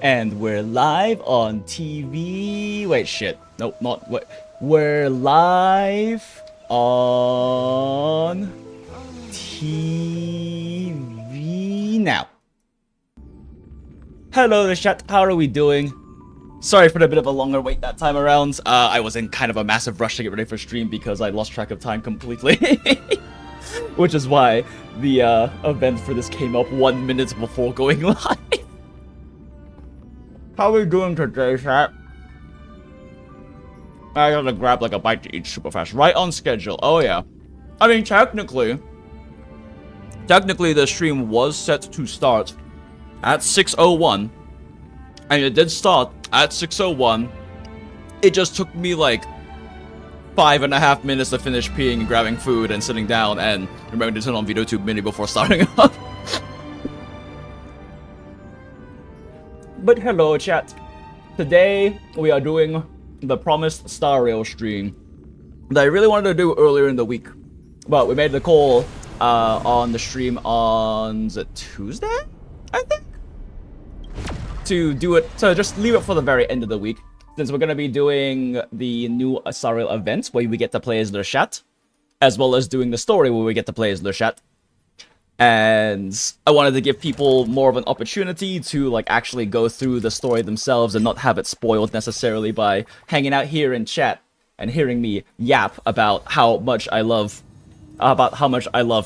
And we're live on TV. Wait, shit. Nope, not what. We're live on TV now. Hello there, chat. How are we doing? Sorry for the bit of a longer wait that time around. I was in kind of a massive rush to get ready for stream because I lost track of time completely. Which is why the event for this came up 1 minute before going live. How are we doing today, chat? I gotta grab like a bite to eat super fast. Right on schedule. Oh yeah. I mean, technically the stream was set to start at 6:01. And it did start at 6:01. It just took me like 5.5 minutes to finish peeing and grabbing food and sitting down and remembering to turn on VideoTube Mini before starting up. But hello, chat. Today we are doing the promised Star Rail stream that I really wanted to do earlier in the week, but we made the call on the stream on Tuesday, I think, to do it. So just leave it for the very end of the week, since we're gonna be doing the new Star Rail event where we get to play as Le Chat, as well as doing the story where we get to play as Le Chat. And I wanted to give people more of an opportunity to like actually go through the story themselves and not have it spoiled necessarily by hanging out here in chat and hearing me yap about how much I love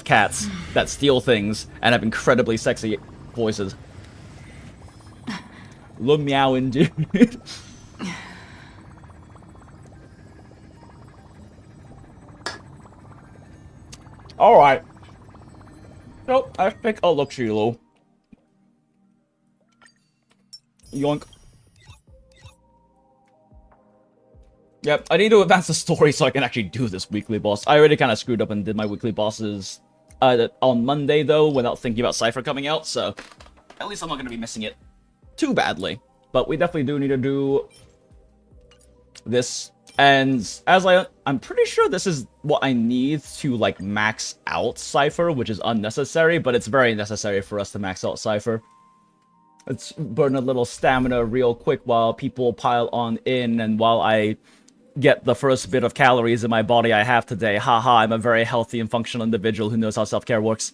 cats that steal things and have incredibly sexy voices. Love meowing, dude. All right. So, let's take a look, Shiloh. Yoink. Yep, I need to advance the story so I can actually do this weekly boss. I already kind of screwed up and did my weekly bosses on Monday, though, without thinking about Cipher coming out, so at least I'm not going to be missing it too badly. But we definitely do need to do this. And as I'm pretty sure this is what I need to, like, max out Cipher, which is unnecessary, but it's very necessary for us to max out Cipher. Let's burn a little stamina real quick while people pile on in, and while I get the first bit of calories in my body I have today. Haha, I'm a very healthy and functional individual who knows how self-care works.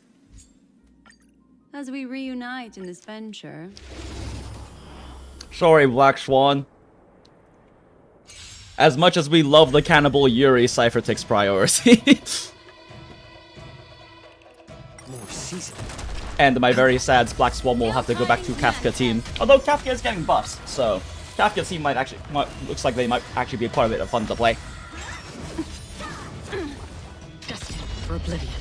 As we reunite in this venture... Sorry, Black Swan. As much as we love the cannibal Yuri, Cipher takes priority. And my very sad Black Swan will have to go back to Kafka team. Although Kafka is getting buffs, so Kafka team looks like they might actually be quite a bit of fun to play. Destined for oblivion.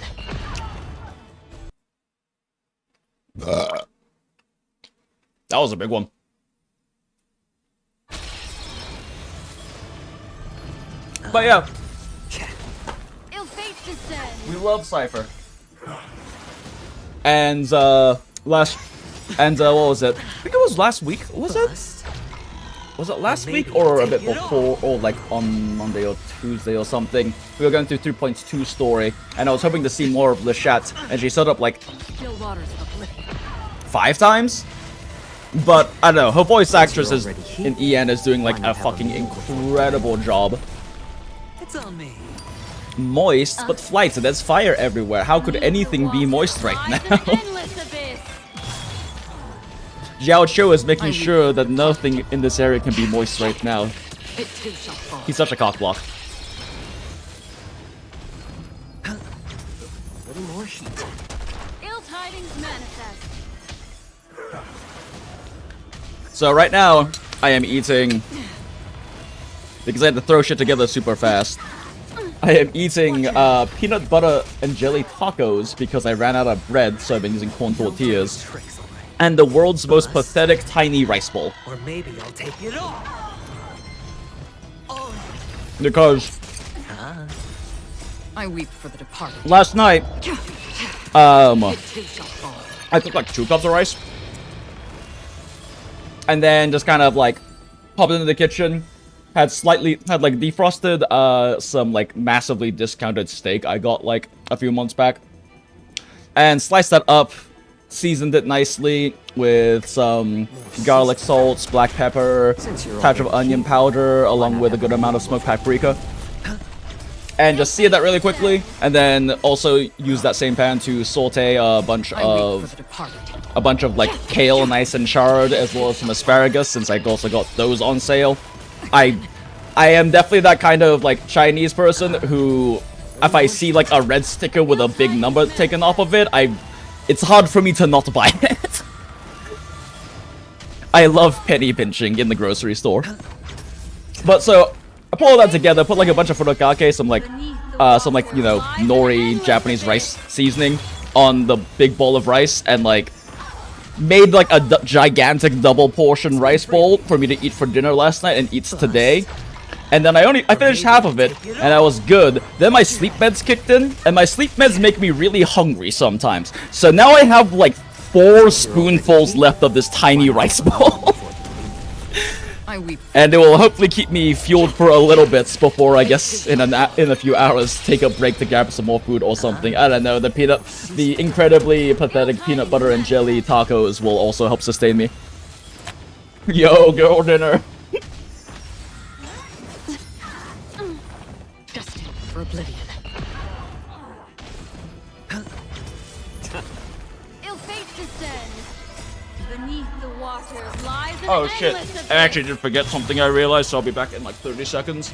That was a big one. But yeah, we love Cipher. And what was it? I think it was last week. Was it last week or a bit before, or like on Monday or Tuesday or something? We were going through 3.2 story, and I was hoping to see more of Le Chat, and she showed up like 5 times. But I don't know. Her voice actress in EN is doing like a fucking incredible job. On me. Moist, but flight, so there's fire everywhere. How could anything be moist right now? Xiao Cho is making sure that nothing in this area can be moist right now. He's such a cockblock. So right now, I am eating... because I had to throw shit together super fast. I am eating peanut butter and jelly tacos because I ran out of bread, so I've been using corn tortillas. And the world's most pathetic tiny rice bowl. Or maybe I'll take it off. Because I weep for the departed. last night, I cooked like 2 cups of rice. And then just kind of like popped into the kitchen. Had like defrosted some like massively discounted steak I got like a few months back, and sliced that up seasoned it nicely with some garlic salts, black pepper, touch of onion powder, along with a good amount of smoked paprika. And just sear that really quickly, and then also use that same pan to saute a bunch of like kale nice and charred, as well as some asparagus, since I also got those on sale. I am definitely that kind of like Chinese person who, if I see like a red sticker with a big number taken off of it, it's hard for me to not buy it. I love penny pinching in the grocery store. But so I put all that together, put like a bunch of furikake, some like you know, nori Japanese rice seasoning on the big bowl of rice, and like made like a gigantic double portion rice bowl for me to eat for dinner last night and eat today. And then I finished half of it, and I was good. Then my sleep meds kicked in, and my sleep meds make me really hungry sometimes. So now I have like 4 spoonfuls left of this tiny rice bowl. And it will hopefully keep me fueled for a little bit before, I guess, in a few hours, take a break to grab some more food or something. I don't know, the incredibly pathetic peanut butter and jelly tacos will also help sustain me. Yo, girl dinner. For oblivion. Ill fate descends. Beneath the waters lies an Oh shit, endless abyss. I actually did forget something I realized, so I'll be back in like 30 seconds.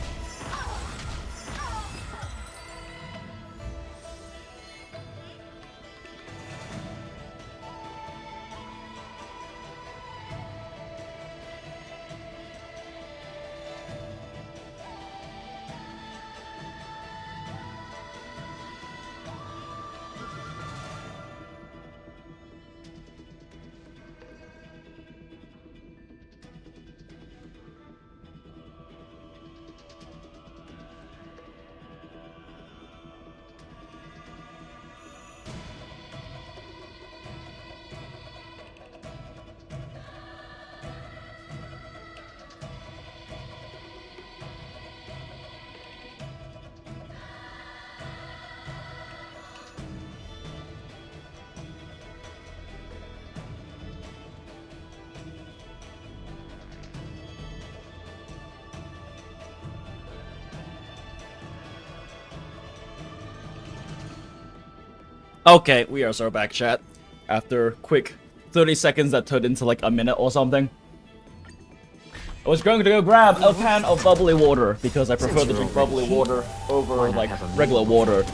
Okay, we are so back, chat. After quick 30 seconds that turned into like a minute or something. I was going to go grab a pan of bubbly water because I prefer to drink bubbly water over like regular water.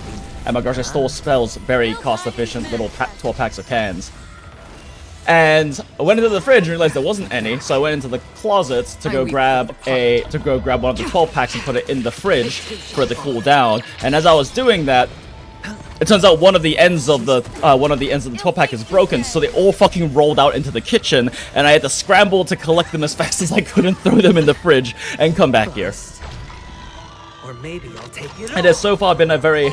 And my grocery store sells very cost-efficient little 12 packs of cans. And I went into the fridge and realized there wasn't any, so I went into the closet to go grab one of the 12 packs and put it in the fridge for it to cool down. And as I was doing that, it turns out one of the ends of the 12 pack is broken, so they all fucking rolled out into the kitchen, and I had to scramble to collect them as fast as I could and throw them in the fridge and come back here. Or maybe I'll take it. It has so far been a very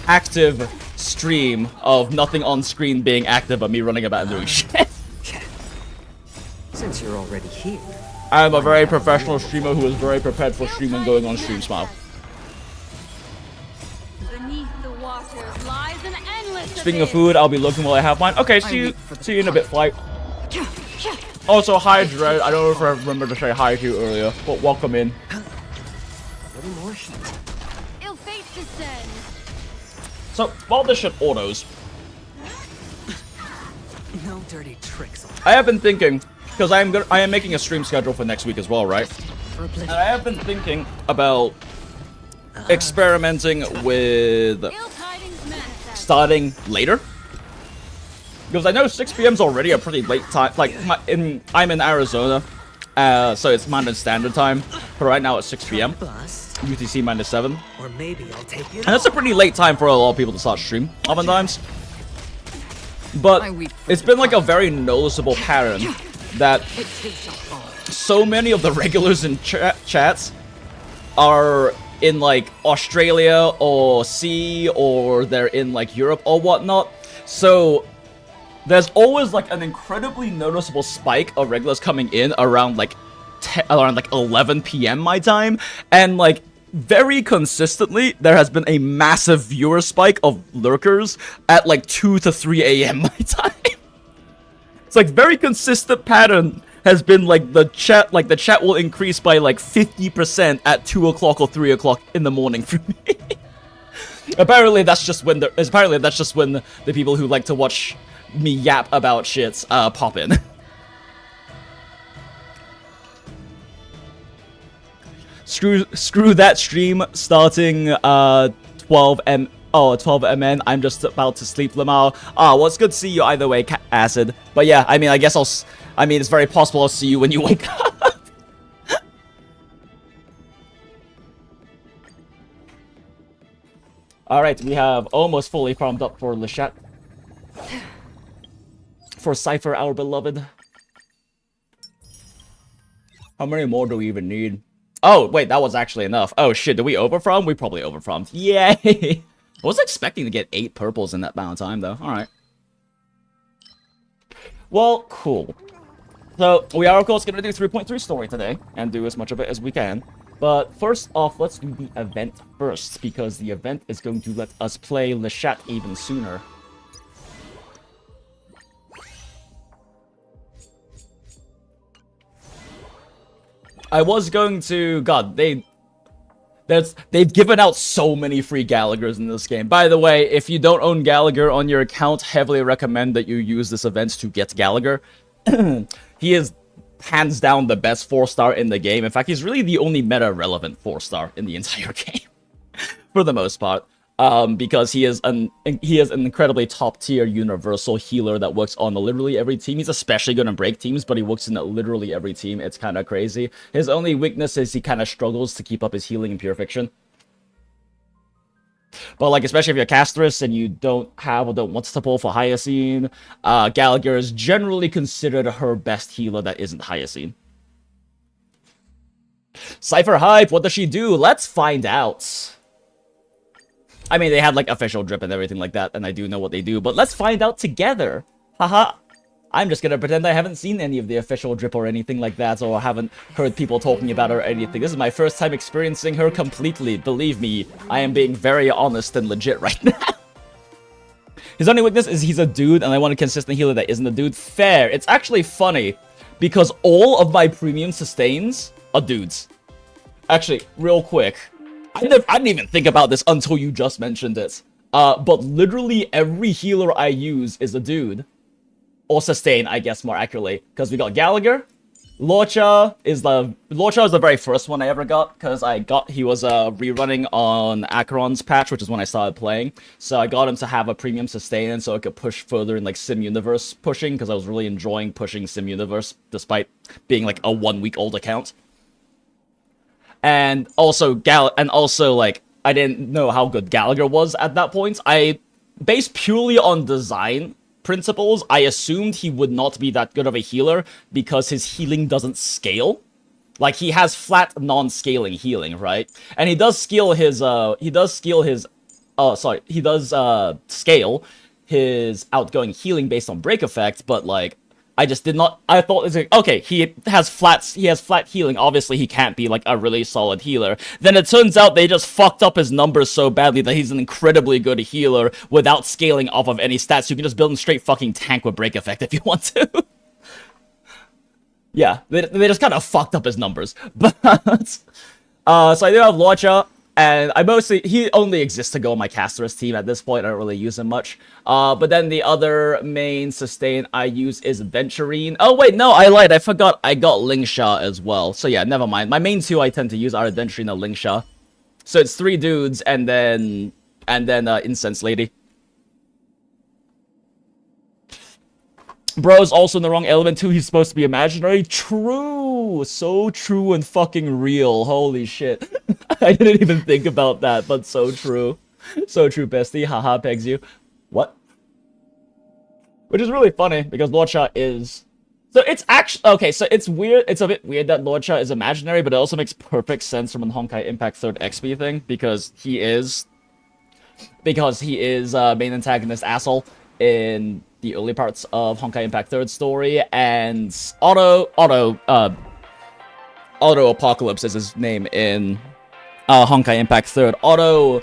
active stream of nothing on screen being active, but me running about and doing shit. Since you're already here. I am a very professional streamer who is very prepared for streaming going on stream, smile. Speaking of food, I'll be looking while I have mine. Okay, see you in a bit, Flight. Also, hi, Dread. I don't know if I remember to say hi to you earlier, but welcome in. Ill fate descends. So, while this shit autos, No dirty tricks. I have been thinking, because I am making a stream schedule for next week as well, right? And I have been thinking about experimenting with starting later, because I know 6 p.m. is already a pretty late time. Like I'm in Arizona, so it's Mountain Standard Time. But right now it's 6 p.m. UTC -7, Or maybe I'll take it. and that's a pretty late time for a lot of people to start stream oftentimes. But it's been like a very noticeable pattern that so many of the regulars in chats are in like Australia or C, or they're in like Europe or whatnot. So there's always like an incredibly noticeable spike of regulars coming in around like 11 p.m. my time, and like very consistently there has been a massive viewer spike of lurkers at like 2 to 3 a.m. my time. It's like very consistent pattern has been like the chat will increase by like 50% at 2 o'clock or 3 o'clock in the morning for me. Apparently that's just when the people who like to watch me yap about shit pop in. Screw that stream starting 12 MN. I'm just about to sleep, Lamau. Well, it's good to see you either way, Acid. But yeah, I mean, I guess it's very possible I'll see you when you wake up. Alright, we have almost fully farmed up for Lishat. For Cipher, our beloved. How many more do we even need? Oh, wait, that was actually enough. Oh shit, did we overfarm? We probably overfarmed. Yay! I was expecting to get 8 purples in that amount of time, though. Alright. Well, cool. So, we are, of course, going to do 3.3 story today, and do as much of it as we can. But first off, let's do the event first, because the event is going to let us play Lishat even sooner. I was going to... God, they've given out so many free Gallaghers in this game. By the way, if you don't own Gallagher on your account, heavily recommend that you use this event to get Gallagher. He is hands down the best 4-star in the game. In fact, he's really the only meta-relevant 4-star in the entire game. For the most part. Because he is an incredibly top-tier universal healer that works on literally every team. He's especially good on break teams, but he works in literally every team. It's kind of crazy. His only weakness is he kind of struggles to keep up his healing in Pure Fiction. But, like, especially if you're a castress and you don't have or don't want to pull for Hyacine, Gallagher is generally considered her best healer that isn't Hyacine. Cipher Hype, what does she do? Let's find out. I mean, they had, like, official drip and everything like that, and I do know what they do, but let's find out together. Haha. I'm just gonna pretend I haven't seen any of the official drip or anything like that, or haven't heard people talking about her or anything. This is my first time experiencing her completely. Believe me, I am being very honest and legit right now. His only weakness is he's a dude, and I want a consistent healer that isn't a dude. Fair. It's actually funny, because all of my premium sustains are dudes. Actually, real quick. I didn't even think about this until you just mentioned it. But literally every healer I use is a dude. Or sustain, I guess, more accurately. Because we got Gallagher. Lorcha is the very first one I ever got. Because he was rerunning on Acheron's patch, which is when I started playing. So I got him to have a premium sustain, and so I could push further in, like, Sim Universe pushing. Because I was really enjoying pushing Sim Universe, despite being, like, a 1-week-old account. And also, like, I didn't know how good Gallagher was at that point. Based purely on design principles, I assumed he would not be that good of a healer because his healing doesn't scale. Like, he has flat non-scaling healing, right? And he does scale his outgoing healing based on break effect, but, like, I just did not. I thought, okay, he has flat healing. Obviously, he can't be, like, a really solid healer. Then it turns out they just fucked up his numbers so badly that he's an incredibly good healer without scaling off of any stats. You can just build him straight fucking tank with break effect if you want to. Yeah, they just kind of fucked up his numbers. But so I do have Lorcha. And he only exists to go on my Casterus team at this point. I don't really use him much. But then the other main sustain I use is Venturine. Oh, wait, no, I lied. I forgot I got Lingsha as well. So yeah, never mind. My main 2 I tend to use are Venturine and Lingsha. So it's 3 dudes and then Incense Lady. Bro's also in the wrong element too. He's supposed to be imaginary. True. So true and fucking real. Holy shit. I didn't even think about that, but so true. So true, bestie. Haha, pegs you. What? Which is really funny, because Lorcha is... So it's actually... Okay, so it's weird. It's a bit weird that Lorcha is imaginary, but it also makes perfect sense from a Honkai Impact 3rd XP thing, because he is main antagonist asshole in the early parts of Honkai Impact 3rd story, and Auto Apocalypse is his name in Honkai Impact 3rd. Auto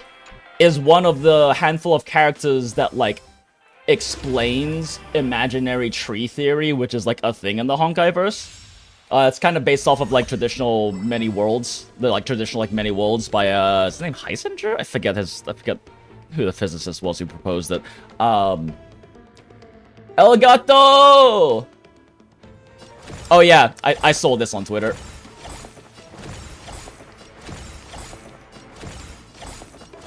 is one of the handful of characters that, like, explains imaginary tree theory, which is like a thing in the Honkaiverse. It's kind of based off of like traditional many worlds, many worlds by is his name Heisinger? I forget who the physicist was who proposed it. Elgato! Oh yeah, I saw this on Twitter.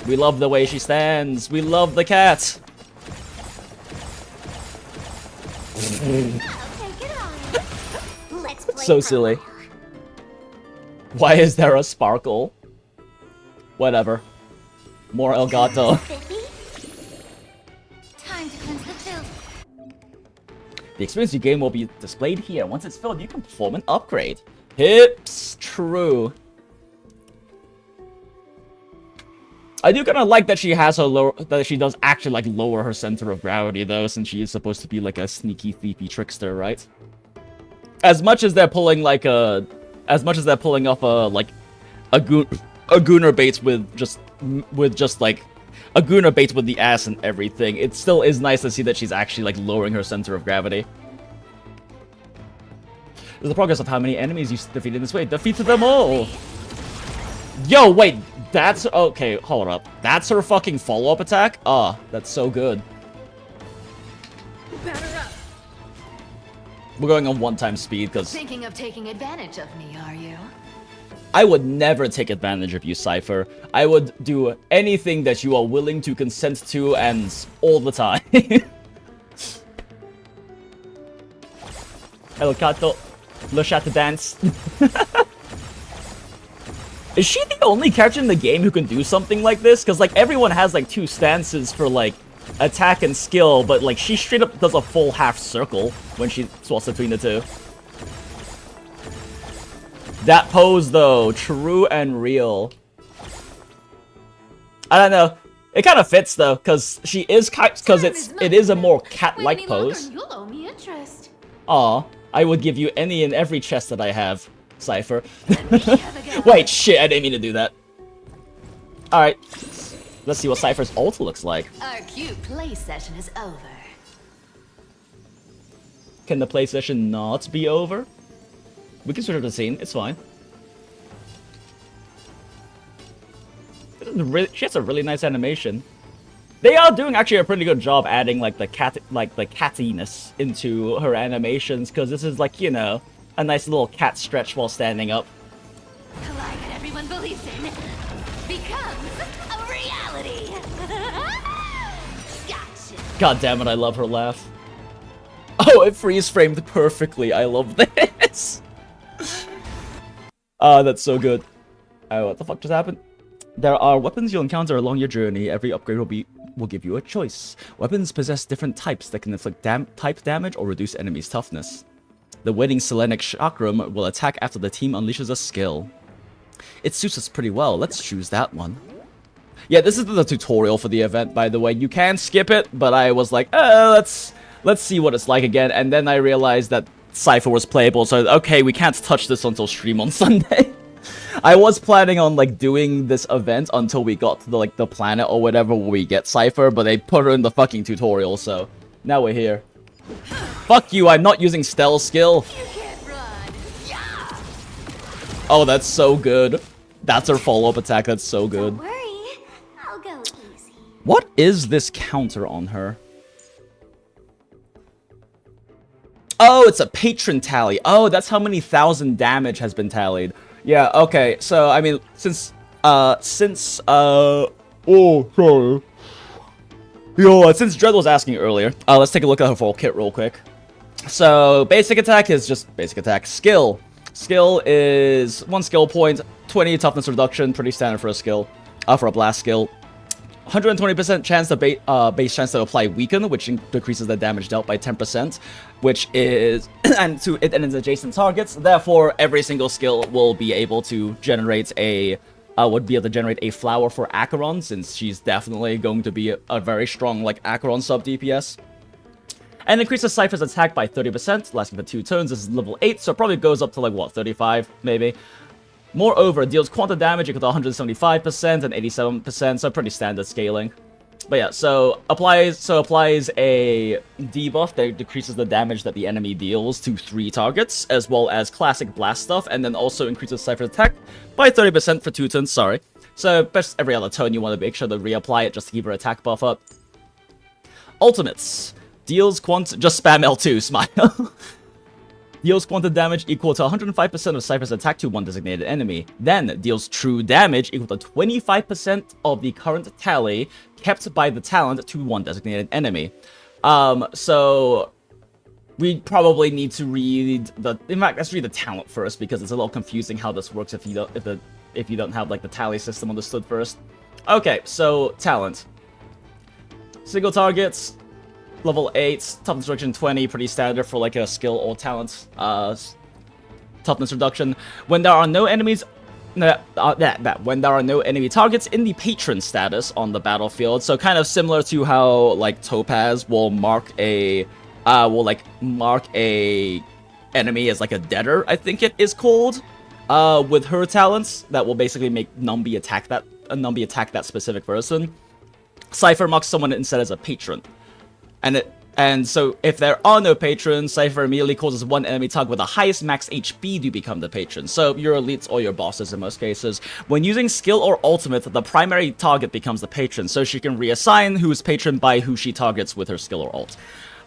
We love the way she stands. We love the cat. So silly. Why is there a sparkle? Whatever. More Elgato. Time to cleanse the filth. The experience you gain will be displayed here. Once it's filled, you can perform an upgrade. Hips, true. I do kind of like that she has that she does actually like lower her center of gravity though, since she is supposed to be like a sneaky, thiefy trickster, right? As much as they're pulling like off like a gooner bait with just like a gooner bait with the ass and everything, it still is nice to see that she's actually like lowering her center of gravity. There's the progress of how many enemies you defeated this way. Defeated them all. Yo, wait, that's okay. Hold up, that's her fucking follow-up attack. Ah, that's so good. Batter up. We're going on one-time speed because Thinking of taking advantage of me, are you? I would never take advantage of you, Cipher. I would do anything that you are willing to consent to, and all the time. El Cato, le chatte dance. Is she the only character in the game who can do something like this? Because like everyone has like 2 stances for like attack and skill, but like she straight up does a full half circle when she swaps between the two. That pose though, true and real. I don't know. It kind of fits though, because she is it is a more cat-like pose. You'll owe me interest. Aw, I would give you any and every chest that I have, Cipher. Wait, shit, I didn't mean to do that. Alright, let's see what Cipher's ult looks like. Our cute play session is over. Can the play session not be over? We can switch up the scene, it's fine. She has a really nice animation. They are doing actually a pretty good job adding like the cattiness into her animations, because this is like, you know, a nice little cat stretch while standing up. Collide that everyone believes in becomes a reality. Gotcha. God damn it, I love her laugh. Oh, it freeze framed perfectly. I love this. That's so good. Oh, what the fuck just happened? There are weapons you'll encounter along your journey. Every upgrade will give you a choice. Weapons possess different types that can inflict type damage or reduce enemies' toughness. The winning Selenic Chakram will attack after the team unleashes a skill. It suits us pretty well. Let's choose that one. Yeah, this is the tutorial for the event, by the way. You can skip it, but I was like, let's see what it's like again. And then I realized that Cipher was playable, so okay, we can't touch this until stream on Sunday. I was planning on like doing this event until we got to the planet or whatever where we get Cipher, but they put her in the fucking tutorial, so now we're here. Fuck you, I'm not using stealth skill. You can't run. Yeah. Oh, that's so good. That's her follow-up attack, that's so good. Don't worry, I'll go easy. What is this counter on her? Oh, it's a patron tally. Oh, that's how many thousand damage has been tallied. Yeah, okay, so, I mean, since, oh, sorry. Yo, since Dread was asking earlier, let's take a look at her full kit real quick. So, basic attack is just basic attack. Skill. Skill is 1 skill point, 20 toughness reduction, pretty standard for a skill, for a blast skill. 120% chance to base chance to apply weaken, which decreases the damage dealt by 10%, which is and its adjacent targets. Therefore, every single skill will be able to generate a flower for Acheron, since she's definitely going to be a very strong like Acheron sub DPS. And increases Cipher's attack by 30%, lasting for 2 turns. This is level 8, so it probably goes up to like what, 35 maybe. Moreover, deals quantum damage equal to 175% and 87%, so pretty standard scaling. But yeah, so applies a debuff that decreases the damage that the enemy deals to 3 targets, as well as classic blast stuff, and then also increases Cipher's attack by 30% for 2 turns, sorry. So best every other turn you want to make sure to reapply it just to keep her attack buff up. Ultimates. Deals just spam L2, smile. Deals quantum damage equal to 105% of Cipher's attack to one designated enemy. Then deals true damage equal to 25% of the current tally kept by the talent to one designated enemy. So we probably need to read the. In fact, let's read the talent first because it's a little confusing how this works if you don't have like the tally system understood first. Okay, so talent. Single targets. Level 8, toughness reduction 20, pretty standard for like a skill or talent toughness reduction. When there are no enemies, when there are no enemy targets in the patron status on the battlefield, so kind of similar to how like Topaz will mark a enemy as like a debtor, I think it is called, with her talents that will basically make Numby attack that specific person. Cipher marks someone instead as a patron. And so if there are no patrons, Cipher immediately causes one enemy target with the highest max HP to become the patron. So your elites or your bosses in most cases. When using skill or ultimate, the primary target becomes the patron, so she can reassign who's patron by who she targets with her skill or ult.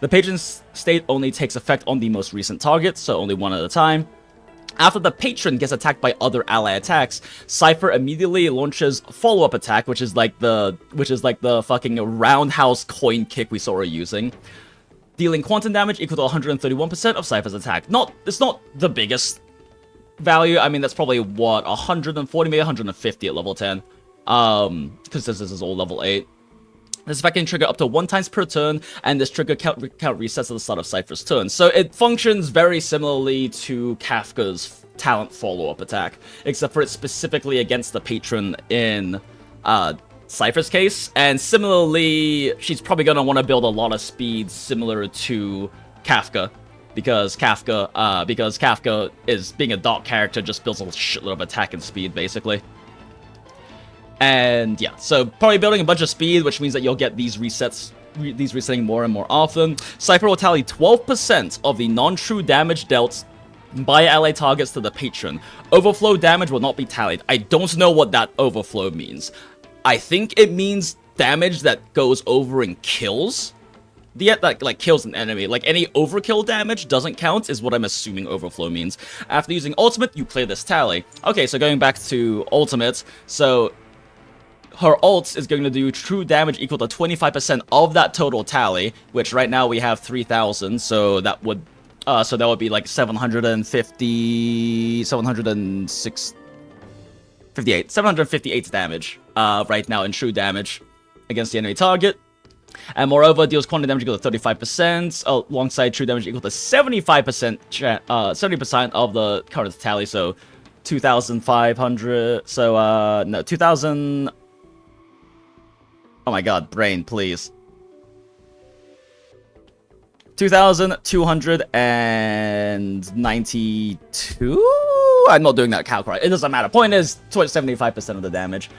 The patron's state only takes effect on the most recent target, so only one at a time. After the patron gets attacked by other ally attacks, Cipher immediately launches follow-up attack, which is like the fucking roundhouse coin kick we saw her using, dealing quantum damage equal to 131% of Cipher's attack. It's not the biggest value. I mean, that's probably what 140, maybe 150 at level 10, because this is all level 8. This effect can trigger up to 1 time per turn, and this trigger count resets at the start of Cipher's turn. So it functions very similarly to Kafka's talent follow-up attack, except for it's specifically against the patron in Cipher's case. And similarly, she's probably going to want to build a lot of speed similar to Kafka, because Kafka is, being a dark character, just builds a shitload of attack and speed, basically. And yeah, so probably building a bunch of speed, which means that you'll get these resetting more and more often. Cipher will tally 12% of the non-true damage dealt by ally targets to the patron. Overflow damage will not be tallied. I don't know what that overflow means. I think it means damage that goes over and kills. That like kills an enemy. Like any overkill damage doesn't count is what I'm assuming overflow means. After using ultimate, you clear this tally. Okay, so going back to ultimate, so her ult is going to do true damage equal to 25% of that total tally, which right now we have 3,000, so that would be like 758 damage right now in true damage against the enemy target. And moreover, deals quantum damage equal to 35%, alongside true damage equal to 70% of the current tally, so 2,500, so no, 2,000. Oh my god, brain, please. 2,292? I'm not doing that calc right. It doesn't matter. Point is, 75% of the damage.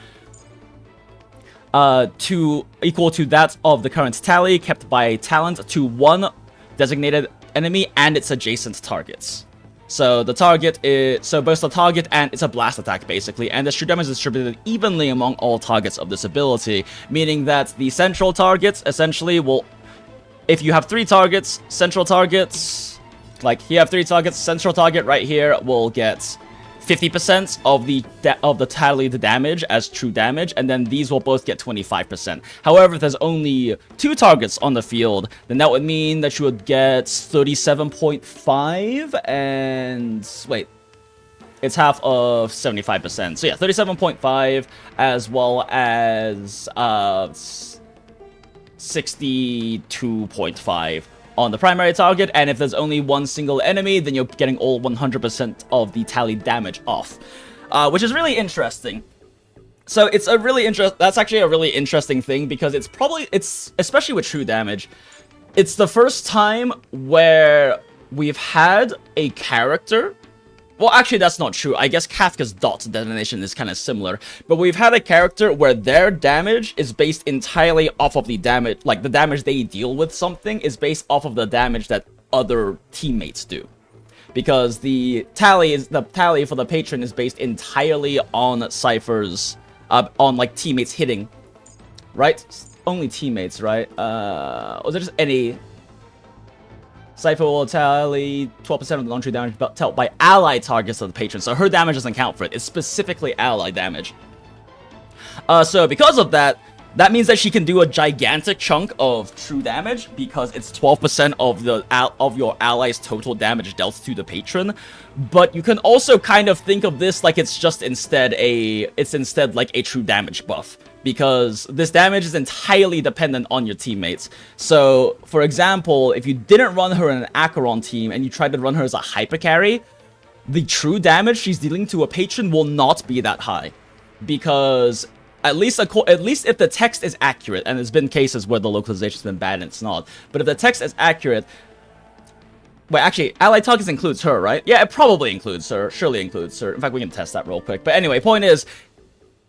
Equal to that of the current tally kept by talent to one designated enemy and its adjacent targets. So the target is, both the target and it's a blast attack basically, and the true damage is distributed evenly among all targets of this ability, meaning that the central targets essentially will, if you have 3 targets, central targets, like here have 3 targets, central target right here will get 50% of the tallied damage as true damage, and then these will both get 25%. However, if there's only 2 targets on the field, then that would mean that you would get 37.5, and wait, it's half of 75%. So yeah, 37.5 as well as 62.5 on the primary target, and if there's only one single enemy, then you're getting all 100% of the tallied damage off, which is really interesting. So it's a really that's actually a really interesting thing, because it's especially with true damage, it's the first time where we've had a character Well, actually, that's not true. I guess Kafka's dot detonation is kind of similar. But we've had a character where their damage is based entirely off of the damage, like the damage they deal with something is based off of the damage that other teammates do. Because the tally for the patron is based entirely on Cipher's, on like teammates hitting, right? Only teammates, right? Or is it just any? Cipher will tally 12% of the non-true damage dealt by ally targets of the patron, so her damage doesn't count for it. It's specifically ally damage. So because of that, that means that she can do a gigantic chunk of true damage because it's 12% of your ally's total damage dealt to the patron. But you can also kind of think of this like it's instead like a true damage buff, because this damage is entirely dependent on your teammates. So, for example, if you didn't run her in an Acheron team and you tried to run her as a hyper carry, the true damage she's dealing to a patron will not be that high, because at least if the text is accurate, and there's been cases where the localization's been bad and it's not, but if the text is accurate, wait, actually, ally targets includes her, right? Yeah, it probably includes her, surely includes her. In fact, we can test that real quick. But anyway, point is,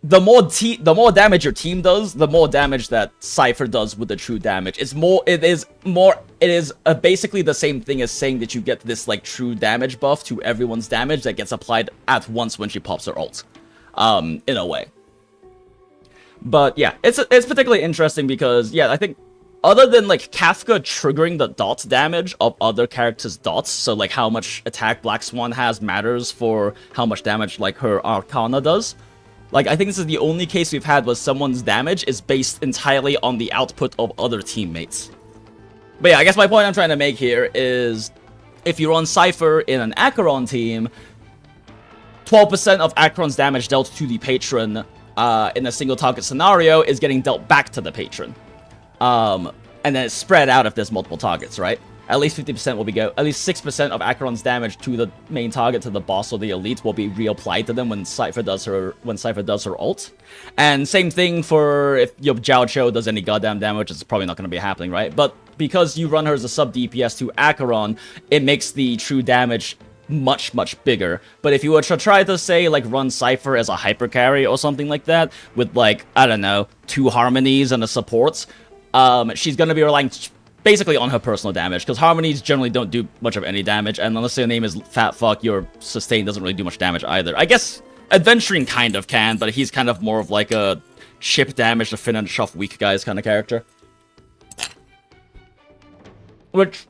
the more damage your team does, the more damage that Cipher does with the true damage. It is basically the same thing as saying that you get this like true damage buff to everyone's damage that gets applied at once when she pops her ult, in a way. But yeah, it's particularly interesting because, yeah, I think other than like Kafka triggering the dot damage of other characters' dots, so like how much attack Black Swan has matters for how much damage like her Arcana does. Like, I think this is the only case we've had where someone's damage is based entirely on the output of other teammates. But yeah, I guess my point I'm trying to make here is, if you run Cipher in an Acheron team, 12% of Acheron's damage dealt to the patron in a single target scenario is getting dealt back to the patron. And then it's spread out if there's multiple targets, right? At least 50% will be at least 6% of Acheron's damage to the main target, to the boss or the elite, will be reapplied to them when Cipher does her ult. And same thing for if your Jiao Cho does any goddamn damage, it's probably not going to be happening, right? But because you run her as a sub DPS to Acheron, it makes the true damage much bigger. But if you were to try to say like run Cipher as a hyper carry or something like that with like, I don't know, 2 harmonies and a support, she's going to be relying basically on her personal damage, because harmonies generally don't do much of any damage, and unless your name is Fat Fuck, your sustain doesn't really do much damage either. I guess Adventuring kind of can, but he's kind of more of like a chip damage to finish off weak guys kind of character. Which,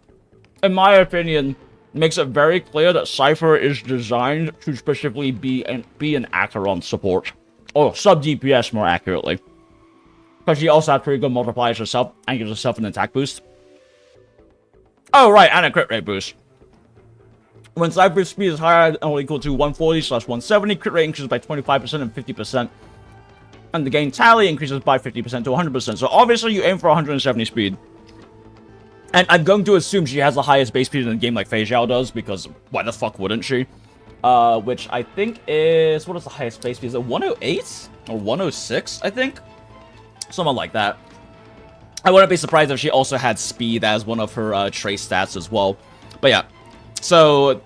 in my opinion, makes it very clear that Cipher is designed to specifically be an Acheron support. Or sub-DPS, more accurately. Because she also has pretty good multipliers herself, and gives herself an attack boost. Oh, right, and a crit rate boost. When Cypher's speed is higher or equal to 140/170, crit rate increases by 25% and 50%. And the gain tally increases by 50% to 100%. So obviously you aim for 170 speed. And I'm going to assume she has the highest base speed in the game like Fei Zhao does, because why the fuck wouldn't she? Which I think is... What is the highest base speed? Is it 108? Or 106, I think? Something like that. I wouldn't be surprised if she also had speed as one of her trace stats as well. But yeah. So,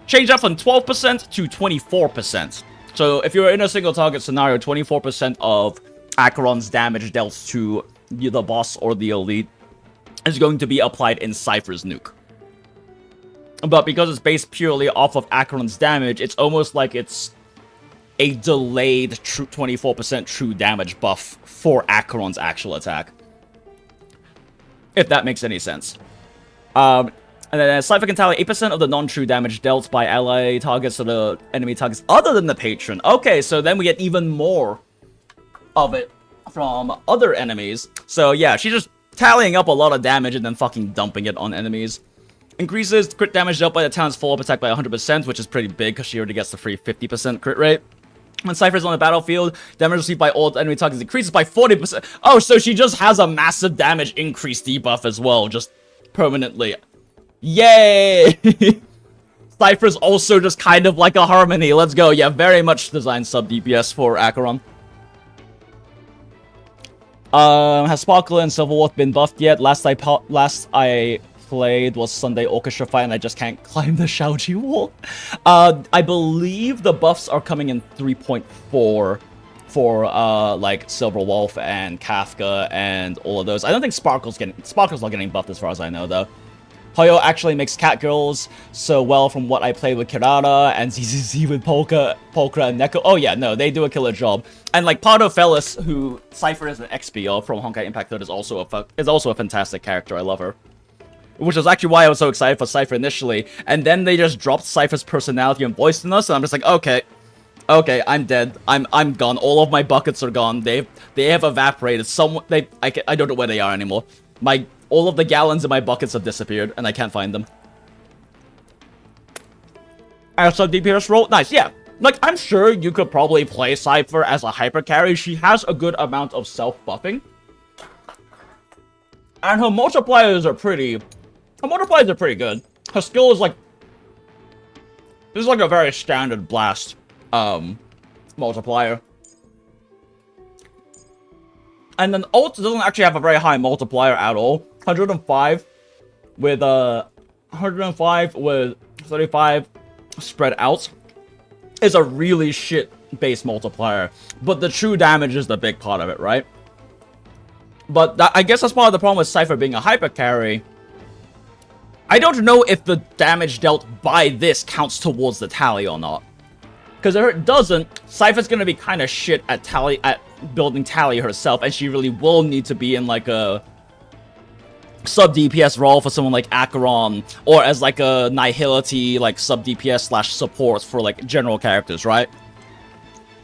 change that from 12% to 24%. So, if you're in a single target scenario, 24% of Acheron's damage dealt to the boss or the elite is going to be applied in Cipher's nuke. But because it's based purely off of Acheron's damage, it's almost like it's a delayed 24% true damage buff for Acheron's actual attack. If that makes any sense. And then Cipher can tally 8% of the non-true damage dealt by ally targets to the enemy targets other than the patron. Okay, so then we get even more of it from other enemies. So yeah, she's just tallying up a lot of damage and then fucking dumping it on enemies. Increases crit damage dealt by the talent's follow-up attack by 100%, which is pretty big because she already gets the free 50% crit rate. When Cypher's on the battlefield, damage received by all enemy targets increases by 40%. Oh, so she just has a massive damage increase debuff as well, just permanently. Yay! Cypher's also just kind of like a harmony. Let's go. Yeah, very much designed sub-DPS for Acheron. Has Sparkle and Silverwolf been buffed yet? Last I played was Sunday Orchestra Fight, and I just can't climb the Shaoji wall. I believe the buffs are coming in 3.4 for like Silver Wolf and Kafka and all of those. I don't think Sparkle's not getting buffed as far as I know though. Hoyo actually makes Catgirls so well from what I played with Kirara and ZZZ with Polka and Neko. Oh yeah, no, they do a killer job. And like Pardo Fellis, who Cipher is an XPO from Honkai Impact 3, is also a fantastic character. I love her. Which is actually why I was so excited for Cipher initially. And then they just dropped Cipher's personality and voice in us, and I'm just like, okay, I'm dead. I'm gone. All of my buckets are gone. They have evaporated. I don't know where they are anymore. All of the gallons in my buckets have disappeared, and I can't find them. As a DPS role, nice, yeah. Like, I'm sure you could probably play Cipher as a hyper carry. She has a good amount of self-buffing. And her multipliers are pretty good. Her skill is like... This is like a very standard blast, multiplier. And then ult doesn't actually have a very high multiplier at all. 105 with 35 spread out is a really shit base multiplier. But the true damage is the big part of it, right? But I guess that's part of the problem with Cipher being a hyper carry. I don't know if the damage dealt by this counts towards the tally or not. Because if it doesn't, Cipher's gonna be kind of shit at building tally herself, and she really will need to be in like a sub DPS role for someone like Acheron, or as like a Nihility like sub DPS slash support for like general characters, right?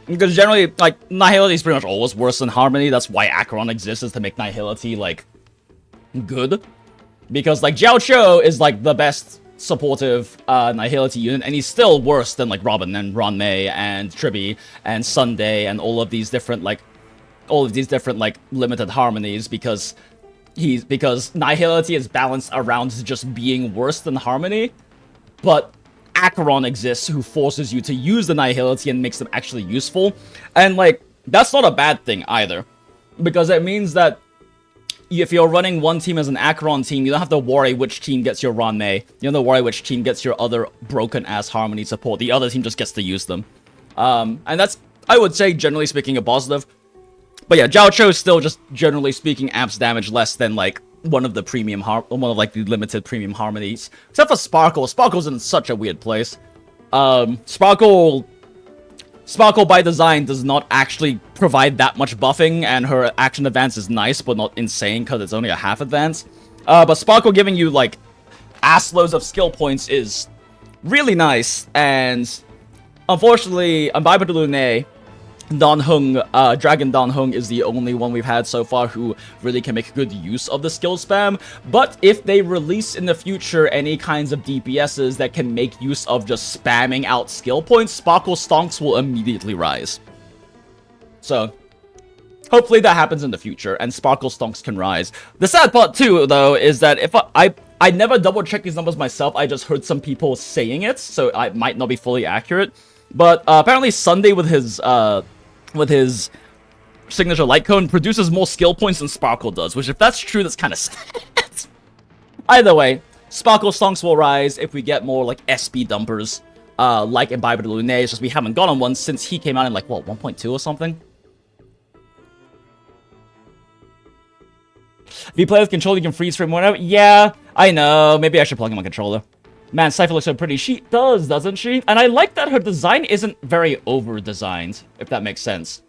Because generally, like, Nihility is pretty much always worse than Harmony. That's why Acheron exists, is to make Nihility like good. Because like Jiao Cho is like the best supportive Nihility unit, and he's still worse than like Robin and Ron-Mei and Tribi and Sunday and all of these different like limited harmonies, because Nihility is balanced around just being worse than Harmony, but Acheron exists who forces you to use the Nihility and makes them actually useful. And like, that's not a bad thing either, because it means that if you're running one team as an Acheron team, you don't have to worry which team gets your Ron-Mei. You don't have to worry which team gets your other broken-ass Harmony support. The other team just gets to use them. And that's, I would say, generally speaking, a positive. But yeah, Jiao Cho is still just, generally speaking, amps damage less than, like, one of the the limited premium Harmonies. Except for Sparkle. Sparkle's in such a weird place. Sparkle by design does not actually provide that much buffing, and her action advance is nice, but not insane, because it's only a half advance. But Sparkle giving you, like, assloads of skill points is really nice, and unfortunately, Imbibe de Lune, Dragon Dan Hung is the only one we've had so far who really can make good use of the skill spam. But if they release in the future any kinds of DPSs that can make use of just spamming out skill points, Sparkle Stonks will immediately rise. So, hopefully that happens in the future, and Sparkle Stonks can rise. The sad part too, though, is that if I never double-checked these numbers myself, I just heard some people saying it, so it might not be fully accurate. But apparently Sunday with his signature Lightcone produces more skill points than Sparkle does, which if that's true, that's kind of sad. Either way, Sparkle Stonks will rise if we get more like SB dumpers, like Imbibe de Lune. It's just we haven't gotten one since he came out in like, what, 1.2 or something? If you play with controller, you can freeze frame whatever. Yeah, I know. Maybe I should plug in my controller. Man, Cipher looks so pretty. She does, doesn't she? And I like that her design isn't very over-designed, if that makes sense.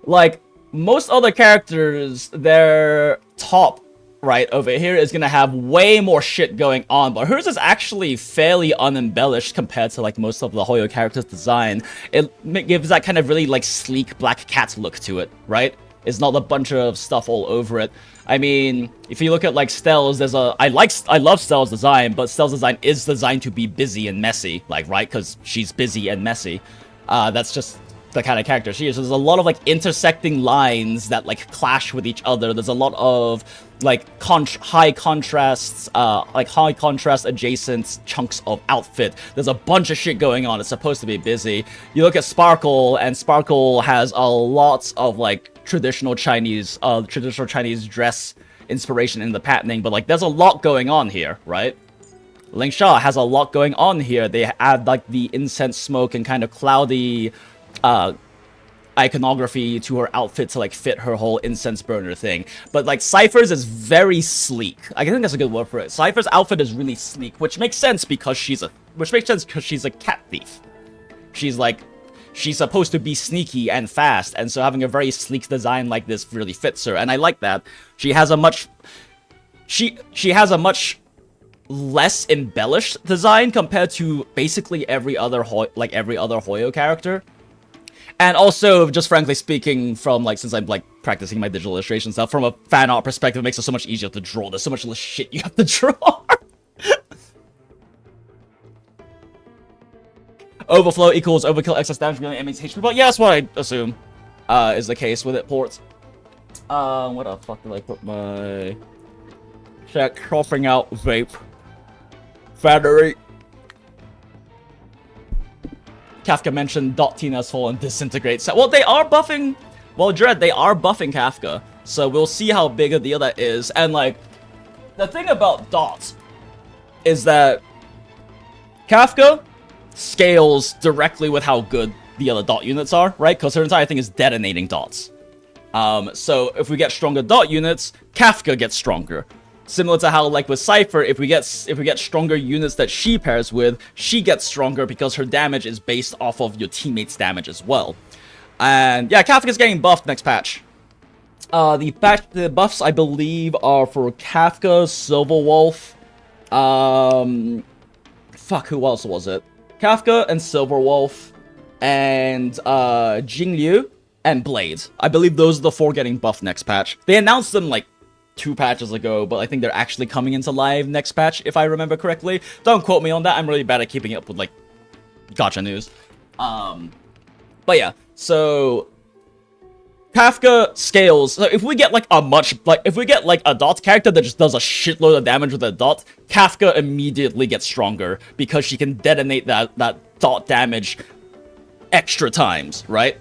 Like, most other characters, their top right over here is gonna have way more shit going on, but hers is actually fairly unembellished compared to, like, most of the Hoyo characters' design. It gives that kind of really, like, sleek black cat look to it, right? It's not a bunch of stuff all over it. I mean, if you look at, like, Stell's, there's a... I love Stell's design, but Stell's design is designed to be busy and messy, like, right? Because she's busy and messy. That's just the kind of character she is. There's a lot of, like, intersecting lines that, like, clash with each other. There's a lot of, like, high contrast adjacent chunks of outfit. There's a bunch of shit going on. It's supposed to be busy. You look at Sparkle, and Sparkle has a lot of, like, traditional Chinese dress inspiration in the patterning, but like there's a lot going on here, right? Ling Sha has a lot going on here. They add like the incense smoke and kind of cloudy iconography to her outfit to like fit her whole incense burner thing. But like Cipher's is very sleek. I think that's a good word for it. Cipher's outfit is really sleek, which makes sense because she's a cat thief. She's supposed to be sneaky and fast, and so having a very sleek design like this really fits her, and I like that. She has a much less embellished design compared to basically every other Hoyo character. And also, just frankly speaking, from like, since I'm like practicing my digital illustration stuff, from a fan art perspective, it makes it so much easier to draw. There's so much less shit you have to draw. Overflow equals overkill excess damage dealing enemies HP. But yeah, that's what I assume is the case with it. Ports. What the fuck did I put my check cropping out vape battery? Kafka mentioned Tina's fall and disintegrate. So, well, they are buffing. Well, Dread, they are buffing Kafka, so we'll see how big a deal that is. And like, the thing about dots is that Kafka scales directly with how good the other dot units are, right? Because her entire thing is detonating dots. So if we get stronger dot units, Kafka gets stronger. Similar to how, like with Cipher, if we get stronger units that she pairs with, she gets stronger because her damage is based off of your teammates' damage as well. And yeah, Kafka's getting buffed next patch. The buffs I believe are for Kafka, Silverwolf, fuck, who else was it? Kafka and Silverwolf, and Jingliu and Blade. I believe those are the 4 getting buffed next patch. They announced them like 2 patches ago, but I think they're actually coming into live next patch, if I remember correctly. Don't quote me on that. I'm really bad at keeping up with like gacha news. But yeah, so Kafka scales. So if we get like a dot character that just does a shitload of damage with a dot, Kafka immediately gets stronger because she can detonate that dot damage extra times, right?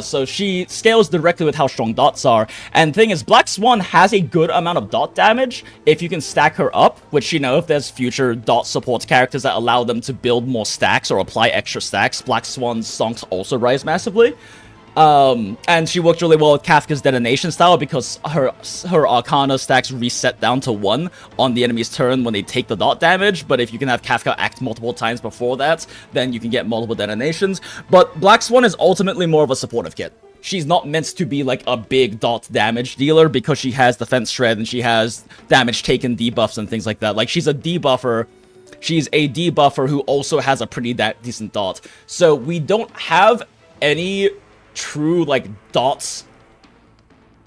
So she scales directly with how strong dots are. And the thing is, Black Swan has a good amount of dot damage if you can stack her up, which, you know, if there's future dot support characters that allow them to build more stacks or apply extra stacks, Black Swan's stonks also rise massively. And she worked really well with Kafka's detonation style because her Arcana stacks reset down to 1 on the enemy's turn when they take the dot damage, but if you can have Kafka act multiple times before that, then you can get multiple detonations. But Black Swan is ultimately more of a supportive kit. She's not meant to be like a big dot damage dealer because she has defense shred and she has damage taken debuffs and things like that. Like, she's a debuffer. She's a debuffer who also has a pretty decent dot. So we don't have any true like dots.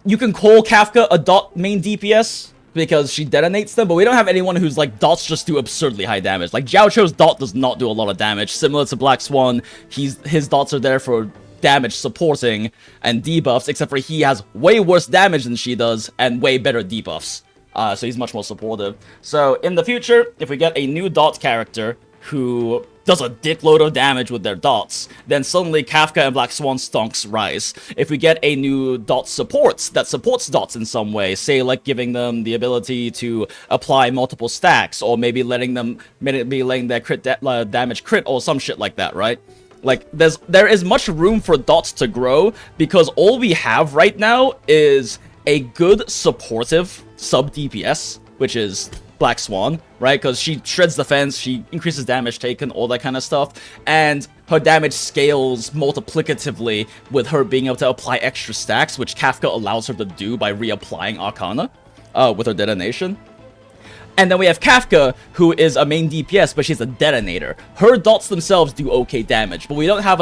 You can call Kafka a dot main DPS because she detonates them, but we don't have anyone who's like dots just do absurdly high damage. Like Jiao Chou's dot does not do a lot of damage. Similar to Black Swan, his dots are there for damage supporting and debuffs, except for he has way worse damage than she does and way better debuffs. So he's much more supportive. So in the future, if we get a new dot character who does a dickload of damage with their dots, then suddenly Kafka and Black Swan stonks rise. If we get a new dot supports that supports dots in some way, say like giving them the ability to apply multiple stacks, or maybe letting their crit damage crit or some shit like that, right? Like there is much room for dots to grow because all we have right now is a good supportive sub DPS, which is Black Swan, right? Because she shreds defense, she increases damage taken, all that kind of stuff, and her damage scales multiplicatively with her being able to apply extra stacks, which Kafka allows her to do by reapplying Arcana with her detonation. And then we have Kafka, who is a main DPS, but she's a detonator. Her dots themselves do okay damage, but we don't have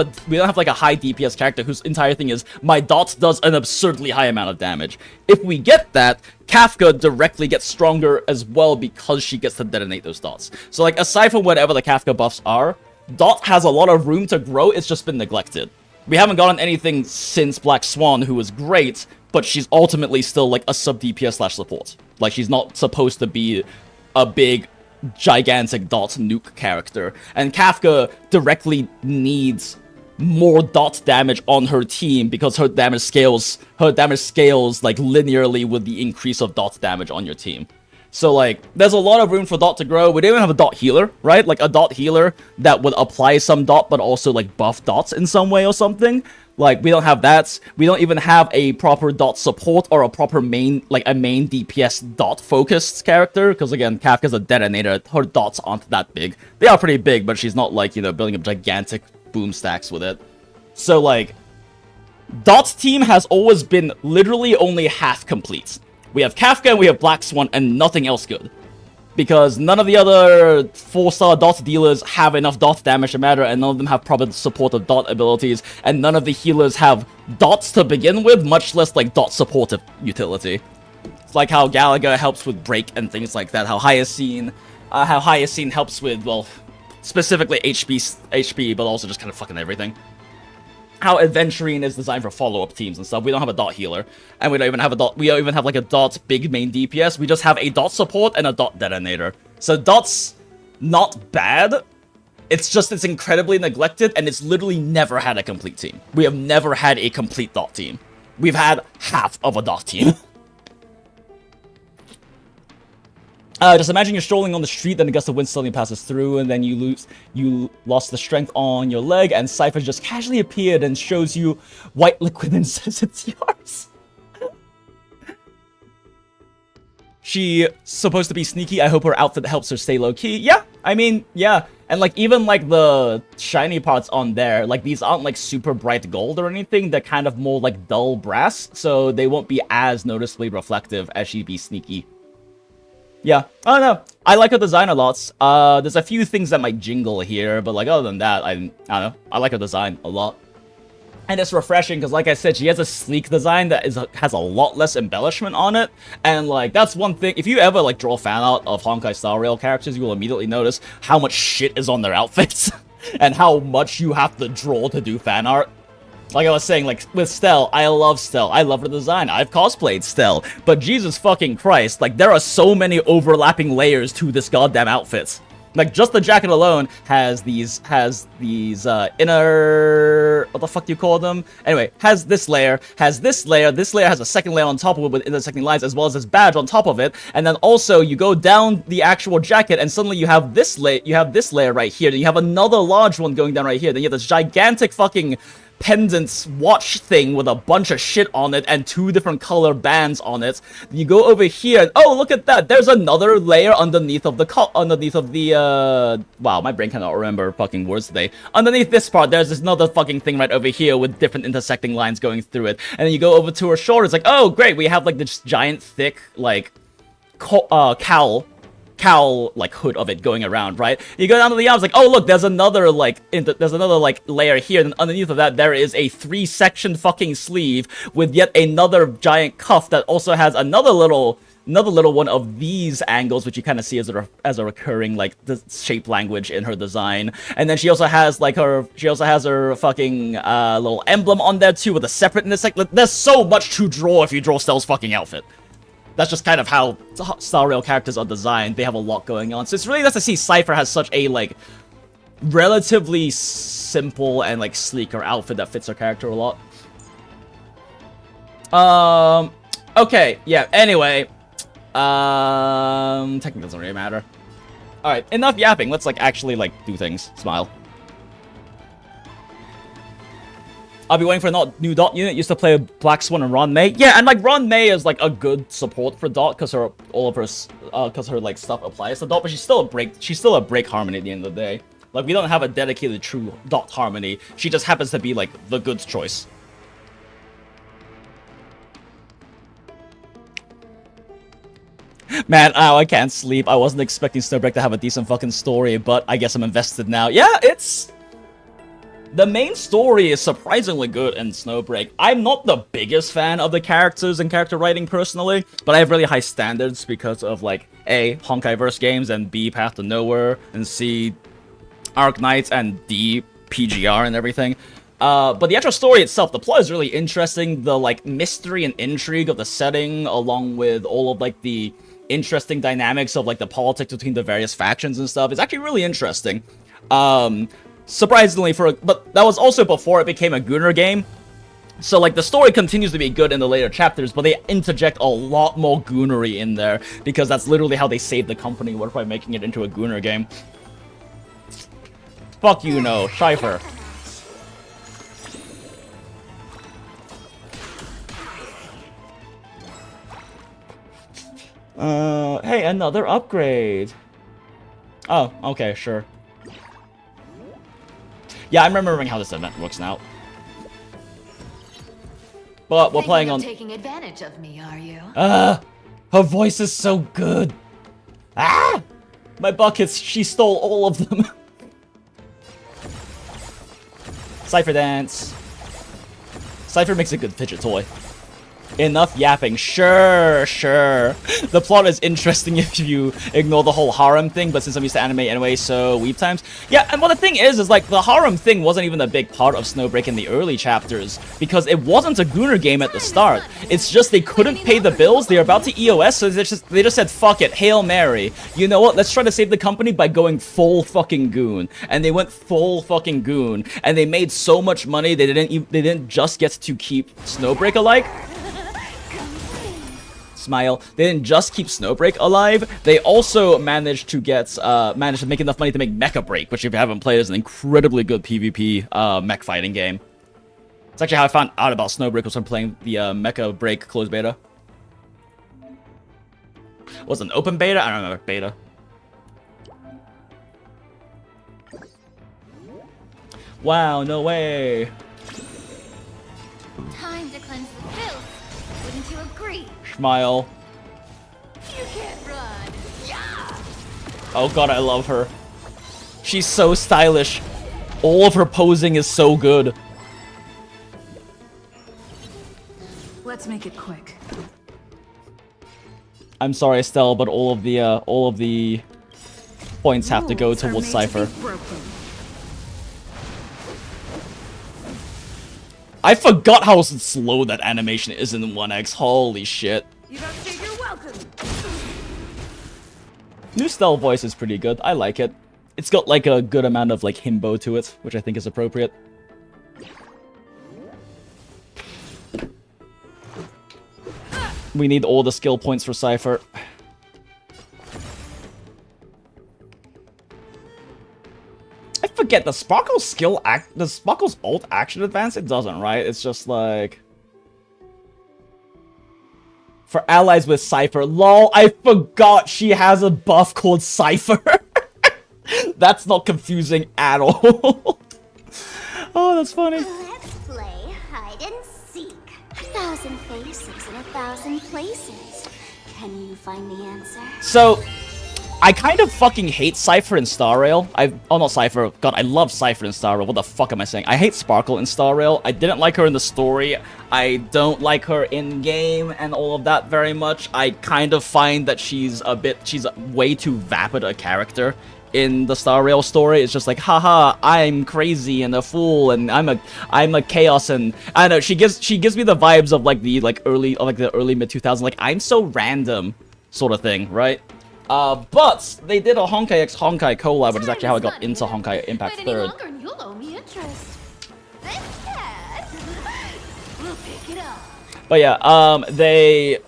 like a high DPS character whose entire thing is my dots does an absurdly high amount of damage. If we get that, Kafka directly gets stronger as well because she gets to detonate those dots. So like aside from whatever the Kafka buffs are, dot has a lot of room to grow. It's just been neglected. We haven't gotten anything since Black Swan, who was great, but she's ultimately still like a sub DPS / support. Like, she's not supposed to be a big, gigantic dot nuke character. And Kafka directly needs more dot damage on her team because her damage scales like linearly with the increase of dot damage on your team. So like there's a lot of room for dot to grow. We don't even have a dot healer, right? Like a dot healer that would apply some dot but also like buff dots in some way or something. Like we don't have that. We don't even have a proper dot support or a proper main, like a main DPS dot focused character, because again, Kafka's a detonator. Her dots aren't that big. They are pretty big, but she's not like, you know, building up gigantic boom stacks with it. So like Dot's team has always been literally only half complete. We have Kafka and we have Black Swan and nothing else good. Because none of the other 4-star dot dealers have enough dot damage to matter, and none of them have proper supportive dot abilities, and none of the healers have dots to begin with, much less like dot supportive utility. It's like how Gallagher helps with break and things like that, how Hyacine helps with, well, specifically HP, but also just kind of fucking everything. How Adventurine is designed for follow-up teams and stuff. We don't have a dot healer, and we don't even have a dot. We don't even have like a dot big main DPS. We just have a dot support and a dot detonator. So dot's not bad. It's just it's incredibly neglected, and it's literally never had a complete team. We have never had a complete dot team. We've had half of a dot team. Just imagine you're strolling on the street, then a gust of wind suddenly passes through, and then you lost the strength on your leg, and Cipher just casually appeared and shows you white liquid and says it's yours. She supposed to be sneaky. I hope her outfit helps her stay low-key. Yeah, I mean, yeah. And like even like the shiny parts on there, like these aren't like super bright gold or anything. They're kind of more like dull brass, so they won't be as noticeably reflective as she'd be sneaky. Yeah, I don't know. I like her design a lot. There's a few things that might jingle here, but like other than that, I don't know. I like her design a lot. And it's refreshing because, like I said, she has a sleek design that has a lot less embellishment on it. And like that's one thing. If you ever like draw fan art of Honkai Star Rail characters, you will immediately notice how much shit is on their outfits and how much you have to draw to do fan art. Like I was saying, like, with Stell, I love Stell. I love her design. I've cosplayed Stell. But Jesus fucking Christ, like, there are so many overlapping layers to this goddamn outfit. Like, just the jacket alone has these inner... What the fuck do you call them? Anyway, has this layer, this layer has a second layer on top of it with intersecting lines, as well as this badge on top of it. And then also, you go down the actual jacket, and suddenly you have this layer right here. Then you have another large one going down right here. Then you have this gigantic fucking pendant watch thing with a bunch of shit on it and 2 different color bands on it. You go over here and oh, look at that, there's another layer underneath of the wow, my brain cannot remember fucking words today. Underneath this part, there's this another fucking thing right over here with different intersecting lines going through it. And then you go over to her shoulder, it's like, oh great, we have like this giant thick like cowl like hood of it going around, right? You go down to the arms, like, oh look, there's another like layer here, and underneath of that there is a 3-section fucking sleeve with yet another giant cuff that also has another little one of these angles, which you kind of see as a recurring like the shape language in her design. And then she also has like her fucking little emblem on there too with a separate intersect. There's so much to draw if you draw Stell's fucking outfit. That's just kind of how Star Rail characters are designed. They have a lot going on. So it's really nice to see Cipher has such a, like, relatively simple and, like, sleeker outfit that fits her character a lot. Okay, yeah, anyway. Technically doesn't really matter. Alright, enough yapping. Let's, like, actually, like, do things. Smile. I'll be waiting for a new dot unit. Used to play Black Swan and Ron May. Yeah, and like Ron May is like a good support for dot because her like stuff applies to dot, but she's still a break harmony at the end of the day. Like we don't have a dedicated true dot harmony. She just happens to be like the good choice. Man, I can't sleep. I wasn't expecting Snowbreak to have a decent fucking story, but I guess I'm invested now. Yeah, the main story is surprisingly good in Snowbreak. I'm not the biggest fan of the characters and character writing personally, but I have really high standards because of like A, Honkaiverse games, and B, Path to Nowhere, and C, Arc Knights, and D, PGR and everything. But the actual story itself, the plot is really interesting. The like mystery and intrigue of the setting, along with all of like the interesting dynamics of like the politics between the various factions and stuff, is actually really interesting. Surprisingly but that was also before it became a Gooner game. So, like, the story continues to be good in the later chapters, but they interject a lot more Goonery in there, because that's literally how they saved the company, was by making it into a Gooner game. Fuck you, no. Cipher. Hey, another upgrade. Oh, okay, sure. Yeah, I'm remembering how this event works now. But we're playing on... taking advantage of me, are you? Her voice is so good. Ah! My buckets, she stole all of them. Cipher dance. Cipher makes a good fidget toy. Enough yapping. Sure, sure. The plot is interesting if you ignore the whole harem thing, but since I'm used to anime anyway, so weeb times. Yeah, and what the thing is like, the harem thing wasn't even a big part of Snowbreak in the early chapters, because it wasn't a Gooner game at the start. It's just they couldn't pay the bills, they were about to EOS, so they just said, fuck it, Hail Mary. You know what, let's try to save the company by going full fucking Goon. And they went full fucking Goon, and they made so much money, they didn't just get to keep Snowbreak alive. Smile. They didn't just keep Snowbreak alive, they also managed to make enough money to make Mecha Break, which if you haven't played is an incredibly good PvP mech fighting game. It's actually how I found out about Snowbreak, was from playing the Mecha Break closed beta. Was it an open beta? I don't remember. Beta. Wow, no way. Time to cleanse the filth. Wouldn't you agree? Smile. You can't run. Yeah. Oh god, I love her. She's so stylish. All of her posing is so good. Let's make it quick. I'm sorry, Estelle, but all of the points have to go towards Cipher. I forgot how slow that animation is in 1x. Holy shit. You don't think you're welcome. New Stell voice is pretty good. I like it. It's got like a good amount of like himbo to it, which I think is appropriate. We need all the skill points for Cipher. I forget, the Sparkle's does Sparkle's ult action advance? It doesn't, right? It's just like... For allies with Cipher. LOL, I forgot she has a buff called Cipher. That's not confusing at all. Oh, that's funny. Let's play hide and seek. 1,000 faces in 1,000 places. Can you find the answer? So, I kind of fucking hate Cipher in Star Rail. Oh, not Cipher. God, I love Cipher in Star Rail. What the fuck am I saying? I hate Sparkle in Star Rail. I didn't like her in the story. I don't like her in-game and all of that very much. I kind of find that she's way too vapid a character in the Star Rail story. It's just like, haha, I'm crazy and a fool and I'm a chaos, and I don't know, she gives me the vibes of like the early mid 2000s, like I'm so random sort of thing, right? But they did a Honkai x Honkai collab, which is actually how I got into Honkai Impact 3rd. And you'll owe me interest. We'll pick it up. But yeah, they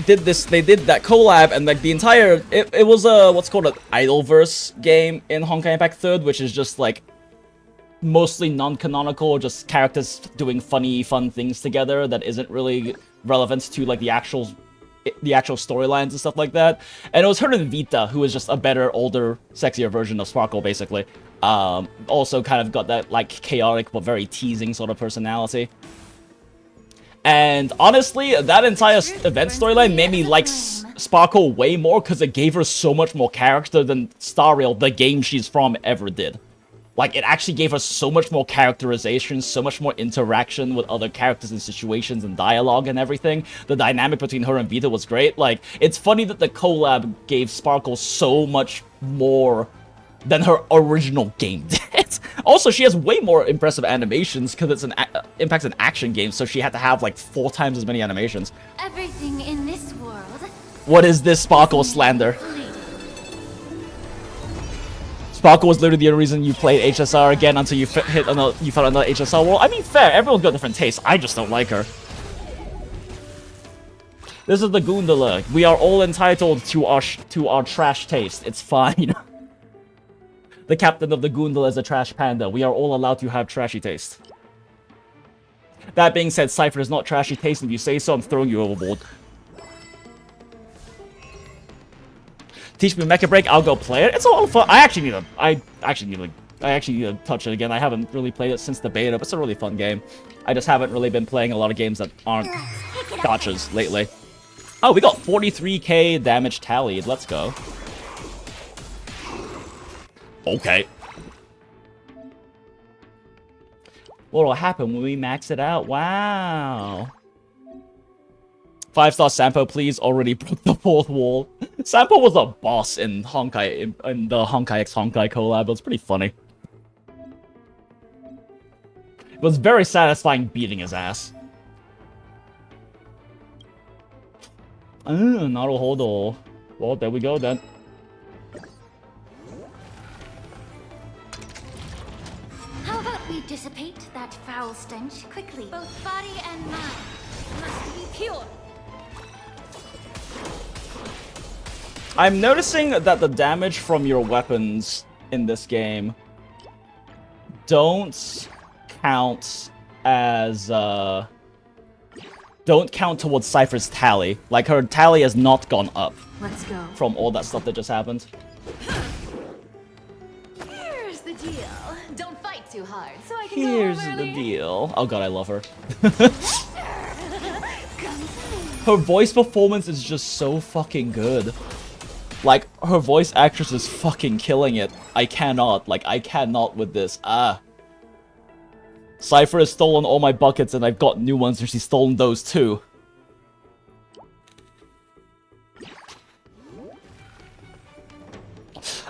did that collab, and like the entire, it was a, what's called an Idolverse game in Honkai Impact 3rd, which is just like mostly non-canonical, just characters doing fun things together that isn't really relevant to like the actual storylines and stuff like that. And it was her and Vita, who is just a better, older, sexier version of Sparkle, basically. Also kind of got that like chaotic but very teasing sort of personality. And honestly, that entire event storyline made me like Sparkle way more, because it gave her so much more character than Star Rail, the game she's from, ever did. Like, it actually gave her so much more characterization, so much more interaction with other characters and situations and dialogue and everything. The dynamic between her and Vita was great. Like, it's funny that the collab gave Sparkle so much more than her original game did. Also, she has way more impressive animations, because it's Impact's an action game, so she had to have like 4 times as many animations. Everything in this world. What is this Sparkle slander? Sparkle was literally the reason you played HSR again until you hit another, you found another HSR wall. I mean, fair. Everyone's got different tastes. I just don't like her. This is the Goondala. We are all entitled to our trash taste. It's fine. The captain of the Goondala is a trash panda. We are all allowed to have trashy taste. That being said, Cipher is not trashy taste. If you say so, I'm throwing you overboard. Teach me Mecha Break, I'll go play it. It's a lot of fun. I actually need to touch it again. I haven't really played it since the beta, but it's a really fun game. I just haven't really been playing a lot of games that aren't gachas lately. Oh, we got 43k damage tallied. Let's go. Okay. What'll happen when we max it out? Wow. 5-star Sampo, please. Already broke the 4th wall. Sampo was a boss in Honkai, in the Honkai x Honkai collab. It was pretty funny. It was very satisfying beating his ass. Naruhodo. Well, there we go then. How about we dissipate that foul stench quickly? Both body and mind must be pure. I'm noticing that the damage from your weapons in this game don't count as, don't count towards Cipher's tally. Like, her tally has not gone up. Let's go. From all that stuff that just happened. Here's the deal. Don't fight too hard, so I can Here's go home the early. deal. Oh god, I love her. Her voice performance is just so fucking good. Like, her voice actress is fucking killing it. I cannot with this. Cipher has stolen all my buckets and I've got new ones and she's stolen those too.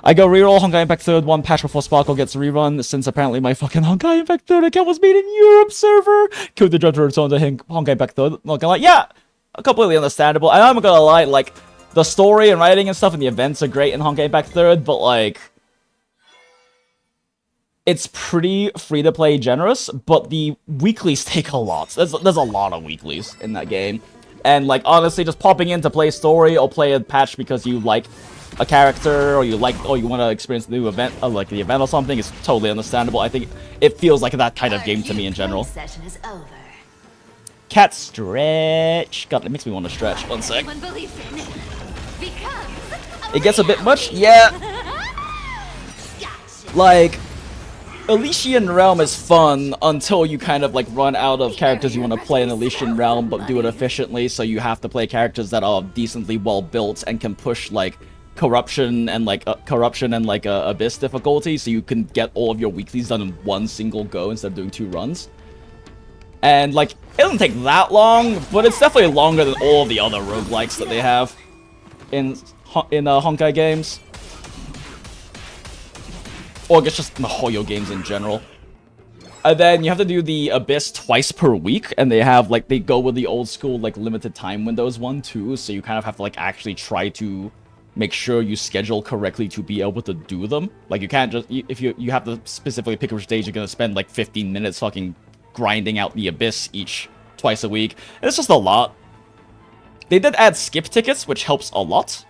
I go reroll Honkai Impact 3rd 1 patch before Sparkle gets rerun, since apparently my fucking Honkai Impact 3rd account was made in Europe server. Killed the judge to return to Honkai Impact 3rd. Not gonna lie, yeah, completely understandable. And I'm gonna lie, like, the story and writing and stuff and the events are great in Honkai Impact 3rd, but like, it's pretty free-to-play generous, but the weeklies take a lot. There's a lot of weeklies in that game. And like, honestly, just popping in to play story or play a patch because you like a character or you want to experience the new event, like the event or something, is totally understandable. I think it feels like that kind of game to me in general. Session is over. Cat stretch. God, it makes me want to stretch. One sec. It gets a bit much? Yeah. Like, Elysian Realm is fun until you kind of like run out of characters you want to play in Elysian Realm, but do it efficiently, so you have to play characters that are decently well built and can push like corruption and abyss difficulty, so you can get all of your weeklies done in one single go instead of doing 2 runs. And like, it doesn't take that long, but it's definitely longer than all the other roguelikes that they have in Honkai games. Or I guess just the Hoyo games in general. And then you have to do the Abyss twice per week, and they have, like, they go with the old school, like, limited time windows one, too, so you kind of have to, like, actually try to make sure you schedule correctly to be able to do them. Like, you can't just, if you have to specifically pick which days you're gonna spend, like, 15 minutes fucking grinding out the Abyss twice a week. And it's just a lot. They did add skip tickets, which helps a lot.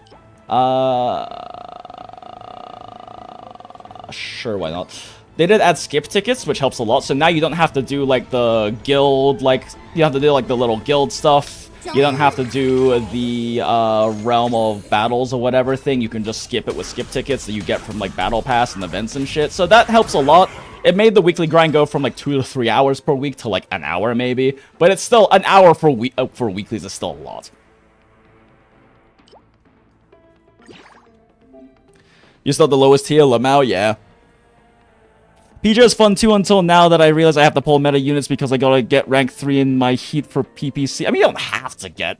Sure, why not? They did add skip tickets, which helps a lot. So now you don't have to do, like, the guild, like, you have to do, like, the little guild stuff. You don't have to do the Realm of Battles or whatever thing. You can just skip it with skip tickets that you get from, like, Battle Pass and events and shit. So that helps a lot. It made the weekly grind go from, like, 2 to 3 hours per week to, like, an hour, maybe. But it's still, an hour for weeklies is still a lot. You're still the lowest tier, Lamau? Yeah. PJ is fun too until now that I realize I have to pull meta units because I gotta get rank 3 in my heat for PPC. I mean, you don't have to get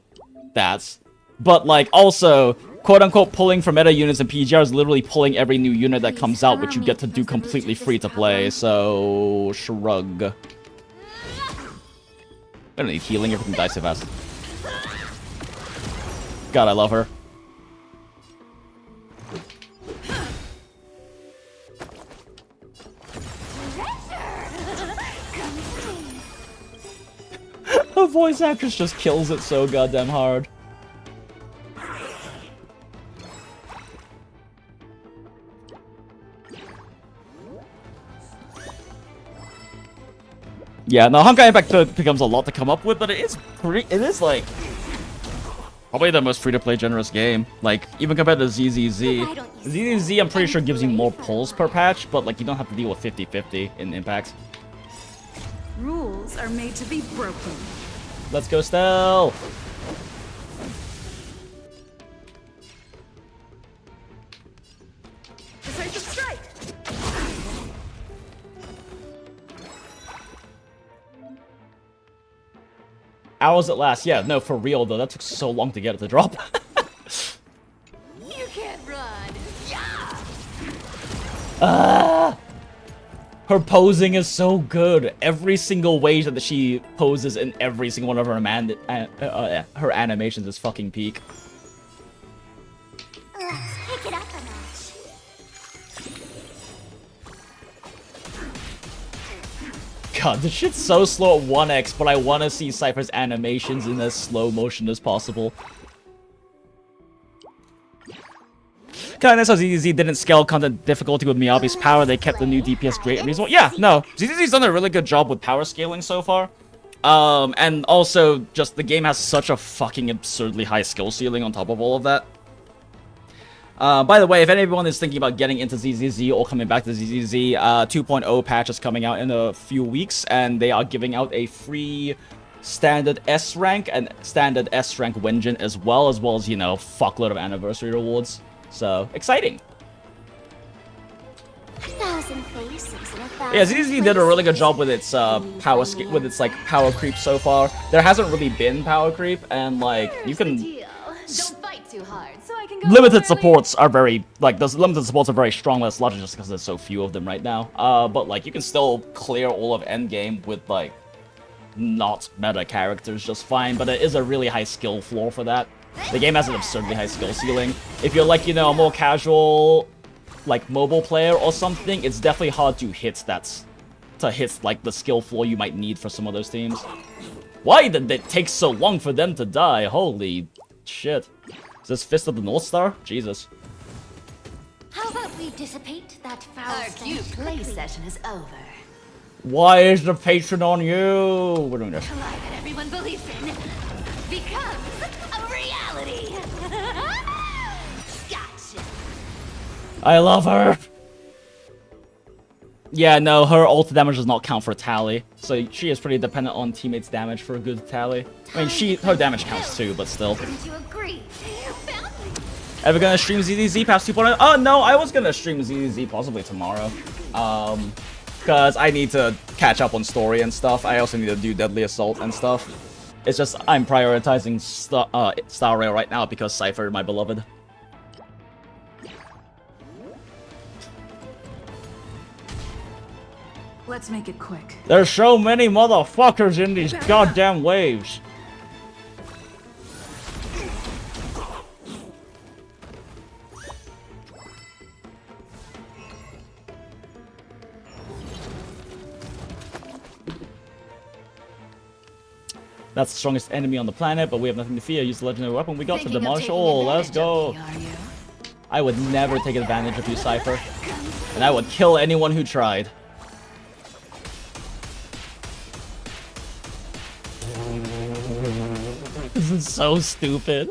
that. But, like, also, quote-unquote pulling for meta units in PGR is literally pulling every new unit that comes out, which you get to do completely free to play, so... shrug. I don't need healing, everything dies so fast. God, I love her. voice actress just kills it so goddamn hard. Yeah, no, Honkai Impact becomes a lot to come up with, but it is like probably the most free-to-play generous game. Like, even compared to ZZZ. ZZZ, I'm pretty sure gives you more pulls per patch, but like you don't have to deal with 50-50 in Impact. Rules are made to be broken. Let's go, Stell! Decisive strike. Hours at last. Yeah, no, for real though. That took so long to get it to drop. You can't run. Yeah. Her posing is so good. Every single way that she poses in every single one of her her animations is fucking peak. Let's pick it up a notch. God, this shit's so slow at 1x, but I want to see Cipher's animations in as slow motion as possible. Kinda nice how ZZZ didn't scale content difficulty with Miyabi's power. They kept the new DPS great and reasonable. Yeah, no, ZZZ's done a really good job with power scaling so far. And also, just the game has such a fucking absurdly high skill ceiling on top of all of that. By the way, if anyone is thinking about getting into ZZZ or coming back to ZZZ, 2.0 patch is coming out in a few weeks, and they are giving out a free standard S rank and standard S rank Wenjin as well as, you know, fuckload of anniversary rewards. So, exciting. Yeah, ZZZ did a really good job with its power creep so far. There hasn't really been power creep, and like you can Don't fight too hard, so I can go limited supports are very those limited supports are very strong. That's largely just because there's so few of them right now. But like you can still clear all of endgame with like not meta characters just fine. But it is a really high skill floor for that. The game has an absurdly high skill ceiling. If you're like, you know, a more casual, like mobile player or something, it's definitely hard to hit like the skill floor you might need for some of those teams. Why did it take so long for them to die? Holy shit. Is this Fist of the North Star? Jesus. How about we dissipate that foul Our cute play session is over. Why is the patron on you? We're doing this. lie that everyone believes in becomes a reality. Gotcha. I love her. Yeah, no, her ult damage does not count for tally, so she is pretty dependent on teammates' damage for a good tally. I mean, her damage counts too, but still. Didn't you agree? You found me. Ever gonna stream ZZZ past 2.0? Oh, no, I was gonna stream ZZZ possibly tomorrow. Because I need to catch up on story and stuff. I also need to do Deadly Assault and stuff. It's just, I'm prioritizing Star Rail right now because Cipher, my beloved. Let's make it quick. There's so many motherfuckers in these goddamn waves. That's the strongest enemy on the planet, but we have nothing to fear. Use the legendary weapon we got to demolish all. Let's go. I would never take advantage of you, Cipher. And I would kill anyone who tried. This is so stupid.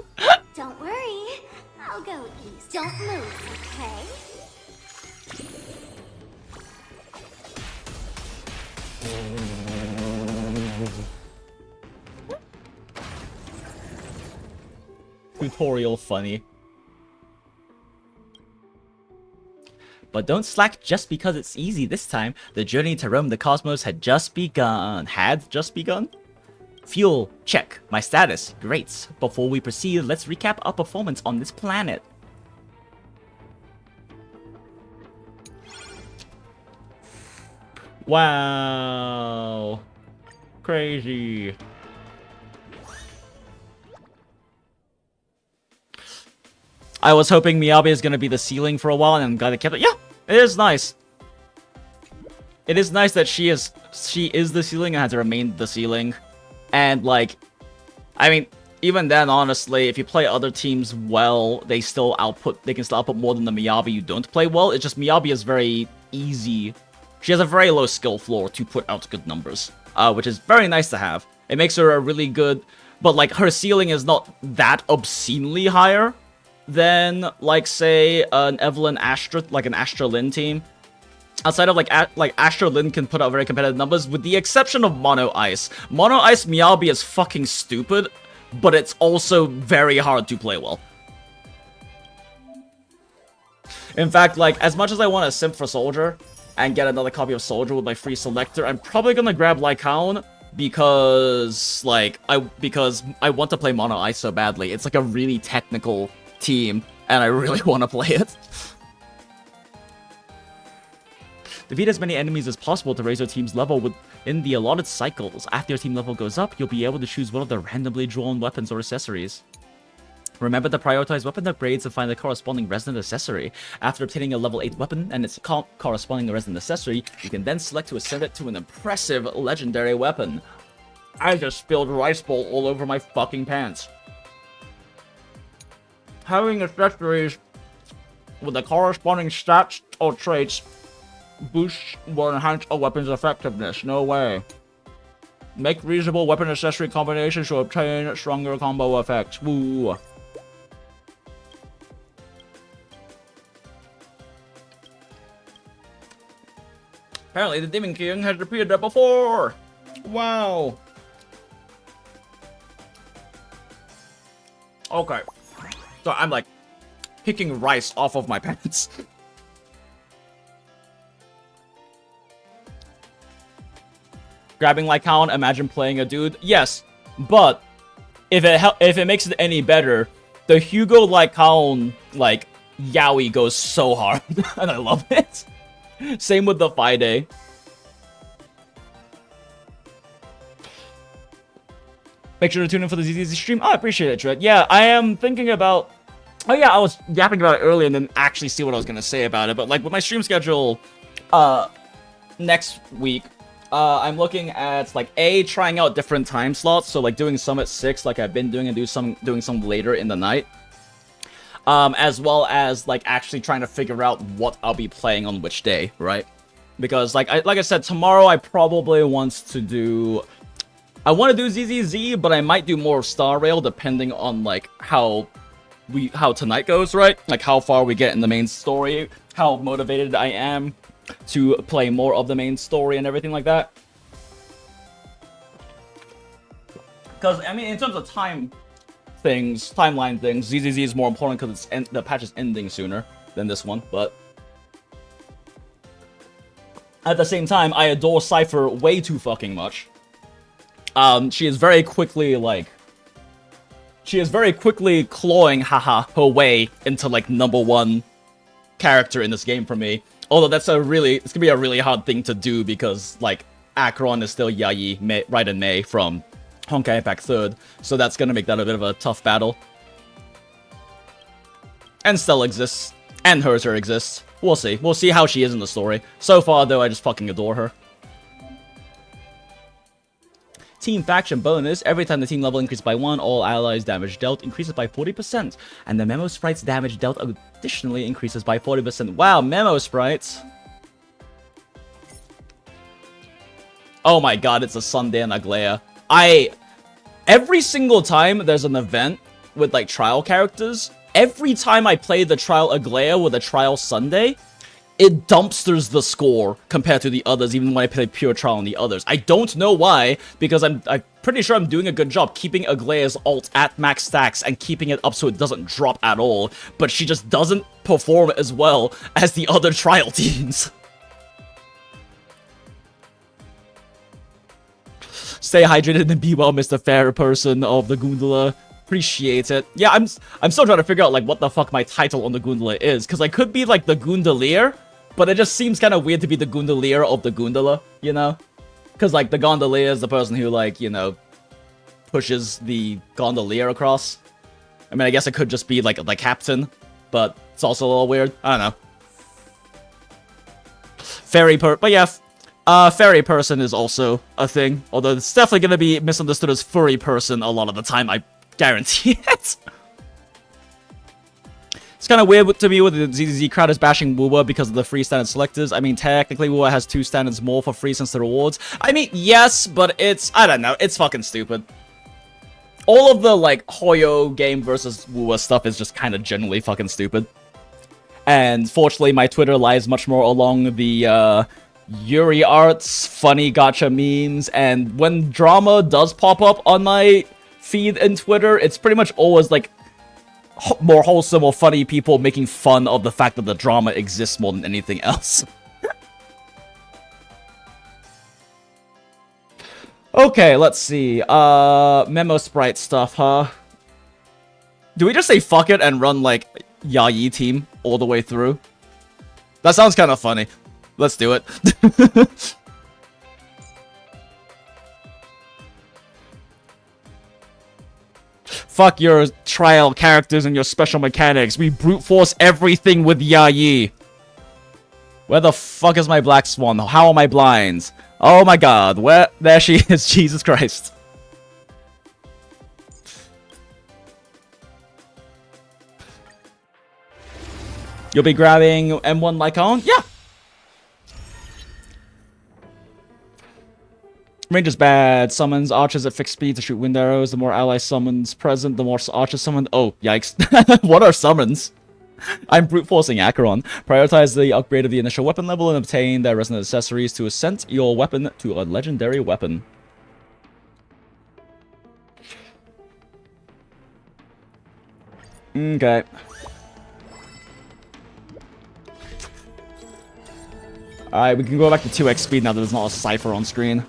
Don't worry. I'll go east. Don't move, okay? Tutorial funny. But don't slack just because it's easy this time. The journey to roam the cosmos had just begun. Had just begun? Fuel, check. My status, great. Before we proceed, let's recap our performance on this planet. Wow. Crazy. I was hoping Miyabi is going to be the ceiling for a while, and I'm glad they kept it. Yeah, it is nice. It is nice that she is the ceiling and has to remain the ceiling. And, like, I mean, even then, honestly, if you play other teams well, they can still output more than the Miyabi you don't play well. It's just Miyabi is very easy. She has a very low skill floor to put out good numbers, which is very nice to have. It makes her a really good, but like her ceiling is not that obscenely higher than, like, say, an Evelyn Astra, like an Astra Lin team. Outside of, like Astra Lin can put out very competitive numbers, with the exception of Mono Ice. Mono Ice Miyabi is fucking stupid, but it's also very hard to play well. In fact, like, as much as I want to simp for Soldier and get another copy of Soldier with my free selector, I'm probably gonna grab Lightcone because, like, I want to play Mono Ice so badly. It's like a really technical team, and I really want to play it. Defeat as many enemies as possible to raise your team's level within the allotted cycles. After your team level goes up, you'll be able to choose one of the randomly drawn weapons or accessories. Remember to prioritize weapon upgrades and find the corresponding resonant accessory. After obtaining a level 8 weapon and its corresponding resonant accessory, you can then select to ascend it to an impressive legendary weapon. I just spilled rice bowl all over my fucking pants. Having accessories with the corresponding stats or traits boost will enhance a weapon's effectiveness. No way. Make reasonable weapon accessory combinations to obtain stronger combo effects. Woo. Apparently the Demon King has repeated that before. Wow. Okay. So I'm like picking rice off of my pants. Grabbing Lightcone, imagine playing a dude. Yes, but if it makes it any better, the Hugo Lightcone, like, yaoi goes so hard, and I love it. Same with the Fide. Make sure to tune in for the ZZZ stream. Oh, I appreciate it, Dread. Yeah, I am thinking about... Oh yeah, I was yapping about it earlier and then actually see what I was going to say about it. But, like, with my stream schedule next week, I'm looking at, like, trying out different time slots. So, like, doing some at 6, like I've been doing, and doing some later in the night. As well as, like, actually trying to figure out what I'll be playing on which day, right? Because, like I said, tomorrow I probably want to do... I want to do ZZZ, but I might do more Star Rail depending on, like, how tonight goes, right? Like, how far we get in the main story, how motivated I am to play more of the main story and everything like that. Because, I mean, in terms of timeline things, ZZZ is more important because the patch is ending sooner than this one, but... At the same time, I adore Cipher way too fucking much. She is very quickly, like... She is very quickly clawing, her way into, like, #1 character in this game for me. Although it's gonna be a really hard thing to do because, like, Acheron is still Yayi, Raiden Mei from Honkai Impact 3rd, so that's gonna make that a bit of a tough battle. And Stella exists, and Herzer exists. We'll see. We'll see how she is in the story. So far, though, I just fucking adore her. Team faction bonus. Every time the team level increases by 1, all allies' damage dealt increases by 40%. And the Memo Sprite's damage dealt additionally increases by 40%. Wow, Memo Sprites. Oh my god, it's a Sunday and Aglaya. Every single time there's an event with, like, trial characters, every time I play the trial Aglaya with a trial Sunday, it dumpsters the score compared to the others, even when I play pure trial on the others. I don't know why, because I'm pretty sure I'm doing a good job keeping Aglaya's ult at max stacks and keeping it up so it doesn't drop at all, but she just doesn't perform as well as the other trial teams. Stay hydrated and be well, Mr. Fair Person of the Gondola. Appreciate it. Yeah, I'm still trying to figure out, like, what the fuck my title on the Gondola is, because I could be, like, the Gondolier, but it just seems kind of weird to be the Gondolier of the Gondola, you know? Because, like, the Gondolier is the person who, like, you know, pushes the Gondolier across. I mean, I guess it could just be, like, the captain, but it's also a little weird. I don't know. But yeah, Fairy person is also a thing, although it's definitely gonna be misunderstood as furry person a lot of the time, I guarantee it. It's kind of weird to me with the ZZZ crowd is bashing Woowa because of the free standard selectors. I mean, technically, Woowa has 2 standards more for free since the rewards. I mean, yes, but it's, I don't know, it's fucking stupid. All of the, like, Hoyo game versus Woowa stuff is just kind of generally fucking stupid. And fortunately, my Twitter lies much more along the, Yuri arts, funny gacha memes, and when drama does pop up on my feed in Twitter, it's pretty much always, like, more wholesome or funny people making fun of the fact that the drama exists more than anything else. Okay, let's see. Memo sprite stuff, huh? Do we just say fuck it and run, like, Yayi team all the way through? That sounds kind of funny. Let's do it. Fuck your trial characters and your special mechanics. We brute force everything with Yayi. Where the fuck is my Black Swan? How are my blinds? Oh my god, where? There she is, Jesus Christ. You'll be grabbing M1 Lightcone? Yeah! Range is bad. Summons archers at fixed speed to shoot wind arrows. The more ally summons present, the more archers summoned. Oh, yikes. What are summons? I'm brute forcing Acheron. Prioritize the upgrade of the initial weapon level and obtain their resonant accessories to ascent your weapon to a legendary weapon. Okay. Alright, we can go back to 2x speed now that there's not a Cipher on screen.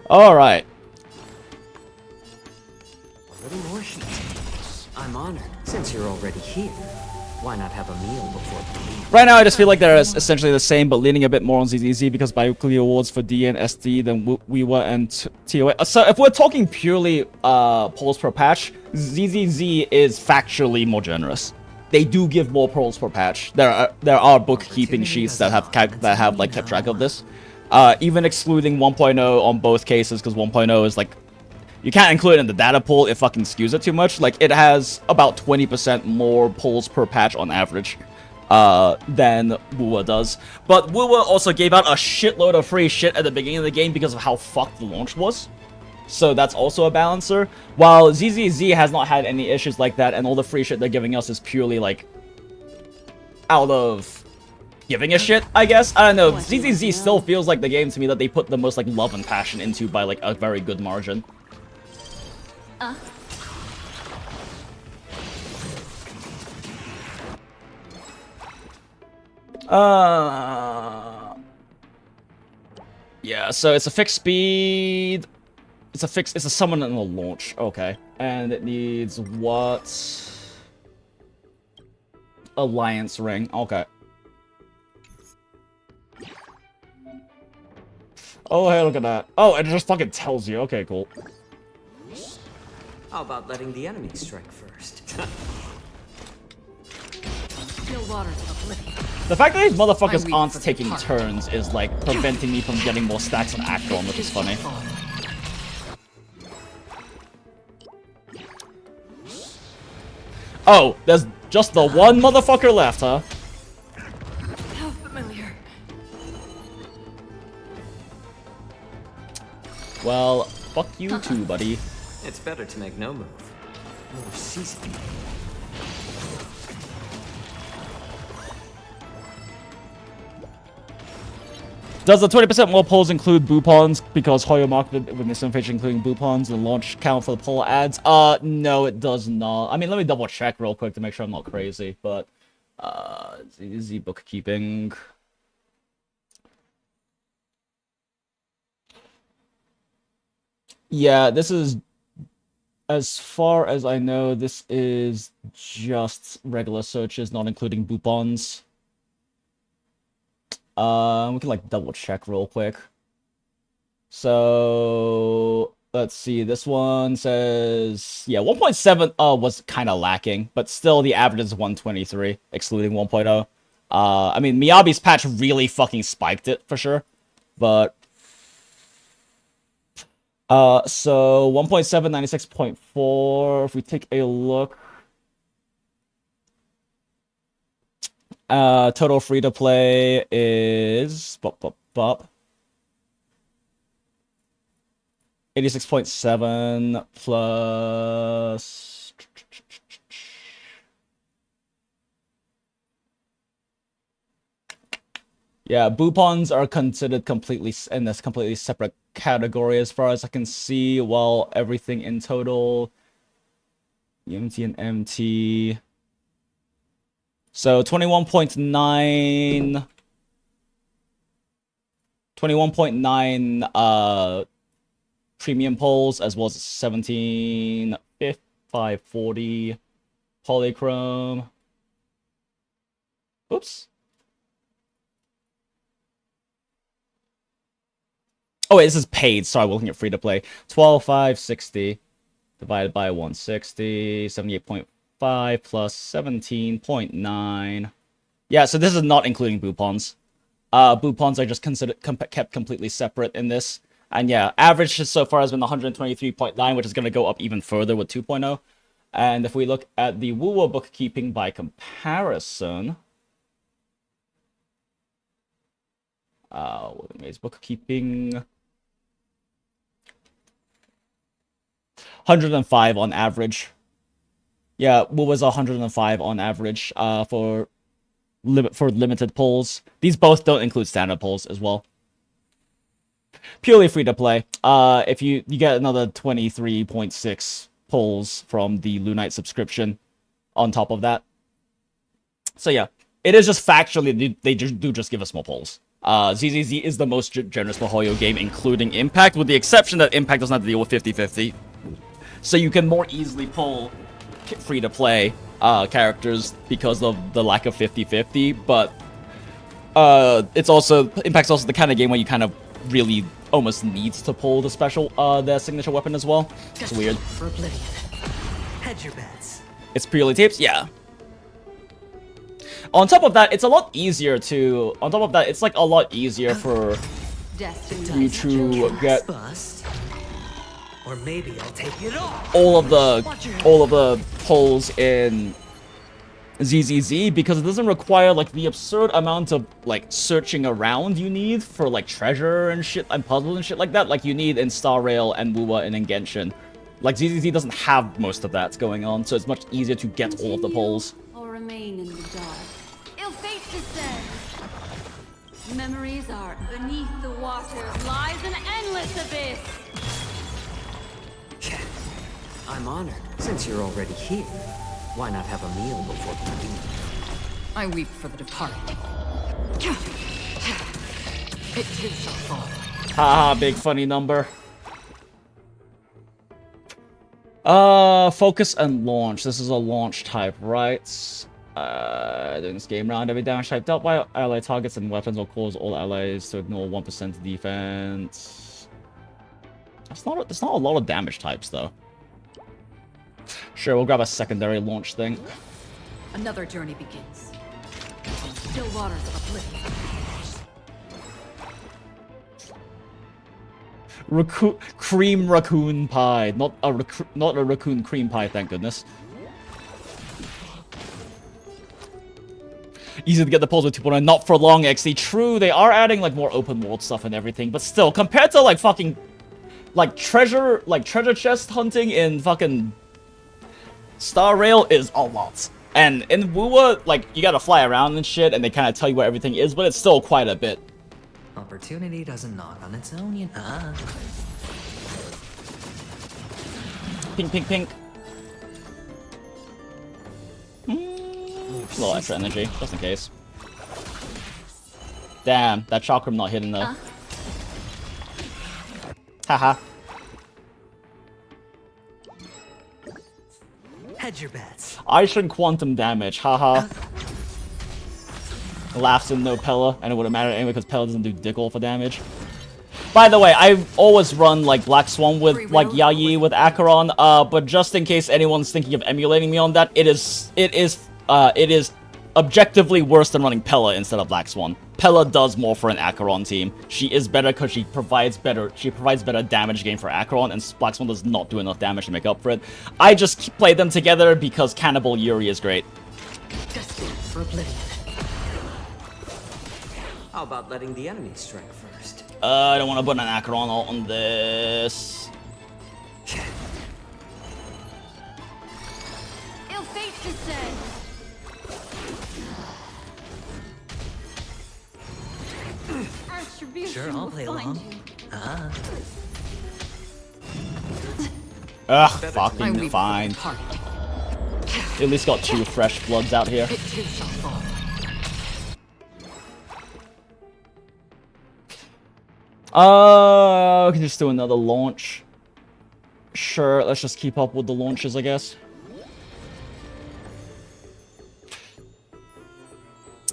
Alright. A little more heat. I'm honored. Since you're already here, why not have a meal before the meal? Right now, I just feel like they're essentially the same, but leaning a bit more on ZZZ because bi-weekly awards for D and SD than WeWa and TOA. So if we're talking purely polls per patch, ZZZ is factually more generous. They do give more polls per patch. There are bookkeeping sheets that have like kept track of this. Even excluding 1.0 on both cases, because 1.0 is like, you can't include it in the data pool, it fucking skews it too much. Like, it has about 20% more polls per patch on average than Woowa does. But Woowa also gave out a shitload of free shit at the beginning of the game because of how fucked the launch was. So that's also a balancer. While ZZZ has not had any issues like that, and all the free shit they're giving us is purely, like, out of giving a shit, I guess. I don't know. ZZZ still feels like the game to me that they put the most, like, love and passion into by, like, a very good margin. Yeah, so it's a fixed speed. It's a summon and a launch. Okay. And it needs what? Alliance ring. Okay. Oh, hey, look at that. Oh, it just fucking tells you. Okay, cool. How about letting the enemy strike first? Still waters of oblivion. The fact that these motherfuckers aren't taking turns is, like, preventing me from getting more stacks on Acheron, which is funny. Oh, there's just the one motherfucker left, huh? How familiar. Well, fuck you too, buddy. It's better to make no move. More seasoned. Does the 20% more polls include Boopons? Because Hoyo marketed with misinformation including Boopons and launch count for the poll ads? No, it does not. I mean, let me double check real quick to make sure I'm not crazy, but easy bookkeeping. Yeah, this is, as far as I know, this is just regular searches, not including Boopons. We can, like, double check real quick. So, Let's see, this one says, yeah, 1.7 was kind of lacking, but still the average is 123, excluding 1.0. I mean, Miyabi's patch really fucking spiked it, for sure. But, so 1.7, 96.4, if we take a look. Total free-to-play is... 86.7 plus... Yeah, Boopons are considered completely in this completely separate category as far as I can see, while everything in total... EMT and MT... So 21.9... 21.9, premium polls, as well as 17,540 polychrome. Oops. Oh, wait, this is paid. Sorry, we're looking at free to play. 12,560 divided by 160, 78.5 plus 17.9. Yeah, so this is not including Boopons. Boopons are just kept completely separate in this. And yeah, average so far has been 123.9, which is going to go up even further with 2.0. And if we look at the Woo bookkeeping by comparison, William's bookkeeping, 105 on average. Yeah, Woo was 105 on average for limited polls. These both don't include standard polls as well. Purely free to play. If you get another 23.6 polls from the Lunite subscription on top of that. So yeah, it is just factually they do just give us more polls. ZZZ is the most generous Mihoyo game, including Impact, with the exception that Impact doesn't have to deal with 50-50. So you can more easily pull free to play characters because of the lack of 50-50, but it's also Impact's also the kind of game where you kind of really almost needs to pull the special their signature weapon as well. It's weird. For Oblivion. Hedge your bets. It's purely tapes, yeah. On top of that, it's a lot easier to. On top of that, it's like a lot easier for you to get Bust. Or maybe I'll take it off. all of the polls in ZZZ, because it doesn't require like the absurd amount of like searching around you need for like treasure and shit and puzzles and shit like that, like you need in Star Rail and Wuwa and in Genshin. Like ZZZ doesn't have most of that going on, so it's much easier to get all of the polls. Or remain in the dark. Ill fate descends. Memories are beneath the waters lies an endless abyss. I'm honored. Since you're already here, why not have a meal before we leave? I weep for the departed. It is a fall. Haha, big funny number. Focus and launch. This is a launch type, right? During this game round, every damage type dealt by ally targets and weapons will cause all allies to ignore 1% defense. That's not a lot of damage types though. Sure, we'll grab a secondary launch thing. Another journey begins. In still waters of oblivion. Cream raccoon pie, not a raccoon cream pie, thank goodness. Easy to get the polls with 2.9, not for long, XD. True, they are adding like more open world stuff and everything, but still, compared to like fucking treasure chest hunting in fucking Star Rail is a lot. And in Wuwa, like, you gotta fly around and shit, and they kind of tell you where everything is, but it's still quite a bit. Opportunity doesn't knock on its own, you know. Pink, pink, pink. A little extra energy, just in case. Damn, that chakram not hidden though. Haha. Hedge your bets. I should quantum damage, haha. Laughs in no Pella, and it wouldn't matter anyway because Pella doesn't do dick all for damage. By the way, I always run like Black Swan with like Yayi with Acheron, but just in case anyone's thinking of emulating me on that, it is objectively worse than running Pella instead of Black Swan. Pella does more for an Acheron team. She is better because she provides better damage gain for Acheron, and Black Swan does not do enough damage to make up for it. I just play them together because Cannibal Yuri is great. Destined for oblivion. How about letting the enemy strike first? I don't want to put an Acheron ult on this. Ill fate descend. Attribution Sure, I'll will play find along. you. Ugh, I fucking weep fine. for the party. At least got 2 fresh bloods out here. It too shall fall. We can just do another launch. Sure, let's just keep up with the launches, I guess.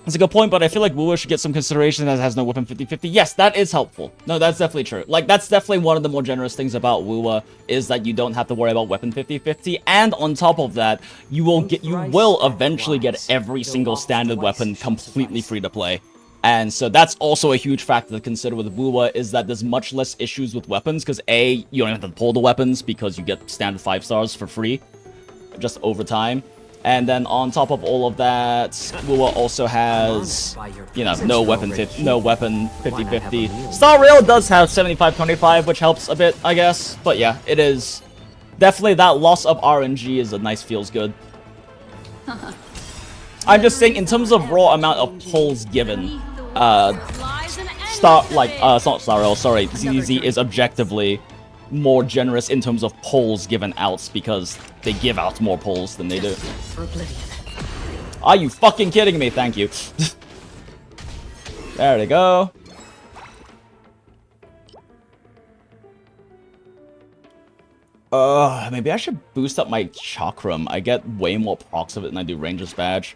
That's a good point, but I feel like Woowa should get some consideration as it has no weapon 50-50. Yes, that is helpful. No, that's definitely true. Like, that's definitely one of the more generous things about Woowa, is that you don't have to worry about weapon 50-50. And on top of that, you will eventually get every single standard weapon completely free to play. And so that's also a huge factor to consider with Woowa, is that there's much less issues with weapons, because A, you don't have to pull the weapons because you get standard 5 stars for free, just over time. And then on top of all of that, Woowa also has, you know, no weapon 50-50. Star Rail does have 75-25, which helps a bit, I guess. But yeah, it is definitely that loss of RNG is a nice feels good. I'm just saying in terms of raw amount of pulls given, it's not Star Rail, sorry, ZZ is objectively more generous in terms of pulls given outs because they give out more pulls than they do. Are you fucking kidding me? Thank you. There we go. Maybe I should boost up my Chakram. I get way more procs of it than I do Ranger's Badge.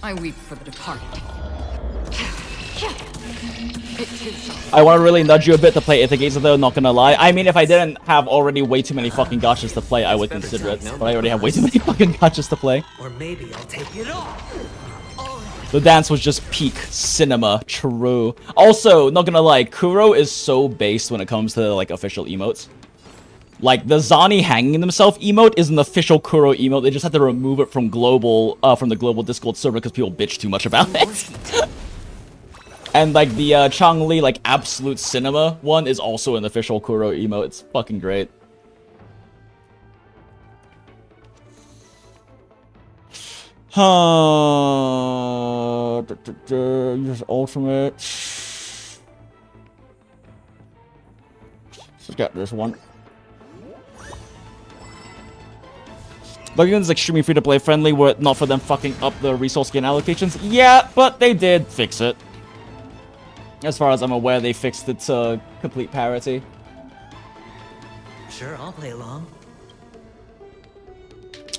I weep for the departed. I want to really nudge you a bit to play Itagazer though, not gonna lie. I mean, if I didn't have already way too many fucking gachas to play, I would consider it. But I already have way too many fucking gachas to play. Or maybe I'll take it off. The dance was just peak cinema, true. Also, not gonna lie, Kuro is so based when it comes to like official emotes. Like the Zani hanging himself emote is an official Kuro emote. They just had to remove it from the global Discord server because people bitch too much about it. And like the Changli like absolute cinema one is also an official Kuro emote. It's fucking great. Use ultimate. Let's get this one. Plugins extremely free to play friendly were it not for them fucking up the resource gain allocations. Yeah, but they did fix it. As far as I'm aware, they fixed it to complete parity. Sure, I'll play along.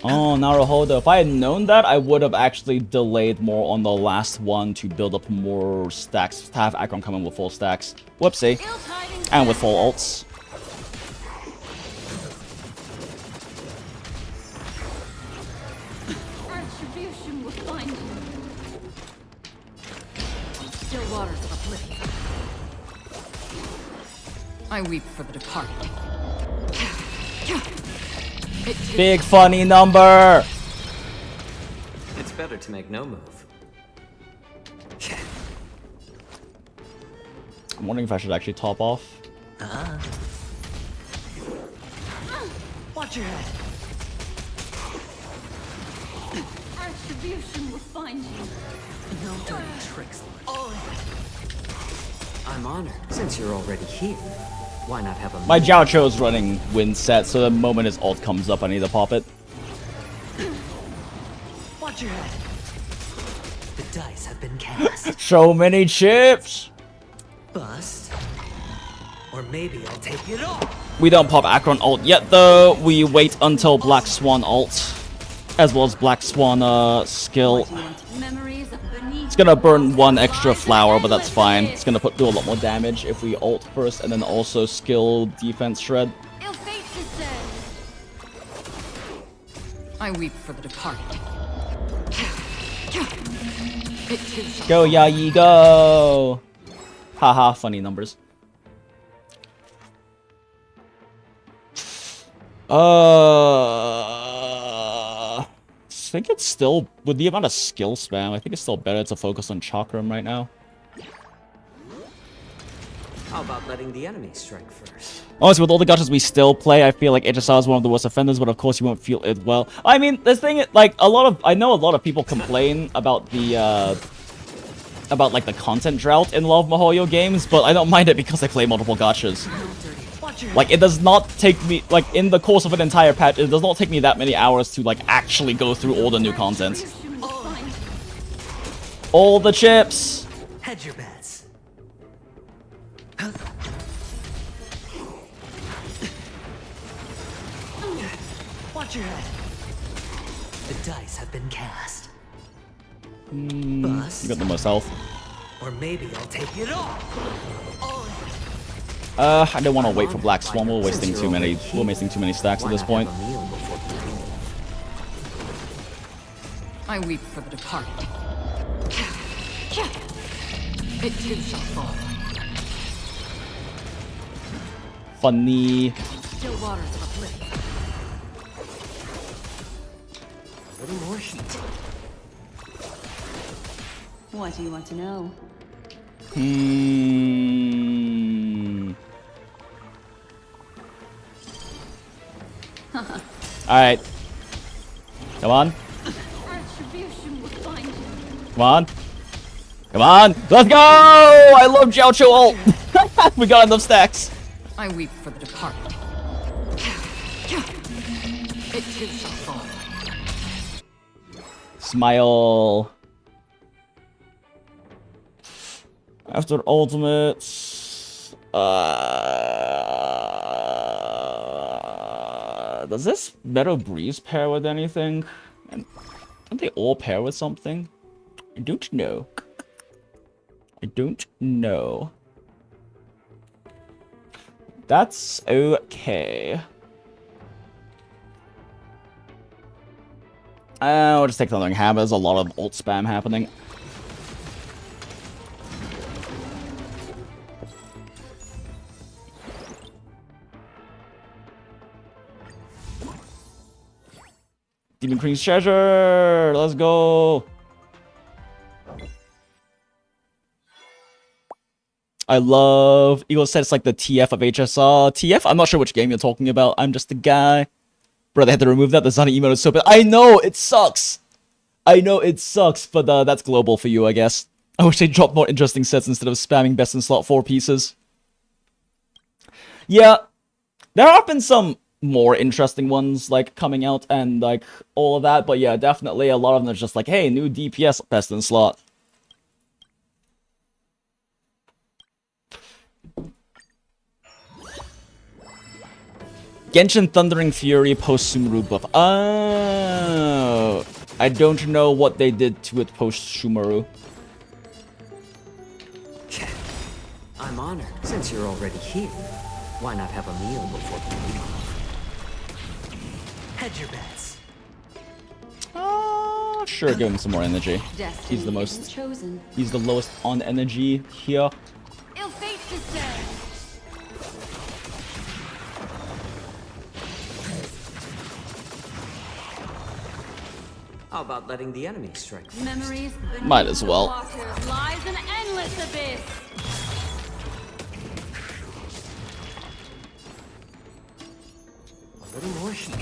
Oh, Naruhodo. If I had known that, I would have actually delayed more on the last one to build up more stacks, to have Acheron come in with full stacks. Whoopsie. And with full ults. Attribution will find you. Still waters of oblivion. I weep for the departed. Big funny number. It's better to make no move. I'm wondering if I should actually top off. Watch your head. Attribution will find you. No dirty tricks. I'm honored. Since you're already here, why not have a My Jiao Cho's running wind set, so the moment his ult comes up, I need to pop it. Watch your head. The dice have been cast. So many chips. Bust. Or maybe I'll take it off. We don't pop Acheron ult yet, though. We wait until Black Swan ult. as well as Black Swan skill. Memories beneath. It's gonna burn one extra flower, but that's fine. It's gonna do a lot more damage if we ult first and then also skill defense shred. Ill fate descends. I weep for the departed. Go, Yayi, go! Haha, funny numbers. I think it's still, with the amount of skill spam, I think it's still better to focus on Chakram right now. How about letting the enemy strike first? Honestly, with all the gachas we still play, I feel like HSR is one of the worst offenders, but of course you won't feel it well. I mean, this thing, like, I know a lot of people complain about the, like, the content drought in a lot of MiHoYo games, but I don't mind it because I play multiple gachas. Like, it does not take me, like, in the course of an entire patch, it does not take me that many hours to, like, actually go through all the new content. All the chips! Hedge your bets. Watch your head. The dice have been cast. Bust. You got the most health. Or maybe I'll take it all. I don't want to wait for Black Swan. We're wasting too many stacks at this point. I weep for the departed. It too shall fall. Funny. Still waters uplift. A little more heat. What do you want to know? Alright. Come on. Retribution will find you. Come on. Come on. Let's go! I love Jiaoqiu ult. We got enough stacks. I weep for the departed. It too shall fall. Smile. After ultimates. Does this Meadow Breeze pair with anything? And don't they all pair with something? I don't know. I don't know. That's okay. I'll just take Thundering Hammer. There's a lot of ult spam happening. Demon Queen's treasure! Let's go! I love... Eagle said it's like the TF of HSR. TF? I'm not sure which game you're talking about. I'm just a guy. Bro, they had to remove that. The Zani emote is so bad. I know! It sucks! I know it sucks, but that's global for you, I guess. I wish they dropped more interesting sets instead of spamming best in slot 4 pieces. Yeah. There have been some more interesting ones, like, coming out and, like, all of that. But yeah, definitely a lot of them are just like, hey, new DPS best in slot. Genshin Thundering Fury post Sumeru buff. Oh, I don't know what they did to it post Sumeru. I'm honored. Since you're already here, why not have a meal before we leave? Hedge your bets. Sure, give him some more energy. He's the most. He's the lowest on energy here. Ill fate descends. How about letting the enemy strike first? Memories beneath Might as well. the water lies an endless abyss. A little more heat.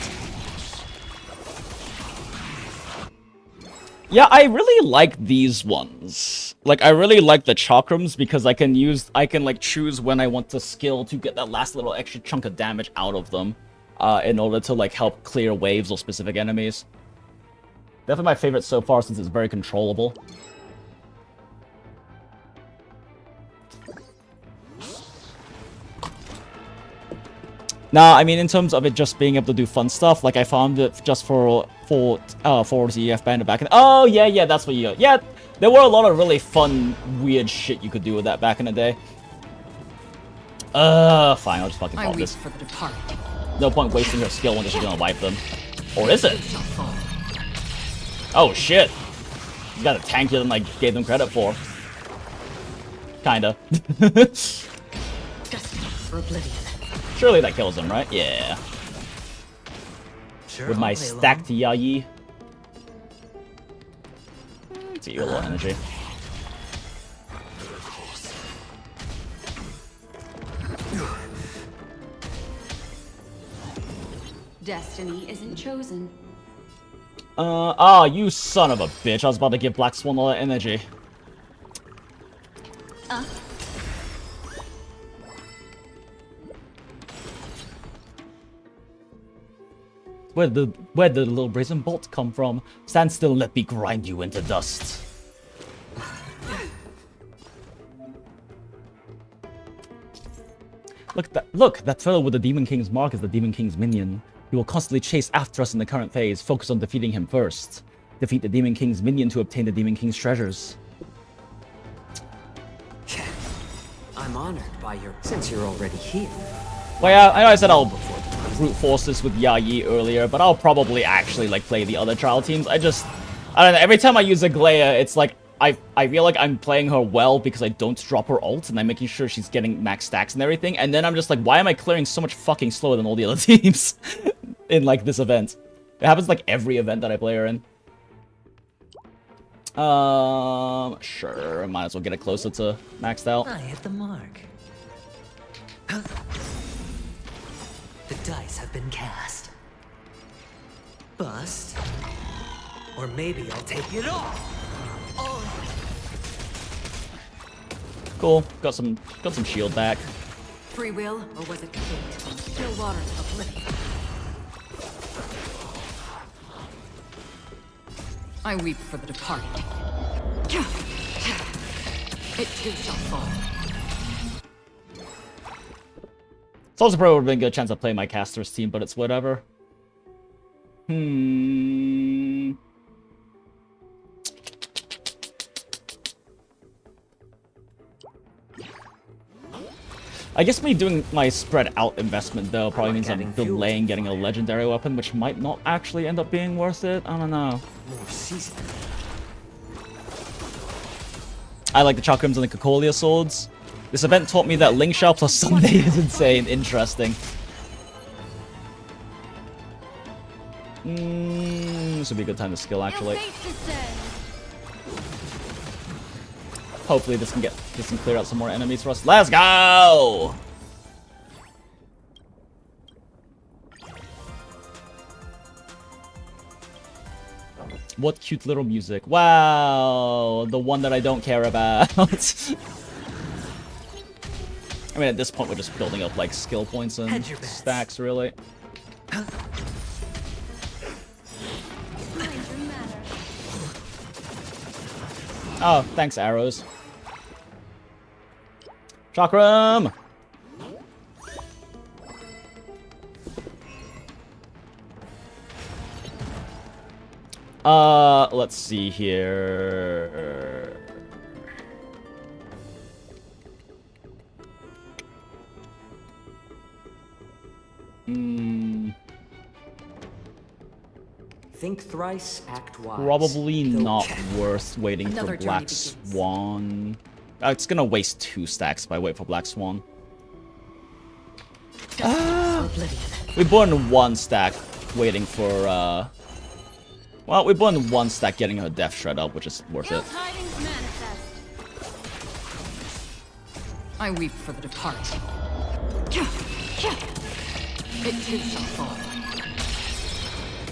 Yeah, I really like these ones. Like, I really like the chakrams because I can like choose when I want to skill to get that last little extra chunk of damage out of them, in order to like help clear waves or specific enemies. Definitely my favorite so far since it's very controllable. Nah, I mean in terms of it just being able to do fun stuff, like I found it just for CEF Bandit back in. Oh yeah, that's what you. Yeah, there were a lot of really fun, weird shit you could do with that back in the day. Fine, I'll just fucking pop this. For the departed. No point wasting your skill when just gonna wipe them. Or is it? Oh shit! You got a tankier than I gave them credit for. Kinda. For oblivion. Surely that kills him, right? Yeah. Sure, With my I'll play stacked Yayi. See your low energy. Destiny isn't chosen. You son of a bitch. I was about to give Black Swan all that energy. Where'd the little brazen bolt come from? Stand still and let me grind you into dust. Look, that fellow with the Demon King's mark is the Demon King's minion. He will constantly chase after us in the current phase. Focus on defeating him first. Defeat the Demon King's minion to obtain the Demon King's treasures. I'm honored by your... Since you're already here. Well, yeah, I know I said I'll brute force this with Yayi earlier, but I'll probably actually, like, play the other trial teams. I don't know, every time I use Aglaia, it's like, I feel like I'm playing her well because I don't drop her ult, and I'm making sure she's getting max stacks and everything, and then I'm just like, why am I clearing so much fucking slower than all the other teams in, like, this event? It happens, like, every event that I play her in. Sure, might as well get it closer to maxed out. I hit the mark. The dice have been cast. Bust. Or maybe I'll take it all. Cool, got some shield back. Free will, or was it fate? Still waters of oblivion. I weep for the departed. It too shall fall. It's also probably would have been a good chance to play my caster's team, but it's whatever. I guess me doing my spread out investment though probably means I'm delaying getting a legendary weapon, which might not actually end up being worth it. I don't know. More season. I like the Chakrams and the Cocolia swords. This event taught me that Link Shell plus Sunday is insane. Interesting. This would be a good time to skill actually. Hopefully this can clear out some more enemies for us. Let's go! What cute little music. Wow, the one that I don't care about. I mean, at this point, we're just building up, like, skill points and stacks, really. Oh, thanks, arrows. Chakram! Let's see here. Think thrice, act wise. Probably not worth waiting for Black Swan. It's gonna waste 2 stacks if I wait for Black Swan. We burned 1 stack waiting for, well, we burned 1 stack getting her Death Shred up, which is worth it. I weep for the departed. It too shall fall.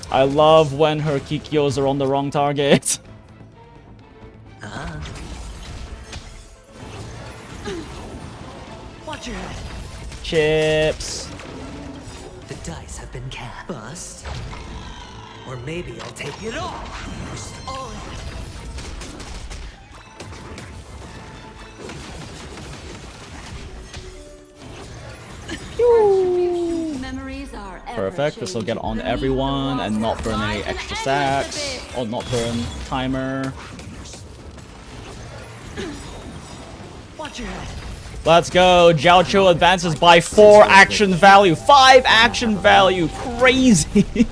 I love when her Kikyos are on the wrong target. Watch your head. Chips. The dice have been cast. Bust. Or maybe I'll take it all. Perfect. This will get on everyone and not burn any extra stacks. Or not burn timer. Watch your head. Let's go. Jiaoqiu advances by 4 action value. 5 action value. Crazy. Put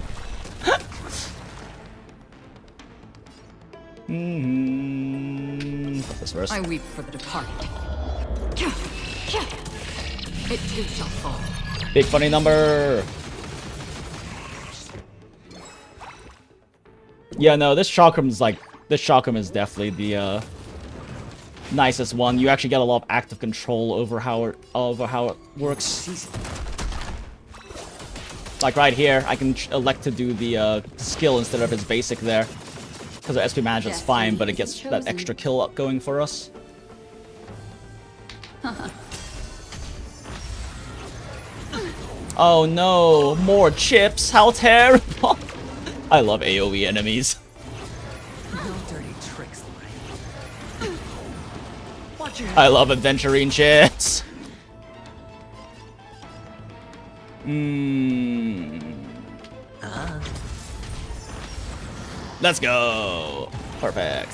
this first. I weep for the departed. It too shall fall. Big funny number. Yeah, no, this chakram is definitely the nicest one. You actually get a lot of active control over how it works. Like right here, I can elect to do the skill instead of its basic there. Because our SP management's fine, but it gets that extra kill up going for us. Oh no, more chips, how terrible! I love AoE enemies. No dirty tricks, Lorraine. Watch your head. I love adventuring chips. Let's go. Perfect.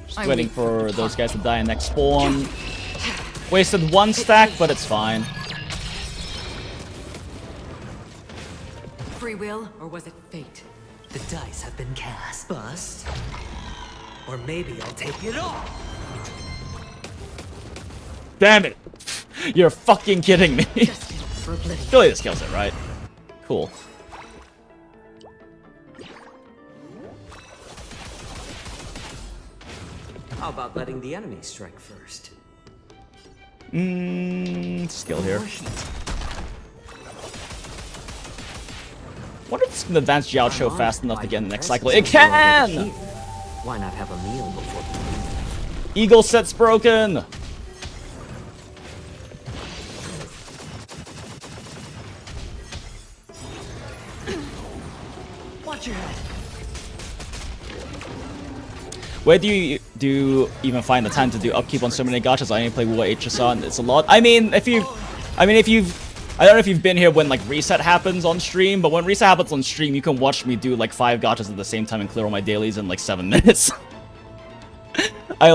Just waiting for those guys to die in next spawn. Wasted 1 stack, but it's fine. Free will, or was it fate? The dice have been cast. Bust. Or maybe I'll take it all. Damn it! You're fucking kidding me. Just for oblivion. Surely this kills it, right? Cool. How about letting the enemy strike first? Skill here. Wonder if this can advance Jiaoqiu fast enough to get in the next cycle. It can! Why not have a meal before the meal? Eagle set's broken! Watch your head. Where do you even find the time to do upkeep on so many gachas? I only play Wu HSR and it's a lot. I don't know if you've been here when like reset happens on stream, but when reset happens on stream, you can watch me do like 5 gachas at the same time and clear all my dailies in like 7 minutes. I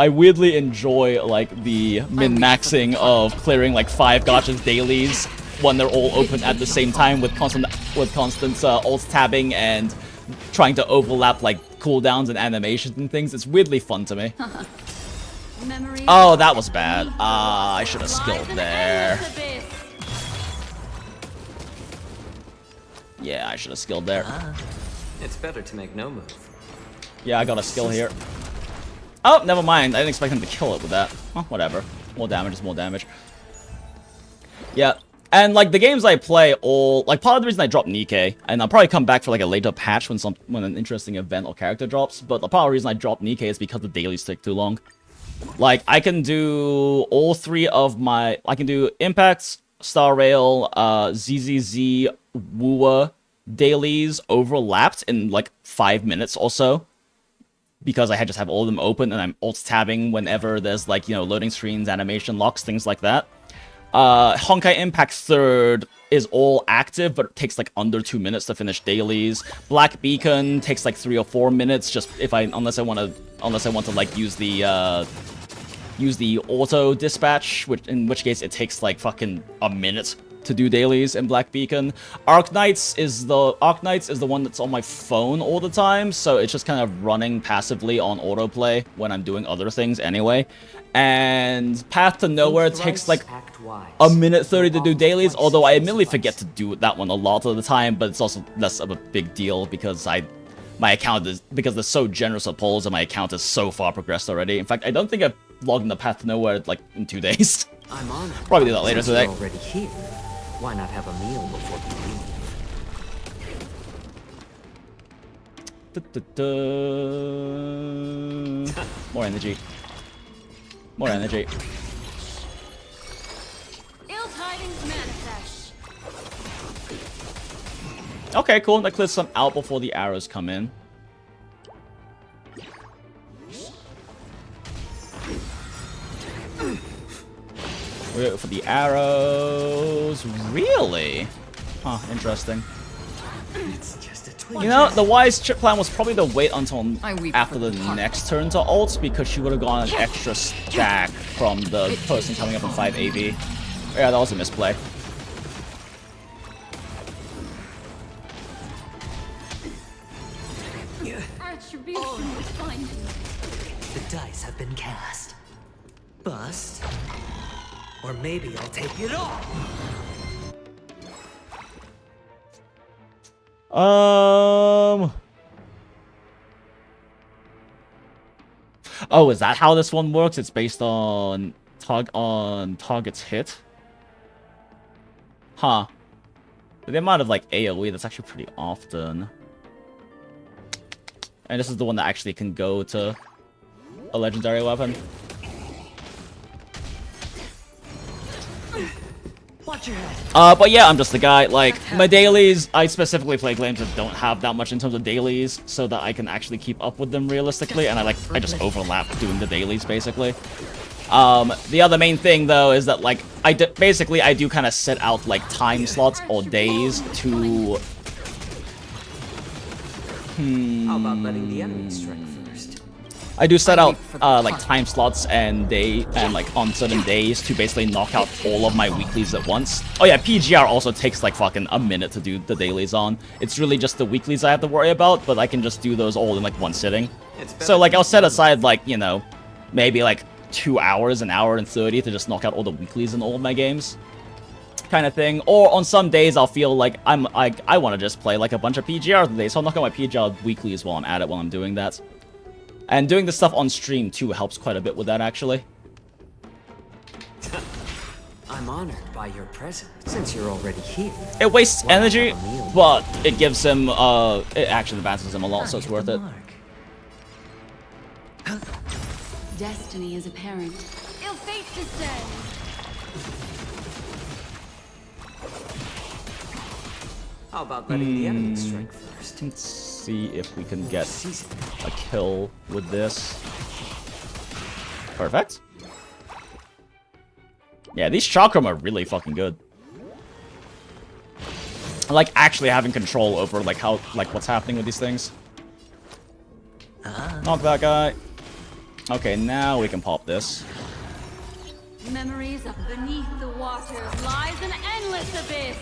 weirdly enjoy like the min-maxing of clearing like 5 gachas dailies when they're all open at the same time with constant alt tabbing and trying to overlap like cooldowns and animations and things. It's weirdly fun to me. Oh, that was bad. I should have skilled there. Yeah, I should have skilled there. It's better to make no move. Yeah, I got a skill here. Oh, never mind. I didn't expect him to kill it with that. Oh, whatever. More damage is more damage. Yeah. And like the games I play all like part of the reason I dropped Nikke, and I'll probably come back for like a later patch when an interesting event or character drops, but the part of the reason I dropped Nikke is because the dailies take too long. Like I can do all 3 of my I can do Impacts, Star Rail, ZZZ, Wua dailies overlapped in like 5 minutes or so. Because I just have all of them open and I'm alt tabbing whenever there's like, you know, loading screens, animation locks, things like that. Honkai Impact 3rd is all active, but it takes like under 2 minutes to finish dailies. Black Beacon takes like 3 or 4 minutes, just unless I want to like use the auto dispatch, in which case it takes like fucking a minute to do dailies in Black Beacon. Arknights is the one that's on my phone all the time, so it's just kind of running passively on autoplay when I'm doing other things anyway. And Path to Nowhere takes like a minute 30 to do dailies, although I admittedly forget to do that one a lot of the time, but it's also less of a big deal because because they're so generous with polls and my account is so far progressed already. In fact, I don't think I've logged in the Path to Nowhere like in 2 days. I'm on it. Probably do that later Since you're today. already here. Why not have a meal before the meal? More energy. More energy. Ill tidings manifest. Okay, cool. That clears some out before the arrows come in. We go for the arrows. Really? Huh, interesting. It's just a twin. You know, the wise plan was probably to wait until I weep after for the the heart. next turn to ult, because she would have gotten an extra stack from the person coming up in 5 AV. Yeah, that was a misplay. Retribution is fine. The dice have been cast. Bust. Or maybe I'll take it all. Oh, is that how this one works? It's based on target's hit? Huh. The amount of like AoE, that's actually pretty often. And this is the one that actually can go to a legendary weapon. Watch your head. But yeah, I'm just the guy. Like, my dailies, I specifically play games that don't have that much in terms of dailies, so that I can actually keep up with them realistically, and I just overlap doing the dailies, basically. The other main thing, though, is that, like, I do kind of set out, like, time slots or days to... How about letting the enemy strike first? I do set out, like, time slots and like, on certain days to basically knock out all of my weeklies at once. Oh yeah, PGR also takes, like, fucking a minute to do the dailies on. It's really just the weeklies I have to worry about, but I can just do those all in, like, one sitting. So, like, I'll set aside, like, you know, maybe, like, 2 hours, an hour and 30 to just knock out all the weeklies in all of my games. Kind of thing. Or on some days I'll feel like I want to just play, like, a bunch of PGR today, so I'll knock out my PGR weeklies while I'm at it, while I'm doing that. And doing this stuff on stream, too, helps quite a bit with that, actually. I'm honored by your presence, since you're already here. It wastes energy, but it gives him, it actually advances him a lot, so it's worth it. Destiny is apparent. Ill fate descends. How about letting the enemy strike first? Let's see if we can get a kill with this. Perfect. Yeah, these chakram are really fucking good. I like actually having control over, like, how, like, what's happening with these things. Knock that guy. Okay, now we can pop this. Memories of beneath the waters lies an endless abyss.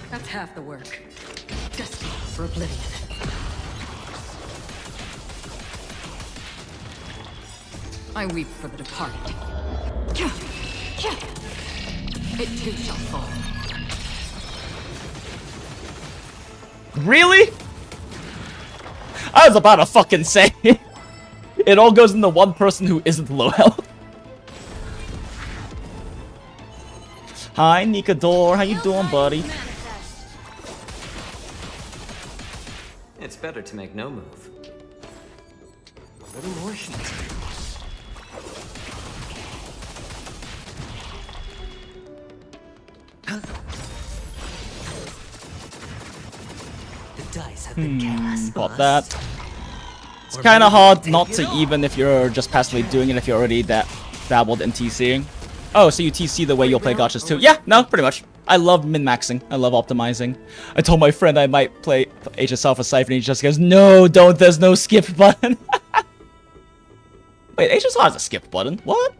That's half the work. Destiny for oblivion. I weep for the departed. It too shall fall. Really? I was about to fucking say it all goes into one person who isn't low health. Hi, Nikador. How you doing, buddy? It's better to make no move. A little more heat. The dice have been cast. Pop that. It's kind of hard not to even if you're just passively doing it if you're already dabbled in TCing. Oh, so you TC the way you'll play gotchas too? Yeah, no, pretty much. I love min-maxing. I love optimizing. I told my friend I might play HSL for Cipher and he just goes, no, don't, there's no skip button. Wait, HSL has a skip button? What?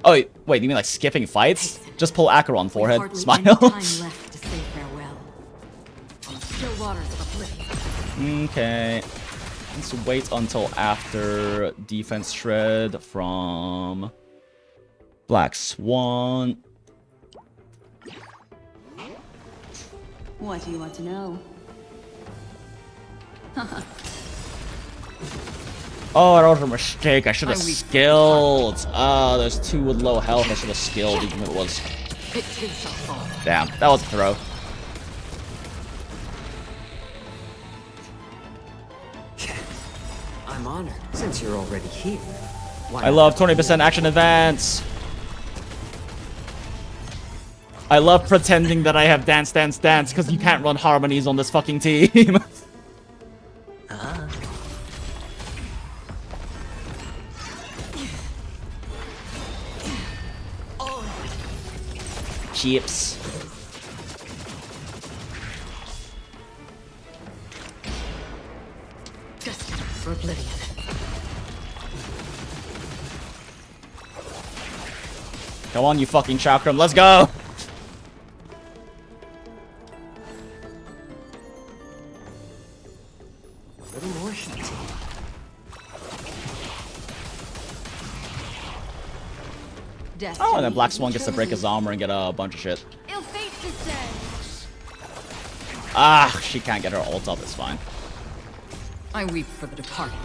Oh, wait, you mean like skipping fights? Just pull Acheron forehead. Hardly Smile. any time left to say farewell. On the still waters of oblivion. Okay. Let's wait until after defense shred from Black Swan. What do you want to know? Oh, that was a mistake. I should have skilled. Oh, there's two with low health. I should have skilled even if it was. It too shall fall. Damn, that was a throw. I'm honored, since you're already here. Why I not love have a 20% action advance. I love pretending that I have dance, dance, dance, because you can't run harmonies on this fucking team. chips. Destined for oblivion. Come on, you fucking chakram, let's go! A little more heat. Oh, and then Black Swan gets to break his armor and get a bunch of shit. Ill fate descends. Ah, she can't get her ult up, it's fine. I weep for the departed.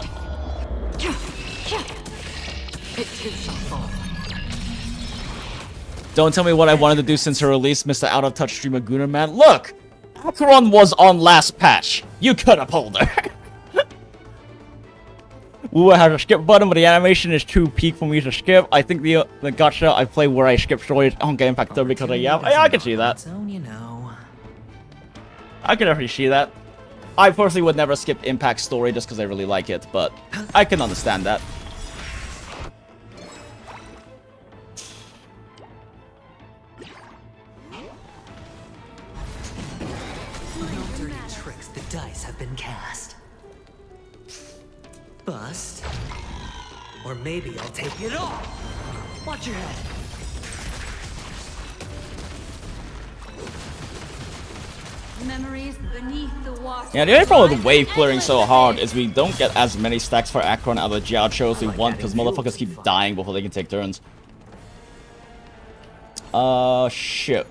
It too shall fall. Don't tell me what I wanted to do since her release, Mr. Out of Touch streamer Gunnar man. Look! Acheron was on last patch. You could have pulled her. Ooh, I have a skip button, but the animation is too peak for me to skip. I think the gacha I play where I skip stories on Game Factor because I can see that. So you know. I can definitely see that. I personally would never skip Impact story just because I really like it, but I can understand that. No dirty tricks. The dice have been cast. Bust. Or maybe I'll take it all. Watch your head. Memories beneath the water. Yeah, the only problem with wave clearing so hard is we don't get as many stacks for Acheron out of the Jiao as we want because motherfuckers keep dying before they can take turns. Shit.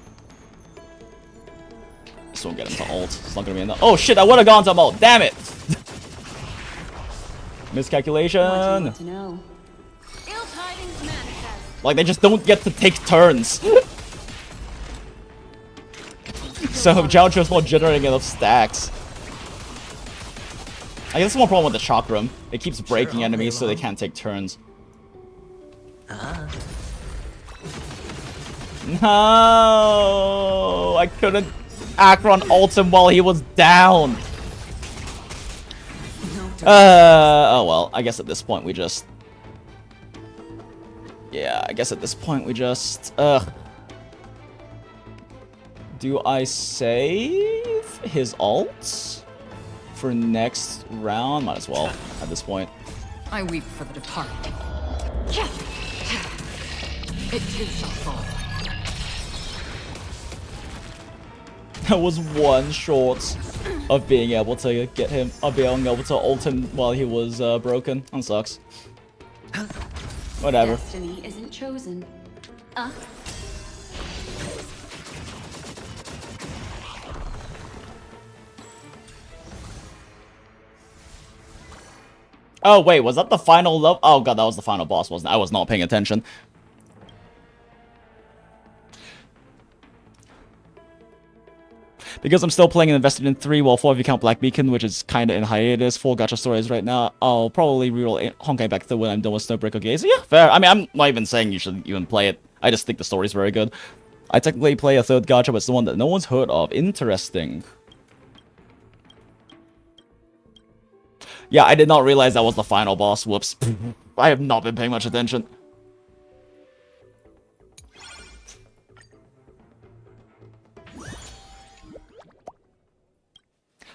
This won't get him to ult. It's not gonna be enough. Oh shit, I would have gone to ult. Damn it! Miscalculation. To know. Ill tidings manifest. Like, they just don't get to take turns. So if Jiao not generating enough stacks. I guess it's more problem with the chakram. It keeps breaking enemies so they can't take turns. No, I couldn't Acheron ult him while he was down. Oh well, I guess at this point we just... Yeah, I guess at this point we just... Do I save his ult for next round? Might as well at this point. I weep for the departed. It too shall fall. I was one short of being able to get him, of being able to ult him while he was broken. That sucks. Whatever. Destiny isn't chosen. Oh wait, was that the final level? Oh god, that was the final boss, wasn't it? I was not paying attention. Because I'm still playing and invested in 3, while 4 if you count Black Beacon, which is kinda in hiatus, 4 gacha stories right now. I'll probably reroll Honkai back to when I'm done with Snowbreaker Gaze. Yeah, fair. I mean, I'm not even saying you should even play it. I just think the story's very good. I technically play a 3rd gacha, but it's the one that no one's heard of. Interesting. Yeah, I did not realize that was the final boss. Whoops. I have not been paying much attention.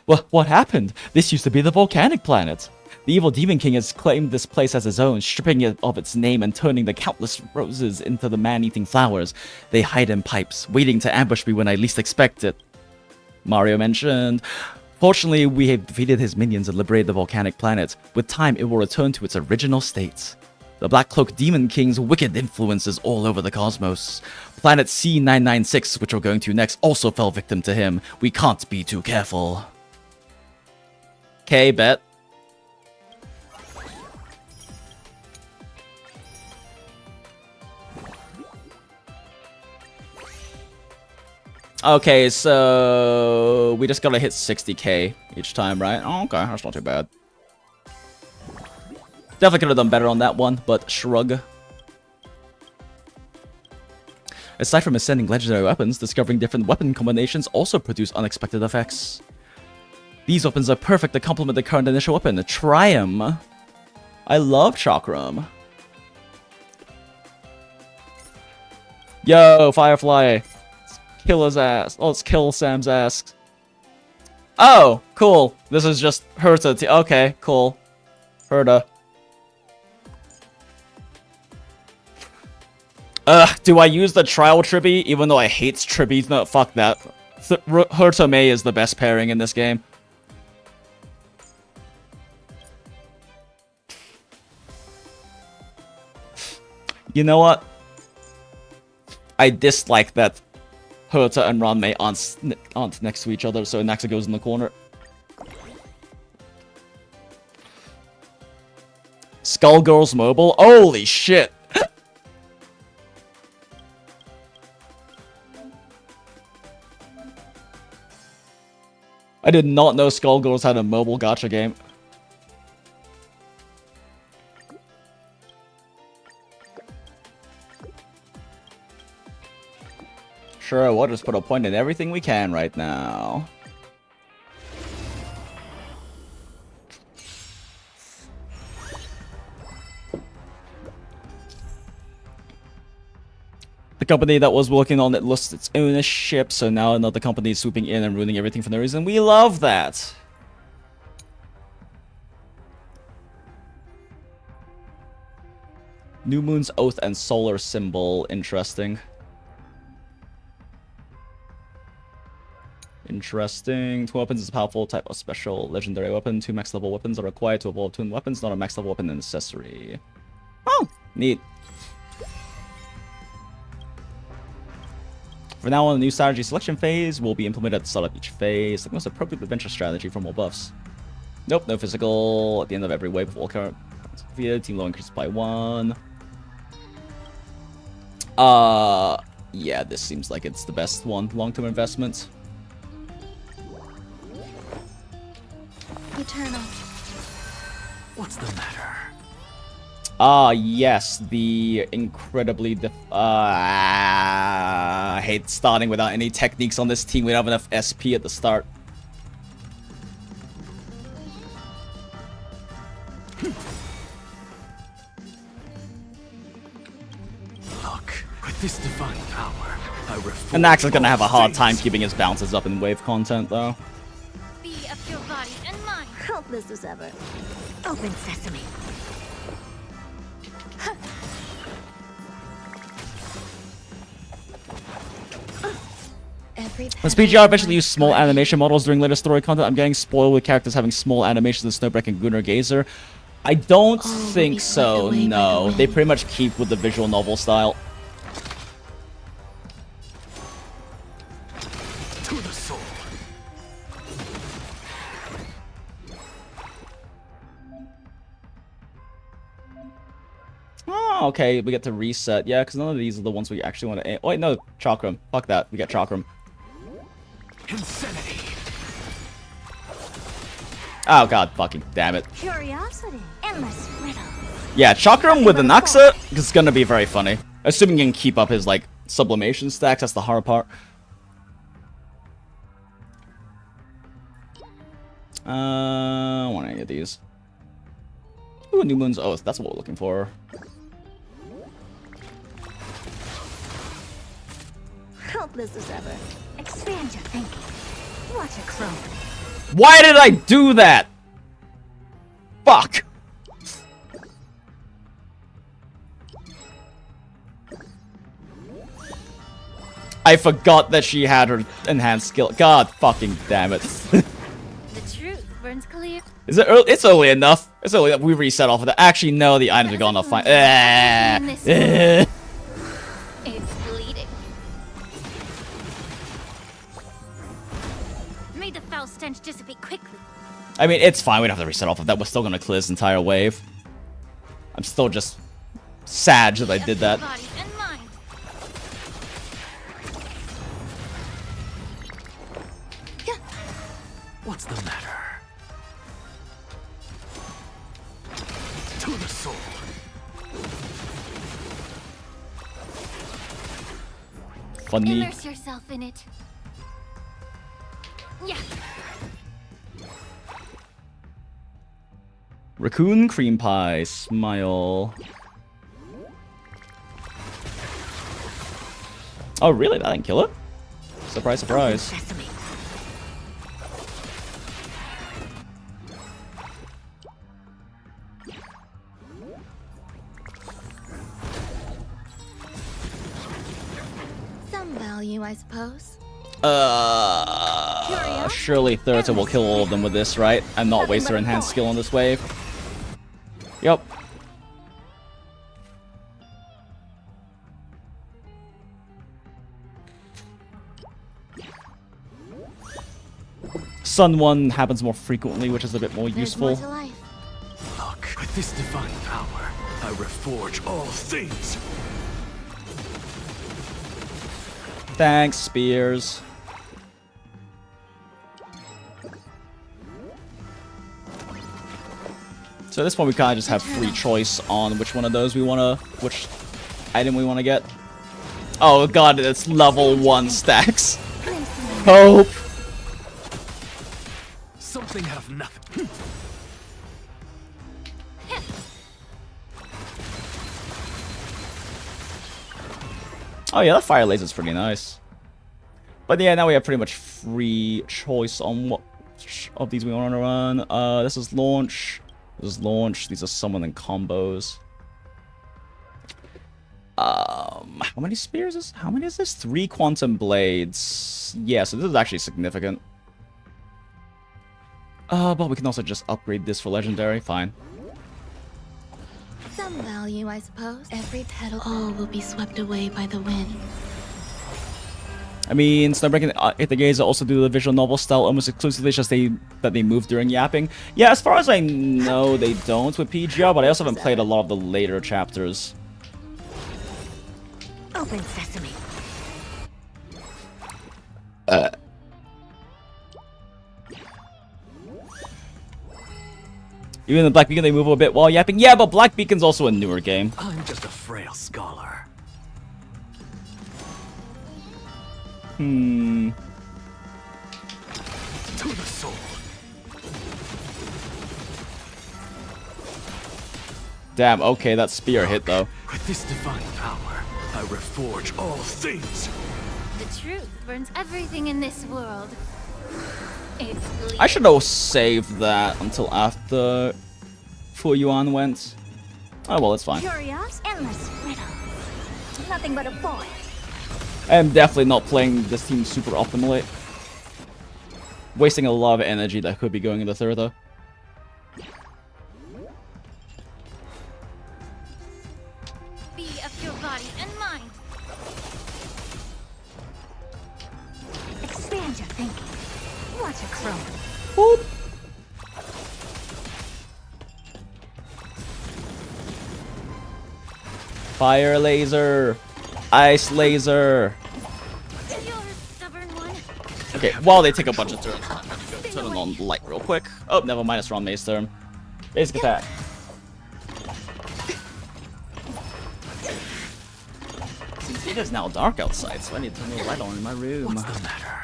Well, what happened? This used to be the volcanic planet. The evil Demon King has claimed this place as his own, stripping it of its name and turning the countless roses into the man-eating flowers. They hide in pipes, waiting to ambush me when I least expect it. Mario mentioned. Fortunately, we have defeated his minions and liberated the volcanic planet. With time, it will return to its original state. The Black Cloak Demon King's wicked influences all over the cosmos. Planet C996, which we're going to next, also fell victim to him. We can't be too careful. Okay, bet. Okay, so we just gotta hit 60k each time, right? Oh, okay, that's not too bad. Definitely could have done better on that one, but shrug. Aside from ascending legendary weapons, discovering different weapon combinations also produce unexpected effects. These weapons are perfect to complement the current initial weapon, the Triumph. I love Chakram. Yo, Firefly. kill his ass. Oh, let's kill Sam's ass. Oh, cool. This is just Herta. Okay, cool. Herta. Do I use the trial Tribby? Even though I hate Tribbies? No, fuck that. Herta May is the best pairing in this game. You know what? I dislike that Herta and Ranmei aren't next to each other, so Naxa goes in the corner. Skullgirls Mobile? Holy shit! I did not know Skullgirls had a mobile gacha game. Sure, we'll just put a point in everything we can right now. The company that was working on it lost its ownership, so now another company is swooping in and ruining everything for no reason. We love that! New Moon's Oath and Solar Symbol. Interesting. Interesting. 2 weapons is a powerful type of special legendary weapon. 2 max level weapons are required to evolve 2 weapons, not a max level weapon and accessory. Oh, neat. For now on, the new strategy selection phase will be implemented at the start of each phase. The most appropriate adventure strategy for more buffs. Nope, no physical. At the end of every wave of all current team low increases by 1. Yeah, this seems like it's the best one. Long-term investment. Eternal. What's the matter? Yes, the incredibly I hate starting without any techniques on this team. We don't have enough SP at the start. Look, with this divine power, I reform. And Nax is gonna have a hard time keeping his bounces up in wave content, though. Be of your body and mind. Helpless as ever. Open sesame. When PGR eventually use small animation models during later story content, I'm getting spoiled with characters having small animations in Snowbreak and Gunnar Gazer. I don't think so, no. They pretty much keep with the visual novel style. To the soul. Oh, okay, we get to reset. Yeah, because none of these are the ones we actually want to aim. Oh, wait, no, Chakram. Fuck that, we get Chakram. Insanity. Oh, god fucking damn it. Curiosity. Endless riddle. Yeah, Chakram with the Naxa is gonna be very funny. Assuming he can keep up his, like, sublimation stacks, that's the hard part. I want any of these. Ooh, New Moon's Oath, that's what we're looking for. Helpless as ever. Expand your thinking. Watch a crone. Why did I do that? Fuck. I forgot that she had her enhanced skill. God fucking damn it. The truth burns clear. Is it early? It's early enough. It's early enough. We reset off of that. Actually, no, the items are gone off fine. It's bleeding. May the foul stench dissipate quickly. I mean, it's fine. We don't have to reset off of that. We're still gonna clear this entire wave. I'm still just sad that I did that. Body and mind. What's the matter? To the soul. Funny. Immerse yourself in it. Yeah. Raccoon cream pie. Smile. Oh, really? That didn't kill it? Surprise, surprise. Sesame. Some value, I suppose. Surely Thurta will kill all of them with this, right? And not waste her enhanced skill on this wave. Yup. Sun 1 happens more frequently, which is a bit more useful. There's more to life. Look, with this divine power, I reforge all things. Thanks, Spears. So at this point we kind of just have free choice on which one of those we want to, which item we want to get. Oh god, it's level 1 stacks. Hope. Something have nothing. Oh yeah, that fire laser's pretty nice. But yeah, now we have pretty much free choice on what of these we want to run. This is launch. This is launch. These are summon and combos. How many spears is? How many is this? 3 quantum blades. Yeah, so this is actually significant. But we can also just upgrade this for legendary. Fine. Some value, I suppose. Every petal all will be swept away by the wind. I mean, Snowbreak and Hit the Gazer also do the visual novel style almost exclusively, just that they move during yapping. Yeah, as far as I know, they don't with PGR, but I also haven't played a lot of the later chapters. Open sesame. Even in Black Beacon, they move a bit while yapping. Yeah, but Black Beacon's also a newer game. I'm just a frail scholar. Hmm. To the soul. Damn, okay, that spear hit though. With this divine power, I reforge all things. The truth burns everything in this world. It's bleeding. I should have saved that until after Fu Yuan went. Oh well, it's fine. Curious, endless riddles. Nothing but a void. I am definitely not playing this team super optimally. Wasting a lot of energy that could be going into Thurtha. Be of your body and mind. Expand your thinking. Watch a crow. Boop. Fire laser. Ice laser. You're a stubborn one. Okay, while they take a bunch of turns, I'm gonna go turn on the light real quick. Oh, never mind, it's wrong mace turn. Basic attack. Since it is now dark outside, so I need to turn the light on in my room. What's the matter?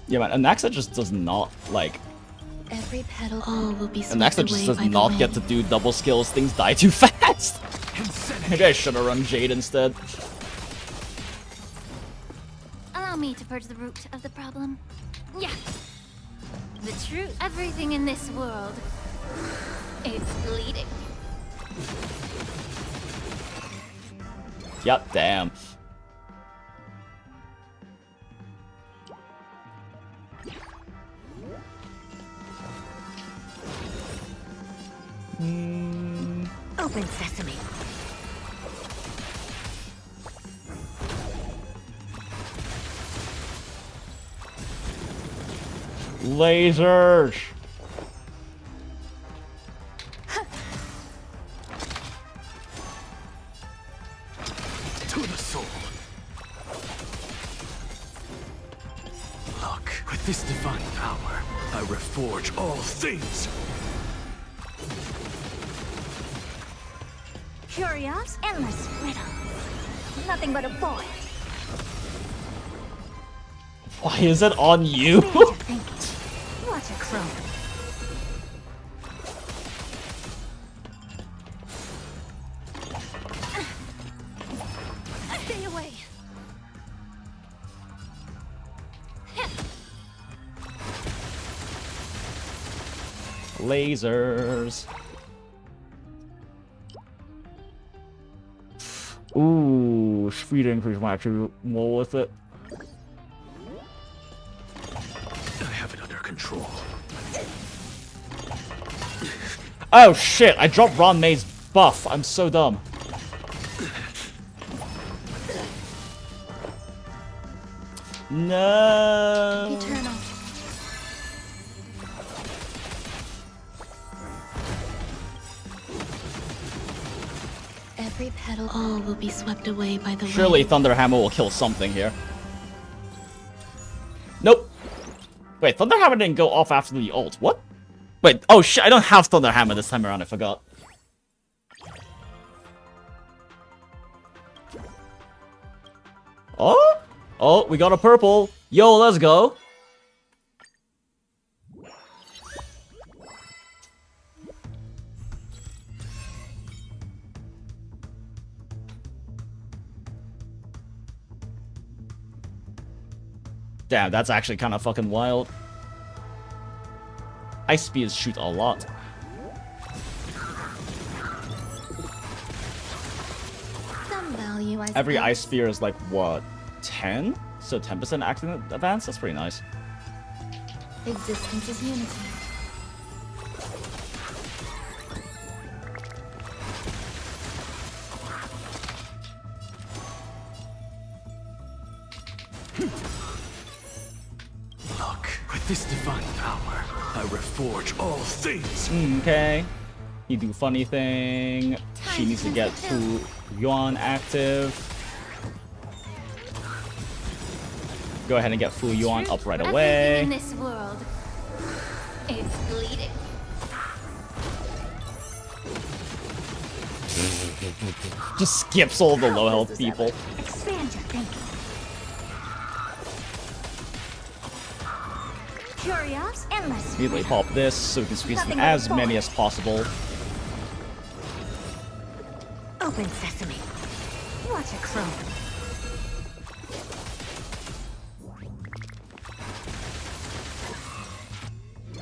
Yeah, man, Anaxa just does not, like... Every petal all will be swept Anaxa away just does by the not wind. get to do double skills, things die too fast! Maybe I should have run Jade instead. Allow me to purge the root of the problem. Yeah. The truth. Everything in this world. It's bleeding. Yep, damn. Open sesame. Lasers! To the soul. Look, with this divine power, I reforge all things. Curious, endless riddles. Nothing but a void. Why is it on you? Expand your thinking. Watch a crow. Stay away. Lasers. Ooh, speed increase might actually be more with it. I have it under control. Oh shit, I dropped Ron May's buff. I'm so dumb. No. Eternal. Every petal, all will be swept away by the wind. Surely Thunderhammer will kill something here. Nope. Wait, Thunderhammer didn't go off after the ult. What? Wait, oh shit, I don't have Thunderhammer this time around, I forgot. Oh? Oh, we got a purple. Yo, let's go. Damn, that's actually kind of fucking wild. Ice spears shoot a lot. Some value, I Every suppose. ice spear is like, what, 10? So 10% accident advance? That's pretty nice. Existence is unity. Look, with this divine power, I reforge all things. Okay. You do funny thing. She needs to get Fu Yuan active. Go ahead and get Fu Yuan up right Everything away. in this world is bleeding. Just skips all the low health people. Expand your thinking. Curious, endless. Immediately pop this so we can squeeze in as many as possible. Open sesame. Watch it crow.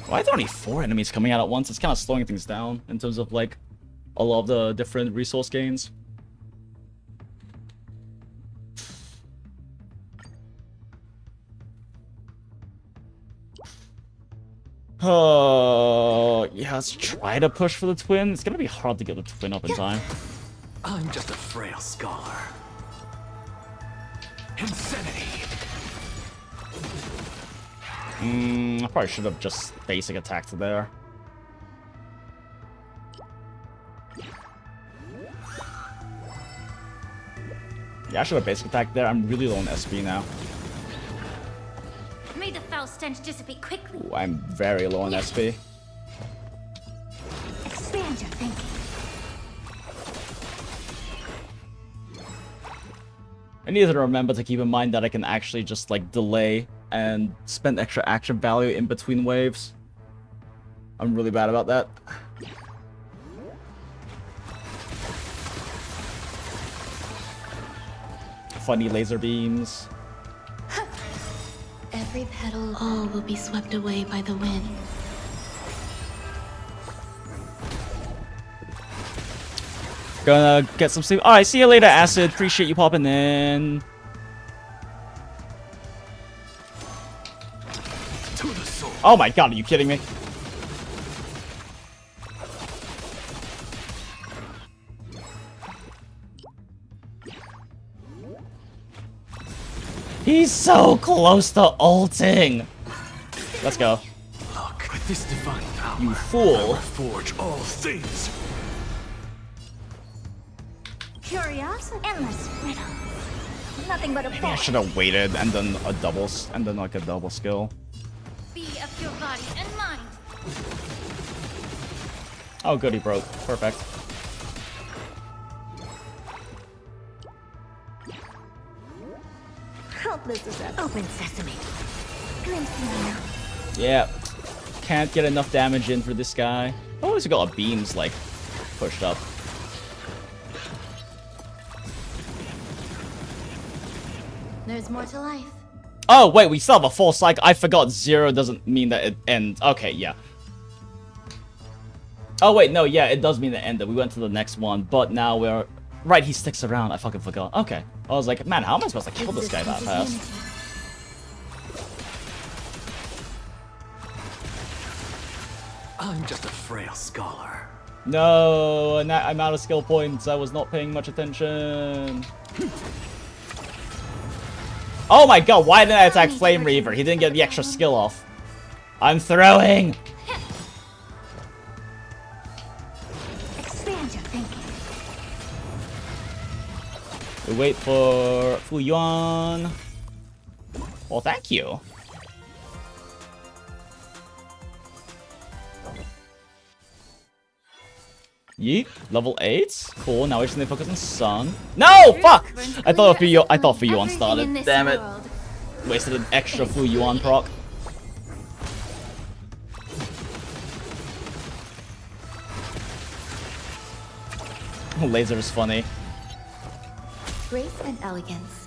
Why are there only 4 enemies coming out at once? It's kind of slowing things down in terms of like a lot of the different resource gains. Oh, yeah, let's try to push for the twin. It's gonna be hard to get the twin up in time. I'm just a frail scholar. Insanity. I probably should have just basic attacked there. Yeah, I should have basic attacked there. I'm really low on SP now. May the foul stench dissipate quickly. Ooh, I'm very low on SP. Expand your thinking. I need to remember to keep in mind that I can actually just like delay and spend extra action value in between waves. I'm really bad about that. Funny laser beams. Every petal, all will be swept away by the wind. Gonna get some sleep. Alright, see you later, Acid. Appreciate you popping in. To the soul. Oh my god, are you kidding me? He's so close to ulting. Let's go. Look, with this divine power, You fool. I reforge all things. Curious, endless riddle. Nothing but a Maybe I ball. should have waited and done a double, and then like a double skill. Be of your body and mind. Oh, good, he broke. Perfect. Helpless as that. Open sesame. Glimpsing now. Yeah. Can't get enough damage in for this guy. Oh, at least we got our beams, like, pushed up. There's more to life. Oh, wait, we still have a full cycle. I forgot 0 doesn't mean that it ends. Okay, yeah. Oh wait, no, yeah, it does mean the end. That we went to the next one, but now we're right. He sticks around. I fucking forgot. Okay, I was like, man, how am I supposed to kill this guy that fast? I'm just a frail scholar. No, I'm out of skill points. I was not paying much attention. Oh my god, why didn't I attack Flame Reaver? He didn't get the extra skill off. I'm throwing. Expand your thinking. We wait for Fu Yuan. Well, thank you. Yeet, level 8. Cool, now we just need to focus on Sun. No! Fuck! I thought Fu Yuan started. Damn it. Wasted an extra Fu Yuan proc. Laser is funny. Grace and elegance.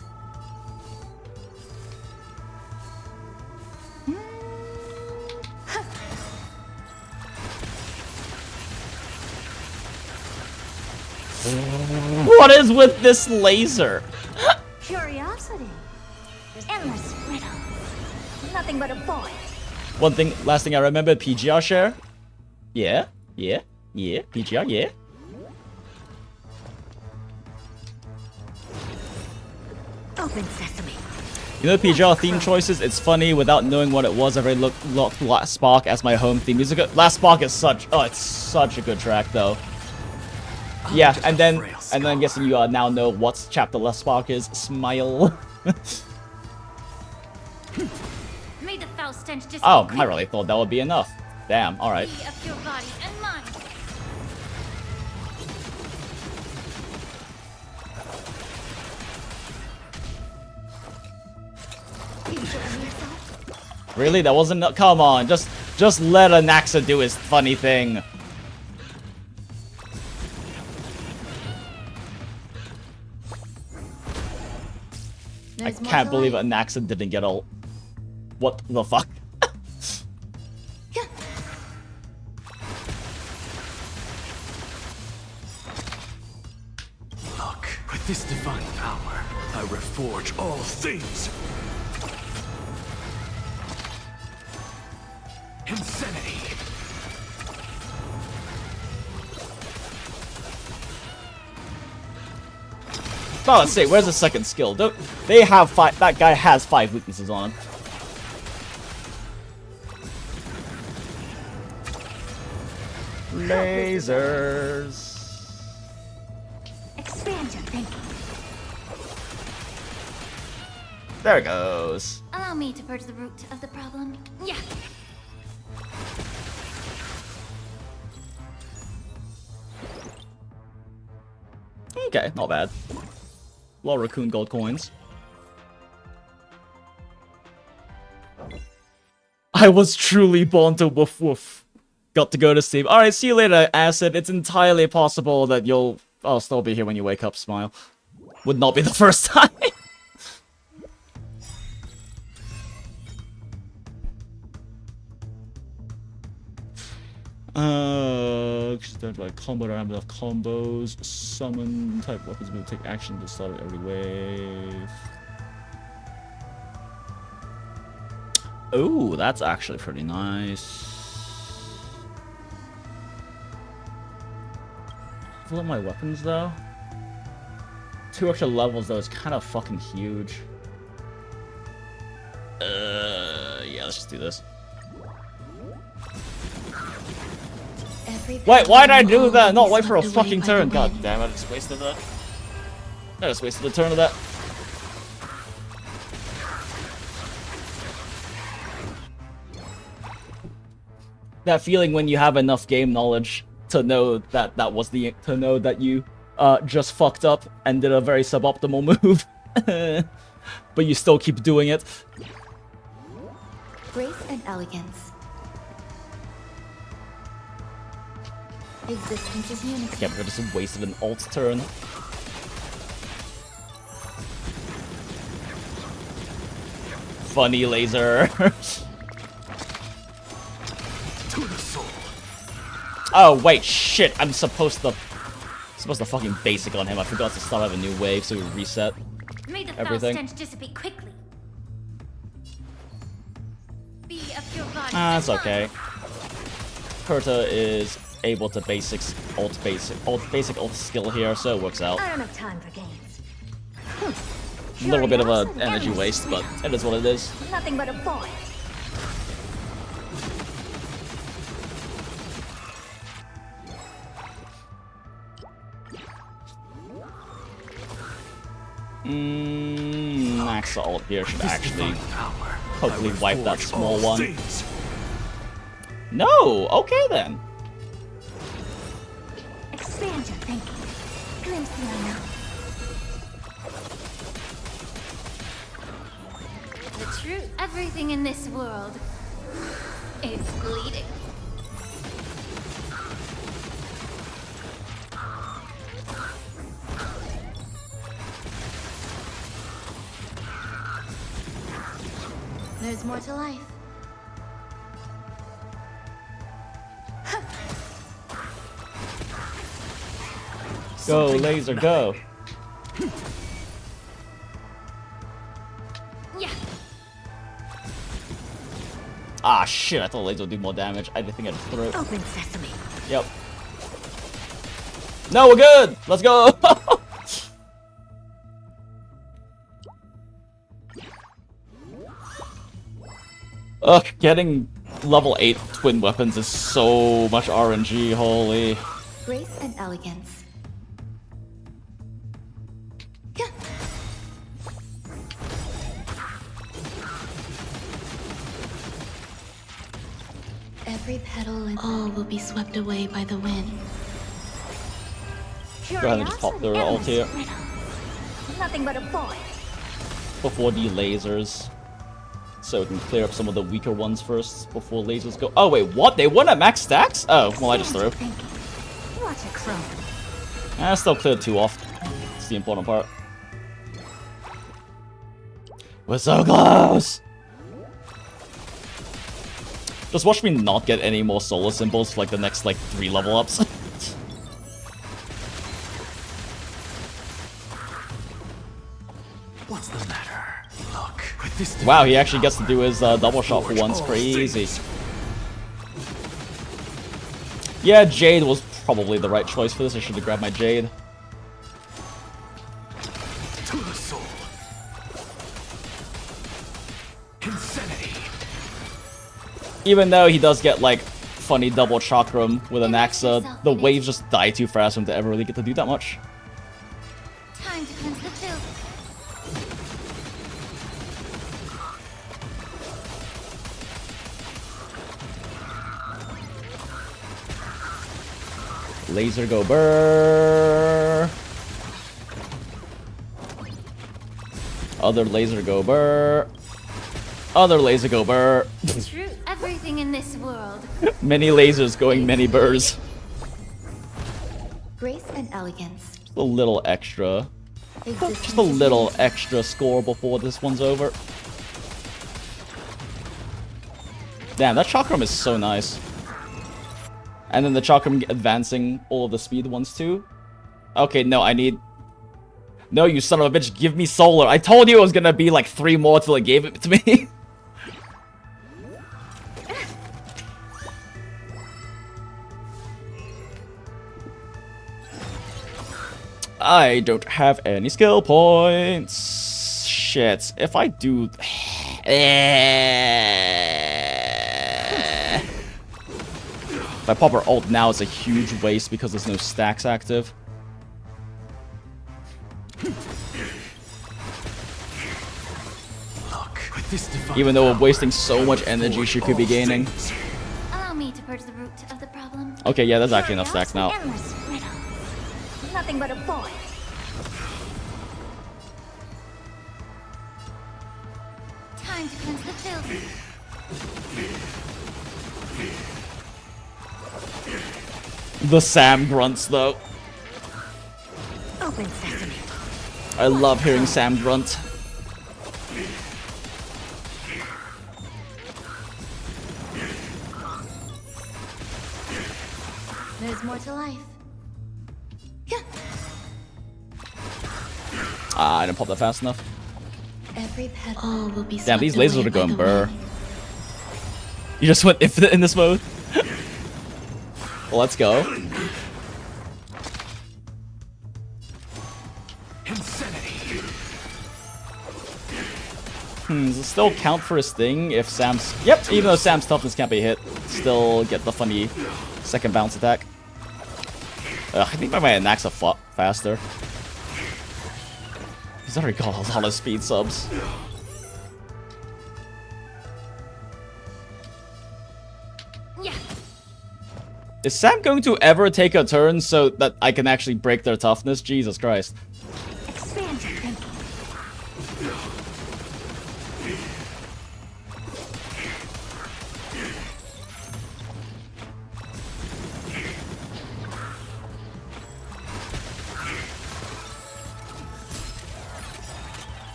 What is with this laser? Curiosity. Endless riddles. Nothing but a point. Last thing I remember, PGR share. Yeah, PGR, yeah. Open sesame. You know PGR theme choices? It's funny, without knowing what it was, I already locked Last Spark as my home theme music. Last Spark is it's such a good track though. Yeah, and then I'm guessing you now know what chapter Last Spark is. Smile. May the foul stench Oh, I really thought that would be enough. Damn, alright. of your body and mind. Really? That wasn't... Come on, just let Anaxa do his funny thing. I can't believe Anaxa didn't get ult. What the fuck? Look, with this divine power, I reforge all things. Insanity. Oh, let's see. Where's the second skill? They have 5. That guy has 5 weaknesses on him. Lasers. Expand your thinking. There it goes. Allow me to purge the root of the problem. Yeah. Okay, not bad. A lot of Raccoon gold coins. I was truly born to woof woof. Got to go to sleep. Alright, see you later, Acid. It's entirely possible that I'll still be here when you wake up, Smile. Would not be the first time. Extend like combo around with combos, summon type weapons will take action to start every wave. Oh, that's actually pretty nice. Look at my weapons though. 2 extra levels though is kind of fucking huge. Yeah, let's just do this. Wait, why did I do that? Not wait for a fucking turn. God damn it, I just wasted that. I just wasted the turn of that. That feeling when you have enough game knowledge to know that you just fucked up and did a very suboptimal move. But you still keep doing it. Grace and elegance. Existence is unity. I can't believe I just wasted an alt turn. Funny laser. Oh wait, shit! I'm supposed to fucking basic on him. I forgot to start having a new wave, so we reset May the foul everything. stench dissipate quickly. Be of your body. That's okay. Kurta is able to basic ult skill here, so it works out. I don't have time for games. A little bit of an energy waste, but it is what it is. Nothing but a boy. Max ult here should actually hopefully wipe that small one. No! Okay then. Expand your thinking. Glimpse the unknown. The truth. Everything in this world is bleeding. There's more to life. Go, laser, go. Yeah. Ah, shit, I thought laser would do more damage. I didn't think I'd throw it. Open sesame. Yep. No, we're good! Let's go! Ugh, getting level 8 twin weapons is so much RNG, holy. Grace and elegance. Every petal and all will be swept away by the wind. Go ahead and just pop their ult here. Nothing but a boy. Before the lasers. So we can clear up some of the weaker ones first before lasers go. Oh wait, what? They won at max stacks? Oh, well I just threw. Watch it crumble. I still cleared 2 off. It's the important part. We're so close! Just watch me not get any more solar symbols for like the next like 3 level ups. What's the matter? Look, with this Wow, he actually gets to do his double shot for once. Crazy. Yeah, Jade was probably the right choice for this. I should have grabbed my Jade. to the soul. Insanity. Even though he does get like funny double chakram with an Axa, the waves just die too fast for him to ever really get to do that much. Time to cleanse the filth. Laser go burr. Other laser go burr. Other laser go burr. True. Everything in this world. Many lasers going many burrs. Grace and elegance. Just a little extra. Just a little extra score before this one's over. Damn, that chakram is so nice. And then the chakram advancing all of the speed ones too. Okay, no, I need... No, you son of a bitch, give me solar. I told you it was gonna be like 3 more till it gave it to me. I don't have any skill points. Shit, if I do... If I pop her ult now, it's a huge waste because there's no stacks active. Look, with this divine Even though we're power, wasting so I much energy reforge she could be all gaining. things. Allow me to purge the root of the problem. Okay, yeah, there's actually enough stacks now. Endless riddle. Nothing but a boy. Time to cleanse the filth. The Sam grunts, though. Open sesame. I love hearing Sam grunt. There's more to life. Yeah. Ah, I didn't pop that fast enough. Every petal will be Damn, these swept lasers away are by going the burr. wind. You just went infinite in this mode? Let's go. Insanity. Does it still count for his thing if Sam's... Yep, even though Sam's toughness can't be hit, still get the funny second bounce attack. I think I might axe a faster. He's already got a lot of speed subs. Yeah. Is Sam going to ever take a turn so that I can actually break their toughness? Jesus Christ. Expand your thinking.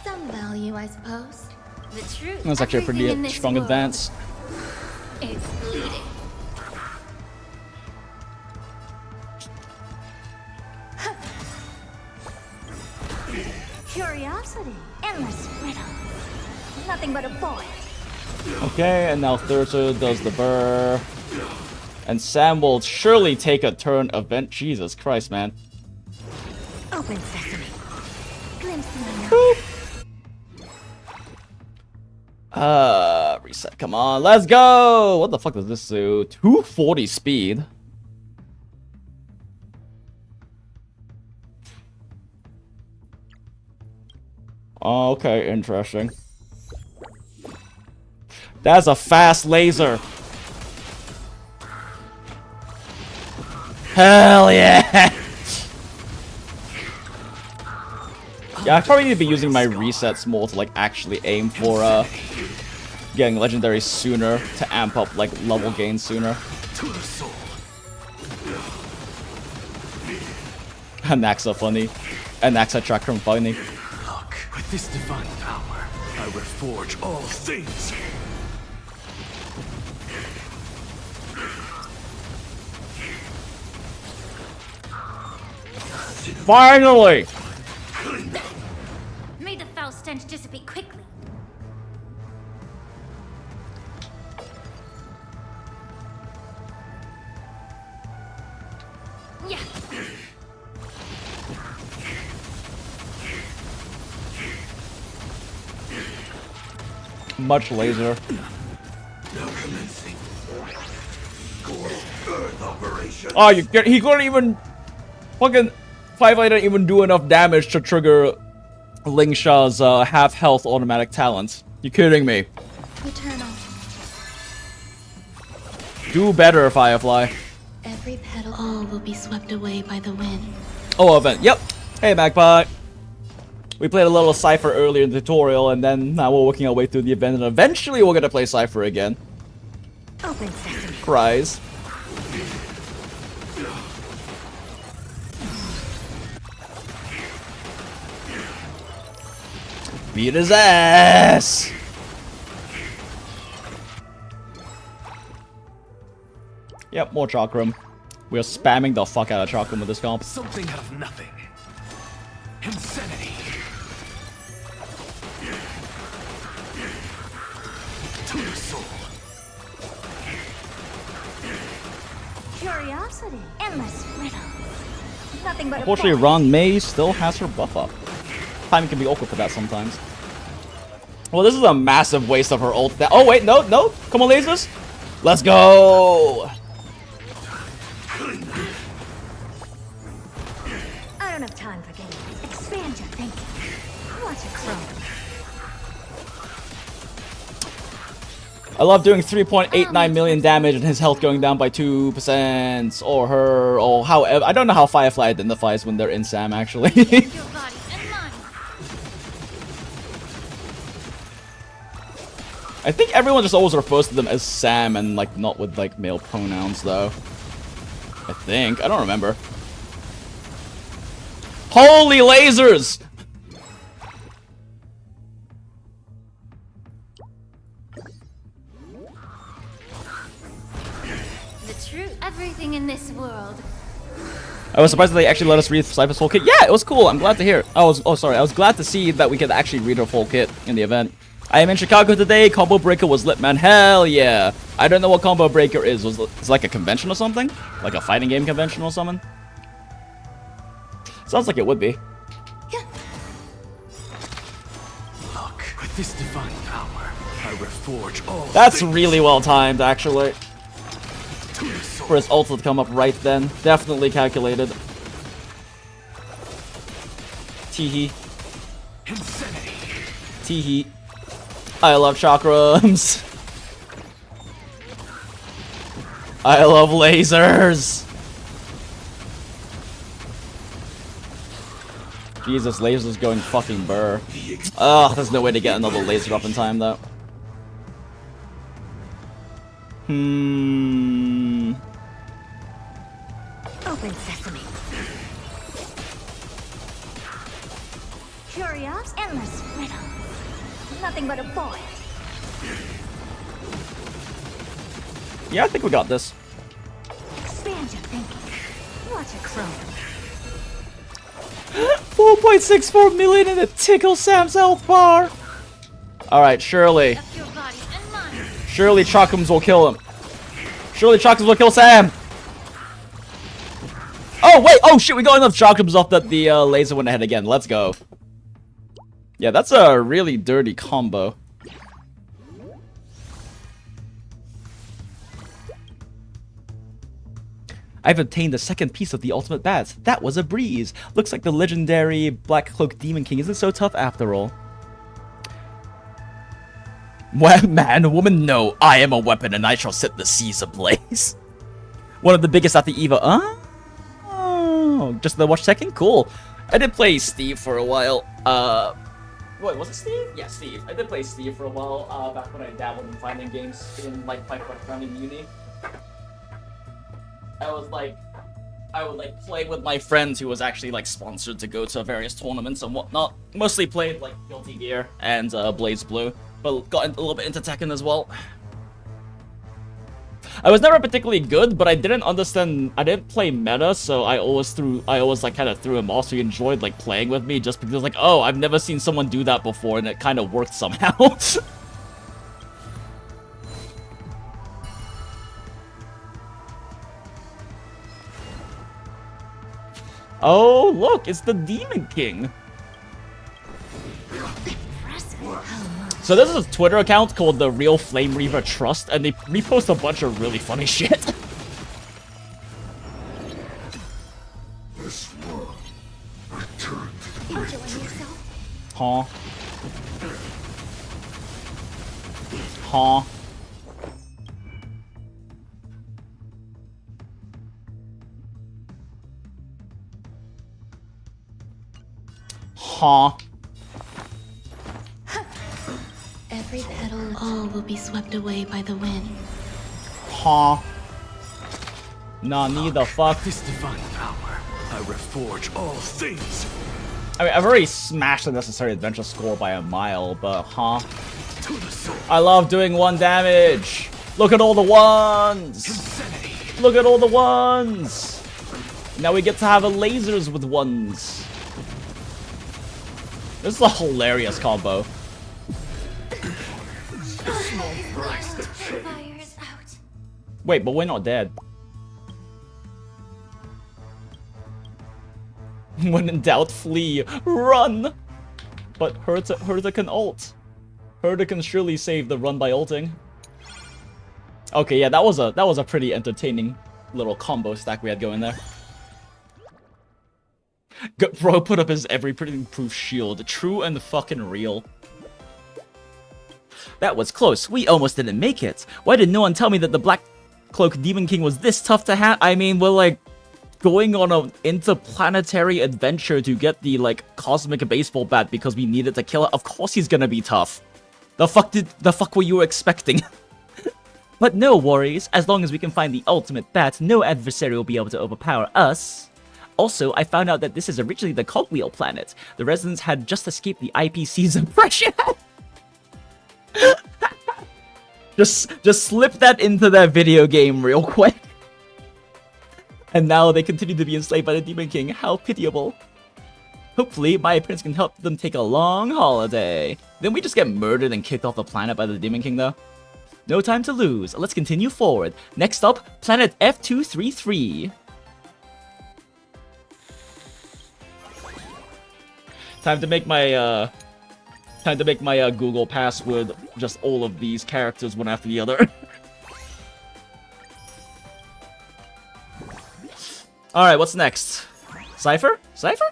Some value, I suppose. The truth. That's actually a everything in pretty this strong world advance. is bleeding. Curiosity, endless riddle. Nothing but a void. Okay, and now Thurso does the burr. And Sam will surely take a turn event. Jesus Christ, man. Open sesame. Glimpse my nose. Reset. Come on, let's go! What the fuck does this do? 240 speed. Okay, interesting. That's a fast laser. Hell yeah! Yeah, I probably need to be using my resets more to like actually aim for getting legendary sooner to amp up like level gain sooner. To the soul. Anaxa funny. Anaxa Chakram funny. Look, with this divine power, I reforge all things. Finally! May the foul stench dissipate quickly. Yeah. Much laser. Now commencing. Earth operation. Oh, he couldn't even fucking Firefly didn't even do enough damage to trigger Ling Sha's half health automatic talents. You kidding me? Eternal. Do better, Firefly. Every petal, all will be swept away by the wind. Oh, event. Yep. Hey, Magpie. We played a little Cipher earlier in the tutorial, and then now we're working our way through the event, and eventually we're gonna play Cipher again. Open sesame. Cries. Beat his ass! Yep, more Chakram. We are spamming the fuck out of Chakram with this comp. Something out of nothing. Insanity. To the soul. Curiosity, endless riddle. Nothing but Unfortunately, a void. Ron May still has her buff up. Timing can be awkward for that sometimes. Well, this is a massive waste of her ult. Oh, wait, no, no. Come on, lasers. Let's go. I don't have time for games. Expand your thinking. Watch it grow. I love doing 3.89 million damage and his health going down by 2%. Or her, or however. I don't know how Firefly identifies when they're in Sam, actually. Your body and mine. I think everyone just always refers to them as Sam and like not with like male pronouns though. I think. I don't remember. Holy lasers! The truth. Everything in this world. I was surprised that they actually let us read Cipher's full kit. Yeah, it was cool. I'm glad to hear. I was glad to see that we could actually read her full kit in the event. I am in Chicago today. Combo Breaker was lit, man. Hell yeah. I don't know what Combo Breaker is. It's like a convention or something? Like a fighting game convention or something? Sounds like it would be. Look, with this divine power, I reforge all That's things. really well timed, actually. For his ult to come up right then. Definitely calculated. Teehee. Insanity. Teehee. I love chakrams. I love lasers. Jesus, lasers going fucking burr. Ugh, there's no way to get another laser up in time, though. Open sesame. Curious, endless riddle. Nothing but a point. Yeah, I think we got this. Expand your thinking. Watch it grow. 4.64 million in a tickle Sam's health bar. Alright, surely. Of your body and mind. Surely chakrams will kill him. Surely chakrams will kill Sam. Oh, wait. Oh, shit. We got enough chakrams off that the laser went ahead again. Let's go. Yeah, that's a really dirty combo. I've obtained the second piece of the ultimate bats. That was a breeze. Looks like the legendary Black Cloak Demon King isn't so tough after all. Well, man, woman, no. I am a weapon and I shall set the seas ablaze. One of the biggest at the EVA. Oh, just the watch second? Cool. I did play Steve for a while. Wait, was it Steve? Yeah, Steve. I did play Steve for a while, back when I dabbled in fighting games in, like, my background in uni. I would play with my friends who was actually like sponsored to go to various tournaments and whatnot. Mostly played like Guilty Gear and Blaze Blue, but got a little bit into Tekken as well. I was never particularly good, but I didn't understand. I didn't play meta, so I always like kind of threw him off. So he enjoyed like playing with me just because like, oh, I've never seen someone do that before, and it kind of worked somehow. Oh, look, it's the Demon King. So this is a Twitter account called the Real Flame Reaver Trust, and they repost a bunch of really funny shit. This world returned to the Huh? Huh? Huh? Every petal, all will be swept away by the wind. Huh? Nani the fuck? This divine power, I reforge all things. I mean, I've already smashed the necessary adventure score by a mile, but huh? To the soul. I love doing 1 damage. Look at all the ones. Insanity. Look at all the ones. Now we get to have a lasers with ones. This is a hilarious combo. Fire is out. Wait, but we're not dead. When in doubt, flee. Run! But Herta can ult. Herta can surely save the run by ulting. Okay, yeah, that was a pretty entertaining little combo stack we had going there. Bro put up his everything proof shield. True and fucking real. That was close. We almost didn't make it. Why did no one tell me that the Black Cloak Demon King was this tough to have? I mean, we're like going on an interplanetary adventure to get the like cosmic baseball bat because we needed to kill it. Of course he's gonna be tough. The fuck were you expecting? But no worries. As long as we can find the ultimate bat, no adversary will be able to overpower us. Also, I found out that this is originally the Cogwheel planet. The residents had just escaped the IPC's oppression. Just slip that into that video game real quick. And now they continue to be enslaved by the Demon King. How pitiable. Hopefully, my appearance can help them take a long holiday. Then we just get murdered and kicked off the planet by the Demon King, though. No time to lose. Let's continue forward. Next up, planet F233. Time to make my Google password just all of these characters one after the other. Alright, what's next? Cipher? Cipher?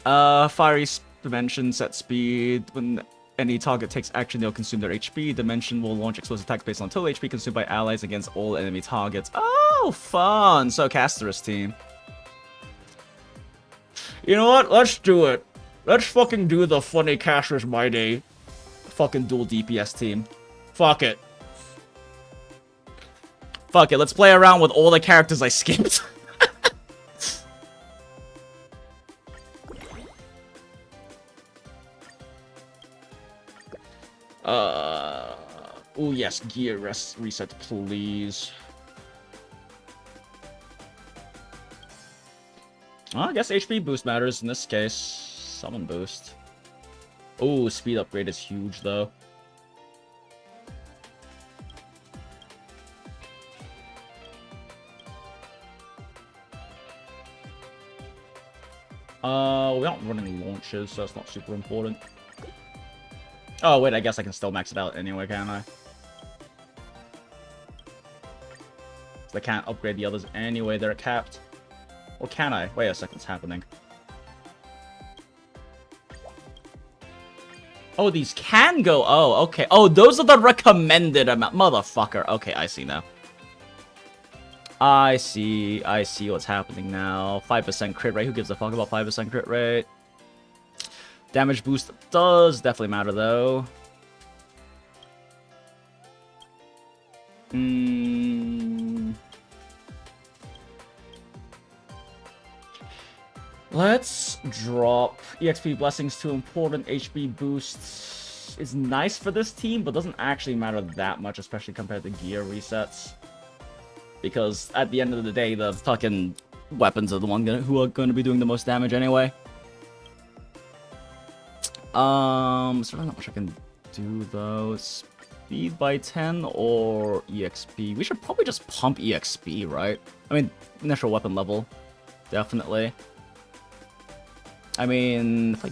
Fiery dimension, set speed. When any target takes action, they'll consume their HP. Dimension will launch explosive attacks based on total HP consumed by allies against all enemy targets. Oh, fun! So, Caster's team. You know what? Let's do it. Let's fucking do the funny Caster's My Day fucking dual DPS team. Fuck it. Fuck it, let's play around with all the characters I skipped. Oh yes, gear reset, please. I guess HP boost matters in this case. Summon boost. Oh, speed upgrade is huge though. We're not running launches, so it's not super important. Oh, wait, I guess I can still max it out anyway, can't I? I can't upgrade the others anyway, they're capped. Or can I? Wait a second, it's happening. Oh, these can go. Oh, okay. Oh, those are the recommended amount. Motherfucker. Okay, I see now. I see what's happening now. 5% crit rate. Who gives a fuck about 5% crit rate? Damage boost does definitely matter, though. Let's drop EXP Blessings to important. HP boosts is nice for this team, but doesn't actually matter that much, especially compared to gear resets. Because at the end of the day, the fucking weapons are the one who are going to be doing the most damage anyway. There's really not much I can do though. Speed by 10 or EXP. We should probably just pump EXP, right? I mean, initial weapon level, definitely. I mean, if I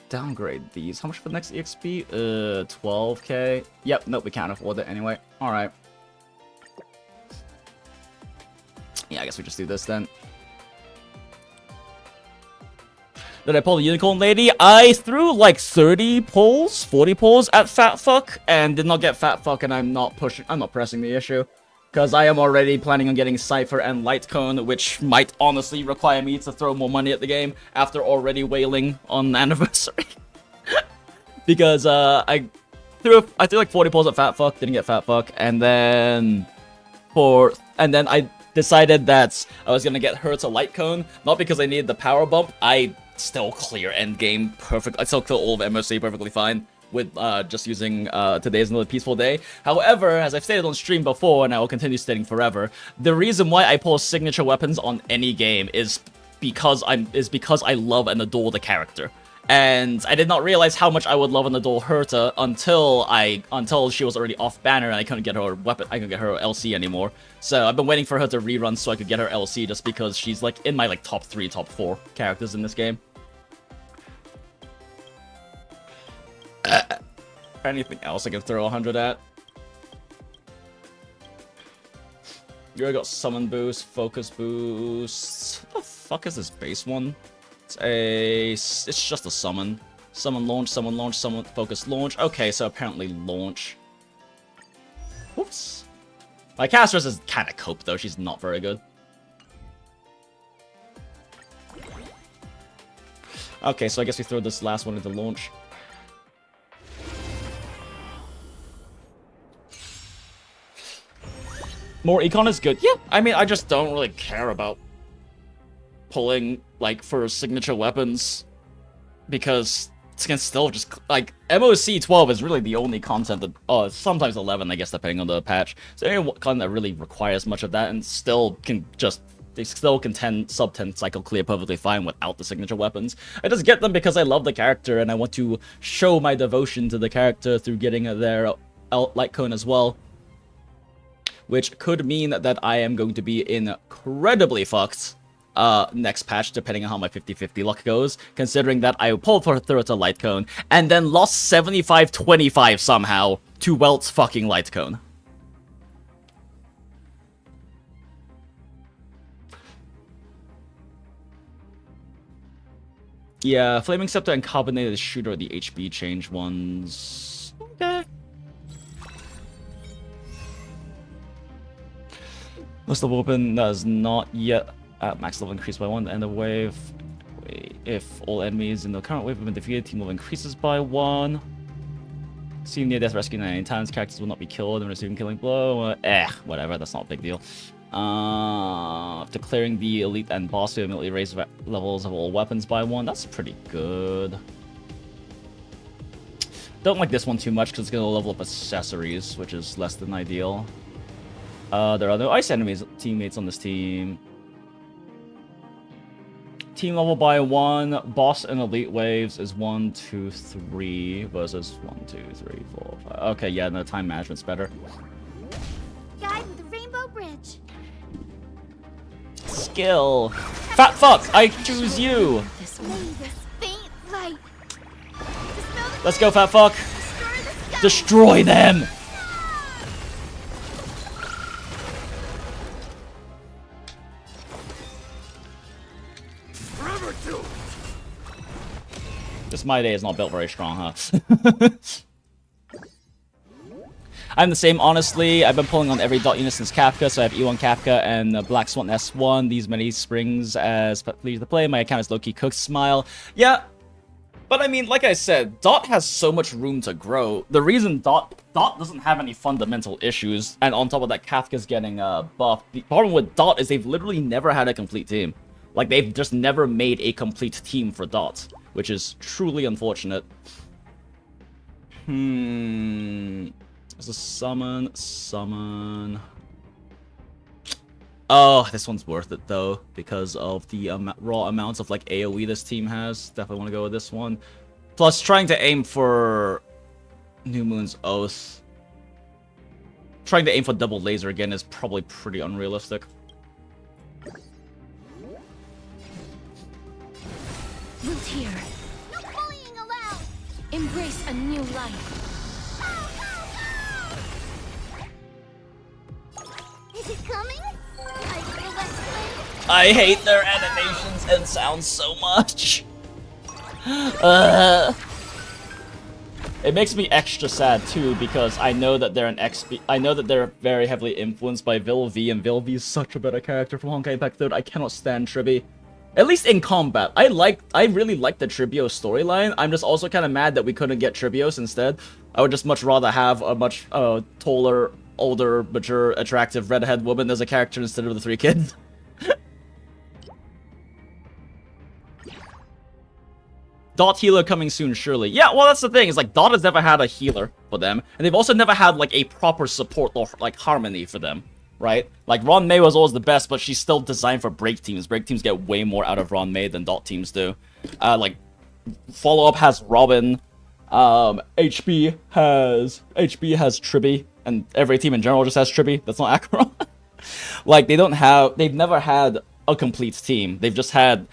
downgrade these, how much for the next EXP? 12k. Yep, nope, we can't afford it anyway. All right. Yeah, I guess we just do this then. Did I pull the unicorn lady? I threw like 30 pulls, 40 pulls at Fat Fuck and did not get Fat Fuck, and I'm not pressing the issue. Because I am already planning on getting Cipher and Lightcone, which might honestly require me to throw more money at the game after already wailing on Anniversary. Because I threw like 40 pulls at Fat Fuck, didn't get Fat Fuck, and then I decided that I was gonna get her to Lightcone, not because I needed the power bump. I still clear endgame perfect. I still kill all of MOC perfectly fine with just using Today's Another Peaceful Day. However, as I've stated on stream before, and I will continue stating forever, the reason why I pull signature weapons on any game is because I love and adore the character. And I did not realize how much I would love and adore Herta until she was already off banner and I couldn't get her weapon. I couldn't get her LC anymore. So I've been waiting for her to rerun so I could get her LC, just because she's like in my like top 3, top 4 characters in this game. Anything else I can throw 100 at? You already got summon boost, focus boost. What the fuck is this base one? It's just a summon. Summon launch, summon focus launch. Okay, so apparently launch. Whoops. My Castress is kind of cope though, she's not very good. Okay, so I guess we throw this last one into launch. More econ is good. Yeah, I mean, I just don't really care about pulling, like, for signature weapons, because can still just, like, MOC 12 is really the only content that, sometimes 11, I guess, depending on the patch. So any content that really requires much of that and still can just, they still can sub 10 cycle clear perfectly fine without the signature weapons. I just get them because I love the character and I want to show my devotion to the character through getting their Lightcone as well. Which could mean that I am going to be incredibly fucked next patch, depending on how my 50-50 luck goes, considering that I pulled through to Lightcone and then lost 75-25 somehow to Welt's fucking Lightcone. Yeah, Flaming Scepter and Carbonated Shooter are the HB change ones. Okay. Most level weapon that is not yet at max level increased by 1 at the end of wave. If all enemies in the current wave have been defeated, team level increases by 1. Seen near death rescue 9 times, characters will not be killed and receiving killing blow. Whatever, that's not a big deal. After clearing the elite and boss, we immediately raise levels of all weapons by 1. That's pretty good. Don't like this one too much because it's going to level up accessories, which is less than ideal. There are no ice teammates on this team. Team level by 1. Boss and elite waves is 1, 2, 3 versus 1, 2, 3, 4, 5. Okay, yeah, no, time management's better. Guide with the Rainbow Bridge. Skill. Fat fuck, I choose you. Let's go, fat fuck. Destroy them. This My Day is not built very strong, huh? I'm the same, honestly. I've been pulling on every dot unit since Kafka, so I have E1 Kafka and Black Swan S1. These many springs as please to play. My account is low-key cooked smile. Yeah, but I mean, like I said, Dot has so much room to grow. The reason Dot doesn't have any fundamental issues, and on top of that, Kafka's getting buffed. The problem with Dot is they've literally never had a complete team. Like, they've just never made a complete team for Dot, which is truly unfortunate. There's a summon. Oh, this one's worth it though, because of the raw amounts of like AoE this team has. Definitely want to go with this one. Plus, trying to aim for New Moon's Oath. Trying to aim for double laser again is probably pretty unrealistic. Root here. No bullying allowed. Embrace a new life. Is it coming? I hate their animations and sounds so much. It makes me extra sad too because I know that they're I know that they're very heavily influenced by Vil V, and Vil V is such a better character from Honkai Impact 3rd. I cannot stand Tribi. At least in combat. I really like the Tribio storyline. I'm just also kind of mad that we couldn't get Tribios instead. I would just much rather have a much taller, older, mature, attractive redhead woman as a character instead of the 3 kids. Dot healer coming soon, surely. Yeah, well, that's the thing. Is like Dot has never had a healer for them, and they've also never had like a proper support or like harmony for them, right? Like Ron May was always the best, but she's still designed for break teams. Break teams get way more out of Ron May than Dot teams do. Like follow up has Robin. HB has Tribi, and every team in general just has Tribi. That's not Acheron. Like they've never had a complete team. They've just had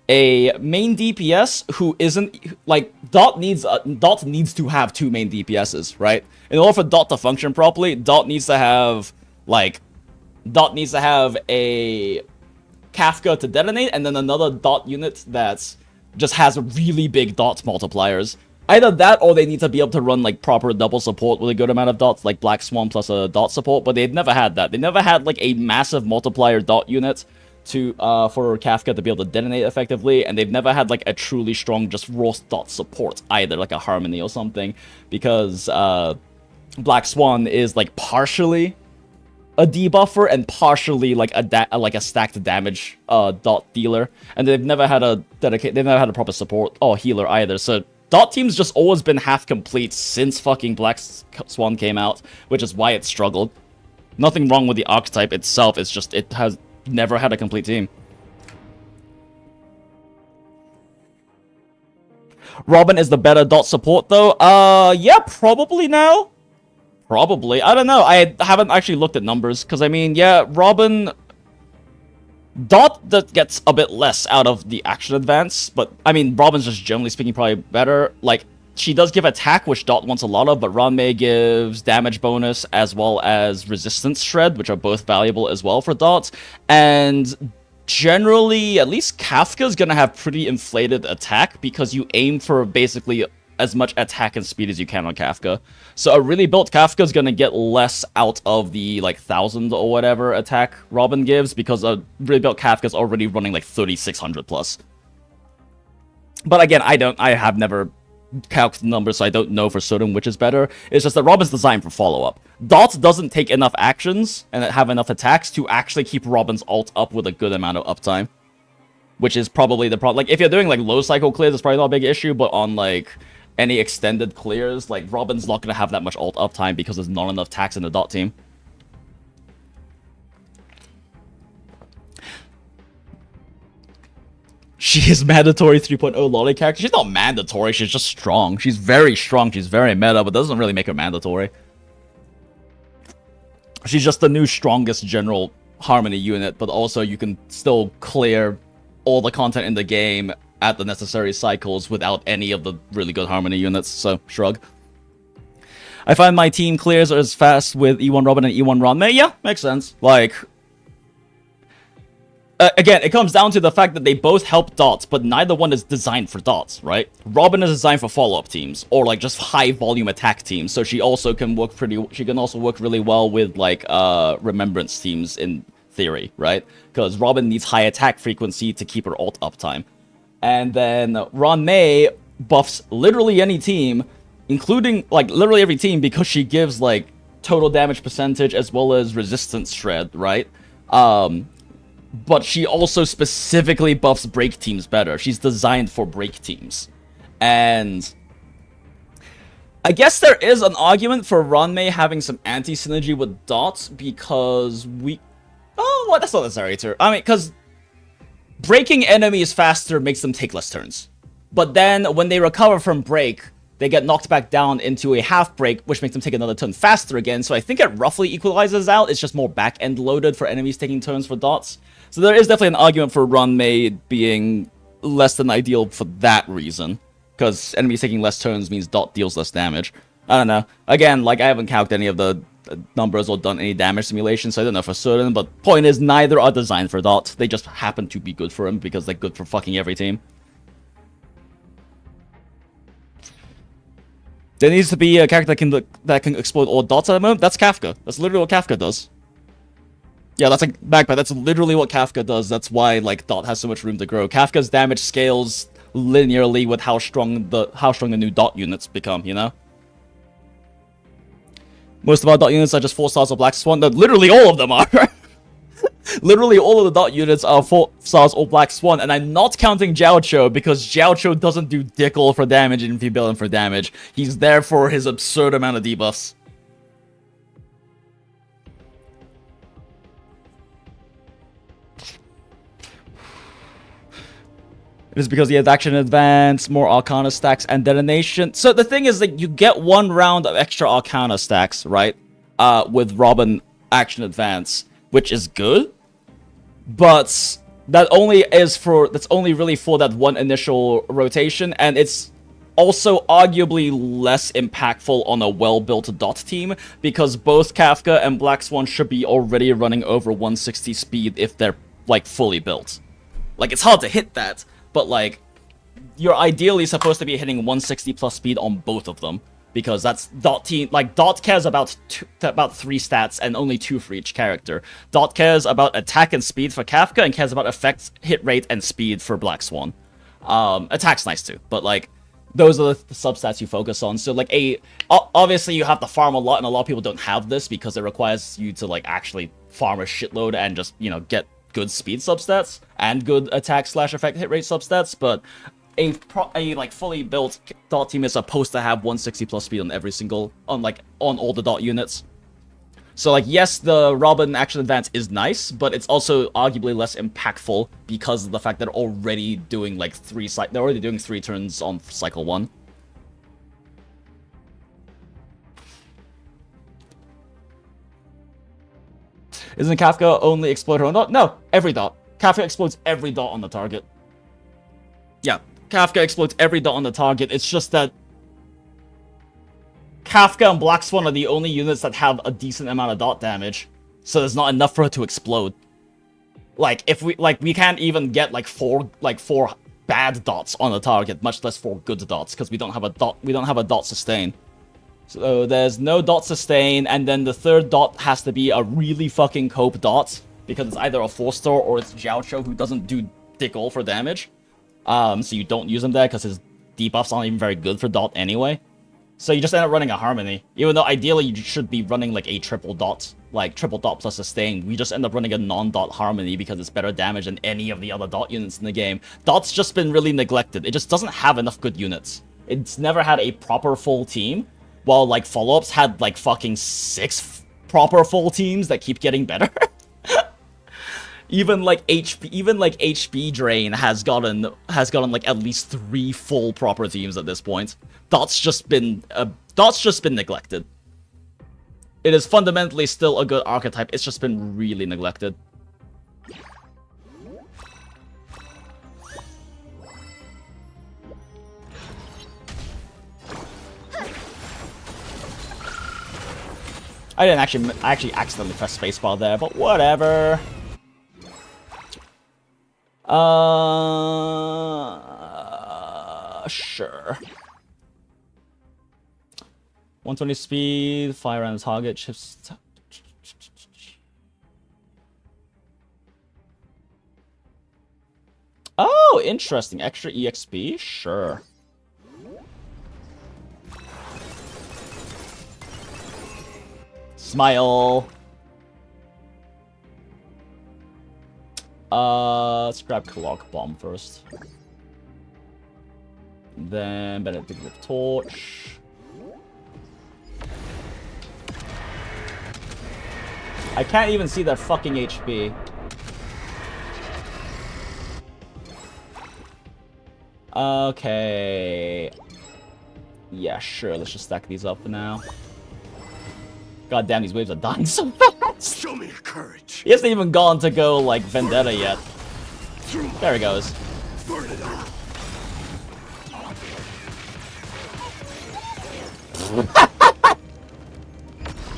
a main DPS who isn't like Dot needs to have 2 main DPSs, right? In order for Dot to function properly, Dot needs to have a Kafka to detonate, and then another Dot unit that just has really big Dot multipliers. Either that, or they need to be able to run like proper double support with a good amount of dots, like Black Swan plus a Dot support. But they've never had that. They never had like a massive multiplier Dot unit for Kafka to be able to detonate effectively, and they've never had like a truly strong just raw Dot support either, like a Harmony or something, because Black Swan is like partially a debuffer and partially like a stacked damage Dot dealer, and they've never had a proper support or healer either. So Dot team's just always been half complete since fucking Black Swan came out, which is why it struggled. Nothing wrong with the archetype itself, it's just it has never had a complete team. Robin is the better dot support though. Yeah, probably now. Probably. I don't know. I haven't actually looked at numbers, because I mean, yeah, Robin... Dot that gets a bit less out of the action advance, but I mean, Robin's just generally speaking probably better. Like, she does give attack, which Dot wants a lot of, but Ranmei gives damage bonus as well as resistance shred, which are both valuable as well for Dot. And generally, at least Kafka's gonna have pretty inflated attack because you aim for basically as much attack and speed as you can on Kafka. So a really built Kafka is gonna get less out of the like 1,000 or whatever attack Robin gives, because a really built Kafka is already running like 3,600 plus. But again, I have never calculated the numbers, so I don't know for certain which is better. It's just that Robin's designed for follow-up. Dot doesn't take enough actions and have enough attacks to actually keep Robin's ult up with a good amount of uptime, which is probably the problem. Like, if you're doing like low cycle clears, it's probably not a big issue, but on like any extended clears, like, Robin's not going to have that much ult uptime because there's not enough tax in the Dot team. She is mandatory 3.0 lolly character. She's not mandatory, she's just strong. She's very strong, she's very meta, but doesn't really make her mandatory. She's just the new strongest general Harmony unit, but also you can still clear all the content in the game at the necessary cycles without any of the really good Harmony units, so shrug. I find my team clears as fast with E1 Robin and E1 Ranmei. Yeah, makes sense. Like, again, it comes down to the fact that they both help Dots, but neither one is designed for Dots, right? Robin is designed for follow-up teams, or like just high-volume attack teams, so she also can work she can also work really well with like Remembrance teams in theory, right? Because Robin needs high attack frequency to keep her ult uptime. And then Ranmei buffs literally any team, including, like, literally every team, because she gives, like, total damage percentage as well as resistance shred, right? But she also specifically buffs break teams better. She's designed for break teams. And I guess there is an argument for Ranmei having some anti-synergy with Dot, because oh, well, that's not necessary too. I mean, because breaking enemies faster makes them take less turns. But then, when they recover from break, they get knocked back down into a half break, which makes them take another turn faster again. So I think it roughly equalizes out. It's just more back-end loaded for enemies taking turns for Dots. So there is definitely an argument for Ranmei being less than ideal for that reason. Because enemies taking less turns means Dot deals less damage. I don't know. Again, like, I haven't calculated any of the numbers or done any damage simulations, so I don't know for certain, but point is, neither are designed for Dot. They just happen to be good for him because they're good for fucking every team. There needs to be a character that can explode all Dots at the moment. That's Kafka. That's literally what Kafka does. Yeah, that's a backpack. That's literally what Kafka does. That's why, like, Dot has so much room to grow. Kafka's damage scales linearly with how strong the new Dot units become, you know? Most of our Dot units are just 4 stars or Black Swan. No, literally all of them are. Literally all of the Dot units are 4 stars or Black Swan, and I'm not counting Jiaoqiu because Jiaoqiu doesn't do dick all for damage and if you build him for damage. He's there for his absurd amount of debuffs. It is because he has action advance, more Arcana stacks, and detonation. So the thing is that you get 1 round of extra Arcana stacks, right? With Robin action advance, which is good. But that's only really for that one initial rotation, and it's also arguably less impactful on a well-built Dot team, because both Kafka and Black Swan should be already running over 160 speed if they're, like, fully built. Like, it's hard to hit that, but, like, you're ideally supposed to be hitting 160 plus speed on both of them, because that's Dot team. Like, Dot cares about 3 stats and only 2 for each character. Dot cares about attack and speed for Kafka and cares about effect, hit rate, and speed for Black Swan. Attack's nice too, but, like, those are the substats you focus on. So, like, obviously you have to farm a lot, and a lot of people don't have this because it requires you to, like, actually farm a shitload and just, you know, get good speed substats and good attack / effect hit rate substats, but a like fully built dot team is supposed to have 160 plus speed on every single on all the dot units. So like yes, the Robin action advance is nice, but it's also arguably less impactful because of the fact that they're already doing like they're already doing 3 turns on cycle 1. Isn't Kafka only explode her own dot? No, every dot. Kafka explodes every dot on the target. Yeah, Kafka explodes every dot on the target. It's just that Kafka and Black Swan are the only units that have a decent amount of dot damage, so there's not enough for her to explode. Like if we can't even get like four bad dots on the target, much less 4 good dots, because we don't have a dot sustain. So there's no dot sustain, and then the 3rd dot has to be a really fucking cope dot, because it's either a 4-star or it's Jiaocho, who doesn't do dick all for damage. So you don't use him there because his debuffs aren't even very good for dot anyway. So you just end up running a Harmony, even though ideally you should be running like a triple dot plus sustain. We just end up running a non-dot Harmony because it's better damage than any of the other dot units in the game. Dot's just been really neglected. It just doesn't have enough good units. It's never had a proper full team. While, like, follow-ups had, like, fucking 6 proper full teams that keep getting better. Even HB Drain has gotten, like, at least 3 full proper teams at this point. Dot's just been neglected. It is fundamentally still a good archetype, it's just been really neglected. I actually accidentally pressed spacebar there, but whatever. Sure. 120 speed, fire around the target, chips. Oh, interesting. Extra EXP? Sure. Smile. Let's grab Clock Bomb first. Then Benedict Torch. I can't even see that fucking HP. Okay. Yeah, sure. Let's just stack these up for now. God damn, these waves are dying so fast. Show me your courage. He hasn't even gone to go like Vendetta yet. There he goes. Burn it up.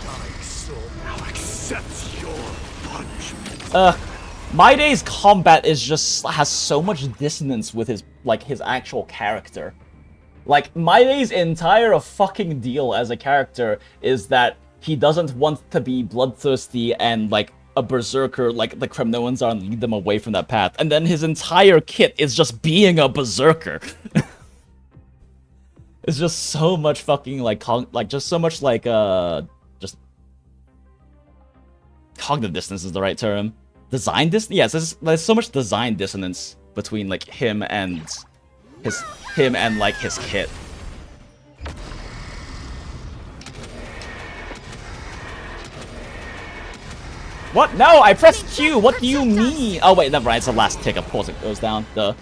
Dying soul now accepts your punishment. My Day's combat is just has so much dissonance with his actual character. Like, My Day's entire fucking deal as a character is that he doesn't want to be bloodthirsty and, like, a berserker like the Kremnoans are and lead them away from that path. And then his entire kit is just being a berserker. It's just so much fucking, just cognitive dissonance is the right term. Design dissonance? Yes, there's so much design dissonance between, like, him and his kit. What? No, I pressed Q. What do you mean? Oh wait, never mind. It's the last tick. Of course it goes down. Duh.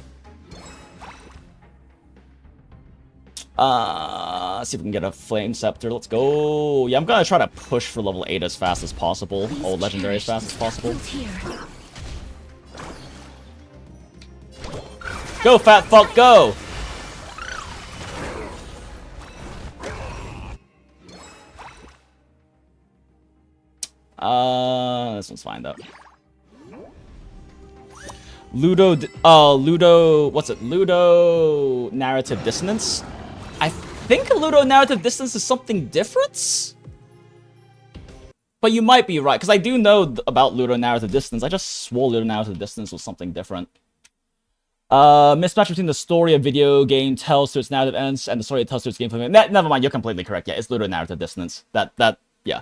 Let's see if we can get a Flame Scepter. Let's go. Yeah, I'm gonna try to push for level 8 as fast as possible. Or Legendary as fast as possible. Go, fat fuck, go! This one's fine though. What's it? Ludo Narrative Dissonance? I think Ludo Narrative Dissonance is something different? But you might be right, because I do know about Ludo Narrative Dissonance. I just swore Ludo Narrative Dissonance was something different. Mismatch between the story a video game tells to its narrative ends and the story it tells to its gameplay. Never mind, you're completely correct. Yeah, it's Ludo Narrative Dissonance. Yeah.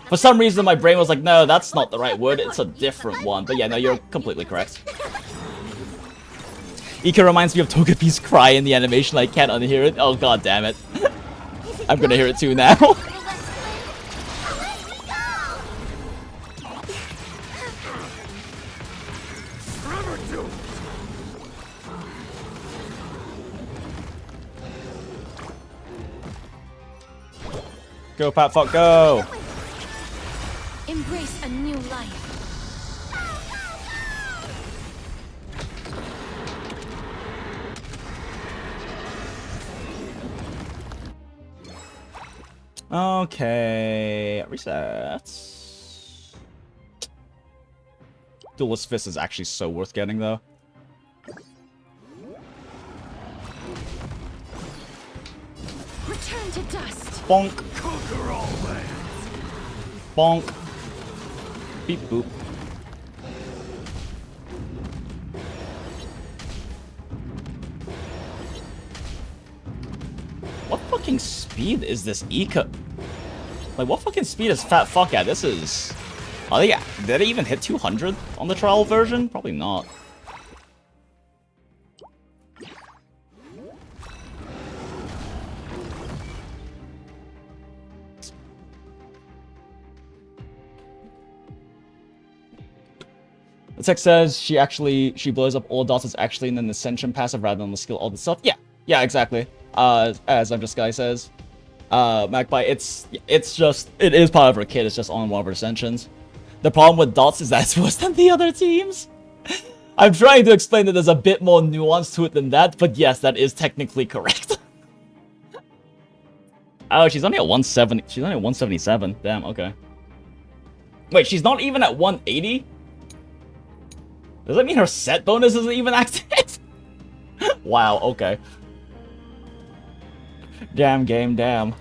For some reason, my brain was like, no, that's not the right word. It's a different one. But yeah, no, you're completely correct. Ika reminds me of Togepi's cry in the animation. I can't unhear it. Oh god damn it. I'm gonna hear it too now. Go, Pat, fuck, go! Embrace a new life. Okay, resets. Duelist Fist is actually so worth getting, though. Return to dust. Bonk. Bonk. Beep boop. What fucking speed is this Ika? Like, what fucking speed is Fat Fuck at? This is... Are they... Did they even hit 200 on the trial version? Probably not. The text says she blows up all dots is actually in an Ascension passive rather than the skill all the stuff. Yeah, exactly. As I'm just guy says. Magpie, it is part of her kit, it's just on one of her Ascensions. The problem with dots is that it's worse than the other teams. I'm trying to explain that there's a bit more nuance to it than that, but yes, that is technically correct. Oh, she's only at 170. She's only at 177. Damn, okay. Wait, she's not even at 180? Does that mean her set bonus isn't even active? Wow, okay. Damn game, damn.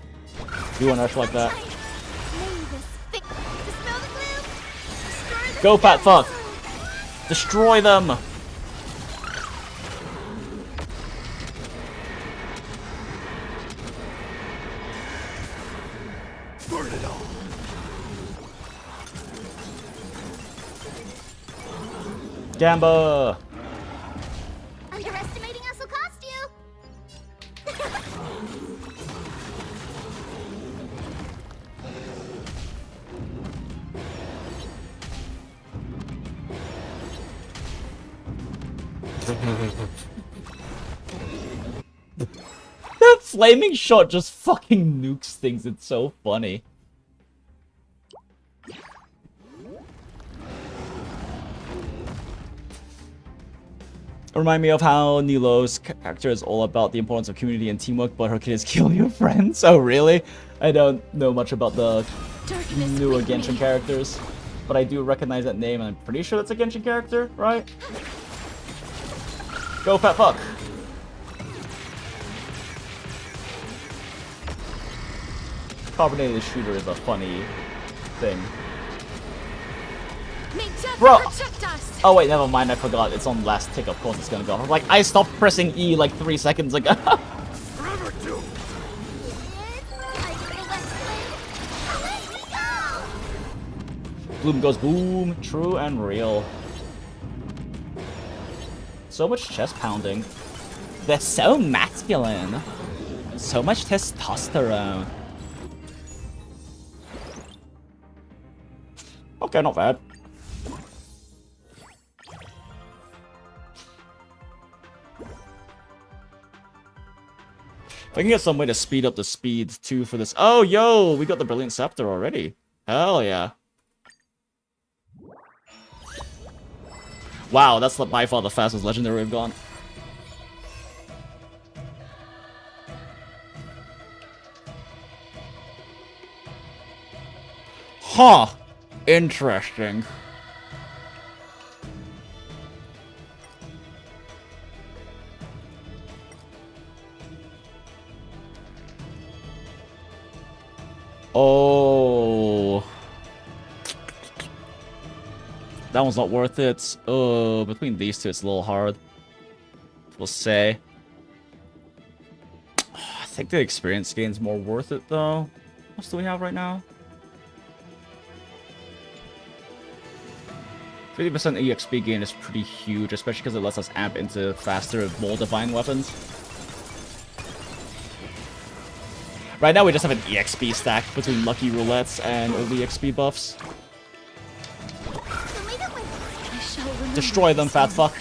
Do an rush like that. Go, Pat Fuck! Destroy them! Burn it all. Gamba! Underestimating us will cost you. That flaming shot just fucking nukes things, it's so funny. Remind me of how Nilo's character is all about the importance of community and teamwork, but her kid is killing your friends. Oh, really? I don't know much about the newer Genshin characters, but I do recognize that name, and I'm pretty sure that's a Genshin character, right? Go, Fat Fuck! Carbonated shooter is a funny thing. Bro! Oh wait, never mind, I forgot. It's on last tick, of course it's gonna go. Like, I stopped pressing E like 3 seconds ago. Bloom goes boom, true and real. So much chest pounding. They're so masculine. So much testosterone. Okay, not bad. If I can get some way to speed up the speed too for this. Oh, yo, we got the Brilliant Scepter already. Hell yeah. Wow, that's by far the fastest legendary we've gone. Huh. Interesting. Oh. That one's not worth it. Oh, between these two, it's a little hard. We'll say. I think the experience gain's more worth it, though. What else do we have right now? 50% EXP gain is pretty huge, especially because it lets us amp into faster, more divine weapons. Right now we just have an EXP stack between Lucky Roulettes and EXP buffs. Destroy them, fat fuck.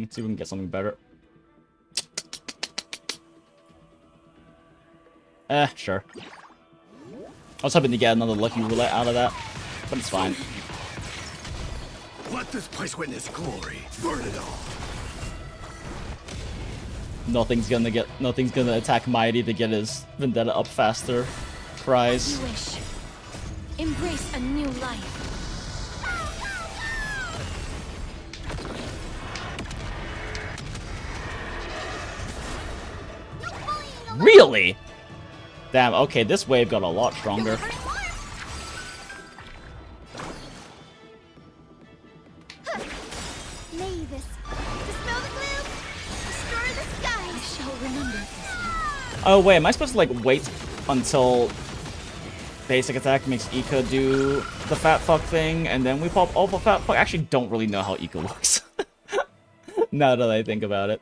Let's see if we can get something better. Sure. I was hoping to get another Lucky Roulette out of that, but it's fine. Let this place witness glory. Burn it all. Nothing's gonna attack Mighty to get his vendetta up faster. Prize. You wish. Embrace a new life. Really? Damn, okay, this wave got a lot stronger. May this dispel the gloom, restore the sky. I shall remember this. Oh wait, am I supposed to like wait until basic attack makes Ika do the fat fuck thing and then we pop over fat fuck? I actually don't really know how Ika works. Now that I think about it.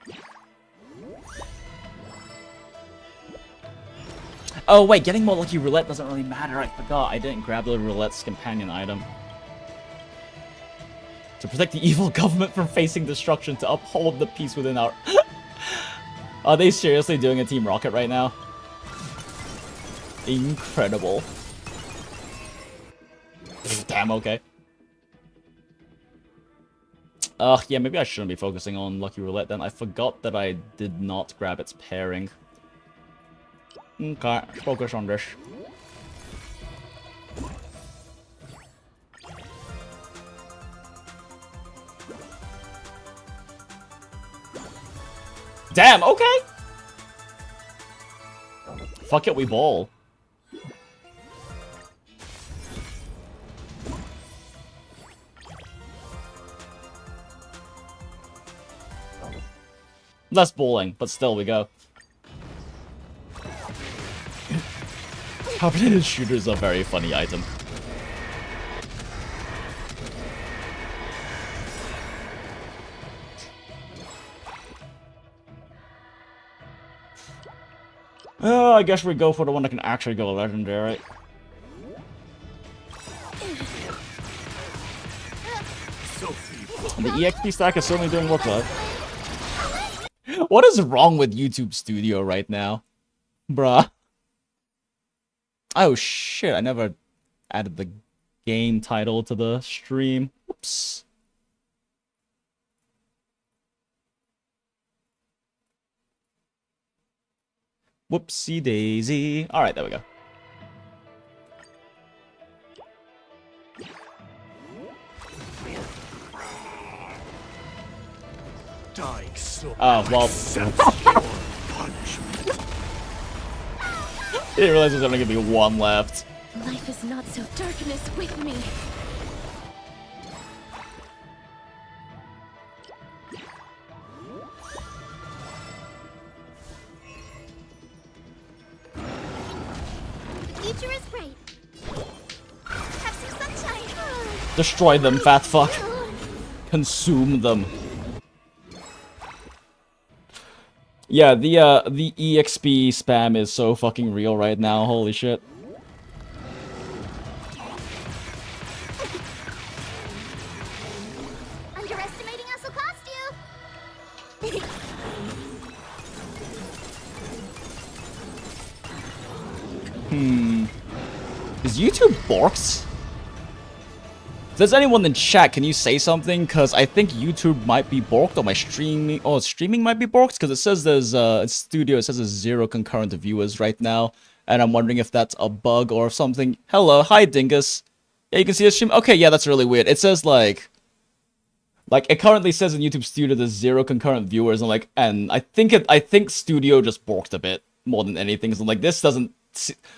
Oh wait, getting more Lucky Roulette doesn't really matter. I forgot. I didn't grab the Roulette's companion item. To protect the evil government from facing destruction, to uphold the peace within our... Are they seriously doing a Team Rocket right now? Incredible. Damn, okay. Yeah, maybe I shouldn't be focusing on Lucky Roulette then. I forgot that I did not grab its pairing. Okay, focus on this. Damn, okay! Fuck it, we ball. Less bowling, but still we go. Carbonated shooter is a very funny item. I guess we go for the one that can actually go legendary. And the EXP stack is certainly doing work though. What is wrong with YouTube Studio right now? Bruh. Oh shit, I never added the game title to the stream. Whoops. Whoopsie daisy. Alright, there we go. Oh, well. I didn't realize there's only gonna be one left. Life is not so darkness with me. Future is bright. Have some sunshine. Destroy them, fat fuck. Consume them. Yeah, the EXP spam is so fucking real right now, holy shit. Underestimating us will cost you. Is YouTube borked? If there's anyone in chat, can you say something? Because I think YouTube might be borked, or my streaming... Oh, streaming might be borked, because it says there's... Studio, it says there's 0 concurrent viewers right now. And I'm wondering if that's a bug or something. Hello, hi Dingus. Yeah, you can see a stream. Okay, yeah, that's really weird. It says like it currently says in YouTube Studio there's 0 concurrent viewers, and I think Studio just borked a bit more than anything. So like this doesn't...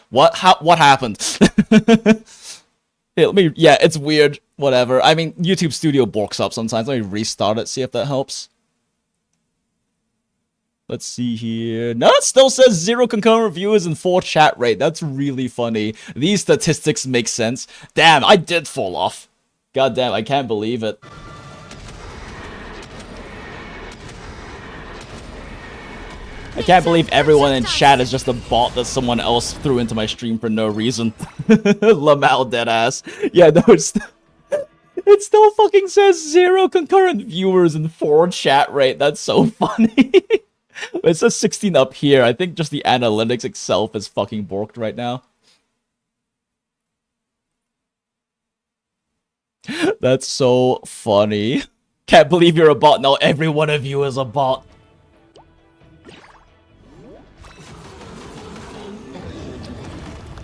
What happened? Hey, let me... Yeah, it's weird. Whatever. I mean, YouTube Studio borks up sometimes. Let me restart it, see if that helps. Let's see here. No, it still says 0 concurrent viewers and 4 chat rate. That's really funny. These statistics make sense. Damn, I did fall off. God damn, I can't believe it. I can't believe everyone in chat is just a bot that someone else threw into my stream for no reason. Lamal deadass. Yeah, no, it still fucking says 0 concurrent viewers and 4 chat rate. That's so funny. It says 16 up here. I think just the analytics itself is fucking borked right now. That's so funny. Can't believe you're a bot. Now every one of you is a bot.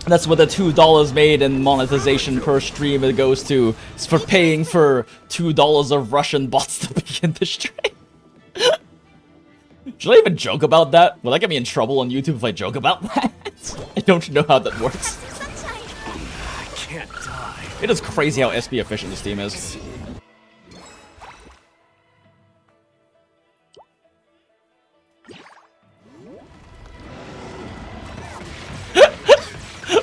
That's what the $2 made in monetization per stream it goes to. It's for paying for $2 of Russian bots to be in the stream. Should I even joke about that? Will that get me in trouble on YouTube if I joke about that? I don't know how that works. I can't die. It is crazy how SP efficient this team is.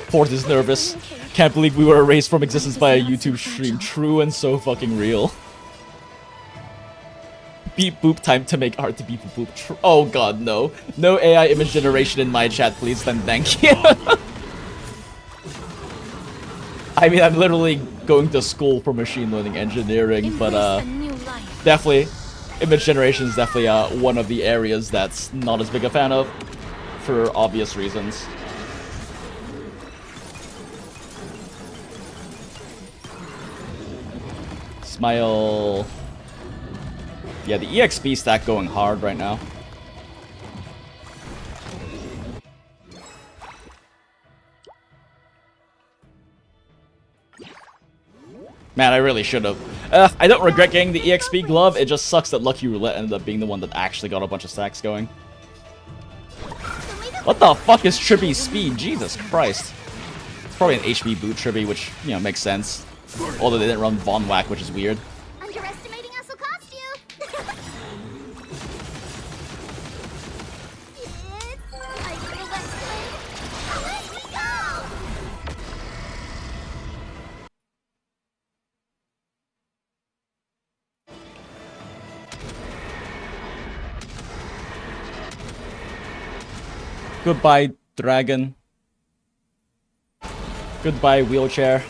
Fort is nervous. Can't believe we were erased from existence by a YouTube stream. True and so fucking real. Beep boop, time to make art to beep boop boop. Oh god, no. No AI image generation in my chat, please, then thank you. I mean, I'm literally going to school for machine learning engineering, but definitely, image generation is definitely one of the areas that's not as big a fan of, for obvious reasons. Smile. Yeah, the EXP stack going hard right now. Man, I really should have. I don't regret getting the EXP glove. It just sucks that Lucky Roulette ended up being the one that actually got a bunch of stacks going. What the fuck is Trippy's speed? Jesus Christ. It's probably an HB boot Trippy, which, you know, makes sense. Although they didn't run Von Whack, which is weird. Underestimating us will cost you. Let me go. Goodbye, dragon. Goodbye, wheelchair.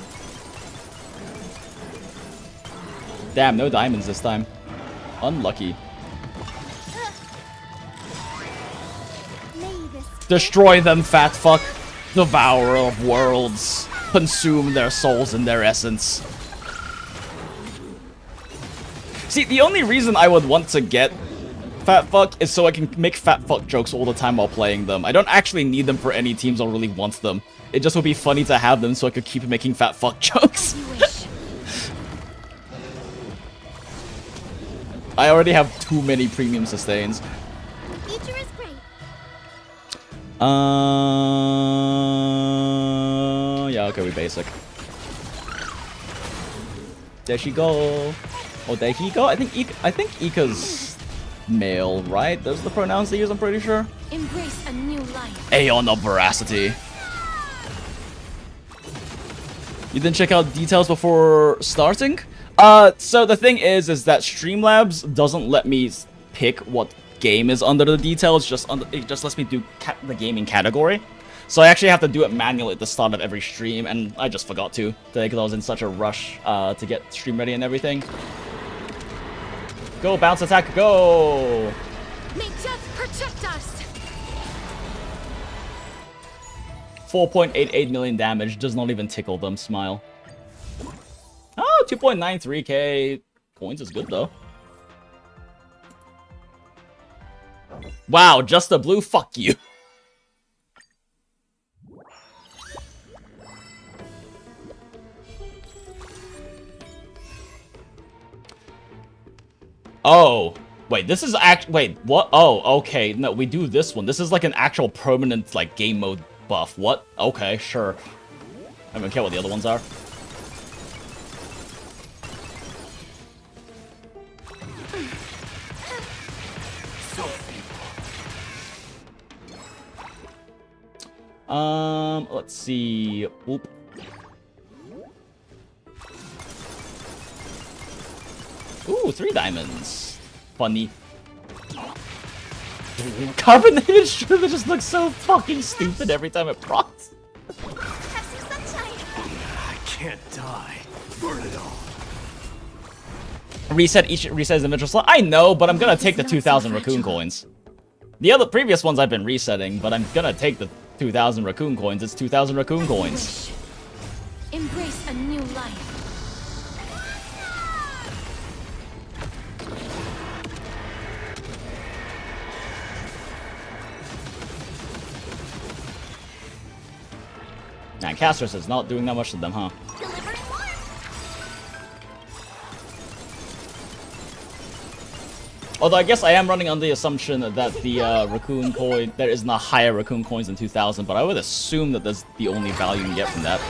Damn, no diamonds this time. Unlucky. Destroy them, fat fuck. Devourer of worlds. Consume their souls and their essence. See, the only reason I would want to get fat fuck is so I can make fat fuck jokes all the time while playing them. I don't actually need them for any teams or really want them. It just would be funny to have them so I could keep making fat fuck jokes. I already have too many premium sustains. Future is great. Yeah, okay, we basic. There she go. Oh, there he go. I think Ika's male, right? Those are the pronouns they use, I'm pretty sure. Embrace a new life. Aeon of veracity. You didn't check out details before starting? So the thing is that Streamlabs doesn't let me pick what game is under the details. It just lets me do the gaming category. So I actually have to do it manually at the start of every stream, and I just forgot to today because I was in such a rush to get stream ready and everything. Go, bounce attack, go! May death protect us! 4.88 million damage, does not even tickle them, smile. Oh, 2.93k coins is good though. Wow, just a blue, fuck you. Oh, wait, this is wait, what? Oh, okay, no, we do this one. This is like an actual permanent, like, game mode buff. What? Okay, sure. I don't care what the other ones are. Let's see. Whoop. Ooh, 3 diamonds. Funny. Carbonated sugar just looks so fucking stupid every time it procs. Have some sunshine. I can't die. Burn it all. Reset each resets the individual slot. I know, but I'm gonna take the 2,000 raccoon coins. The other previous ones I've been resetting, but I'm gonna take the 2,000 raccoon coins. It's 2,000 raccoon coins. Embrace a new life. Man, Casters is not doing that much to them, huh? Delivering more. Although I guess I am running on the assumption that the raccoon coin, there isn't a higher raccoon coins than 2,000, but I would assume that that's the only value you can get from that.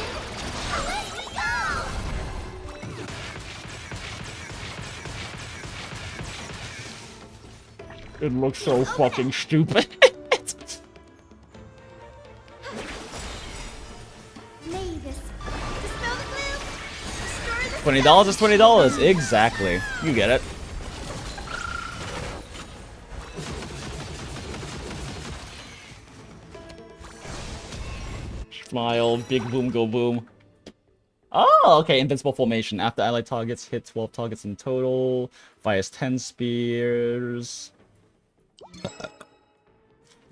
It looks so fucking stupid. May this dispel the gloom. Restore the $20 is $20. Exactly. You get it. Smile, big boom, go boom. Oh, okay. Invincible formation. After allied targets hit 12 targets in total. Fires 10 spears.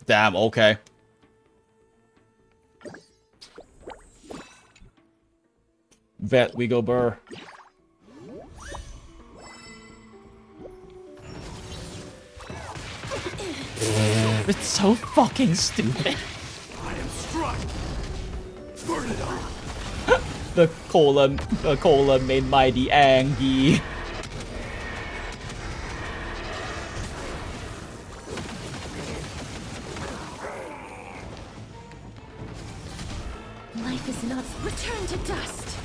Damn, okay. Vet, we go burr. It's so fucking stupid. I am struck. Burn it all. The cola made mighty angry. Life is not. Return to dust.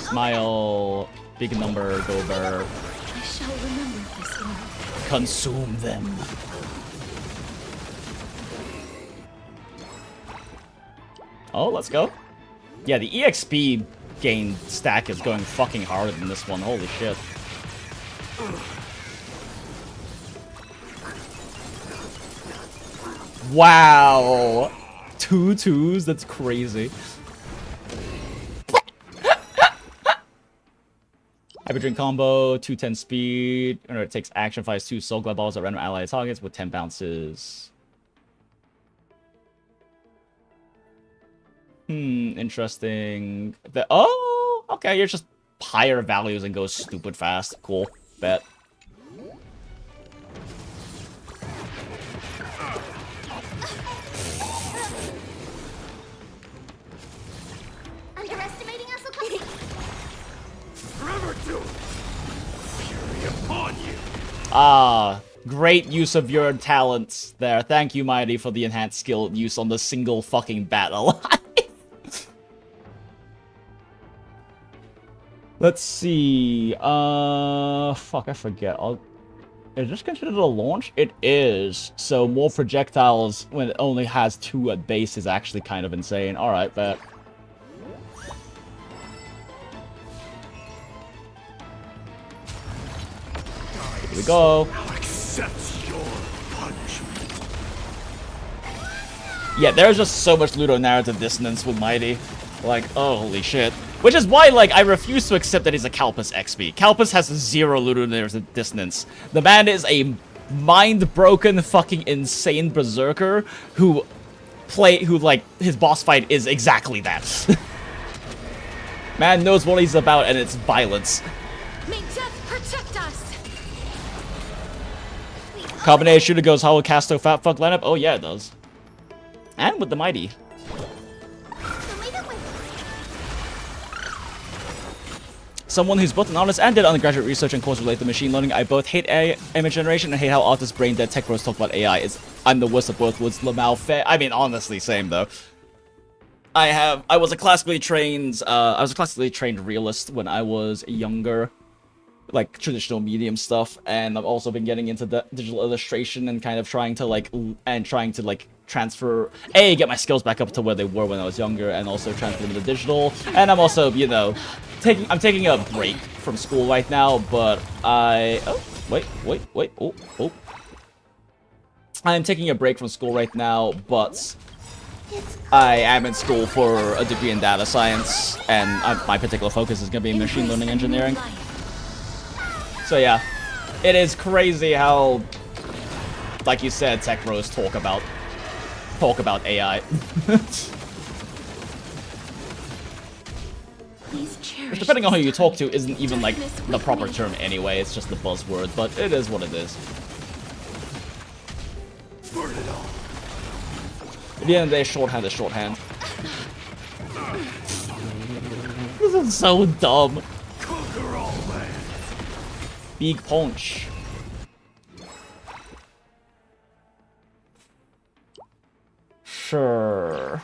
Smile, big number, go burr. I shall remember this one. Consume them. Oh, let's go. Yeah, the EXP gain stack is going fucking harder than this one. Holy shit. Wow. 2 2s? That's crazy. Hyper Drink combo, 210 speed. It takes action, fires 2 Soul Glove balls at random allied targets with 10 bounces. Interesting. Oh, okay, you're just higher values and goes stupid fast. Cool, bet. underestimating us, okay? Forever do it. Fury upon you. Ah, great use of your talents there. Thank you, Mighty, for the enhanced skill use on the single fucking battle. Let's see. Fuck, I forget. Is this considered a launch? It is. So more projectiles when it only has 2 at base is actually kind of insane. Alright, bet. Here we go. I'll accept your punishment. Yeah, there's just so much ludonarrative dissonance with Mighty. Like, oh, holy shit. Which is why, like, I refuse to accept that he's a Kalpus XP. Kalpus has 0 ludonarrative dissonance. The man is a mind-broken, fucking insane berserker who, like, his boss fight is exactly that. Man knows what he's about, and it's violence. May death protect us. Carbonated shooter goes hollow casto fat fuck lineup. Oh yeah, it does. And with the Mighty. Someone who's both an artist and did undergraduate research and course related to machine learning. I both hate AI image generation and hate how artists brain dead tech bros talk about AI. I'm the worst of both worlds. Lamau fair. I mean, honestly, same though. I was a classically trained realist when I was younger, like traditional medium stuff, and I've also been getting into the digital illustration and kind of trying to transfer, get my skills back up to where they were when I was younger, and also transfer them to digital. And I'm also, you know, I'm taking a break from school right now, but I'm taking a break from school right now, but I am in school for a degree in data science, and my particular focus is going to be machine learning engineering. So yeah, it is crazy how, like you said, tech bros talk about AI. Which, depending on who you talk to, isn't even like the proper term anyway. It's just the buzzword, but it is what it is. At the end of the day, shorthand is shorthand. This is so dumb. Big punch. Sure.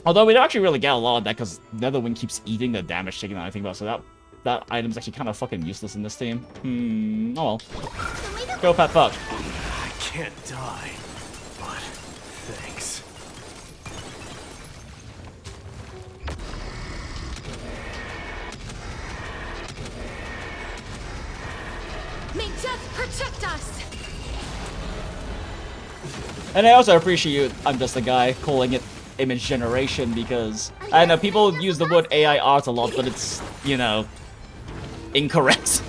Although we don't actually really get a lot of that because Netherwind keeps eating the damage taken that I think about, so that item's actually kind of fucking useless in this team. Oh well. Go, fat fuck. I can't die, but thanks. May death protect us! And I also appreciate you, I'm just a guy, calling it image generation, because I know people use the word AI art a lot, but it's, you know, incorrect.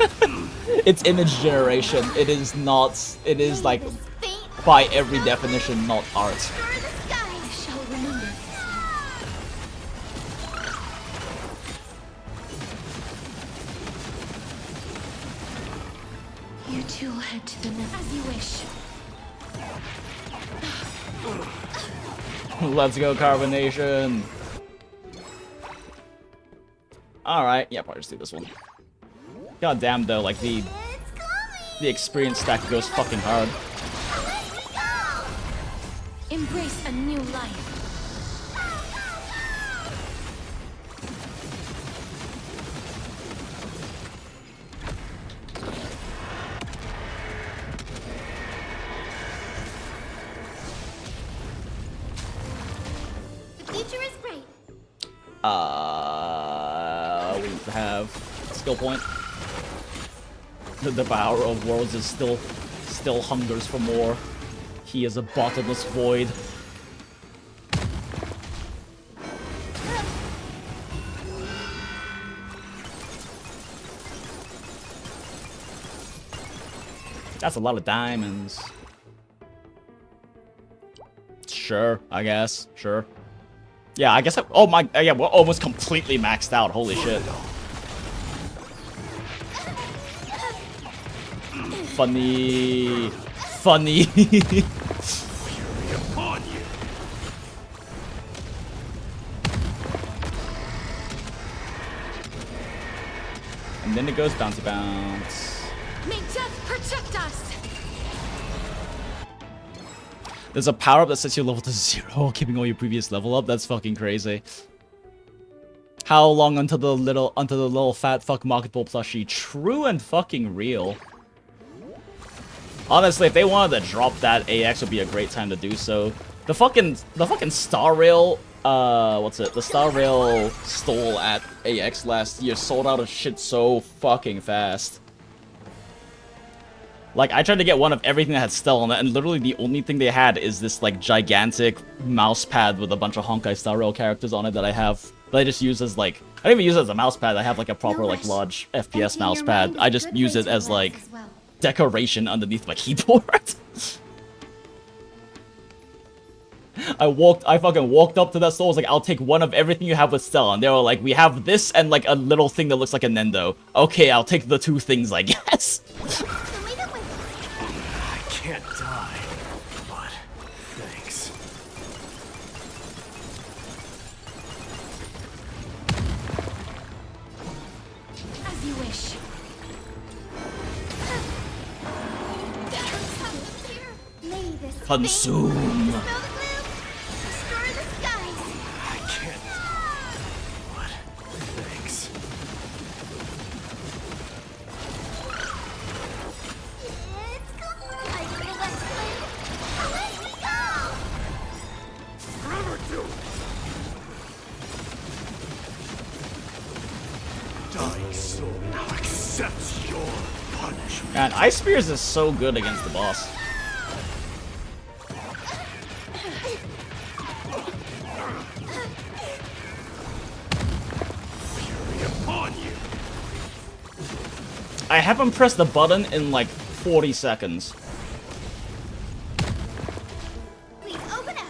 It's image generation. It is not, it is like, by every definition, not art. You two will head to the next. As you wish. Let's go, Carbonation. Alright, yeah, probably just do this one. God damn though, like the experience stack goes fucking hard. Embrace a new life. The future is great. We have skill point. The Devourer of Worlds is still hungers for more. He is a bottomless void. That's a lot of diamonds. Sure, I guess. Sure. Yeah, I guess oh my, yeah, we're almost completely maxed out. Holy shit. Funny. Funny. And then it goes bouncy bounce. May death protect us! There's a power-up that sets your level to 0, keeping all your previous level up. That's fucking crazy. How long until the little fat fuck marketable plushie? True and fucking real. Honestly, if they wanted to drop that, AX would be a great time to do so. The fucking Star Rail, what's it? The Star Rail stole at AX last year sold out of shit so fucking fast. Like, I tried to get one of everything that had Stell on it, and literally the only thing they had is this, like, gigantic mouse pad with a bunch of Honkai Star Rail characters on it that I have. That I just use as, like, I don't even use it as a mouse pad. I have, like, a proper, like, large FPS mouse pad. I just use it as, like, decoration underneath my keyboard. I fucking walked up to that store, I was like, I'll take one of everything you have with Stell, and they were like, we have this and, like, a little thing that looks like a Nendo. Okay, I'll take the two things, I guess. Can't die, but thanks. As you wish. Consume. Destroy the skies. I can't die, but thanks. It's gone. I will let soul now accepts your punishment. Man, Ice Spears is so good against the boss. Upon you. I haven't pressed the button in like 40 seconds. Please open up.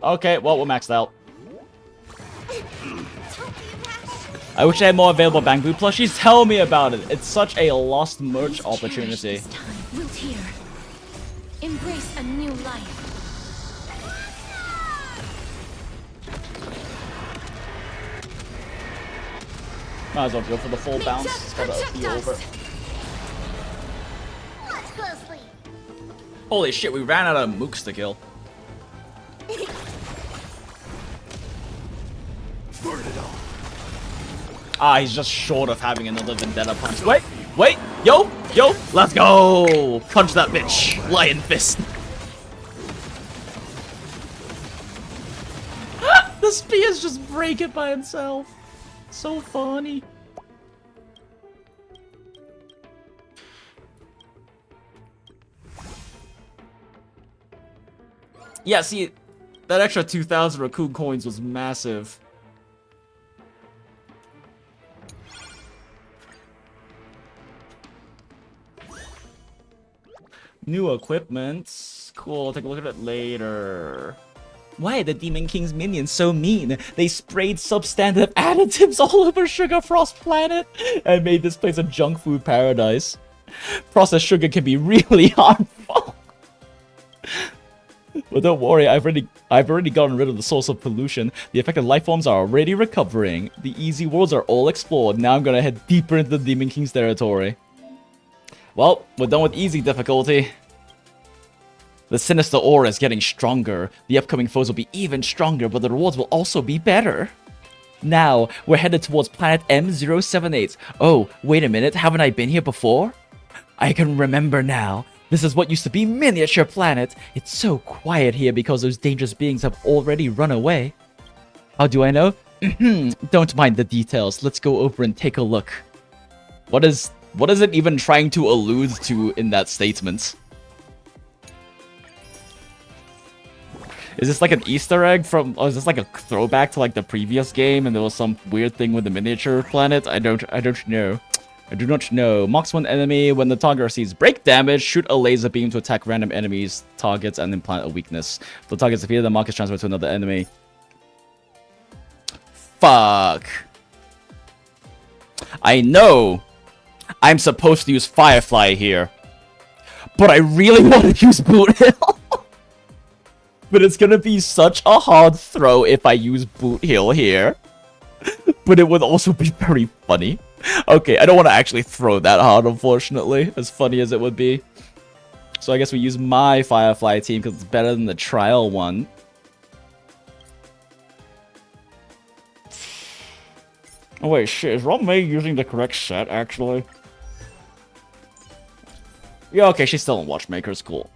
Okay, well, we're maxed out. I wish I had more available Bangbu plushies. Tell me about it. It's such a lost merch opportunity. This time, wilt here. Embrace a new life. Might as well go for the full bounce. It's got to be over. Watch closely. Holy shit, we ran out of mooks to kill. Burn it all. Ah, he's just short of having another Vendetta punch. Wait, wait, yo, let's go! Punch that bitch, Lion Fist. The spears just break it by himself. So funny. Yeah, see, that extra 2,000 Raccoon coins was massive. New equipment. Cool, take a look at it later. Why are the Demon King's minions so mean? They sprayed substandard additives all over Sugar Frost Planet and made this place a junk food paradise. Processed sugar can be really harmful. But don't worry, I've already gotten rid of the source of pollution. The affected life forms are already recovering. The easy worlds are all explored. Now I'm gonna head deeper into the Demon King's territory. Well, we're done with easy difficulty. The sinister aura is getting stronger. The upcoming foes will be even stronger, but the rewards will also be better. Now, we're headed towards planet M078. Oh, wait a minute, haven't I been here before? I can remember now. This is what used to be Miniature Planet. It's so quiet here because those dangerous beings have already run away. How do I know? Don't mind the details. Let's go over and take a look. What is it even trying to allude to in that statement? Is this like an Easter egg from, or is this like a throwback to like the previous game and there was some weird thing with the Miniature Planet? I don't know. I do not know. Marks one enemy. When the target receives break damage, shoot a laser beam to attack random enemies, targets, and implant a weakness. If the target is defeated, the mark is transferred to another enemy. Fuck. I know I'm supposed to use Firefly here, but I really want to use Boot Hill. But it's gonna be such a hard throw if I use Boot Hill here. But it would also be very funny. Okay, I don't want to actually throw that hard, unfortunately, as funny as it would be. So I guess we use my Firefly team because it's better than the trial one. Oh wait, shit, is Rob May using the correct set, actually? Yeah, okay, she's still in Watchmakers, cool.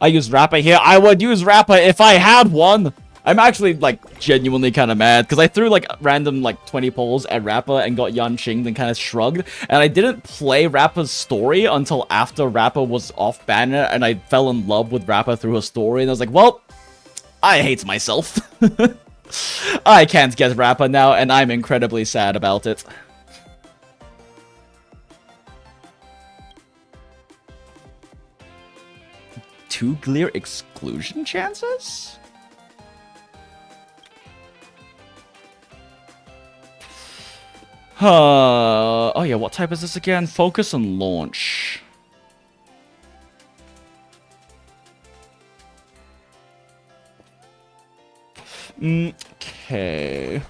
I use Rappa here. I would use Rappa if I had one. I'm actually, like, genuinely kind of mad, because I threw, like, random, like, 20 polls at Rappa and got Yan Qing, then kind of shrugged, and I didn't play Rappa's story until after Rappa was off banner, and I fell in love with Rappa through her story, and I was like, well, I hate myself. I can't get Rappa now, and I'm incredibly sad about it. Two clear exclusion chances? Oh yeah, what type is this again? Focus and launch. Okay.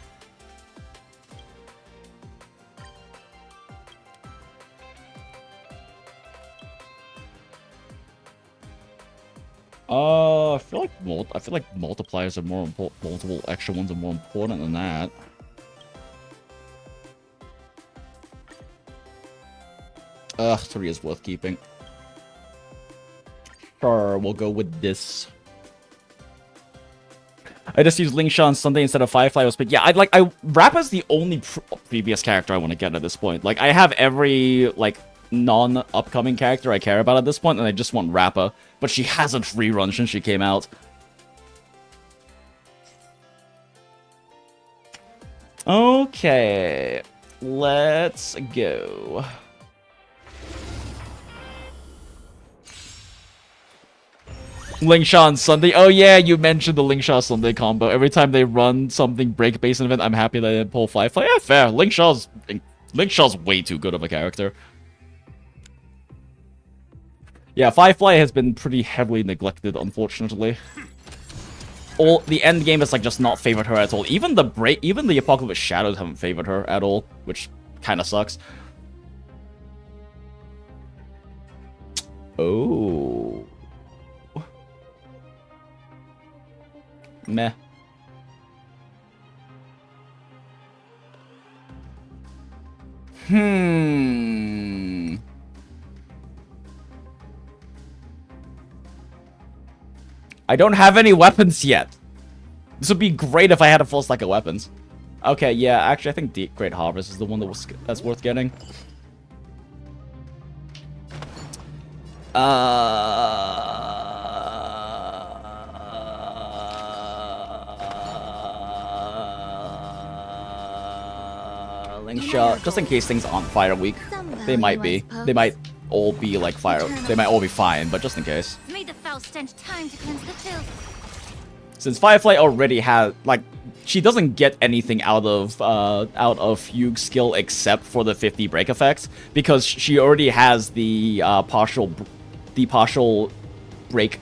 I feel like multipliers are more important. Multiple extra ones are more important than that. Ugh, 3 is worth keeping. Sure, we'll go with this. I just used Lingsha on Sunday instead of Firefly. Yeah, Rappa's the only previous character I want to get at this point. Like, I have every, like, non-upcoming character I care about at this point, and I just want Rappa. But she hasn't rerun since she came out. Okay, let's go. Lingsha on Sunday. Oh yeah, you mentioned the Lingsha Sunday combo. Every time they run something break-based event, I'm happy they didn't pull Firefly. Yeah, fair. Lingsha's way too good of a character. Yeah, Firefly has been pretty heavily neglected, unfortunately. The end game is like just not favored her at all. Even the Apocalypse Shadows haven't favored her at all, which kind of sucks. Oh. Meh. I don't have any weapons yet. This would be great if I had a full stack of weapons. Okay, yeah, actually, I think Deep Great Harvest is the one that's worth getting. Lingsha, just in case things aren't fire weak. They might be. They might all be like fire. They might all be fine, but just in case. Made the foul stench time to cleanse the filth. Since Firefly already has, like, she doesn't get anything out of Fugue's skill except for the 50 break effects, because she already has the partial break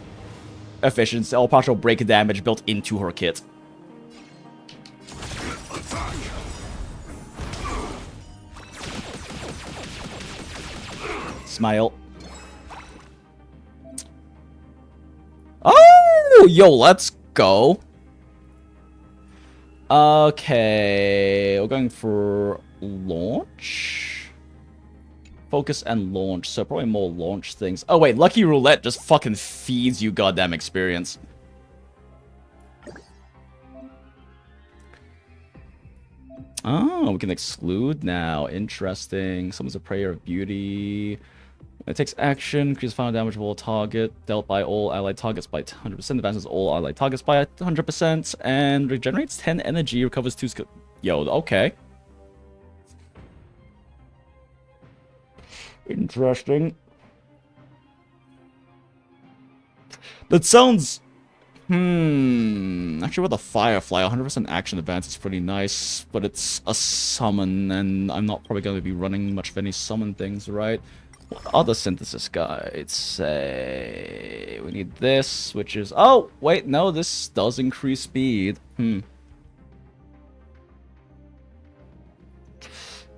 efficiency or partial break damage built into her kit. Smile. Oh, yo, let's go. Okay, we're going for launch. Focus and launch, so probably more launch things. Oh wait, Lucky Roulette just fucking feeds you goddamn experience. Oh, we can exclude now. Interesting. Summons a Prayer of Beauty. It takes action, increases final damage of all target, dealt by all allied targets by 100%, advances all allied targets by 100%, and regenerates 10 energy, recovers 2 skill. Yo, okay. Interesting. That sounds... Actually, with the Firefly, 100% action advance is pretty nice, but it's a summon, and I'm not probably going to be running much of any summon things, right? What other synthesis guides say? We need this, which is... Oh, wait, no, this does increase speed.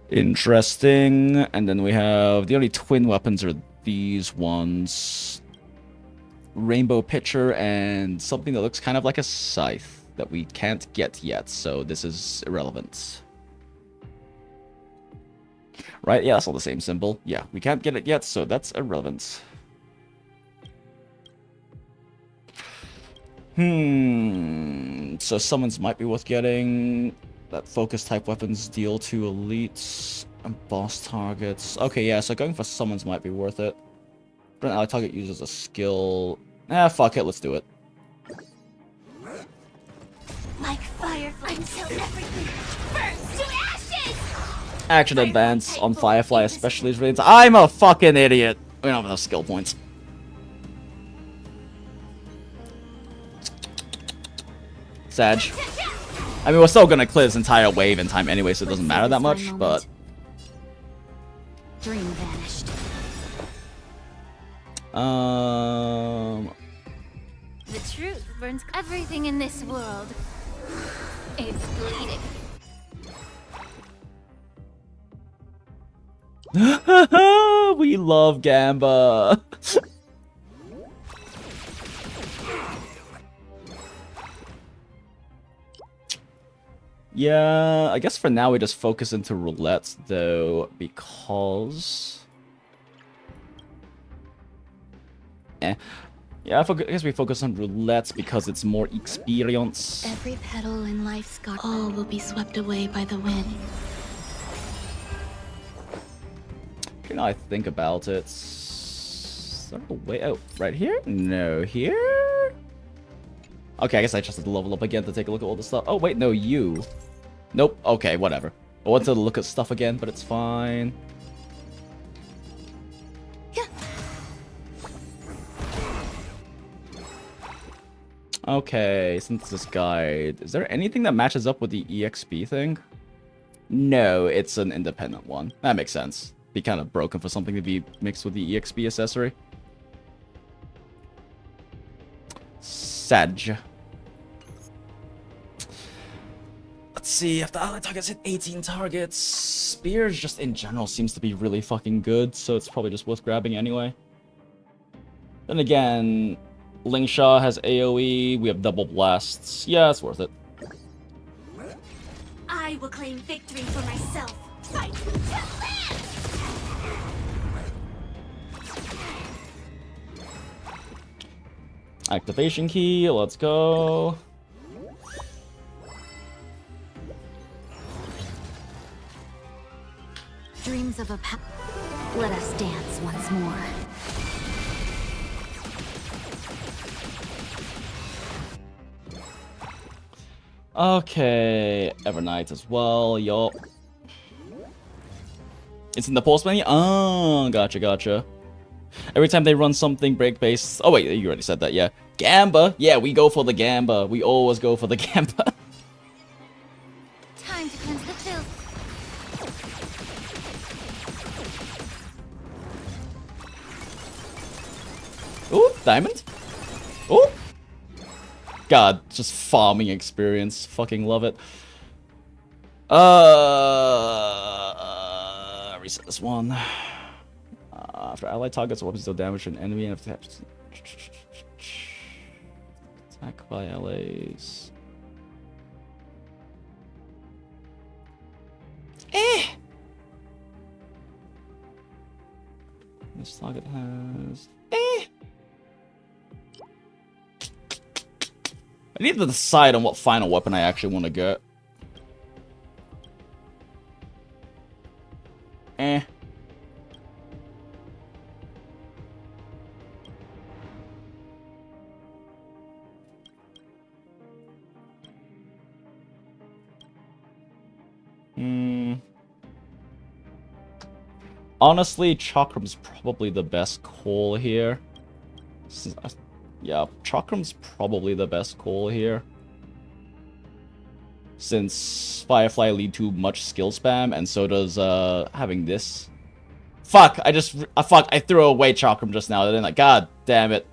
Interesting. And then we have... The only twin weapons are these ones. Rainbow Pitcher and something that looks kind of like a scythe that we can't get yet, so this is irrelevant. Right? Yeah, that's all the same symbol. Yeah, we can't get it yet, so that's irrelevant. So summons might be worth getting. That focus type weapons deal to elites and boss targets. Okay, yeah, so going for summons might be worth it. But our target uses a skill. Fuck it, let's do it. Like firefly until everything burns to ashes! Action advance on Firefly especially is really... I'm a fucking idiot! We don't have enough skill points. Sadge. I mean, we're still gonna clear this entire wave in time anyway, so it doesn't matter that much, but... Dream vanished. The truth burns everything in this world. It's bleeding. We love Gamba. Yeah, I guess for now we just focus into roulettes though, because Eh. Yeah, I guess we focus on roulettes because it's more experience. Every petal in life's garden, all will be swept away by the wind. You know, I think about it. Is there a way out? Right here? No, here? Okay, I guess I just have to level up again to take a look at all the stuff. Oh, wait, no, you. Nope, okay, whatever. I wanted to look at stuff again, but it's fine. Okay, synthesis guide. Is there anything that matches up with the EXP thing? No, it's an independent one. That makes sense. Be kind of broken for something to be mixed with the EXP accessory. Sadge. Let's see, if the ally targets hit 18 targets, Spears just in general seems to be really fucking good, so it's probably just worth grabbing anyway. Then again, Lingshaw has AoE, we have double blasts. Yeah, it's worth it. I will claim victory for myself. Fight! Activation key, let's go. Dreams of a let us dance once more. Okay, Evernight as well, yup. It's in the pulse menu? Oh, gotcha. Every time they run something break-based... Oh wait, you already said that, yeah. Gamba! Yeah, we go for the Gamba. We always go for the Gamba. Time to cleanse the filth. Ooh, diamond? Ooh! God, just farming experience. Fucking love it. Reset this one. After allied targets, weapons deal damage to an enemy and have to attack by allies. This target has. I need to decide on what final weapon I actually want to get. Honestly, Chakram's probably the best call here. Yeah, Chakram's probably the best call here. Since Firefly lead to much skill spam, and so does having this. Fuck, I threw away Chakram just now, didn't I? God damn it.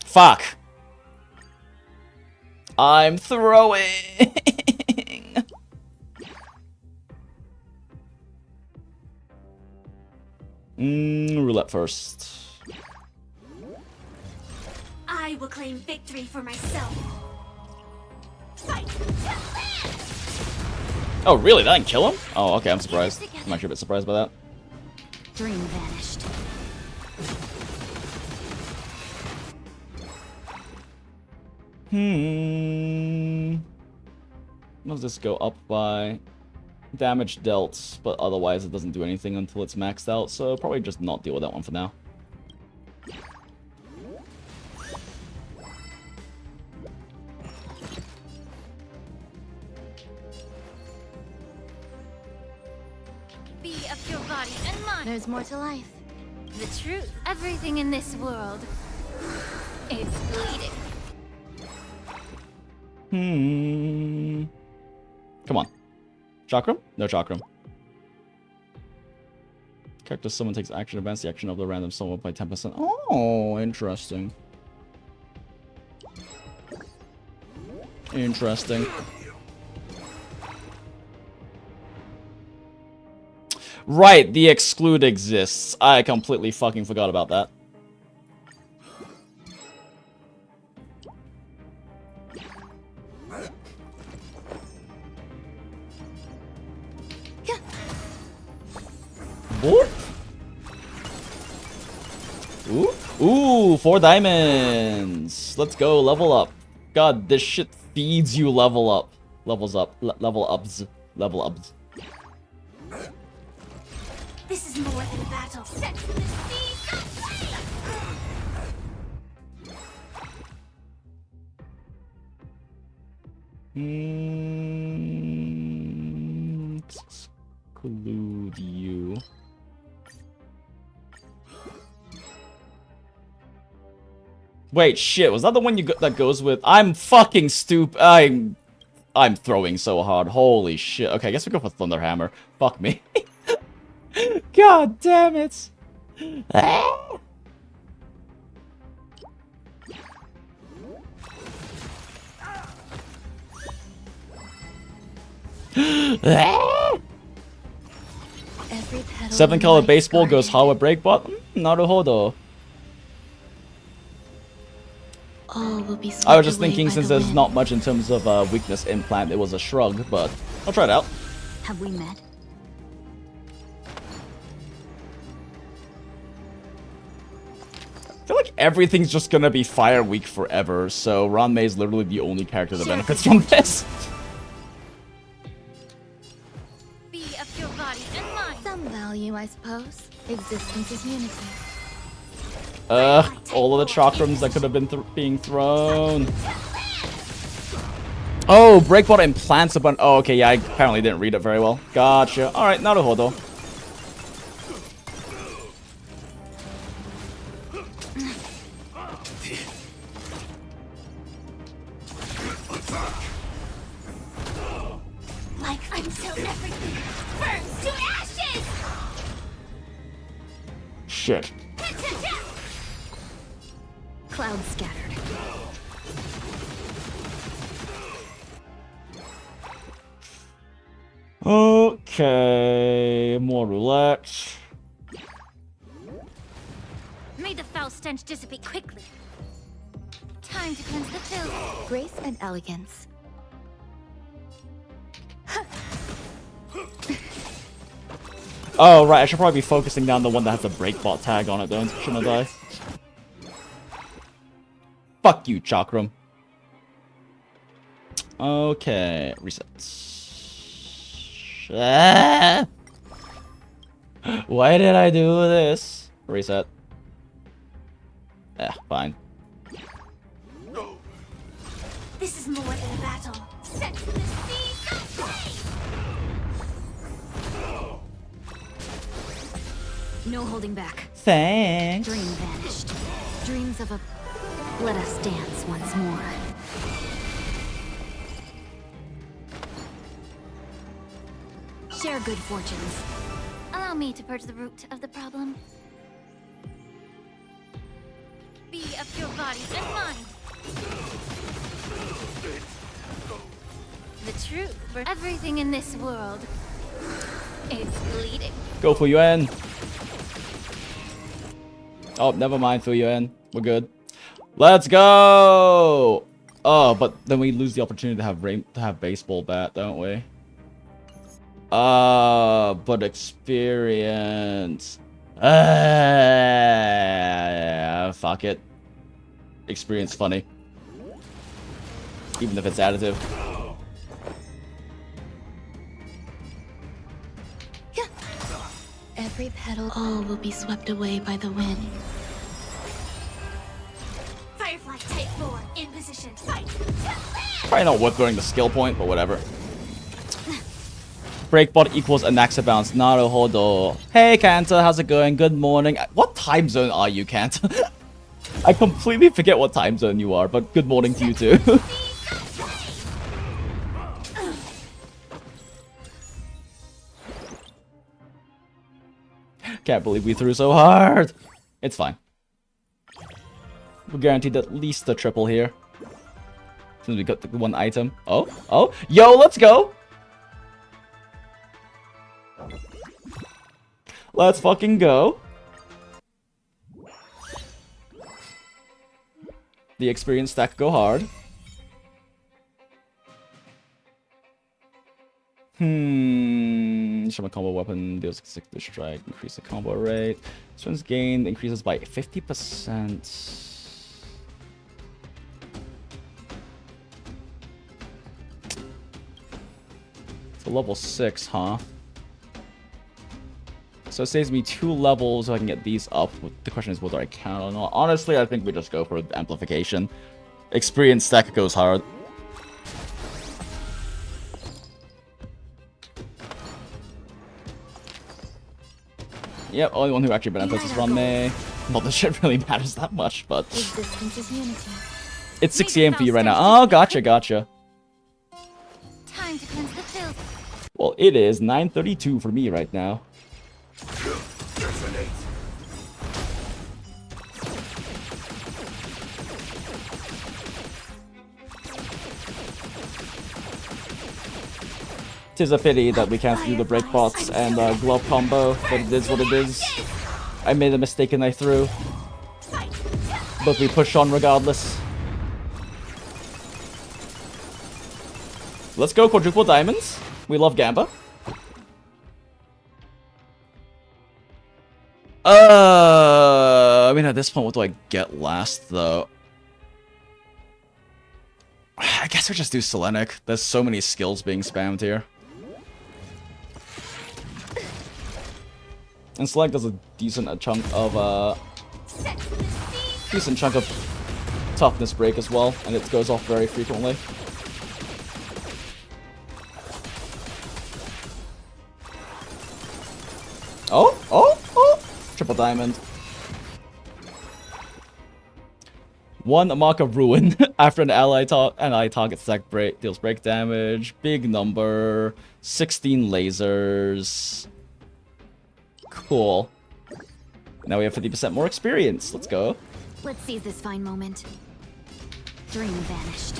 Fuck. I'm throwing. Roulette first. I will claim victory for myself. Fight! Oh, really? That didn't kill him? Oh, okay, I'm surprised. I'm actually a bit surprised by that. Dream vanished. What does this go up by? Damage dealt, but otherwise it doesn't do anything until it's maxed out, so probably just not deal with that one for now. Be of your body and mind. There's more to life. The truth. Everything in this world is bleeding. Come on. Chakram? No Chakram. Character summon takes action, advance the action of the random summon by 10%. Oh, interesting. Interesting. Right, the exclude exists. I completely fucking forgot about that. Ooh, 4 diamonds. Let's go, level up. God, this shit feeds you level up. Levels up. Level ups. Level ups. This is more than a battle. Set to the sea. Exclude you. Wait, shit. Was that the one that goes with? I'm fucking stupid. I'm throwing so hard. Holy shit. Okay, I guess we go for Thunderhammer. Fuck me. God damn it. Every petal 7-color in baseball life's goes garden. Hawa Breakbot? Naruhodo. All will be swept I was just away thinking by since the there's wind. not much in terms of weakness implant, it was a shrug, but I'll try it out. Have we met? I feel like everything's just gonna be Fire Weak forever, so Ranmei is literally the only character that benefits from this. Be of your body and mind. Some value, I suppose. Existence is unity. All of the chakrams that could have been being thrown. Oh, Breakbot implants a bunch. Oh, okay, yeah, I apparently didn't read it very well. Gotcha. Alright, naruhodo. Like until everything burns to ashes. Shit. Clouds scattered. Okay, more roulette. May the foul stench dissipate quickly. Time to cleanse the filth. Grace and elegance. Oh, right, I should probably be focusing down the one that has the Breakbot tag on it, though, shouldn't I? Fuck you, Chakram. Okay, reset. Ah! Why did I do this? Reset. Fine. This is more than a battle. Set to the sea. No holding back. Thanks. Dream vanished. Dreams of a... Let us dance once more. Share good fortunes. Allow me to purge the root of the problem. Be of your body and mind. The truth for everything in this world is bleeding. Go for Yuan. Oh, never mind, Fu Yuan. We're good. Let's go! Oh, but then we lose the opportunity to have baseball bat, don't we? But experience. Fuck it. Experience funny. Even if it's additive. Every petal, all will be swept away by the wind. Firefly type 4 in position. Fight. Probably not worth going the skill point, but whatever. Breakbot equals Anaxa bounce. Naruhodo. Hey, Kanta, how's it going? Good morning. What time zone are you, Kanta? I completely forget what time zone you are, but good morning to you too. Can't believe we threw so hard. It's fine. We're guaranteed at least a triple here. Since we got the one item. Oh. Yo, let's go. Let's fucking go. The experience stack go hard. range from a combo weapon deals a strike, increase the combo rate. This one's gained increases by 50%. It's a level 6, huh? So it saves me 2 levels so I can get these up. The question is whether I can or not. Honestly, I think we just go for the amplification. Experience stack goes hard. Yep, only one who actually benefits is from me. Not that shit really matters that much, but... Existence is unity. It's 6 AM for you right now. Oh, gotcha. Time to cleanse the filth. Well, it is 9:32 for me right now. Tis a pity that we can't do the break bots and glove combo, but it is what it is. I made a mistake and I threw. But we push on regardless. Let's go quadruple diamonds. We love Gamba. I mean, at this point, what do I get last, though? I guess we just do Selenic. There's so many skills being spammed here. And Selenic does a decent chunk of toughness break as well, and it goes off very frequently. Oh! Triple diamond. 1 Mark of Ruin after an ally target stack deals break damage. Big number. 16 lasers. Cool. Now we have 50% more experience. Let's go. Let's seize this fine moment. Dream vanished.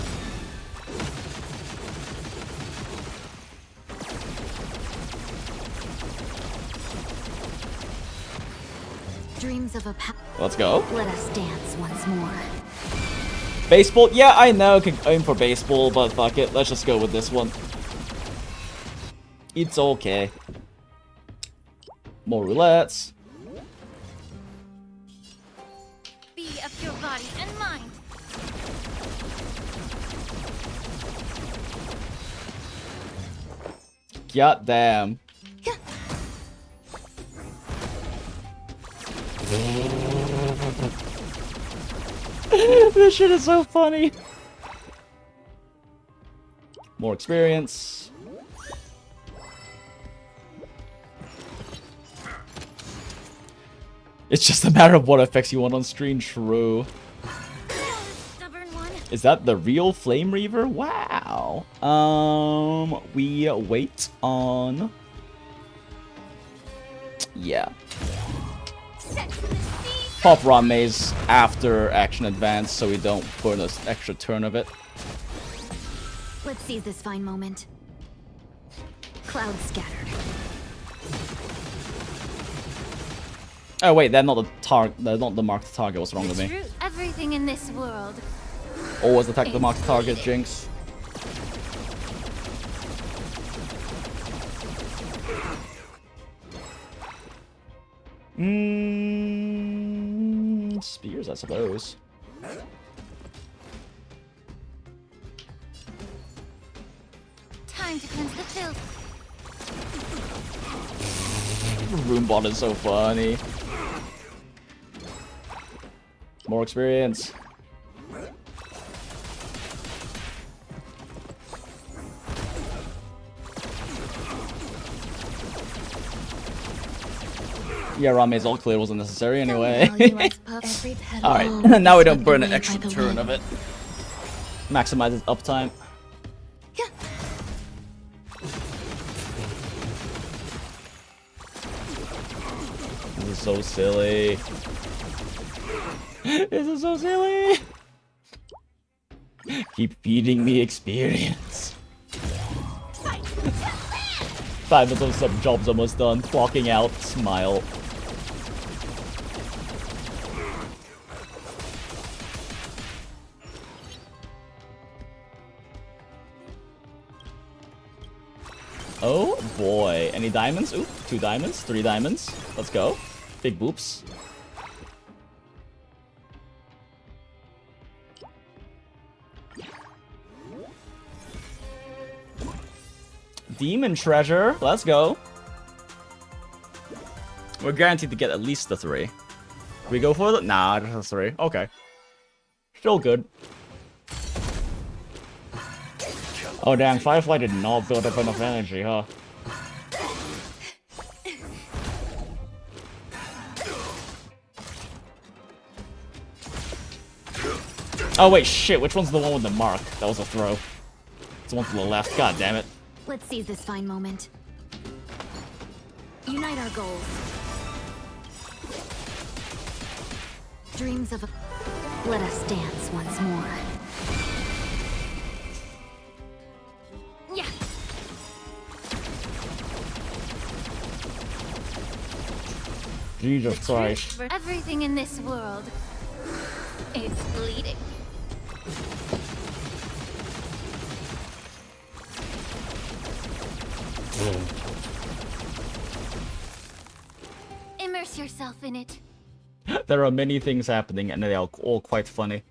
Dreams of a Let's go. Let us dance once more. Baseball? Yeah, I know. Can aim for baseball, but fuck it. Let's just go with this one. It's okay. More roulettes. Be of your body and mind. God damn. This shit is so funny. More experience. It's just a matter of what effects you want on screen. True. Is that the real Flame Reaver? Wow. We wait on... Yeah. Pop Ramez after action advance so we don't put an extra turn of it. Let's seize this fine moment. Clouds scattered. Oh wait, they're not the target. They're not the marked target. What's wrong with me? Everything in this world. Always attack the marked target, Jinx. Spears, I suppose. Time to cleanse the filth. Roombot is so funny. More experience. Yeah, Rame's all clear wasn't necessary anyway. Alright, now we don't burn an extra turn of it. Maximizes uptime. This is so silly. This is so silly. Keep feeding me experience. 5 minutes of some job's almost done. Clocking out. Smile. Oh boy. Any diamonds? Oop, 2 diamonds, 3 diamonds. Let's go. Big boops. Demon treasure. Let's go. We're guaranteed to get at least the 3. We go for it? Nah, just the 3. Okay. Still good. Oh damn, Firefly did not build up enough energy, huh? Oh wait, shit, which one's the one with the mark? That was a throw. It's the one to the left, god damn it. Let's seize this fine moment. Unite our goals. Dreams of a... Let us dance once more. Yeah. Jesus Christ. Everything in this world is bleeding. Immerse yourself in it. There are many things happening and they are all quite funny.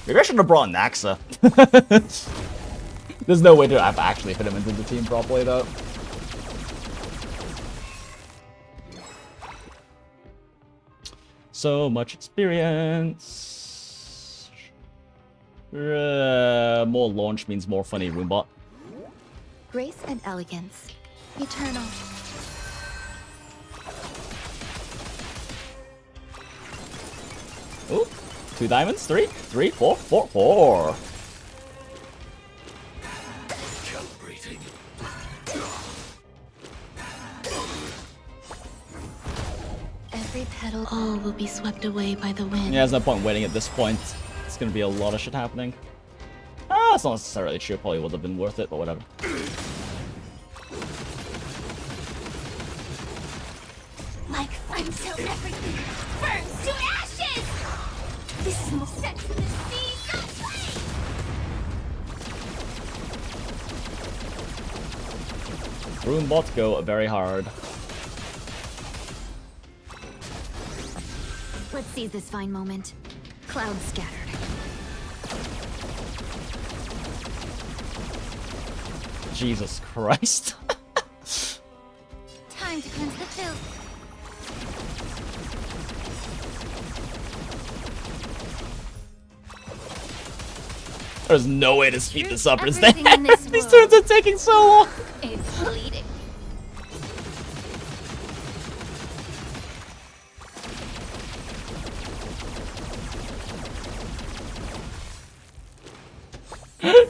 Maybe I should have brought Naxa. There's no way to have actually fit him into the team properly though. So much experience. More launch means more funny, Roombot. Grace and elegance. Eternal. Ooh, 2 diamonds, 3, 4, 4, 4. Calibrating. Every petal, all will be swept away by the wind. Yeah, there's no point waiting at this point. It's gonna be a lot of shit happening. Ah, it's not necessarily true. Probably would have been worth it, but whatever. Like until everything burns to ashes! This is more sense than the sea! Roombot go very hard. Let's seize this fine moment. Clouds scattered. Jesus Christ. Time to cleanse the filth. There's no way to speed this up, is there? Everything in this These world turns are taking so long. is bleeding.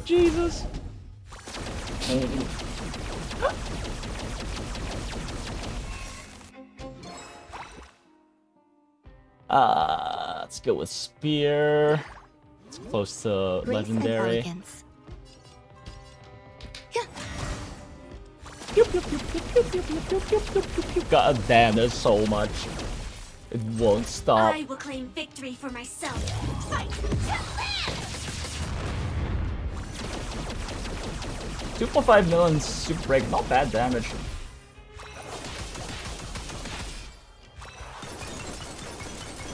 Jesus. Let's go with spear. It's close to Grace legendary. and elegance. God damn, there's so much. It won't stop. I will claim victory for myself. Fight to live! 2.5 million super break, not bad damage.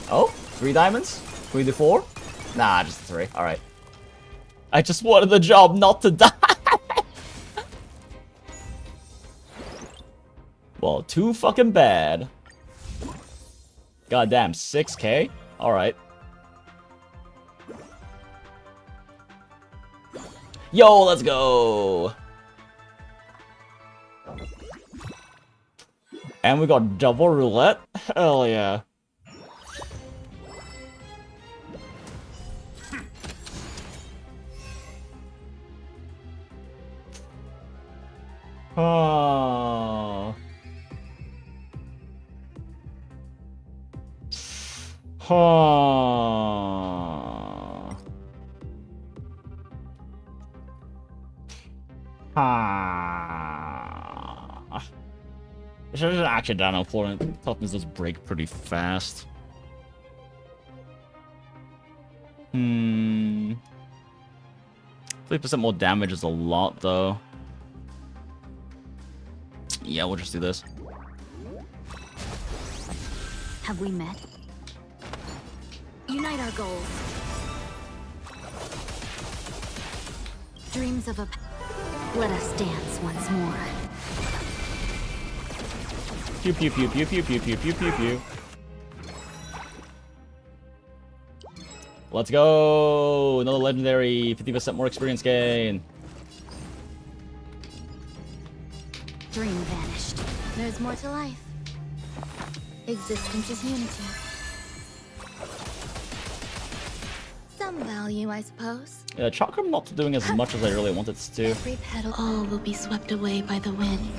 Oh, 3 diamonds? Can we do 4? Nah, just 3. Alright. I just wanted the job not to die. Well, too fucking bad. Goddamn, 6k? Alright. Yo, let's go! And we got double roulette? Hell yeah. Oh. Oh. Ah. It's just an accidental opponent. Toughness does break pretty fast. 50% more damage is a lot, though. Yeah, we'll just do this. Have we met? Unite our goals. Dreams of a... Let us dance once more. Pew pew pew pew pew pew pew pew pew pew. Let's go! Another legendary, 50% more experience gain. Dream vanished. There's more to life. Existence is unity. Some value, I suppose. Yeah, Chakram not doing as much as I really wanted it to. Every petal, all will be swept away by the wind.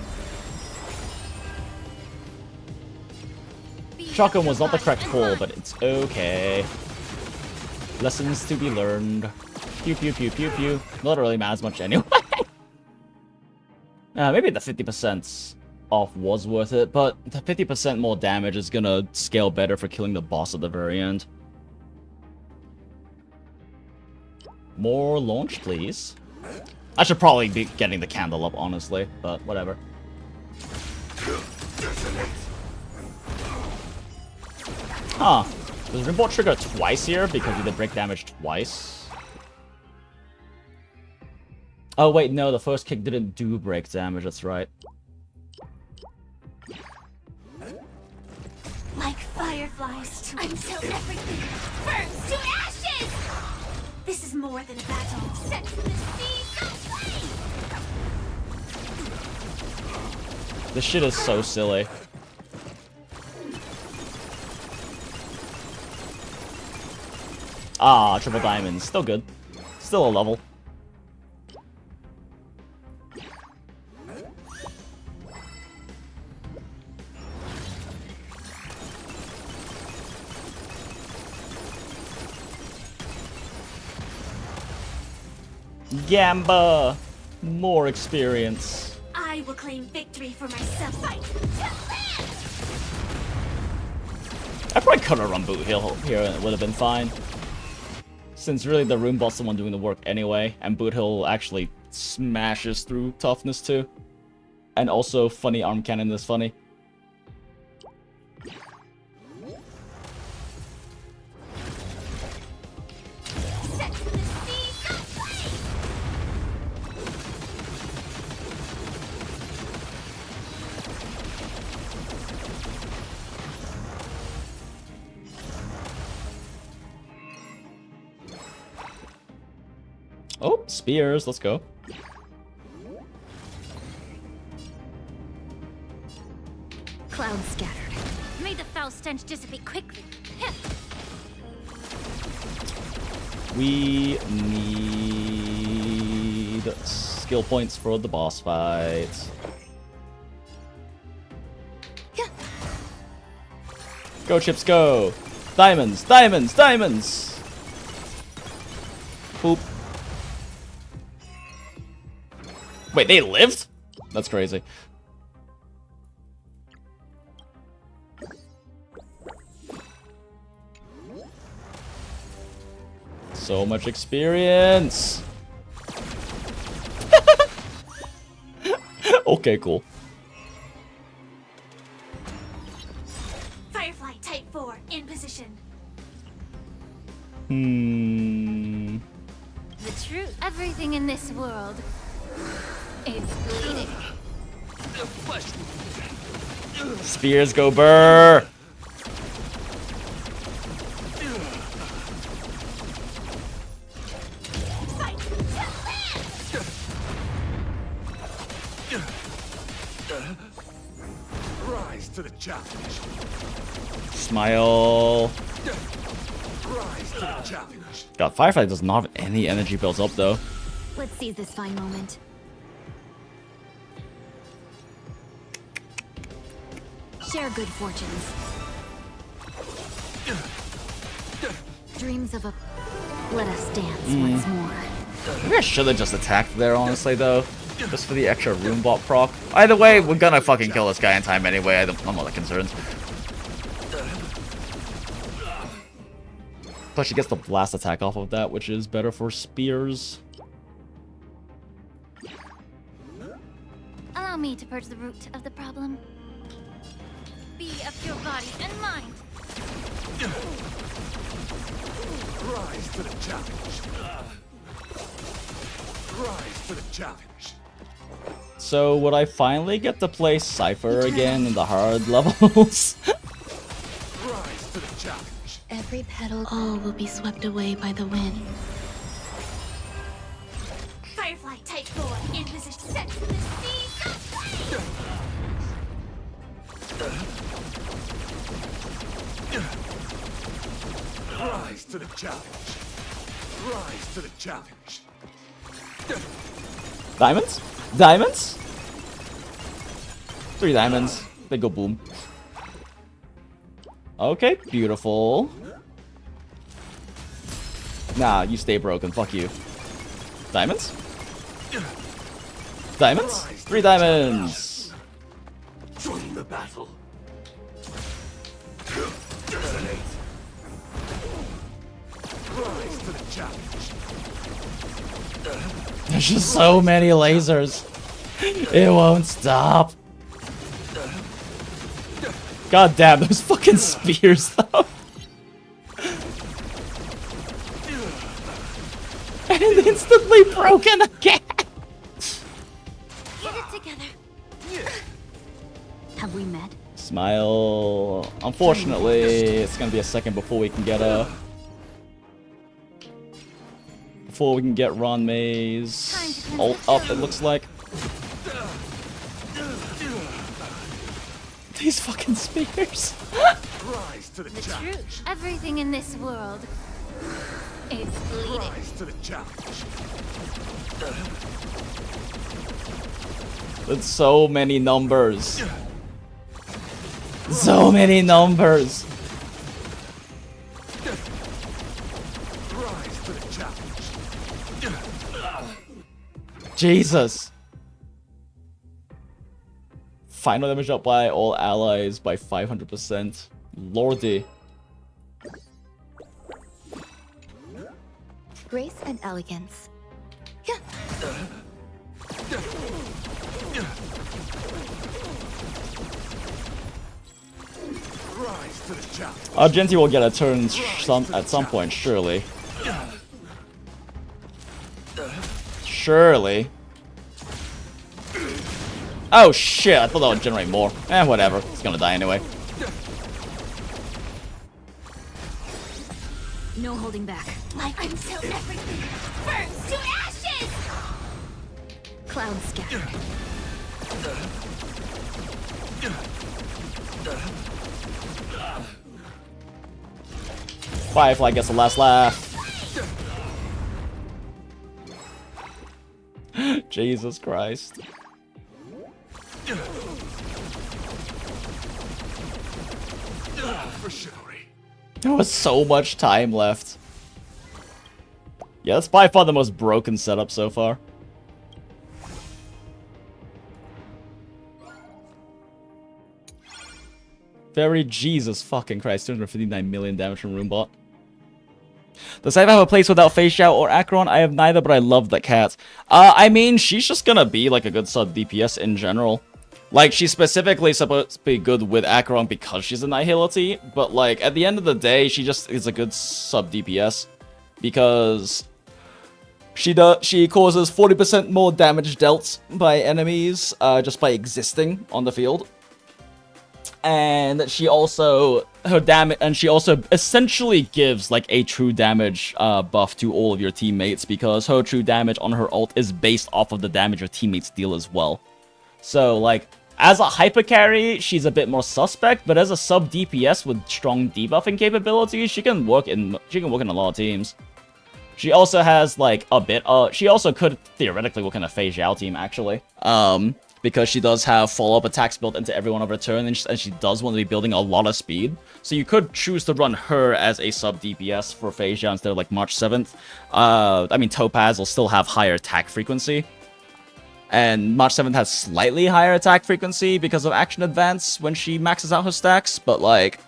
Chakram was not the correct call, but it's okay. Lessons to be learned. Pew pew pew pew pew. Not really matters much anyway. Maybe the 50% off was worth it, but the 50% more damage is gonna scale better for killing the boss at the very end. More launch, please. I should probably be getting the candle up, honestly, but whatever. Huh. Does Rimbo trigger twice here because he did break damage twice? Oh wait, no, the first kick didn't do break damage, that's right. Like fireflies until everything burns to ashes! This is more than a battle. Set to the sea, go play! This shit is so silly. Ah, triple diamonds. Still good. Still a level. Gamba! More experience. I will claim victory for myself. Fight! I probably could have run boot hill here and it would have been fine. Since really the room boss is the one doing the work anyway, and boot hill actually smashes through toughness too. And also funny arm cannon is funny. Oh, spears, let's go. Clouds scattered. May the foul stench dissipate quickly. We need skill points for the boss fight. Go, chips, go! Diamonds, diamonds, diamonds! Poop. Wait, they lived? That's crazy. So much experience. Okay, cool. Firefly Type 4 in position. The truth. Everything in this world is bleeding. Spears go burr. Rise to the challenge. Smile. Rise to the challenge. God, Firefly does not have any energy built up though. Let's seize this fine moment. Share good fortunes. Dreams of a... Let us dance once more. Maybe I should have just attacked there, honestly, though. Just for the extra room bot proc. Either way, we're gonna fucking kill this guy in time anyway. I'm not that concerned. Plus she gets the blast attack off of that, which is better for spears. Allow me to purge the root of the problem. Be of your body and mind. Rise to the challenge. Rise to the challenge. So would I finally get to play Cipher again in the hard levels? Rise to the challenge. Every petal, all will be swept away by the wind. Firefly type 4 in position. Set to the sea. Rise to the challenge. Rise to the challenge. Diamonds? Diamonds? 3 diamonds. They go boom. Okay, beautiful. Nah, you stay broken. Fuck you. Diamonds? Diamonds? 3 diamonds. Join the battle. Rise to the challenge. There's just so many lasers. It won't stop. God damn, those fucking spears though. And it's instantly broken again. Get it together. Have we met? Smile. Unfortunately, it's gonna be a second before we can get a... Before we can get Ron May's ult up, it looks like. These fucking spears. Rise to the The challenge. truth. Everything in this world is bleeding. Rise to the challenge. That's so many numbers. So many numbers. Rise to the challenge. Jesus. Final damage up by all allies by 500%. Lordy. Grace and elegance. Rise to the challenge. Argenti will get a turn at some point, surely. Surely. Oh shit, I thought that would generate more. Eh, whatever. It's gonna die anyway. No holding back. Like until everything burns to ashes! Cloud scattered. Firefly gets the last laugh. Jesus Christ. For chivalry. There was so much time left. Yeah, that's by far the most broken setup so far. Very Jesus fucking Christ, 259 million damage from Roombot. Does Cipher have a place without Phase Shout or Acheron? I have neither, but I love the cat. I mean, she's just gonna be like a good sub DPS in general. Like, she's specifically supposed to be good with Acheron because she's a Nihility, but like, at the end of the day, she just is a good sub DPS. Because she causes 40% more damage dealt by enemies just by existing on the field. And she also essentially gives like a true damage buff to all of your teammates because her true damage on her ult is based off of the damage your teammates deal as well. So like as a hyper carry, she's a bit more suspect, but as a sub DPS with strong debuffing capabilities, she can work in a lot of teams. She also has like a bit she also could theoretically work in a Fei Zhao team actually. Because she does have follow-up attacks built into every one of her turns, and she does want to be building a lot of speed. So you could choose to run her as a sub-DPS for Phase Zhao instead of, like, March 7th. I mean, Topaz will still have higher attack frequency. And March 7th has slightly higher attack frequency because of Action Advance when she maxes out her stacks. But, like,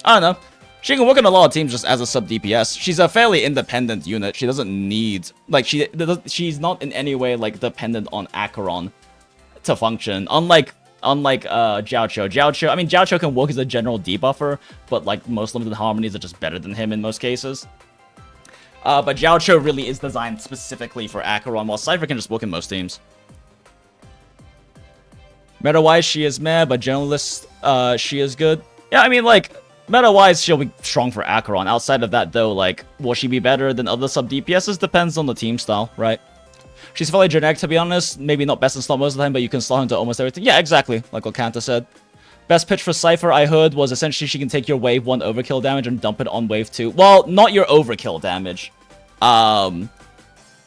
I don't know. She can work in a lot of teams just as a sub DPS. She's a fairly independent unit. She doesn't need, like, she's not in any way like dependent on Acheron to function. Unlike Jiaoqiu. I mean, Jiaoqiu can work as a general debuffer, but like most limited harmonies are just better than him in most cases. But Jiaoqiu really is designed specifically for Acheron, while Cipher can just work in most teams. Meta-wise, she is meh, but generalist, she is good. Yeah, I mean, like, meta-wise, she'll be strong for Acheron. Outside of that, though, like, will she be better than other sub-DPSs? Depends on the team style, right? She's fairly generic, to be honest. Maybe not best in slot most of the time, but you can slot into almost everything. Yeah, exactly, like what Kanta said. Best pitch for Cipher, I heard, was essentially she can take your wave 1 overkill damage and dump it on wave 2. Well, not your overkill damage.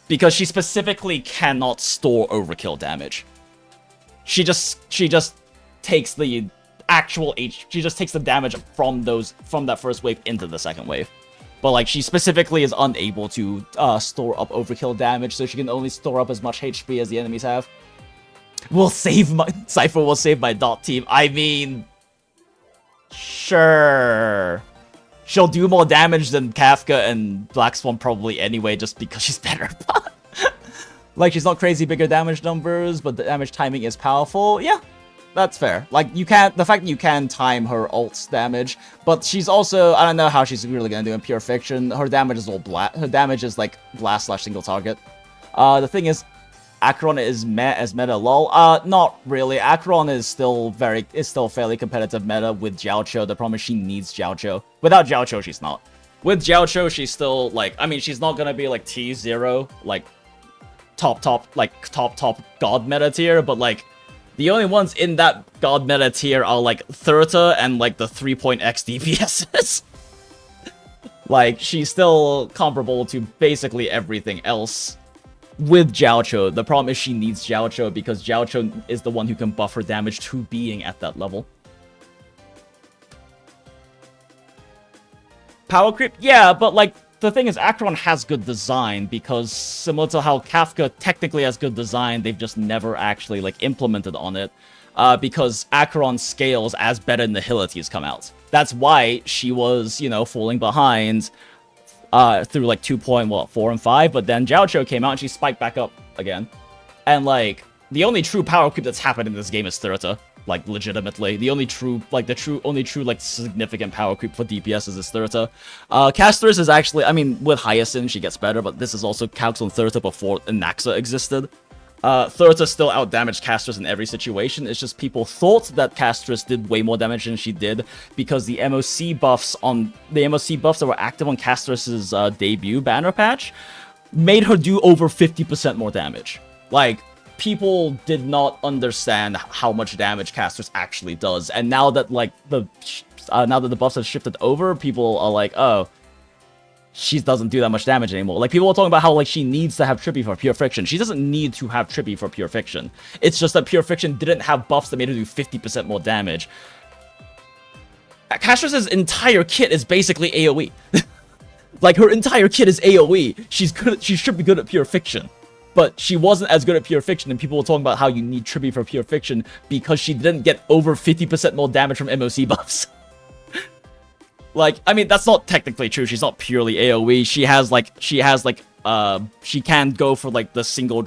Because she specifically cannot store overkill damage. She just takes the actual she just takes the damage from that first wave into the second wave. But like she specifically is unable to store up overkill damage, so she can only store up as much HP as the enemies have. Cipher will save my dot team. I mean, sure. She'll do more damage than Kafka and Black Swan probably anyway, just because she's better. Like, she's not crazy bigger damage numbers, but the damage timing is powerful. Yeah, that's fair. Like, the fact that you can time her ult's damage, but she's also, I don't know how she's really gonna do in Pure Fiction. Her damage is all her damage is like blast / single target. The thing is, Acheron is meta lol. Not really. Acheron is still fairly competitive meta with Jiaoqiu. The problem is she needs Jiaoqiu. Without Jiaoqiu, she's not. With Jiaoqiu, she's still like, I mean, she's not gonna be like T0, like top god meta tier, but like the only ones in that god meta tier are like Thurta and like the 3.x DPSs. Like, she's still comparable to basically everything else with Jiaoqiu. The problem is she needs Jiaoqiu because Jiaoqiu is the one who can buff her damage to being at that level. Power creep? Yeah, but like, the thing is, Acheron has good design because similar to how Kafka technically has good design, they've just never actually like implemented on it because Acheron scales as better nihilities come out. That's why she was, you know, falling behind through like 2.4 and 5, but then Jiaoqiu came out and she spiked back up again. And like, the only true power creep that's happened in this game is Thurta. Like, legitimately. The only true, like, significant power creep for DPS is Thurta. Castris is actually, I mean, with Hyacinth, she gets better, but this is also calcs on Thurta before Anaxa existed. Thurta still outdamaged Castris in every situation. It's just people thought that Castris did way more damage than she did because the MOC buffs that were active on Castris's debut banner patch made her do over 50% more damage. Like, people did not understand how much damage Castris actually does, and now that like now that the buffs have shifted over, people are like, oh, she doesn't do that much damage anymore. Like, people are talking about how like she needs to have Trippy for Pure Fiction. She doesn't need to have Trippy for Pure Fiction. It's just that Pure Fiction didn't have buffs that made her do 50% more damage. Castris's entire kit is basically AoE. Like, her entire kit is AoE. She should be good at Pure Fiction. But she wasn't as good at Pure Fiction, and people were talking about how you need Trippy for Pure Fiction because she didn't get over 50% more damage from MOC buffs. Like, I mean, that's not technically true. She's not purely AoE. She can go for like the single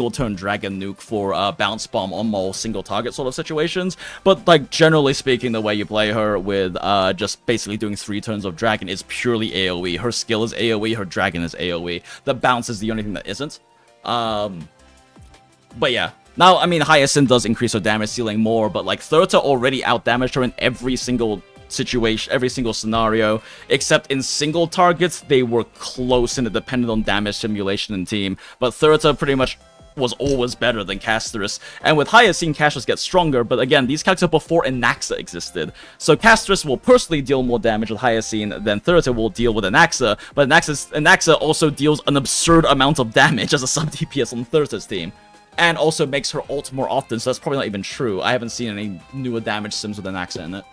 turn dragon nuke for bounce bomb on more single target sort of situations. But like, generally speaking, the way you play her with just basically doing 3 turns of dragon is purely AoE. Her skill is AoE, her dragon is AoE. The bounce is the only thing that isn't. But yeah. Now, I mean, Hyacinth does increase her damage ceiling more, but like, Thurta already outdamaged her in every single situation, every single scenario, except in single targets, they were close and it depended on damage simulation and team. But Thurta pretty much was always better than Castris. And with Hyacinth, Castris gets stronger, but again, these calcs are before Anaxa existed. So Castris will personally deal more damage with Hyacinth than Thurta will deal with Anaxa, but Anaxa also deals an absurd amount of damage as a sub-DPS on Thurta's team. And also makes her ult more often, so that's probably not even true. I haven't seen any newer damage sims with Anaxa in it.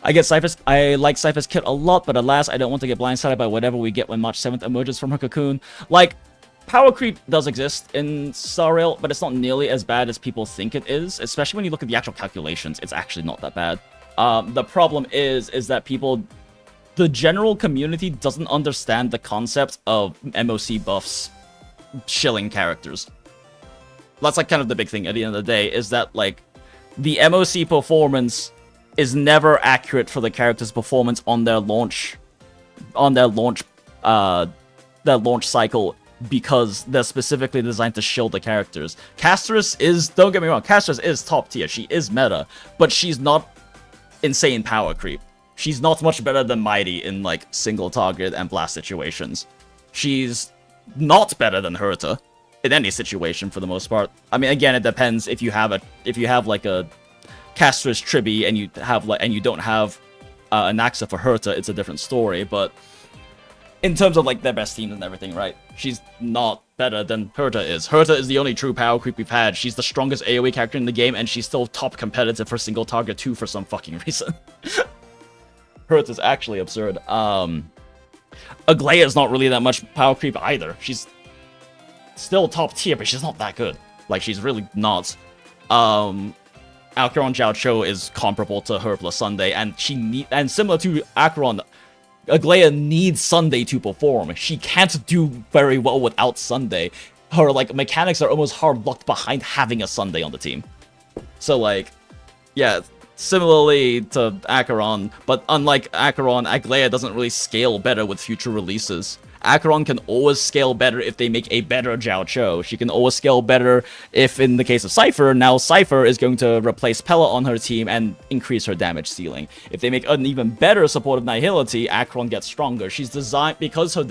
I like Cipher's kit a lot, but alas, I don't want to get blindsided by whatever we get when March 7th emerges from her cocoon. Like, power creep does exist in Star Rail, but it's not nearly as bad as people think it is, especially when you look at the actual calculations. It's actually not that bad. The problem is that the general community doesn't understand the concept of MOC buffs shilling characters. That's like kind of the big thing at the end of the day, is that like the MOC performance is never accurate for the character's performance on their launch cycle, because they're specifically designed to shield the characters. Castress is, don't get me wrong, Castress is top tier, she is meta, but she's not insane power creep. She's not much better than Mighty in like single target and blast situations. She's not better than Herta in any situation for the most part. I mean, again, it depends if you have like a Castress Tribi and you don't have an Axa for Herta, it's a different story, but in terms of like their best teams and everything, right? She's not better than Herta is. Herta is the only true power creep we've had. She's the strongest AoE character in the game, and she's still top competitive for single target 2 for some fucking reason. Herta's actually absurd. Aglaya's not really that much power creep either. She's still top tier, but she's not that good. Like, she's really not. Acheron Jiao Cho is comparable to her plus Sunday, and similar to Acheron, Aglaya needs Sunday to perform. She can't do very well without Sunday. Her like mechanics are almost hard locked behind having a Sunday on the team. So like, yeah, similarly to Acheron, but unlike Acheron, Aglaya doesn't really scale better with future releases. Acheron can always scale better if they make a better Jiao Cho. She can always scale better if, in the case of Cipher, now Cipher is going to replace Pella on her team and increase her damage ceiling. If they make an even better support of Nihility, Acheron gets stronger. She's designed, because her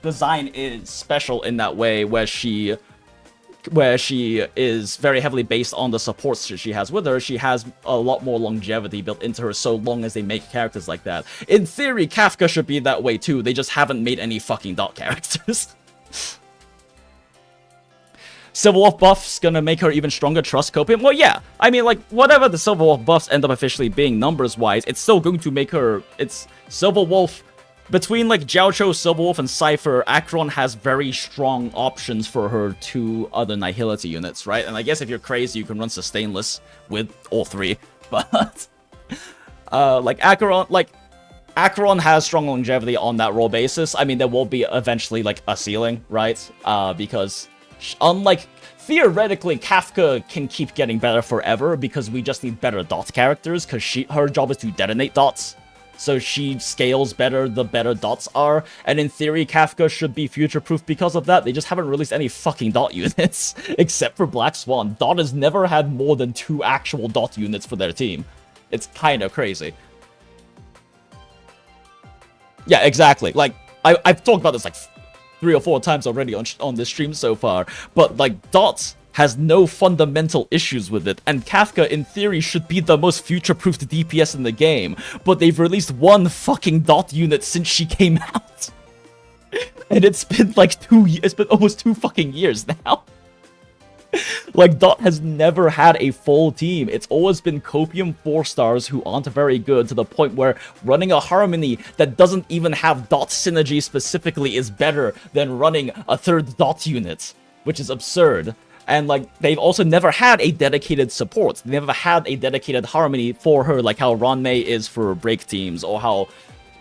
design is special in that way, where she is very heavily based on the supports she has with her. She has a lot more longevity built into her so long as they make characters like that. In theory, Kafka should be that way too. They just haven't made any fucking dot characters. Silverwolf buff's gonna make her even stronger, trust Copium? Well, yeah. I mean, like, whatever the Silverwolf buffs end up officially being numbers-wise, it's still going to make her... It's Silverwolf... Between, like, Jiao Cho, Silverwolf, and Cipher, Acheron has very strong options for her 2 other Nihility units, right? And I guess if you're crazy, you can run Sustainless with all 3. But, Acheron has strong longevity on that raw basis. I mean, there will be eventually, like, a ceiling, right? Because, unlike... Theoretically, Kafka can keep getting better forever because we just need better dot characters, because her job is to detonate dots. So she scales better the better dots are, and in theory, Kafka should be future-proof because of that. They just haven't released any fucking dot units, except for Black Swan. Dot has never had more than 2 actual dot units for their team. It's kind of crazy. Yeah, exactly. Like, I've talked about this like 3 or 4 times already on this stream so far, but like, dots has no fundamental issues with it, and Kafka, in theory, should be the most future-proofed DPS in the game, but they've released 1 fucking dot unit since she came out. And it's been like it's been almost 2 fucking years now. Like, Dot has never had a full team. It's always been Copium 4-stars who aren't very good, to the point where running a Harmony that doesn't even have Dot synergy specifically is better than running a 3rd Dot unit, which is absurd. And, like, they've also never had a dedicated support. They never had a dedicated Harmony for her, like how Ranmei is for break teams, or how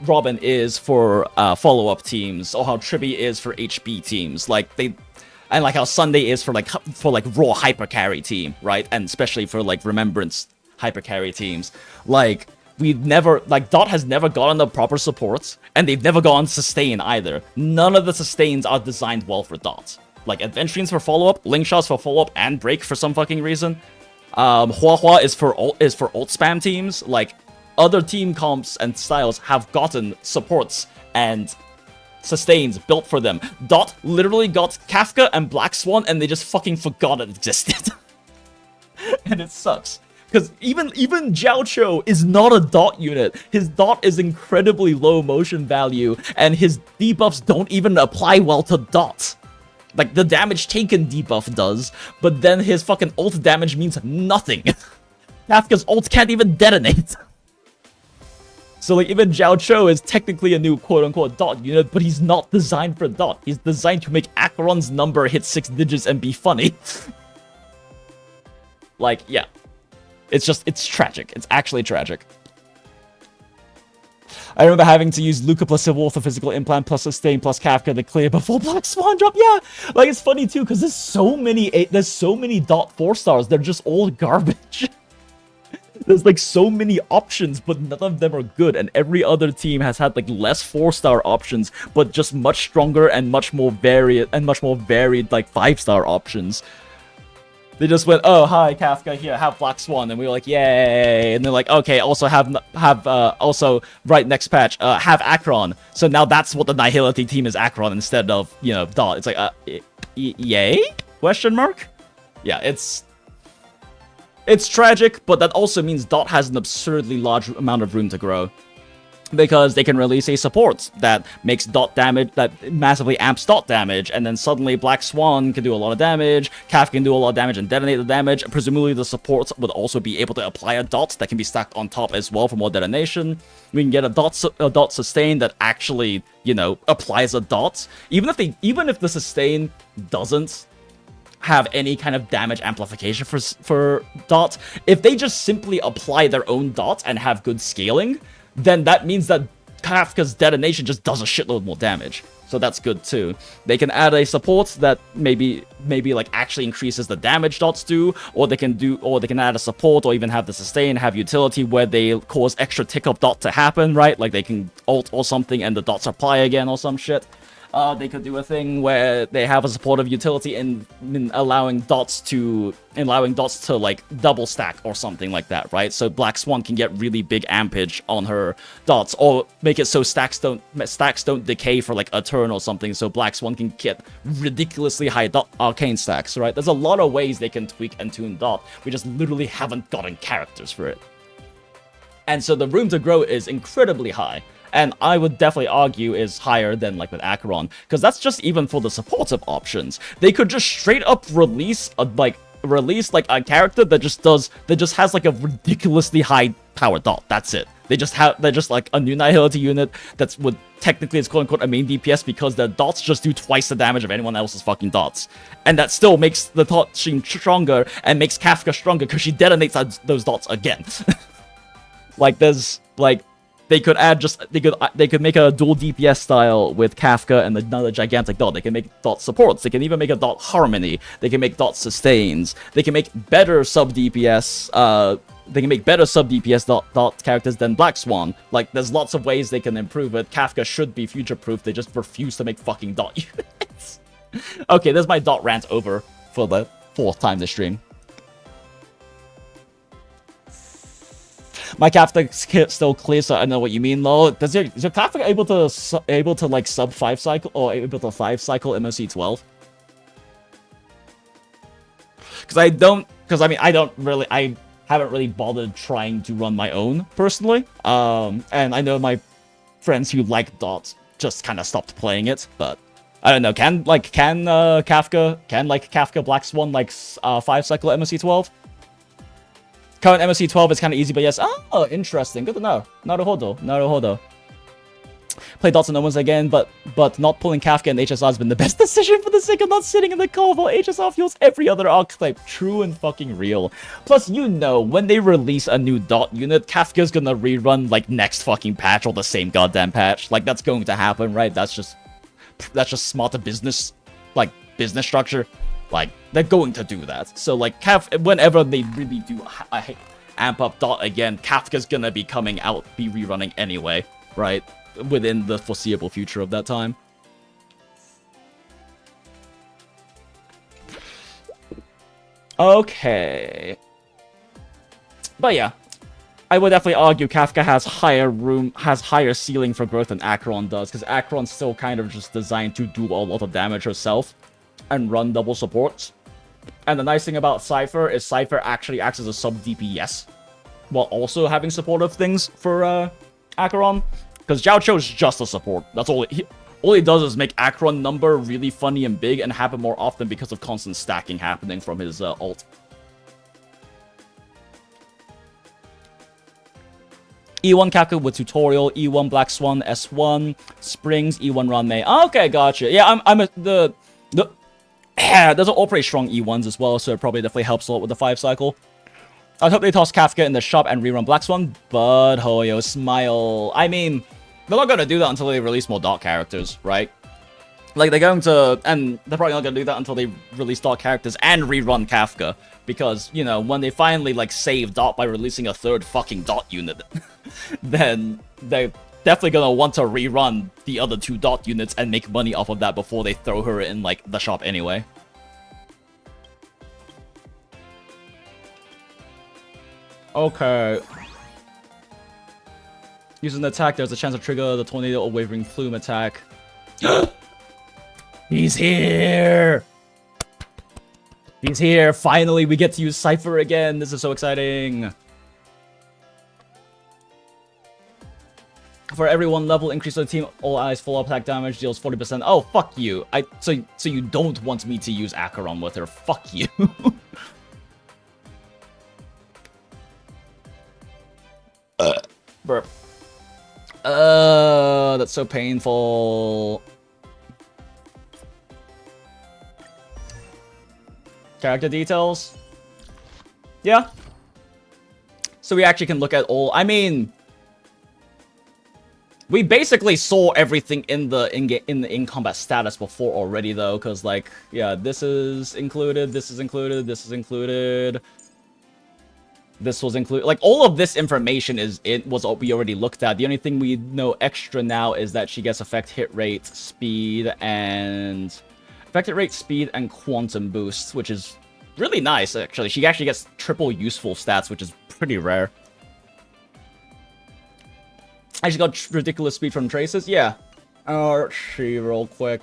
Robin is for follow-up teams, or how Tribi is for HB teams. Like, and like how Sunday is for raw hyper carry team, right? And especially for like Remembrance hyper carry teams. Like, Dot has never gotten the proper supports, and they've never gotten sustain either. None of the sustains are designed well for Dot. Like, Adventurines for follow-up, Link Shots for follow-up and break for some fucking reason. Hua is for ult spam teams. Like, other team comps and styles have gotten supports and sustains built for them. Dot literally got Kafka and Black Swan, and they just fucking forgot it existed. And it sucks. Because even Jiao Cho is not a dot unit. His dot is incredibly low motion value, and his debuffs don't even apply well to dot. Like, the damage taken debuff does, but then his fucking ult damage means nothing. Kafka's ult can't even detonate. So like even Zhao Cho is technically a new quote-unquote dot unit, but he's not designed for dot. He's designed to make Acheron's number hit 6 digits and be funny. Like, yeah. It's tragic. It's actually tragic. I remember having to use Luca plus Civil War, physical implant plus sustain plus Kafka to clear before Black Swan drop. Yeah, like it's funny too because there's so many dot 4-stars. They're just all garbage. There's like so many options, but none of them are good. And every other team has had like less 4-star options, but just much stronger and much more varied like 5-star options. They just went, oh, hi, Kafka, here, have Black Swan. And we were like, yay. And they're like, okay, also also, right next patch, have Acheron. So now that's what the Nihility team is, Acheron, instead of, you know, Dot. It's like, yay? Question mark? Yeah, it's tragic, but that also means Dot has an absurdly large amount of room to grow. Because they can release a support that makes dot damage, that massively amps dot damage, and then suddenly Black Swan can do a lot of damage, Kafka can do a lot of damage and detonate the damage. Presumably the supports would also be able to apply a dot that can be stacked on top as well for more detonation. We can get a dot sustain that actually, you know, applies a dot. Even if the sustain doesn't have any kind of damage amplification for dot, if they just simply apply their own dot and have good scaling, then that means that Kafka's detonation just does a shitload more damage. So that's good too. They can add a support that maybe like actually increases the damage dots do, or they can add a support or even have the sustain, have utility where they cause extra tick up dot to happen, right? Like they can ult or something and the dots apply again or some shit. They could do a thing where they have a supportive utility in allowing dots to like double stack or something like that, right? So Black Swan can get really big ampage on her dots, or make it so stacks don't decay for like a turn or something. So Black Swan can get ridiculously high dot arcane stacks, right? There's a lot of ways they can tweak and tune dot. We just literally haven't gotten characters for it, and so the room to grow is incredibly high. And I would definitely argue is higher than like with Acheron, because that's just even for the supportive options. They could just straight up release a character that just has like a ridiculously high power dot. That's it. They're just like a new Nihility unit that's would technically is quote unquote a main DPS because their dots just do twice the damage of anyone else's fucking dots. And that still makes the dot seem stronger and makes Kafka stronger because she detonates those dots again. Like there's like they could make a dual DPS style with Kafka and another gigantic dot. They can make dot supports. They can even make a dot harmony. They can make dot sustains. They can make better sub DPS. Dot characters than Black Swan. Like there's lots of ways they can improve it. Kafka should be future proof. They just refuse to make fucking dot units. Okay, there's my dot rant over for the 4th time this stream. My Kafka still clear, so I know what you mean, lol. Is your Kafka able to like sub 5 cycle or able to 5 cycle MOC 12? Because I haven't really bothered trying to run my own personally. And I know my friends who like dots just kind of stopped playing it, but I don't know. Can Kafka Black Swan like 5 cycle MOC 12? Current MSC 12 is kind of easy, but yes. Oh, interesting. Good to know. Naruhodo. Play dots and no ones again, but not pulling Kafka and HSR has been the best decision for the sake of not sitting in the cold while HSR fuels every other archetype. True and fucking real. Plus, you know, when they release a new dot unit, Kafka's gonna rerun like next fucking patch or the same goddamn patch. Like that's going to happen, right? That's just smarter business, like business structure. Like, they're going to do that. So, like, whenever they really do amp up dot again, Kafka's gonna be coming out, be rerunning anyway, right? Within the foreseeable future of that time. Okay. But yeah, I would definitely argue Kafka has higher ceiling for growth than Acheron does, because Acheron's still kind of just designed to do a lot of damage herself and run double supports. And the nice thing about Cipher is Cipher actually acts as a sub DPS while also having supportive things for Acheron. Because Zhao Cho is just a support. That's all he does is make Acheron number really funny and big and happen more often because of constant stacking happening from his ult. E1 Kafka with tutorial, E1 Black Swan, S1, Springs, E1 Ranmei. Okay, gotcha. Yeah, those are all pretty strong E1s as well, so it probably definitely helps a lot with the 5 cycle. I'd hope they toss Kafka in the shop and rerun Black Swan, but Hoyo, smile. I mean, they're not gonna do that until they release more Dark characters, right? Like, they're going to, and they're probably not gonna do that until they release Dark characters and rerun Kafka. Because, you know, when they finally, like, save Dot by releasing a 3rd fucking Dot unit, then they're definitely gonna want to rerun the other 2 Dot units and make money off of that before they throw her in, like, the shop anyway. Okay. Using the attack, there's a chance to trigger the Tornado or Wavering Plume attack. He's here! He's here! Finally, we get to use Cipher again! This is so exciting! For every 1 level increase of the team, all allies full attack damage deals 40%. Oh, fuck you. So you don't want me to use Acheron with her. Fuck you. Burp. That's so painful. Character details? Yeah. So we actually can look at all... I mean... We basically saw everything in the in-combat status before already, though, because, like, yeah, this is included, this is included, this is included... This was included. Like, all of this information was what we already looked at. The only thing we know extra now is that she gets effect, hit rate, speed, and... Effect, hit rate, speed, and quantum boost, which is really nice, actually. She actually gets triple useful stats, which is pretty rare. I just got ridiculous speed from traces? Yeah. Let's see real quick.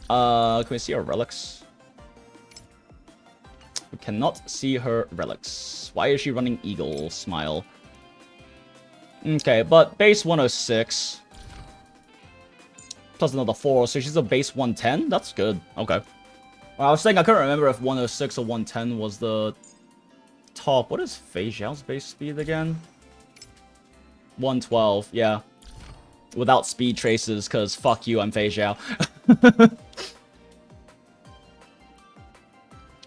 Can we see her relics? We cannot see her relics. Why is she running Eagle Smile? Okay, but base 106. Plus another 4, so she's a base 110? That's good. Okay. Well, I was saying I couldn't remember if 106 or 110 was the top. What is Fei Xiao's base speed again? 112, yeah. Without speed traces, because fuck you, I'm Fei Xiao.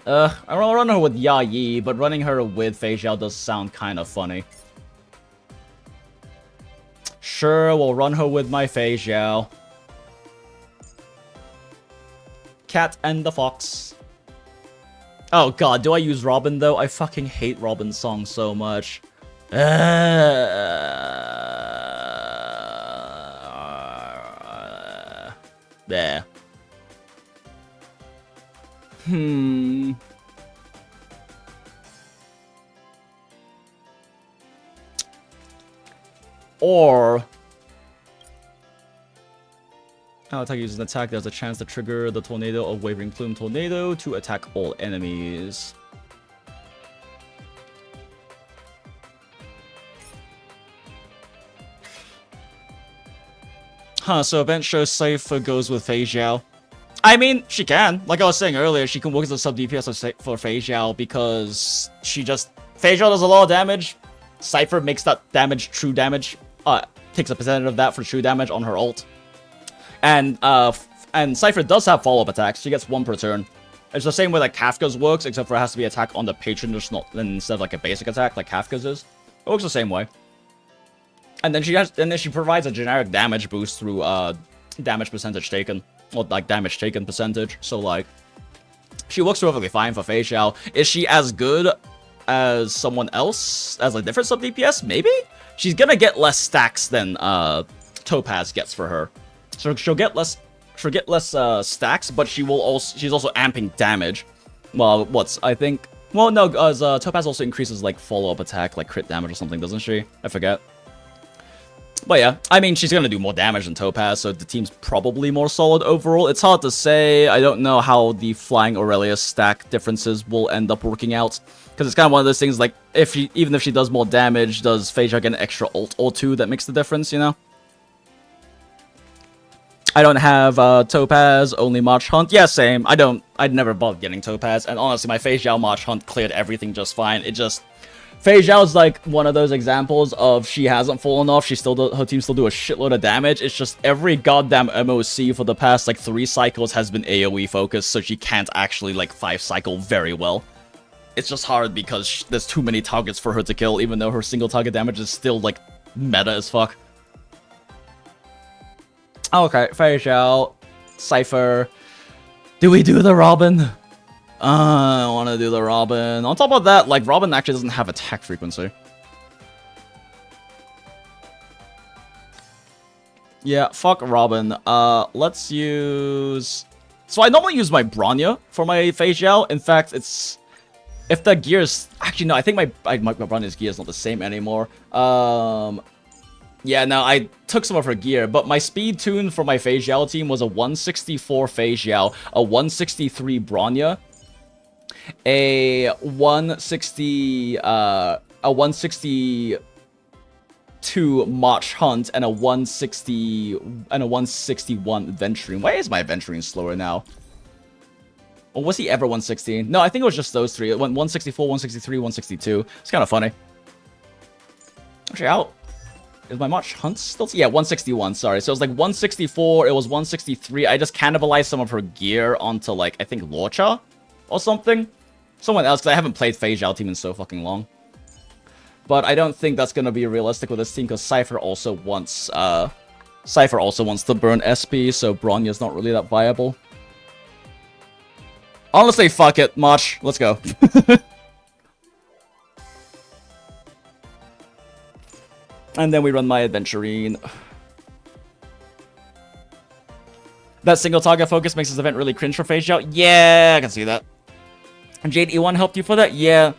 I don't run her with Ya Yi, but running her with Fei Xiao does sound kind of funny. Sure, we'll run her with my Fei Xiao. Cat and the Fox. Oh god, do I use Robin though? I fucking hate Robin's song so much. There. Or... attack uses an attack, there's a chance to trigger the Tornado or Wavering Plume Tornado to attack all enemies. Huh, so event shows Cipher goes with Fei Xiao. I mean, she can. Like I was saying earlier, she can work as a sub DPS for Fei Xiao because she just... Fei Xiao does a lot of damage. Cipher makes that damage true damage. Takes a percentage of that for true damage on her ult. And Cipher does have follow-up attacks. She gets 1 per turn. It's the same way like Kafka's works, except for it has to be attack on the patron, just not instead of like a basic attack like Kafka's is. It works the same way. And then she provides a generic damage boost through damage percentage taken. Or like damage taken percentage. So like she works perfectly fine for Fei Xiao. Is she as good as someone else? As a different sub DPS? Maybe? She's gonna get less stacks than Topaz gets for her. So she'll get less stacks, but she's also amping damage. Well, I think... Well, no, Topaz also increases, like, follow-up attack, like crit damage or something, doesn't she? I forget. But yeah, I mean, she's gonna do more damage than Topaz, so the team's probably more solid overall. It's hard to say. I don't know how the Flying Aurelia stack differences will end up working out. Because it's kind of one of those things, like, even if she does more damage, does Fei Xiao get an extra ult or 2 that makes the difference, you know? I don't have Topaz, only March Hunt. Yeah, same. I'd never bothered getting Topaz, and honestly, my Fei Xiao March Hunt cleared everything just fine. It just... Fei Zhao's like one of those examples of she hasn't fallen off. Her team still do a shitload of damage. It's just every goddamn MOC for the past like 3 cycles has been AoE focused, so she can't actually like 5 cycle very well. It's just hard because there's too many targets for her to kill, even though her single target damage is still like meta as fuck. Okay, Fei Zhao, Cipher. Do we do the Robin? I want to do the Robin. On top of that, like, Robin actually doesn't have attack frequency. Yeah, fuck Robin. Let's use... So I normally use my Bronya for my Fei Zhao. In fact, it's... If the gears... Actually, no, I think my Bronya's gear is not the same anymore. Yeah, no, I took some of her gear, but my speed tune for my Fei Zhao team was a 164 Fei Zhao, a 163 Bronya, a 162 March Hunt, and a 161 Adventuring. Why is my Adventuring slower now? Or was he ever 116? No, I think it was just those 3. It went 164, 163, 162. It's kind of funny. Actually, out. Is my March Hunt still? Yeah, 161, sorry. So it was like 164, it was 163. I just cannibalized some of her gear onto, like, I think Lorcha or something. Someone else, because I haven't played Fei Zhao team in so fucking long. But I don't think that's going to be realistic with this team, because Cipher also wants to burn SP, so Bronya's not really that viable. Honestly, fuck it, March. Let's go. And then we run my Adventurine. That single target focus makes this event really cringe for Fei Zhao. Yeah, I can see that. And Jade E1 helped you for that? Yeah.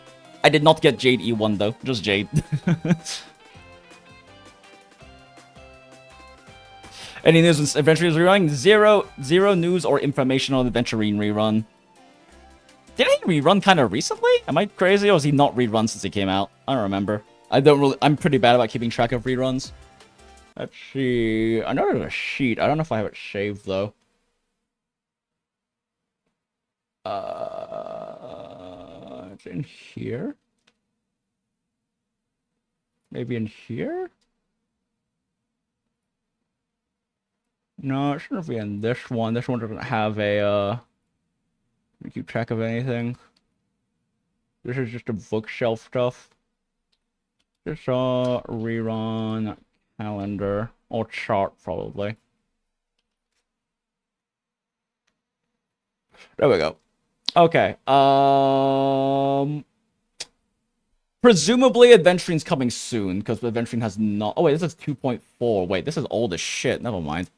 I did not get Jade E1 though. Just Jade. Any news on Adventurine rerunning? Zero news or information on Adventurine rerun. Did he rerun kind of recently? Am I crazy, or has he not rerun since he came out? I don't remember. I'm pretty bad about keeping track of reruns. Let's see. I know there's a sheet. I don't know if I have it saved though. It's in here. Maybe in here? No, it shouldn't be in this one. This one doesn't have a keep track of anything. This is just a bookshelf stuff. Just a rerun calendar or chart probably. There we go. Okay. Presumably Adventurine's coming soon because Adventurine has not. Oh wait, this is 2.4. Wait, this is old as shit. Never mind.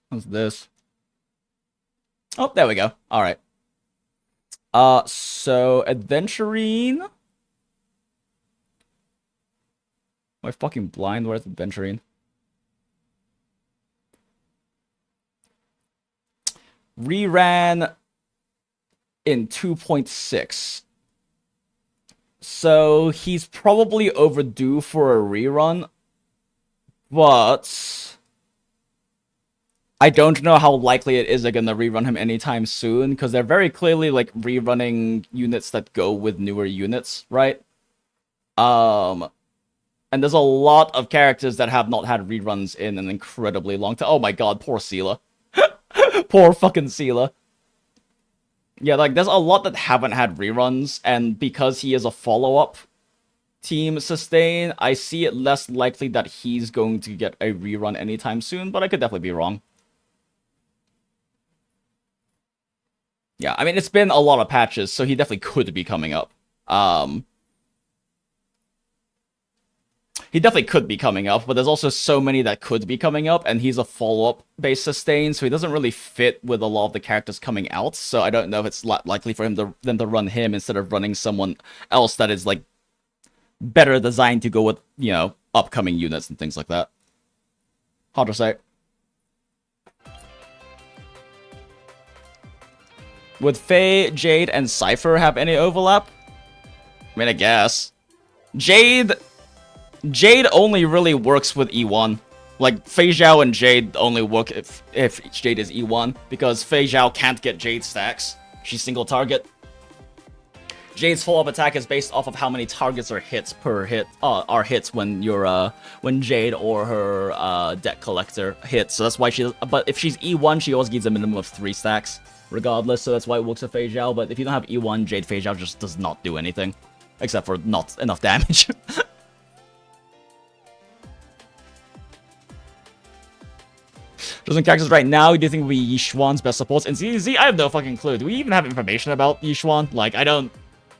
What's this? Oh, there we go. All right. So Adventurine. Am I fucking blind? Where's Adventurine? Reran in 2.6. So he's probably overdue for a rerun, but I don't know how likely it is they're gonna rerun him anytime soon, because they're very clearly like rerunning units that go with newer units, right? And there's a lot of characters that have not had reruns in an incredibly long time. Oh my god, poor Sela. Poor fucking Sela. Yeah, like there's a lot that haven't had reruns, and because he is a follow-up team sustain, I see it less likely that he's going to get a rerun anytime soon, but I could definitely be wrong. Yeah, I mean, it's been a lot of patches, so he definitely could be coming up. He definitely could be coming up, but there's also so many that could be coming up, and he's a follow-up based sustain, so he doesn't really fit with a lot of the characters coming out, so I don't know if it's likely for them to run him instead of running someone else that is, like, better designed to go with, you know, upcoming units and things like that. Hard to say. Would Faye, Jade, and Cipher have any overlap? I mean, I guess. Jade only really works with E1. Like, Fei Zhao and Jade only work if Jade is E1, because Fei Zhao can't get Jade stacks. She's single target. Jade's follow-up attack is based off of how many targets are hits per hit, are hits when you're, when Jade or her, deck collector hits. So that's why but if she's E1, she always gives a minimum of 3 stacks, regardless, so that's why it works with Fei Zhao. But if you don't have E1, Jade Fei Zhao just does not do anything, except for not enough damage. Chosen characters right now, do you think will be Yixuan's best supports? And ZZ, I have no fucking clue. Do we even have information about Yixuan? Like, I don't...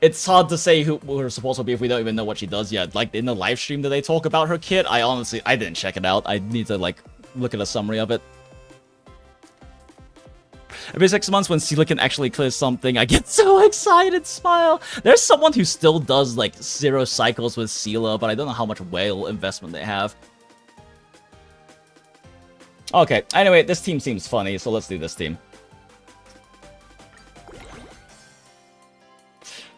It's hard to say who her supports will be if we don't even know what she does yet. Like, in the live stream, did they talk about her kit? I didn't check it out. I need to, like, look at a summary of it. Every 6 months when Silicon actually clears something, I get so excited, smile. There's someone who still does, like, 0 cycles with Sealer, but I don't know how much whale investment they have. Okay, anyway, this team seems funny, so let's do this team.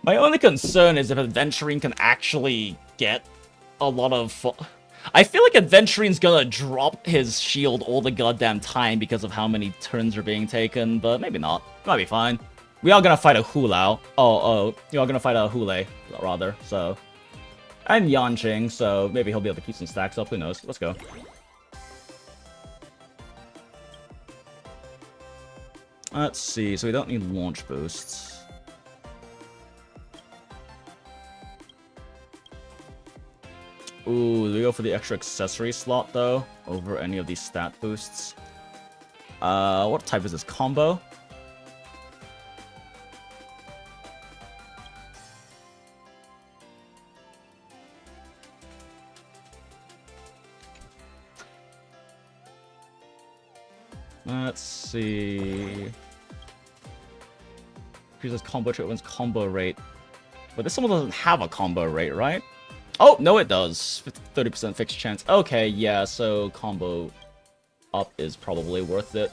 My only concern is if Adventuring can actually get a lot of... I feel like Adventuring's gonna drop his shield all the goddamn time because of how many turns are being taken, but maybe not. Might be fine. We are gonna fight a Hulao. We are gonna fight a Hule, rather, so... And Yanqing, so maybe he'll be able to keep some stacks up, who knows. Let's go. Let's see, so we don't need launch boosts. Ooh, do we go for the extra accessory slot, though, over any of these stat boosts? What type is this? Combo? Let's see. Increases combo treatment's combo rate. But this one doesn't have a combo rate, right? Oh, no it does. 30% fixed chance. Okay, yeah, so combo up is probably worth it.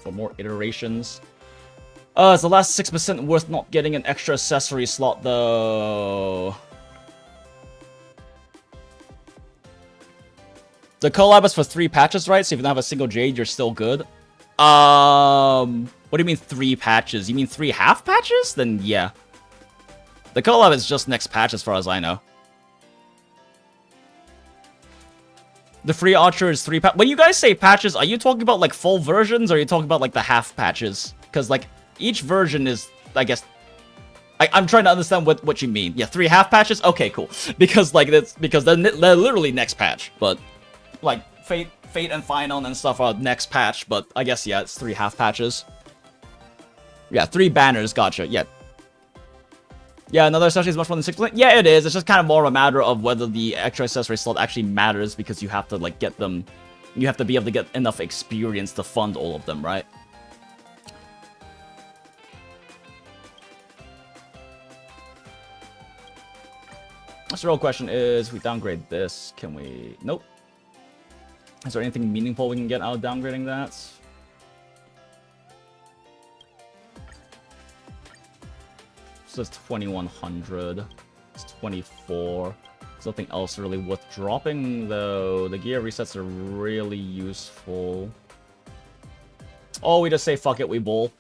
For more iterations. It's the last 6% worth not getting an extra accessory slot, though. The collab is for 3 patches, right? So if you don't have a single Jade, you're still good. What do you mean 3 patches? You mean 3 half patches? Then yeah. The collab is just next patch as far as I know. The free Archer is 3 patches. When you guys say patches, are you talking about like full versions or are you talking about like the half patches? Because like each version is, I guess... I'm trying to understand what you mean. Yeah, 3 half patches? Okay, cool. Because like they're literally next patch. But like Fate and Final and stuff are next patch. But I guess yeah, it's 3 half patches. Yeah, 3 banners, gotcha. Yeah. Yeah, another accessory is much more than 6%. Yeah, it is. It's just kind of more a matter of whether the extra accessory slot actually matters because you have to, like, get them... You have to be able to get enough experience to fund all of them, right? So the real question is, if we downgrade this, can we... Nope. Is there anything meaningful we can get out of downgrading that? So it's 2100. It's 24. There's nothing else really worth dropping, though. The gear resets are really useful. Oh, we just say fuck it, we bowl.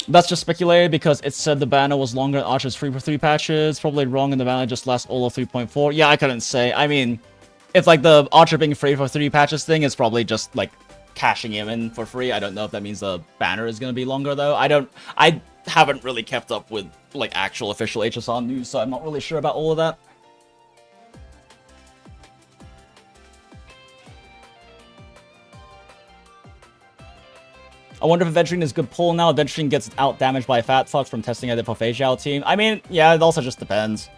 That's just speculated because it said the banner was longer and Archer's free for 3 patches. Probably wrong and the banner just lasts all of 3.4. Yeah, I couldn't say. I mean, if like the Archer being free for 3 patches thing is probably just like cashing him in for free. I don't know if that means the banner is going to be longer though. I haven't really kept up with like actual official HSR news, so I'm not really sure about all of that. I wonder if Adventuring is good pull now. Adventuring gets out damaged by Fat Fuck from testing it for Fei Zhao team. I mean, yeah, it also just depends.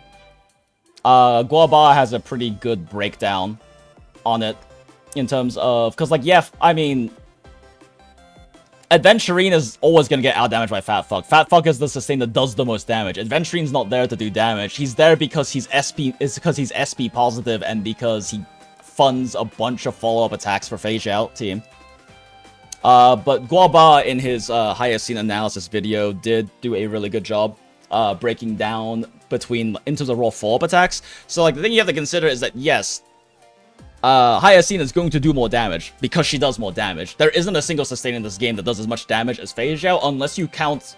Guaba has a pretty good breakdown on it in terms of... Because, like, yeah, I mean... Adventuring is always going to get out damaged by Fat Fuck. Fat Fuck is the sustain that does the most damage. Adventuring's not there to do damage. He's there because he's SP positive and because he funds a bunch of follow-up attacks for Fei Zhao team. But Guaba in his highest scene analysis video did do a really good job breaking down between in terms of raw follow-up attacks. So like the thing you have to consider is that yes, Hyacinth is going to do more damage because she does more damage. There isn't a single sustain in this game that does as much damage as Fei Xiao unless you count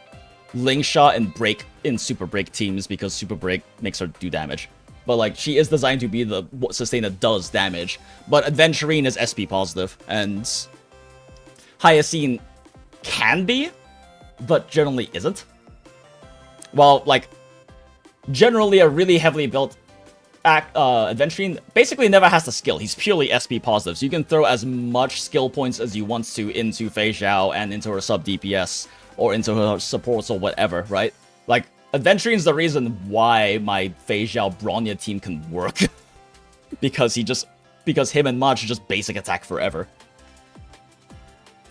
Ling Shot and Break in Super Break teams because Super Break makes her do damage. But like she is designed to be the sustain that does damage. But Adventurine is SP positive and Hyacinth can be, but generally isn't. Well, like generally a really heavily built Adventurine basically never has the skill. He's purely SP positive, so you can throw as much skill points as you want to into Fei Xiao and into her sub DPS or into her supports or whatever, right? Like Adventurine's the reason why my Fei Xiao Bronya team can work. because him and Maj just basic attack forever.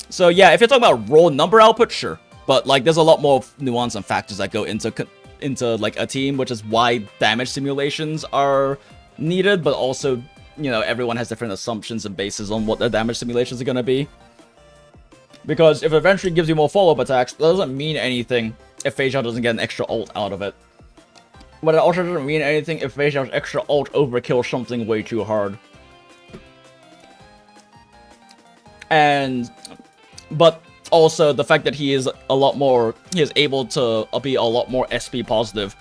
So yeah, if you're talking about raw number output, sure. But like there's a lot more nuance and factors that go into like a team, which is why damage simulations are needed, but also, you know, everyone has different assumptions and bases on what their damage simulations are going to be. Because if eventually gives you more follow-up attacks, that doesn't mean anything if Fei Xiao doesn't get an extra ult out of it. But it also doesn't mean anything if Fei Xiao's extra ult overkills something way too hard. But also, the fact that he is able to be a lot more SP positive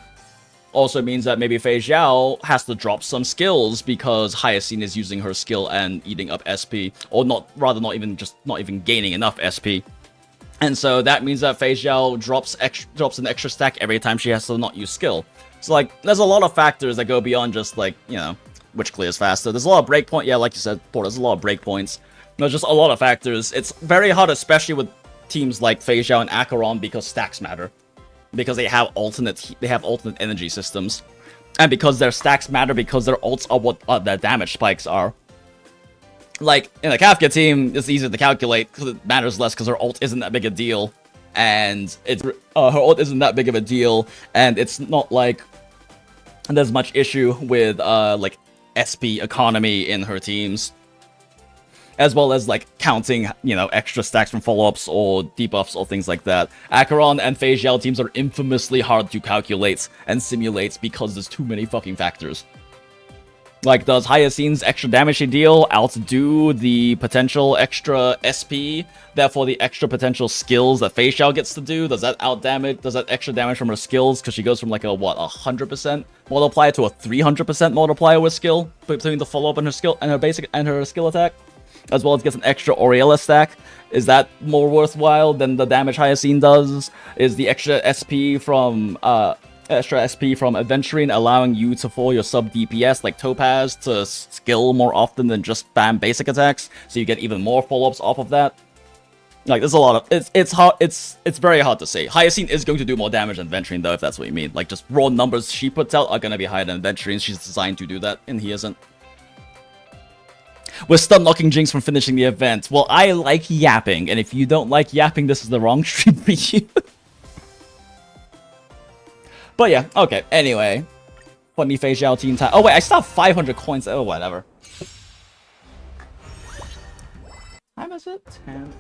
also means that maybe Fei Xiao has to drop some skills because Hyacinth is using her skill and eating up SP, or not even gaining enough SP. And so that means that Fei Xiao drops an extra stack every time she has to not use skill. So like, there's a lot of factors that go beyond just like, you know, which clears faster. There's a lot of breakpoint. Yeah, like you said, Paul, there's a lot of breakpoints. There's just a lot of factors. It's very hard, especially with teams like Fei Xiao and Acheron, because stacks matter. Because they have alternate energy systems. And because their stacks matter, because their ults are what their damage spikes are. Like, in a Kafka team, it's easy to calculate, because it matters less, because her ult isn't that big a deal. And her ult isn't that big of a deal, and it's not like there's much issue with, like, SP economy in her teams. As well as, like, counting, you know, extra stacks from follow-ups or debuffs or things like that. Acheron and Fei Xiao teams are infamously hard to calculate and simulate because there's too many fucking factors. Like, does Hyacinth's extra damage she deal outdo the potential extra SP, therefore the extra potential skills that Fei Xiao gets to do? Does that outdamage, does that extra damage from her skills, because she goes from like a, what, 100% multiplier to a 300% multiplier with skill, between the follow-up and her skill, and her basic, and her skill attack? As well as gets an extra Aurelia stack. Is that more worthwhile than the damage Hyacinth does? Is the extra SP from Adventurine allowing you to follow your sub DPS like Topaz to skill more often than just spam basic attacks, so you get even more follow-ups off of that? Like, there's a lot of it's very hard to say. Hyacinth is going to do more damage than Adventurine though, if that's what you mean. Like, just raw numbers she puts out are gonna be higher than Adventurine. She's designed to do that, and he isn't. We're stun locking Jinx from finishing the event. Well, I like yapping, and if you don't like yapping, this is the wrong stream for you. But yeah, okay, anyway. Funny Fei Xiao team time. Oh wait, I still have 500 coins. Oh, whatever. Time is it? 10:30.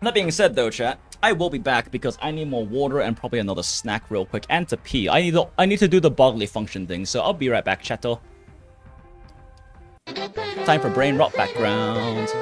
That being said though, chat, I will be back because I need more water and probably another snack real quick, and to pee. I need to do the bodily function thing, so I'll be right back, chatto. Time for brain rot background.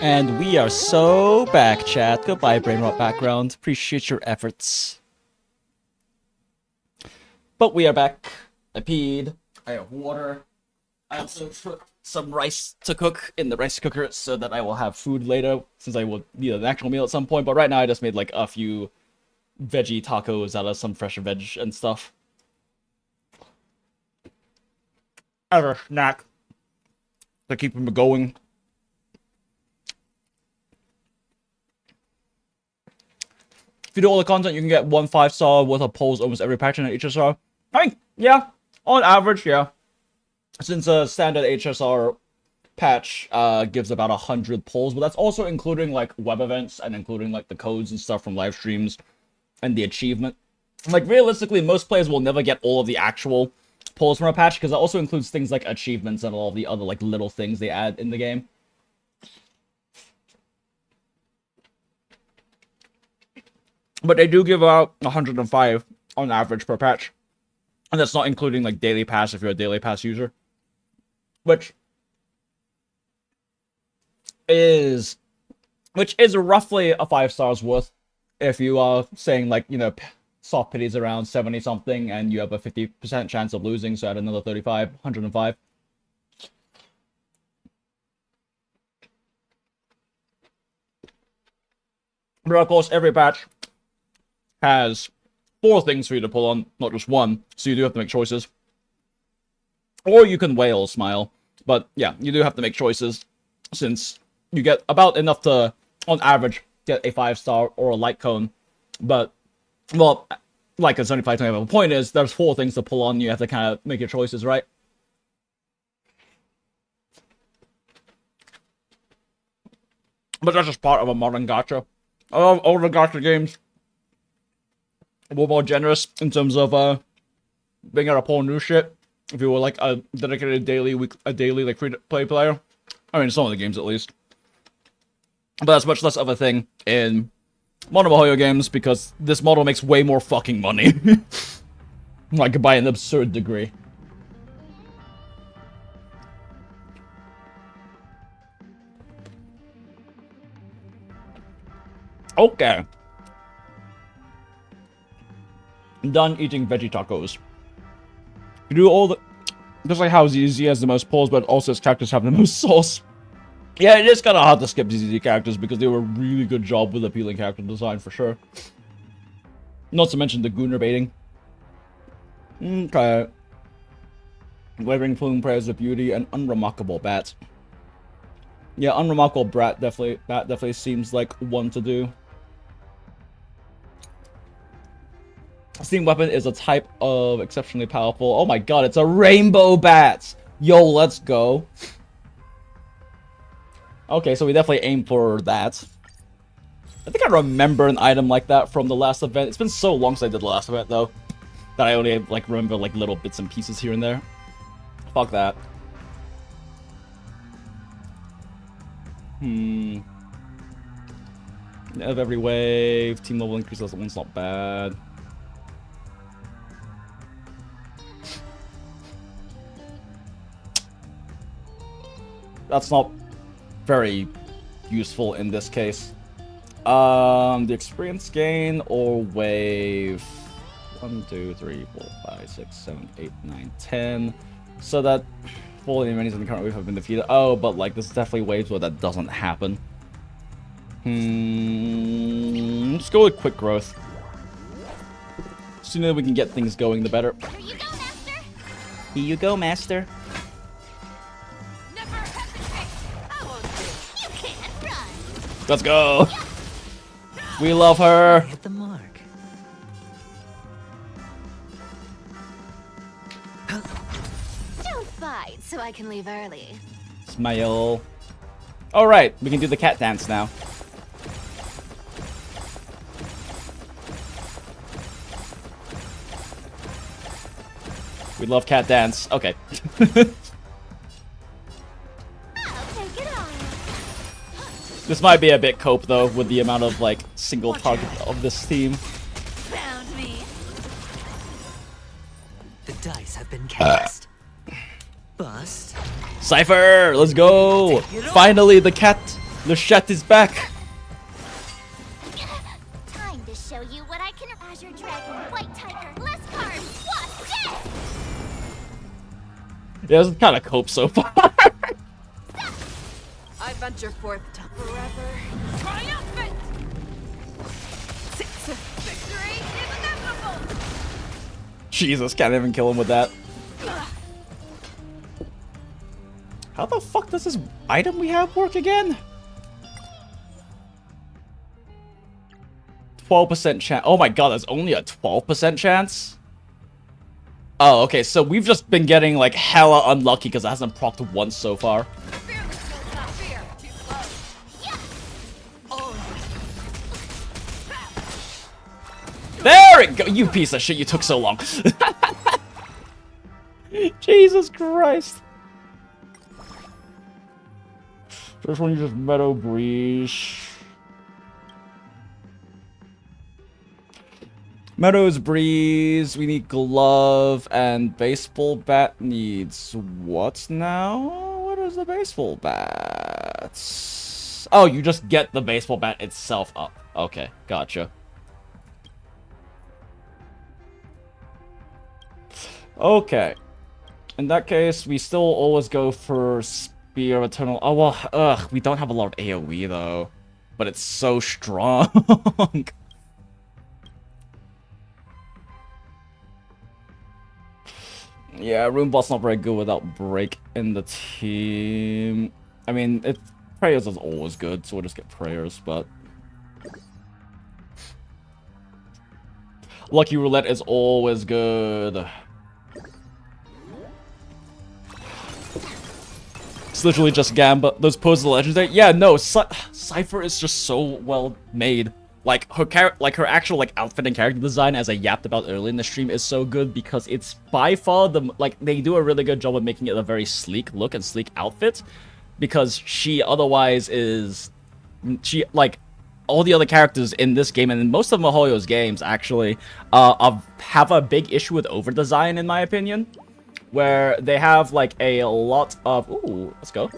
And we are so back, chat. Goodbye, Brainrot background. Appreciate your efforts. But we are back. I peed. I have water. I also put some rice to cook in the rice cooker so that I will have food later, since I will need an actual meal at some point. But right now I just made like a few veggie tacos out of some fresh veg and stuff. As a snack to keep them going. If you do all the content, you can get 1 5-star worth of polls almost every patch in HSR. I mean, yeah, on average, yeah. Since a standard HSR patch gives about 100 polls, but that's also including like web events and including like the codes and stuff from live streams and the achievement. Like realistically, most players will never get all of the actual polls from a patch because it also includes things like achievements and all the other like little things they add in the game. But they do give out 105 on average per patch. And that's not including like daily pass if you're a daily pass user. Which is roughly a 5 stars worth if you are saying like, you know, soft pity's around 70 something and you have a 50% chance of losing, so add another 35, 105. But of course, every patch has 4 things for you to pull on, not just 1, so you do have to make choices. Or you can whale smile, but yeah, you do have to make choices, since you get about enough to, on average, get a 5-star or a Lightcone. But, well, like a 75-25, the point is, there's 4 things to pull on, you have to kind of make your choices, right? But that's just part of a modern gacha. I love older gacha games. We're more generous in terms of being able to pull new shit. If you were like a dedicated daily like free-to-play player, I mean some of the games at least. But that's much less of a thing in modern MiHoYo games because this model makes way more fucking money, like by an absurd degree. Okay. Done eating veggie tacos. You do all the... Just like how ZZ has the most polls, but also its characters have the most sauce. Yeah, it is kind of hard to skip ZZ characters because they were a really good job with appealing character design, for sure. Not to mention the Gooner baiting. Okay. Wavering plume, prayers of beauty, and unremarkable bat. Yeah, unremarkable bat definitely seems like one to do. Steam weapon is a type of exceptionally powerful. Oh my god, it's a rainbow bat! Yo, let's go. Okay, so we definitely aim for that. I think I remember an item like that from the last event. It's been so long since I did the last event, though, that I only like remember like little bits and pieces here and there. Fuck that. Of every wave, team level increase level 1's not bad. That's not very useful in this case. The experience gain or wave 1, 2, 3, 4, 5, 6, 7, 8, 9, 10. So that all the enemies in the current wave have been defeated. Oh, but like this is definitely waves where that doesn't happen. Let's go with quick growth. The sooner we can get things going, the better. Here you go, Master. Here you go, Master. Never hesitate. I won't do. You can't run. Let's go. We love her. Hit the mark. Don't fight so I can leave early. Smile. Alright, we can do the cat dance now. We love cat dance. Okay. I'll take it on. This might be a bit cope though, with the amount of like single target of this team. Found me. The dice have been cast. Bust. Cipher, let's go! Finally, the cat The Chat is back. Time to show you what I can. Azure Dragon, White Tiger, less cards. What's this? Yeah, this is kind of cope so far. I venture forth to forever triumphant. Victory is inevitable. Jesus, can't even kill him with that. How the fuck does this item we have work again? 12% chance. Oh my god, that's only a 12% chance? Oh, okay, so we've just been getting like hella unlucky because it hasn't procced once so far. There it go! You piece of shit, you took so long. Jesus Christ. First one, you just Meadow Breeze. Meadows Breeze, we need Glove, and Baseball Bat needs what now? What is the Baseball Bat? Oh, you just get the Baseball Bat itself up. Okay, gotcha. Okay. In that case, we still always go for Spear of Eternal... Oh, well, we don't have a lot of AoE, though. But it's so strong. Yeah, Runebot's not very good without Break in the team. I mean, Prayers is always good, so we'll just get Prayers, but... Lucky Roulette is always good. It's literally just Gamba. Those poses are legendary. Yeah, no, Cipher is just so well made. Like her actual outfit and character design, as I yapped about earlier in the stream, is so good because it's by far they do a really good job of making it a very sleek look and sleek outfit, because she otherwise is all the other characters in this game and in most of Mihoyo's games actually have a big issue with over design, in my opinion, where they have a lot of let's go.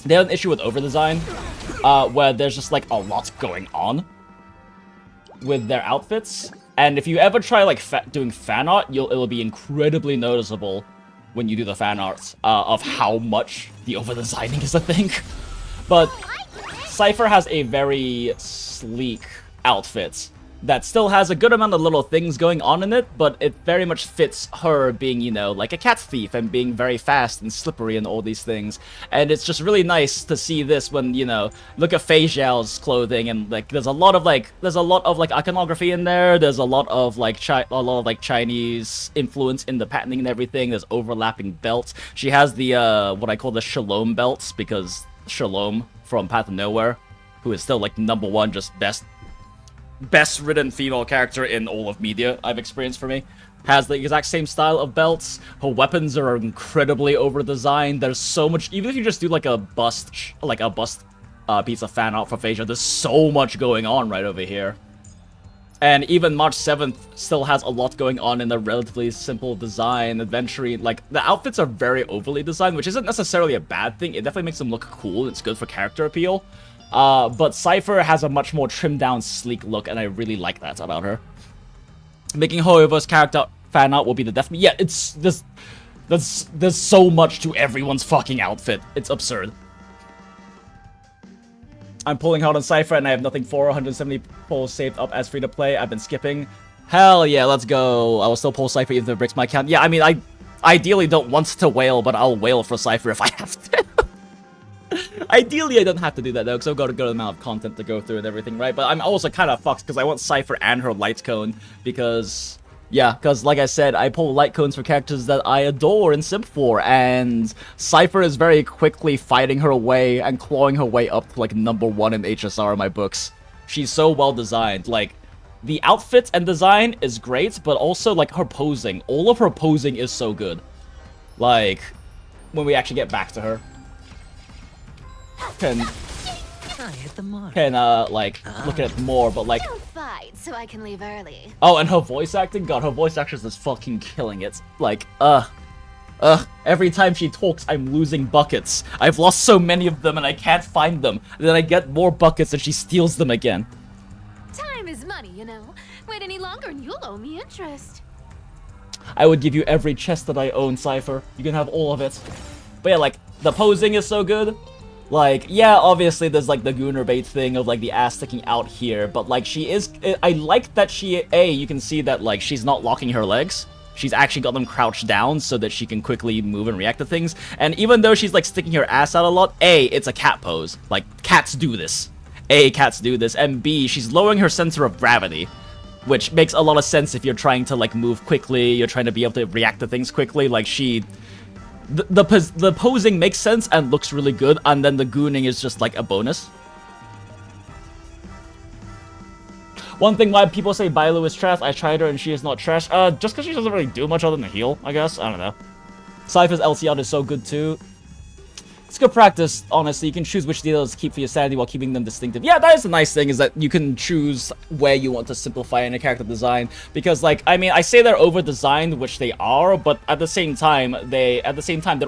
They have an issue with over-design, where there's just, a lot going on with their outfits. And if you ever try, doing fan art, it'll be incredibly noticeable when you do the fan art of how much the over-designing is a thing. But Cipher has a very sleek outfit that still has a good amount of little things going on in it, but it very much fits her being, like a cat thief and being very fast and slippery and all these things. And it's just really nice to see this when, look at Fei Zhao's clothing and there's a lot of iconography in there. There's a lot of Chinese influence in the patterning and everything. There's overlapping belts. She has the what I call the Shalom belts, because Shalom from Path of Nowhere, who is still #1 just best written female character in all of media I've experienced for me, has the exact same style of belts. Her weapons are incredibly over-designed. There's so much, even if you just do a bust piece of fan art for Fei Zhao, there's so much going on right over here. And even March 7th still has a lot going on in a relatively simple design, adventuring. The outfits are very overly designed, which isn't necessarily a bad thing. It definitely makes them look cool. It's good for character appeal. But Cipher has a much more trimmed down, sleek look, and I really like that about her. Making Hoyover's character fan art will be the definite. Yeah, there's so much to everyone's fucking outfit. It's absurd. I'm pulling hard on Cipher, and I have nothing for 170 polls saved up as free to play. I've been skipping. Hell yeah, let's go. I will still pull Cipher even if it breaks my account. Yeah, I mean, I ideally don't want to wail, but I'll wail for Cipher if I have to. Ideally, I don't have to do that, though, because I've got a good amount of content to go through and everything, right? But I'm also kind of fucked, because I want Cipher and her Lightcone, because... Yeah, because, like I said, I pull Lightcones for characters that I adore and simp for, and Cipher is very quickly fighting her way and clawing her way up to, #1 in HSR in my books. She's so well-designed. The outfit and design is great, but also, her posing. All of her posing is so good. When we actually get back to her. Can look at it more, but Don't fight, so I can leave early. oh, and her voice acting, god, her voice actress is fucking killing it. Ugh, every time she talks, I'm losing buckets. I've lost so many of them and I can't find them. And then I get more buckets and she steals them again. Time is money, you know. Wait any longer and you'll owe me interest. I would give you every chest that I own, Cipher. You can have all of it. But yeah, like, the posing is so good. Like, yeah, obviously there's like the Gooner bait thing of like the ass sticking out here. But like, she is... I like that she... you can see that like she's not locking her legs. She's actually got them crouched down so that she can quickly move and react to things. And even though she's like sticking her ass out a lot, A, it's a cat pose. Like, cats do this. A, cats do this. And B, she's lowering her center of gravity. Which makes a lot of sense if you're trying to like move quickly, you're trying to be able to react to things quickly. Like she... The posing makes sense and looks really good, and then the gooning is just like a bonus. One thing why people say Bailu is trash, I tried her and she is not trash. Just because she doesn't really do much other than heal, I guess. I don't know. Cypher's LCR is so good too. It's good practice, honestly. You can choose which details to keep for your sanity while keeping them distinctive. Yeah, that is the nice thing, is that you can choose where you want to simplify in a character design. Because, like, I mean, I say they're over-designed, which they are, but at the same time, they're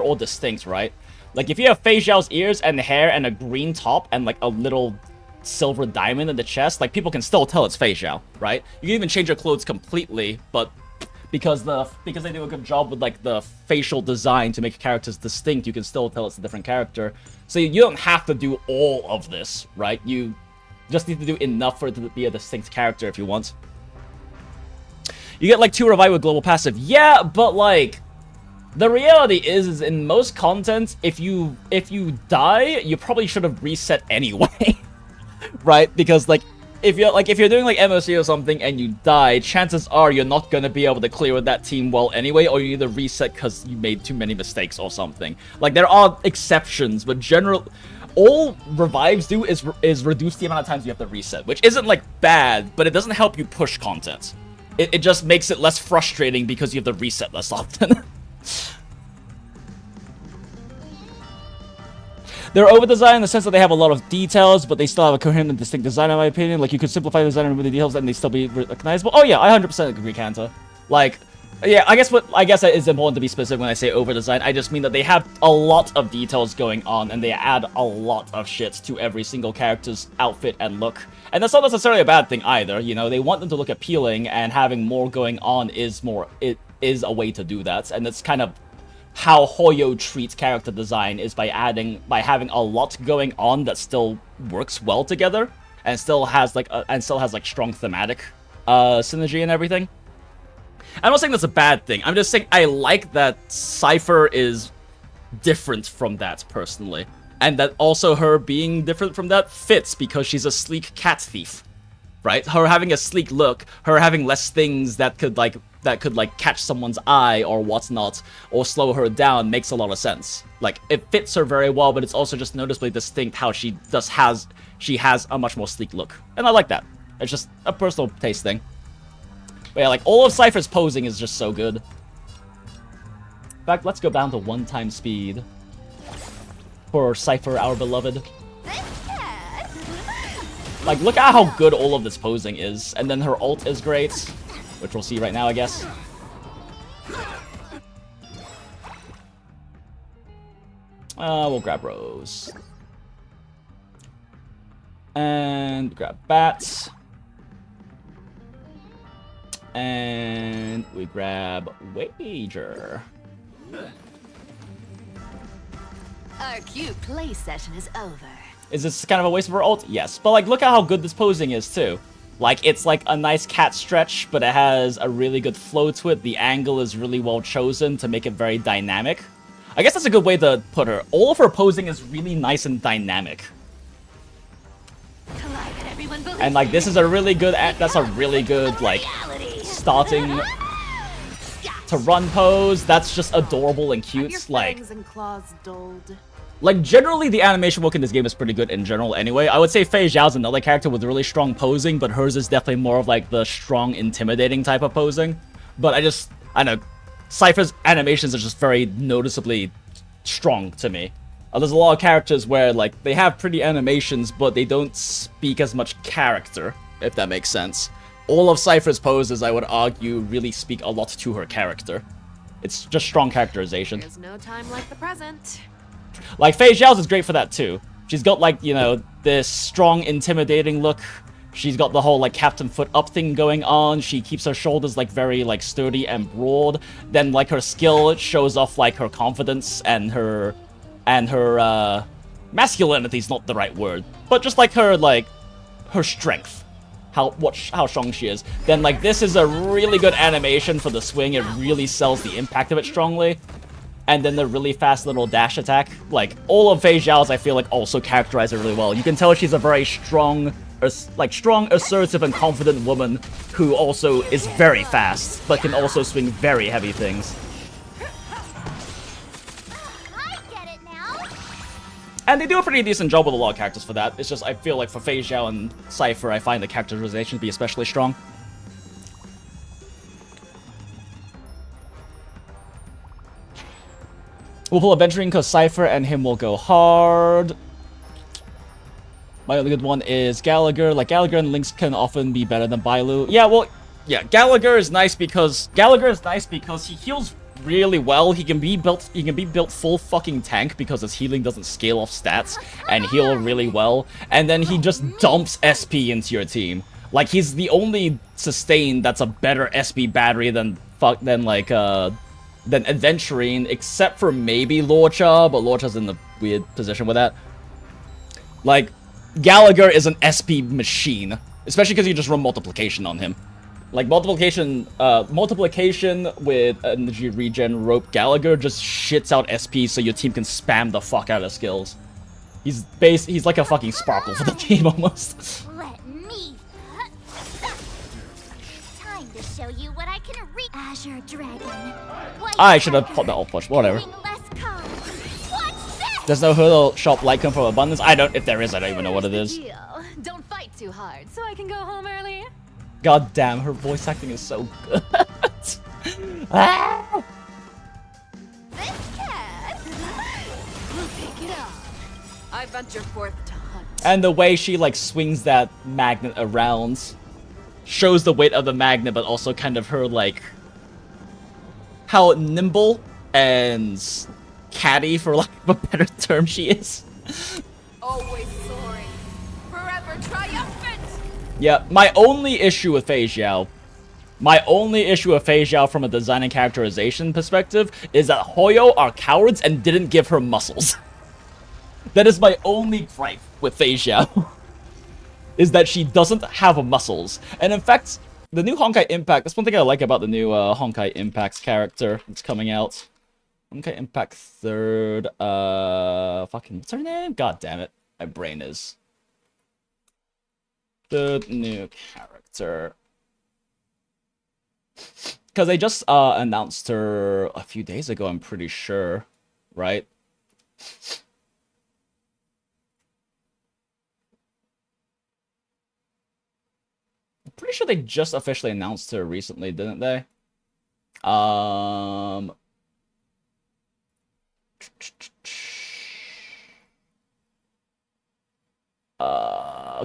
all distinct, right? Like, if you have Fei Zhao's ears and hair and a green top and, like, a little silver diamond in the chest, like, people can still tell it's Fei Zhao, right? You can even change your clothes completely, but... Because they do a good job with like the facial design to make characters distinct, you can still tell it's a different character. So you don't have to do all of this, right? You just need to do enough for it to be a distinct character if you want. You get like 2 revive with global passive. Yeah, but like the reality is in most content, if you die, you probably should have reset anyway. Right? Because like if you're doing like MOC or something and you die, chances are you're not gonna be able to clear with that team well anyway, or you either reset because you made too many mistakes or something. Like, there are exceptions, but all revives do is reduce the amount of times you have to reset, which isn't like bad, but it doesn't help you push content. It just makes it less frustrating because you have to reset less often. They're over-designed in the sense that they have a lot of details, but they still have a coherent and distinct design, in my opinion. Like, you could simplify the design and remove the details, and they still be recognizable. Oh yeah, I 100% agree, Kanta. Like, yeah, I guess it is important to be specific when I say over-designed. I just mean that they have a lot of details going on, and they add a lot of shit to every single character's outfit and look. And that's not necessarily a bad thing either, you know? They want them to look appealing, and having more going on is a way to do that, and it's kind of how Hoyo treats character design, is by having a lot going on that still works well together and still has like strong thematic synergy and everything. I'm not saying that's a bad thing. I'm just saying I like that Cipher is different from that personally, and that also her being different from that fits because she's a sleek cat thief, right? Her having a sleek look, her having less things that could catch someone's eye or whatnot, or slow her down, makes a lot of sense. Like, it fits her very well, but it's also just noticeably distinct how she has a much more sleek look. And I like that. It's just a personal taste thing. But yeah, like, all of Cypher's posing is just so good. In fact, let's go down to 1x speed for Cipher, our beloved. Like, look at how good all of this posing is. And then her ult is great, which we'll see right now, I guess. We'll grab Rose. And grab Bats. And we grab Wager. Our cute play session is over. Is this kind of a waste of her ult? Yes. But, like, look at how good this posing is, too. Like, it's like a nice cat stretch, but it has a really good flow to it. The angle is really well chosen to make it very dynamic. I guess that's a good way to put her. All of her posing is really nice and dynamic. And, like, this is a really good... That's a really good, like, starting to run pose. That's just adorable and cute. Like, generally, the animation work in this game is pretty good in general anyway. I would say Fei Zhao's another character with really strong posing, but hers is definitely more of, like, the strong, intimidating type of posing. But I know, Cypher's animations are just very noticeably strong to me. There's a lot of characters where, like, they have pretty animations, but they don't speak as much character, if that makes sense. All of Cypher's poses, I would argue, really speak a lot to her character. It's just strong characterization. There's no time like the present. Like, Fei Zhao's is great for that, too. She's got, like, you know, this strong, intimidating look. She's got the whole, like, Captain Foot Up thing going on. She keeps her shoulders, like, very, like, sturdy and broad. Then, like, her skill shows off, like, her confidence and her... masculinity is not the right word. But just, like, her strength. How strong she is. Then, like, this is a really good animation for the swing. It really sells the impact of it strongly. And then the really fast little dash attack. Like, all of Fei Zhao's, I feel like, also characterize it really well. You can tell she's a very strong, assertive, and confident woman who also is very fast, but can also swing very heavy things. I get it now. And they do a pretty decent job with a lot of characters for that. It's just, I feel like for Fei Zhao and Cipher, I find the characterization to be especially strong. We'll pull Adventuring because Cipher and him will go hard. My only good one is Gallagher. Like, Gallagher and Lynx can often be better than Bailu. Yeah, well, yeah, Gallagher is nice because he heals really well. He can be built full fucking tank because his healing doesn't scale off stats and heal really well. And then he just dumps SP into your team. Like, he's the only sustain that's a better SP battery than Adventuring, except for maybe Lorcha, but Lorcha's in the weird position with that. Like, Gallagher is an SP machine, especially because you just run multiplication on him. Like, multiplication with energy regen rope Gallagher just shits out SP so your team can spam the fuck out of skills. He's like a fucking sparkle for the team almost. Let me. Time to show you what I can reach. Azure Dragon. I should have popped that off push, whatever. There's no hurdle shop Lightcone from Abundance. If there is, I don't even know what it is. Don't fight too hard, so I can go home early. God damn, her voice acting is so good. Ah! This cat will pick it up. I venture forth to hunt. And the way she, like, swings that magnet around shows the weight of the magnet, but also kind of her, like, how nimble and catty, for lack of a better term, she is. Always soaring, forever triumphant. Yeah, my only issue with Fei Zhao from a design and characterization perspective is that Hoyo are cowards and didn't give her muscles. That is my only gripe with Fei Zhao. Is that she doesn't have muscles. And in fact, the new Honkai Impact, that's one thing I like about the new Honkai Impact's character that's coming out. Honkai Impact 3rd, fucking, what's her name? God damn it. My brain is. The new character. Because they just announced her a few days ago, I'm pretty sure. Right? Pretty sure they just officially announced her recently, didn't they?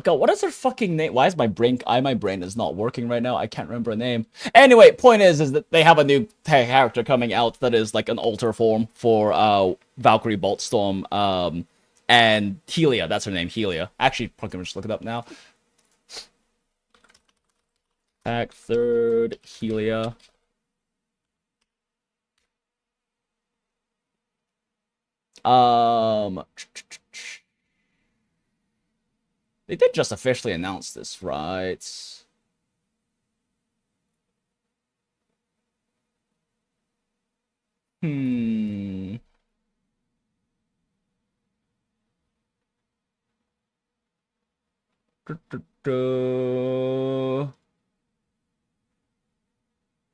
God, what is her fucking name? Why is my brain is not working right now? I can't remember her name. Anyway, point is that they have a new character coming out that is like an alter form for Valkyrie Boltstorm, and Helia. That's her name, Helia. Actually, probably just look it up now. Act 3rd, Helia. They did just officially announce this, right?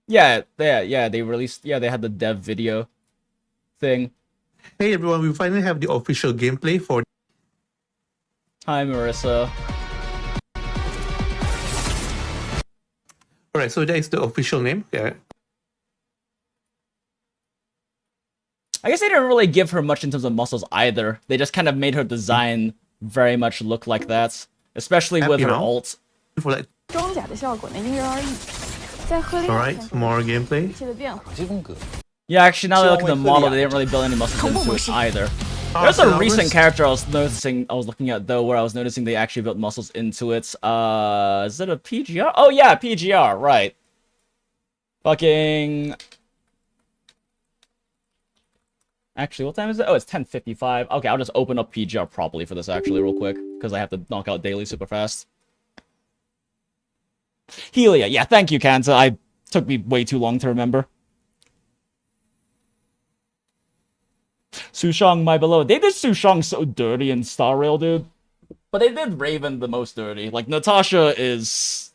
Yeah, they released, they had the dev video thing. Hey everyone, we finally have the official gameplay for... Hi, Marissa. Alright, so that is the official name. Yeah. I guess they didn't really give her much in terms of muscles either. They just kind of made her design very much look like that. Especially with her ult. For like... Alright, more gameplay. Yeah, actually, now that I look at the only model, for the they didn't really build any muscles into it either. There's a recent character I was looking at though, where I was noticing they actually built muscles into it. Is it a PGR? Oh yeah, PGR, right. Fucking... Actually, what time is it? Oh, it's 10:55. Okay, I'll just open up PGR properly for this actually real quick, because I have to knock out daily super fast. Helia, yeah, thank you, Kanta. Took me way too long to remember. Sushang, my beloved. They did Sushang so dirty in Star Rail, dude. But they did Raven the most dirty. Like, Natasha is...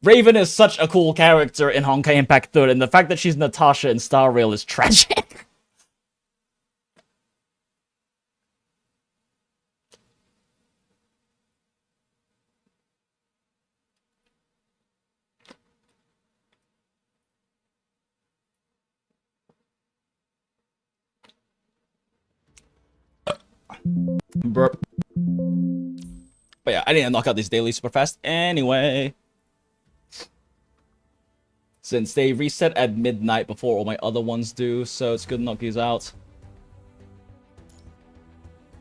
Raven is such a cool character in Honkai Impact 3, and the fact that she's Natasha in Star Rail is tragic. Burp. But yeah, I need to knock out these dailies super fast anyway. Since they reset at midnight before all my other ones do, so it's good to knock these out.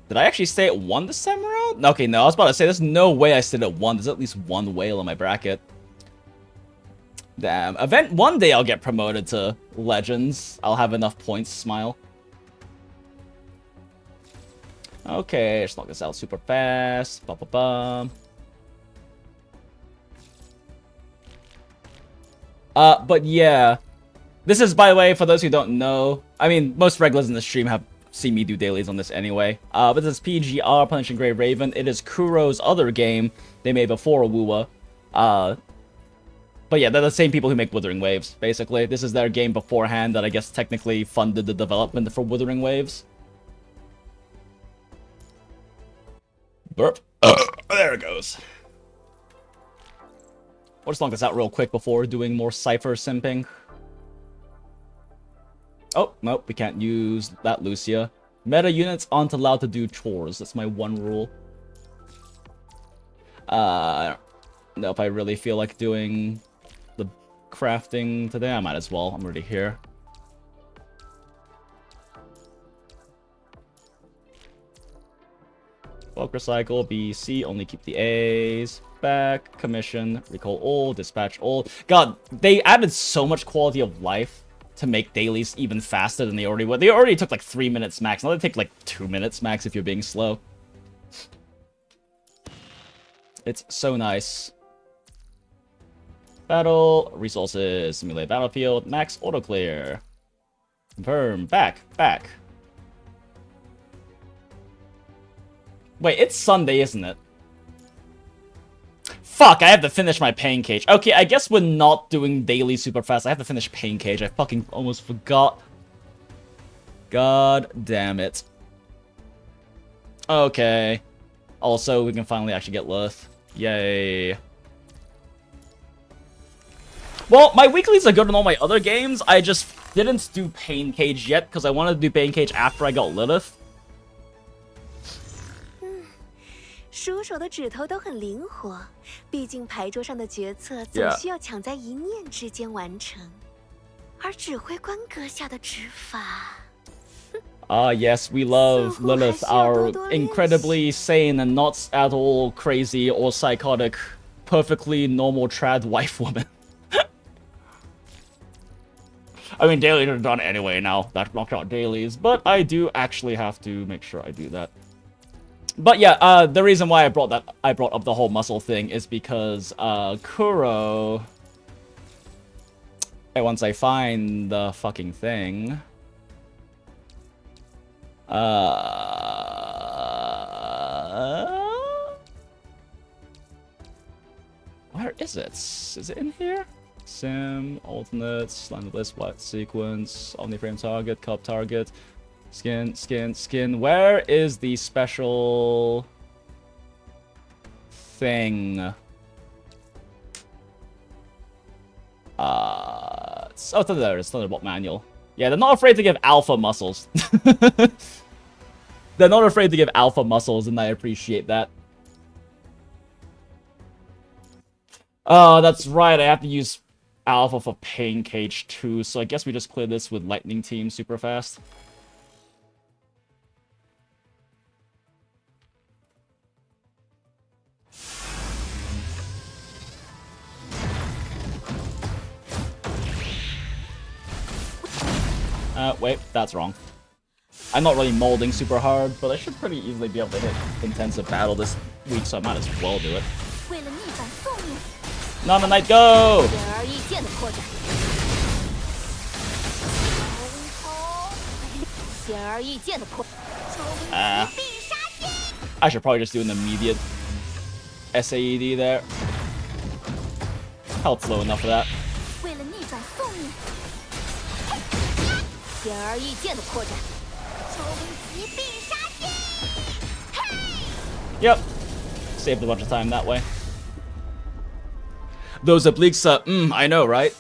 Did I actually stay at 1 this time around? Okay, no, I was about to say, there's no way I stayed at 1. There's at least 1 whale in my bracket. Damn. Event 1 day I'll get promoted to Legends. I'll have enough points, smile. Okay, let's knock this out super fast. Ba-ba-bum. But yeah. This is, by the way, for those who don't know, I mean, most regulars in the stream have seen me do dailies on this anyway. But this is PGR, Punishing Grey Raven. It is Kuro's other game they made before Awuwa. But yeah, they're the same people who make Wuthering Waves, basically. This is their game beforehand that I guess technically funded the development for Wuthering Waves. Burp. There it goes. We'll just knock this out real quick before doing more Cipher simping. Oh, nope, we can't use that Lucia. Meta units aren't allowed to do chores. That's my one rule. No, if I really feel like doing the crafting today, I might as well. I'm already here. Bulk recycle, BC, only keep the A's. Back, commission, recall all, dispatch all. God, they added so much quality of life to make dailies even faster than they already were. They already took like 3 minutes max. Now they take like 2 minutes max if you're being slow. It's so nice. Battle, resources, simulate battlefield, max auto clear. Confirm, back. Wait, it's Sunday, isn't it? Fuck, I have to finish my pain cage. Okay, I guess we're not doing daily super fast. I have to finish pain cage. I fucking almost forgot. God damn it. Okay. Also, we can finally actually get Lurth. Yay. Well, my weeklies are good on all my other games. I just didn't do pain cage yet because I wanted to do pain cage after I got Lilith. 鼠手的指头都很灵活，毕竟牌桌上的决策总需要抢在一念之间完成，而指挥官阁下的指法。Yes, we love Lilith, our incredibly sane and not at all crazy or psychotic, perfectly normal trad wife woman. I mean, dailies are done anyway now. That knocked out dailies, but I do actually have to make sure I do that. But yeah, the reason why I brought up the whole muscle thing is because Kuro. Hey, once I find the fucking thing. Where is it? Is it in here? Sim, alternates, slime list, white sequence, omniframe target, cup target. Skin. Where is the special thing? Oh, there it is. Thunderbolt manual. Yeah, they're not afraid to give alpha muscles. They're not afraid to give alpha muscles, and I appreciate that. Oh, that's right. I have to use Alpha for Pain Cage 2, so I guess we just clear this with Lightning Team super fast. Wait, that's wrong. I'm not really molding super hard, but I should pretty easily be able to hit intensive battle this week, so I might as well do it. Nana Knight, go! I should probably just do an immediate SAED there. Health's low enough for that. Yep. Saved a bunch of time that way. Those obliques, I know, right?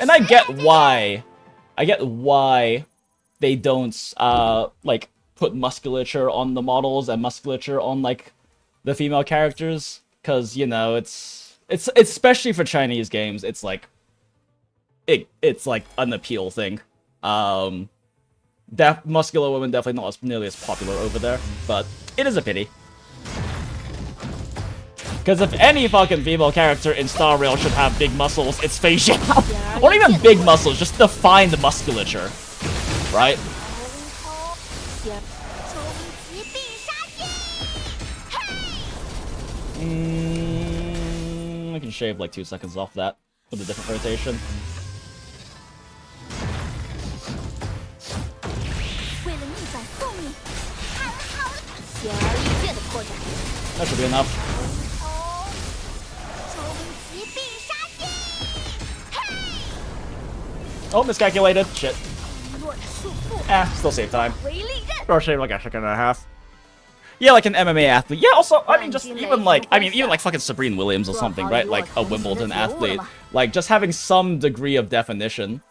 And I get why. I get why they don't, like, put musculature on the models and musculature on, like, the female characters. Because, you know, it's especially for Chinese games, it's like, it's like an appeal thing. Muscular women definitely not nearly as popular over there, but it is a pity. Because if any fucking female character in Star Rail should have big muscles, it's Fei Xiao. Or even big muscles, just defined musculature. Right? I can shave like 2 seconds off that with a different rotation. That should be enough. Oh, miscalculated. Shit. Still save time. Or shave like a second and a half. Yeah, like an MMA athlete. Yeah, also, I mean, just even like, even like fucking Sabrina Williams or something, right? Like a Wimbledon athlete. Like, just having some degree of definition.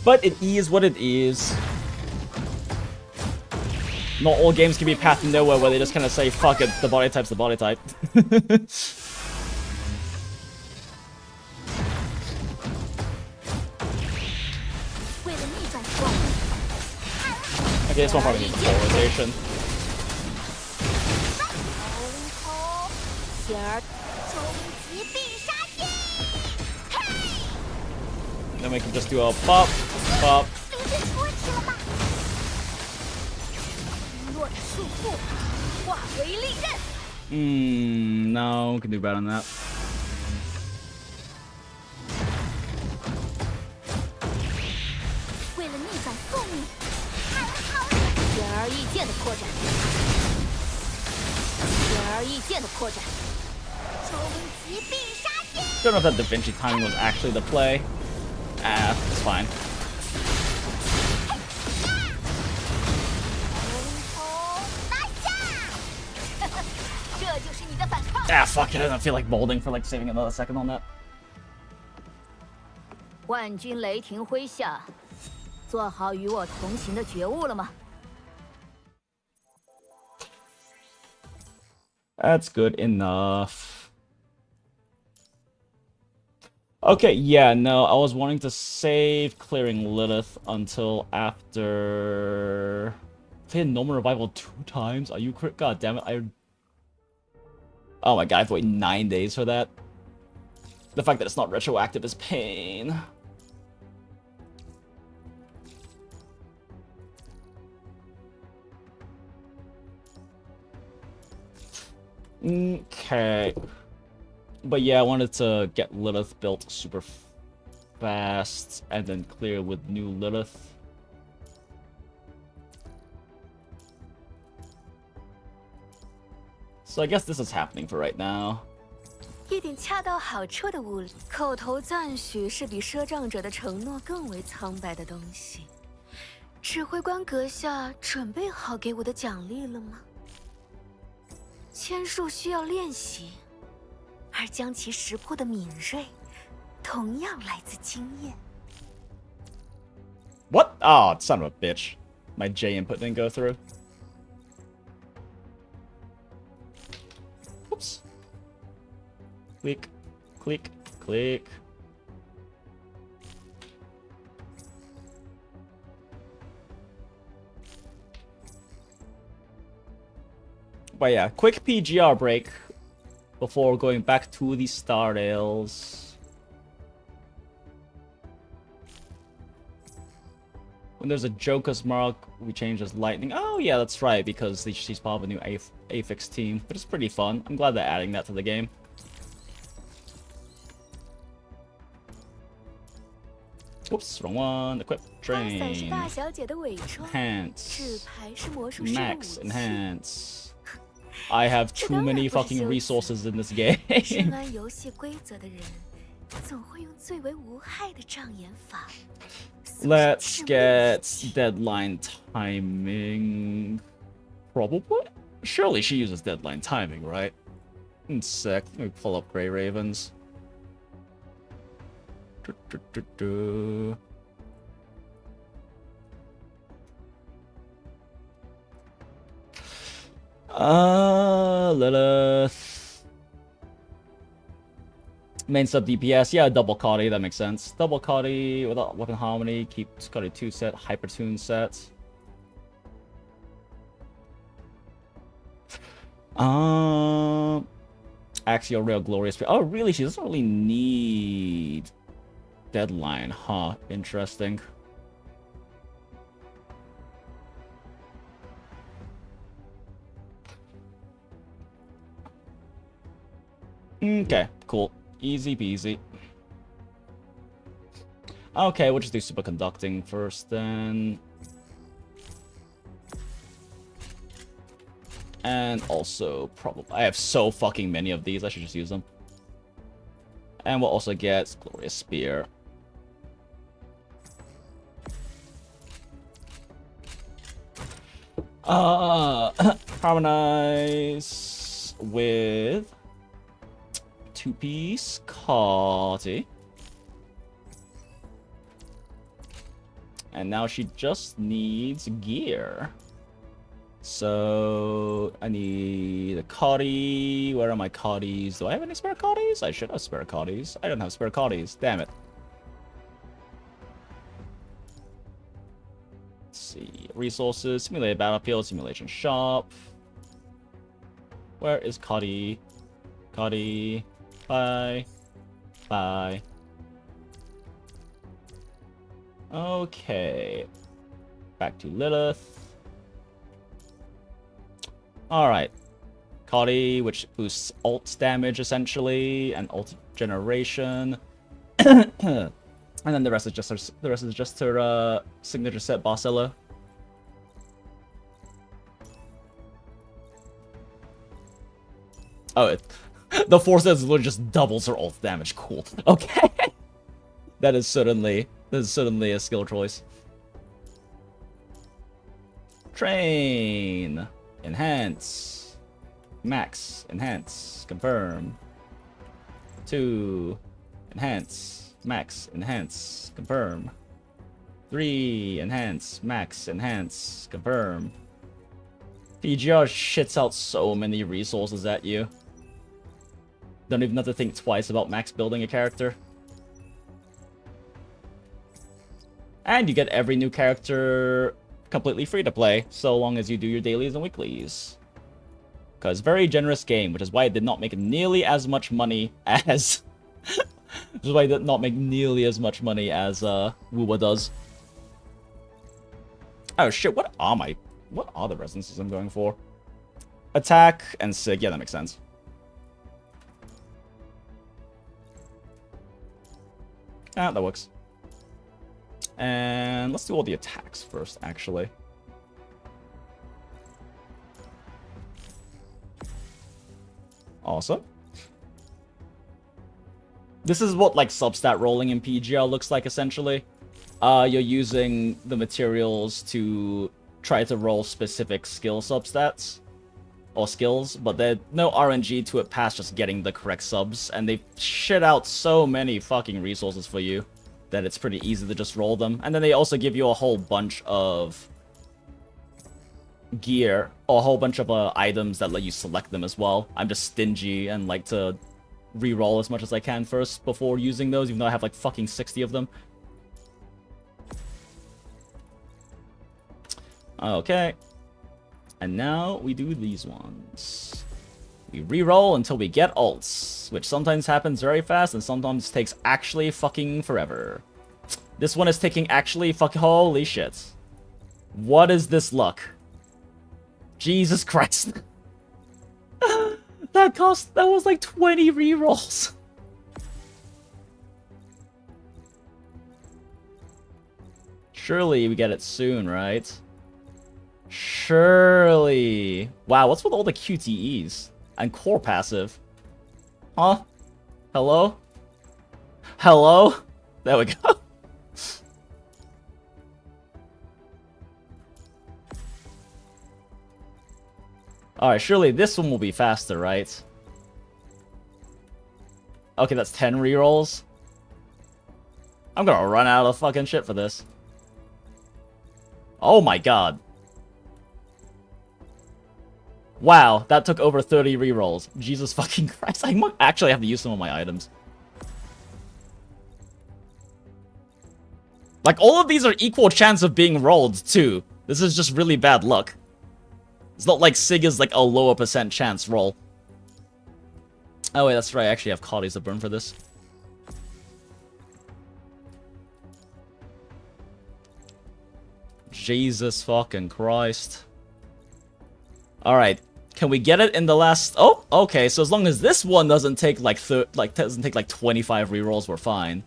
But it is what it is. Not all games can be path to nowhere where they just kind of say, fuck it, the body type's the body type. Okay, this one probably needs a polarization. Then we can just do a pop, pop. No, we can do better than that. Don't know if that Da Vinci timing was actually the play. It's fine. Fuck it, I don't feel like molding for like saving another second on that. That's good enough. Okay, yeah, no, I was wanting to save clearing Lilith until after... I hit normal revival 2 times? Are you crit? God damn it, Oh my god, I have to wait 9 days for that. The fact that it's not retroactive is pain. Okay. But yeah, I wanted to get Lilith built super fast and then clear with new Lilith. So I guess this is happening for right now. 一点恰到好处的物理，口头赞许是比赊账者的承诺更为苍白的东西。指挥官阁下准备好给我的奖励了吗？签术需要练习，而将其识破的敏锐，同样来自经验。What? Oh, son of a bitch. My J input didn't go through. Oops. Click, click, click. But yeah, quick PGR break before going back to the Stardales. When there's a Joker's mark, we change as lightning. Oh yeah, that's right, because she's part of a new Affix team, but it's pretty fun. I'm glad they're adding that to the game. Oops, wrong one. Equip, train, enhance, max, enhance. I have too many fucking resources in this game. Let's get deadline timing. Probably? Surely she uses deadline timing, right? In sec. Let me pull up Grey Ravens. Lilith. Main sub DPS, yeah, double Cotty, that makes sense. Double Cotty without weapon harmony, keep Cotty 2 set, Hypertune set. Axial Rail Glorious. Oh, really? She doesn't really need deadline, huh? Interesting. Okay, cool. Easy peasy. Okay, we'll just do superconducting first then. And also, probably... I have so fucking many of these, I should just use them. And we'll also get Glorious Spear. Harmonize with... two-piece Cotty. And now she just needs gear. So I need a Cotty. Where are my Cotties? Do I have any spare Cotties? I should have spare Cotties. I don't have spare Cotties. Damn it. Let's see. Resources. Simulated battlefield. Simulation shop. Where is Cotty? Cotty. Bye. Bye. Okay. Back to Lilith. Alright. Cotty, which boosts ult damage essentially, and ult generation. And then the rest is just her signature set Bossella. Oh, the force that literally just doubles her ult damage. Cool. Okay. That is certainly a skill choice. Train. Enhance. Max. Enhance. Confirm. 2. Enhance. Max. Enhance. Confirm. 3. Enhance. Max. Enhance. Confirm. PGR shits out so many resources at you. Don't even have to think twice about max building a character. And you get every new character completely free to play, so long as you do your dailies and weeklies. Because very generous game, which is why it did not make nearly as much money as... which is why it did not make nearly as much money as Wuwa does. Oh shit, what are the residences I'm going for? Attack and Sig, yeah, that makes sense. Ah, that works. And let's do all the attacks first, actually. Awesome. This is what, like, substat rolling in PGL looks like, essentially. You're using the materials to try to roll specific skill substats. or skills, but there's no RNG to it past just getting the correct subs, and they shit out so many fucking resources for you that it's pretty easy to just roll them. And then they also give you a whole bunch of gear, or a whole bunch of items that let you select them as well. I'm just stingy and like to re-roll as much as I can first before using those, even though I have like fucking 60 of them. Okay. And now we do these ones. We re-roll until we get ults, which sometimes happens very fast and sometimes takes actually fucking forever. This one is taking actually fucking... Holy shit. What is this luck? Jesus Christ. That was like 20 re-rolls. Surely we get it soon, right? Surely. Wow, what's with all the QTEs? And core passive? Huh? Hello? Hello? There we go. Alright, surely this one will be faster, right? Okay, that's 10 rerolls. I'm gonna run out of fucking shit for this. Oh my god. Wow, that took over 30 rerolls. Jesus fucking Christ, I might actually have to use some of my items. Like, all of these are equal chance of being rolled, too. This is just really bad luck. It's not like Sig is like a lower % chance roll. Oh wait, that's right, I actually have Cotties to burn for this. Jesus fucking Christ. Alright. Can we get it in the last... Oh, okay. So as long as this one doesn't take like 25 rerolls, we're fine.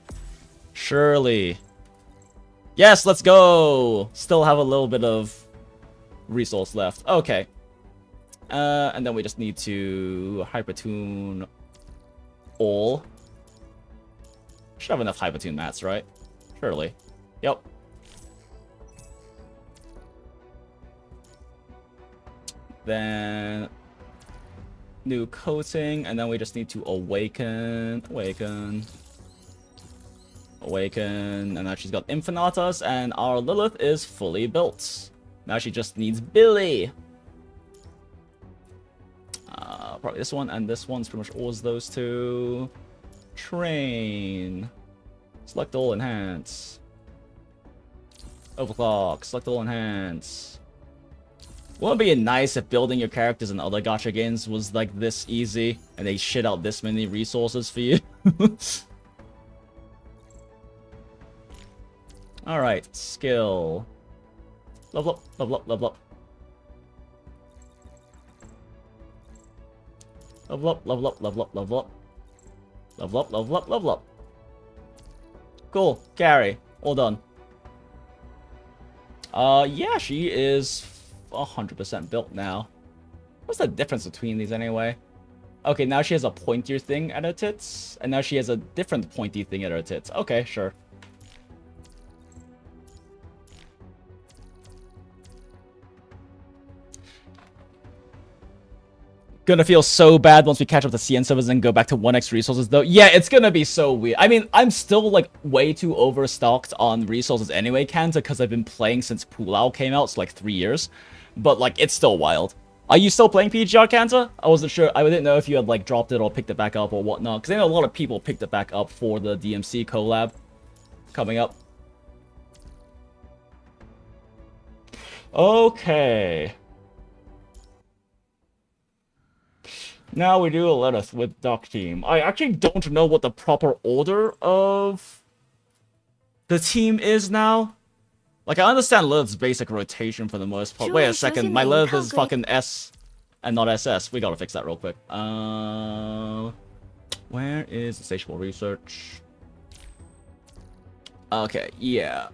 Surely. Yes, let's go. Still have a little bit of resource left. Okay. And then we just need to hypertune all. Should have enough hypertune mats, right? Surely. Yep. Then new coating, and then we just need to awaken, and now she's got Infinitas, and our Lilith is fully built. Now she just needs Billy. Probably this one, and this one's pretty much always those two. Train. Select all, enhance. Overclock, select all, enhance. Wouldn't it be nice if building your characters in other gacha games was like this easy, and they shit out this many resources for you? Alright, skill. Level up, level up, level up. Level up, level up, level up, level up. Level up, level up, level up. Cool, carry. All done. Yeah, she is 100% built now. What's the difference between these anyway? Okay, now she has a pointier thing at her tits, and now she has a different pointy thing at her tits. Okay, sure. Gonna feel so bad once we catch up to CN servers and go back to 1x resources though. Yeah, it's gonna be so weird. I mean, I'm still like way too overstocked on resources anyway, Kanta, because I've been playing since Pulao came out, so like 3 years. But like, it's still wild. Are you still playing PGR, Kanta? I wasn't sure. I didn't know if you had like dropped it or picked it back up or whatnot, because I know a lot of people picked it back up for the DMC collab coming up. Okay. Now we do a Lilith with Duck Team. I actually don't know what the proper order of the team is now. Like, I understand Lilith's basic rotation for the most part. Wait a second, my Lilith is fucking S and not SS. We gotta fix that real quick. Where is Insatiable Research? Okay, yeah.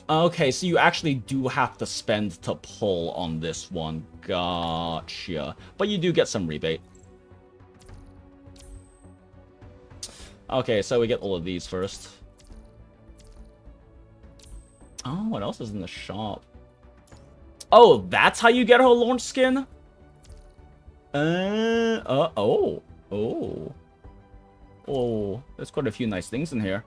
Okay, so you actually do have to spend to pull on this one. Gotcha. But you do get some rebate. Okay, so we get all of these first. Oh, what else is in the shop? Oh, that's how you get her launch skin? Oh. Oh, there's quite a few nice things in here.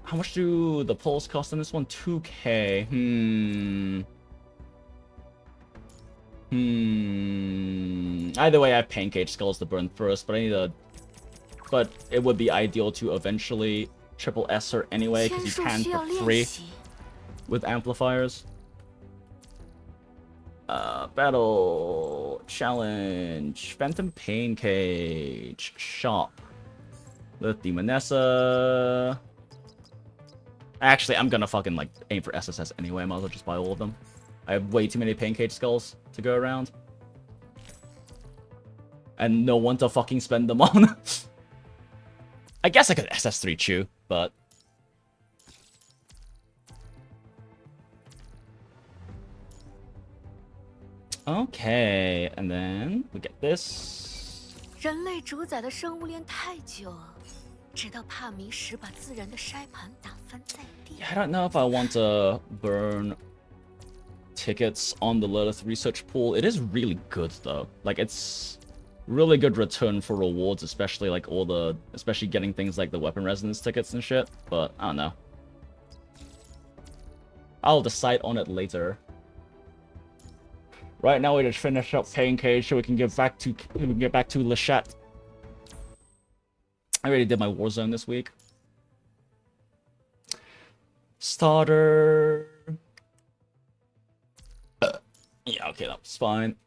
How much do the poles cost on this one? 2K. Either way, I have pancake skulls to burn first, but I need a... But it would be ideal to eventually triple S her anyway, because you can for free with amplifiers. Battle challenge, Phantom Pain Cage, shop, the Demonessa. Actually, I'm gonna fucking like aim for SSS anyway. I might as well just buy all of them. I have way too many Pain Cage skulls to go around, and no one to fucking spend them on. I guess I could SS3 Chew, but okay, and then we get this. 人类主宰的生物链太久，直到帕迷什把自然的筛盘打翻在地。 I don't know if I want to burn tickets on the Lilith research pool. It is really good though. Like it's really good return for rewards, especially like all the, especially getting things like the weapon resonance tickets and shit. But I don't know. I'll decide on it later. Right now we just finish up Pain Cage so we can get back to Le Chat. I already did my Warzone this week. Starter. Yeah, okay, that's fine.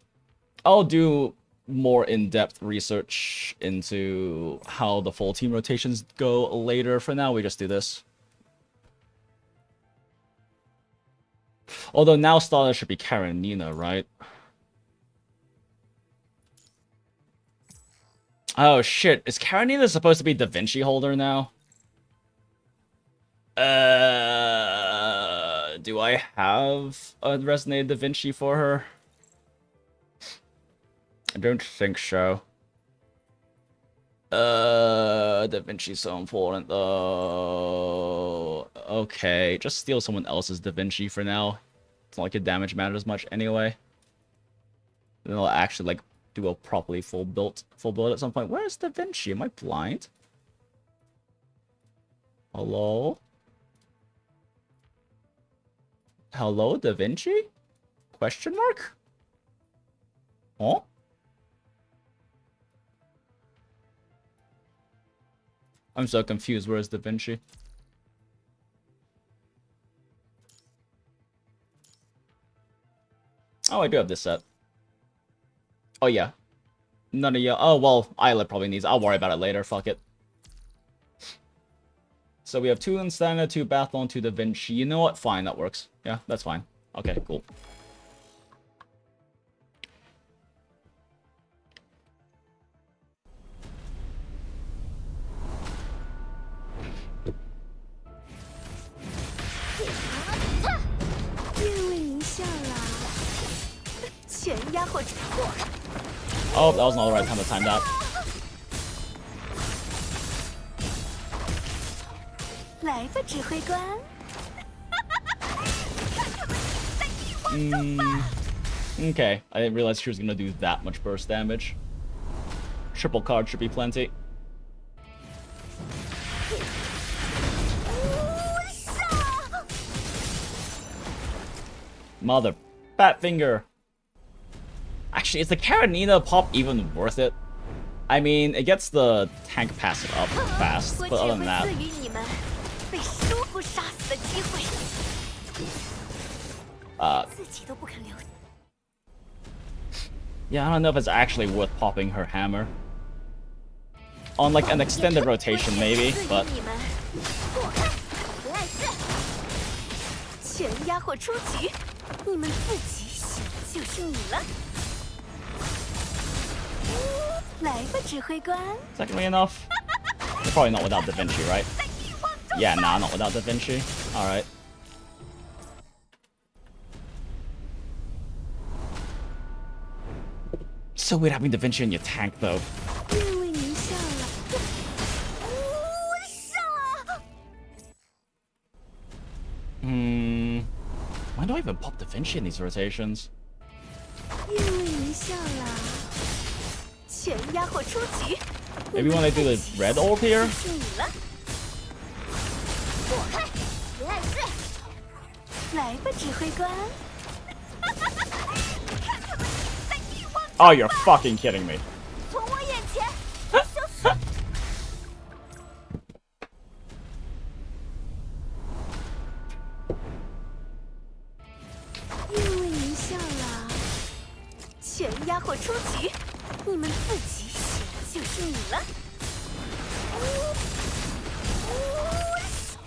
I'll do more in-depth research into how the full team rotations go later. For now, we just do this. Although now starter should be Karenina, right? Oh shit, is Karenina supposed to be Da Vinci holder now? Do I have a resonated Da Vinci for her? I don't think so. Da Vinci's so important though. Okay, just steal someone else's Da Vinci for now. It's not like your damage matters much anyway. Then I'll actually like do a properly full build at some point. Where's Da Vinci? Am I blind? Hello? Hello, Da Vinci? Question mark? Huh? I'm so confused. Where's Da Vinci? Oh, I do have this set. Oh, yeah. None of you. Oh, well, Isla probably needs. I'll worry about it later. Fuck it. So we have 2 Instana, 2 Bathlon, 2 Da Vinci. You know what? Fine, that works. Yeah, that's fine. Okay, cool. Oh, that was not the right time to time that. Okay, I didn't realize she was gonna do that much burst damage. Triple card should be plenty. Mother fat finger. Actually, is the Karenina pop even worth it? I mean, it gets the tank passive up fast, but other than that... yeah, I don't know if it's actually worth popping her hammer. On like an extended rotation maybe, but... Secondly enough? Probably not without Da Vinci, right? Yeah, nah, not without Da Vinci. Alright. So weird having Da Vinci in your tank, though. Why do I even pop Da Vinci in these rotations? 因为一笑啦，全压或出局。 Maybe when I do the red ult here? 是你了。躲开，别碍事。来吧，指挥官。Oh, you're fucking kidding me. 从我眼前消失。因为一笑啦，全压或出局，你们自己选就是你了。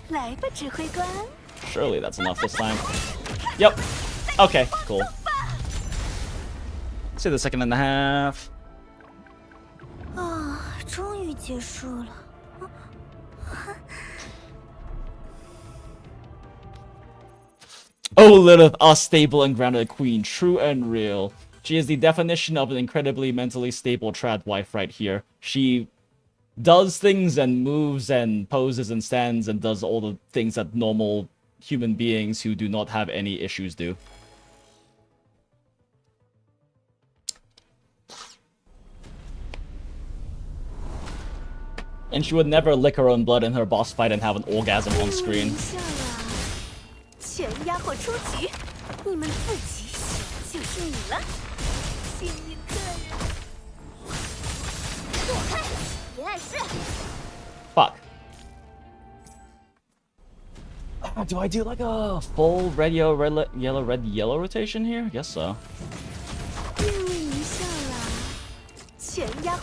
来吧，指挥官。 Surely that's enough this time. Yep. Okay, cool. See the second and a half. 啊，终于结束了。 Oh, Lilith, our stable and grounded queen, true and real. She is the definition of an incredibly mentally stable trad wife right here. She does things and moves and poses and stands and does all the things that normal human beings who do not have any issues do. And she would never lick her own blood in her boss fight and have an orgasm on screen. 全压或出局，你们自己选就是你了，幸运客人。躲开，别碍事。Fuck. Do I do like a full red, yellow, red, yellow, red, yellow rotation here? I guess so. 因为一笑啦，全压。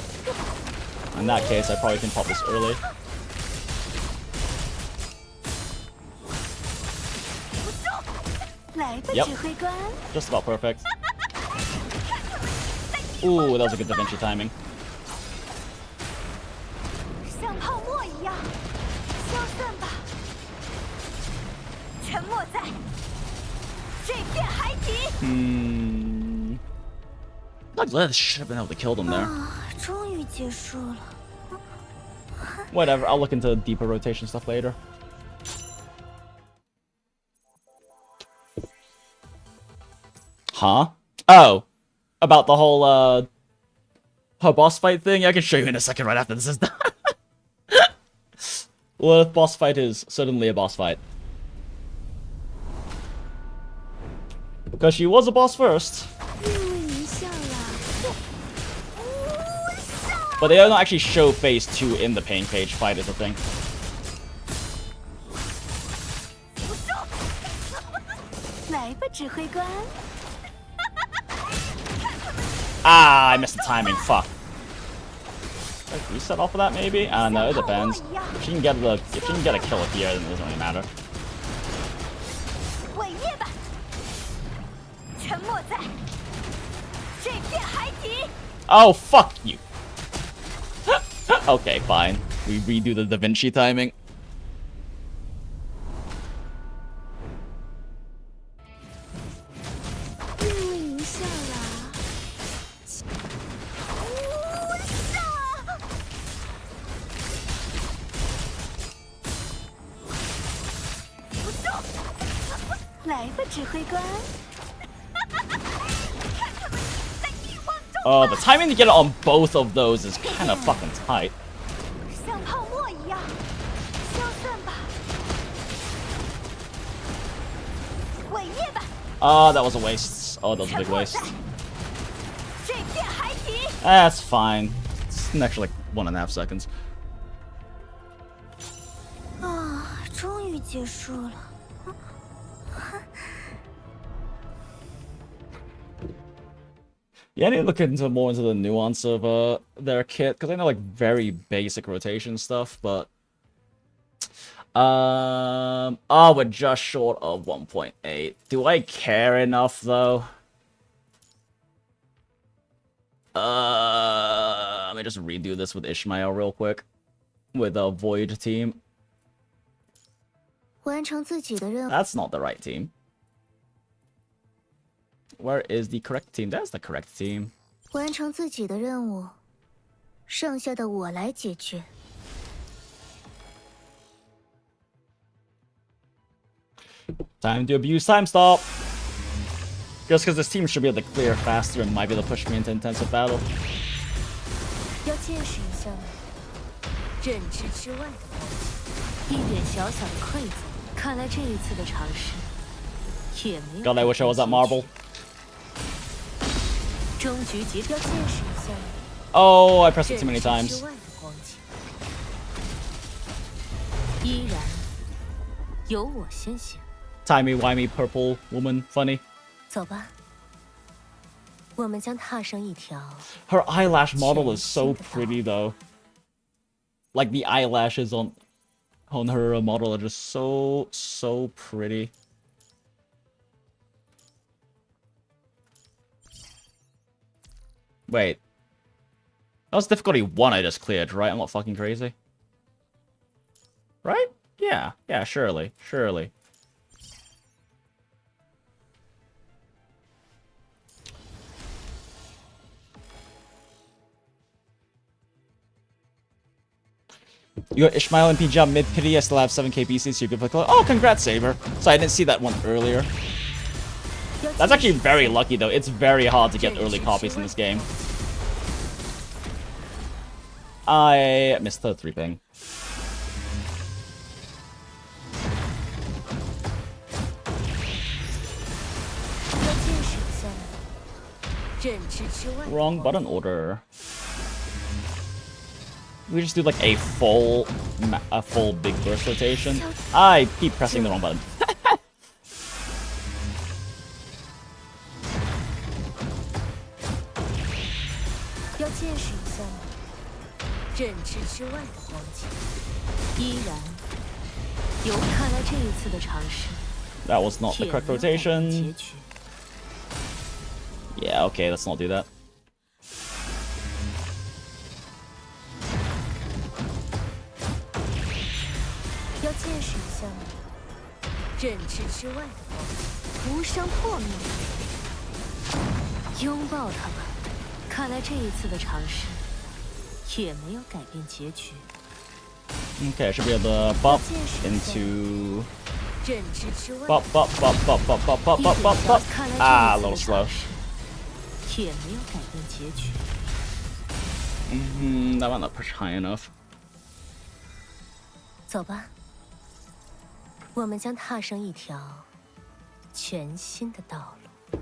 In that case, I probably can pop this early. Yep. Just about perfect. Ooh, that was a good Da Vinci timing. 像泡沫一样消散吧，沉没在这片海底。Like Lilith should have been able to kill them there. 终于结束了。 Whatever, I'll look into deeper rotation stuff later. Huh? Oh, about the whole her boss fight thing. I can show you in a second right after this is done. Well, boss fight is certainly a boss fight. Because she was a boss first. But they don't actually show phase 2 in the pain page fight is the thing. Ah, I missed the timing. Fuck. Like reset off of that maybe? I don't know. It depends. If she can get a kill here, then it doesn't really matter. Oh fuck you. Okay, fine. We redo the Da Vinci timing. Oh, the timing to get it on both of those is kind of fucking tight. Oh, that was a waste. Oh, that was a big waste. That's fine. It's an extra like 1.5 seconds. Yeah, I need to look more into the nuance of their kit, because I know like very basic rotation stuff, but oh, we're just short of 1.8. Do I care enough though? Let me just redo this with Ishmael real quick with a Void team. That's not the right team. Where is the correct team? That's the correct team. Time to abuse time stop. Just because this team should be able to clear faster and might be able to push me into intensive battle. 要见识一下吗？认知之外的东西，一点小小的馈赠。看来这一次的尝试也没有。 God, I wish I was that marble. 终局结要见识一下吗？ Oh, I pressed it too many times. 之外的光景，依然由我先行。 Timey-wimey purple woman, funny. 走吧，我们将踏上一条。 Her eyelash model is so pretty though. Like the eyelashes on her model are just so pretty. Wait. That was difficulty 1 I just cleared, right? I'm not fucking crazy. Right? Yeah, surely. You got Ishmael and PG on mid-pity. I still have 7k PCs, so you can play. Oh, congrats, Saber. So I didn't see that one earlier. That's actually very lucky, though. It's very hard to get early copies in this game. I missed the 3-ping. Wrong button order. We just do like a full big burst rotation. I keep pressing the wrong button. That was not the correct rotation. Yeah, okay, let's not do that. Okay, I should be able to bop into... Bop. Ah, a little slow. That might not push high enough. 走吧，我们将踏上一条全新的道路。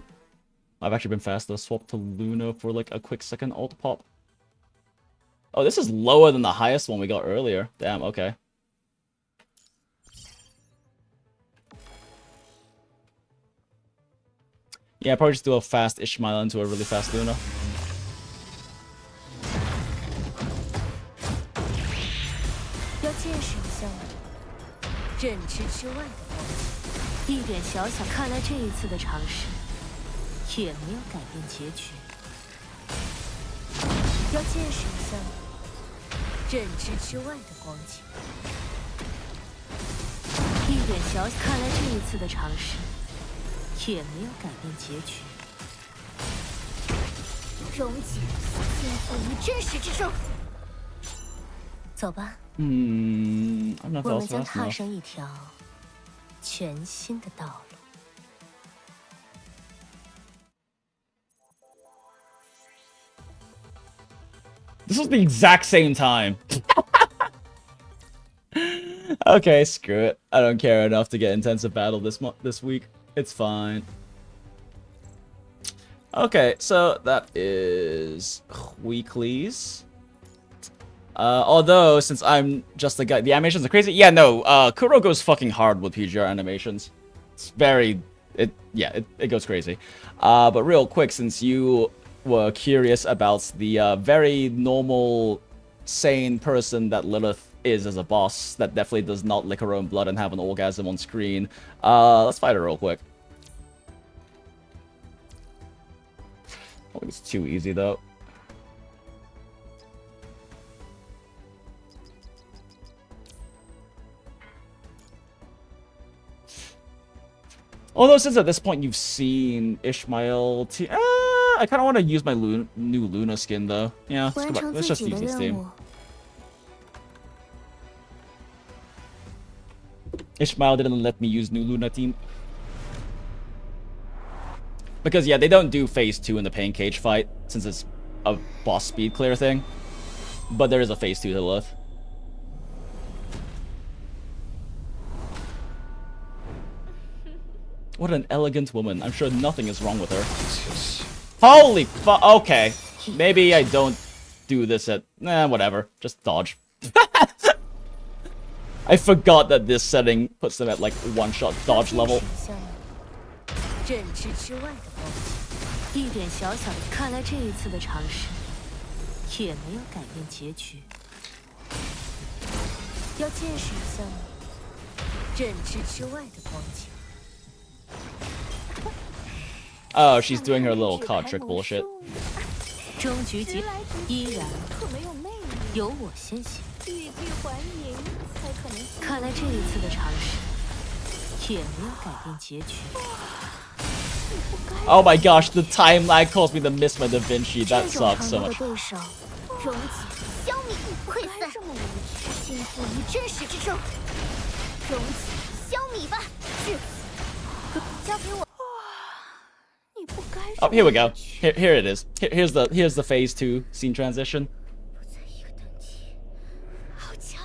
I've actually been faster. Swap to Luna for like a quick second alt pop. Oh, this is lower than the highest one we got earlier. Damn, okay. Yeah, probably just do a fast Ishmael into a really fast Luna. I don't know if that was fast enough. This was the exact same time. Okay, screw it. I don't care enough to get intensive battle this week. It's fine. Okay, so that is weeklies. Although, since I'm just the guy, the animations are crazy. Yeah, no, Kuro goes fucking hard with PGR animations. It's very, it goes crazy. But real quick, since you were curious about the very normal, sane person that Lilith is as a boss, that definitely does not lick her own blood and have an orgasm on screen, let's fight her real quick. I think it's too easy, though. Although, since at this point you've seen Ishmael... I kind of want to use my new Luna skin, though. Yeah, let's just use this team. Ishmael didn't let me use new Luna team. Because, yeah, they don't do phase 2 in the pain cage fight, since it's a boss speed clear thing. But there is a phase 2 to Lilith. What an elegant woman. I'm sure nothing is wrong with her. Holy fuck. Okay. Maybe I don't do this at... Nah, whatever. Just dodge. I forgot that this setting puts them at, like, one-shot dodge level. 认知之外的东西，一点小小的，看来这一次的尝试也没有改变结局。要见识一下吗？认知之外的光景。Oh, she's doing her little card trick bullshit. 终局结依然由我先行。欲拒还迎才可能。看来这一次的尝试也没有改变结局。 Oh my gosh, the time lag caused me to miss my Da Vinci. That sucks so much. 溶解，消弭，溃散，倾覆于真实之中。溶解，消弭吧，至此，交给我。你不该。Oh, here we go. Here it is. Here's the phase 2 scene transition. 不在一个等级，好强。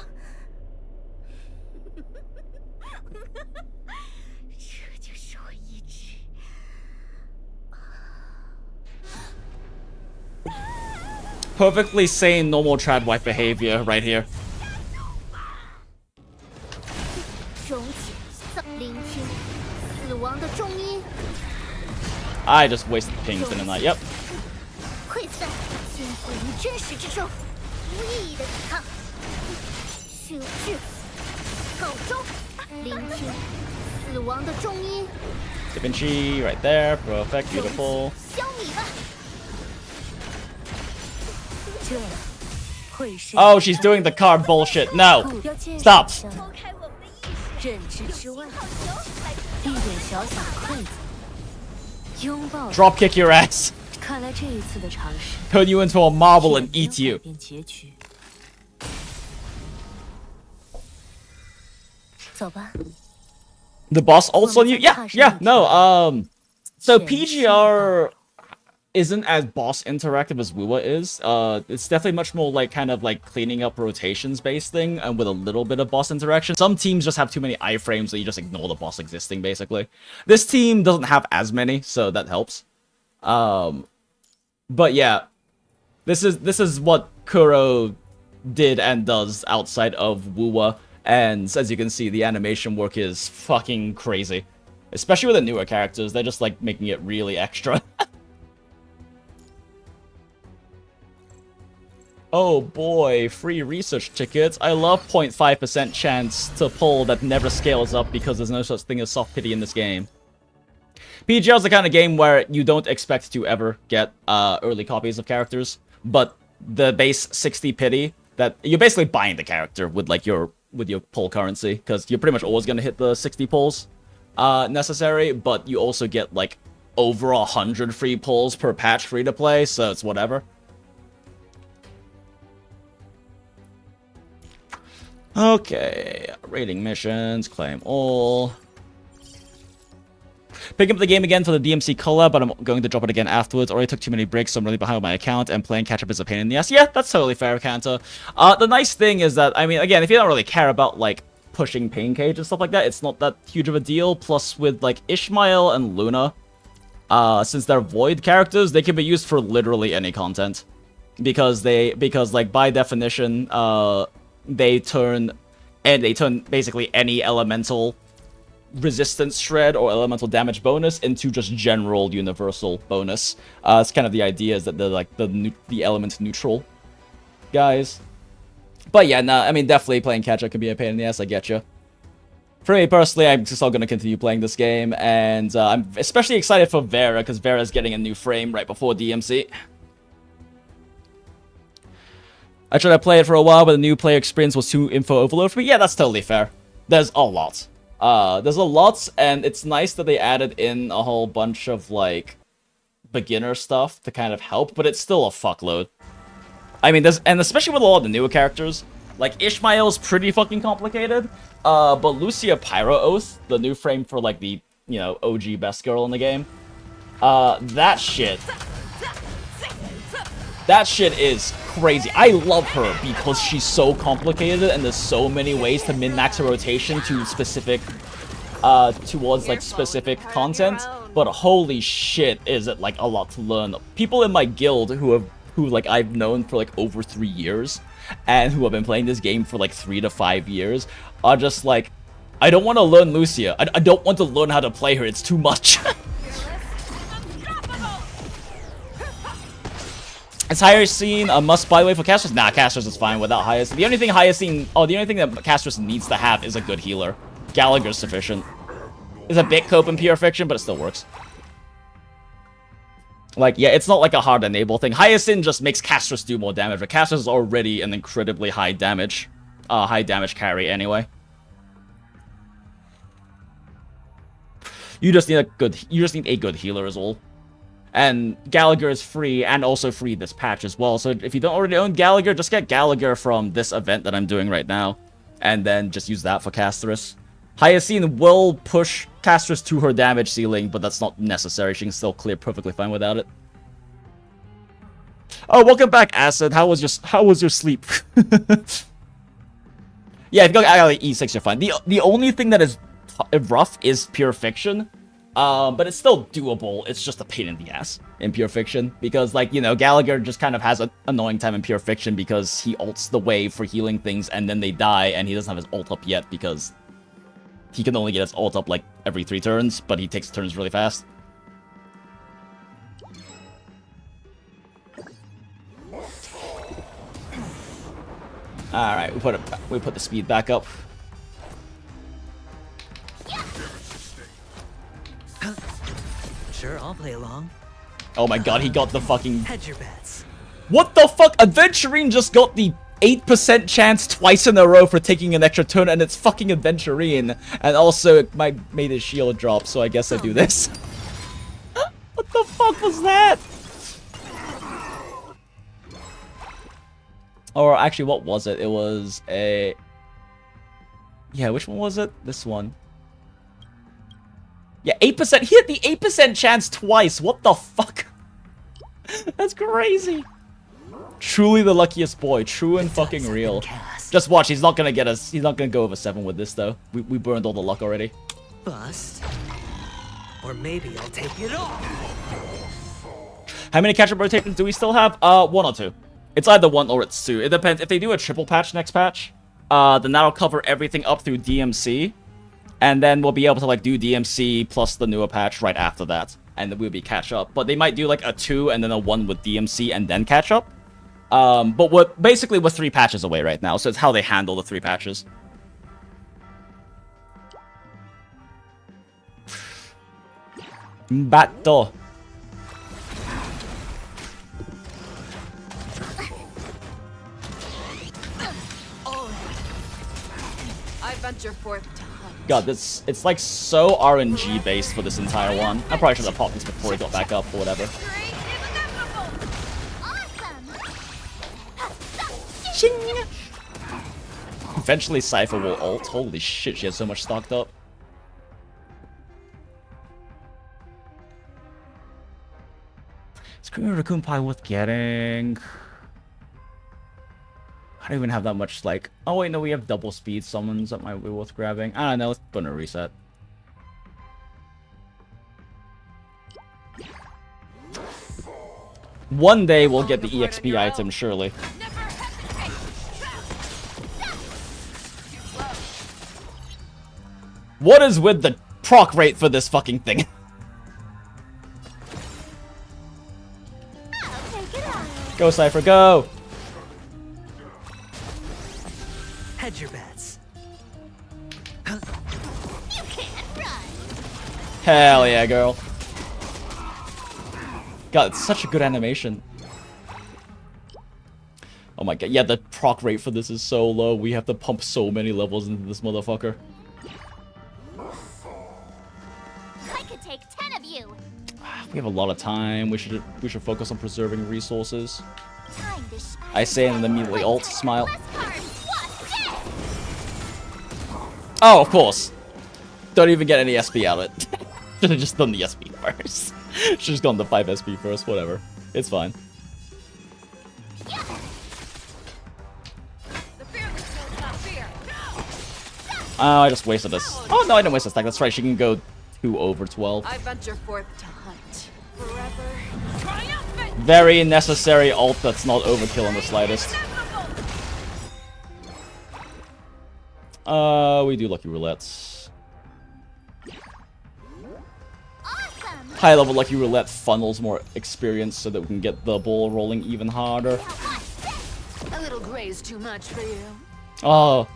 这就是我一直。 Perfectly sane, normal trad wife behavior right here. 溶解，聆听死亡的重音。 I just wasted pings in that. Yep. 溃散，倾覆于真实之中，无意义的抵抗。至此告终，聆听死亡的重音。Da Vinci right there. Perfect. Beautiful. 消弭吧。 Oh, she's doing the card bullshit. No. Stop. 认知之外，一点小小的筷子，拥抱。 Drop kick your ass. 看来这一次的尝试 Turn you into a marble and eat you. 走吧。 The boss ults on you? Yeah, yeah. No, so PGR isn't as boss interactive as Wuwa is. It's definitely much more like kind of like cleaning up rotations based thing and with a little bit of boss interaction. Some teams just have too many iframes that you just ignore the boss existing basically. This team doesn't have as many, so that helps. But yeah, this is what Kuro did and does outside of Wuwa, and as you can see, the animation work is fucking crazy. Especially with the newer characters, they're just like making it really extra. Oh boy, free research tickets. I love 0.5% chance to pull that never scales up because there's no such thing as soft pity in this game. PGL is the kind of game where you don't expect to ever get early copies of characters, but the base 60 pity, that you're basically buying the character with like your pull currency, because you're pretty much always going to hit the 60 pulls necessary, but you also get like over 100 free pulls per patch free to play, so it's whatever. Okay, raiding missions, claim all. Picking up the game again for the DMC collab, but I'm going to drop it again afterwards. Already took too many breaks, so I'm really behind on my account, and playing catch-up is a pain in the ass. Yeah, that's totally fair, Kanto. The nice thing is that, I mean, again, if you don't really care about, like, pushing Pain Cage and stuff like that, it's not that huge of a deal. Plus, with, like, Ishmael and Luna, since they're Void characters, they can be used for literally any content. Because, like, by definition, they turn basically any elemental resistance shred or elemental damage bonus into just general universal bonus. It's kind of the idea is that they're like the element neutral guys. But yeah, no, I mean definitely playing catch-up can be a pain in the ass. I get you. For me personally, I'm still going to continue playing this game, and I'm especially excited for Vera because Vera's getting a new frame right before DMC. I tried to play it for a while, but the new player experience was too info overload for me. Yeah, that's totally fair. There's a lot. There's a lot, and it's nice that they added in a whole bunch of, like, beginner stuff to kind of help, but it's still a fuckload. I mean, and especially with a lot of the newer characters, like, Ishmael's pretty fucking complicated, but Lucia Pyro Oath, the new frame for, like, the, you know, OG best girl in the game, That shit is crazy. I love her because she's so complicated and there's so many ways to min-max her rotation to specific, towards like specific content. But holy shit, is it like a lot to learn. People in my guild who like I've known for like over 3 years and who have been playing this game for like 3 to 5 years are just like, I don't want to learn Lucia. I don't want to learn how to play her. It's too much. Is Hyacinth a must by the way for Castros? Nah, Castros is fine without Hyacinth. The only thing that Castros needs to have is a good healer. Gallagher's sufficient. It's a bit cope in Pure Fiction, but it still works. Like, yeah, it's not like a hard enable thing. Hyacinth just makes Castros do more damage, but Castros is already an incredibly high damage carry anyway. You just need a good healer is all. And Gallagher is free, and also free this patch as well. So if you don't already own Gallagher, just get Gallagher from this event that I'm doing right now. And then just use that for Castros. Hyacinth will push Castros to her damage ceiling, but that's not necessary. She can still clear perfectly fine without it. Oh, welcome back, Acid. How was your sleep? Yeah, if you go E6, you're fine. The only thing that is rough is Pure Fiction. But it's still doable. It's just a pain in the ass in Pure Fiction. Because, like, you know, Gallagher just kind of has an annoying time in Pure Fiction because he ults the wave for healing things and then they die and he doesn't have his ult up yet because he can only get his ult up, like, every 3 turns, but he takes turns really fast. Alright, we put the speed back up. Sure, I'll play along. Oh my god, he got the fucking... Hedge your bets. What the fuck? Adventurine just got the 8% chance twice in a row for taking an extra turn, and it's fucking Adventurine. And also, it made his shield drop, so I guess I do this. What the fuck was that? Or actually, what was it? It was a... Yeah, which one was it? This one. Yeah, 8%. He had the 8% chance twice. What the fuck? That's crazy. Truly the luckiest boy. True and fucking real. Just watch. He's not gonna get us. He's not gonna go over 7 with this though. We burned all the luck already. Bust. Or maybe I'll take it all. How many catch-up rotations do we still have? 1 or 2. It's either 1 or it's 2. It depends. If they do a triple patch next patch, then that'll cover everything up through DMC. And then we'll be able to, like, do DMC plus the newer patch right after that. And then we'll be catch up. But they might do, like, a 2 and then a 1 with DMC and then catch up. But we're 3 patches away right now. So it's how they handle the 3 patches. Battle. I venture forth to hunt. God, it's like so RNG based for this entire one. I probably should have popped this before he got back up or whatever. Ching! Eventually Cipher will ult. Holy shit, she has so much stocked up. Is Creamy Raccoon Pie worth getting? I don't even have that much, like... Oh, wait, no, we have double speed summons that might be worth grabbing. I don't know, let's put in a reset. One day we'll get the EXP item, surely. What is with the proc rate for this fucking thing? Go, Cipher, go! Hedge your bets. You can't run. Hell yeah, girl. God, it's such a good animation. Oh my god, yeah, the proc rate for this is so low. We have to pump so many levels into this motherfucker. I could take 10 of you. We have a lot of time. We should focus on preserving resources. Time to shine. I say and then immediately ult, smile. Less cards. Oh, of course. Don't even get any SP out of it. Should have just done the SP first. Should have just gone the 5 SP first, whatever. It's fine. Oh, I just wasted this. Oh no, I didn't waste a stack. That's right, she can go 2 over 12. I venture forth to hunt. Forever triumphant. Very necessary ult that's not overkill in the slightest. We do Lucky Roulettes. High level Lucky Roulette funnels more experience so that we can get the ball rolling even harder. A little gray's too much for you. Oh,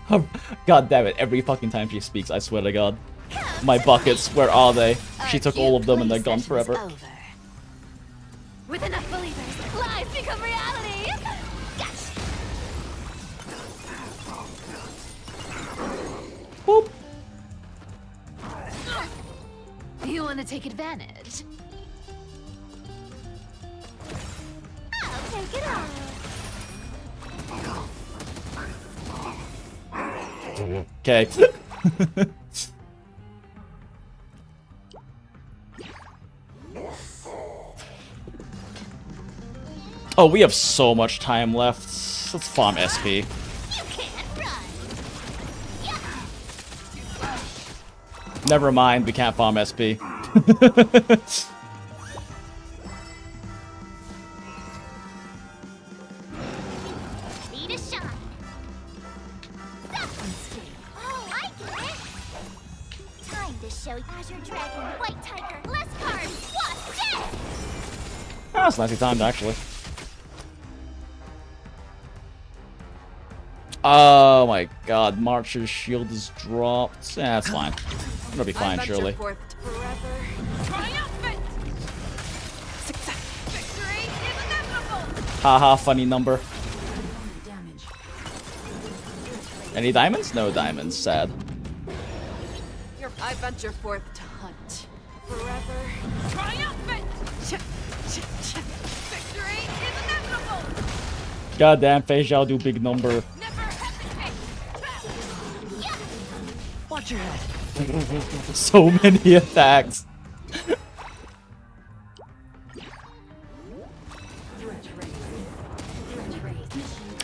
god damn it. Every fucking time she speaks, I swear to god. My buckets, where are they? She took all of them and they're gone forever. With enough believers, lies become reality. Boop. You want to take advantage? I'll take it on. Okay. Oh, we have so much time left. Let's farm SP. Never mind, we can't farm SP. That's nicely timed, actually. Oh my god, March's shield is dropped. Yeah, that's fine. It'll be fine, surely. Haha, funny number. Any diamonds? No diamonds, sad. I venture forth to hunt. Forever triumphant! Victory is inevitable! Goddamn, Fei Zhao do big number. Never hesitate! Watch your head. So many attacks.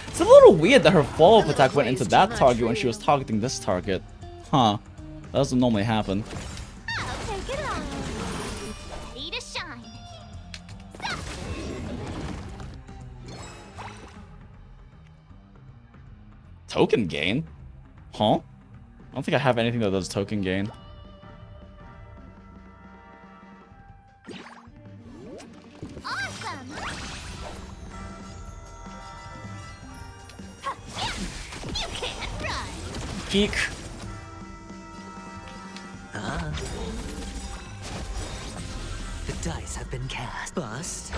It's a little weird that her follow-up attack went into that target when she was targeting this target. Huh. That doesn't normally happen. I'll take it on. Ready to shine. Token gain? Huh? I don't think I have anything that does token gain. Awesome. You can't run. Peek. The dice have been cast. Bust.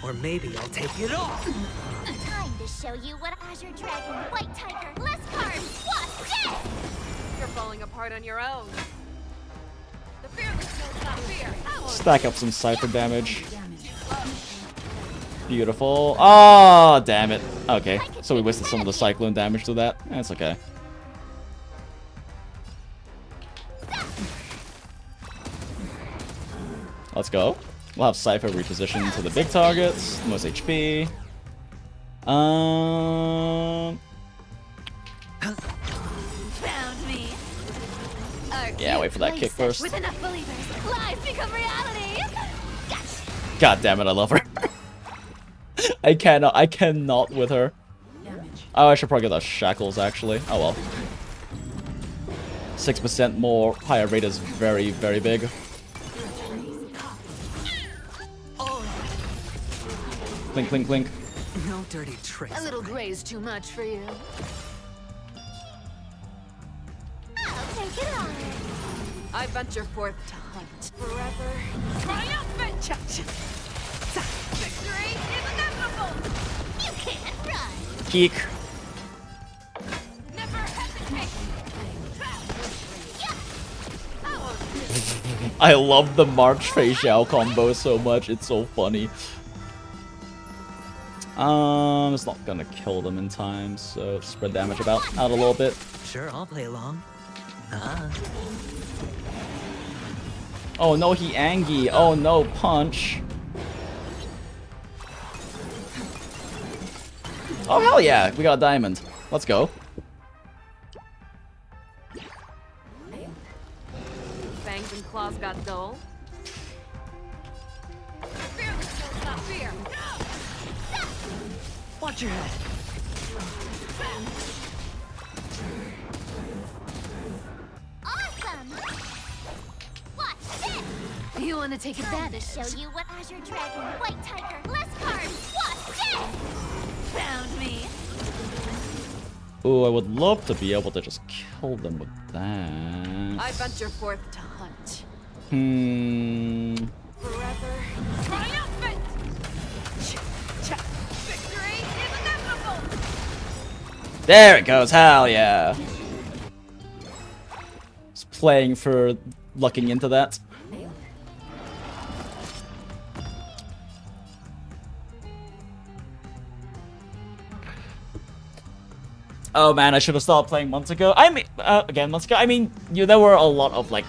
Or maybe I'll take it all. Time to show you what Azure Dragon, White Tiger, less cards, what's this? You're falling apart on your own. The fearless knows not fear. Stack up some Cipher damage. Beautiful. Oh, damn it. Okay, so we wasted some of the Cyclone damage to that. That's okay. Let's go. We'll have Cipher repositioned to the big targets, most HP. Found me. Yeah, wait for that kick first. With enough believers, lies become reality. God damn it, I love her. I cannot with her. Oh, I should probably get those shackles actually. Oh well. 6% more higher rate is very, very big. Clink, clink, clink. No dirty tricks. A little gray's too much for you. I'll take it on. I venture forth to hunt. Forever triumphant! Victory is inevitable! You can't run. Peek. Never hesitate! I love the March Fei Zhao combo so much, it's so funny. It's not gonna kill them in time, so spread damage out a little bit. Sure, I'll play along. Oh no, he Angie. Oh no, punch. Oh hell yeah, we got a diamond. Let's go. Fangs and claws got dull. Fearless knows not fear. Watch your head. Awesome! Watch this! You want to take Time to advantage? show you what Azure Dragon, White Tiger, less cards. Watch this! Found me. Ooh, I would love to be able to just kill them with that. I venture forth to hunt. Forever. Triumphant! Victory is inevitable! There it goes, hell yeah. Just playing for lucking into that. Oh man, I should have started playing months ago. I mean, again, months ago. I mean, there were a lot of like,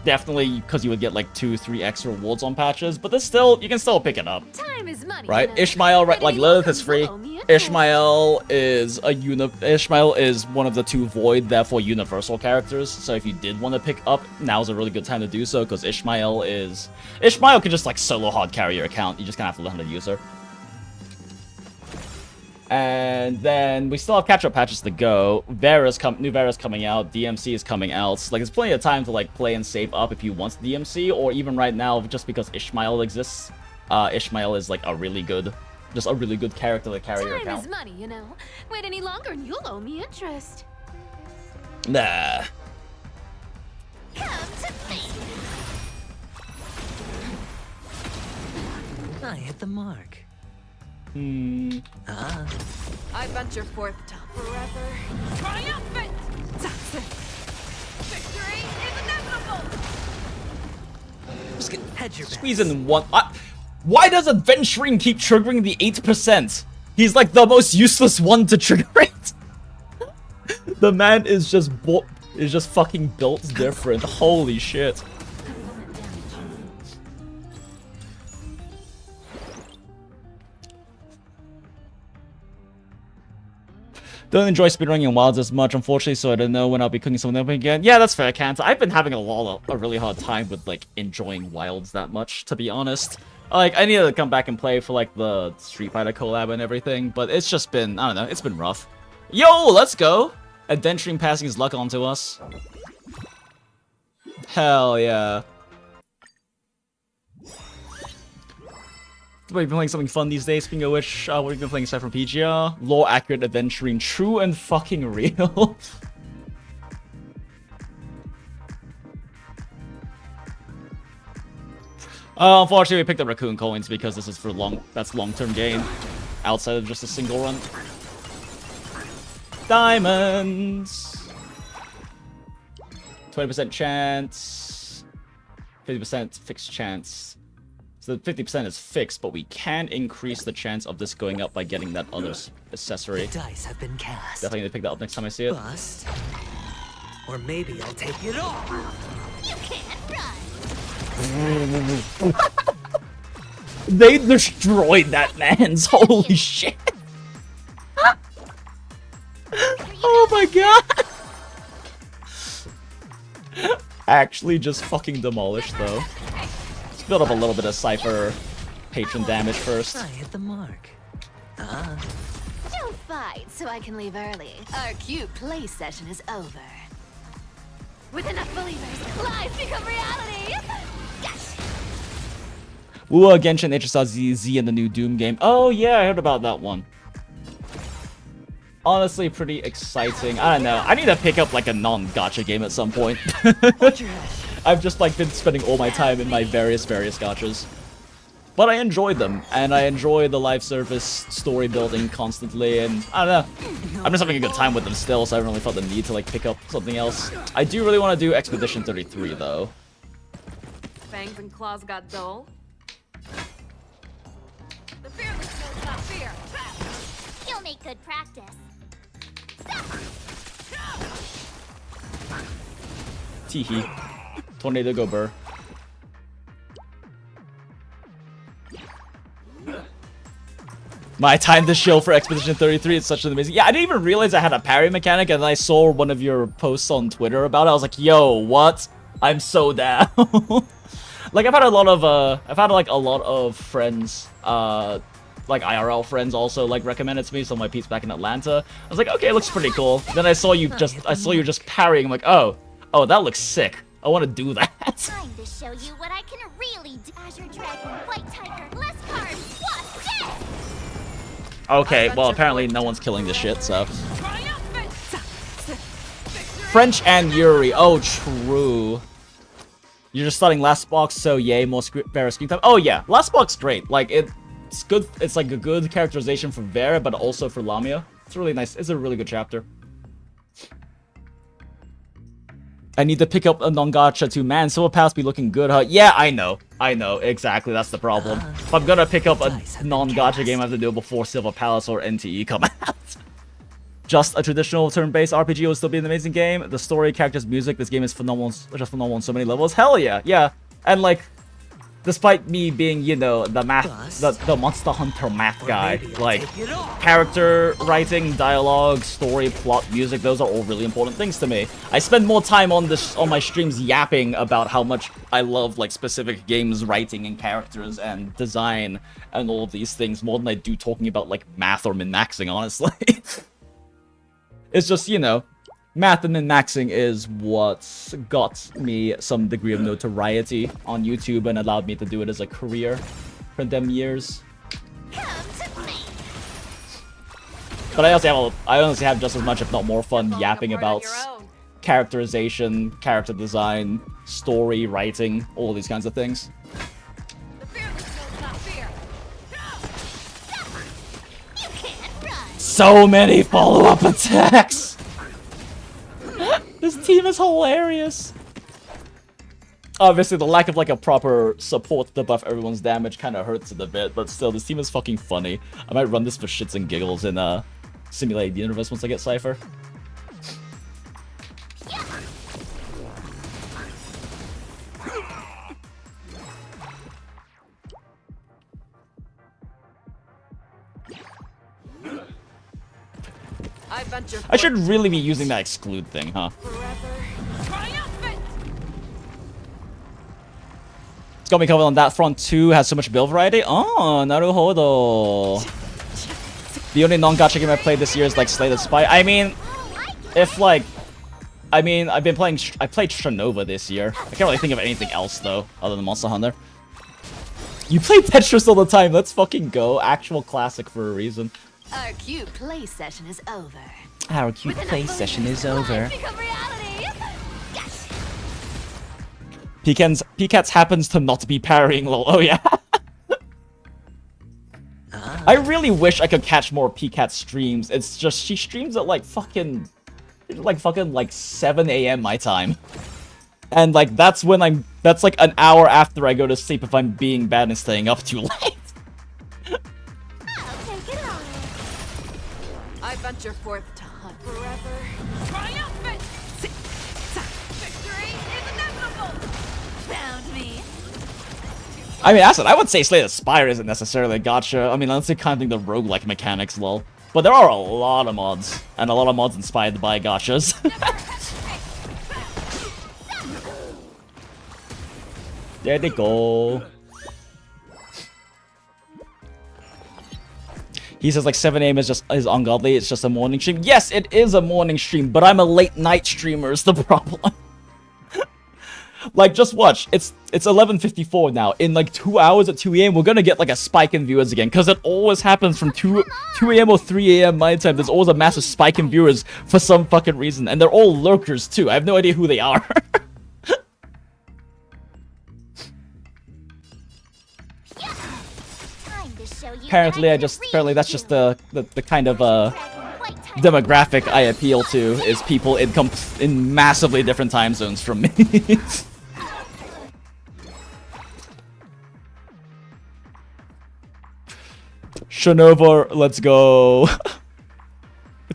definitely because you would get like 2-3 extra rewards on patches, but there's still, you can still pick it up. Time is money. Right? You know. Ishmael, right? Like Lilith is free. Follow me. Ishmael is Ishmael is one of the 2 void, therefore universal characters. So if you did want to pick up, now's a really good time to do so because Ishmael can just like solo hard carry your account. You just kind of have to learn how to use her. And then we still have catch-up patches to go. New Vera's coming out. DMC is coming out. Like, there's plenty of time to like play and save up if you want DMC, or even right now, just because Ishmael exists. Ishmael is like a really good character to carry your Time account. is money, you know. Wait any longer and you'll owe me interest. Nah. Come to me! I hit the mark. I venture forth to forever. Triumphant! Victory is inevitable! Just hedge your Squeeze in one. Why does adventuring keep triggering the 8%? He's like the most useless one to trigger it. The man is just fucking built different. Holy shit. Don't enjoy speedrunning in Wilds as much, unfortunately, so I don't know when I'll be cooking something up again. Yeah, that's fair, Kant. I've been having a really hard time with, like, enjoying Wilds that much, to be honest. Like, I need to come back and play for, like, the Street Fighter collab and everything, but it's just been, I don't know, it's been rough. Yo, let's go! Adventuring passing his luck onto us. Hell yeah. Have you been playing something fun these days? Speaking of which, what have you been playing aside from PGR? Lore accurate adventuring, true and fucking real. Unfortunately, we picked up raccoon coins because this is for long-term gain, outside of just a single run. Diamonds. 20% chance. 50% fixed chance. So the 50% is fixed, but we can increase the chance of this going up by getting that other accessory. The dice have been cast. Definitely need to pick that up next time I see it. Bust. Or maybe I'll take it all. You can't run! They destroyed that man's. Holy shit. Oh my god. Actually just fucking demolished though. Let's build up a little bit of Cipher patron damage first. I hit the mark. Don't fight so I can leave early. Our cute play session is over. With enough believers, lies become reality! Yes! Ooh, Genshin HSR ZZ in the new Doom game. Oh yeah, I heard about that one. Honestly, pretty exciting. I don't know. I need to pick up like a non-gacha game at some point. I've just like been spending all my time in my various gachas. But I enjoyed them, and I enjoy the live service story building constantly, and I don't know. I'm just having a good time with them still, so I haven't really felt the need to like pick up something else. I do really want to do Expedition 33 though. Fangs and claws got dull. The fearless knows not fear. You'll make good practice. Teehee. Tornado go burr. My time to shield for Expedition 33 is such an amazing... Yeah, I didn't even realize I had a parry mechanic, and then I saw one of your posts on Twitter about it. I was like, yo, what? I'm so down. Like, I've had like a lot of friends, like IRL friends also like recommend it to me. So my peeps back in Atlanta, I was like, okay, it looks pretty cool. Then I saw you just parrying. I'm like, oh, that looks sick. I want to do that. Time to show you what I can really do. Azure Dragon, White Tiger, less cards, Wasp, dead! Okay, well apparently no one's killing this shit, so. French and Yuri, oh true. You're just starting last box, so yay, more Vera screen time. Oh yeah, last box great. Like it's good. It's like a good characterization for Vera, but also for Lamia. It's really nice. It's a really good chapter. I need to pick up a non-gacha too, man. Silver Pass be looking good, huh? Yeah, I know, exactly. That's the problem. If I'm gonna pick up a non-gacha game, I have to do it before Silver Palace or NTE come out. Just a traditional turn-based RPG will still be an amazing game. The story, characters, music, this game is phenomenal, just phenomenal on so many levels. Hell yeah, yeah. And like, despite me being, you know, the Monster Hunter math guy, like, character writing, dialogue, story, plot, music, those are all really important things to me. I spend more time on my streams yapping about how much I love, like, specific games writing and characters and design and all of these things more than I do talking about, like, math or min-maxing, honestly. It's just, you know, math and min-maxing is what's got me some degree of notoriety on YouTube and allowed me to do it as a career for them years. But I honestly have just as much, if not more fun, yapping about characterization, character design, story, writing, all these kinds of things. So many follow-up attacks! This team is hilarious! Obviously, the lack of like a proper support to buff everyone's damage kind of hurts it a bit, but still, this team is fucking funny. I might run this for shits and giggles in Simulated Universe once I get Cipher. I should really be using that exclude thing, huh? It's got me covered on that front too. Has so much build variety. Oh, naruhodo. The only non-gacha game I played this year is like Slay the Spire. I mean, if like, I played Shonova this year. I can't really think of anything else though, other than Monster Hunter. You play Tetris all the time. Let's fucking go. Actual classic for a reason. Our cute play session is over. Our cute play session is over. Picats happens to not be parrying lol. Oh yeah. I really wish I could catch more Picat streams. It's just she streams at like fucking 7 a.m. my time. And like that's like an hour after I go to sleep if I'm being bad and staying up too late. I venture forth to hunt forever. Triumphant! Victory is inevitable! Found me. I mean, I would say Slay the Spire isn't necessarily a gacha. I mean, unless you're counting the roguelike mechanics, lol. But there are a lot of mods, and a lot of mods inspired by gachas. There they go. He says like 7 a.m. is ungodly. It's just a morning stream. Yes, it is a morning stream, but I'm a late night streamer is the problem. Like, just watch. It's 11:54 now. In like 2 hours at 2 a.m., we're gonna get like a spike in viewers again, because it always happens from 2 a.m. or 3 a.m. my time. There's always a massive spike in viewers for some fucking reason, and they're all lurkers too. I have no idea who they are. Apparently that's just the kind of demographic I appeal to, is people in massively different time zones from me. Shonova, let's go.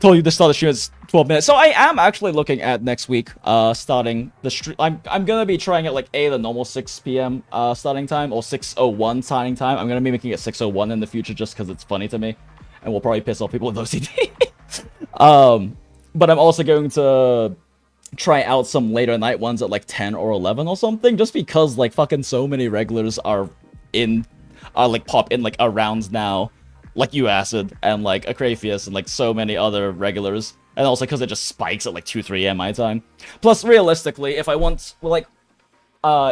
told you to start the stream at 12 minutes. So I am actually looking at next week, starting the stream. I'm gonna be trying it like the normal 6 p.m. Starting time, or 6:01 starting time. I'm gonna be making it 6:01 in the future just because it's funny to me, and will probably piss off people with OCD. But I'm also going to try out some later night ones at like 10 or 11 or something, just because like fucking so many regulars are like pop in like around now, like you Acid and like Acrafius and like so many other regulars, and also because it just spikes at like 2-3 a.m. my time. Plus, realistically, if I want, well, like,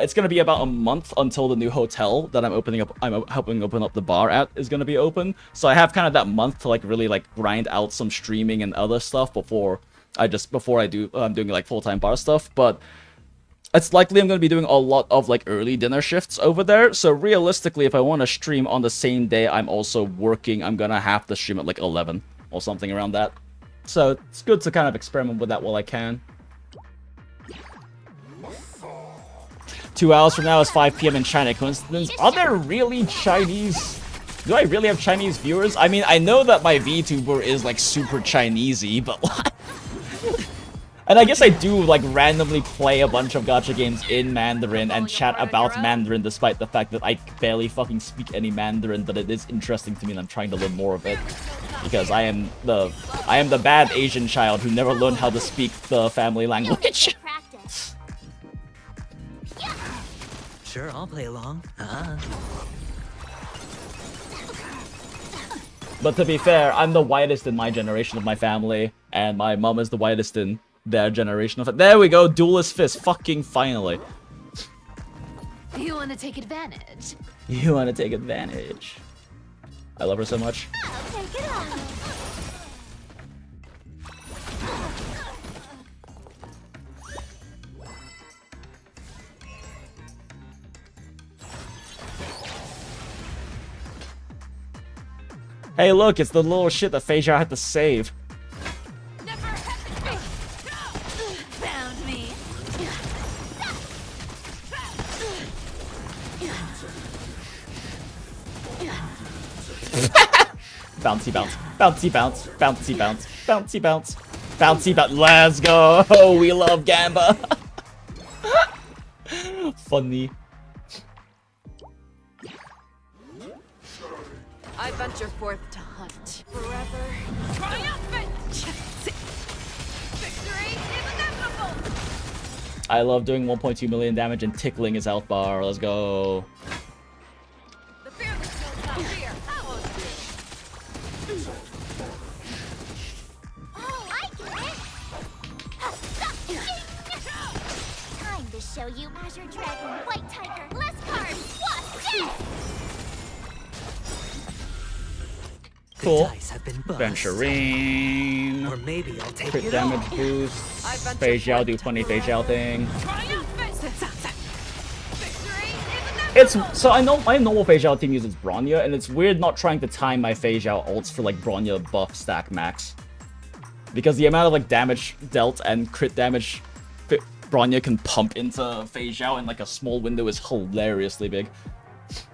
it's gonna be about a month until the new hotel that I'm helping open up the bar at is gonna be open. So I have kind of that month to like really like grind out some streaming and other stuff before I'm doing like full-time bar stuff. But it's likely I'm going to be doing a lot of like early dinner shifts over there. So realistically, if I want to stream on the same day I'm also working, I'm going to have to stream at like 11 or something around that. So it's good to kind of experiment with that while I can. 2 hours from now is 5 p.m. in China. Coincidence? Are there really Chinese? Do I really have Chinese viewers? I mean, I know that my VTuber is like super Chinesey, but like... And I guess I do like randomly play a bunch of gacha games in Mandarin and chat about Mandarin despite the fact that I barely fucking speak any Mandarin, but it is interesting to me and I'm trying to learn more of it. Because I am the bad Asian child who never learned how to speak the family language. Sure, I'll play along. But to be fair, I'm the whitest in my generation of my family, and my mom is the whitest in their generation of it. There we go, duelist fist, fucking finally. You want to take advantage? You want to take advantage. I love her so much. I'll take it on. Hey look, it's the little shit that Feijia had to save. Never hesitate. Found me. Bouncy bounce, bouncy bounce, bouncy bounce, bouncy bounce, bouncy bounce. Let's go! We love Gamba. Funny. I venture forth to hunt forever. Triumphant! Victory is inevitable! I love doing 1.2 million damage and tickling his health bar. Let's go. The fearless knows not fear. Follows you. Oh, I get it. Time to show you Azure Dragon, White Tiger, less cards. What's this? Cool. Dice have been buzzed. Venturine. Or maybe I'll take Crit it damage all. boost. Feijiao, do funny Feijiao thing. It's so I know my normal Feijiao team uses Bronya, and it's weird not trying to time my Feijiao ults for like Bronya buff stack max. Because the amount of like damage dealt and crit damage Bronya can pump into Feijiao in like a small window is hilariously big.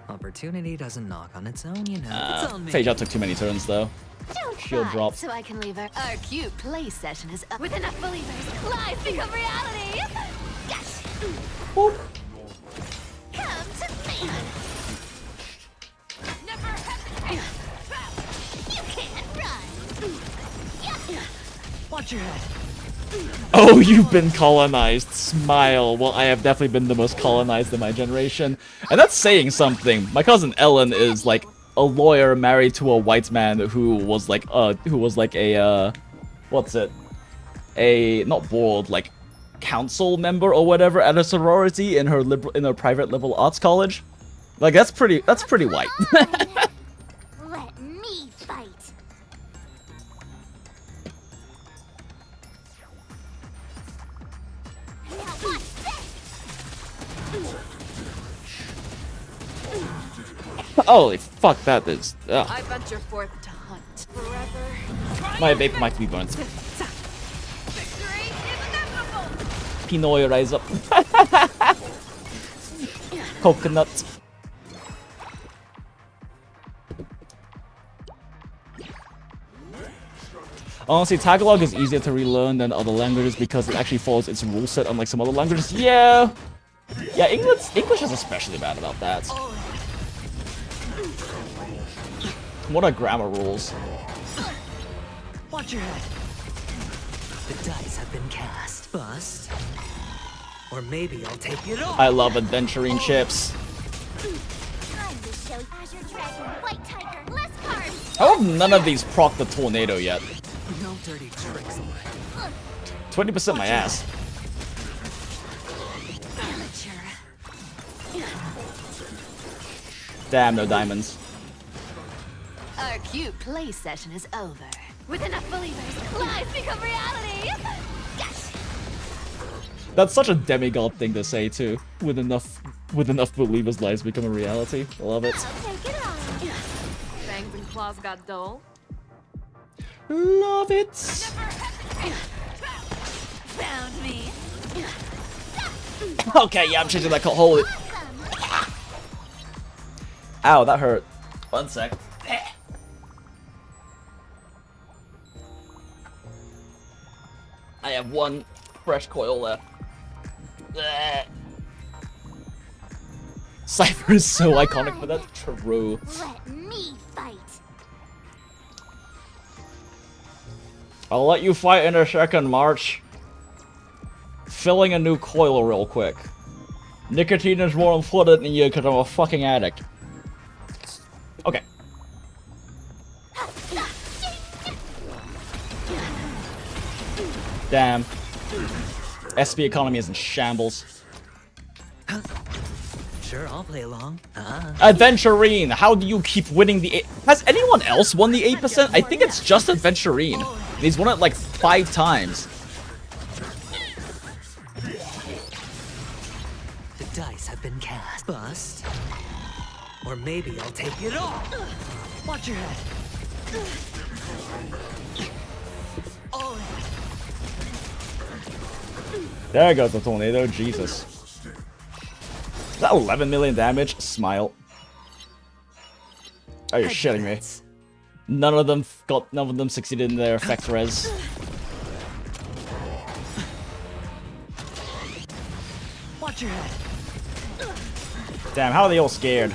Opportunity doesn't knock on its own, you know. It's on me. Feijiao took too many turns though. Don't Shield fight, drop. so I can leave our cute play session is up. With enough believers, lies become reality. Yes. Boop. Come to me. Never hesitate. You can't run. Watch your head. Oh, you've been colonized. Smile. Well, I have definitely been the most colonized in my generation. And that's saying something. My cousin Ellen is like a lawyer married to a white man who was like a what's it? Not board, like council member or whatever at a sorority in her private liberal arts college. Like that's pretty white. Let me fight. Now watch this. Holy fuck, that is. Ugh. I venture forth to hunt forever. My vape might be burnt. Victory is inevitable! Pinoy rise up. Coconut. Honestly, Tagalog is easier to relearn than other languages because it actually follows its rule set, unlike some other languages. Yeah, English is especially bad about that. What are grammar rules? Watch your head. The dice have been cast. Bust. Or maybe I'll take it off. I love adventuring chips. Time to show Azure Dragon, White Tiger, less cards. How have none of these proc the tornado yet? No dirty tricks. 20% my ass. Damn, no diamonds. Our cute play session is over. With enough believers, lies become reality. Yes. That's such a demigod thing to say too. With enough believers, lies become a reality. I love it. I'll take it on. Fangs and claws got dull. Love it. Found me. Okay, yeah, I'm changing that call. Holy. Ow, that hurt. One sec. I have one fresh coil left. Cipher is so iconic, but that's true. Let me fight. I'll let you fight in a second, March. Filling a new coil real quick. Nicotine is more important than you because I'm a fucking addict. Okay. Damn. SB economy is in shambles. Sure, I'll play along. Adventurine! How do you keep winning the 8? Has anyone else won the 8%? I think it's just Adventurine. He's won it like 5 times. The dice have been cast. Bust. Or maybe I'll take it off. Watch your head. There goes the tornado, Jesus. Is that 11 million damage? Smile. Oh, you're shitting me. None of them succeeded in their effect res. Watch your head. Damn, how are they all scared?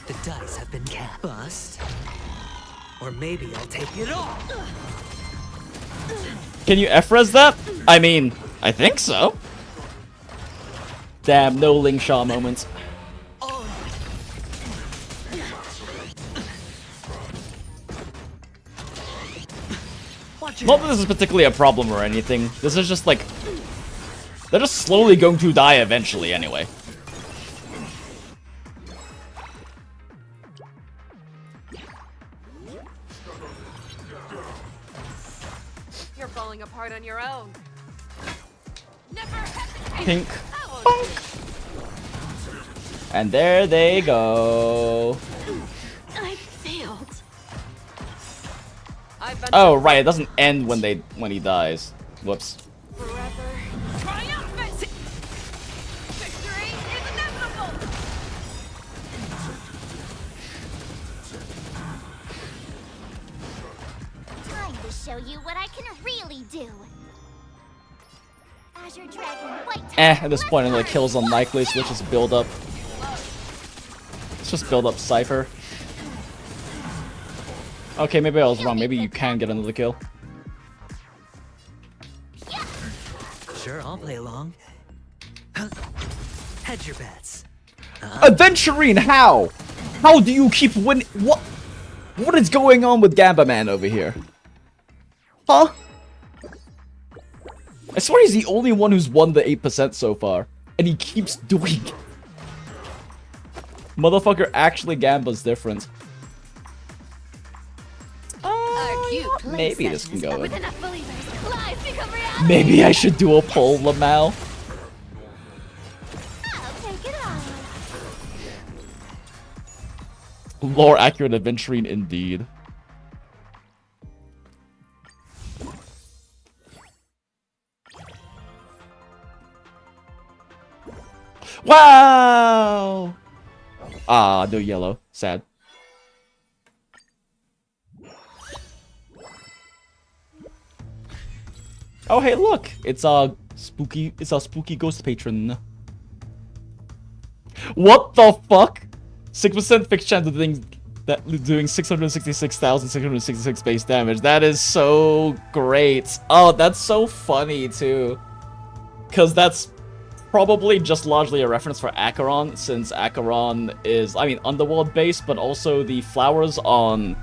The dice have been cast. Bust. Or maybe I'll take it off. Can you F-res that? I mean, I think so. Damn, no Ling Sha moments. Not that this is particularly a problem or anything. This is just like... They're just slowly going to die eventually anyway. You're falling apart on your own. Pink. Bonk. And there they go. I failed. Oh right, it doesn't end when he dies. Whoops. Forever triumphant. Victory is inevitable. Time to show you what I can really do. Azure Dragon, White Tiger, At this point, the kill's unlikely, so let's just build up. Let's just build up Cipher. Okay, maybe I was wrong. Maybe you can get another kill. Sure, I'll play along. Hedge your bets. Adventurine, how? How do you keep winning? What is going on with Gamba Man over here? Huh? I swear he's the only one who's won the 8% so far. And he keeps doing it. Motherfucker actually Gamba's different. Maybe this can go in. Maybe I should do a poll, Lamau. I'll take it on. Lore accurate adventuring indeed. Wow! Ah, no yellow. Sad. Oh hey, look! It's a spooky ghost patron. What the fuck? 6% fixed chance of doing 666,666 base damage. That is so great. Oh, that's so funny too. Cause that's probably just largely a reference for Acheron, since Acheron is, I mean, underworld based, but also the flowers on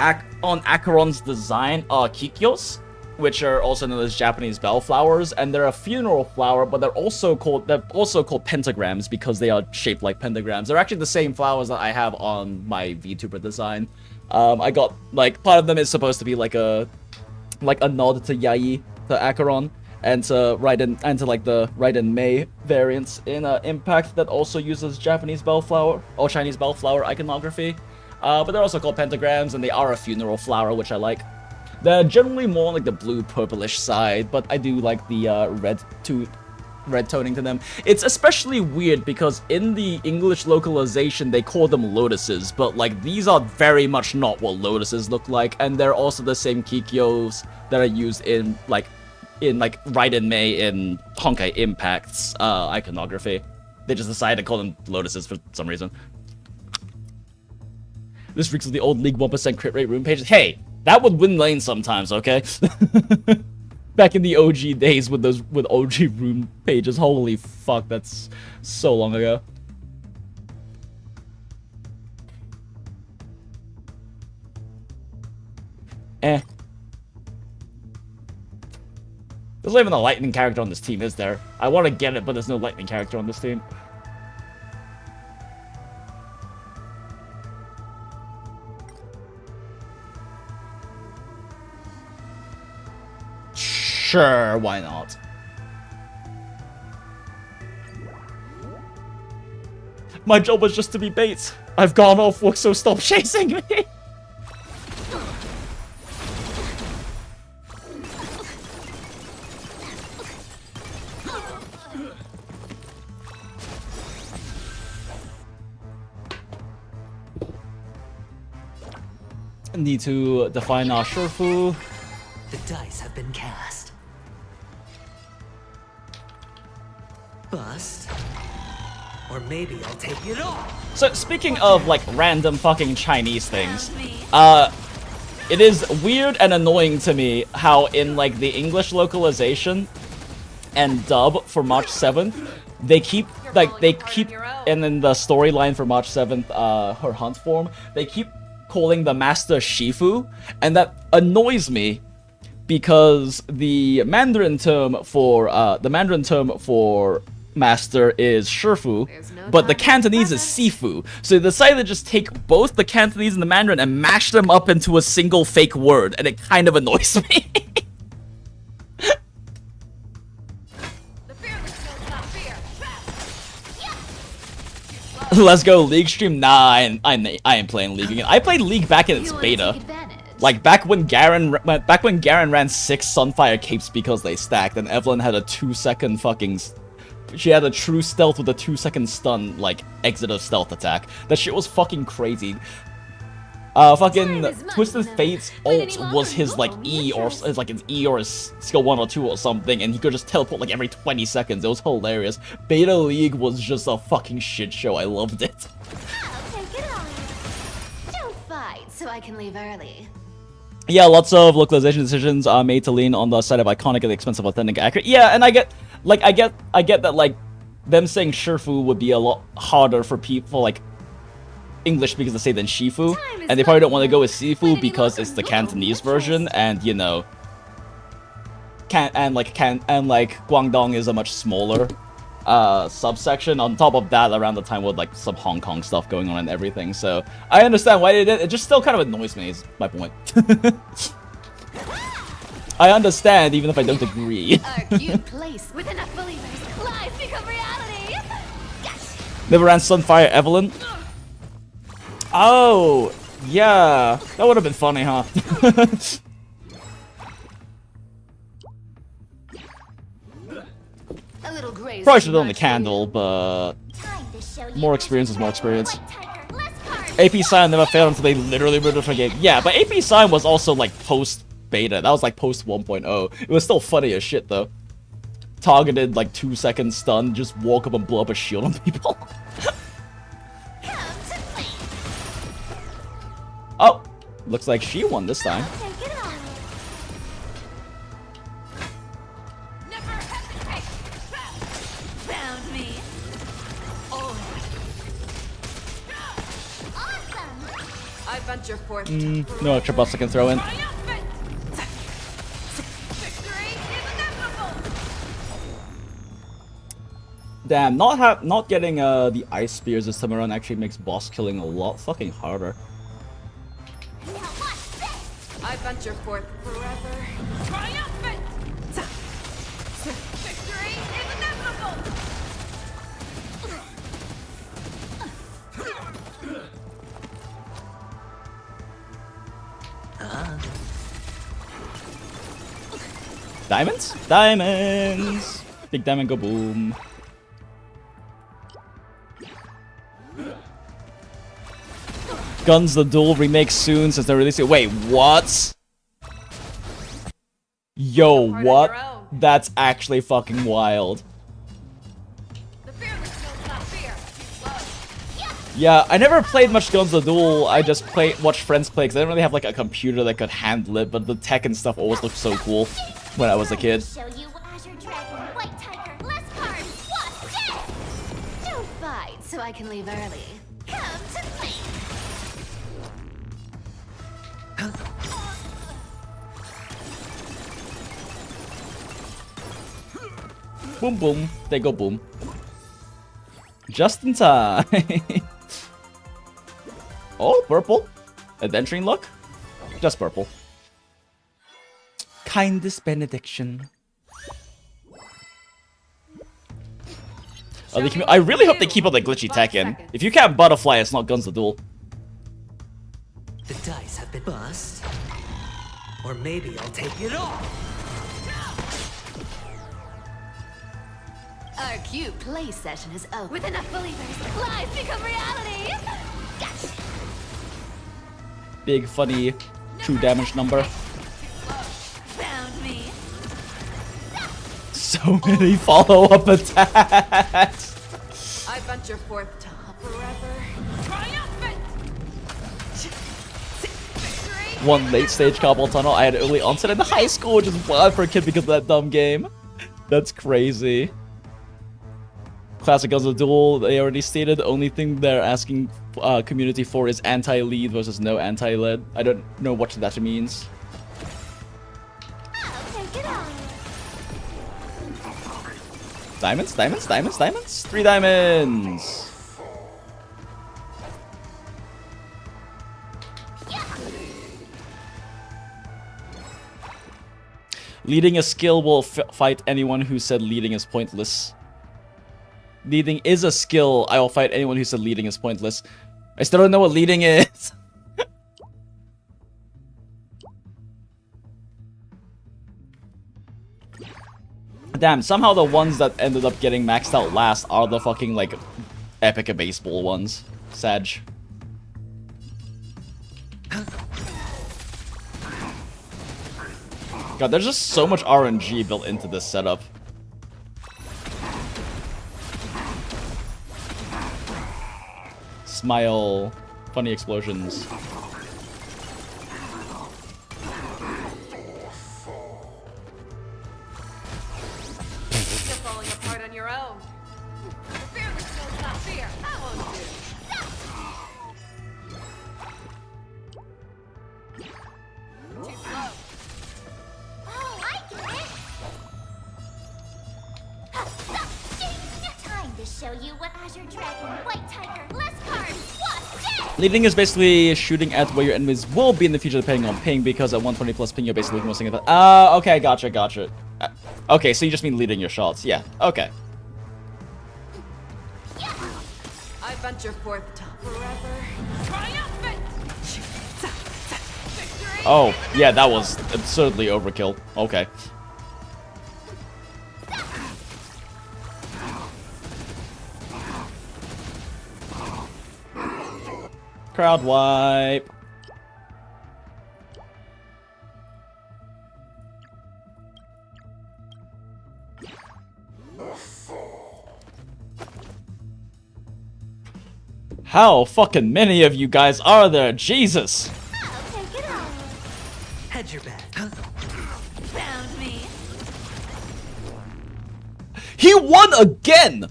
Acheron's design are kikyos, which are also known as Japanese bellflowers, and they're a funeral flower, but they're also called pentagrams because they are shaped like pentagrams. They're actually the same flowers that I have on my VTuber design. I got, like, part of them is supposed to be like a nod to Yai, to Acheron, and to like the Raiden Mei variants in Impact that also uses Japanese bellflower or Chinese bellflower iconography. But they're also called pentagrams, and they are a funeral flower, which I like. They're generally more on like the blue purplish side, but I do like the red toning to them. It's especially weird because in the English localization they call them lotuses, but like these are very much not what lotuses look like, and they're also the same kikyos that are used in Raiden Mei in Honkai Impact's iconography. They just decided to call them lotuses for some reason. This reeks of the old League 1% crit rate rune pages. Hey, that would win lane sometimes, okay? Back in the OG days with OG rune pages. Holy fuck, that's so long ago. There's not even a lightning character on this team, is there? I want to get it, but there's no lightning character on this team. Sure, why not? My job was just to be bait. I've gone off work, so stop chasing me. Need to define our Shurfu. The dice have been cast. Bust. Or maybe I'll take it all. So speaking of like random fucking Chinese things, it is weird and annoying to me how in like the English localization and dub for March 7th, they keep and then the storyline for March 7th, her hunt form, they keep calling the master Shifu, and that annoys me because the Mandarin term for master is Shifu, but the Cantonese is Sifu. So they decided to just take both the Cantonese and the Mandarin and mash them up into a single fake word, and it kind of annoys me. Let's go League stream. Nah, I ain't playing League again. I played League back in its beta. Like back when Garen ran 6 Sunfire capes because they stacked, and Evelyn had a 2-second fucking. She had a true stealth with a 2-second stun, like exit of stealth attack. That shit was fucking crazy. Fucking Twisted Fate's ult was his like E or his E or his skill 1 or 2 or something, and he could just teleport like every 20 seconds. It was hilarious. Beta League was just a fucking shit show. I loved it. I'll take it on. Don't fight so I can leave early. Yeah, lots of localization decisions are made to lean on the side of iconic at the expense of authentic accurate. Yeah, and I get that like them saying Shifu would be a lot harder for people like English speakers to say than Shifu, and they probably don't want to go with Sifu because it's the Cantonese version, and you know, Guangdong is a much smaller subsection. On top of that, around the time with like some Hong Kong stuff going on and everything, so I understand why they did it. It just still kind of annoys me, is my point. I understand, even if I don't agree. Our cute place with enough believers, lies become reality. Never ran Sunfire Evelyn. Oh, yeah, that would have been funny, huh? Probably should have done the candle, but more experience is more experience. AP Sign never failed until they literally murdered for game. Yeah, but AP Sign was also like post beta. That was like post 1.0. It was still funny as shit though. Targeted like 2-second stun, just walk up and blow up a shield on people. Oh, looks like she won this time. Found me. Oh. I venture forth. No extra buffs I can throw in. Damn, not getting the ice spears this time around actually makes boss killing a lot fucking harder. I venture forth forever. Triumphant! Victory is inevitable! Diamonds? Diamonds! Big diamond go boom. Guns the Duel remake soon since they're releasing. Wait, what? Yo, what? That's actually fucking wild. Yeah, I never played much Guns the Duel. I just watched friends play because I didn't really have like a computer that could handle it, but the tech and stuff always looked so cool when I was a kid. Don't fight so I can leave early. Come to me. Boom, boom. They go boom. Just in time. Oh, purple. Adventuring luck? Just purple. Kindest benediction. Oh, I really hope they keep all the glitchy tech in. If you can't butterfly, it's not Guns the Duel. The dice have been bust. Or maybe I'll take it all. Our cute play session is over. With enough believers, lies become reality. Gotcha. Big, funny, true damage number. Found me. So many follow-up attacks. I venture forth forever. Triumphant! One late-stage carpal tunnel. I had early onset in high school, which is wild for a kid because of that dumb game. That's crazy. Classic Guns of Duel, they already stated. The only thing they're asking community for is anti-lead versus no anti-lead. I don't know what that means. Diamonds, diamonds, diamonds, diamonds. 3 diamonds. Leading a skill will fight anyone who said leading is pointless. Leading is a skill. I will fight anyone who said leading is pointless. I still don't know what leading is. Damn, somehow the ones that ended up getting maxed out last are the fucking, like, epic baseball ones. Sadge. God, there's just so much RNG built into this setup. Smile. Funny explosions. Falling apart on your own. Fear the skills, not fear. That won't do. Too slow. Oh, I get it. Time to show you what Azure Dragon, White Tiger, less cards. What's Leading is basically shooting at where your enemies will be in the future depending on ping, because at 120 plus ping you're basically mostly at that. Okay, gotcha, gotcha. Okay, so you just mean leading your shots. Yeah, okay. I venture forth forever. Triumphant! Oh, yeah, that was absurdly overkill. Okay. Crowd wipe. How fucking many of you guys are there? Jesus! I'll take it on. Hedge your bet. Found me. He won again!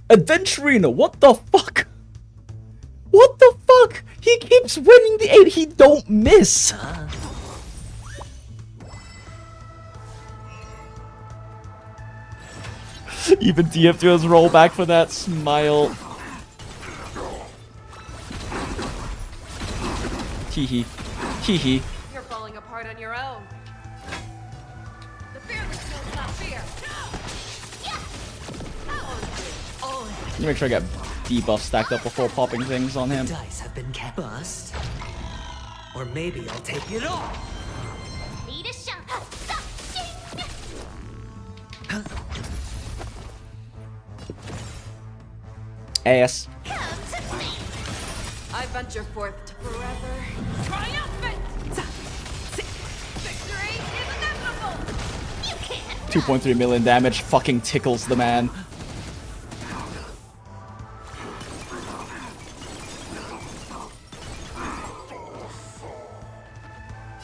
Adventurina, what the fuck? What the fuck? He keeps winning the 8, he don't miss! Even DF does roll back for that smile. Hee hee. Hee hee. You're falling apart on your own. The fearless knows not fear. Let me make sure I get debuff stacked up before popping things on him. Dice have been cast. Bust. Or maybe I'll take it all. Need a shot. Ass. Come to me. I venture forth to forever triumphant. Victory is inevitable. You can't. 2.3 million damage fucking tickles the man.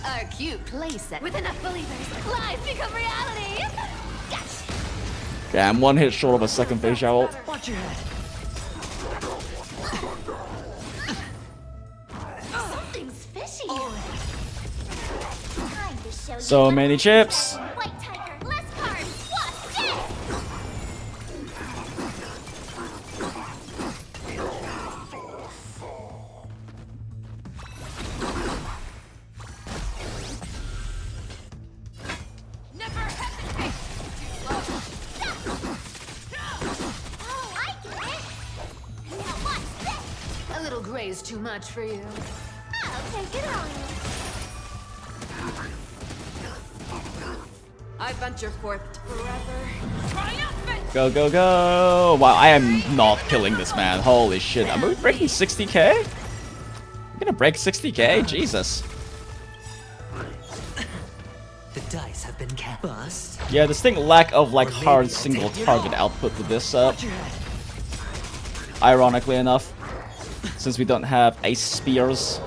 Our cute playset. With enough believers, lies become reality. Yeah, I'm one hit short of a second phase shower. Watch your head. Something's fishy. Time to show you So what many chips. White tiger, less cards. What's this? never hesitate. Oh, I get it. Now what's this? A little gray is too much for you. I'll take it on. I venture forth to forever triumphant. Go, go, go. Wow, I am not killing this man. Holy shit. Am I breaking 60k? I'm gonna break 60k? Jesus. The dice have been cast. Bust. Yeah, distinct lack of like hard single target output to this Watch your head. ironically enough, since we don't have ace spears.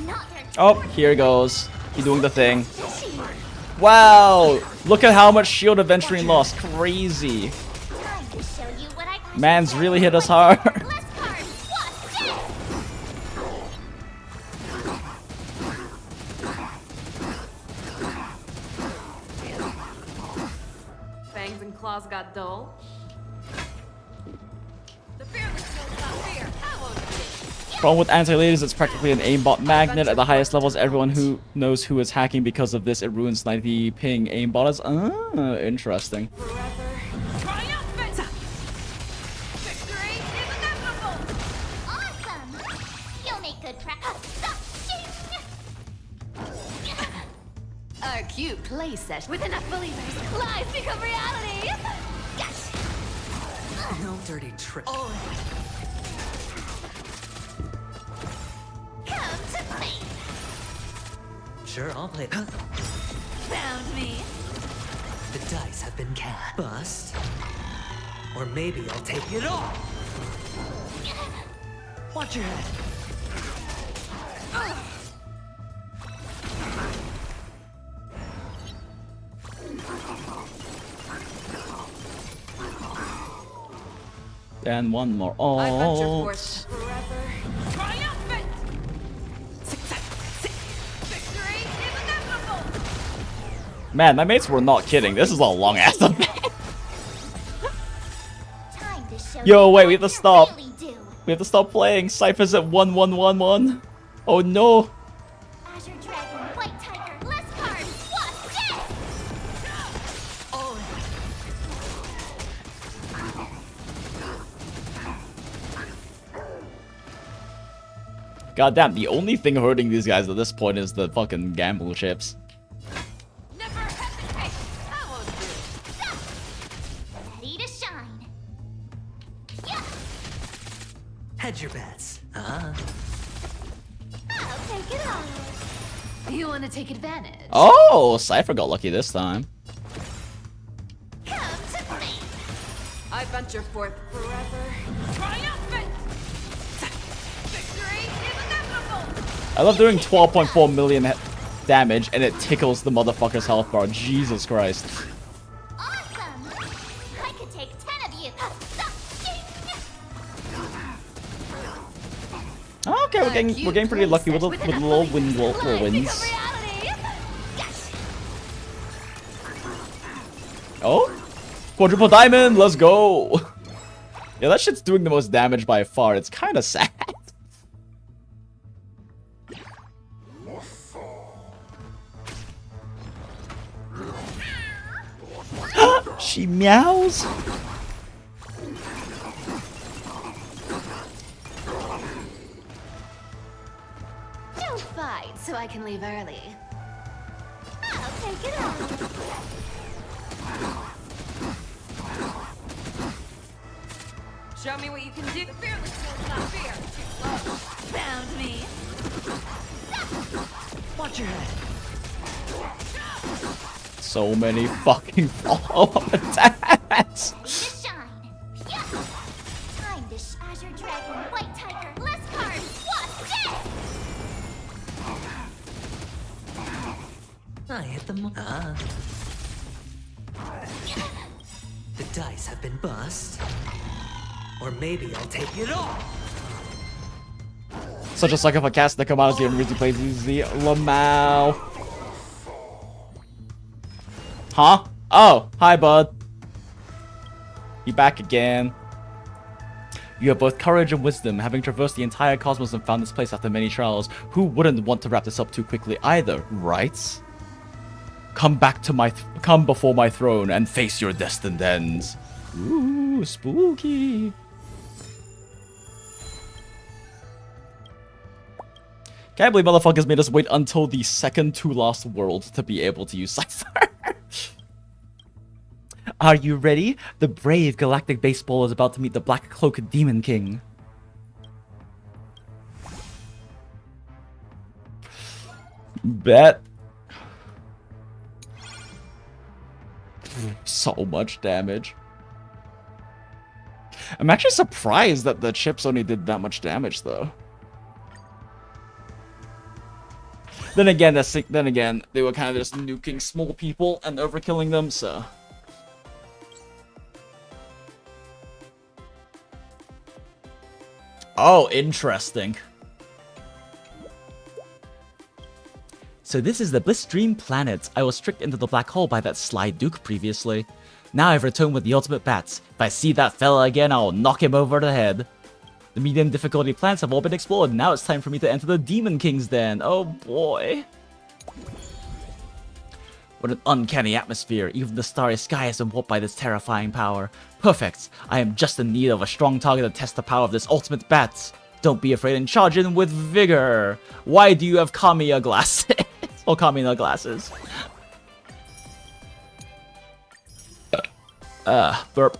Not their Oh, here he goes. He's doing the thing. Wow! Look at how much shield adventuring lost. Crazy. time to show you what I can. Man's really hit us hard. Less cards. What's this? Fangs and claws got dull. The fearless knows not fear. I won't fear. Problem with anti-ladies, it's practically an aimbot magnet. At the highest levels, everyone who knows who is hacking because of this. It ruins 90 ping aimbotters. Ah, interesting. Forever triumphant. Victory is inevitable. Awesome. You'll make good practice. Our cute play session. With enough believers, lies become reality. No dirty trick. Come to me. Sure, I'll play. Found me. The dice have been cast. Bust. Or maybe I'll take it all. Watch your head. And one more. I venture Oh. forth forever triumphant. Victory is inevitable. Man, my mates were not kidding. This is a long ass event. Time to show Yo, you wait, what we have to you stop. really do. We have to stop playing. Cypher's at 1111. Oh no. Azure Dragon, White Tiger, less cards. What's this? Goddamn, the only thing hurting these guys at this point is the fucking gamble chips. Never hesitate. I won't do. Ready to shine. Hedge your bets. You want to take advantage? Oh, Cipher got lucky this time. Come to me. I venture forth forever. Triumphant. Victory is inevitable. I love doing 12.4 million damage and it tickles the motherfucker's health bar. Jesus Christ. Awesome! I could take 10 of you. Okay, we're getting pretty lucky with the little wins. Oh, quadruple diamond, let's go. Yeah, that shit's doing the most damage by far. It's kind of sad. She meows. Don't fight so I can leave early. I'll take it on. Show me what you can do. Fearless will not fear. Too slow. Found me. Watch your head. So many fucking follow-up attacks. To shine. Yeah. Time to Azure Dragon, White Tiger, less cards. What's this? I hit the The dice have been bust. Or maybe I'll take it all. Such a sucker for cast that commodity and really plays easy. Lamau. Huh? Oh, hi, bud. You back again. You have both courage and wisdom, having traversed the entire cosmos and found this place after many trials. Who wouldn't want to wrap this up too quickly either, right? Come before my throne and face your destined ends. Ooh, spooky. Can't believe motherfuckers made us wait until the second to last world to be able to use Cipher. Are you ready? The brave galactic baseball is about to meet the Black Cloak Demon King. Bet. So much damage. I'm actually surprised that the chips only did that much damage, though. Then again, they were kind of just nuking small people and overkilling them, so... Oh, interesting. So this is the Blissstream planet. I was tricked into the black hole by that sly Duke previously. Now I've returned with the ultimate bats. If I see that fella again, I'll knock him over the head. The medium difficulty planets have all been explored. Now it's time for me to enter the Demon King's den. Oh boy. What an uncanny atmosphere. Even the starry sky has been warped by this terrifying power. Perfect. I am just in need of a strong target to test the power of this ultimate bat. Don't be afraid and charge in with vigor. Why do you have Kamiya glasses? Or Kamina glasses? Burp.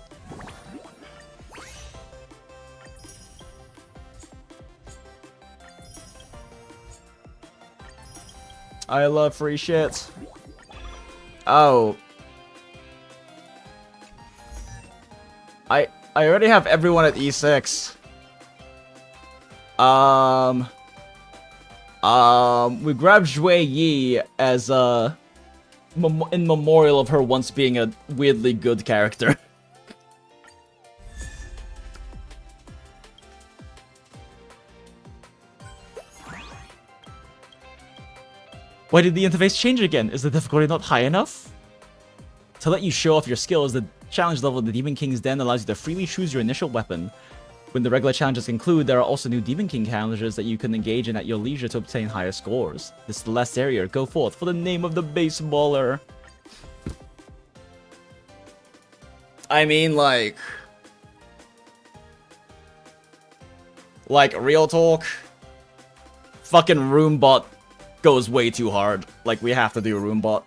I love free shit. Oh. I already have everyone at E6. We grabbed Zhui Yi as in memorial of her once being a weirdly good character. Why did the interface change again? Is the difficulty not high enough? To let you show off your skills, the challenge level of the Demon King's Den allows you to freely choose your initial weapon. When the regular challenges conclude, there are also new Demon King challenges that you can engage in at your leisure to obtain higher scores. This is the last area. Go forth for the name of the baseballer. I mean, like real talk. Fucking Roombot goes way too hard. Like, we have to do Roombot.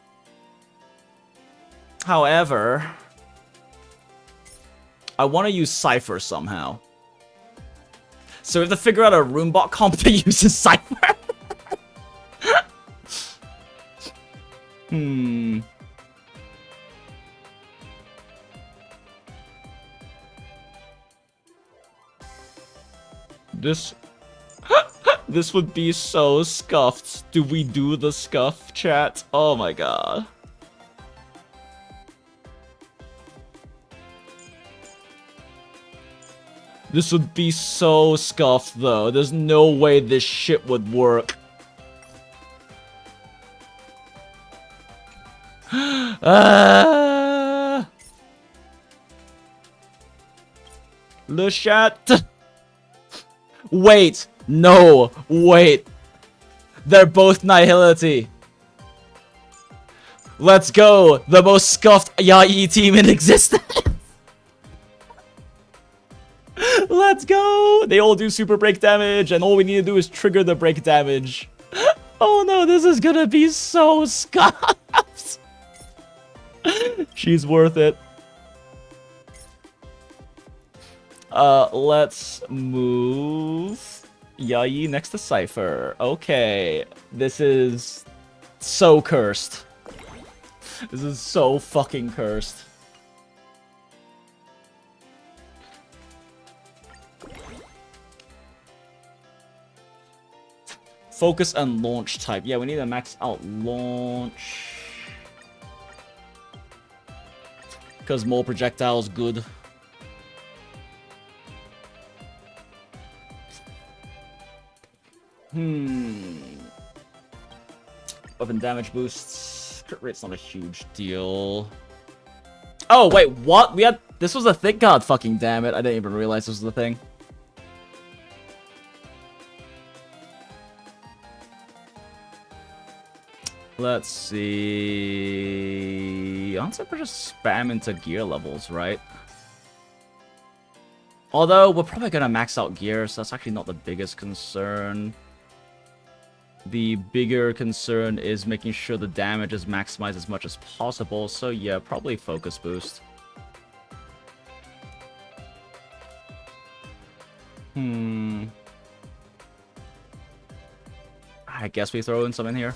However, I want to use Cipher somehow. So we have to figure out a Roombot comp that uses Cipher. This this would be so scuffed. Do we do the scuff, chat? Oh my god. This would be so scuffed though. There's no way this shit would work. Le chat. Wait, no, wait. They're both nihility. Let's go, the most scuffed Yai team in existence. Let's go. They all do super break damage, and all we need to do is trigger the break damage. Oh no, this is gonna be so scuffed. She's worth it. Let's move Yai next to Cipher. Okay, this is so cursed. This is so fucking cursed. Focus and launch type. Yeah, we need a max out launch. Because more projectiles good. Weapon damage boosts. Crit rate's not a huge deal. Oh, wait, what? We had... This was a thick god, fucking damn it. I didn't even realize this was the thing. Let's see... Honestly, we're just spam into gear levels, right? Although, we're probably gonna max out gear, so that's actually not the biggest concern. The bigger concern is making sure the damage is maximized as much as possible, so yeah, probably focus boost. I guess we throw in some in here.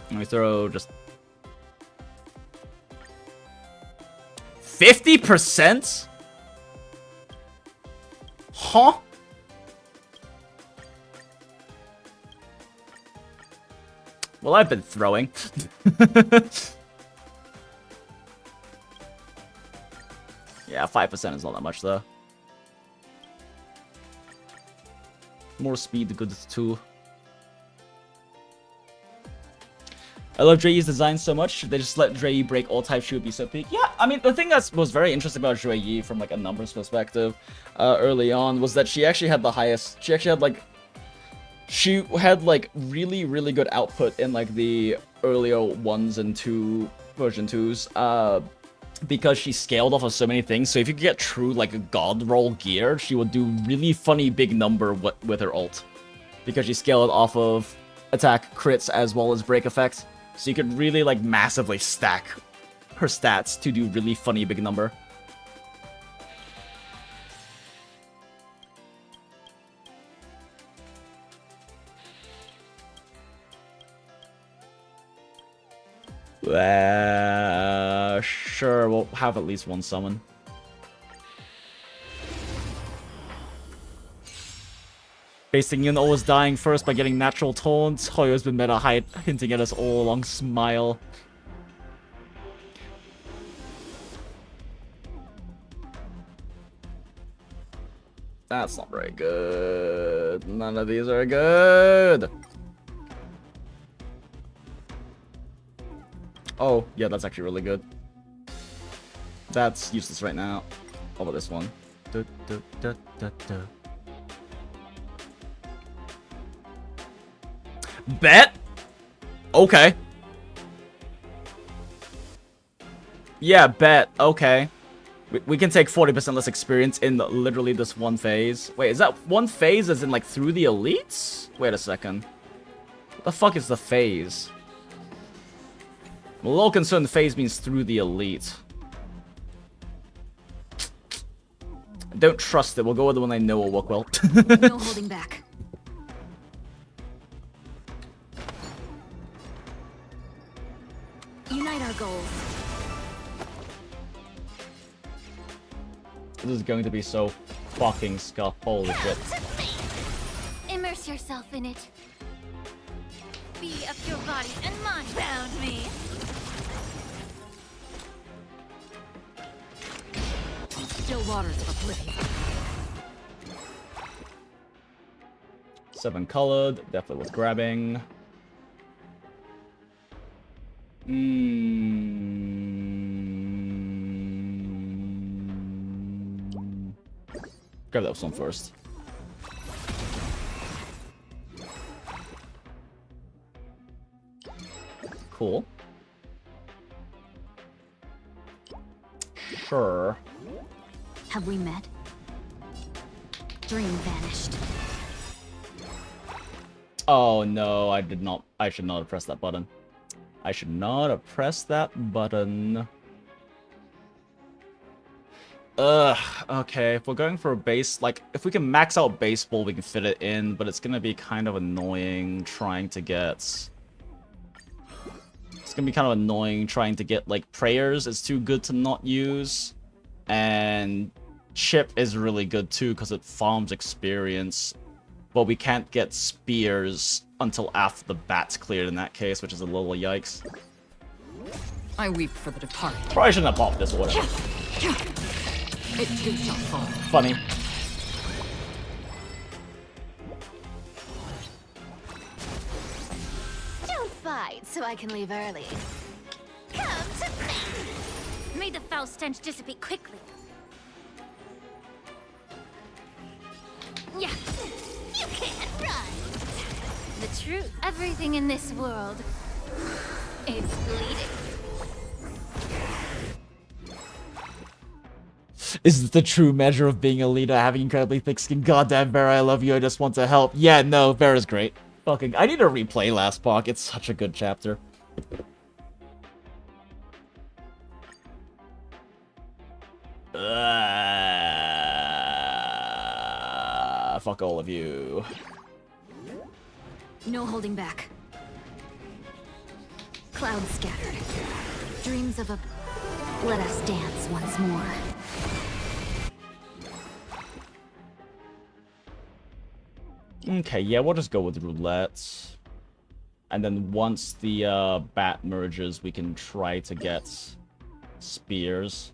And we throw just 50%? Huh? Well, I've been throwing. Yeah, 5% is not that much, though. More speed, good too. I love Drei's design so much. They just let Drei break all types. She would be so peak. Yeah, I mean, the thing that was very interesting about Drei from like a numbers perspective early on was that she actually had the highest. She actually had like. She had like really, really good output in like the earlier 1s and 2 version 2s. Because she scaled off of so many things. So if you could get true like a god roll gear, she would do really funny big number with her ult. Because she scaled off of attack, crits, as well as break effect. So you could really, like, massively stack her stats to do really funny big number. Sure, we'll have at least one summon. Facing Yun always dying first by getting natural taunts. Hoyo's been meta hinting at us all along. Smile. That's not very good. None of these are good. Oh, yeah, that's actually really good. That's useless right now. How about this one? Bet? Okay. Yeah, bet. Okay. We can take 40% less experience in literally this one phase. Wait, is that one phase as in like through the elites? Wait a second. What the fuck is the phase? I'm a little concerned the phase means through the elite. I don't trust it. We'll go with the one I know will work well. No holding back. Unite our goals. This is going to be so fucking scuff. Holy shit. Immerse yourself in it. Be of your body and mind. Found me. Still waters of oblivion. 7 colored, definitely worth grabbing. Grab that one first. Cool. Sure. Have we met? Dream vanished. Oh no, I did not. I should not have pressed that button. I should not have pressed that button. Ugh, okay, if we're going for a base, like, if we can max out baseball, we can fit it in, but it's gonna be kind of annoying trying to get... It's gonna be kind of annoying trying to get, like, prayers is too good to not use. And chip is really good too, because it farms experience. But we can't get spears until after the bat's cleared in that case, which is a little yikes. I weep for the departed. Probably shouldn't have popped this or whatever. It too shall fall. Funny. Don't fight so I can leave early. Come to me. May the foul stench dissipate quickly. Yeah. You can't run. The truth. Everything in this world is bleeding. Is the true measure of being a leader having incredibly thick skin? Goddamn, Vera, I love you. I just want to help. Yeah, no, Vera's great. Fucking, I need to replay Last Park. It's such a good chapter. Fuck all of you. No holding back. Clouds scattered. Dreams of a... Let us dance once more. Okay, yeah, we'll just go with roulette. And then once the bat merges, we can try to get spears.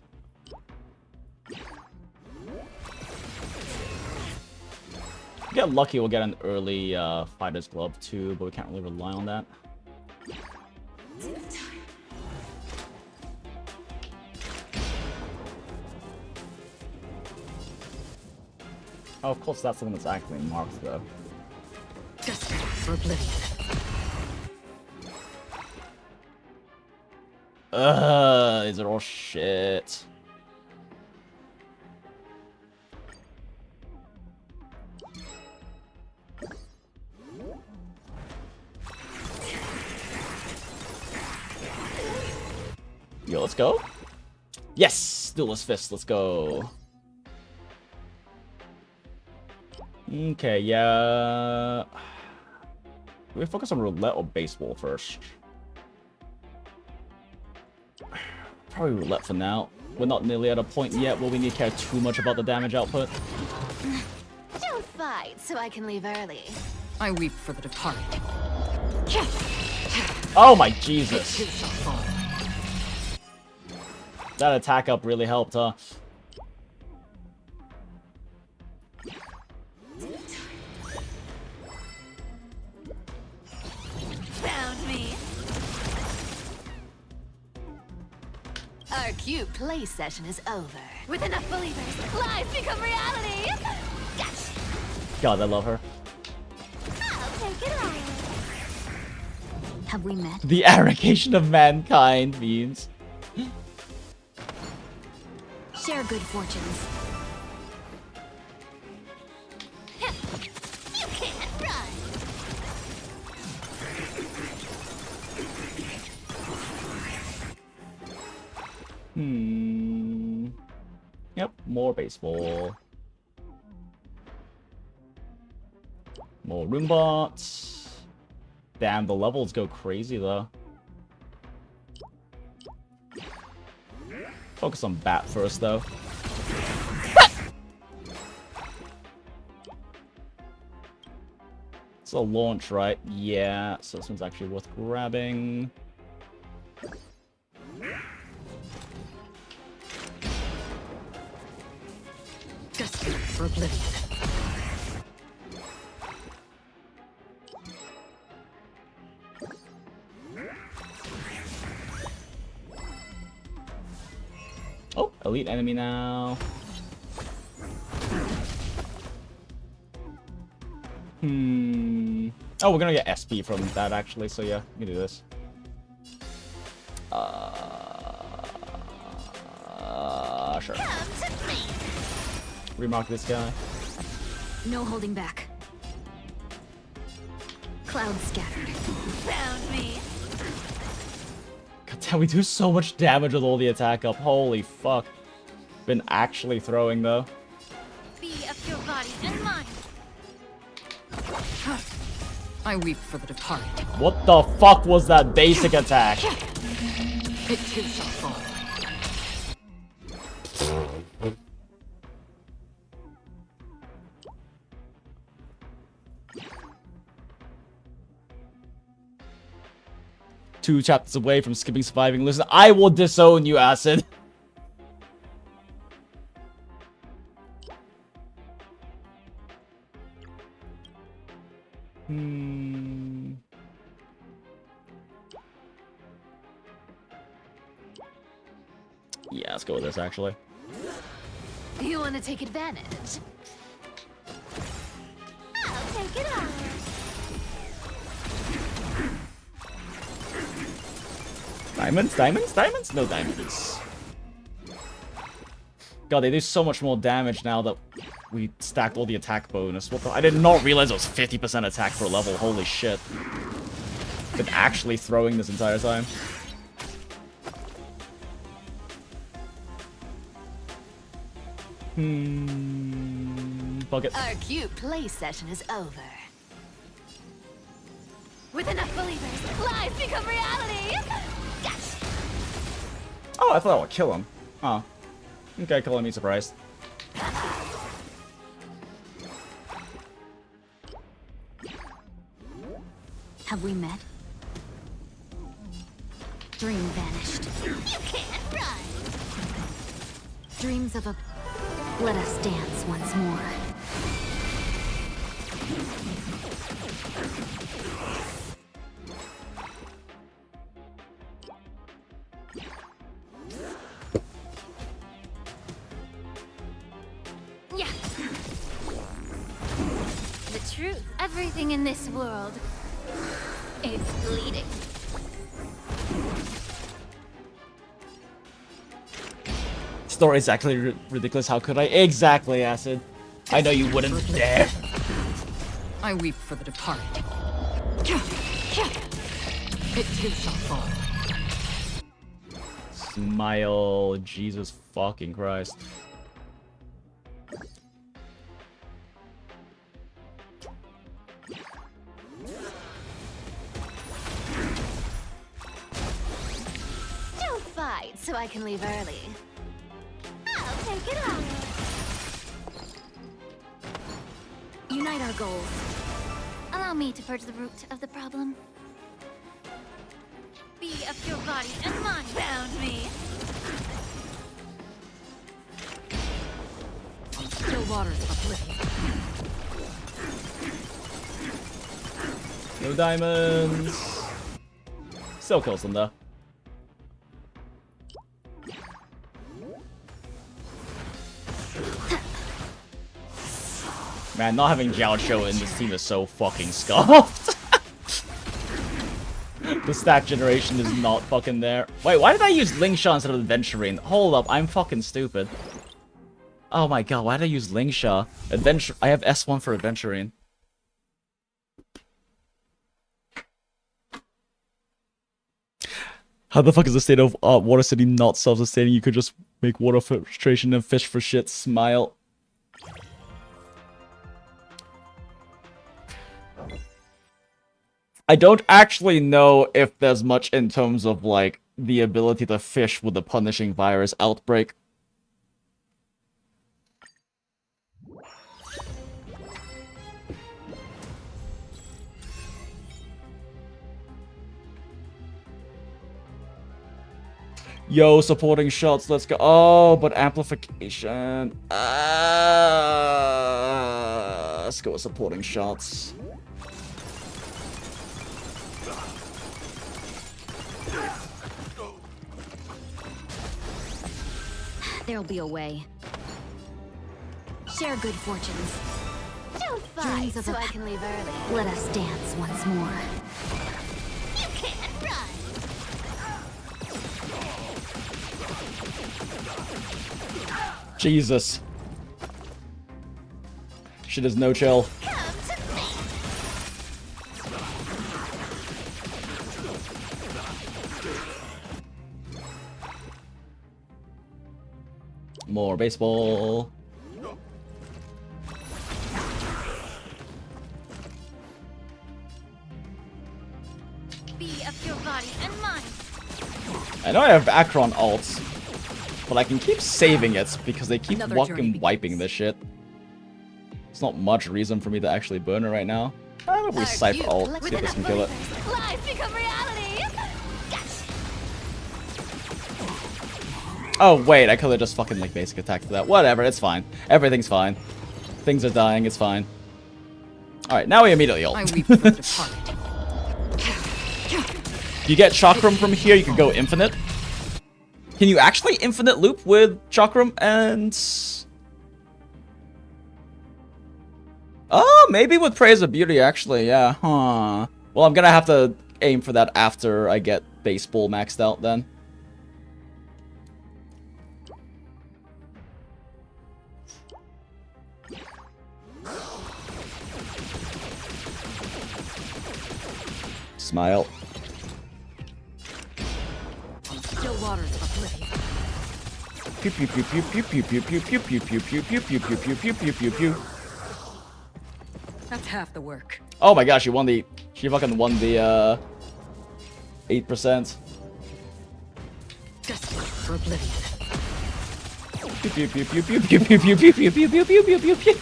Get lucky, we'll get an early fighter's glove too, but we can't really rely on that. Oh, of course, that's the one that's actually marked though. Just for oblivion. These are all shit. Yo, let's go. Yes! Duelist Fist, let's go. Okay, yeah. Do we focus on roulette or baseball first? Probably roulette for now. We're not nearly at a point yet where we need to care too much about the damage output. Don't fight so I can leave early. I weep for the departed. Oh my It Jesus. too shall fall. That attack up really helped, huh? Found me. Our cute play session is over. With enough believers, lies become reality. Gotcha. God, I love her. I'll take it all. Have we met? The arrogation of mankind means... Share good fortunes. You can't run. Yep, more baseball. More Roombots. Damn, the levels go crazy though. Focus on Bat first, though. It's a launch, right? Yeah, so this one's actually worth grabbing. Just for oblivion. Oh, elite enemy now. Oh, we're gonna get SP from that actually, so yeah, we can do this. Sure. Remark this guy. No holding back. Cloud scattered. Found me. God damn, we do so much damage with all the attack up. Holy fuck. Been actually throwing though. Be of your body and mind. I weep for the departed. What the fuck was that basic attack? It too shall fall. Two chapters away from skipping surviving. Listen, I will disown you, Acid. Yeah, let's go with this, actually. You want to take advantage? I'll take it on. Diamonds? Diamonds? Diamonds? No diamonds. God, they do so much more damage now that we stacked all the attack bonus. What the? I did not realize it was 50% attack per level. Holy shit. Been actually throwing this entire time. Bucket. Our cute play session is over. With enough believers, lies become reality! Yes! Oh, I thought I would kill him. Oh. Okay, calling me surprised. Have we met? Dream vanished. You can't run. Dreams of a... Let us dance once more. Yeah. The truth. Everything in this world is bleeding. Story is actually ridiculous. How could I? Exactly, Acid. I know you wouldn't dare. I weep for the departed. It too shall fall. Smile. Jesus fucking Christ. Don't fight so I can leave early. I'll take it on. Unite our goals. Allow me to purge the root of the problem. Be of your body and mind. Found me. On still waters of oblivion. No diamonds. Still kills them though. Man, not having Jiao Show in this team is so fucking scuffed. The stack generation is not fucking there. Wait, why did I use Lingsha instead of Adventuring? Hold up, I'm fucking stupid. Oh my god, why did I use Lingsha? I have S1 for Adventuring. How the fuck is the state of Water City not self-sustaining? You could just make water filtration and fish for shit. Smile. I don't actually know if there's much in terms of, like, the ability to fish with the punishing virus outbreak. Yo, supporting shots, let's go. Oh, but amplification. Let's go with supporting shots. There'll be a way. Share good fortunes. Don't Dreams fight of so a I can leave early. Let us dance once more. You can't run. Jesus. Shit is no chill. Come to me. More baseball. Be of your body and mind. I know I have Akron ults, but I can keep saving it because they keep Another journey fucking wiping this shit. It's not much reason for me to actually burn it right now. I'm gonna Cipher ult, see if this can kill it. Lies become reality. Oh wait, I could've just fucking like basic attacked that. Whatever, it's fine. Everything's fine. Things are dying, it's fine. Alright, now we immediately ult. I weep for the departed. You get Chakram from here, you can go infinite. Can you actually infinite loop with Chakram and... Oh, maybe with Praise of Beauty, actually, yeah. Huh. Well, I'm gonna have to aim for that after I get Baseball maxed out, then. Smile. Still waters of oblivion. Pew pew pew pew pew pew pew pew pew pew pew pew pew pew pew pew pew pew pew pew. That's half the work. Oh my gosh, she fucking won the 8%. Just for oblivion. Pew pew pew pew pew pew pew pew pew pew pew pew pew pew pew pew.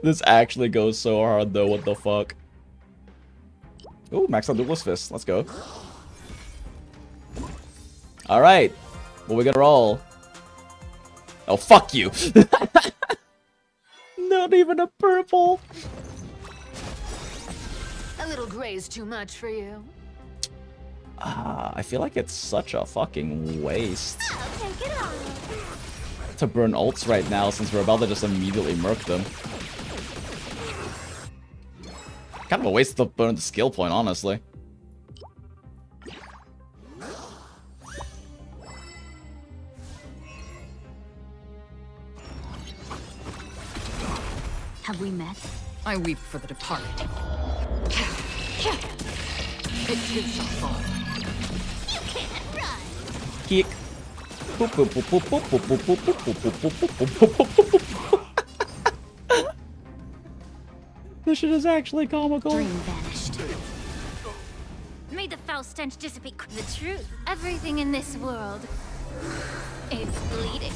This actually goes so hard though, what the fuck. Ooh, max out Duelist Fist, let's go. Alright, what we gonna roll? Oh, fuck you! Not even a purple! A little gray's too much for you. I feel like it's such a fucking waste I'll take it on. to burn ults right now since we're about to just immediately murk them. Kind of a waste to burn the skill point, honestly. Have we met? I weep for the departed. It too shall fall. You can't run. Kick. Boop, boop, boop, boop, boop, boop, boop, boop, boop, boop, boop, boop, boop, boop, boop, boop. This shit is actually comical. Dream vanished. May the foul stench dissipate. The truth. Everything in this world is bleeding.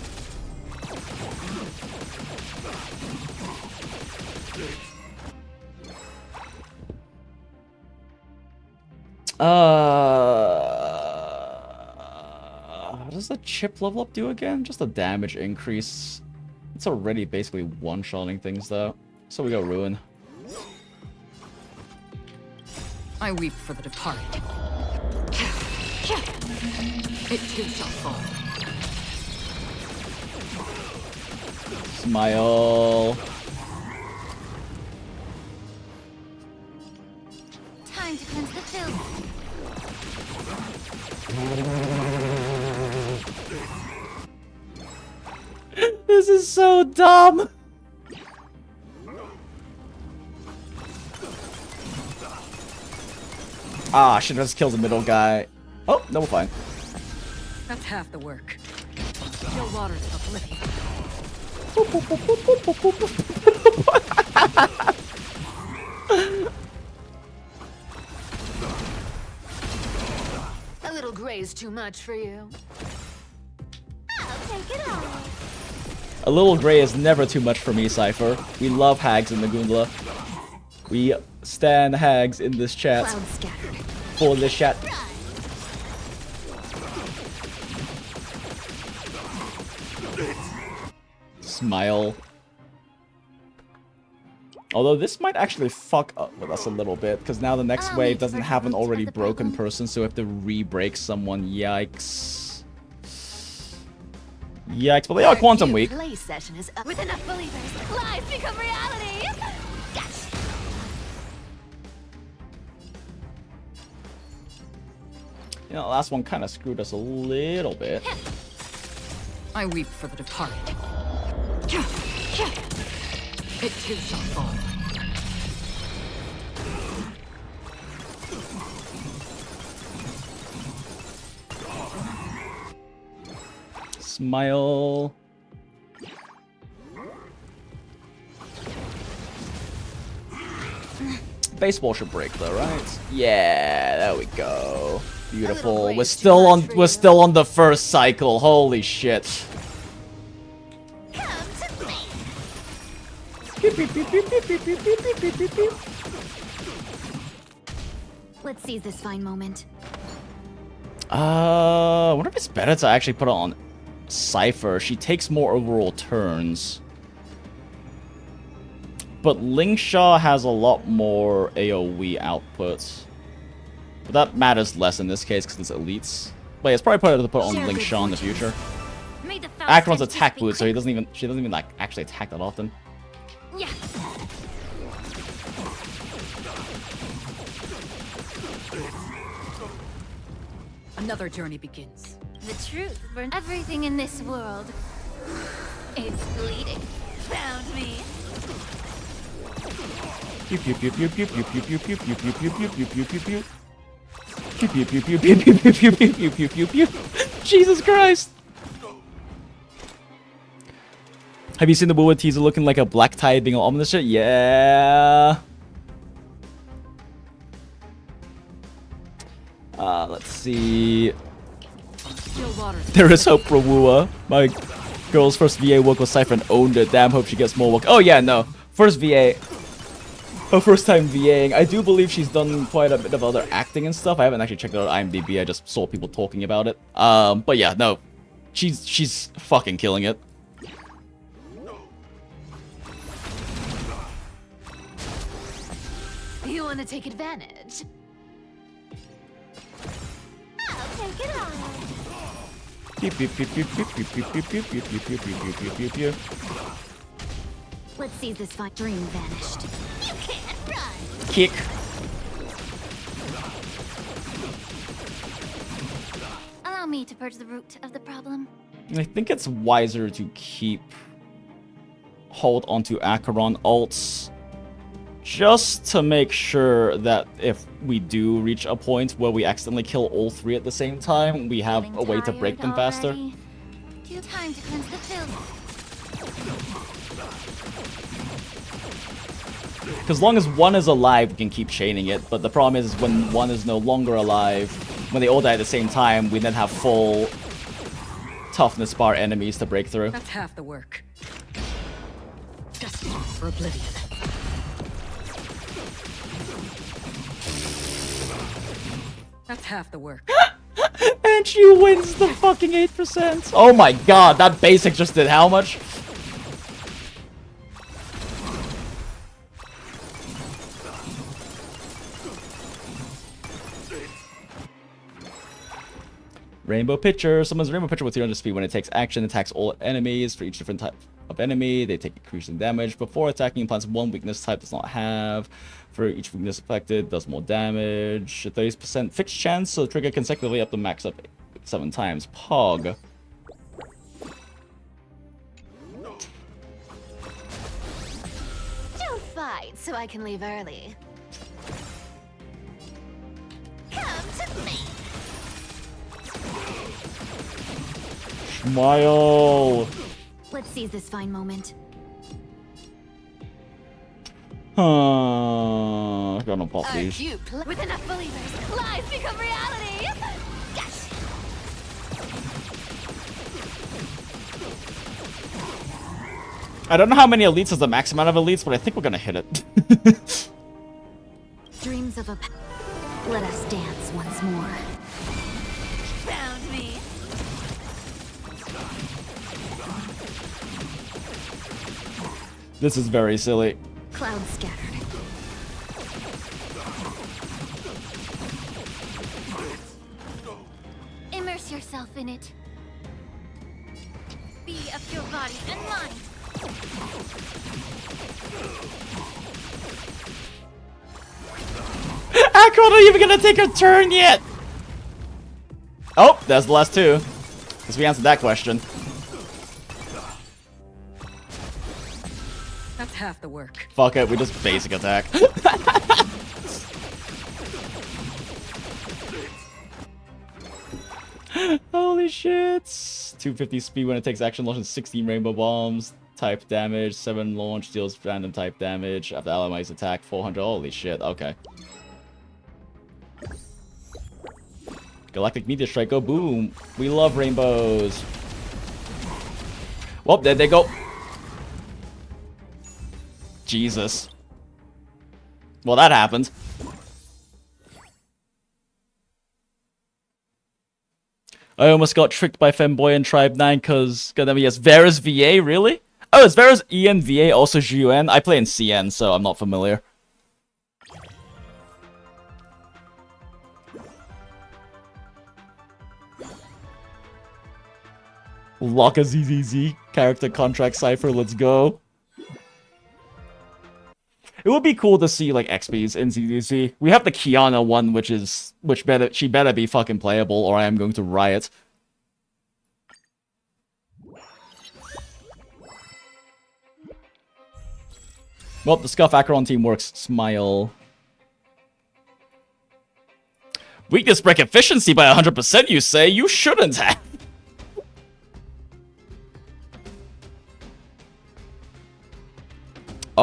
What does the chip level up do again? Just a damage increase. It's already basically one-shotting things though. So we go Ruin. I weep for the departed. It too shall fall. Smile. Time to cleanse the filth. This is so dumb. Ah, shit, just kills the middle guy. Oh, no, we're fine. That's half the work. Still waters of oblivion. A little gray is too much for you. I'll take it all. A little gray is never too much for me, Cipher. We love hags in the Goondla. We stan hags in this chat. Cloud scattered. For this chat. Smile. Although this might actually fuck up with us a little bit, because now the next wave doesn't have an already broken person, so we have to re-break someone. Yikes. Yikes, but they are quantum weak. Play session is up. With enough believers, lies become reality. Gotcha. You know, the last one kind of screwed us a little bit. I weep for the departed. It too shall fall. Smile. Baseball should break though, right? Yeah, there we go. Beautiful. We're still on the first cycle. Holy shit. Let's seize this fine moment. I wonder if it's better to actually put it on Cipher. She takes more overall turns. But Lingshaw has a lot more AoE output. But that matters less in this case because it's elites. But yeah, it's probably better to put on Lingshaw in the future. Acheron's attack boot, so she doesn't even like actually attack that often. Yeah. Another journey begins. The truth burns everything in this world. It's bleeding. Found me. Pew pew pew pew pew pew pew pew pew pew pew pew pew pew pew pew pew. Pew pew pew pew pew pew pew pew pew pew pew pew. Jesus Christ! Have you seen the Booba teaser looking like a black tide being all ominous shit? Yeah. Let's see. There is hope for Wua. My girl's first VA work was Cipher and owned it. Damn, hope she gets more work. Oh yeah, no. First VA. Her first time VAing. I do believe she's done quite a bit of other acting and stuff. I haven't actually checked out IMDb. I just saw people talking about it. But yeah, no. She's fucking killing it. You want to take advantage? I'll take it all. Pew pew pew pew pew pew pew pew pew pew pew pew pew pew pew pew. Let's see this fine dream vanished. You can't run. Kick. Allow me to purge the root of the problem. I think it's wiser to keep hold onto Acheron ults just to make sure that if we do reach a point where we accidentally kill all three at the same time, we have a way to break them faster. Too time to cleanse the filth. Because as long as one is alive, we can keep chaining it, but the problem is when one is no longer alive, when they all die at the same time, we then have full toughness bar enemies to break through. That's half the work. Just for oblivion. That's half the work. And she wins the fucking 8%. Oh my god, that basic just did how much? Rainbow Pitcher. Someone's Rainbow Pitcher with 300 speed. When it takes action, attacks all enemies. For each different type of enemy, they take increasing damage. Before attacking, plants one weakness type does not have. For each weakness affected, does more damage. A 30% fixed chance, so trigger consecutively up to max up 7 times. Pog. Don't fight so I can leave early. Come to me. Smile. Let's seize this fine moment. Gonna pop these. With enough believers, lies become reality. Yes. I don't know how many elites is the max amount of elites, but I think we're gonna hit it. Dreams of a... Let us dance once more. Found me. This is very silly. Clouds scattered. Immerse yourself in it. Be of your body and mind. Acro not even gonna take a turn yet! Oh, that's the last two. Because we answered that question. That's half the work. Fuck it, we just basic attack. Holy shit! 250 speed when it takes action, launches 16 rainbow bombs. Type damage, 7 launch, deals random type damage. After allies attack, 400. Holy shit, okay. Galactic Meteor Strike, go boom! We love rainbows! Well, there they go! Jesus. Well, that happened. I almost got tricked by Femboy and Tribe 9 because, goddamn, yes, Vera's VA, really? Oh, is Vera's EN VA also GUN? I play in CN, so I'm not familiar. Lock a ZZZ character contract Cipher, let's go. It would be cool to see like XPs in ZZZ. We have the Kiana one, she better be fucking playable, or I am going to riot. Well, the Scuff Acheron team works. Smile. Weakness break efficiency by 100%, you say? You shouldn't have.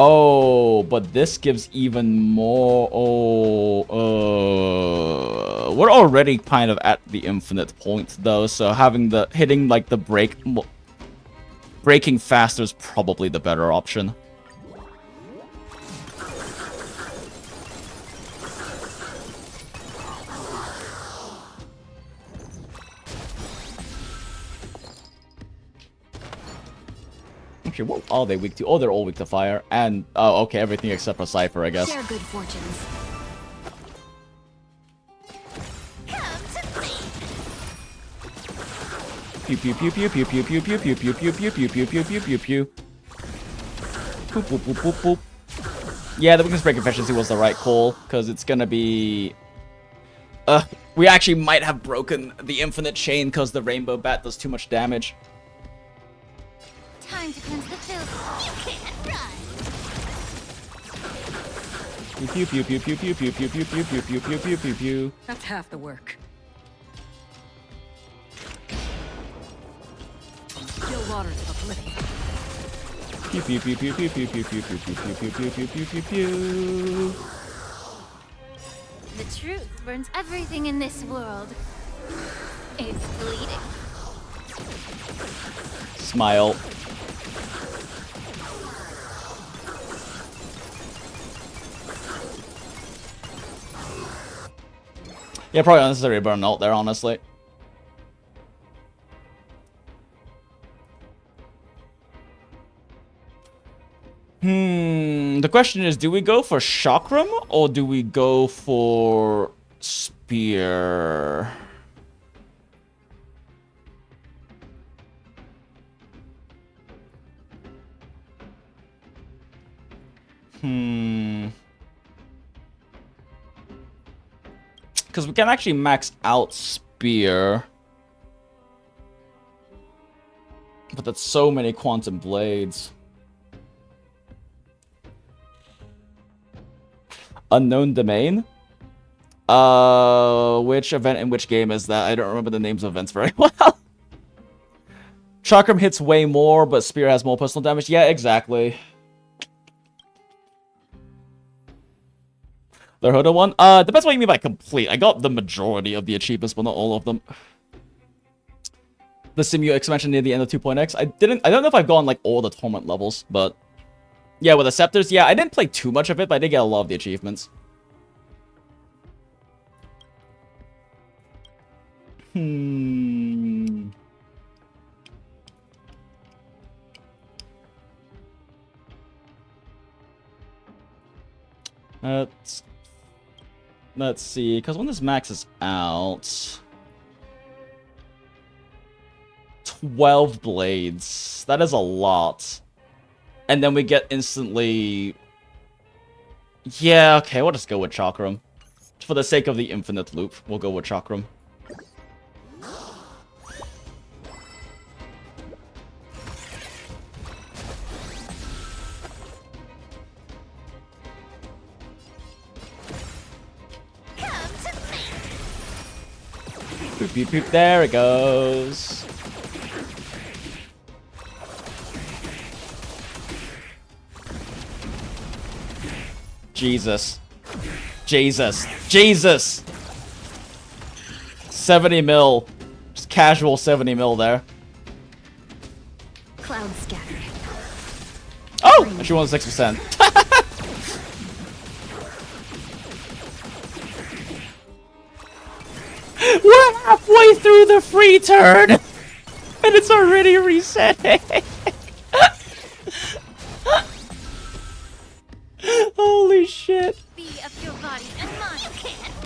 Oh, but this gives even more. Oh, we're already kind of at the infinite point, though. So hitting like the breaking faster is probably the better option. Actually, what are they weak to? Oh, they're all weak to fire. And, oh, okay, everything except for Cipher, I guess. Share good fortunes. Pew pew pew pew pew pew pew pew pew pew pew pew pew pew pew pew pew pew. Boop boop boop boop boop. Yeah, the weakness break efficiency was the right call, because it's gonna be... we actually might have broken the infinite chain because the rainbow bat does too much damage. Time to cleanse the filth. You can't run. Pew pew pew pew pew pew pew pew pew pew pew pew pew pew pew. That's half the work. Still waters of oblivion. Pew pew pew pew pew pew pew pew pew pew pew pew pew pew pew pew. The truth burns everything in this world. It's bleeding. Smile. Yeah, probably unnecessary burn ult there, honestly. The question is, do we go for Chakram or do we go for Spear? Because we can actually max out Spear. But that's so many Quantum Blades. Unknown Domain? Which event in which game is that? I don't remember the names of events very well. Chakram hits way more, but Spear has more personal damage. Yeah, exactly. The Huda one? Depends what you mean by complete. I got the majority of the achievements, but not all of them. The Simu expansion near the end of 2.x. I don't know if I've gotten like all the Torment levels, but yeah, with the Scepters, yeah, I didn't play too much of it, but I did get a lot of the achievements. Let's see, because when this maxes out... 12 blades. That is a lot. And then we get instantly... Yeah, okay, we'll just go with Chakram. For the sake of the infinite loop, we'll go with Chakram. Boop, boop, boop. There it goes. Jesus. Jesus. Jesus! 70 mil. Just casual 70 mil there. Cloud scattered. Oh! Actually, 106%. We're halfway through the free turn! And it's already resetting! Holy shit! Be of your body and mind. You can't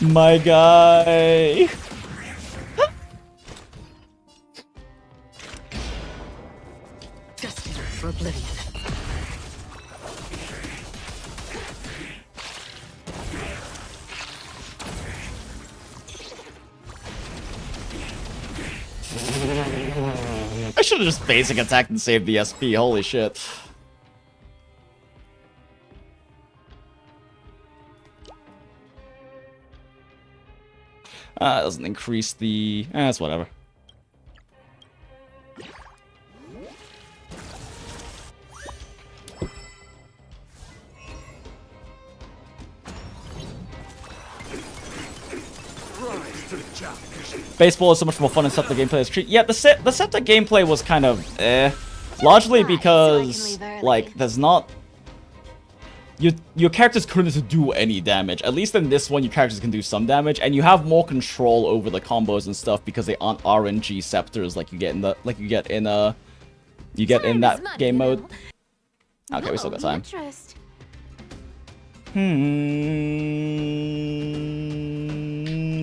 run. My guy! Destined for oblivion. I should have just basic attacked and saved the SP, holy shit. It doesn't increase the... it's whatever. Baseball is so much more fun and Scepter gameplay is treat. Yeah, the Scepter gameplay was kind of largely because like there's not your characters couldn't do any damage. At least in this one, your characters can do some damage, and you have more control over the combos and stuff because they aren't RNG Scepters like you get in that game mode. Okay, we still got time.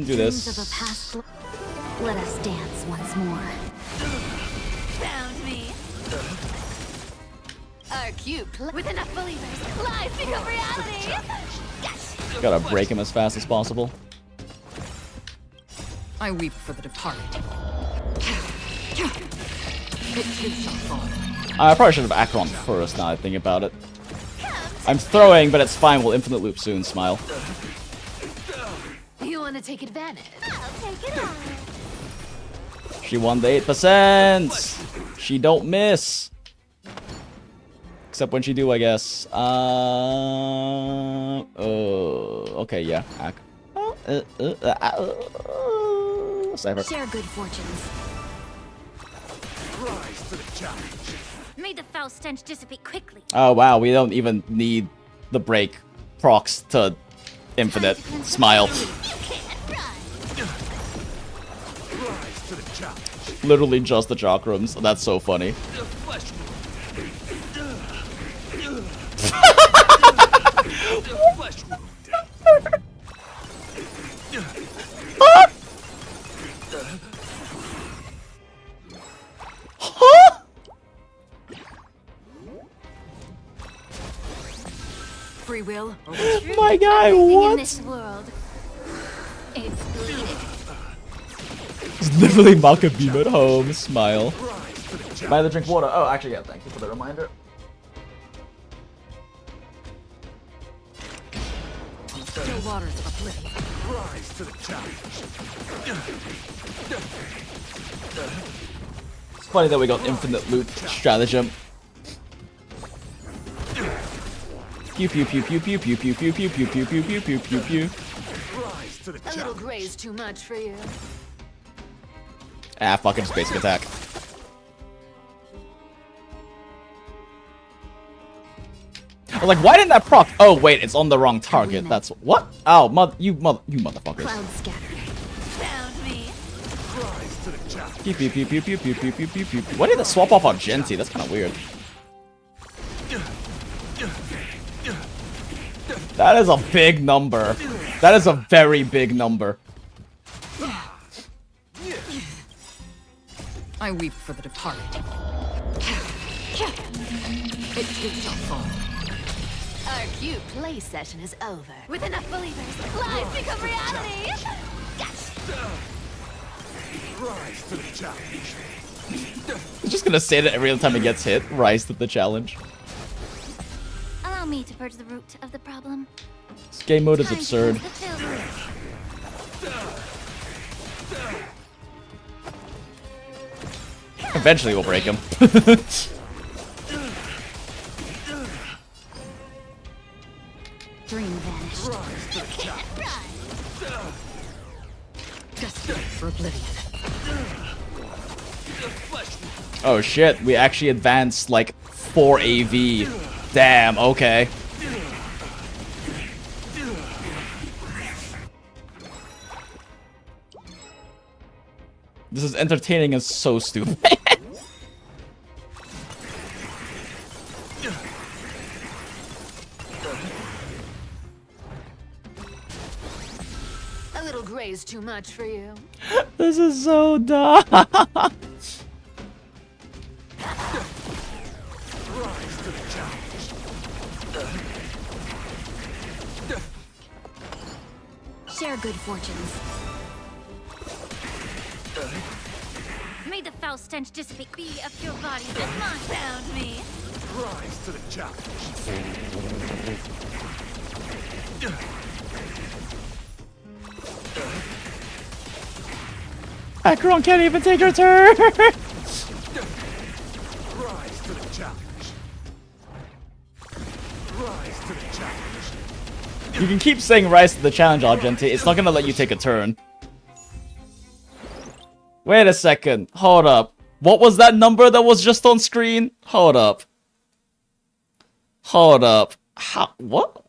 Do this. Let us dance once more. Found me. Our cute with enough believers, lies become reality. Gotta break him as fast as possible. I weep for the departed. It too shall fall. I probably should have Akron first now I think about it. I'm throwing, but it's fine. We'll infinite loop soon, smile. You want to take advantage? I'll take it on. She won the 8%! She don't miss! Except when she do, I guess. Okay, yeah. Cipher. Share good fortunes. Rise to the challenge. May the foul stench dissipate quickly. Oh wow, we don't even need the break procs to infinite. Smile. Literally just the chakrams. That's so funny. Huh? Free will or My guy, what? In this world, it's bleeding. It's literally Maka Beam at home. Smile. Buy the drink water. Oh, actually, yeah, thank you for the reminder. Still waters of oblivion. Rise to the challenge. It's funny that we got infinite loot stratagem. Pew pew pew pew pew pew pew pew pew pew pew pew pew pew pew pew. Rise to the A little challenge. gray's too much for you. Ah, fucking space attack. I was like, why didn't that proc? Oh wait, it's on the wrong target. That's what? Oh, you motherfuckers. Cloud scatter. Found me. Rise to the challenge. Pew pew pew pew pew pew pew pew pew pew. Why did they swap off on Genty? That's kind of weird. That is a big number. That is a very big number. I weep for the departed. It too shall fall. Our cute play session is over. With enough believers, lies become reality. Rise to the challenge. I'm just gonna say that every time it gets hit. Rise to the challenge. Allow me to purge the root of the problem. This game mode is Time to absurd. close the filter. Eventually we'll break him. Dream vanished. Destined for oblivion. Oh shit, we actually advanced like 4 AV. Damn, okay. This is entertaining and so stupid. A little gray's too much for you. This is so dumb. Rise to the challenge. Share good fortunes. May the foul stench dissipate. Be a pure body that mine found me. Rise to the challenge. Akron can't even take her turn. Rise to the challenge. Rise to the challenge. You can keep saying rise to the challenge, Argenti. It's not gonna let you take a turn. Wait a second. Hold up. What was that number that was just on screen? Hold up. Hold up. How? What?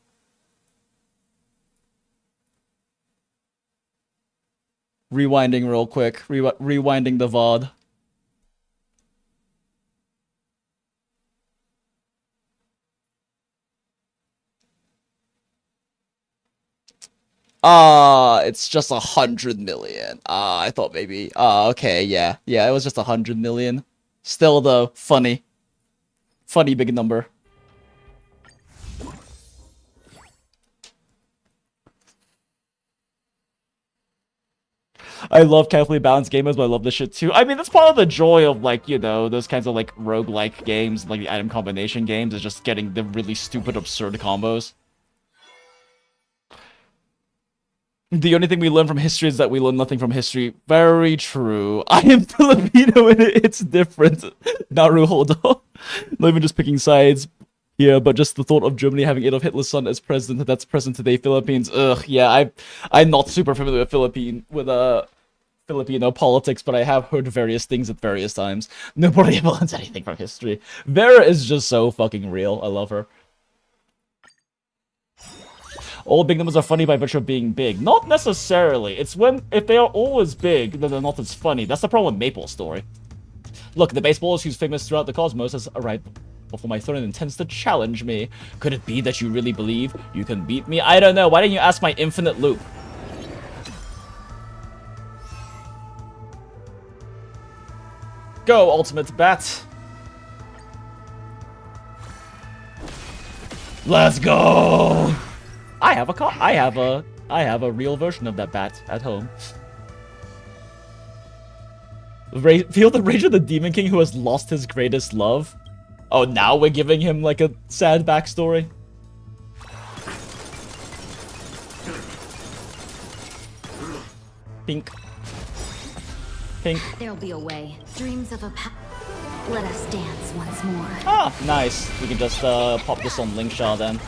Rewinding real quick. Rewinding the VOD. It's just 100 million. I thought maybe. Okay, yeah. Yeah, it was just 100 million. Still, though, funny. Funny big number. I love carefully balanced gamers, but I love this shit too. I mean, that's part of the joy of, like, you know, those kinds of, like, roguelike games, like the item combination games, is just getting the really stupid, absurd combos. The only thing we learn from history is that we learn nothing from history. Very true. I am Filipino and it's different. Naruhodo. Not even just picking sides here, but just the thought of Germany having Adolf Hitler's son as president, that's present today Philippines. Ugh, yeah, I'm not super familiar with Filipino politics, but I have heard various things at various times. Nobody ever learns anything from history. Vera is just so fucking real. I love her. All big numbers are funny by virtue of being big. Not necessarily. It's if they are always big, then they're not as funny. That's the problem with Maple's story. Look, the baseballist who's famous throughout the cosmos has arrived before my throne and intends to challenge me. Could it be that you really believe you can beat me? I don't know. Why didn't you ask my infinite loop? Go, ultimate bat. Let's go. I have a real version of that bat at home. Feel the rage of the Demon King who has lost his greatest love. Oh, now we're giving him like a sad backstory. Pink. Pink. There'll be a way. Dreams of a let us dance once more. Ah, nice. We can just pop this on Linkshot then.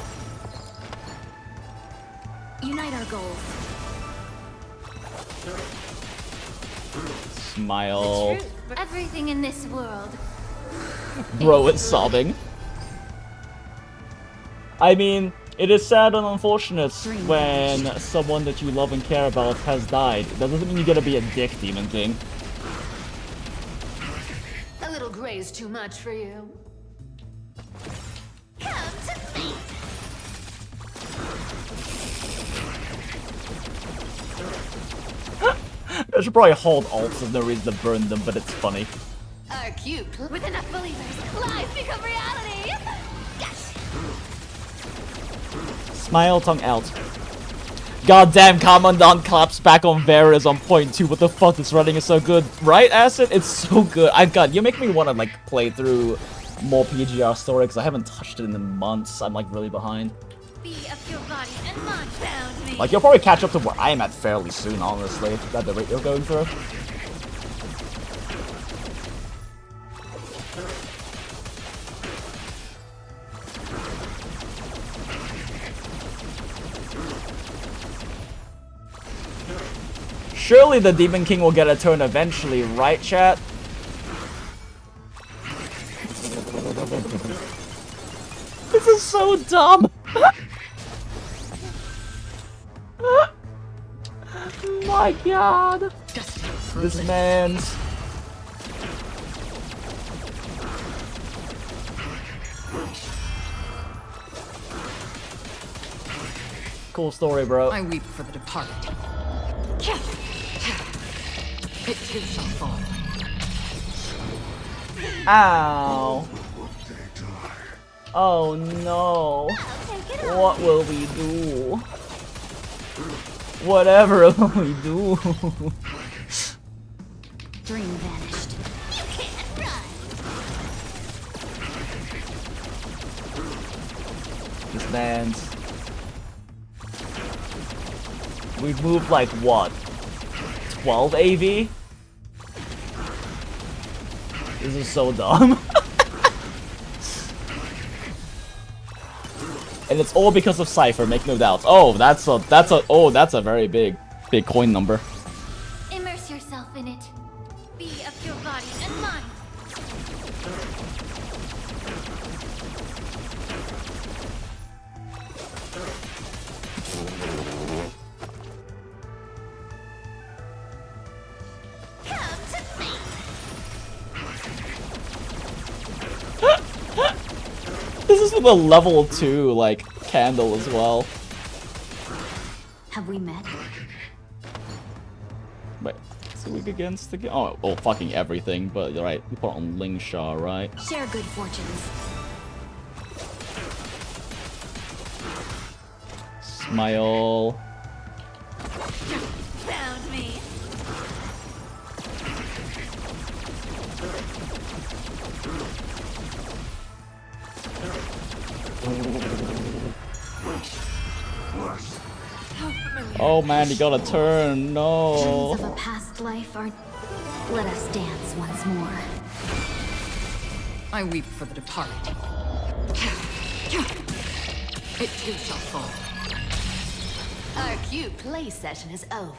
Unite our goals. Smile. Everything in this world. Bro is sobbing. I mean, it is sad and unfortunate when someone that you love and care about has died. That doesn't mean you gotta be a dick, Demon King. A little gray's too much for you. Come to me. I should probably hold alt, so there's no reason to burn them, but it's funny. Our cute With enough believers, lies become reality. Yes. Smile, tongue out. Goddamn, Commandant claps back on Vera is on point too. What the fuck? This running is so good, right, Acid? It's so good. You make me want to like play through more PGR story because I haven't touched it in months. I'm like really behind. Be of your body and mind bound me. Like you'll probably catch up to where I am at fairly soon, honestly. At the rate you're going through. Surely the Demon King will get a turn eventually, right, chat? This is so dumb! My god! This man's... Cool story, bro. I weep for the departed. It too shall fall. Ow. Oh no. What will we do? Whatever will we do? Dream vanished. You can't run. This man's... We've moved like what? 12 AV? This is so dumb. And it's all because of Cipher, make no doubts. Oh, that's a very big coin number. Immerse yourself in it. Be of your body and mind. Come to me. This is with a level 2 like candle as well. Have we met? Wait, so weak against the oh fucking everything, but you're right, we put on Lingshaw, right? Share good fortunes. Smile. Found me. Oh man, you gotta turn, no. Dreams of a past life are... Let us dance once more. I weep for the departed. It too shall fall. Our cute play session is over.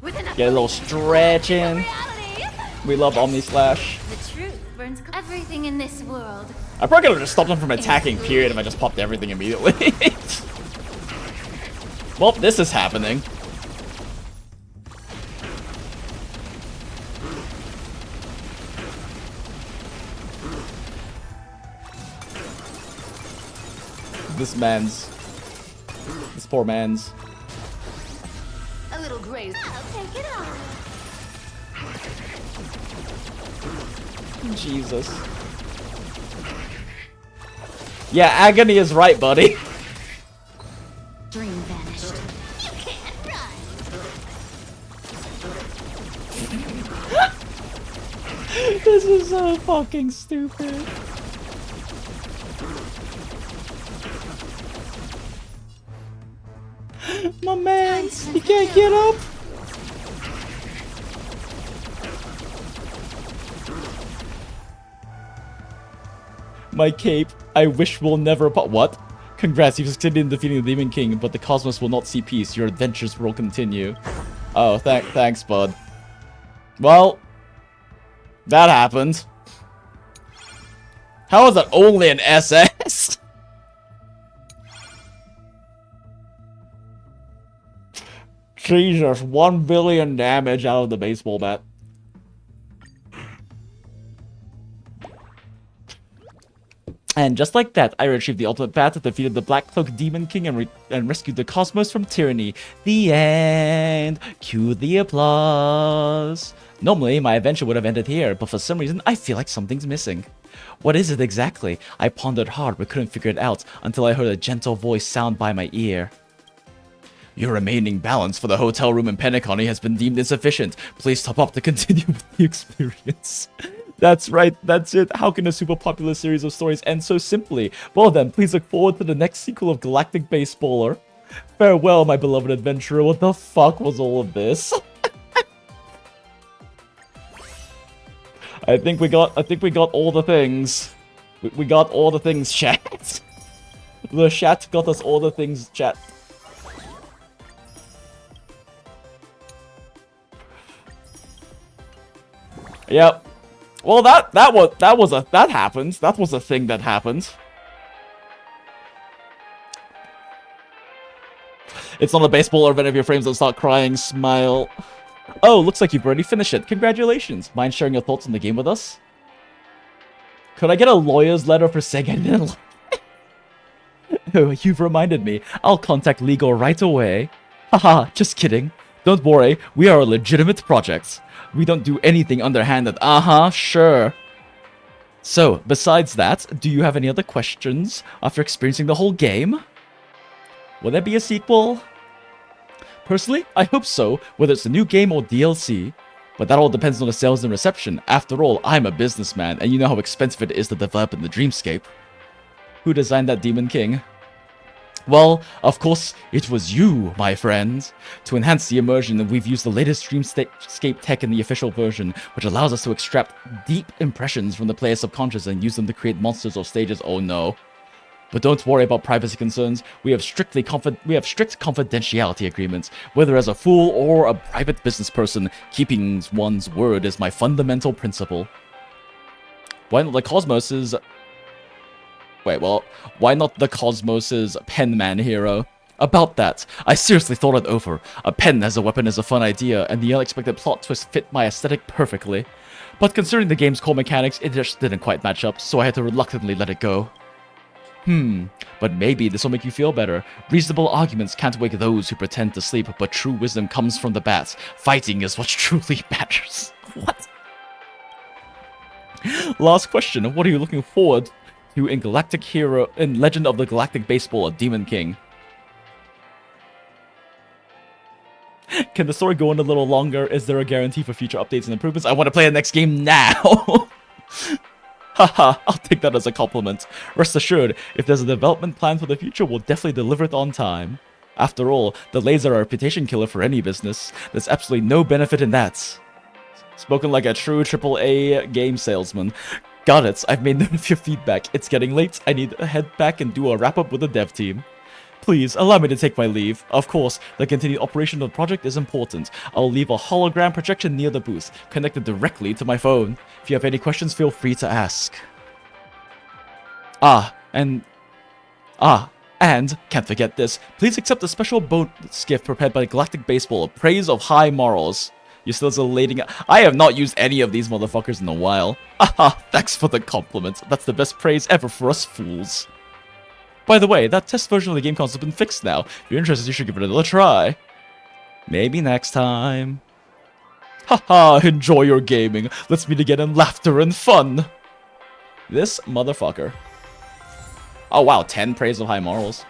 With enough Get a little stretch in. reality. We love Omni Slash. The truth burns everything in this world. I probably could've just stopped him from attacking, period, if I just popped everything immediately. Well, this is happening. This poor man's. A little graze. I'll take it off. Jesus. Yeah, Agony is right, buddy. Dream vanished. You can't run. is so fucking stupid. My man, he can't get up. My cape, I wish will never what? Congrats, you've succeeded in defeating the Demon King, but the cosmos will not see peace. Your adventures will continue. Oh, thanks, bud. Well, that happened. How is that only an SS? Jesus, 1 billion damage out of the baseball bat. And just like that, I retrieved the ultimate bat, defeated the Black Cloak Demon King, and rescued the cosmos from tyranny. The end. Cue the applause. Normally, my adventure would have ended here, but for some reason, I feel like something's missing. What is it exactly? I pondered hard, but couldn't figure it out until I heard a gentle voice sound by my ear. Your remaining balance for the hotel room in Penacony has been deemed insufficient. Please top up to continue with the experience. That's right, that's it. How can a super popular series of stories end so simply? Well then, please look forward to the next sequel of Galactic Baseballer. Farewell, my beloved adventurer. What the fuck was all of this? I think we got all the things. We got all the things, chat. The chat got us all the things, chat. Yep. Well, that happened. That was a thing that happened. It's not a baseball event if your frames don't start crying. Smile. Oh, looks like you've already finished it. Congratulations. Mind sharing your thoughts on the game with us? Could I get a lawyer's letter for saying I didn't like it? Oh, you've reminded me. I'll contact legal right away. Haha, just kidding. Don't worry, we are a legitimate project. We don't do anything underhanded. Sure. So, besides that, do you have any other questions after experiencing the whole game? Will there be a sequel? Personally, I hope so, whether it's a new game or DLC. But that all depends on the sales and reception. After all, I'm a businessman, and you know how expensive it is to develop in the dreamscape. Who designed that Demon King? Well, of course, it was you, my friend. To enhance the immersion, we've used the latest dreamscape tech in the official version, which allows us to extract deep impressions from the player's subconscious and use them to create monsters or stages. Oh no. But don't worry about privacy concerns. We have strict confidentiality agreements. Whether as a fool or a private business person, keeping one's word is my fundamental principle. Why not the Cosmos's penman hero? About that, I seriously thought it over. A pen as a weapon is a fun idea, and the unexpected plot twist fit my aesthetic perfectly. But considering the game's core mechanics, it just didn't quite match up, so I had to reluctantly let it go. But maybe this will make you feel better. Reasonable arguments can't wake those who pretend to sleep, but true wisdom comes from the bats. Fighting is what truly matters. What? Last question, what are you looking forward to in Legend of the Galactic Baseballer, Demon King? Can the story go on a little longer? Is there a guarantee for future updates and improvements? I want to play the next game now! Haha, I'll take that as a compliment. Rest assured, if there's a development plan for the future, we'll definitely deliver it on time. After all, delays are a reputation killer for any business. There's absolutely no benefit in that. Spoken like a true AAA game salesman. Got it, I've made note of your feedback. It's getting late, I need to head back and do a wrap-up with the dev team. Please, allow me to take my leave. Of course, the continued operation of the project is important. I'll leave a hologram projection near the booth, connected directly to my phone. If you have any questions, feel free to ask. And can't forget this. Please accept a special bonus gift prepared by Galactic Baseball, Praise of High Morals. You're still elating. I have not used any of these motherfuckers in a while. Thanks for the compliment. That's the best praise ever for us fools. By the way, that test version of the game console has been fixed now. If you're interested, you should give it another try. Maybe next time. Haha, enjoy your gaming. Let's meet again in laughter and fun. This motherfucker. Oh wow, 10 praise of high morals.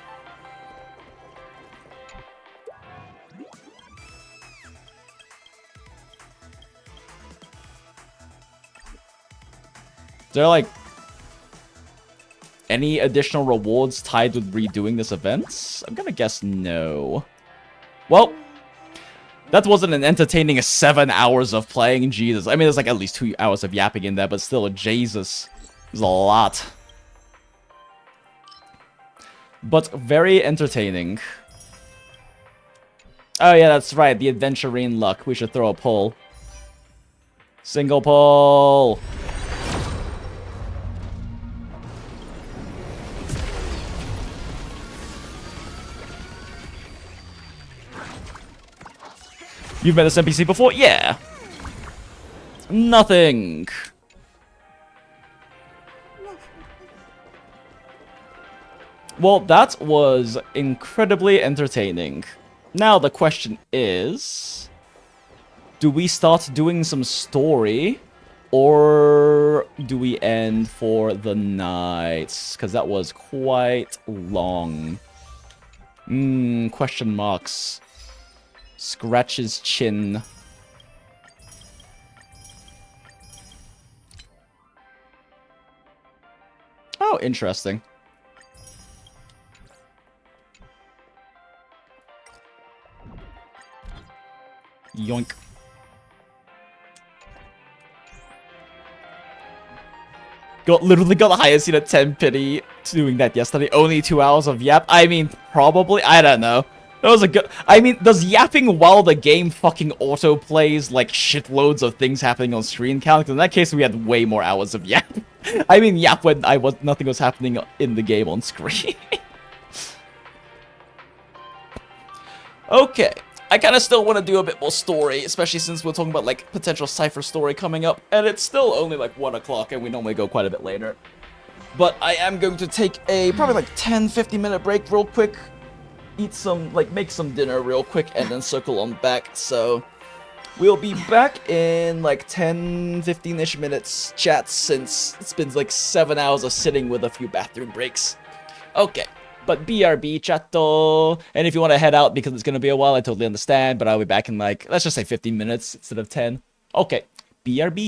there like any additional rewards tied with redoing this event? I'm gonna guess no. Well, that wasn't an entertaining 7 hours of playing. Jesus. I mean, there's like at least 2 hours of yapping in there, but still, Jesus. There's a lot. But very entertaining. Oh yeah, that's right. The Adventurine luck. We should throw a pull. Single pull. You've met this NPC before? Yeah. Nothing. Well, that was incredibly entertaining. Now the question is, do we start doing some story, or do we end for the night? Because that was quite long. Question marks. Scratch his chin. Oh, interesting. Yoink. Literally got the highest unit 10 pity doing that yesterday. Only 2 hours of yap. I mean, probably. I don't know. That was a good... I mean, does yapping while the game fucking auto-plays, like, shitloads of things happening on screen count? In that case, we had way more hours of yap. I mean, yap when nothing was happening in the game on screen. Okay. I kind of still want to do a bit more story, especially since we're talking about, like, potential Cipher story coming up. And it's still only, like, 1 o'clock, and we normally go quite a bit later. But I am going to take a probably, like, 10-15 minute break real quick. Eat some, like, make some dinner real quick, and then circle on back. So, we'll be back in, like, 10-15-ish minutes, chat, since it's been, like, 7 hours of sitting with a few bathroom breaks. Okay. But BRB, chatto. And if you want to head out because it's going to be a while, I totally understand. But I'll be back in, like, let's just say 15 minutes instead of 10. Okay. BRB.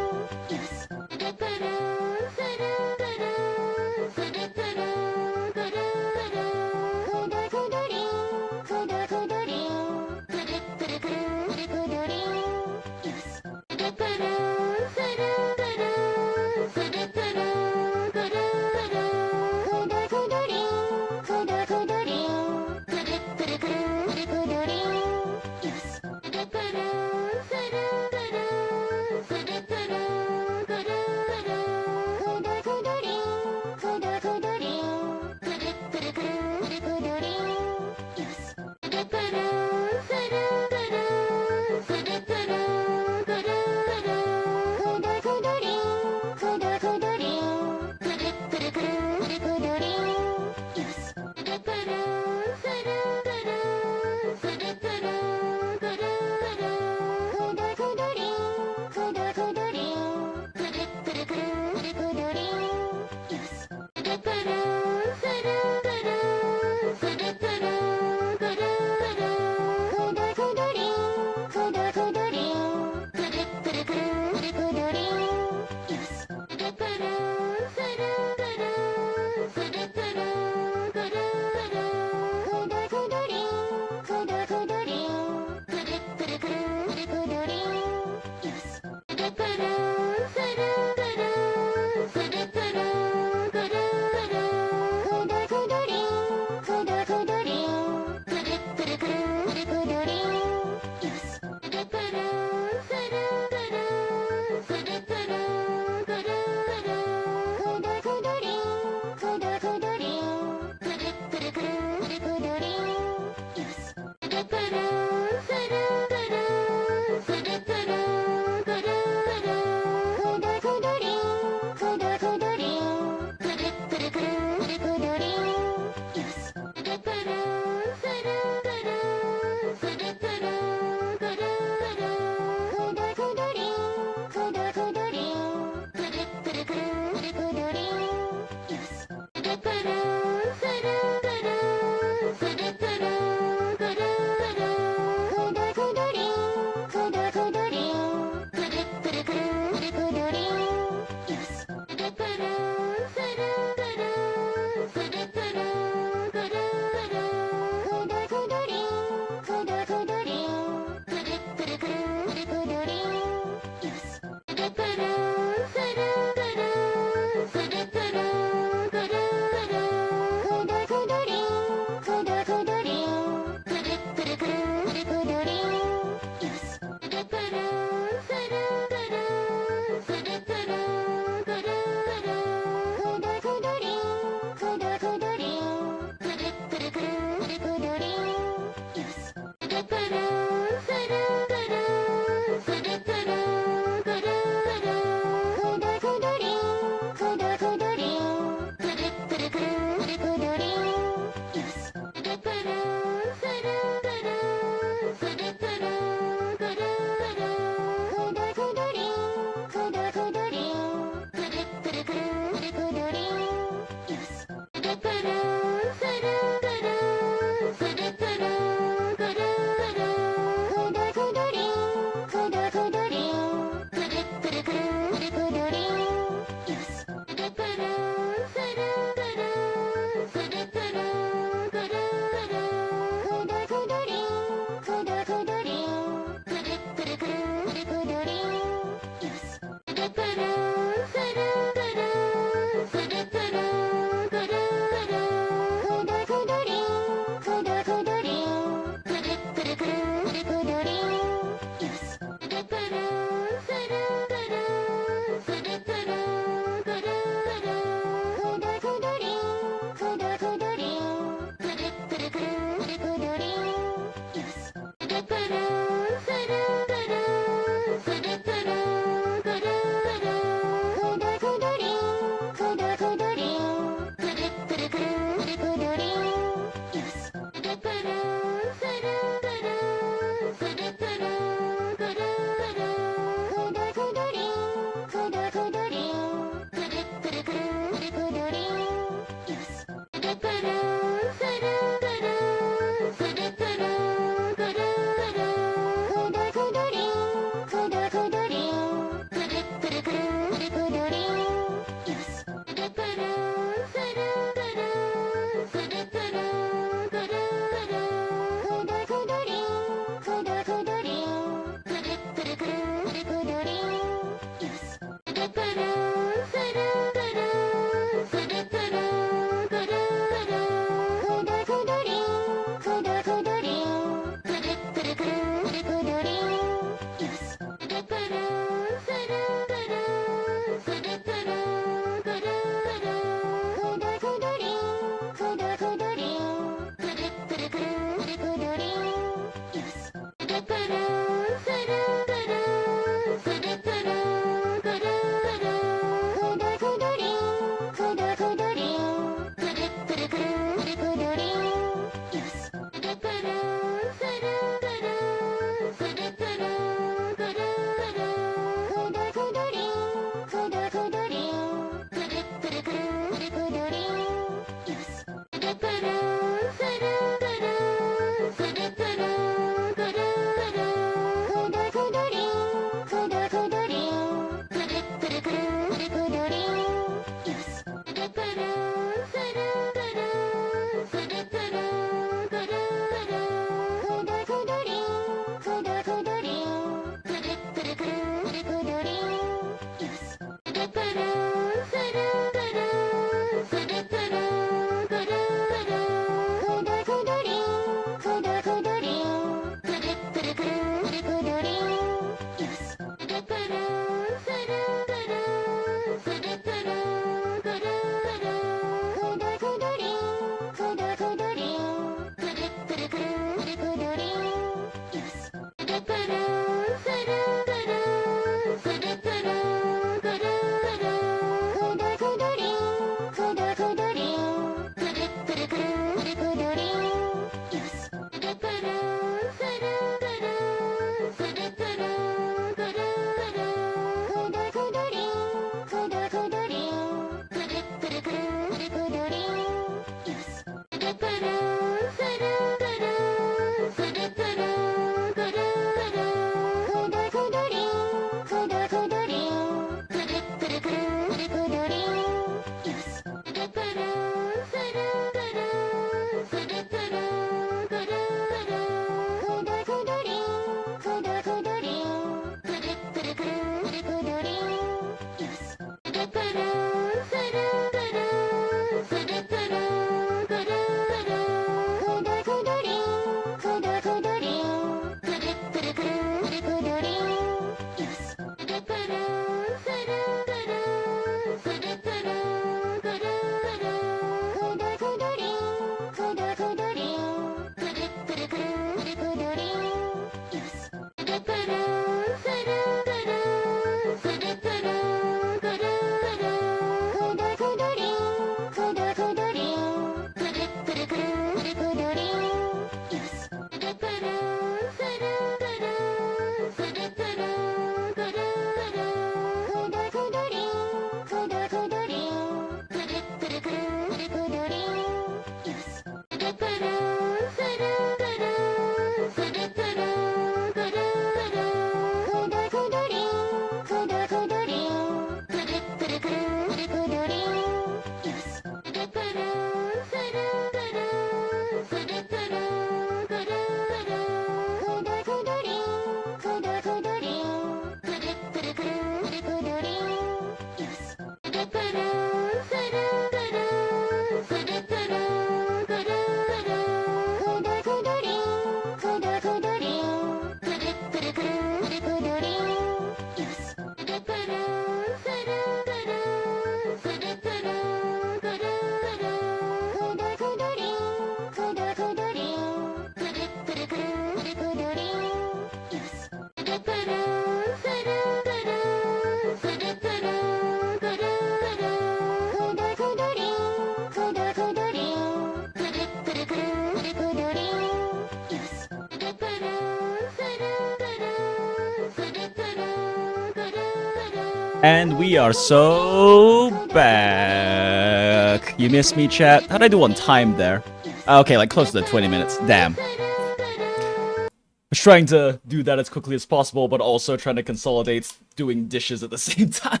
And we are so back. You missed me, chat? How'd I do on time there? Okay, like close to the 20 minutes. Damn. I was trying to do that as quickly as possible, but also trying to consolidate doing dishes at the same time.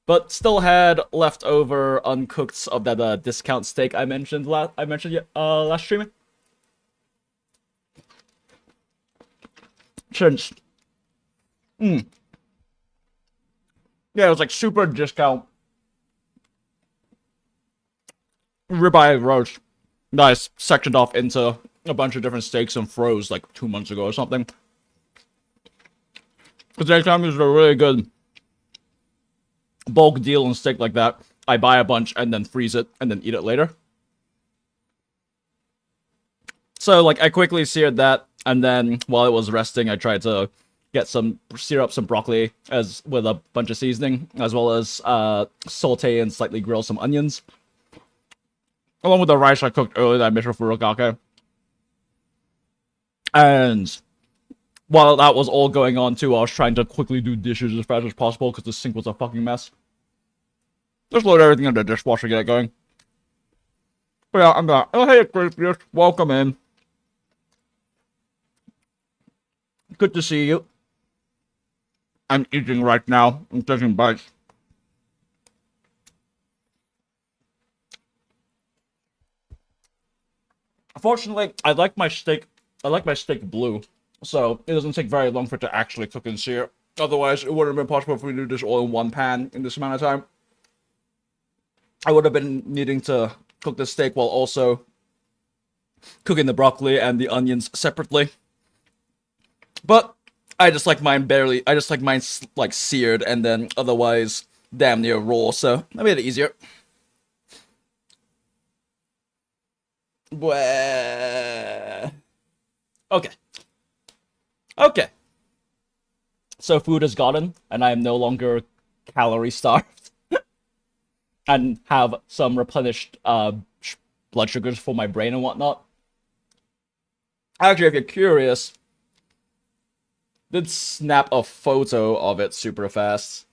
But still had leftover uncooked of that discount steak I mentioned last stream. Since yeah, it was like super discount ribeye roast that I sectioned off into a bunch of different steaks and froze like 2 months ago or something. Because next time there's a really good bulk deal on steak like that, I buy a bunch and then freeze it and then eat it later. So like I quickly seared that, and then while it was resting, I tried to sear up some broccoli with a bunch of seasoning, as well as saute and slightly grill some onions, along with the rice I cooked earlier that I made for furikake. And while that was all going on too, I was trying to quickly do dishes as fast as possible because the sink was a fucking mess. Just load everything in the dishwasher, get it going. But yeah, I'm back. Oh hey, Chris, welcome in. Good to see you. I'm eating right now. I'm taking bites. Fortunately, I like my steak blue, so it doesn't take very long for it to actually cook and sear. Otherwise, it wouldn't have been possible for me to do this all in one pan in this amount of time. I would have been needing to cook the steak while also cooking the broccoli and the onions separately. But I just like mine like seared and then otherwise damn near raw, so I made it easier. Okay. So food is gotten, and I am no longer calorie starved, and have some replenished blood sugars for my brain and whatnot. Actually, if you're curious, did snap a photo of it super fast,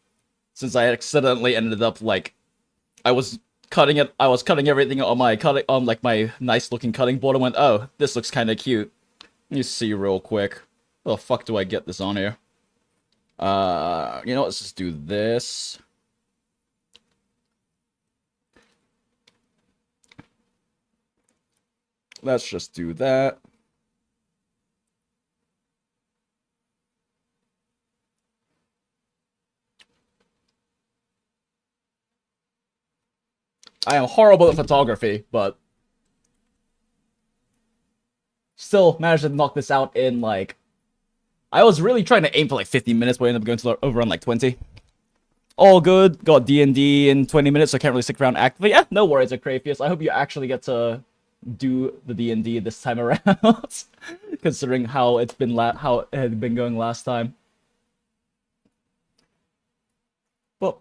since I accidentally ended up like I was cutting everything on my nice looking cutting board and went, oh, this looks kind of cute. Let me see real quick. How the fuck do I get this on here? You know, let's just do this. Let's just do that. I am horrible at photography, but still managed to knock this out in, like, I was really trying to aim for, like, 50 minutes, but I ended up going to over on, like, 20. All good. Got D&D in 20 minutes, so I can't really stick around actively. Yeah, no worries, Acrapius. I hope you actually get to do the D&D this time around, considering how it had been going last time. But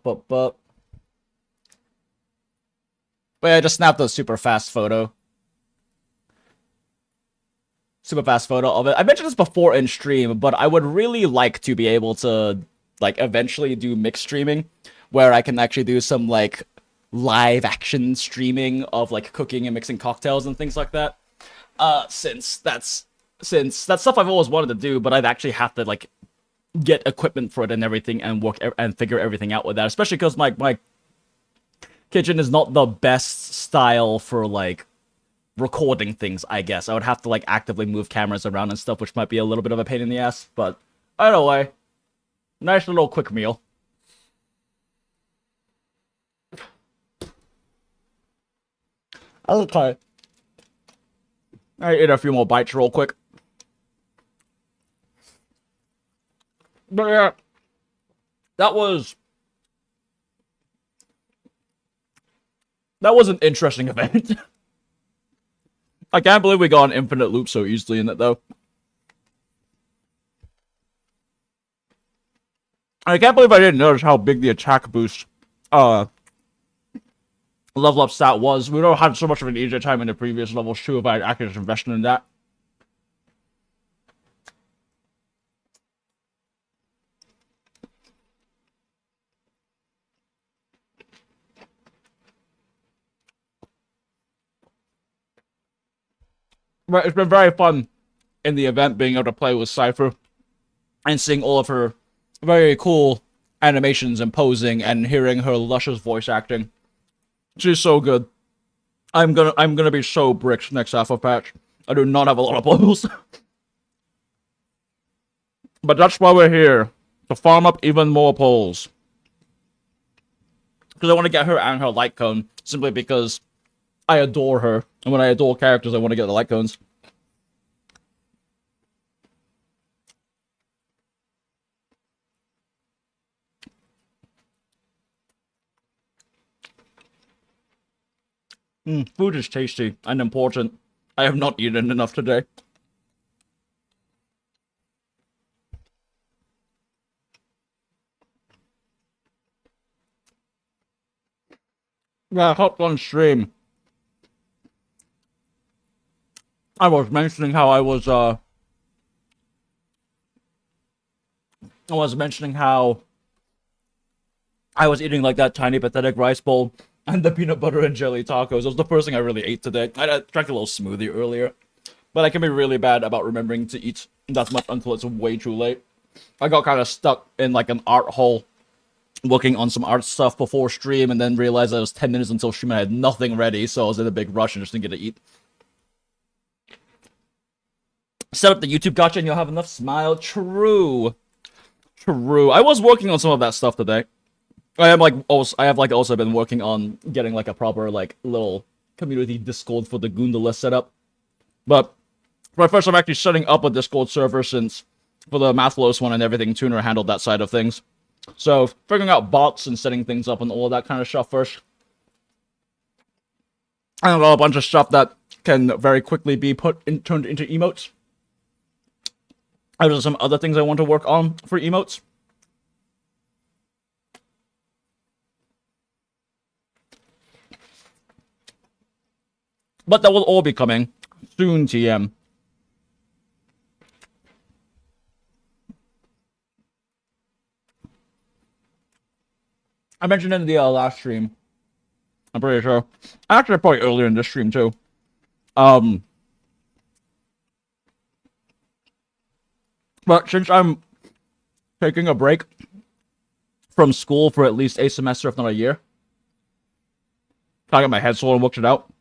yeah, I just snapped a super fast photo. Super fast photo of it. I mentioned this before in stream, but I would really like to be able to, like, eventually do mixed streaming, where I can actually do some, like, live action streaming of, like, cooking and mixing cocktails and things like that. Since that's stuff I've always wanted to do, but I'd actually have to, like, get equipment for it and everything and work and figure everything out with that, especially because my kitchen is not the best style for, like, recording things, I guess. I would have to, like, actively move cameras around and stuff, which might be a little bit of a pain in the ass, but either way, nice little quick meal. Okay. I ate a few more bites real quick. But yeah, that was an interesting event. I can't believe we got an infinite loop so easily in it, though. I can't believe I didn't notice how big the attack boost level up stat was. We would have had so much of an easier time in the previous levels too if I had actually just invested in that. But it's been very fun in the event being able to play with Cipher and seeing all of her very cool animations and posing and hearing her luscious voice acting. She's so good. I'm gonna be so bricked next Alpha patch. I do not have a lot of balls. But that's why we're here. To farm up even more polls. Because I want to get her and her Lightcone. Simply because I adore her. And when I adore characters, I want to get the Lightcones. Food is tasty and important. I have not eaten enough today. Yeah, I hopped on stream. I was mentioning how I was eating like that tiny pathetic rice bowl and the peanut butter and jelly tacos. It was the first thing I really ate today. I drank a little smoothie earlier, but I can be really bad about remembering to eat that much until it's way too late. I got kind of stuck in like an art hole working on some art stuff before stream, and then realized that it was 10 minutes until stream and I had nothing ready, so I was in a big rush and just didn't get to eat. Set up the YouTube gacha and you'll have enough smile. True. True. I was working on some of that stuff today. I have also been working on getting like a proper like little community Discord for the Gundala setup. But first I'm actually setting up a Discord server, since for the Mathlos one and everything, Tuner handled that side of things. So, figuring out bots and setting things up and all that kind of stuff first. And a bunch of stuff that can very quickly be turned into emotes. There's some other things I want to work on for emotes. But that will all be coming soon, TM. I mentioned in the last stream. I'm pretty sure. Actually, probably earlier in this stream, too. But since I'm taking a break from school for at least a semester, if not a year, I got my head sore and worked it out.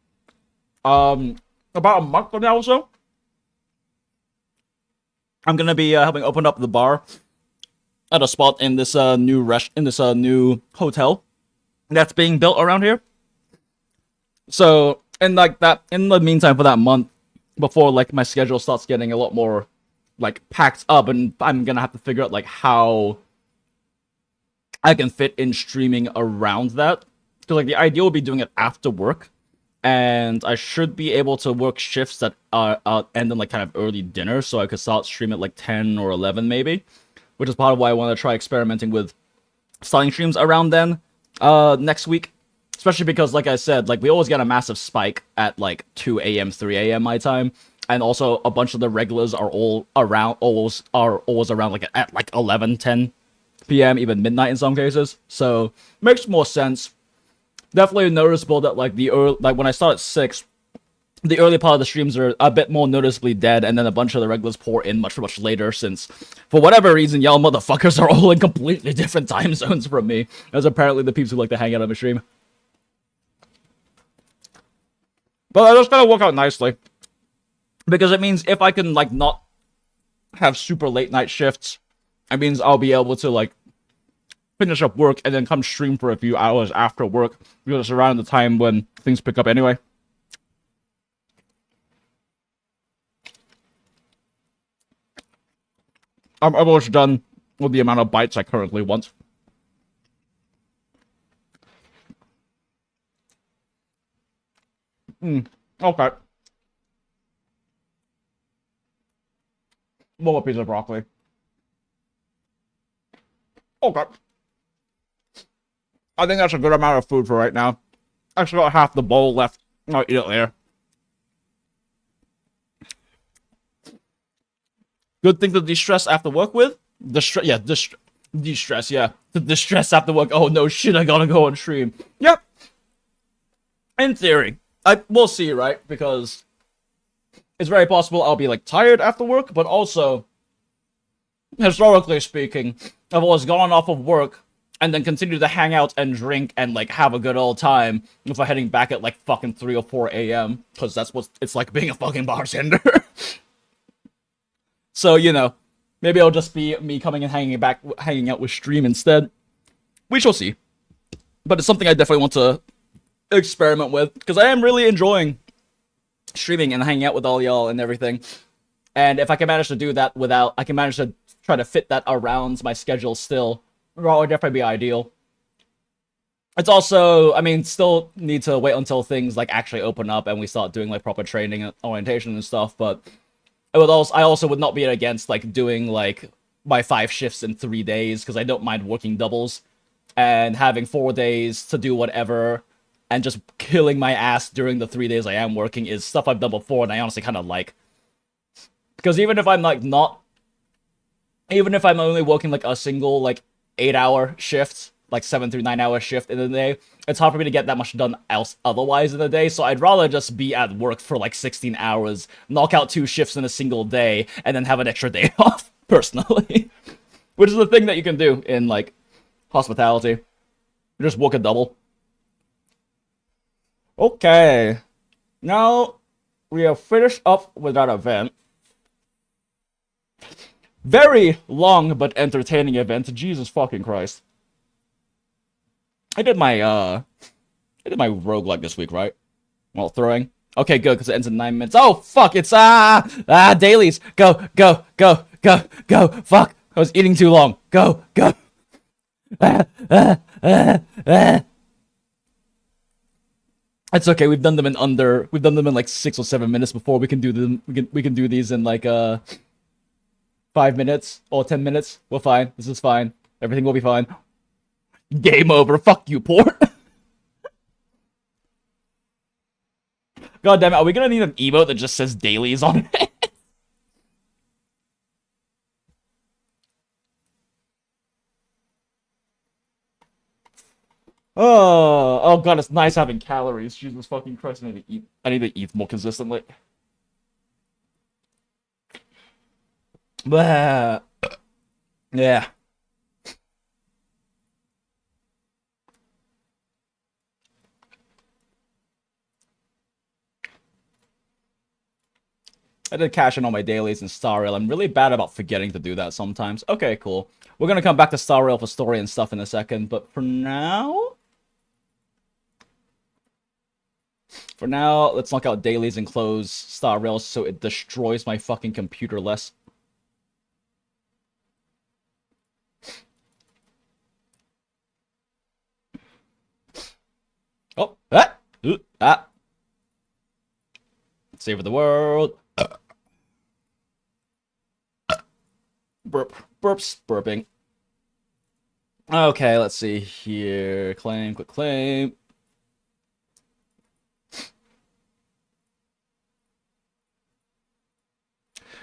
About a month from now or so, I'm gonna be helping open up the bar at a spot in this new hotel that's being built around here. So, in the meantime, for that month, before like my schedule starts getting a lot more like packed up, and I'm gonna have to figure out like how I can fit in streaming around that. Because like the idea would be doing it after work, and I should be able to work shifts that end in like kind of early dinner, so I could start stream at like 10 or 11 maybe. Which is part of why I want to try experimenting with starting streams around then, next week. Especially because, like I said, like we always get a massive spike at like 2 a.m., 3 a.m. my time. And also a bunch of the regulars are always around like at like 11, 10 p.m., even midnight in some cases. So, makes more sense. Definitely noticeable that like when I start at 6, the early part of the streams are a bit more noticeably dead, and then a bunch of the regulars pour in much, much later, since, for whatever reason, y'all motherfuckers are all in completely different time zones from me, as apparently the peeps who like to hang out on my stream. But that's gonna work out nicely. Because it means if I can, like, not have super late night shifts, it means I'll be able to, like, finish up work and then come stream for a few hours after work, because it's around the time when things pick up anyway. I'm almost done with the amount of bites I currently want. Okay. One more piece of broccoli. Okay. I think that's a good amount of food for right now. I still got half the bowl left. I'll eat it later. Good thing to de-stress after work with? De-stress, yeah. To de-stress after work. Oh no, shit, I gotta go on stream. Yep. In theory. We'll see, right? Because it's very possible I'll be like tired after work, but also, historically speaking, I've always gone off of work and then continue to hang out and drink and like have a good old time before heading back at like fucking 3 or 4 a.m. because that's what it's like being a fucking bartender. So, you know, maybe it'll just be me coming and hanging out with stream instead. We shall see. But it's something I definitely want to experiment with because I am really enjoying streaming and hanging out with all y'all and everything. And if I can manage to do that I can manage to try to fit that around my schedule still, that would definitely be ideal. It's also, I mean, still need to wait until things like actually open up and we start doing like proper training and orientation and stuff, but I also would not be against like doing like my 5 shifts in 3 days because I don't mind working doubles and having 4 days to do whatever and just killing my ass during the 3 days I am working is stuff I've done before and I honestly kind of like. Because even if I'm like even if I'm only working like a single like 8-hour shift, like 7 through 9 hour shift in the day, it's hard for me to get that much done otherwise in the day, so I'd rather just be at work for like 16 hours, knock out 2 shifts in a single day, and then have an extra day off, personally. Which is the thing that you can do in like hospitality. You just work a double. Okay. Now, we have finished up with that event. Very long but entertaining event, Jesus fucking Christ. I did my roguelike this week, right? While throwing. Okay, good, because it ends in 9 minutes. Oh, fuck, it's, dailies. Go, fuck. I was eating too long. Go. It's okay, we've done them in like 6 or 7 minutes before. We can do them, we can do these in like, 5 minutes or 10 minutes. We're fine. This is fine. Everything will be fine. Game over. Fuck you, port. God damn it, are we gonna need an emote that just says dailies on it? Oh god, it's nice having calories. Jesus fucking Christ, I need to eat more consistently. Blah. Yeah. I did cash in on my dailies in Star Rail. I'm really bad about forgetting to do that sometimes. Okay, cool. We're gonna come back to Star Rail for story and stuff in a second, but for now, let's knock out dailies and close Star Rail so it destroys my fucking computer less. Oh, Savor the world. Burps, burping. Okay, let's see here. Claim, quick claim.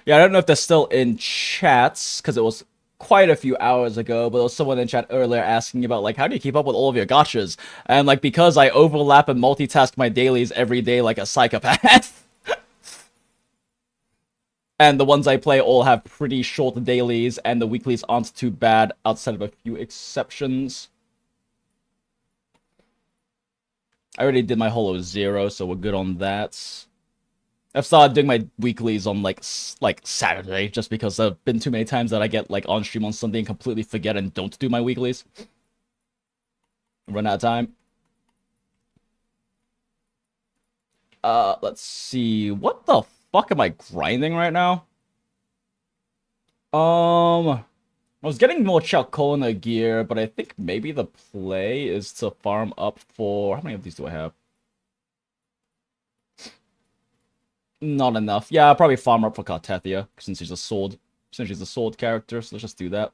Yeah, I don't know if they're still in chats, because it was quite a few hours ago, but there was someone in chat earlier asking about, like, how do you keep up with all of your gachas? And, like, because I overlap and multitask my dailies every day like a psychopath. And the ones I play all have pretty short dailies, and the weeklies aren't too bad, outside of a few exceptions. I already did my Holo Zero, so we're good on that. I've started doing my weeklies on, like Saturday, just because there have been too many times that I get, like, on stream on Sunday and completely forget and don't do my weeklies. Run out of time. Let's see. What the fuck am I grinding right now? I was getting more Chalcona gear, but I think maybe the play is to farm up for... How many of these do I have? Not enough. Yeah, I'll probably farm up for Cartethia, since she's a sword character, so let's just do that.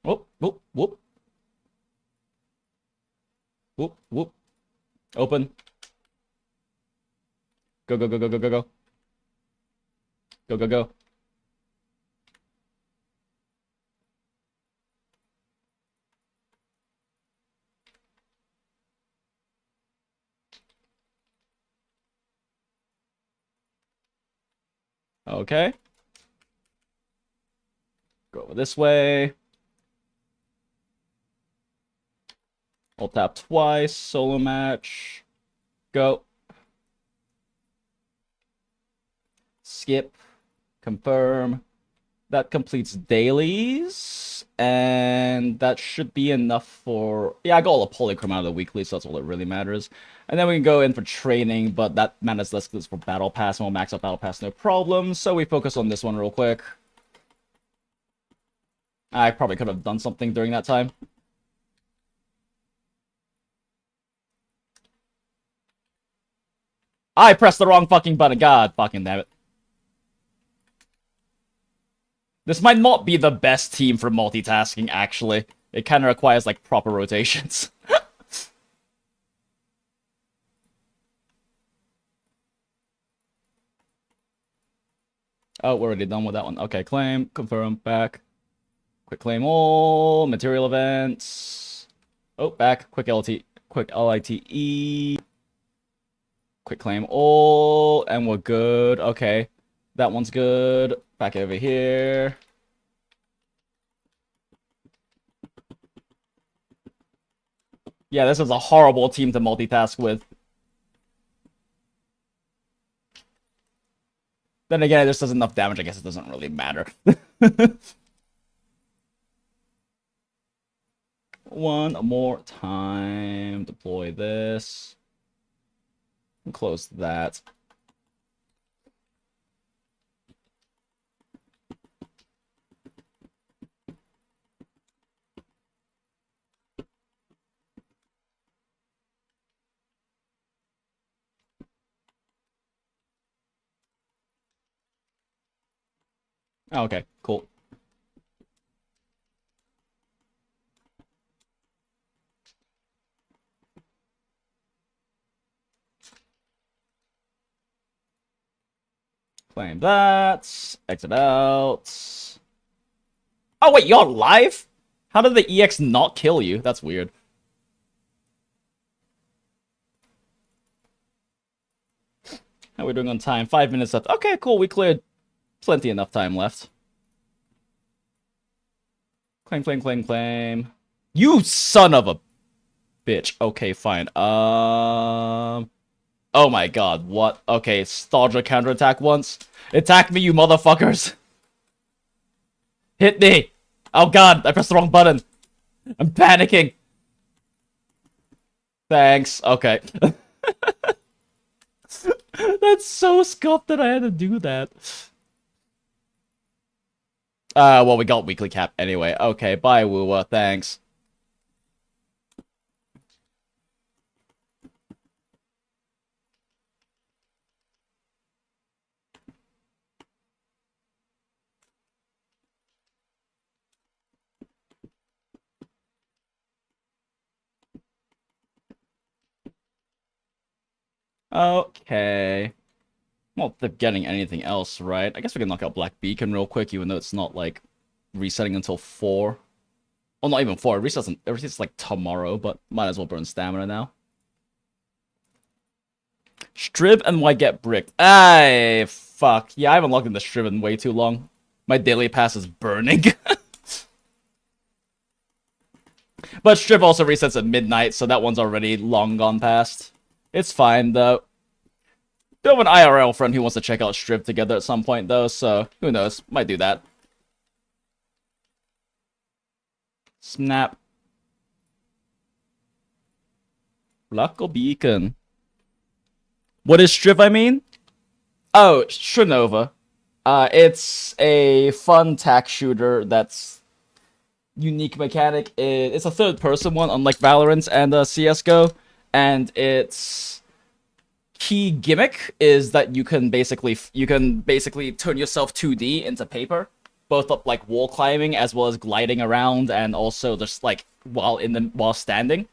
Whoop, whoop, whoop. Whoop, whoop. Open. Go, go, go, go, go, go, go. Go, go, go. Okay. Go this way. I'll tap twice. Solo match. Go. Skip. Confirm. That completes dailies. And that should be enough for... Yeah, I got all the polychrome out of the weekly, so that's all that really matters. And then we can go in for training, but that matters less because it's for Battle Pass, and we'll max out Battle Pass, no problem. So we focus on this one real quick. I probably could have done something during that time. I pressed the wrong fucking button. God fucking damn it. This might not be the best team for multitasking, actually. It kind of requires, like, proper rotations. Oh, we're already done with that one. Okay, claim, confirm, back. Quick claim all, material events. Oh, back, quick LT, quick LITE. Quick claim all, and we're good. Okay, that one's good. Back over here. Yeah, this is a horrible team to multitask with. Then again, it just does enough damage, I guess it doesn't really matter. One more time. Deploy this. And close that. Okay, cool. Claim that. Exit out. Oh, wait, you're live? How did the EX not kill you? That's weird. How are we doing on time? 5 minutes left. Okay, cool. We cleared plenty enough time left. Claim, claim, claim, claim. You son of a bitch. Okay, fine. Oh my god, what? Okay, dodge a counterattack once. Attack me, you motherfuckers. Hit me. Oh god, I pressed the wrong button. I'm panicking. Thanks. Okay. That's so scuffed that I had to do that. Well, we got weekly cap anyway. Okay, bye, Woowa. Thanks. Okay. Well, they're getting anything else, right? I guess we can knock out Black Beacon real quick, even though it's not, like, resetting until 4. Well, not even 4. It resets, like, tomorrow, but might as well burn stamina now. Strib and why get bricked? Ay, fuck. Yeah, I haven't logged into Strib in way too long. My daily pass is burning. But Strib also resets at midnight, so that one's already long gone past. It's fine, though. We have an IRL friend who wants to check out Strib together at some point, though, so who knows? Might do that. Snap. Luck or Beacon? What is Strib, I mean? Oh, Shrinova. It's a fun tack shooter that's unique mechanic. It's a third-person one, unlike Valorant and CSGO, and its key gimmick is that you can basically turn yourself 2D into paper, both up like wall climbing as well as gliding around, and also just like while standing.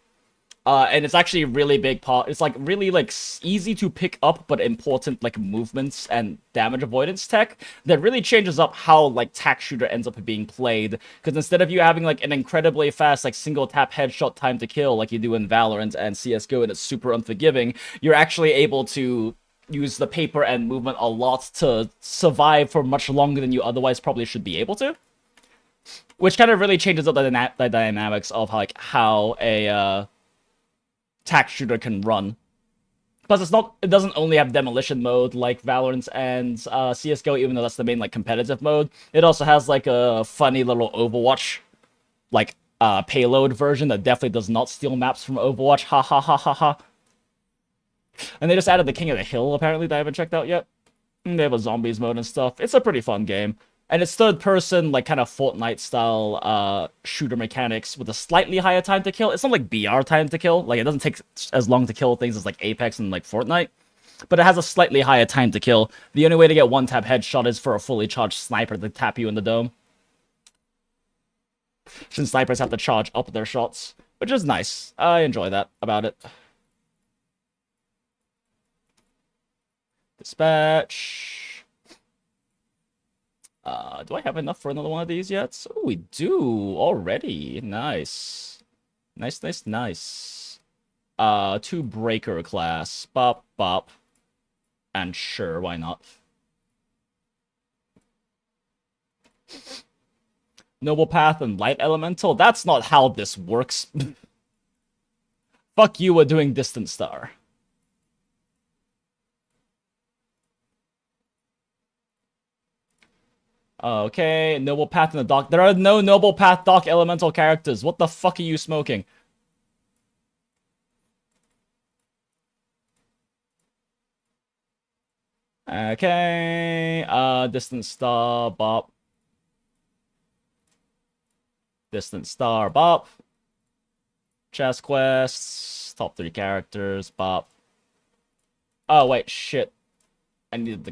And it's actually a really big part. It's like really like easy to pick up but important like movements and damage avoidance tech that really changes up how like tack shooter ends up being played. Because instead of you having like an incredibly fast like single tap headshot time to kill like you do in Valorant and CS:GO and it's super unforgiving, you're actually able to use the paper and movement a lot to survive for much longer than you otherwise probably should be able to. Which kind of really changes up the dynamics of like how a tac shooter can run. Plus, it doesn't only have demolition mode like Valorant and CS:GO, even though that's the main like competitive mode. It also has like a funny little Overwatch like payload version that definitely does not steal maps from Overwatch. Ha ha ha ha ha. And they just added the King of the Hill apparently that I haven't checked out yet. And they have a zombies mode and stuff. It's a pretty fun game. And it's third person, like, kind of Fortnite-style shooter mechanics with a slightly higher time to kill. It's not like BR time to kill. Like, it doesn't take as long to kill things as, like, Apex and, like, Fortnite. But it has a slightly higher time to kill. The only way to get one-tap headshot is for a fully charged sniper to tap you in the dome. Since snipers have to charge up their shots. Which is nice. I enjoy that about it. Dispatch... do I have enough for another one of these yet? Oh, we do already. Nice. Nice, nice, nice. 2 breaker class. Bop, bop. And sure, why not? Noble Path and Light Elemental? That's not how this works. Fuck you, we're doing Distant Star. Okay, Noble Path in the dock. There are no Noble Path dock elemental characters. What the fuck are you smoking? Okay, Distant Star, bop. Distant Star, bop. Chest quests, top 3 characters, bop. Oh, wait, shit. I needed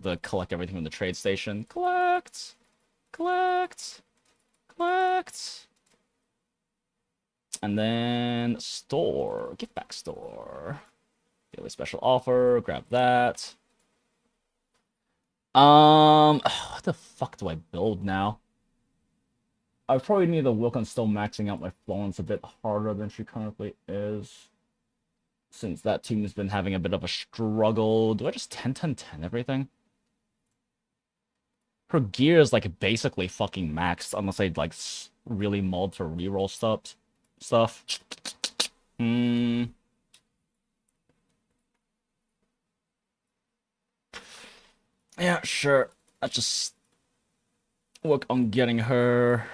to collect everything from the trade station. Collect. And then store. Gift back store. Daily special offer. Grab that. What the fuck do I build now? I probably need to work on still maxing out my Florence a bit harder than she currently is. Since that team has been having a bit of a struggle. Do I just 10-10-10 everything? Her gear is like basically fucking maxed unless I like really mod for reroll stuff. Yeah, sure. Let's just work on getting her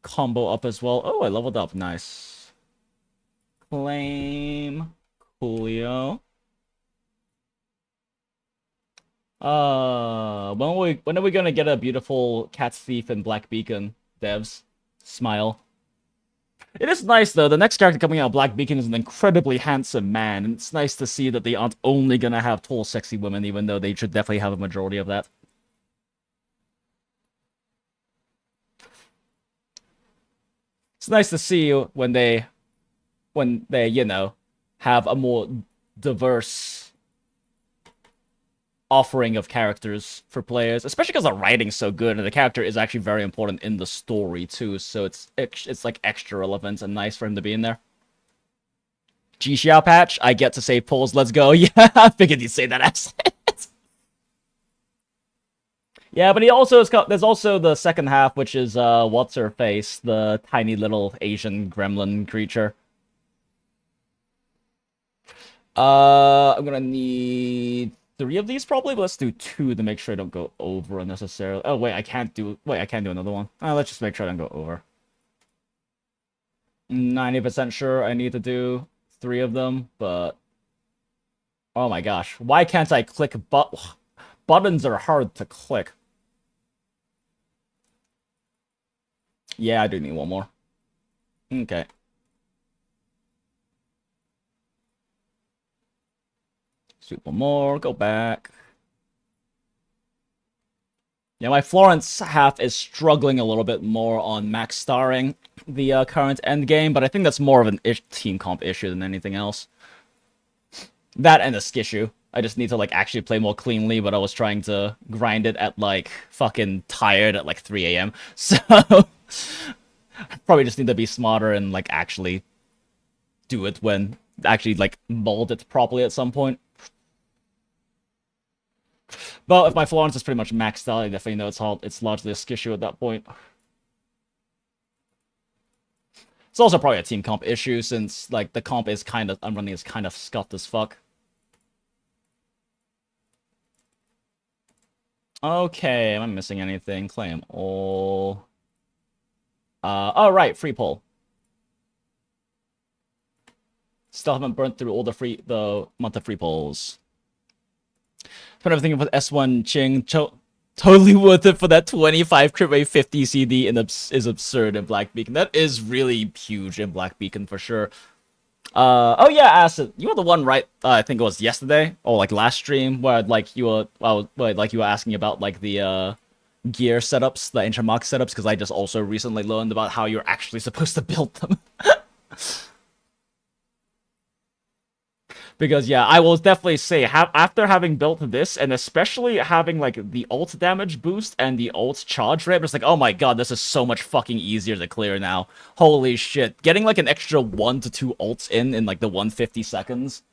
combo up as well. Oh, I leveled up. Nice. Claim. Coolio. When are we gonna get a beautiful Cat's Thief and Black Beacon, devs? Smile. It is nice though, the next character coming out of Black Beacon is an incredibly handsome man, and it's nice to see that they aren't only gonna have tall, sexy women, even though they should definitely have a majority of that. It's nice to see when they, you know, have a more diverse offering of characters for players, especially because the writing's so good and the character is actually very important in the story too, so it's like extra relevant and nice for him to be in there. Ji Xiao patch, I get to save polls, let's go. Yeah, I figured you'd say that accent. Yeah, but he also has got, there's also the second half, which is what's her face, the tiny little Asian gremlin creature. I'm gonna need 3 of these probably, but let's do 2 to make sure I don't go over unnecessarily. Oh wait, I can't do another one. Let's just make sure I don't go over. 90% sure I need to do 3 of them, but oh my gosh, why can't I click buttons are hard to click. Yeah, I do need 1 more. Okay. Shoot 1 more, go back. Yeah, my Florence half is struggling a little bit more on max starring the current end game, but I think that's more of an team comp issue than anything else. That and a skissue. I just need to like actually play more cleanly, but I was trying to grind it at like fucking tired at like 3 AM. So probably just need to be smarter and like actually do it when actually like mold it properly at some point. But if my Florence is pretty much maxed out, I definitely know it's largely a skishu at that point. It's also probably a team comp issue since like the comp is I'm running is kind of scuffed as fuck. Okay, am I missing anything? Claim all. Oh right, free pull. Still haven't burnt through all the month of free pulls. But I'm thinking about S1 Ching, totally worth it for that 25 crit rate 50 CD is absurd in Black Beacon. That is really huge in Black Beacon for sure. Oh yeah, Acid, you were the one, right? I think it was yesterday or like last stream where like you were asking about like the gear setups, the intermark setups, because I just also recently learned about how you're actually supposed to build them. Because, yeah, I will definitely say, after having built this, and especially having, like, the ult damage boost and the ult charge rate, it's like, oh my god, this is so much fucking easier to clear now. Holy shit. Getting, like, an extra 1 to 2 ults in like, the 150 seconds,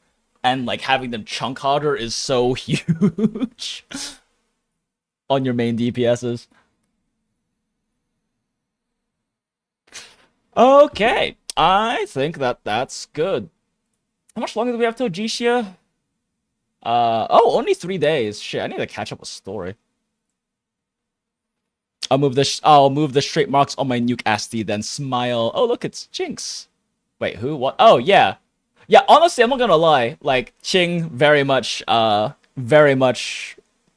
and, like, having them chunk harder is so huge on your main DPSs. Okay, I think that's good. How much longer do we have till Jishia? Oh, only 3 days. Shit, I need to catch up with story. I'll move the straight marks on my nuke Asti, then smile. Oh, look, it's Jinx. Wait, who? What? Oh, yeah. Yeah, honestly, I'm not gonna lie. Like, Ching, very much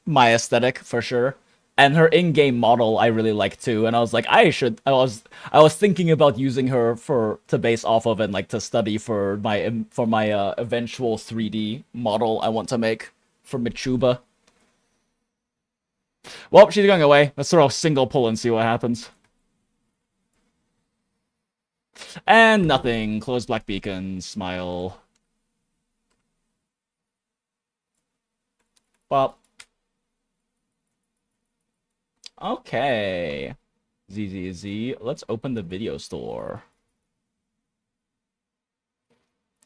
my aesthetic, for sure. And her in-game model I really like too, and I was like, I was thinking about using her to base off of and like to study for my eventual 3D model I want to make for Michuba. Well, she's going away. Let's throw a single pull and see what happens. And nothing. Close Black Beacon. Smile. Well. Okay. ZZZ. Let's open the video store.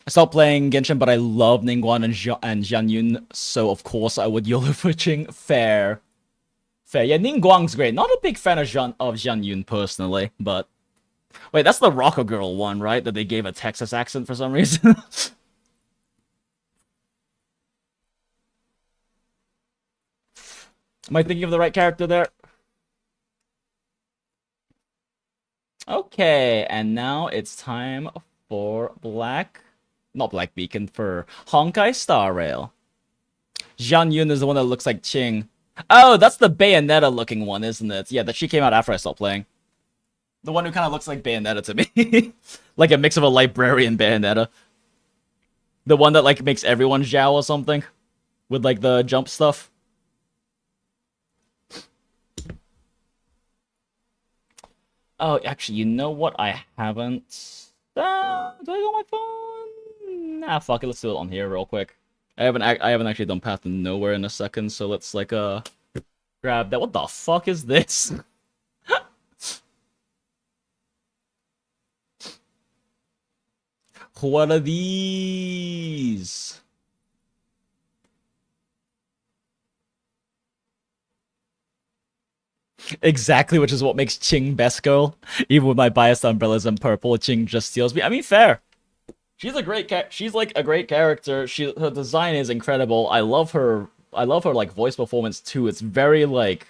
I stopped playing Genshin, but I love Ningguang and Xianyun, so of course I would YOLO for Ching. Fair. Fair. Yeah, Ningguang's great. Not a big fan of Xianyun personally, but... Wait, that's the Rocker Girl one, right? That they gave a Texas accent for some reason? Am I thinking of the right character there? Okay, and now it's time for not Black Beacon, for Honkai Star Rail. Xianyun is the one that looks like Ching. Oh, that's the Bayonetta looking one, isn't it? Yeah, that she came out after I stopped playing. The one who kind of looks like Bayonetta to me. Like a mix of a librarian Bayonetta. The one that like makes everyone Zhao or something. With like the jump stuff. Oh, actually, you know what? I haven't... do I go on my phone? Nah, fuck it. Let's do it on here real quick. I haven't actually done Path to Nowhere in a second, so let's, like, grab that. What the fuck is this? What are these? Exactly, which is what makes Ching best girl. Even with my biased umbrellas and purple, Ching just steals me. I mean, fair. She's a great she's like a great character. Her design is incredible. I love her like voice performance too. It's very like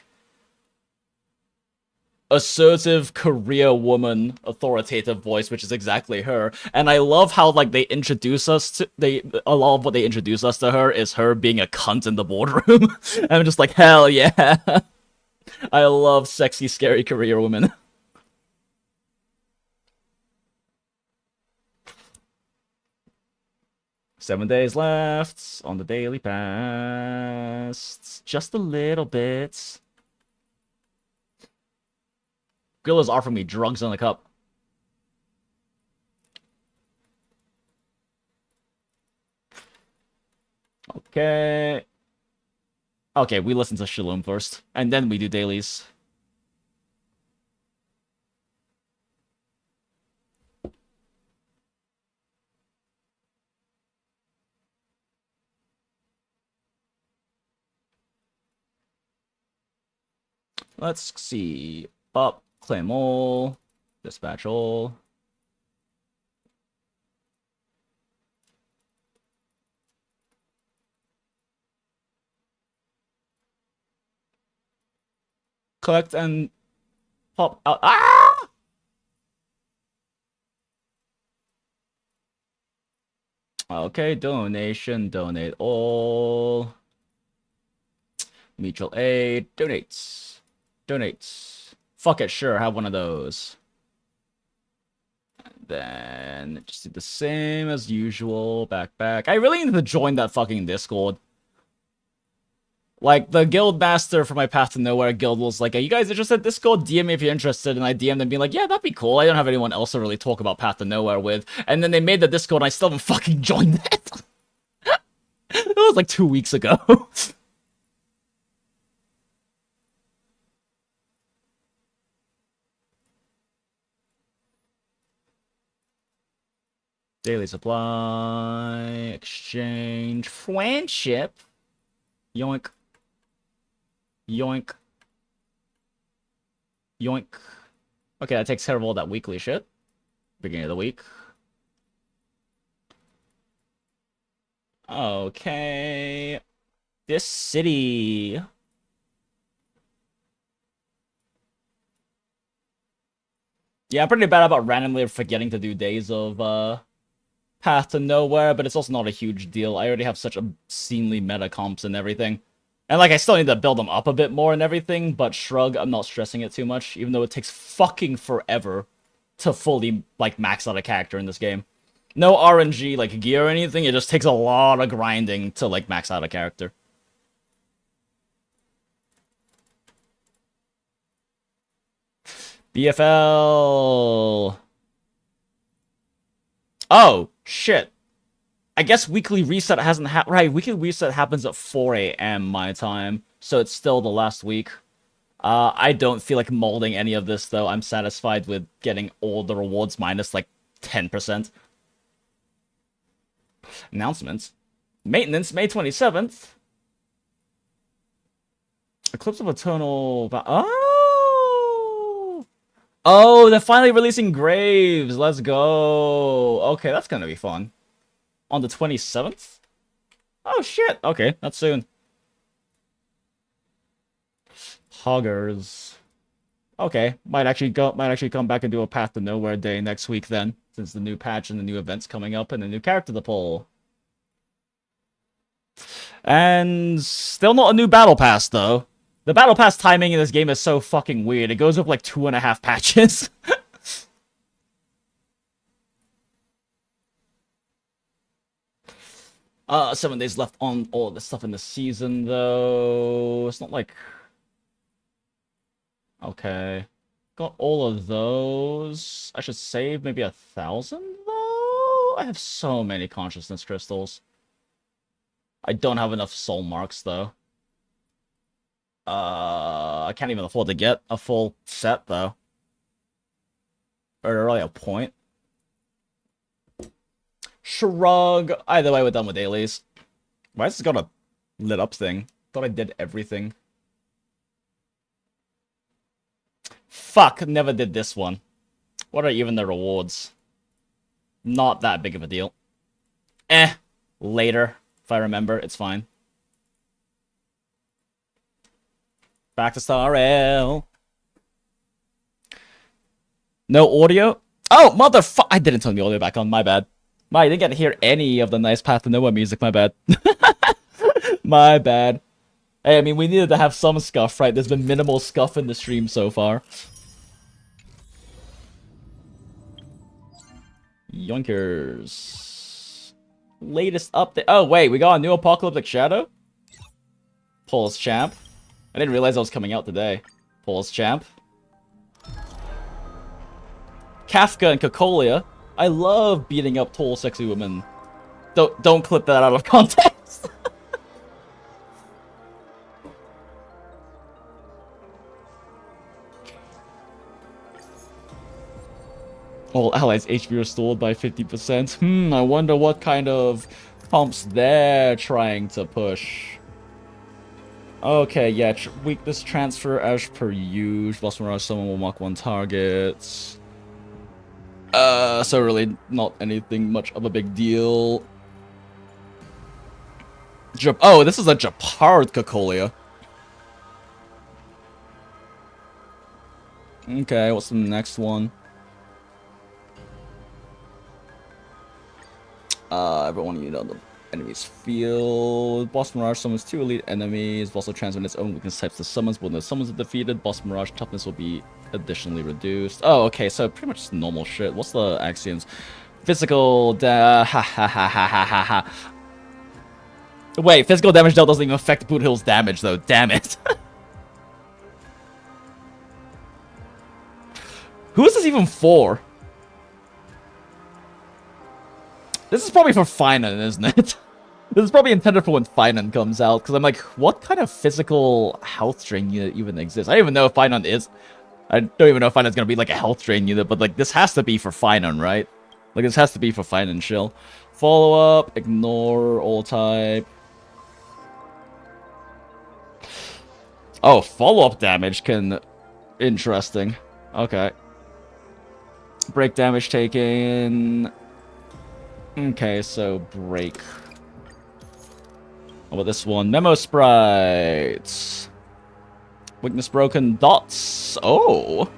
assertive career woman authoritative voice, which is exactly her. And I love how like they introduce us to a lot of what they introduce us to her is her being a cunt in the boardroom. I'm just like, hell yeah. I love sexy, scary career women. Seven days left on the daily pass. Just a little bit. Grilla's offering me drugs on the cup. Okay. Okay, we listen to Shalom first, and then we do dailies. Let's see. Up, claim all, dispatch all. Collect and pop out. Ah! Okay, donation, donate all. Mutual aid, donates. Donates. Fuck it, sure, have one of those. And then just do the same as usual. Back. I really need to join that fucking Discord. Like, the guild master for my Path to Nowhere guild was like, are you guys interested in Discord? DM me if you're interested. And I DM'd them being like, yeah, that'd be cool. I don't have anyone else to really talk about Path to Nowhere with. And then they made the Discord and I still haven't fucking joined it. It was like 2 weeks ago. Daily supply, exchange, friendship. Yoink. Yoink. Yoink. Okay, that takes care of all that weekly shit. Beginning of the week. Okay. This city. Yeah, I'm pretty bad about randomly forgetting to do days of Path to Nowhere, but it's also not a huge deal. I already have such obscenely meta comps and everything. And, like, I still need to build them up a bit more and everything, but shrug, I'm not stressing it too much, even though it takes fucking forever to fully, like, max out a character in this game. No RNG, like, gear or anything, it just takes a lot of grinding to, like, max out a character. BFL... Oh, shit. I guess weekly reset hasn't right, weekly reset happens at 4 AM my time, so it's still the last week. I don't feel like molding any of this, though. I'm satisfied with getting all the rewards minus, like, 10%. Announcements. Maintenance, May 27th. Eclipse of Eternal... Oh! Oh, they're finally releasing Graves. Let's go. Okay, that's gonna be fun. On the 27th? Oh, shit. Okay, that's soon. Hoggers. Okay, might actually come back and do a Path to Nowhere day next week then, since the new patch and the new events coming up and the new character to pull. And still not a new Battle Pass, though. The Battle Pass timing in this game is so fucking weird. It goes up like 2.5 patches. 7 days left on all the stuff in the season, though. It's not like... Okay. Got all of those. I should save maybe 1,000, though? I have so many consciousness crystals. I don't have enough soul marks, though. I can't even afford to get a full set, though. Or really a point. Shrug. Either way, we're done with dailies. Why has this got a lit up thing? Thought I did everything. Fuck, never did this one. What are even the rewards? Not that big of a deal. Later, if I remember, it's fine. Back to Star Rail. No audio? Oh, motherfuck! I didn't turn the audio back on, my bad. I didn't get to hear any of the nice Path to Nowhere music, my bad. My bad. Hey, I mean, we needed to have some scuff, right? There's been minimal scuff in the stream so far. Yoinkers. Latest update. Oh, wait, we got a new Apocalyptic Shadow? Pulse Champ. I didn't realize I was coming out today. Pulse Champ. Kafka and Cocolia. I love beating up tall, sexy women. Don't clip that out of context. All allies HP restored by 50%. I wonder what kind of pumps they're trying to push. Okay, yeah, weakness transfer as per usual. Boss Mirage summon will mark 1 target. So really not anything much of a big deal. Oh, this is a Japard Cocolia. Okay, what's the next one? Everyone you know the enemy's field. Boss Mirage summons 2 elite enemies. Also transfer its own weakness types to summons. When the summons are defeated, Boss Mirage toughness will be additionally reduced. Oh, okay, so pretty much normal shit. What's the axioms? Physical Wait, physical damage dealt doesn't even affect Boot Hill's damage though. Damn it. Who is this even for? This is probably for Finan, isn't it? This is probably intended for when Finan comes out, because I'm like, what kind of physical health drain unit even exists? I don't even know if Finan is. I don't even know if Finan's gonna be like a health drain unit, but like this has to be for Finan, right? Like this has to be for Finan chill. Follow up, ignore, all type. Oh, follow-up damage can... Interesting. Okay. Break damage taken... Okay, so break. How about this one? Memo sprites. Weakness broken dots. Oh!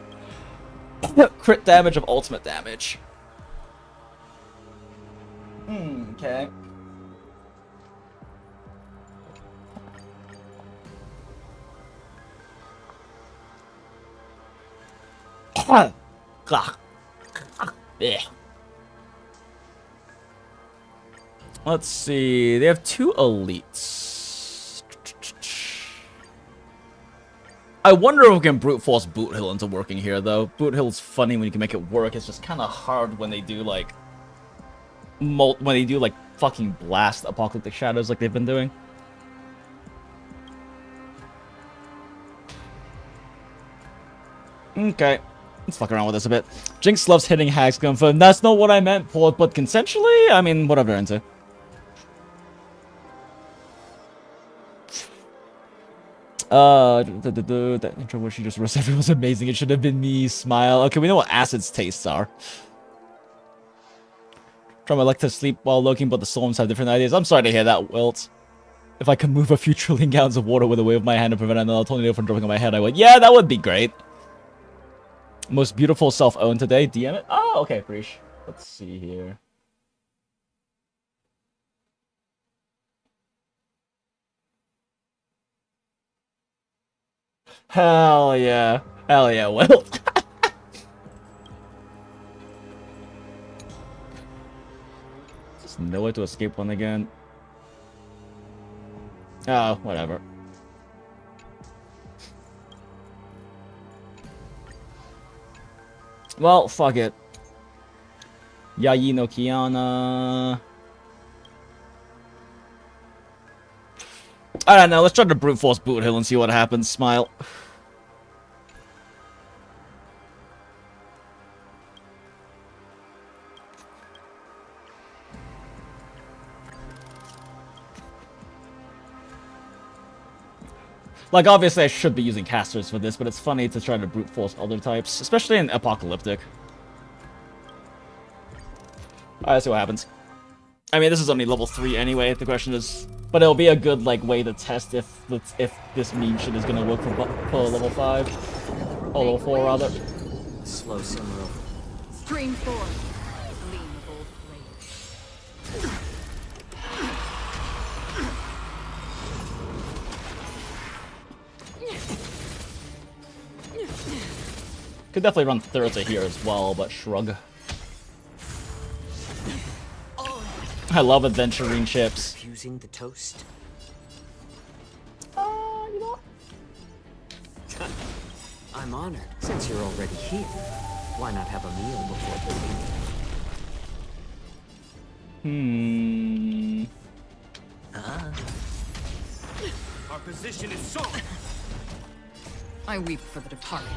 Crit damage of ultimate damage. Okay. Let's see. They have 2 elites. I wonder if we can brute force Boot Hill into working here, though. Boot Hill's funny when you can make it work. It's just kind of hard when they do like fucking blast apocalyptic shadows like they've been doing. Okay. Let's fuck around with this a bit. Jinx loves hitting hacks confirmed. That's not what I meant, Port, but consensually? I mean, whatever you're into. That intro where she just roasts everyone was amazing. It should have been me. Smile. Okay, we know what acid's tastes are. Try my luck to sleep while looking, but the storms have different ideas. I'm sorry to hear that, Wilt. If I could move a few trillion gallons of water with a wave of my hand to prevent another tornado from dropping on my head, I would. Yeah, that would be great. Most beautiful self-owned today. DM it. Oh, okay, Preach. Let's see here. Hell yeah. Hell yeah, Will. Just nowhere to escape one again. Oh, whatever. Well, fuck it. Yayi no Kiana. I don't know, let's try to brute force Boot Hill and see what happens. Smile. Like, obviously I should be using casters for this, but it's funny to try to brute force other types, especially in Apocalyptic. Alright, let's see what happens. I mean, this is only level 3 anyway, the question is... But it'll be a good, like, way to test if this meme shit is gonna work for level 5. Or level 4, rather. Slow simmer. Stream 4. Gleam of old blades. Could definitely run Thurza here as well, but shrug. I love adventuring ships. Fusing the toast. You know. I'm honored. Since you're already here, why not have a meal before the Our position is so. I weep for the departed.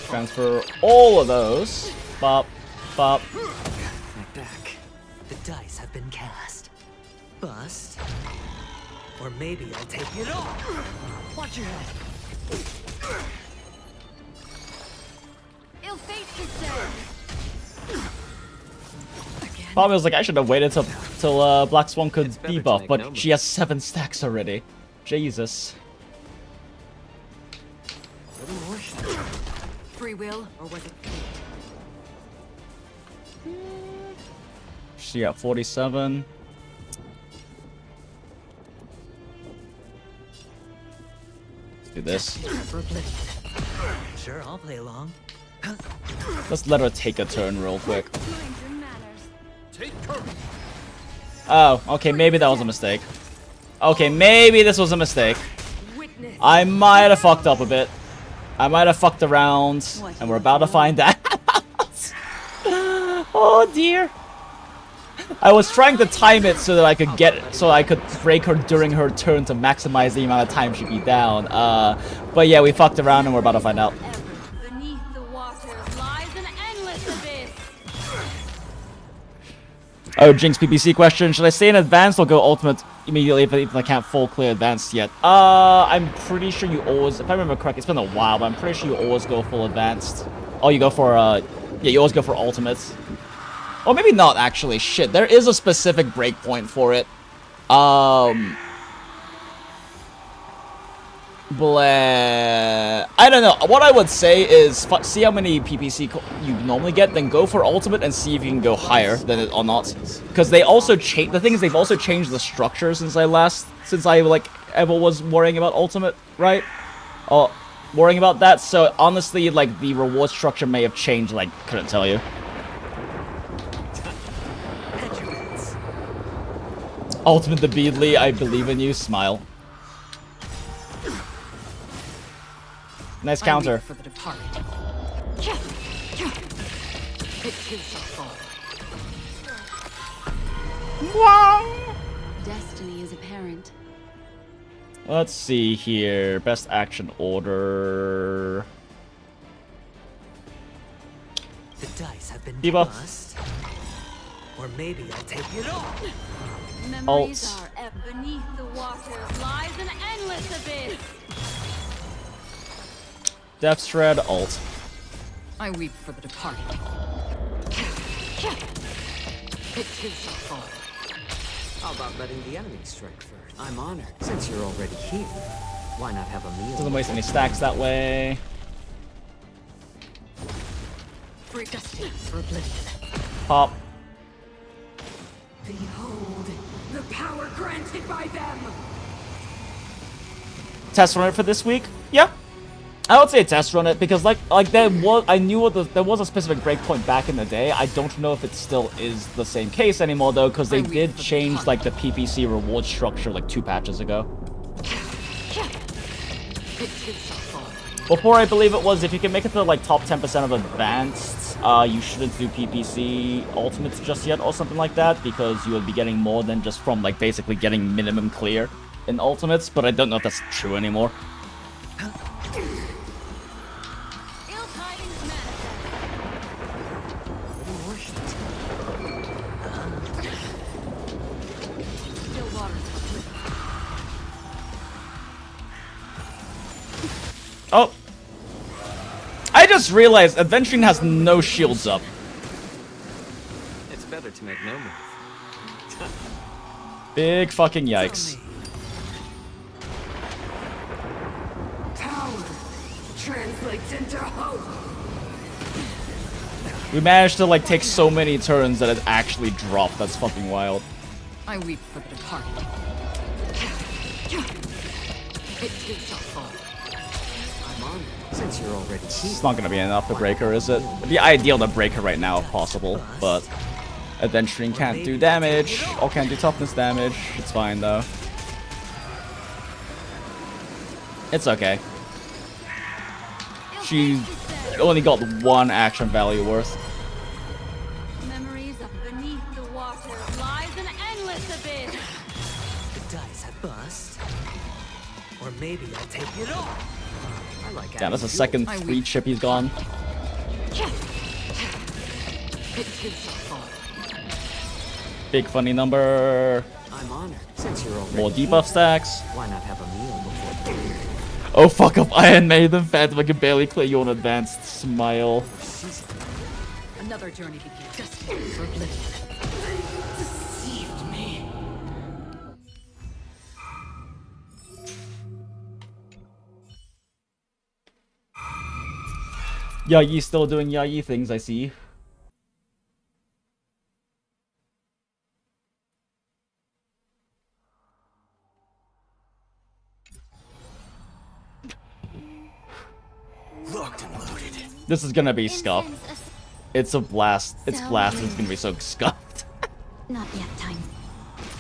Transfer all of those. Bop, bop. My back. The dice have been cast. bust. Or maybe I'll take it all. Watch your head. Ill fate descends. Probably was like, I should have waited till Black Swan could debuff, but she has 7 stacks already. Jesus. Free will, or was it fate? She got 47. Let's do this. Sure, I'll play along. Let's let her take a turn real quick. Take courage. Oh, okay, maybe that was a mistake. Okay, maybe this was a mistake. I might have fucked up a bit. I might have fucked around, and we're about to find out. Oh dear. I was trying to time it so that I could break her during her turn to maximize the amount of time she'd be down. But yeah, we fucked around and we're about to find out. Beneath the waters lies an endless abyss. Oh, Jinx PPC question. Should I stay in advanced or go ultimate immediately if I can't full clear advanced yet? I'm pretty sure you always, if I remember correctly, it's been a while, but I'm pretty sure you always go full advanced. Oh, you go for, yeah, you always go for ultimates. Or maybe not, actually. Shit, there is a specific breakpoint for it. Blah. I don't know. What I would say is see how many PPC you normally get, then go for ultimate and see if you can go higher than it or not. Because they also change. The thing is, they've also changed the structure since I like ever was worrying about ultimate, right? Or worrying about that. So honestly, like the reward structure may have changed. Like, couldn't tell you. Ultimate the Beadly, I believe in you. Smile. Nice counter. For the departed. It too shall fall. Destiny is apparent. Let's see here. Best action order. The dice have been Diva. tossed. Or maybe I'll take it all. Memories Alt. are beneath the waters lies an endless abyss. Death Shred, ult. I weep for the departed. It too shall fall. How about letting the enemy strike first? I'm honored. Since you're already here, why not have a meal? Doesn't waste any stacks that way. Free destiny for oblivion. Pop. Behold the power granted by them. Test run it for this week? Yeah. I would say test run it because like there was, I knew there was a specific breakpoint back in the day. I don't know if it still is the same case anymore though, because they did change like the PPC reward structure like 2 patches ago. Before I believe it was if you can make it to like top 10% of advanced, you shouldn't do PPC ultimates just yet or something like that because you would be getting more than just from like basically getting minimum clear in ultimates. But I don't know if that's true anymore. Oh! I just realized Adventuring has no shields up. It's better to make no move. Big fucking yikes. Power translates into hope. We managed to like take so many turns that it actually dropped. That's fucking wild. I weep for the departed. It too shall fall. Since you're already here. It's not gonna be enough to break her, is it? It'd be ideal to break her right now if possible, but Adventuring can't do damage, or can't do toughness damage. It's fine though. It's okay. She only got 1 action value worth. Memories of beneath the waters lies an endless abyss. The dice have bust. Or maybe I'll take it all. I like Yeah, that's the second 3 chip he's gone. Big funny number. I'm honored. Since you're already More here, debuff stacks. why not have a meal before? Oh fuck up, Iron Maiden, Phantom, I can barely clear you on advanced smile. Another journey begins. Destined for oblivion. Deceived me. Yayi still doing Yayi things, I see. Locked and loaded. This is gonna be scuffed. It's a blast. It's blast. It's gonna be so scuffed. Not yet time.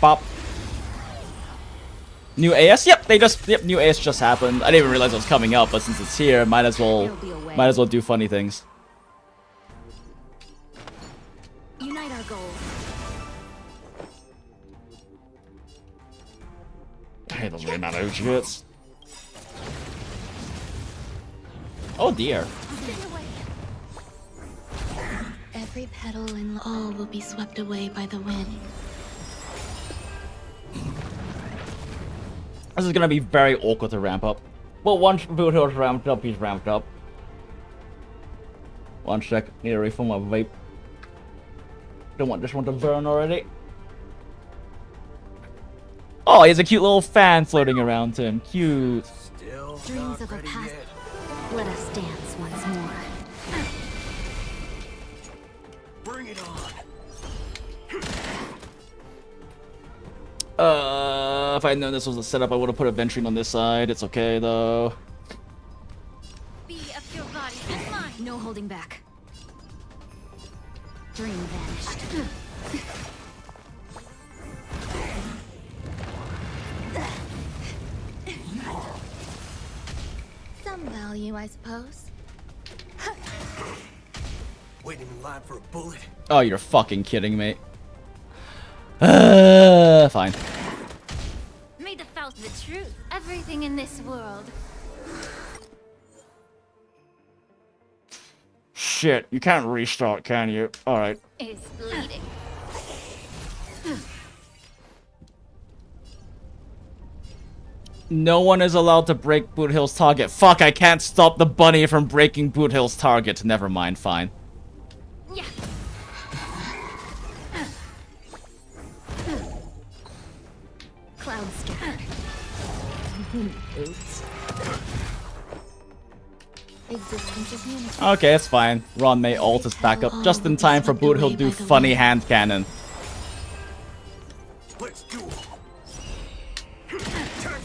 Pop. New AS? Yep, new AS just happened. I didn't even realize it was coming up, but since it's here, might as well do funny things. Unite our goals. It doesn't really matter who she hits. Oh dear. Every petal in all will be swept away by the wind. This is gonna be very awkward to ramp up. Well, once Boothill's ramped up, he's ramped up. One sec, need to refill my vape. Don't want this one to burn already. Oh, he has a cute little fan floating around him. Cute. Still Dreams not of a ready past. yet. Let us dance once more. Bring it on. If I had known this was a setup, I would have put a venturing on this side. It's okay though. Be of your body and mine. No holding back. Dream vanished. Some value, I suppose. Waiting in line for a bullet. Oh, you're fucking kidding me. Fine. May the Faust the truth. Everything in this world. Shit, you can't restart, can you? Alright. Is bleeding. No one is allowed to break Boot Hill's target. Fuck, I can't stop the bunny from breaking Boot Hill's target. Never mind, fine. Yeah. Cloud scattered. Oops. Existence is unity. Okay, it's fine. Ron May ult is back up just in time for Boot Hill to do funny hand cannon. Let's do it.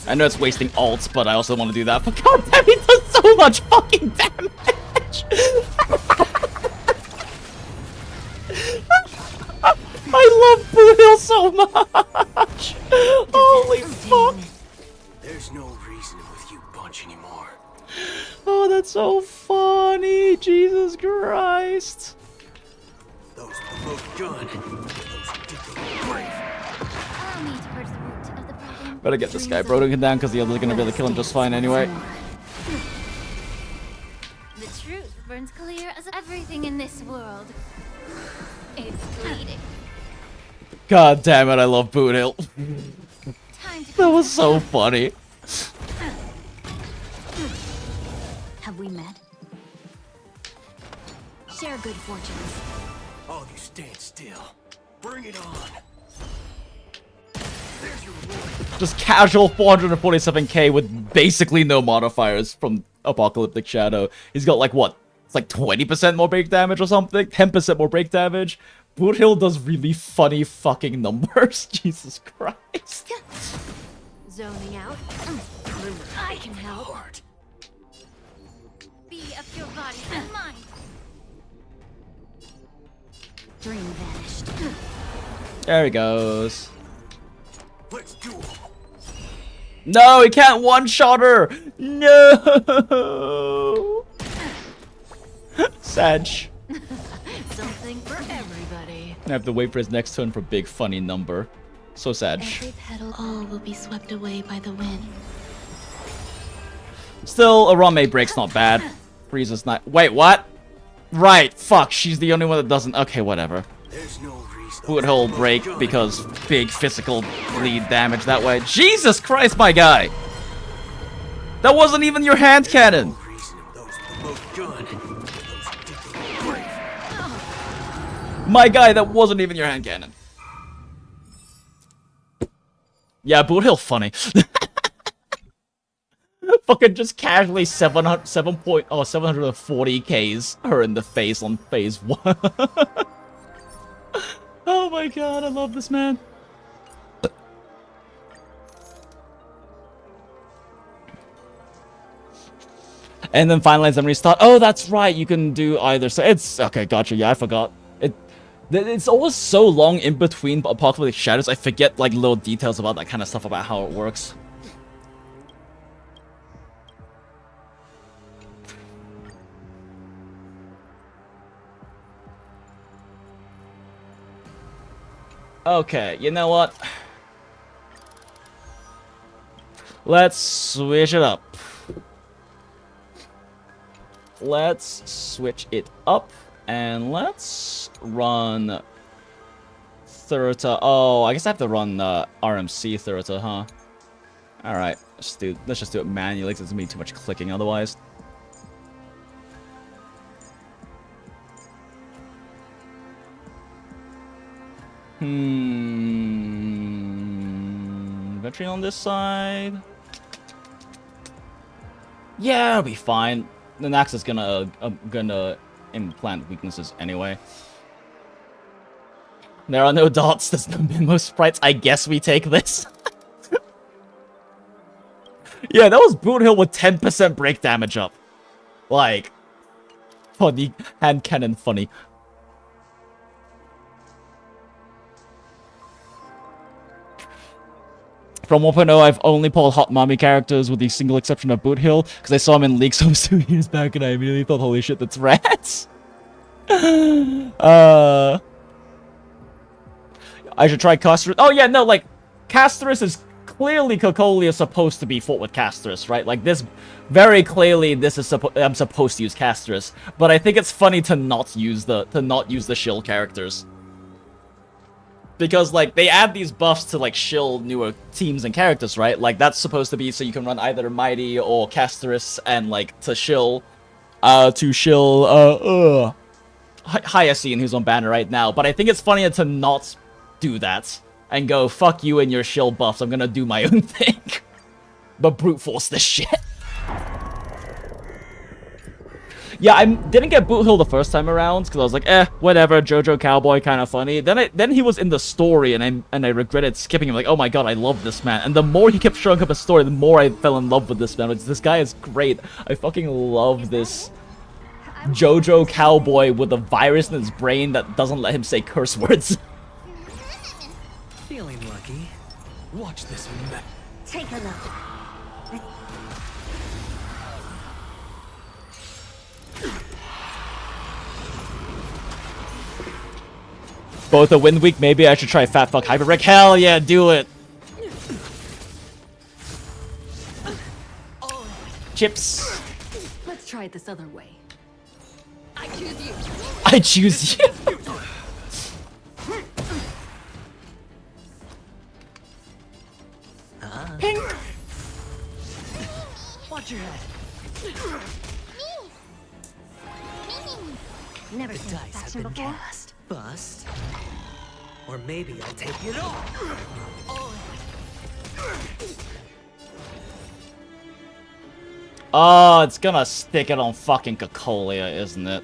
I know it's wasting ults, but I also want to do that. But god damn, he does so much fucking damage! I love Boot Hill so much! Holy fuck! There's no reasoning with you bunch anymore. Oh, that's so funny! Jesus Christ! Those with the most gun. Those who dig the grave. Allow me to purge the root of the problem. Better get this guy broken down because the others are gonna be able to kill him just fine anyway. The truth burns clear as everything in this world. It's bleeding. God damn it, I love Boot Hill. Time to That was so funny. Have we met? Share good fortunes. All of you stand still. Bring it on. There's your reward. Just casual 447k with basically no modifiers from Apocalyptic Shadow. He's got like what? It's like 20% more break damage or something? 10% more break damage? Boot Hill does really funny fucking numbers. Jesus Christ. Zoning out. I can help. Be of your body and mind. Dream vanished. There he goes. Let's do it. No, he can't one-shot her! No! Sadge. Something for everybody. I have to wait for his next turn for big funny number. So Sadge. Every petal, all will be swept away by the wind. Still, a Rame break's not bad. Frieza's not. Wait, what? Right, fuck, she's the only one that doesn't. Okay, whatever. There's no reason. Boot Hill break because big physical bleed damage that way. Jesus Christ, my guy! That wasn't even your hand cannon! My guy, that wasn't even your hand cannon. Yeah, Boot Hill funny. Fucking just casually 740Ks her in the face on phase 1. Oh my god, I love this man. And then finally as I'm restart. Oh, that's right, you can do either. So it's okay, gotcha. Yeah, I forgot. It's always so long in between Apocalyptic Shadows. I forget like little details about that kind of stuff, about how it works. Okay, you know what? Let's switch it up. Let's switch it up. And let's run Thurta. Oh, I guess I have to run RMC Thurta, huh? Alright, let's just do it manually because it's gonna be too much clicking otherwise. Venturing on this side. Yeah, it'll be fine. The Nax is gonna implant weaknesses anyway. There are no dots, there's no Mimo sprites. I guess we take this. Yeah, that was Boot Hill with 10% break damage up. Like, funny. Hand cannon funny. From 1.0, I've only pulled hot mommy characters with the single exception of Boot Hill, because I saw him in leaks almost 2 years back and I immediately thought, holy shit, that's rats. I should try Casterus. Oh yeah, no, like, Casterus is clearly Cocolia supposed to be fought with Casterus, right? Like, this, very clearly, this is I'm supposed to use Casterus, but I think it's funny to not use the shill characters. Because, like, they add these buffs to, like, shill newer teams and characters, right? Like, that's supposed to be so you can run either Mighty or Casterus and, like, to shill Hyacine, who's on banner right now. But I think it's funnier to not do that and go, fuck you and your shill buffs, I'm gonna do my own thing. But brute force this shit. Yeah, I didn't get Boot Hill the first time around because I was like, whatever, JoJo Cowboy, kind of funny. Then he was in the story, and I regretted skipping him. Like, oh my god, I love this man. And the more he kept showing up a story, the more I fell in love with this man. This guy is great. I fucking love this JoJo Cowboy with a virus in his brain that doesn't let him say curse words. Feeling lucky. Watch this man. Take a look. Both a win week, maybe I should try Fat Fuck Hyper Wreck. Hell yeah, do it! Chips. Let's try it this other way. I choose you. I choose you. Pink. Watch your head. Never The seen dice have action been before. cast. Bust. Or maybe I'll take it all. Oh, it's gonna stick it on fucking Cocolia, isn't it?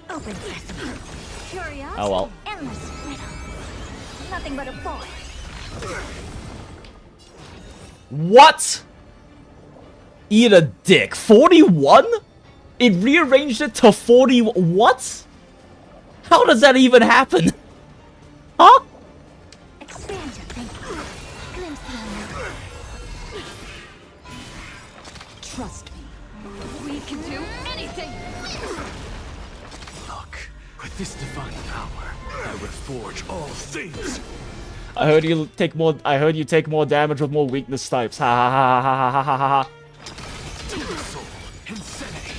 Open sesame. Curiosity. Oh well. Endless riddle. Nothing but a boy. What? Eat a dick. 41? It rearranged it to 40. What? How does that even happen? Huh? Expand your thinking. Glimpse the unknown. Trust me. We can do anything. Look, with this divine power, I reforge all things. I heard you take more. I heard you take more damage with more weakness types. Ha ha ha ha ha ha ha ha. Soul, insanity.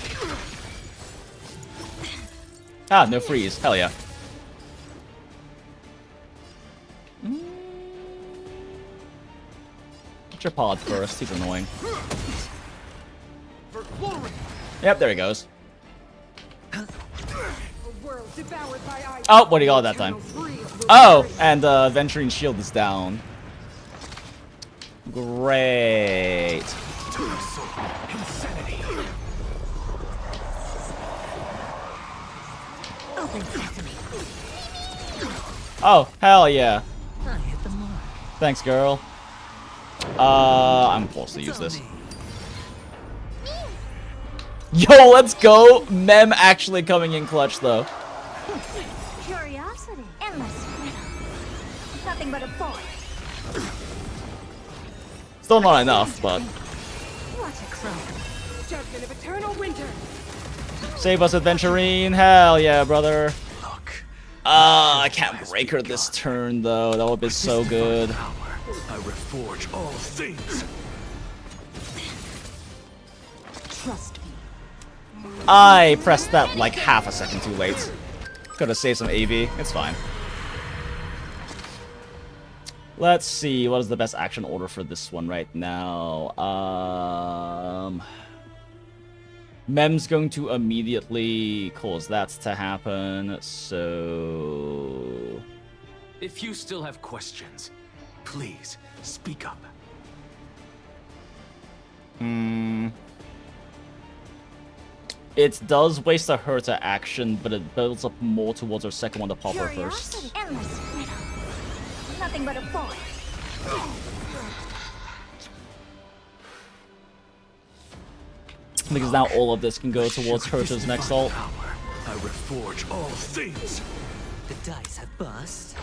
Ah, no freeze. Hell yeah. Tripod first. He's annoying. Yep, there he goes. Oh, what do you got that time? Oh, and Venturing Shield is down. Great. Oh, hell yeah. Thanks, girl. I'm forced to use this. Yo, let's go! Mem actually coming in clutch, though. Curiosity, endless freedom. Nothing but a boy. Still not enough, but... What a crow. Judgment of eternal winter. Save us, Adventurine! Hell yeah, brother. I can't break her this turn, though. That would be so good. I reforge all things. Trust me. I pressed that like half a second too late. Could have saved some AV. It's fine. Let's see. What is the best action order for this one right now? Mem's going to immediately cause that to happen. So... If you still have questions, please speak up. It does waste a Herta action, but it builds up more towards our second one to pop her first. Endless freedom. Nothing but a boy. Because now all of this can go towards Herta's next ult. I reforge all things. The dice have bust.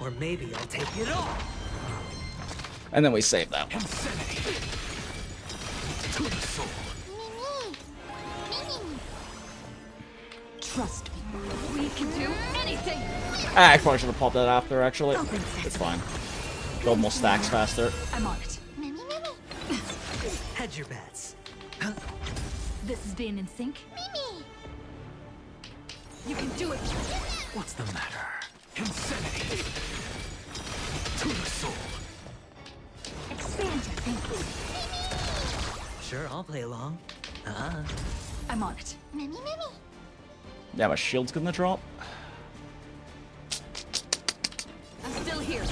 Or maybe I'll take it all. And then we save that one. To the soul. Trust me. We can do anything. I probably should have popped that after, actually. It's fine. Build more stacks faster. I'm on it. Hedge your bets. This is being in sync. You can do it. What's the matter? Insanity. To the soul. Expand your thinking. Sure, I'll play along. I'm on it. Yeah, my shield's gonna drop. I'm still here.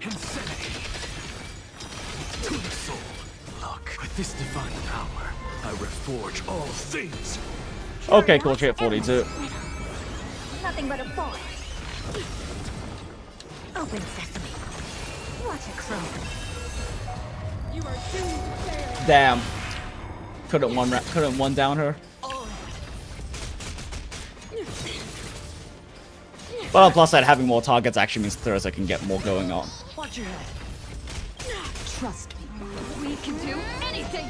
Insanity. To the soul. Look, with this divine power, I reforge all things. Okay, cool. She at 42. Nothing but a boy. Open sesame. What a crow. You are doomed to fail. Damn. Couldn't one down her. But on the plus side, having more targets actually means Thursday can get more going on. Watch your head. Trust me. We can do anything.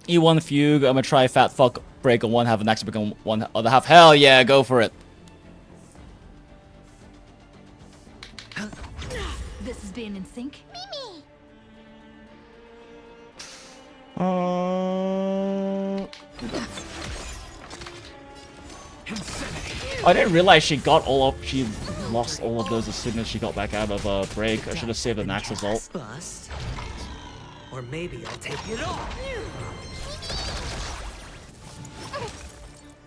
E1 Fugue, I'm gonna try Fat Fuck Break on one half and next break on one other half. Hell yeah, go for it. This is being in sync. I didn't realize she lost all of those as soon as she got back out of break. I should have saved the Naxxas ult. Bust. Or maybe I'll take it all.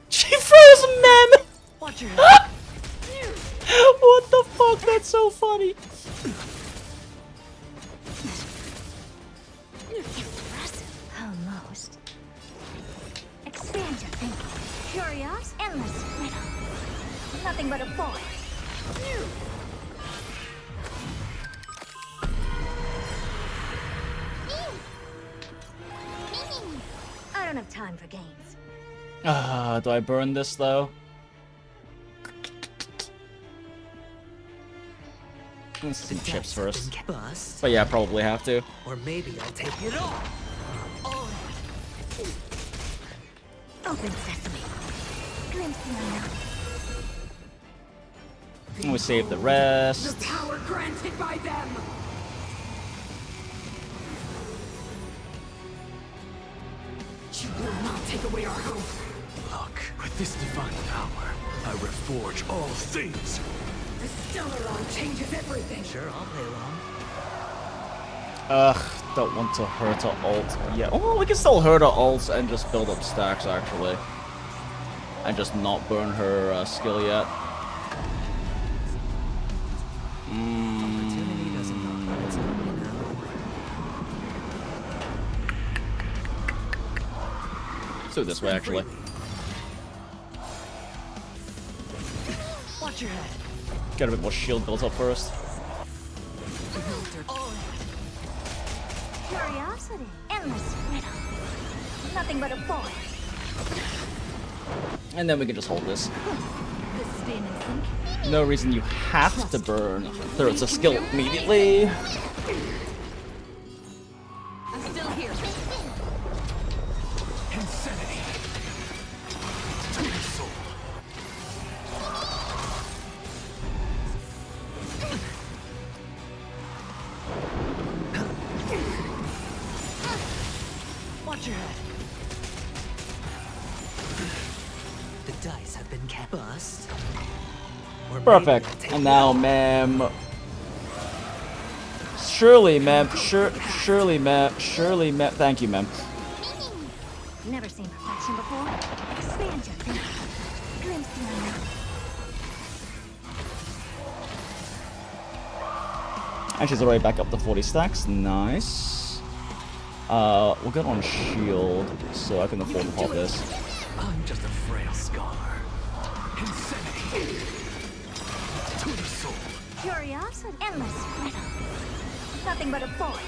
She froze Mem! Watch your head. What the fuck? That's so funny. Almost. Expand your thinking. Curious, endless freedom. Nothing but a boy. I don't have time for games. Do I burn this though? Let's see chips first. Bust. But yeah, probably have to. Or maybe I'll take it all. Open sesame. Glimpse the unknown. And we save the rest. Power granted by them. You will not take away our hope. Look, with this divine power, I reforge all things. The Stellaron changes everything. Sure, I'll play along. Ugh, don't want to hurt her ult. Yeah, oh, we can still hurt her ults and just build up stacks, actually. And just not burn her skill yet. Opportunity doesn't knock its own, you know. Let's do it this way, actually. Watch your head. Get a bit more shield built up first. Curiosity, endless riddle. Nothing but a void. And then we can just hold this. This is being in sync. No reason you have to burn thirds of skill immediately. I'm still here. Insanity. To the soul. Watch your head. The dice have been cast. Bust. Or maybe Perfect. I'll take And it now, all. ma'am. Surely, ma'am. Surely, ma'am. Surely, ma'am. Thank you, ma'am. Never seen perfection before. Expand your thinking. Glimpse the unknown. And she's already back up to 40 stacks. Nice. We'll get on shield so I can afford to pop this. I'm just a frail scholar. Insanity. To the soul. Curiosity, endless riddle. Nothing but a void.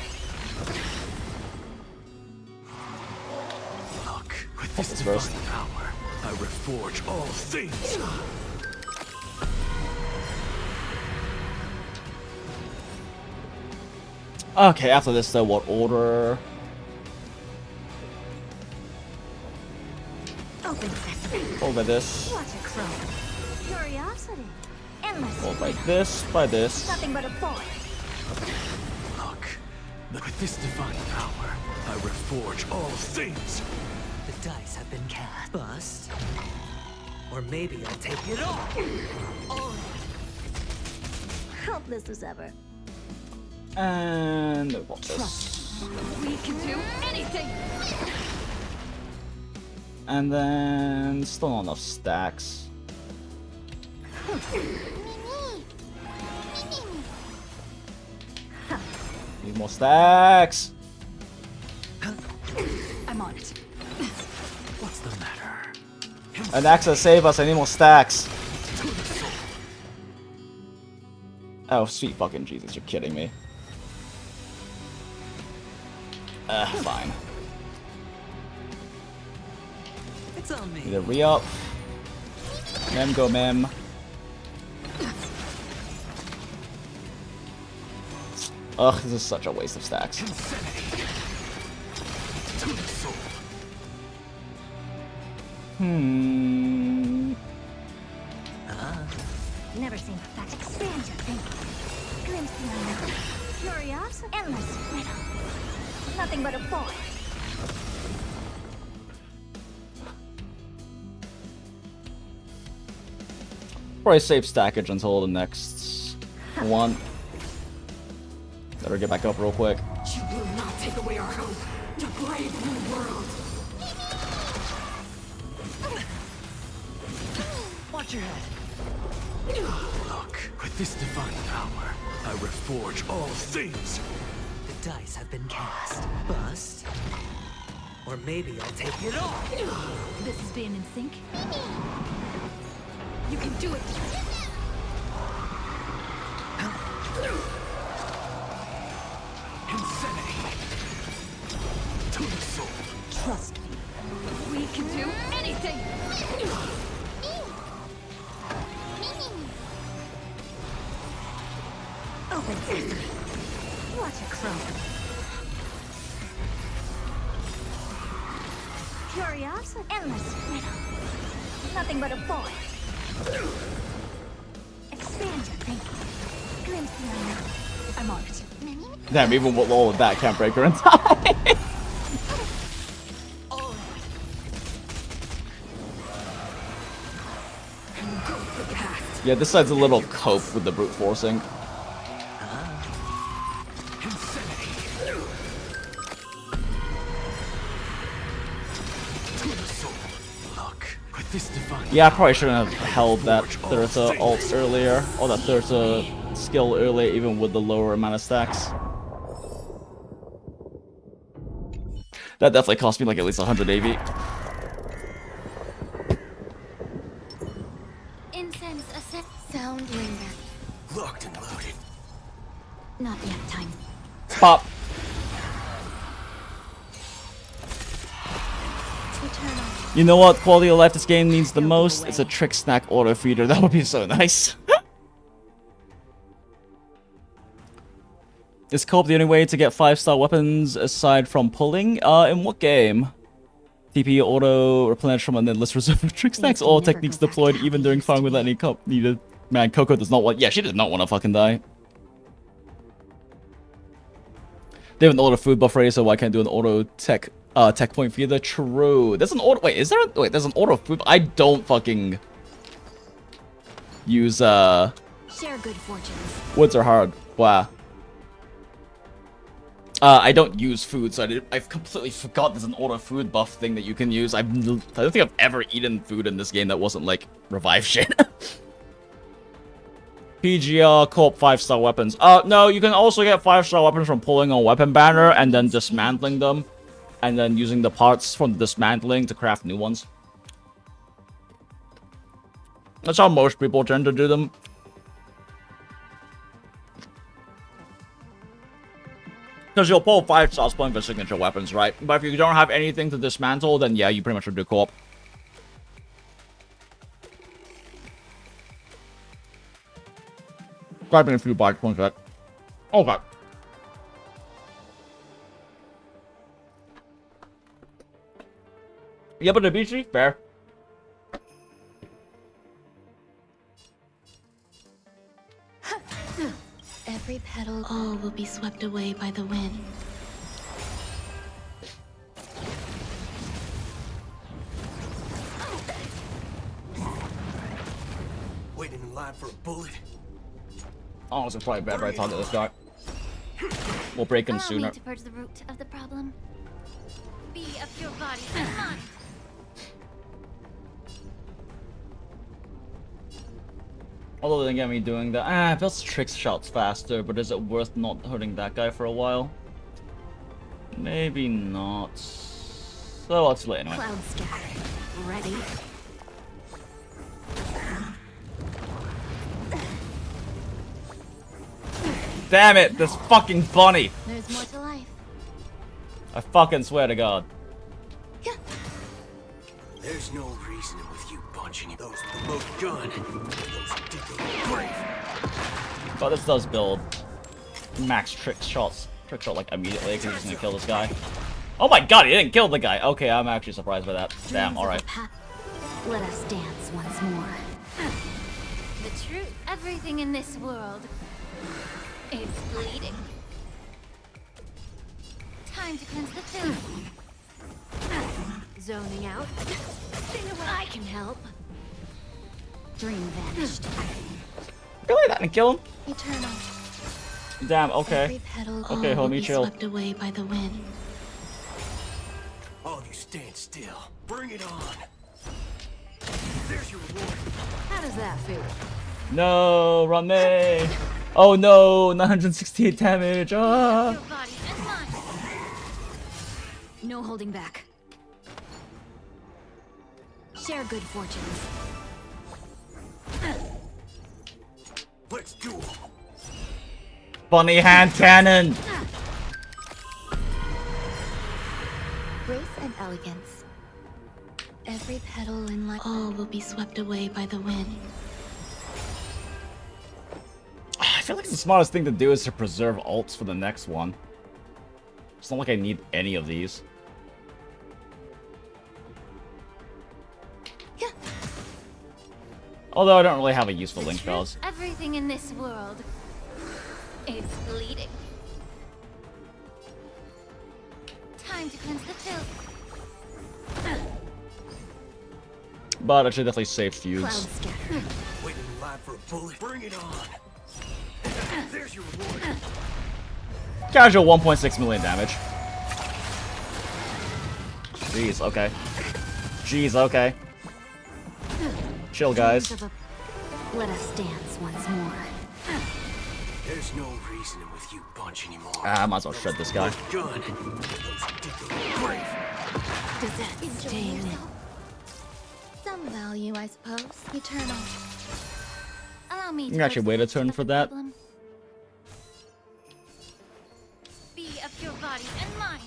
Look, with this this divine first. power, I reforge all things. Okay, after this, though, what order? Open sesame. Followed by this. Watch it grow. Curiosity, endless Followed by riddle. this. By this. Nothing but a void. Look, with this divine power, I reforge all things. The dice have been cast. Bust. Or maybe I'll take it all. Helpless as ever. And we'll pop this. We can do anything. And then still not enough stacks. Need more stacks. I'm on it. What's the matter? An access save us. I need more stacks. Oh, sweet fucking Jesus! You're kidding me. Fine. It's on me. Need a re-up. Mem, go mem. Ugh, this is such a waste of stacks. Insanity. To the soul. Never seen perfection. Expand your thinking. Glimpse the unknown. Curiosity, endless riddle. Nothing but a void. Probably save stackage until the next one. Better get back up real quick. You will not take away our hope to brave new world. Watch your head. Look, with this divine power, I reforge all things. The dice have been cast. Bust. Or maybe I'll take it all. This is being in sync. You can do it. Insanity. To the soul. Trust me. We can do anything. Open sesame. Watch it grow. Curiosity, endless riddle. Nothing but a void. Expand your thinking. Glimpse the unknown. I'm on it. Damn, even with all of that can't break her in time. Yeah, this side's a little cope with the brute forcing. Yeah, I probably shouldn't have held that Thursa ult earlier, or that Thursa skill earlier, even with the lower amount of stacks. That definitely cost me like at least 100 AV. Incense sound linger. Locked and loaded. Not yet time. Pop. You know what quality of life this game needs the most? It's a trick snack auto feeder. That would be so nice. Is co-op the only way to get 5-star weapons aside from pulling? In what game? TP auto replenish from an endless reserve of trick snacks. All techniques deployed even during farming without any cup needed. Man, Coco does not want. Yeah, she did not want to fucking die. They have an auto food buffet, so why can't do an auto tech point feeder? True. There's an auto. Wait, is there? Wait, there's an auto food. I don't fucking use Share good fortunes. Woods are hard. Wow. I don't use food, so I've completely forgot there's an auto food buff thing that you can use. I don't think I've ever eaten food in this game that wasn't like revive shit. PGR co-op 5-star weapons. No, you can also get 5-star weapons from pulling a weapon banner and then dismantling them, and then using the parts from the dismantling to craft new ones. That's how most people tend to do them. Because you'll pull 5 stars point for signature weapons, right? But if you don't have anything to dismantle, then yeah, you pretty much should do co-op. Grabbing a few bites, one sec. Okay. Yeah, but the BC? Fair. Every petal all will be swept away by the wind. Waiting in line for a bullet. Oh, it's probably bad right target this guy. We'll break him Allow sooner. me to purge the root of the problem. Be of your body and mind. Although they get me doing that. Builds trick shots faster, but is it worth not hurting that guy for a while? Maybe not. So let's play anyway. Cloud scatter. Ready? Damn it, this fucking bunny! There's more to life. I fucking swear to God. There's no reason with you punching those with the load gun. Those dig the grave. But this does build max trick shots. Trick shot like immediately because he's just gonna kill this guy. Oh my god, he didn't kill the guy. Okay, I'm actually surprised by that. Damn, alright. Let us dance once more. The truth. Everything in this world is bleeding. Time to cleanse the filth. Zoning out. I can help. Dream vanished. Really? That didn't kill him? Eternal. Damn, okay. Okay, homie, chill. Swept away by the wind. All of you stand still. Bring it on. There's your reward. How does that feel? No, run me! Oh no, 968 damage. Ah! Your body and mind. No holding back. Share good fortunes. Let's do it. Bunny hand cannon! Grace and elegance. Every petal in life all will be swept away by the wind. I feel like the smartest thing to do is to preserve ults for the next one. It's not like I need any of these. Although I don't really have a useful link spells. Everything in this world is bleeding. Time to cleanse the filth. But I should definitely save Cloud feuds. scatter. Waiting in line alive for a bullet. Bring it on. There's your reward. Casual 1.6 million damage. Jeez, okay. Jeez, okay. Chill, guys. Let us dance once more. There's no reasoning with you bunch anymore. Ah, I might as well shred this guy. Gun. Brave. Does that sting? Some value, I suppose. Eternal. Allow me You to can actually wait a turn for that. Be of your body and mind.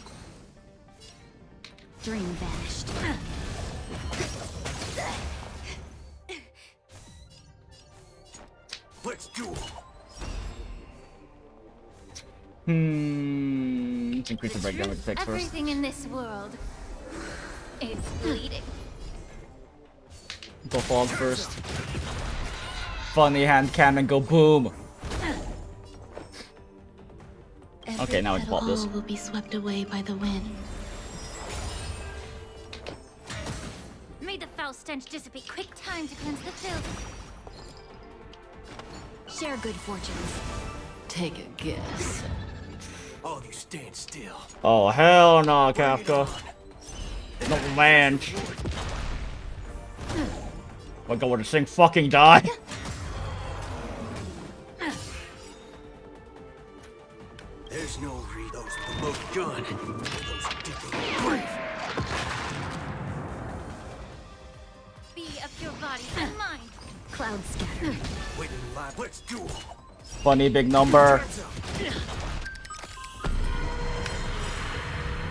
Dream vanished. Let's duel. Let's increase the breakdown with the text first. Everything in this world is bleeding. Go fog first. Funny hand cannon, go boom. Okay, now we can pop this. Will be swept away by the wind. May the foul stench dissipate. Quick time to cleanse the filth. Share good fortunes. Take a guess. All of you stand still. Oh hell no, Kafka. No man. My god, would this thing fucking die? There's no those below gun. Those brave. Be of your body and mind. Cloud scatter. Waiting live. Let's duel. Funny big number.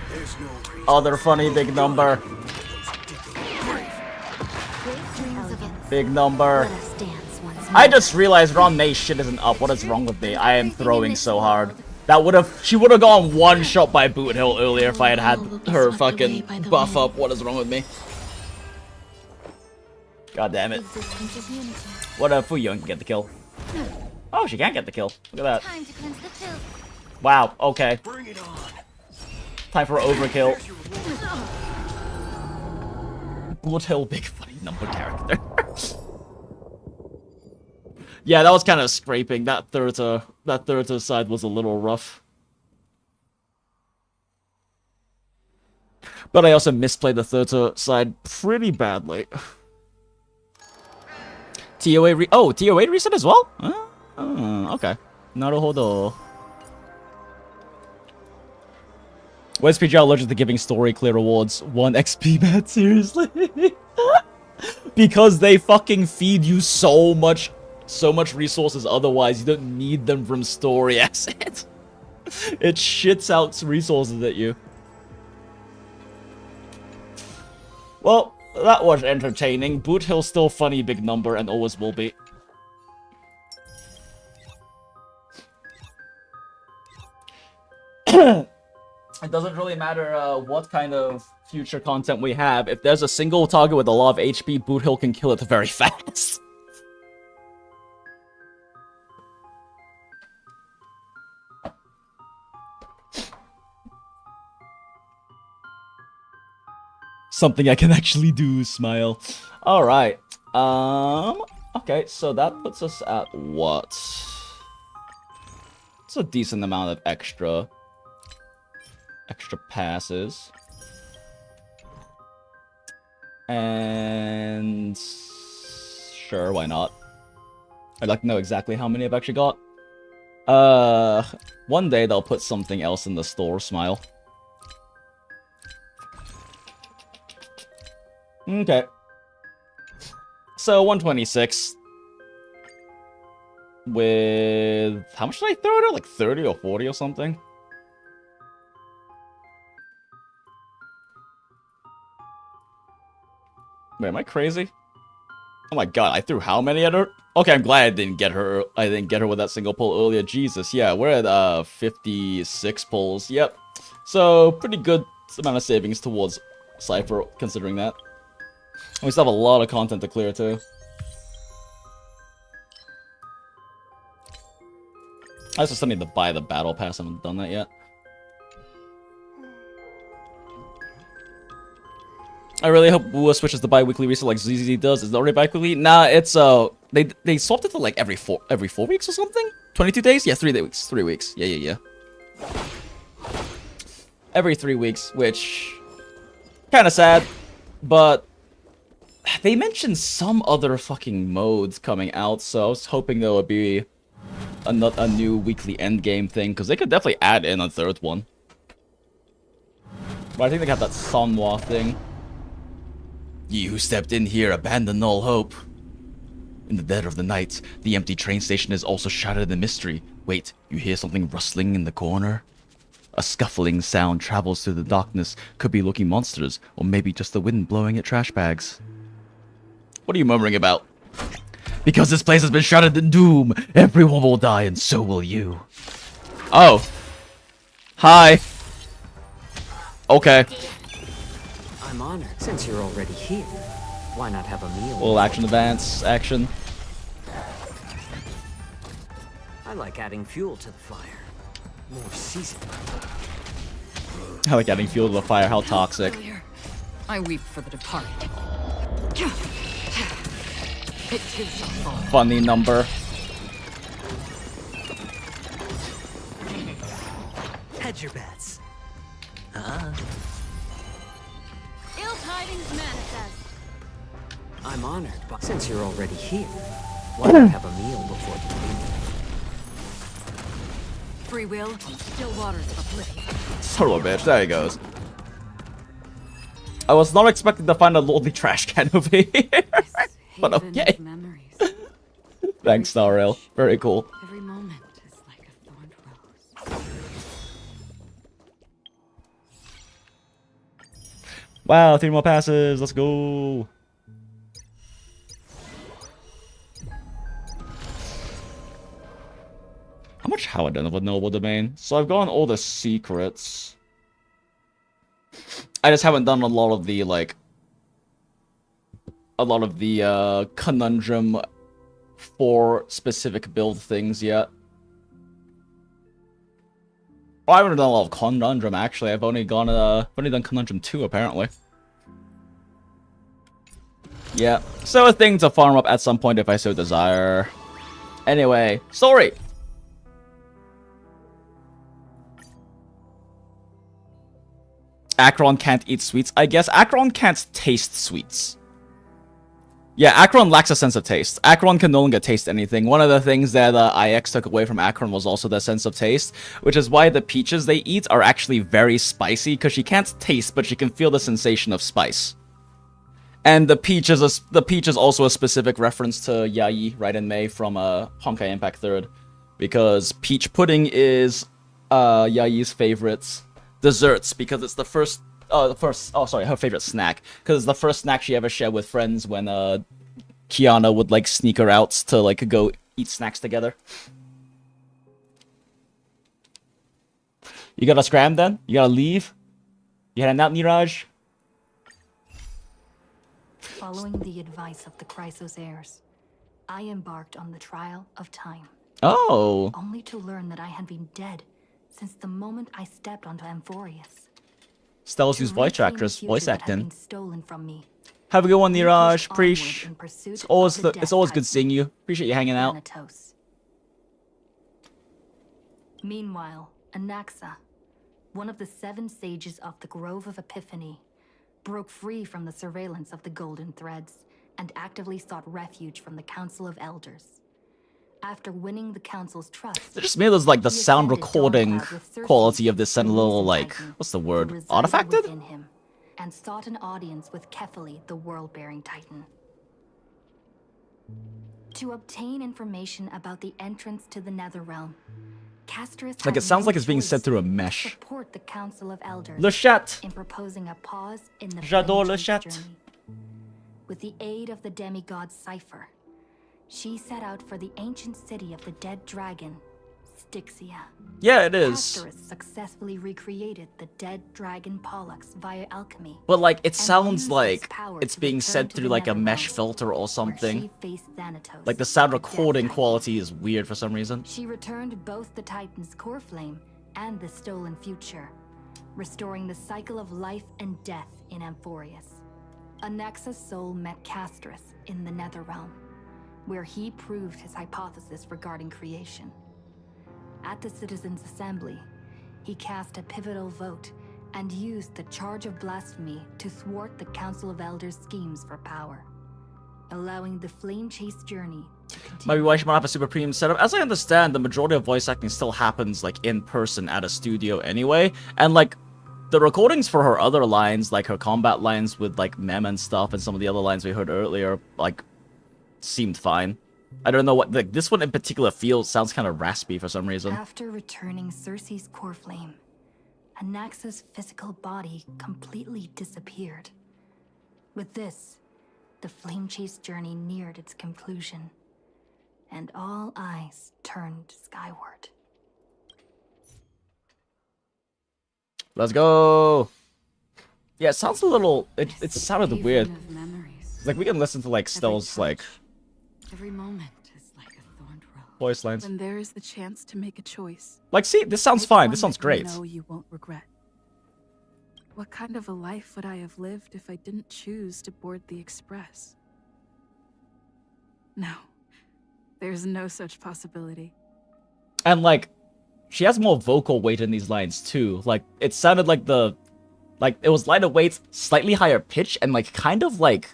There's no reason. Other funny big number. Big number. I just realized Ron May's shit isn't up. What is wrong with me? I am throwing so hard. That would have. She would have gone one shot by Boot Hill earlier if I had had her fucking buff up. What is wrong with me? God damn it. What if Fuyun can get the kill? Oh, she can't get the kill. Look at that. Wow, okay. Bring it on. Time for overkill. Blood Hill, big funny number character. Yeah, that was kind of scraping. That third side was a little rough. But I also misplayed the third side pretty badly. TOA TOA reset as well? Okay. Naruhodo. Where's PGL allergic to giving story clear rewards? 1 XP, man, seriously? Because they fucking feed you so much resources otherwise. You don't need them from story assets. It shits out resources at you. Well, that was entertaining. Boot Hill's still funny big number and always will be. It doesn't really matter what kind of future content we have. If there's a single target with a lot of HP, Boot Hill can kill it very fast. Something I can actually do, smile. Alright. Okay, so that puts us at what? It's a decent amount of extra passes. And sure, why not? I'd like to know exactly how many I've actually got. One day they'll put something else in the store, smile. Okay. So 126 with how much did I throw it at? Like 30 or 40 or something? Wait, am I crazy? Oh my god, I threw how many at her? Okay, I'm glad I didn't get her. I didn't get her with that single pull earlier. Jesus, yeah, we're at 56 pulls. Yep. So pretty good amount of savings towards Cipher, considering that. And we still have a lot of content to clear too. I also still need to buy the battle pass. I haven't done that yet. I really hope Wua switches to bi-weekly reset like ZZ does. Is it already bi-weekly? Nah, it's They swapped it to like every 4 weeks or something. 22 days? Yeah, 3 weeks. 3 weeks. Yeah. Every 3 weeks, which kind of sad, but they mentioned some other fucking modes coming out, so I was hoping there would be a new weekly endgame thing, because they could definitely add in a 3rd one. But I think they got that Sanwa thing. Ye who stepped in here abandon all hope. In the dead of the night, the empty train station is also shrouded in mystery. Wait, you hear something rustling in the corner? A scuffling sound travels through the darkness. Could be looking monsters, or maybe just the wind blowing at trash bags. What are you murmuring about? Because this place has been shrouded in doom. Everyone will die, and so will you. Oh. Hi. Okay. I'm honored. Since you're already here, why not have a meal? Little action advance, action. I like adding fuel to the fire. More seasoning. I like adding fuel to the fire. How toxic. I weep for the departed. It is your fault. Funny number. Hedge your bets. Ill tidings manifest. I'm honored, but since you're already here, why not have a meal before the meal? Free will, still waters of oblivion. Son of a bitch, there he goes. I was not expecting to find a lonely trash can over here. But okay. Thanks, Narail. Very cool. Every moment is like a thorned rose. Wow, 3 more passes. Let's go. How much have I done with Noble Domain? So I've gotten all the secrets. I just haven't done a lot of the, like... A lot of the, conundrum for specific build things yet. Oh, I haven't done a lot of conundrum, actually. I've only done conundrum 2, apparently. Yeah, so a thing to farm up at some point if I so desire. Anyway, story! Acheron can't eat sweets. I guess Acheron can't taste sweets. Yeah, Acheron lacks a sense of taste. Acheron can no longer taste anything. One of the things that IX took away from Acheron was also the sense of taste, which is why the peaches they eat are actually very spicy, because she can't taste, but she can feel the sensation of spice. And the peach is also a specific reference to Yayi, right in May, from Honkai Impact 3rd, because peach pudding is Yayi's favorite desserts, because it's the her favorite snack, because it's the first snack she ever shared with friends when Kiana would like sneak her out to like go eat snacks together. You gotta scram then? You gotta leave? You heading out, Niraj? Following the advice of the Chrysos heirs, I embarked on the trial of time. Oh. Only to learn that I had been dead since the moment I stepped onto Amphorius. Stella's voice actress, voice acting. Stolen from me. Have a good one, Niraj. Preach. It's always good seeing you. Appreciate you hanging out. Meanwhile, Anaxa, one of the 7 sages of the Grove of Epiphany, broke free from the surveillance of the Golden Threads and actively sought refuge from the Council of Elders. After winning the Council's trust, They just made us like the sound recording quality of this sound a little like, what's the word? Artifacted? Him, and sought an audience with Kefali, the world-bearing Titan. To obtain information about the entrance to the Netherrealm, Castris Like it sounds like it's being said through a mesh. Support the Council of Elders Le chat. in proposing a pause in the J'adore le Flamechain's chat. journey. With the aid of the demigod Cipher, she set out for the ancient city of the dead dragon, Styxia. Yeah, it is. Castris successfully recreated the dead dragon Pollux via alchemy. But like it and sounds used like its power it's to being return said to through the like a Netherrealm, mesh filter or where something. she faced Thanatos, Like the sound the Death recording Titan. quality is weird for some reason. She returned both the Titan's core flame and the stolen future, restoring the cycle of life and death in Amphorius. Anaxa's soul met Castris in the Netherrealm, where he proved his hypothesis regarding creation. At the Citizens' Assembly, he cast a pivotal vote and used the charge of blasphemy to thwart the Council of Elders' schemes for power, allowing the flame chase journey to continue. Maybe why she might have a super premium setup. As I understand, the majority of voice acting still happens like in person at a studio anyway, and like the recordings for her other lines, like her combat lines with like Mem and stuff, and some of the other lines we heard earlier, like seemed fine. I don't know what, like, this one in particular sounds kind of raspy for some reason. After returning Cersei's core flame, Anaxa's physical body completely disappeared. With this, the flame chase journey neared its conclusion, and all eyes turned skyward. Let's go! Yeah, it sounds a little, it sounded weird. Like, we can listen to, like, Stell's, like, every moment is like a thorned rose. Voice lines. When there is the chance to make a choice. Like, see, this sounds fine. This sounds great. No, you won't regret. What kind of a life would I have lived if I didn't choose to board the Express? No, there's no such possibility. And, like, she has more vocal weight in these lines, too. Like, it sounded like it was lighter weight, slightly higher pitch, and, like, kind of, like,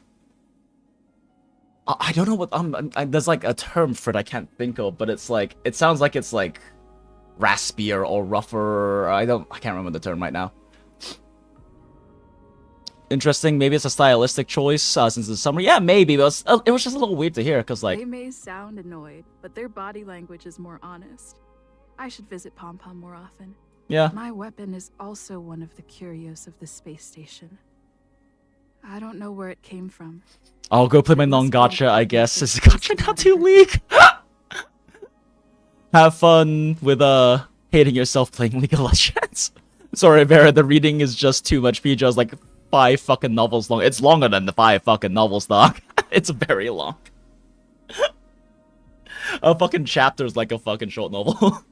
I don't know what, there's, like, a term for it I can't think of, but it's, like, it sounds like it's, like, raspier or rougher. I can't remember the term right now. Interesting. Maybe it's a stylistic choice since it's summer. Yeah, maybe, but it was just a little weird to hear, because, like... They may sound annoyed, but their body language is more honest. I should visit Pom Pom more often. Yeah. My weapon is also one of the curios of the space station. I don't know where it came from. I'll go play my non-gacha, I guess. Is gacha not too weak? Have fun with, hating yourself playing League of Legends. Sorry, Vera, the reading is just too much. PJ is like 5 fucking novels long. It's longer than the 5 fucking novels, dog. It's very long. A fucking chapter is like a fucking short novel.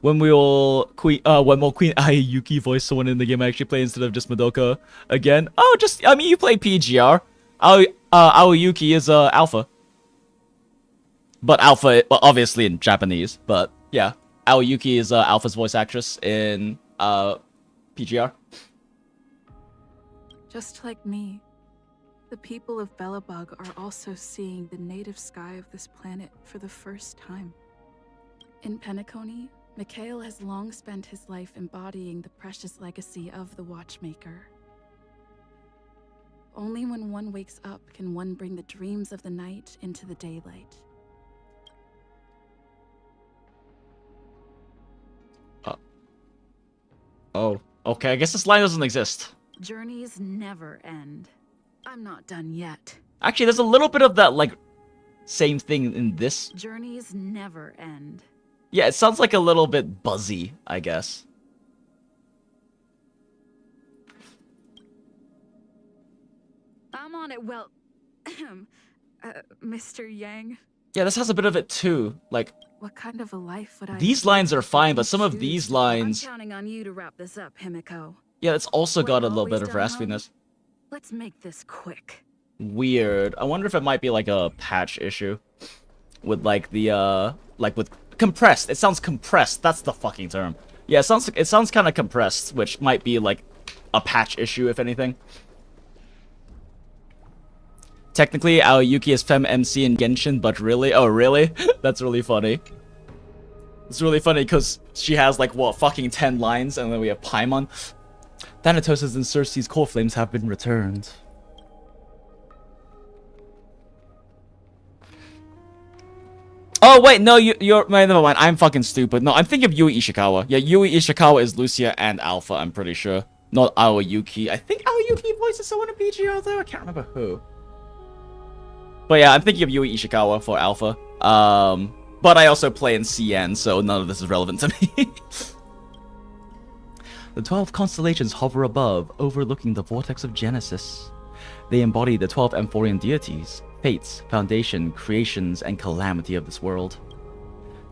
When more Queen Yuki voice someone in the game I actually play instead of just Madoka again. Oh, I mean, you play PGR. Yuki is Alpha. But Alpha, well, obviously in Japanese. But yeah, Yuki is Alpha's voice actress in PGR. Just like me, the people of Belobog are also seeing the native sky of this planet for the first time. In Penacony, Mikhail has long spent his life embodying the precious legacy of the Watchmaker. Only when one wakes up can one bring the dreams of the night into the daylight. Oh, okay, I guess this line doesn't exist. Journeys never end. I'm not done yet. Actually, there's a little bit of that, like, same thing in this. Journeys never end. Yeah, it sounds like a little bit buzzy, I guess. I'm on it, well, Mr. Yang. Yeah, this has a bit of it too. Like, what kind of a life would I... These lines are fine, but some of these lines... I'm counting on you to wrap this up, Himiko. Yeah, it's also got a little bit of raspiness. Let's make this quick. Weird. I wonder if it might be like a patch issue. With like the, like with compressed. It sounds compressed. That's the fucking term. Yeah, it sounds kind of compressed, which might be like a patch issue, if anything. Technically, Aoyuki is Fem MC in Genshin, but really? Oh, really? That's really funny. It's really funny because she has like, what, fucking 10 lines, and then we have Paimon. Thanatos' and Cersei's core flames have been returned. Oh, wait, no, you're... Never mind, I'm fucking stupid. No, I'm thinking of Yui Ishikawa. Yeah, Yui Ishikawa is Lucia and Alpha, I'm pretty sure. Not Aoyuki. I think Aoyuki voices someone in PGR, though. I can't remember who. But yeah, I'm thinking of Yui Ishikawa for Alpha. But I also play in CN, so none of this is relevant to me. The 12 constellations hover above, overlooking the vortex of Genesis. They embody the 12 Amphorian deities, fates, foundation, creations, and calamity of this world.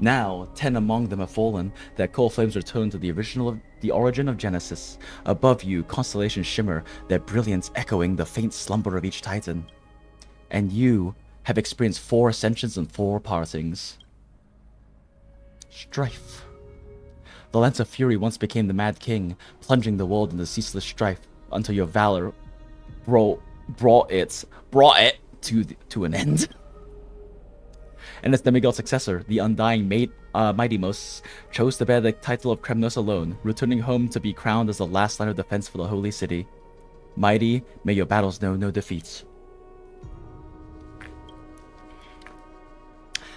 Now, 10 among them have fallen, their core flames return to the origin of Genesis. Above you, constellations shimmer, their brilliance echoing the faint slumber of each titan. And you, have experienced 4 ascensions and 4 partings. Strife. The Lance of Fury once became the Mad King, plunging the world into ceaseless strife until your valor brought it to an end. And its demigod successor, the undying Mighty Most, chose to bear the title of Kremnos alone, returning home to be crowned as the last line of defense for the Holy City. Mighty, may your battles know no defeats.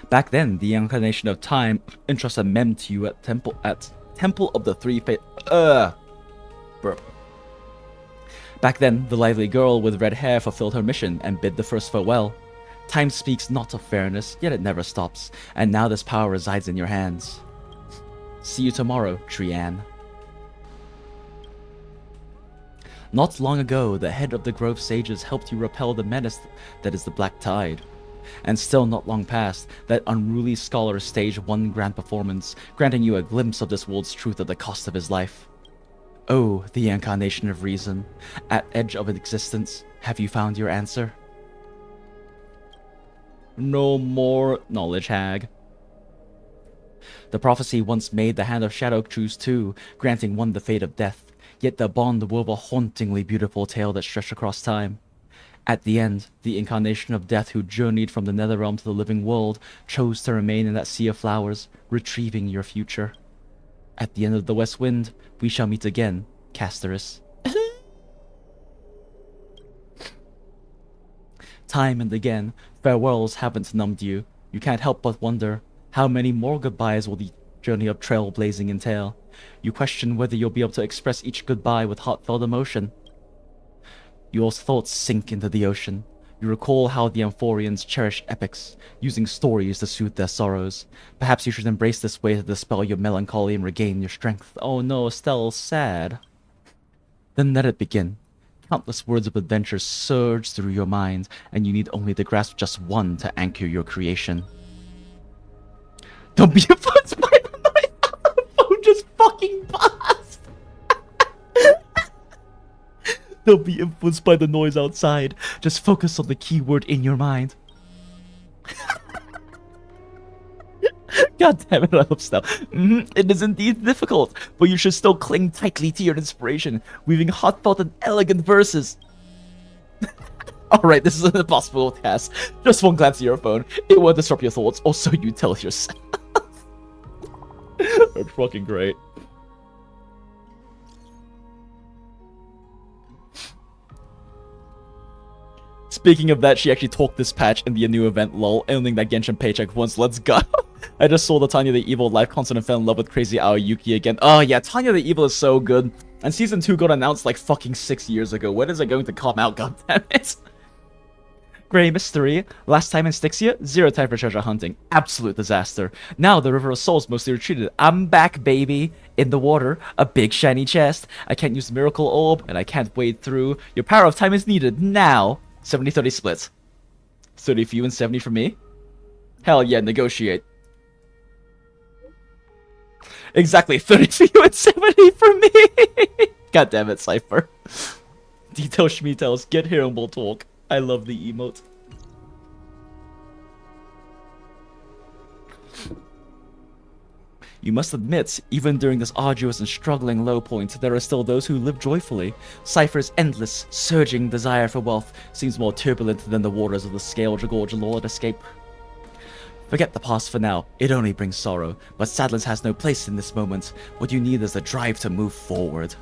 Back then, the incarnation of time entrusted Mem to you at Temple of the Three Fates. Back then, the lively girl with red hair fulfilled her mission and bid the first farewell. Time speaks not of fairness, yet it never stops, and now this power resides in your hands. See you tomorrow, Trianne. Not long ago, the head of the Grove Sages helped you repel the menace that is the Black Tide. And still not long past, that unruly scholar staged one grand performance, granting you a glimpse of this world's truth at the cost of his life. Oh, the incarnation of reason, at edge of existence, have you found your answer? No more knowledge, hag. The prophecy once made the hand of shadow choose too, granting one the fate of death, yet the bond wove a hauntingly beautiful tale that stretched across time. At the end, the incarnation of death who journeyed from the netherrealm to the living world chose to remain in that sea of flowers, retrieving your future. At the end of the west wind, we shall meet again, Casterus. Time and again, farewells haven't numbed you. You can't help but wonder, how many more goodbyes will the journey of trailblazing entail? You question whether you'll be able to express each goodbye with heartfelt emotion. Your thoughts sink into the ocean. You recall how the Amphorians cherish epics, using stories to soothe their sorrows. Perhaps you should embrace this way to dispel your melancholy and regain your strength. Oh no, Estelle's sad. Then let it begin. Countless words of adventure surge through your mind, and you need only to grasp just one to anchor your creation. Don't be influenced by the noise. The phone just fucking buzzed. Don't be influenced by the noise outside. Just focus on the keyword in your mind. God damn it, I love Stell. It is indeed difficult, but you should still cling tightly to your inspiration, weaving heartfelt and elegant verses. Alright, this is an impossible task. Just one glance at your phone. It won't disrupt your thoughts, or so you tell yourself. That's fucking great. Speaking of that, she actually talked this patch in the new event, lol, earning that Genshin paycheck once, let's go. I just saw the Tanya the Evil live concert and fell in love with crazy Aoyuki again. Oh yeah, Tanya the Evil is so good. And Season 2 got announced like fucking 6 years ago. When is it going to come out, goddammit? Grey Mystery. Last time in Styxia, 0 time for treasure hunting. Absolute disaster. Now the River of Souls mostly retreated. I'm back, baby. In the water, a big shiny chest. I can't use Miracle Orb, and I can't wade through. Your power of time is needed now. 70-30 split. 30 for you and 70 for me? Hell yeah, negotiate. Exactly, 30 for you and 70 for me! God damn it, Cipher. Detail Schmeetels, get here and we'll talk. I love the emote. You must admit, even during this arduous and struggling low point, there are still those who live joyfully. Cipher's endless, surging desire for wealth seems more turbulent than the waters of the Scaled Gorge Lord escape. Forget the past for now, it only brings sorrow, but sadness has no place in this moment. What you need is the drive to move forward.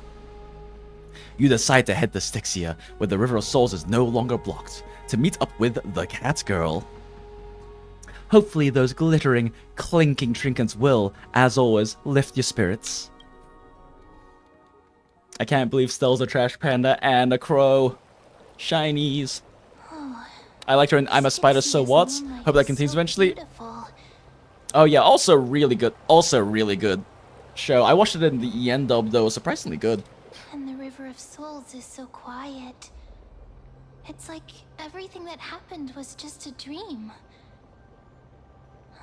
You decide to head to Styxia, where the River of Souls is no longer blocked, to meet up with the Cat Girl. Hopefully those glittering, clinking trinkets will, as always, lift your spirits. I can't believe Stell's a trash panda and a crow. Shinies. I liked her in I'm a Spider, So What? Hope that continues eventually. Oh yeah, also really good. Also really good show. I watched it in the EN dub though, surprisingly good. And the River of Souls is so quiet. It's like everything that happened was just a dream.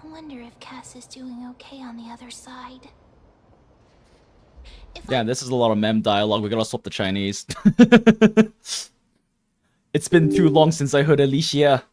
I wonder if Cass is doing okay on the other side. Yeah, this is a lot of mem dialogue. We gotta swap the Chinese. It's been too long since I heard Alicia.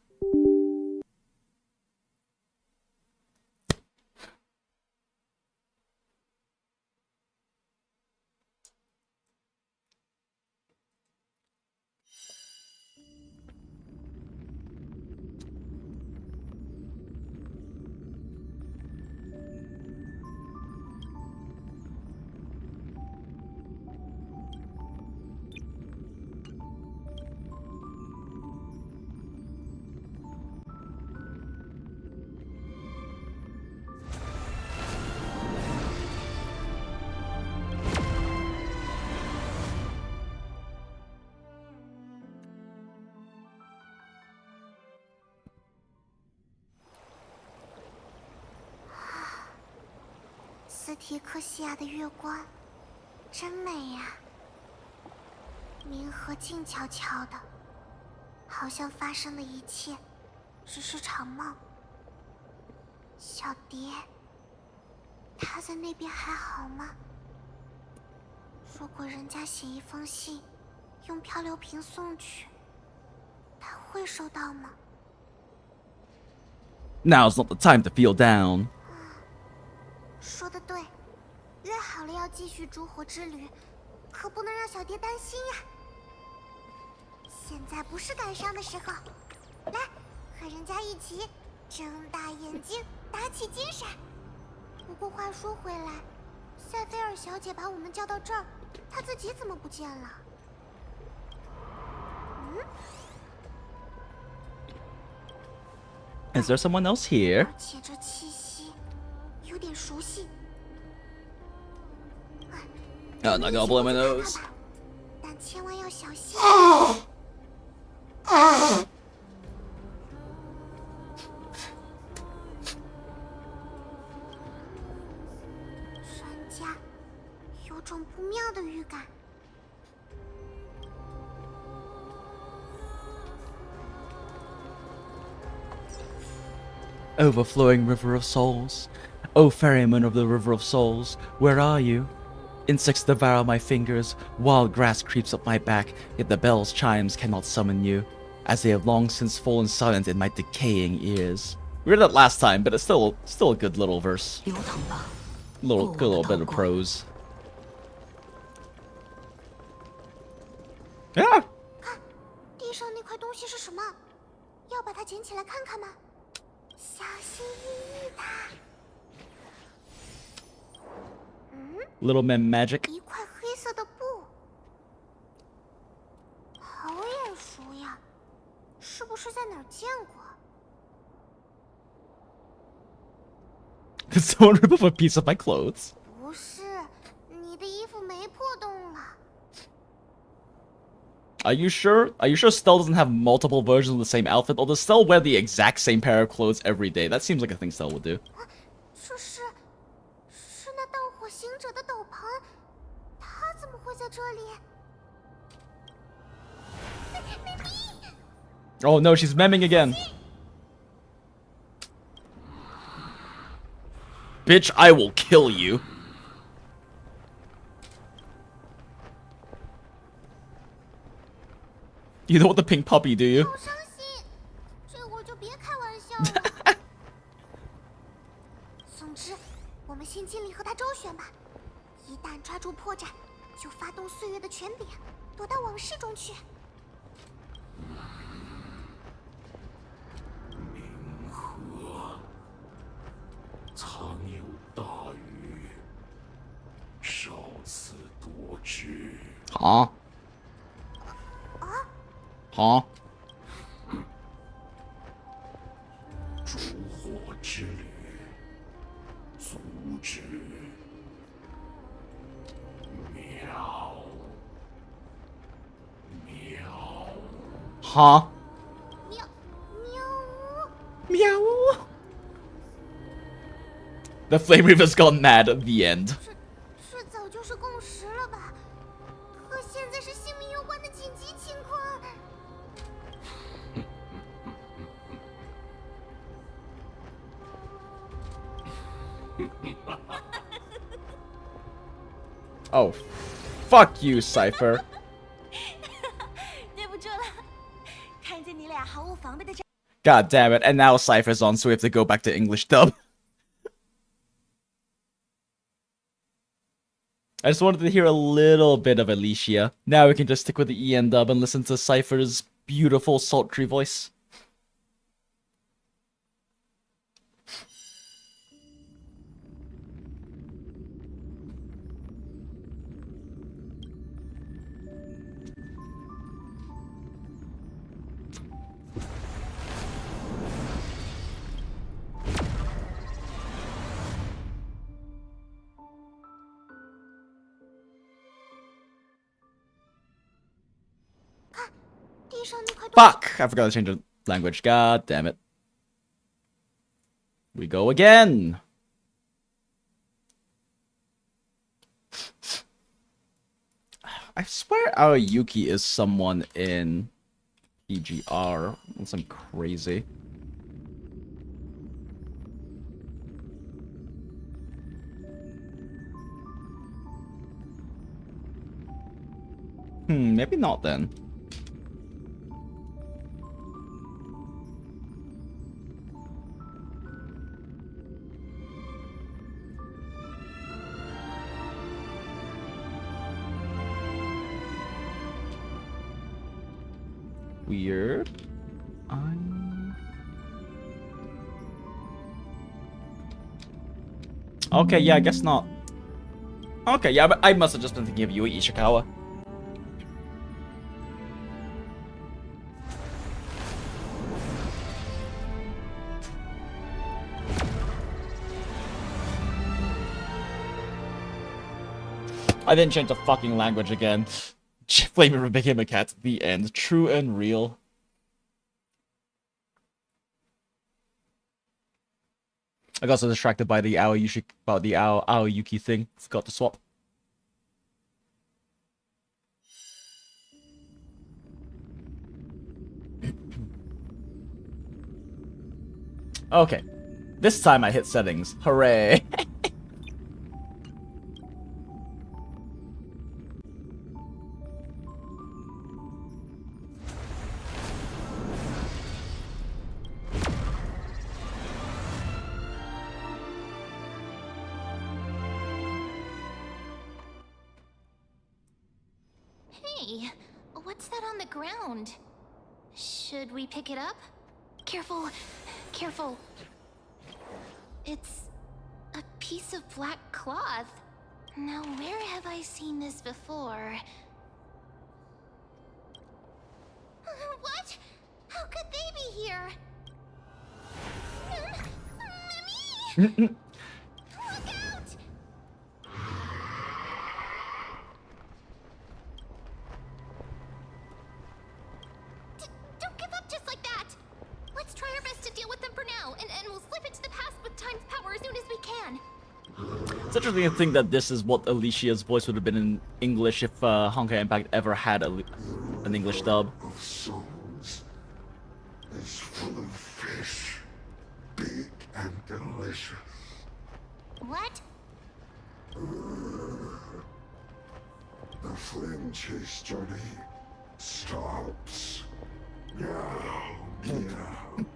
提克西亚的月光真美呀，冥河静悄悄的，好像发生的一切只是场梦。小蝶，他在那边还好吗？如果人家写一封信，用漂流瓶送去，他会收到吗？ Now's not the time to feel down. 说得对，约好了要继续烛火之旅，可不能让小蝶担心呀。现在不是感伤的时候，来，和人家一起睁大眼睛，打起精神。不过话说回来，塞菲尔小姐把我们叫到这儿，她自己怎么不见了？嗯？ Is there someone else here? 而且这气息有点熟悉。Oh, not gonna blow my nose. 但千万要小心。人家有种不妙的预感。 Overflowing river of souls. O ferryman of the river of souls, where are you? Insects devour my fingers, wild grass creeps up my back, yet the bell's chimes cannot summon you, as they have long since fallen silent in my decaying ears. We read that last time, but it's still a good little verse. Good little bit of prose. Yeah. 看，地上那块东西是什么？要把它捡起来看看吗？ 小心翼翼的。Little man magic. 一块黑色的布，好眼熟呀，是不是在哪儿见过？ Did someone rip off a piece of my clothes? 不是，你的衣服没破洞了。 Are you sure? Are you sure Stell doesn't have multiple versions of the same outfit? Or does Stell wear the exact same pair of clothes every day? That seems like a thing Stell would do. 这是那盗火行者的斗篷，他怎么会在这里？ Oh no, she's memming again. Bitch, I will kill you. You know what the pink puppy, do you? 好伤心，这会儿就别开玩笑了。总之，我们先尽力和他周旋吧。一旦抓住破绽，就发动岁月的权柄，躲到往事中去。冥河，藏有大鱼，少此夺之。Huh? Huh? 烛火之旅，阻止。喵，喵。Huh? 喵喵呜！ Meow. The Flame Reaver's gone mad at the end. 这早就是共识了吧？可现在是性命攸关的紧急情况。 Oh, fuck you, Cipher. 对不住了，看见你俩毫无防备的。 God damn it, and now Cypher's on, so we have to go back to English dub. I just wanted to hear a little bit of Alicia. Now we can just stick with the EN dub and listen to Cypher's beautiful, sultry voice. Fuck! I forgot to change the language. God damn it. We go again. I swear Aoyuki is someone in PGR. Unless I'm crazy. Maybe not then. Weird. Okay, yeah, I guess not. Okay, yeah, but I must have just been thinking of Yui Ishikawa. I didn't change the fucking language again. Flame River became a cat. The end. True and real. I got so distracted by the Aoyuki thing. Forgot to swap. Okay. This time I hit settings. Hooray. Hey, what's that on the ground? Should we pick it up? Careful, careful. It's a piece of black cloth. Now, where have I seen this before? What? How could they be here? Mommy! Look out! Don't give up just like that! Let's try our best to deal with them for now, and we'll slip into the past with time's power as soon as we can. It's interesting to think that this is what Alicia's voice would have been in English if Honkai Impact ever had an English dub. Of souls is full of fish, big and delicious. What? The flame chase journey stops. Meow, meow.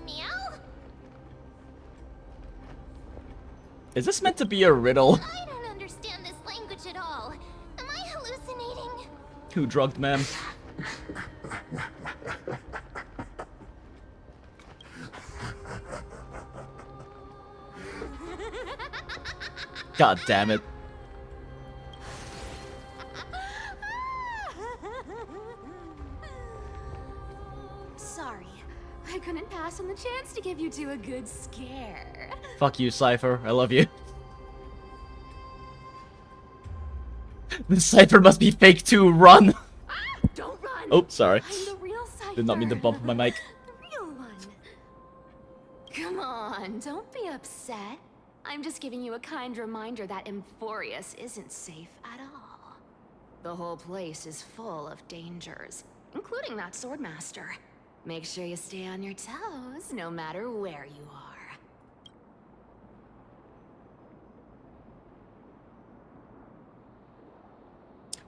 Meow? Is this meant to be a riddle? I don't understand this language at all. Am I hallucinating? Who drugged ma'am? God damn it. Sorry, I couldn't pass on the chance to give you two a good scare. Fuck you, Cipher. I love you. This Cipher must be fake too. Run! Don't run! Oh, sorry. I'm the real Cipher. Did not mean to bump my mic. The real one. Come on, don't be upset. I'm just giving you a kind reminder that Emphorius isn't safe at all. The whole place is full of dangers, including that swordmaster. Make sure you stay on your toes, no matter where you are.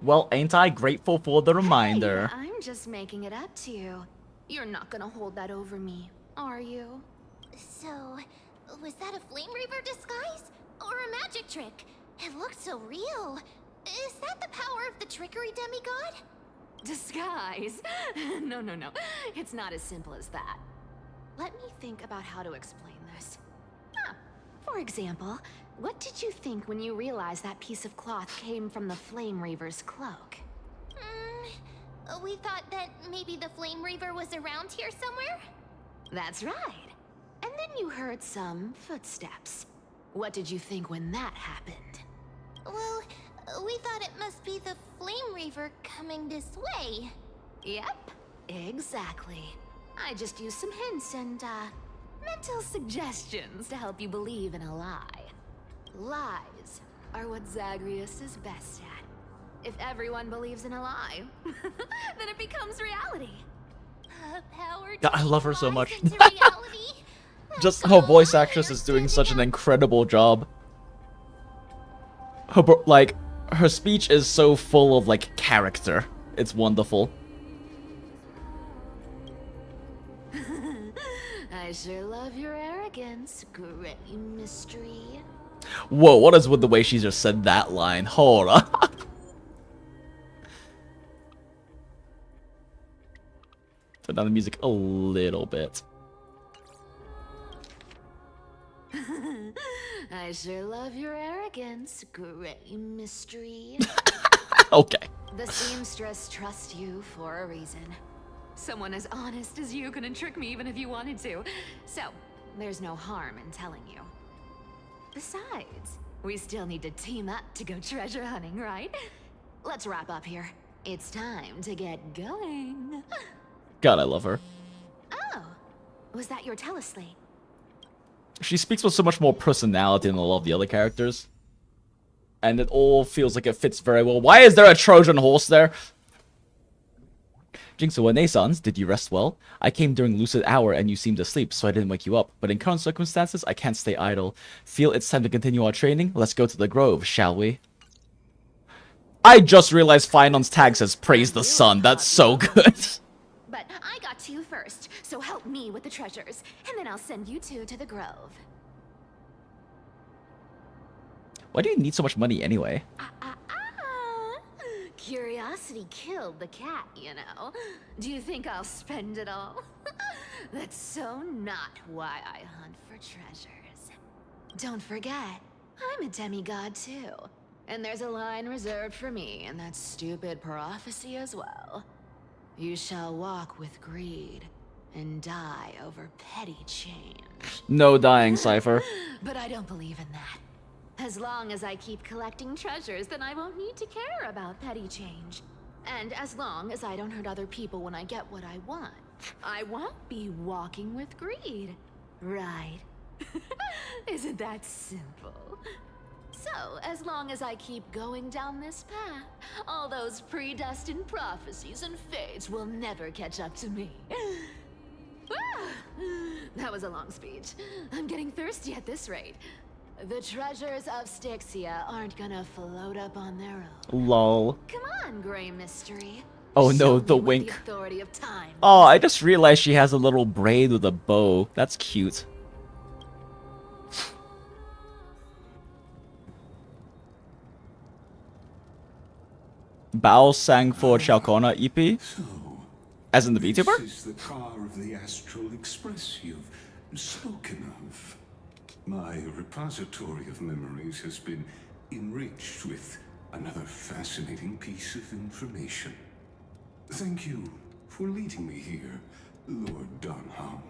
Well, ain't I grateful for the reminder? Hey, I'm just making it up to you. You're not gonna hold that over me, are you? So, was that a Flame Reaver disguise? Or a magic trick? It looked so real. Is that the power of the trickery demigod? Disguise? No. It's not as simple as that. Let me think about how to explain this. For example, what did you think when you realized that piece of cloth came from the Flame Reaver's cloak? We thought that maybe the Flame Reaver was around here somewhere? That's right. And then you heard some footsteps. What did you think when that happened? Well, we thought it must be the Flame Reaver coming this way. Yep, exactly. I just used some hints and, mental suggestions to help you believe in a lie. Lies are what Zagreus is best at. If everyone believes in a lie, then it becomes reality. Power God, I love her so much. into reality. Just her voice actress is doing such an incredible job. Her speech is so full of like character. It's wonderful. I sure love your arrogance, great mystery. Whoa, what is with the way she just said that line? Hold on. Turn down the music a little bit. I sure love your arrogance, great mystery. Okay. The seamstress trusts you for a reason. Someone as honest as you couldn't trick me even if you wanted to. So, there's no harm in telling you. Besides, we still need to team up to go treasure hunting, right? Let's wrap up here. It's time to get going. God, I love her. Oh, was that your teleslate? She speaks with so much more personality than a lot of the other characters. And it all feels like it fits very well. Why is there a Trojan horse there? Jinxua Naisans, did you rest well? I came during lucid hour and you seemed asleep, so I didn't wake you up. But in current circumstances, I can't stay idle. Feel it's time to continue our training? Let's go to the grove, shall we? I just realized Finon's tag says praise the sun. That's so good. But I got to you first, so help me with the treasures, and then I'll send you two to the grove. Why do you need so much money anyway? Curiosity killed the cat, you know. Do you think I'll spend it all? That's so not why I hunt for treasures. Don't forget, I'm a demigod too. And there's a line reserved for me in that stupid prophecy as well. You shall walk with greed and die over petty change. No dying, Cipher. But I don't believe in that. As long as I keep collecting treasures, then I won't need to care about petty change. And as long as I don't hurt other people when I get what I want, I won't be walking with greed. Right? Isn't that simple? So, as long as I keep going down this path, all those predestined prophecies and fates will never catch up to me. That was a long speech. I'm getting thirsty at this rate. The treasures of Styxia aren't gonna float up on their own. Lol. Come on, Grey Mystery. Oh no, the wink. The authority of time. Oh, I just realized she has a little braid with a bow. That's cute. Bao sang for Chalcona EP? As in the VTuber? This is the car of the Astral Express you've spoken of. My repository of memories has been enriched with another fascinating piece of information. Thank you for leading me here, Lord Donham.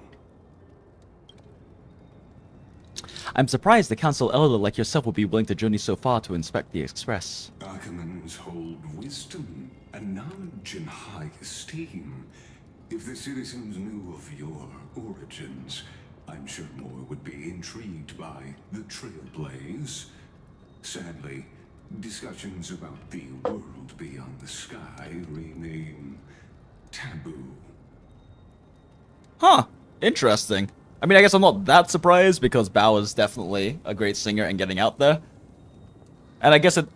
I'm surprised the council elder like yourself would be willing to journey so far to inspect the express. Archimans hold wisdom and knowledge in high esteem. If the citizens knew of your origins, I'm sure more would be intrigued by the trailblaze. Sadly, discussions about the world beyond the sky remain taboo. Huh. Interesting. I mean, I guess I'm not that surprised because Bao is definitely a great singer and getting out there. And I guess it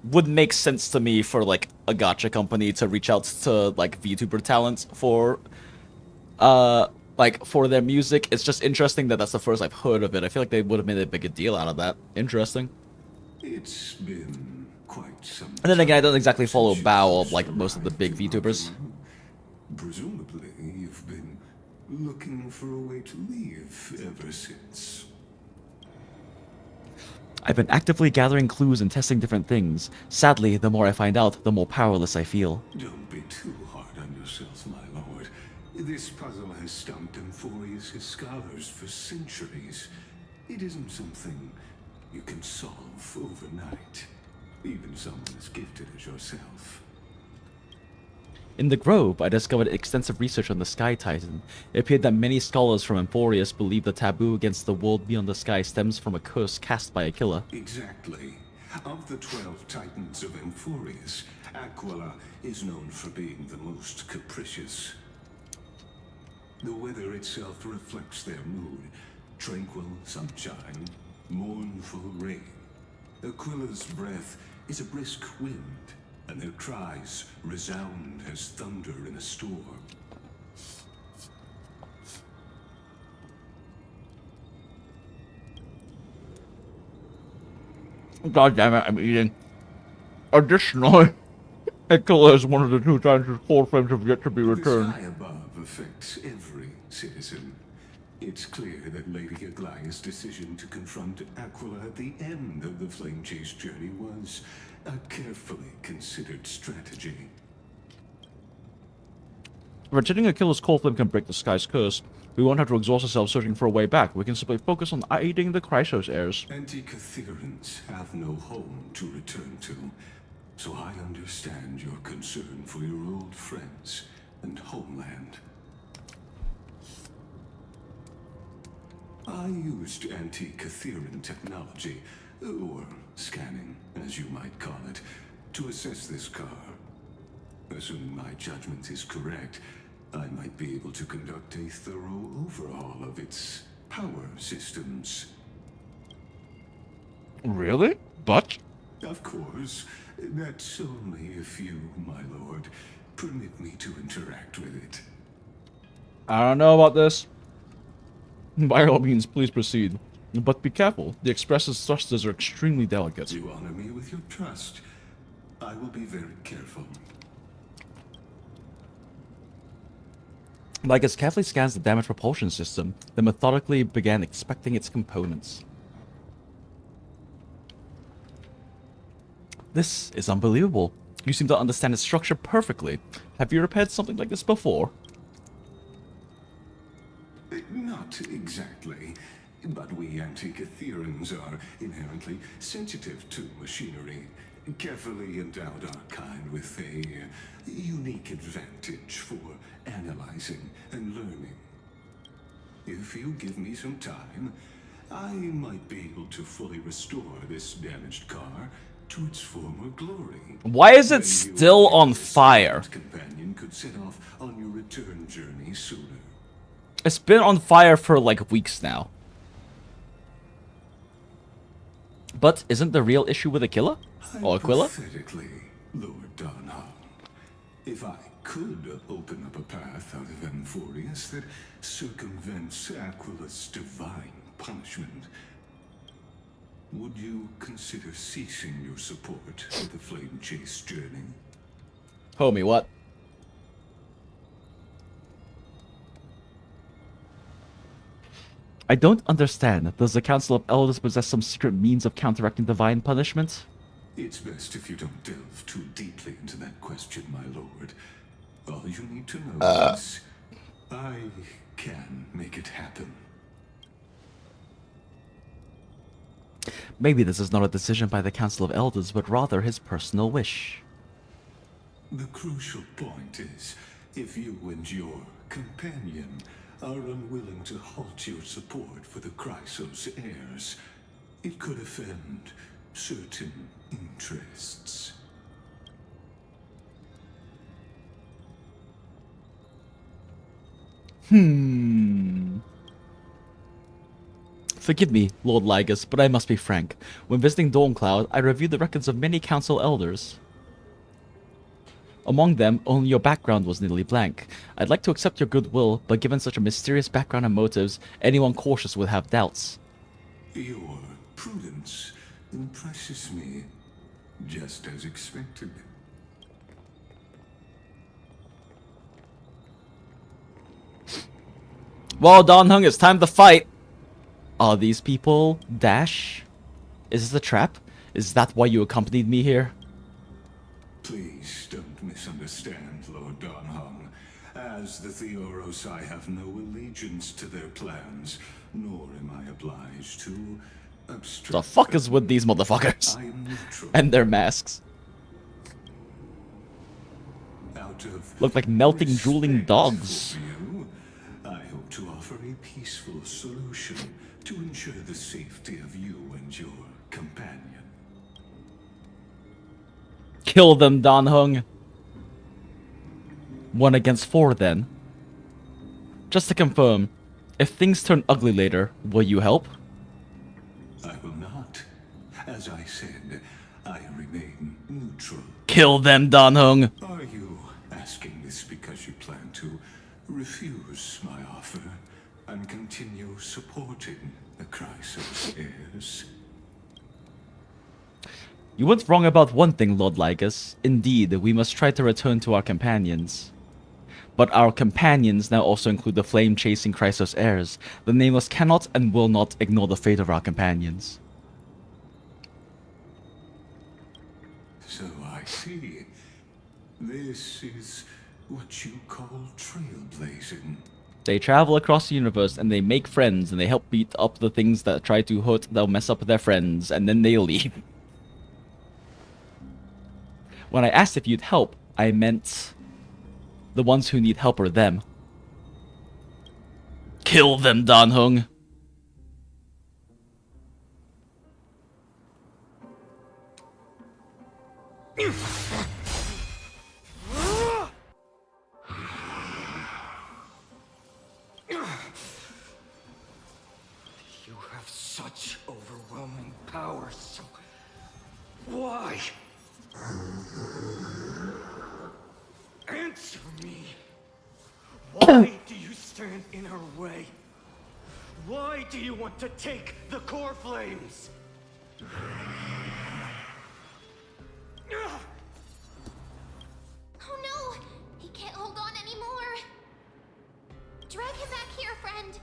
would make sense to me for, like, a gacha company to reach out to, like, VTuber talent for, for their music. It's just interesting that that's the first I've heard of it. I feel like they would have made a bigger deal out of that. Interesting. It's been quite some And then again, I don't exactly follow Bao like most of the big VTubers. Presumably, you've been looking for a way to leave ever since. I've been actively gathering clues and testing different things. Sadly, the more I find out, the more powerless I feel. Don't be too hard on yourself, my lord. This puzzle has stumped Amphorius' scholars for centuries. It isn't something you can solve overnight. Even someone as gifted as yourself. In the Grove, I discovered extensive research on the Sky Titan. It appeared that many scholars from Amphorius believe the taboo against the world beyond the sky stems from a curse cast by a killer. Exactly. Of the 12 titans of Amphorius, Aquila is known for being the most capricious. The weather itself reflects their mood. Tranquil sunshine, mournful rain. Aquila's breath is a brisk wind, and their cries resound as thunder in a storm. God damn it, I'm eating. Additionally, Aquila is one of the 2 times whose cold flames have yet to be returned. The sky above affects every citizen. It's clear that Lady Aglaya's decision to confront Aquila at the end of the flame chase journey was a carefully considered strategy. Returning Aquila's cold flame can break the sky's curse. We won't have to exhaust ourselves searching for a way back. We can simply focus on aiding the Chrysos heirs. Anti-Catherians have no home to return to, so I understand your concern for your old friends and homeland. I used anti-Catherian technology, or scanning, as you might call it, to assess this car. Assuming my judgment is correct, I might be able to conduct a thorough overhaul of its power systems. Really? But? Of course. That's only if you, my lord, permit me to interact with it. I don't know about this. By all means, please proceed. But be careful. The Express's thrusters are extremely delicate. You honor me with your trust. I will be very careful. Lycus carefully scans the damaged propulsion system, then methodically began inspecting its components. This is unbelievable. You seem to understand its structure perfectly. Have you repaired something like this before? Not exactly, but we anti-Catherians are inherently sensitive to machinery. Carefully endowed our kind with a unique advantage for analyzing and learning. If you give me some time, I might be able to fully restore this damaged car to its former glory. Why is it still on fire? Companion could set off on your return journey sooner. It's been on fire for like weeks now. But isn't the real issue with Aquila? Or Aquila? Hypothetically, Lord Donham, if I could open up a path out of Amphorius that circumvents Aquila's divine punishment, would you consider ceasing your support for the flame chase journey? Homie, what? I don't understand. Does the Council of Elders possess some secret means of counteracting divine punishment? It's best if you don't delve too deeply into that question, my lord. All you need to know is I can make it happen. Maybe this is not a decision by the Council of Elders, but rather his personal wish. The crucial point is, if you and your companion are unwilling to halt your support for the Chrysos heirs, it could offend certain interests. Forgive me, Lord Lygus, but I must be frank. When visiting Dawn-Cloud, I reviewed the records of many council elders. Among them, only your background was nearly blank. I'd like to accept your goodwill, but given such a mysterious background and motives, anyone cautious would have doubts. Your prudence impresses me, just as expected. Well, Donhung, it's time to fight! Are these people Dash? Is this a trap? Is that why you accompanied me here? Please don't misunderstand, Lord Donhung. As the Theoros, I have no allegiance to their plans, nor am I obliged to obstruct. The fuck is with these motherfuckers? And their masks. Look like melting, drooling dogs. I hope to offer a peaceful solution to ensure the safety of you and your companion. Kill them, Dan Hung. 1 against 4 then. Just to confirm, if things turn ugly later, will you help? I will not. As I said, I remain neutral. Kill them, Dan Hung. Are you asking this because you plan to refuse my offer and continue supporting the Crisis heirs? You weren't wrong about one thing, Lord Lygus. Indeed, we must try to return to our companions. But our companions now also include the flame-chasing Chrysos heirs. The Nameless cannot and will not ignore the fate of our companions. So I see. This is what you call trailblazing. They travel across the universe and they make friends and they help beat up the things that try to hurt, they'll mess up their friends, and then they leave. When I asked if you'd help, I meant the ones who need help are them. Kill them, Dan Hung. You have such overwhelming power, so why? Answer me. Why do you stand in her way? Why do you want to take the core flames? Oh no! He can't hold on anymore. Drag him back here, friend.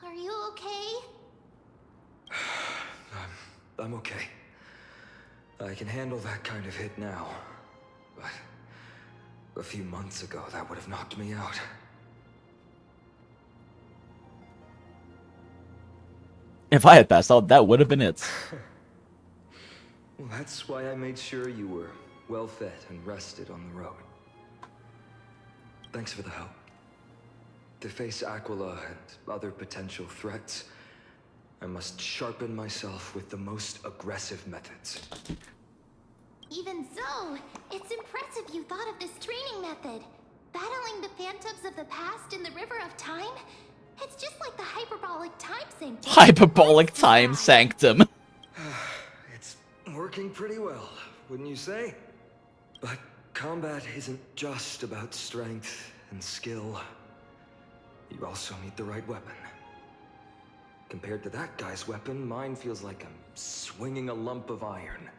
Are you okay? I'm okay. I can handle that kind of hit now. But a few months ago, that would have knocked me out. If I had passed out, that would have been it. Well, that's why I made sure you were well fed and rested on the road. Thanks for the help. To face Aquila and other potential threats, I must sharpen myself with the most aggressive methods. Even so, it's impressive you thought of this training method. Battling the phantoms of the past in the river of time? It's just like the hyperbolic time sanctum. Hyperbolic time sanctum. It's working pretty well, wouldn't you say? But combat isn't just about strength and skill. You also need the right weapon. Compared to that guy's weapon, mine feels like I'm swinging a lump of iron.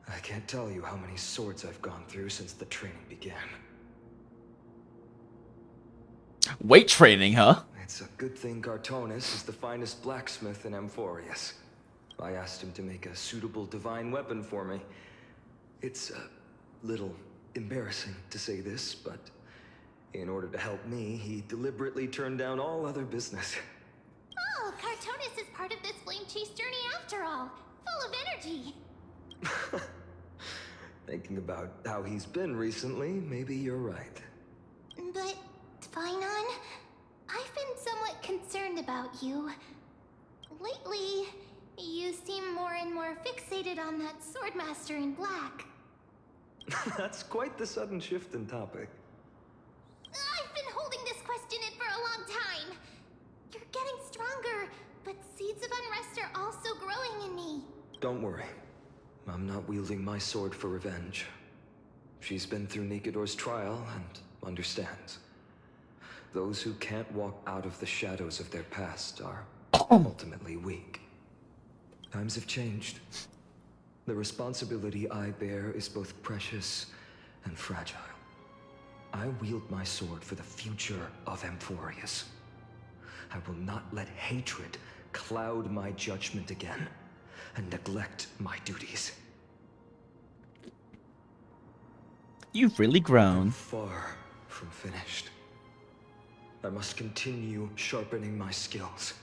I can't tell you how many swords I've gone through since the training began. Weight training, huh? It's a good thing Cartonis is the finest blacksmith in Amphorius. I asked him to make a suitable divine weapon for me. It's a little embarrassing to say this, but in order to help me, he deliberately turned down all other business. Oh, Cartonis is part of this flame chase journey after all. Full of energy. Thinking about how he's been recently, maybe you're right. But, Finon, I've been somewhat concerned about you. Lately, you seem more and more fixated on that swordmaster in black. That's quite the sudden shift in topic. I've been holding this question in for a long time. You're getting stronger, but seeds of unrest are also growing in me. Don't worry. I'm not wielding my sword for revenge. She's been through Nikedor's trial and understands. Those who can't walk out of the shadows of their past are ultimately weak. Times have changed. The responsibility I bear is both precious and fragile. I wield my sword for the future of Amphorius. I will not let hatred cloud my judgment again and neglect my duties. You've really grown. I'm far from finished. I must continue sharpening my skills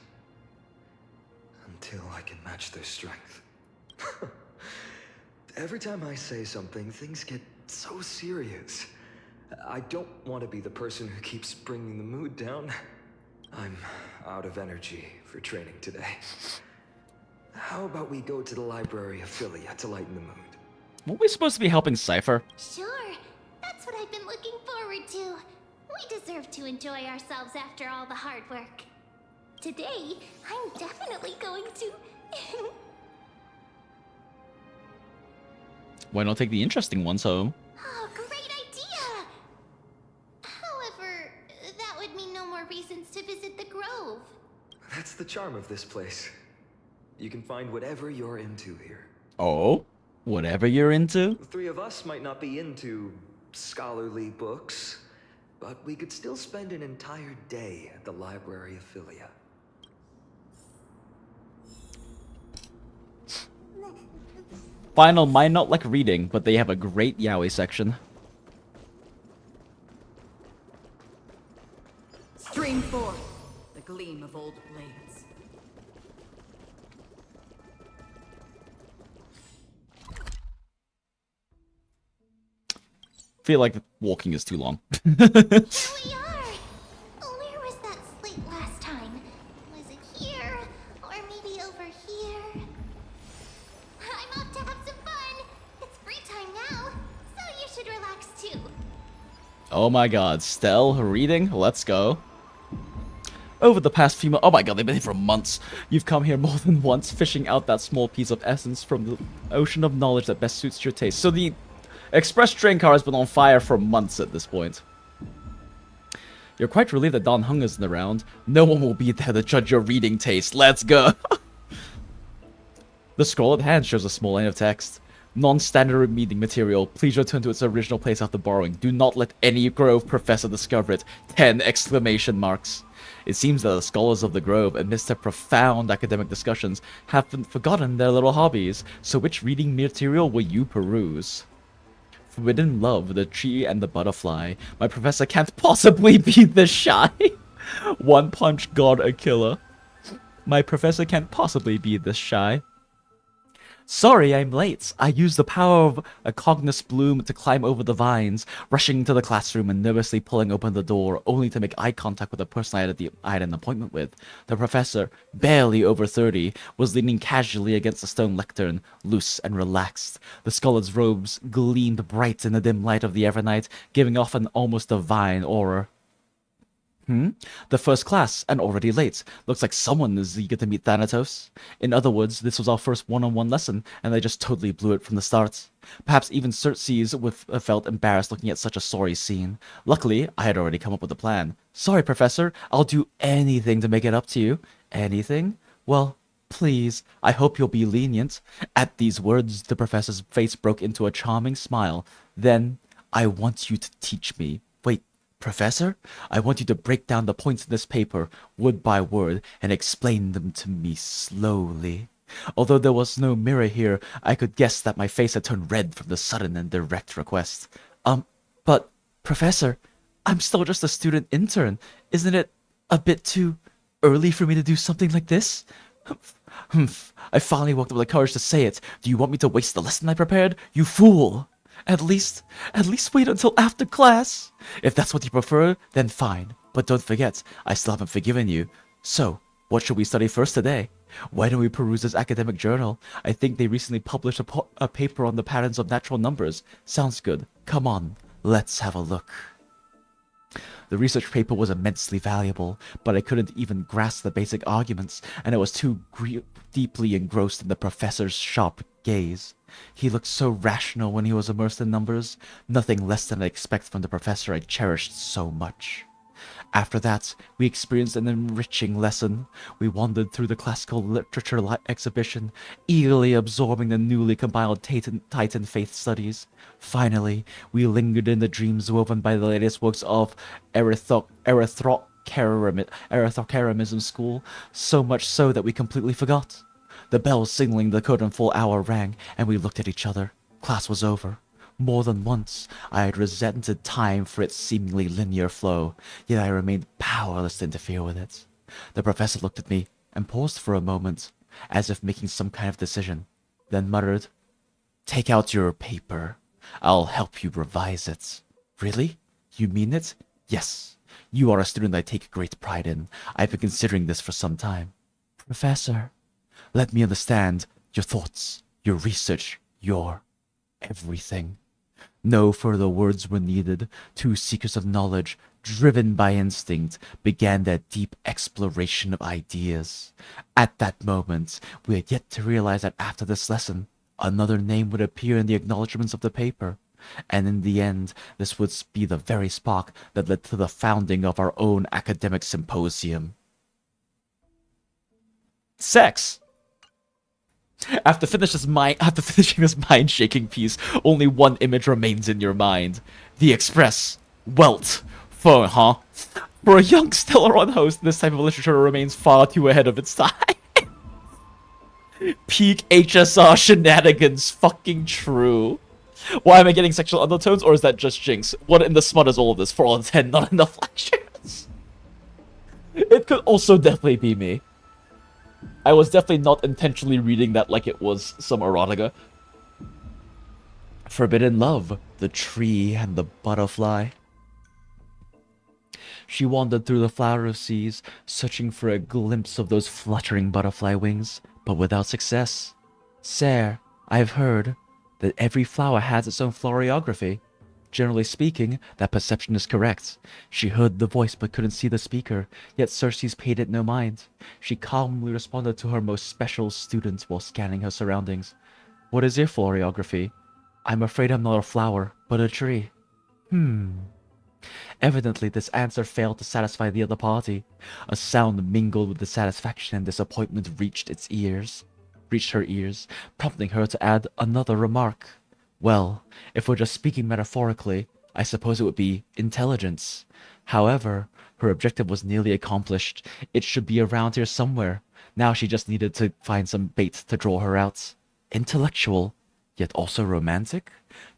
until I can match their strength. Every time I say something, things get so serious. I don't want to be the person who keeps bringing the mood down. I'm out of energy for training today. How about we go to the library of Philia to lighten the mood? Weren't we supposed to be helping Cipher? Sure, that's what I've been looking forward to. We deserve to enjoy ourselves after all the hard work. Today, I'm definitely going to... Why not take the interesting ones home? Oh, great idea! However, that would mean no more reasons to visit the Grove. That's the charm of this place. You can find whatever you're into here. Oh? Whatever you're into? The three of us might not be into scholarly books, but we could still spend an entire day at the library of Philia. Final might not like reading, but they have a great yaoi section. Stream forth the gleam of old blades. Feel like walking is too long. Here we are! Where was that slate last time? Was it here? Or maybe over here? I'm off to have some fun! It's free time now, so you should relax too. Oh my god, Stell, reading? Let's go. Over the past few months, oh my god, they've been here for months. You've come here more than once, fishing out that small piece of essence from the ocean of knowledge that best suits your taste. So the express train car has been on fire for months at this point. You're quite relieved that Don Hung isn't around. No one will be there to judge your reading taste. Let's go. The scroll at hand shows a small line of text. Non-standard reading material. Please return to its original place after borrowing. Do not let any Grove professor discover it. 10 exclamation marks. It seems that the scholars of the Grove, amidst their profound academic discussions, haven't forgotten their little hobbies. So which reading material will you peruse? Forbidden Love, The Tree and the Butterfly. My professor can't possibly be this shy. One Punch God a Killer. My professor can't possibly be this shy. Sorry, I'm late. I used the power of a Cognos bloom to climb over the vines, rushing to the classroom and nervously pulling open the door, only to make eye contact with the person I had an appointment with. The professor, barely over 30, was leaning casually against the stone lectern, loose and relaxed. The scholar's robes gleamed bright in the dim light of the Evernight, giving off an almost divine aura. The first class, and already late. Looks like someone is eager to meet Thanatos. In other words, this was our first one-on-one lesson, and they just totally blew it from the start. Perhaps even Xerxes felt embarrassed looking at such a sorry scene. Luckily, I had already come up with a plan. Sorry, Professor, I'll do anything to make it up to you. Anything? Well, please, I hope you'll be lenient. At these words, the professor's face broke into a charming smile. Then, I want you to teach me. Wait. Professor, I want you to break down the points in this paper, word by word, and explain them to me slowly. Although there was no mirror here, I could guess that my face had turned red from the sudden and direct request. But, Professor, I'm still just a student intern. Isn't it a bit too early for me to do something like this? I finally worked up the courage to say it. Do you want me to waste the lesson I prepared? You fool! At least wait until after class. If that's what you prefer, then fine. But don't forget, I still haven't forgiven you. So, what should we study first today? Why don't we peruse this academic journal? I think they recently published a paper on the patterns of natural numbers. Sounds good. Come on, let's have a look. The research paper was immensely valuable, but I couldn't even grasp the basic arguments, and I was too deeply engrossed in the professor's sharp gaze. He looked so rational when he was immersed in numbers, nothing less than I expect from the professor I cherished so much. After that, we experienced an enriching lesson. We wandered through the classical literature exhibition, eagerly absorbing the newly compiled Titan faith studies. Finally, we lingered in the dreams woven by the latest works of Erythrocherimism school, so much so that we completely forgot. The bell signaling the curtain full hour rang, and we looked at each other. Class was over. More than once, I had resented time for its seemingly linear flow, yet I remained powerless to interfere with it. The professor looked at me and paused for a moment, as if making some kind of decision, then muttered, "Take out your paper. I'll help you revise it." "Really? You mean it?" "Yes. You are a student I take great pride in. I've been considering this for some time. Professor, let me understand your thoughts, your research, your everything. No further words were needed. Two seekers of knowledge, driven by instinct, began their deep exploration of ideas. At that moment, we had yet to realize that after this lesson, another name would appear in the acknowledgments of the paper. And in the end, this would be the very spark that led to the founding of our own academic symposium. Sex! After finishing this mind-shaking piece, only one image remains in your mind. The express. Welt. Fun, huh? For a young Stellaron host, this type of literature remains far too ahead of its time. Peak HSR shenanigans. Fucking true. Why am I getting sexual undertones, or is that just Jinx? What in the smut is all of this? For all intents, not enough lectures. It could also definitely be me. I was definitely not intentionally reading that like it was some erotica. Forbidden love, the tree and the butterfly. She wandered through the flower seas, searching for a glimpse of those fluttering butterfly wings, but without success. Sir, I've heard that every flower has its own floriography. Generally speaking, that perception is correct. She heard the voice but couldn't see the speaker, yet Cersei's paid it no mind. She calmly responded to her most special student while scanning her surroundings. What is your floriography? I'm afraid I'm not a flower, but a tree. Evidently, this answer failed to satisfy the other party. A sound mingled with the satisfaction and disappointment reached her ears, prompting her to add another remark. Well, if we're just speaking metaphorically, I suppose it would be intelligence. However, her objective was nearly accomplished. It should be around here somewhere. Now she just needed to find some bait to draw her out. Intellectual, yet also romantic?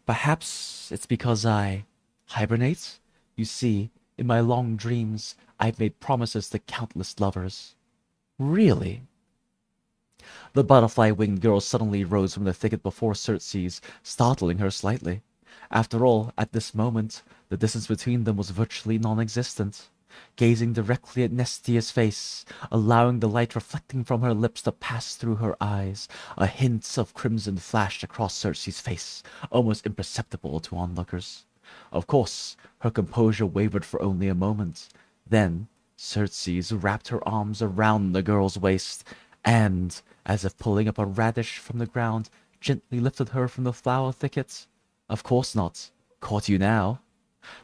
Perhaps it's because I hibernate? You see, in my long dreams, I've made promises to countless lovers. Really? The butterfly-winged girl suddenly rose from the thicket before Cersei's, startling her slightly. After all, at this moment, the distance between them was virtually non-existent. Gazing directly at Nestia's face, allowing the light reflecting from her lips to pass through her eyes, a hint of crimson flashed across Cersei's face, almost imperceptible to onlookers. Of course, her composure wavered for only a moment. Then, Cersei's wrapped her arms around the girl's waist, and, as if pulling up a radish from the ground, gently lifted her from the flower thicket. Of course not. Caught you now.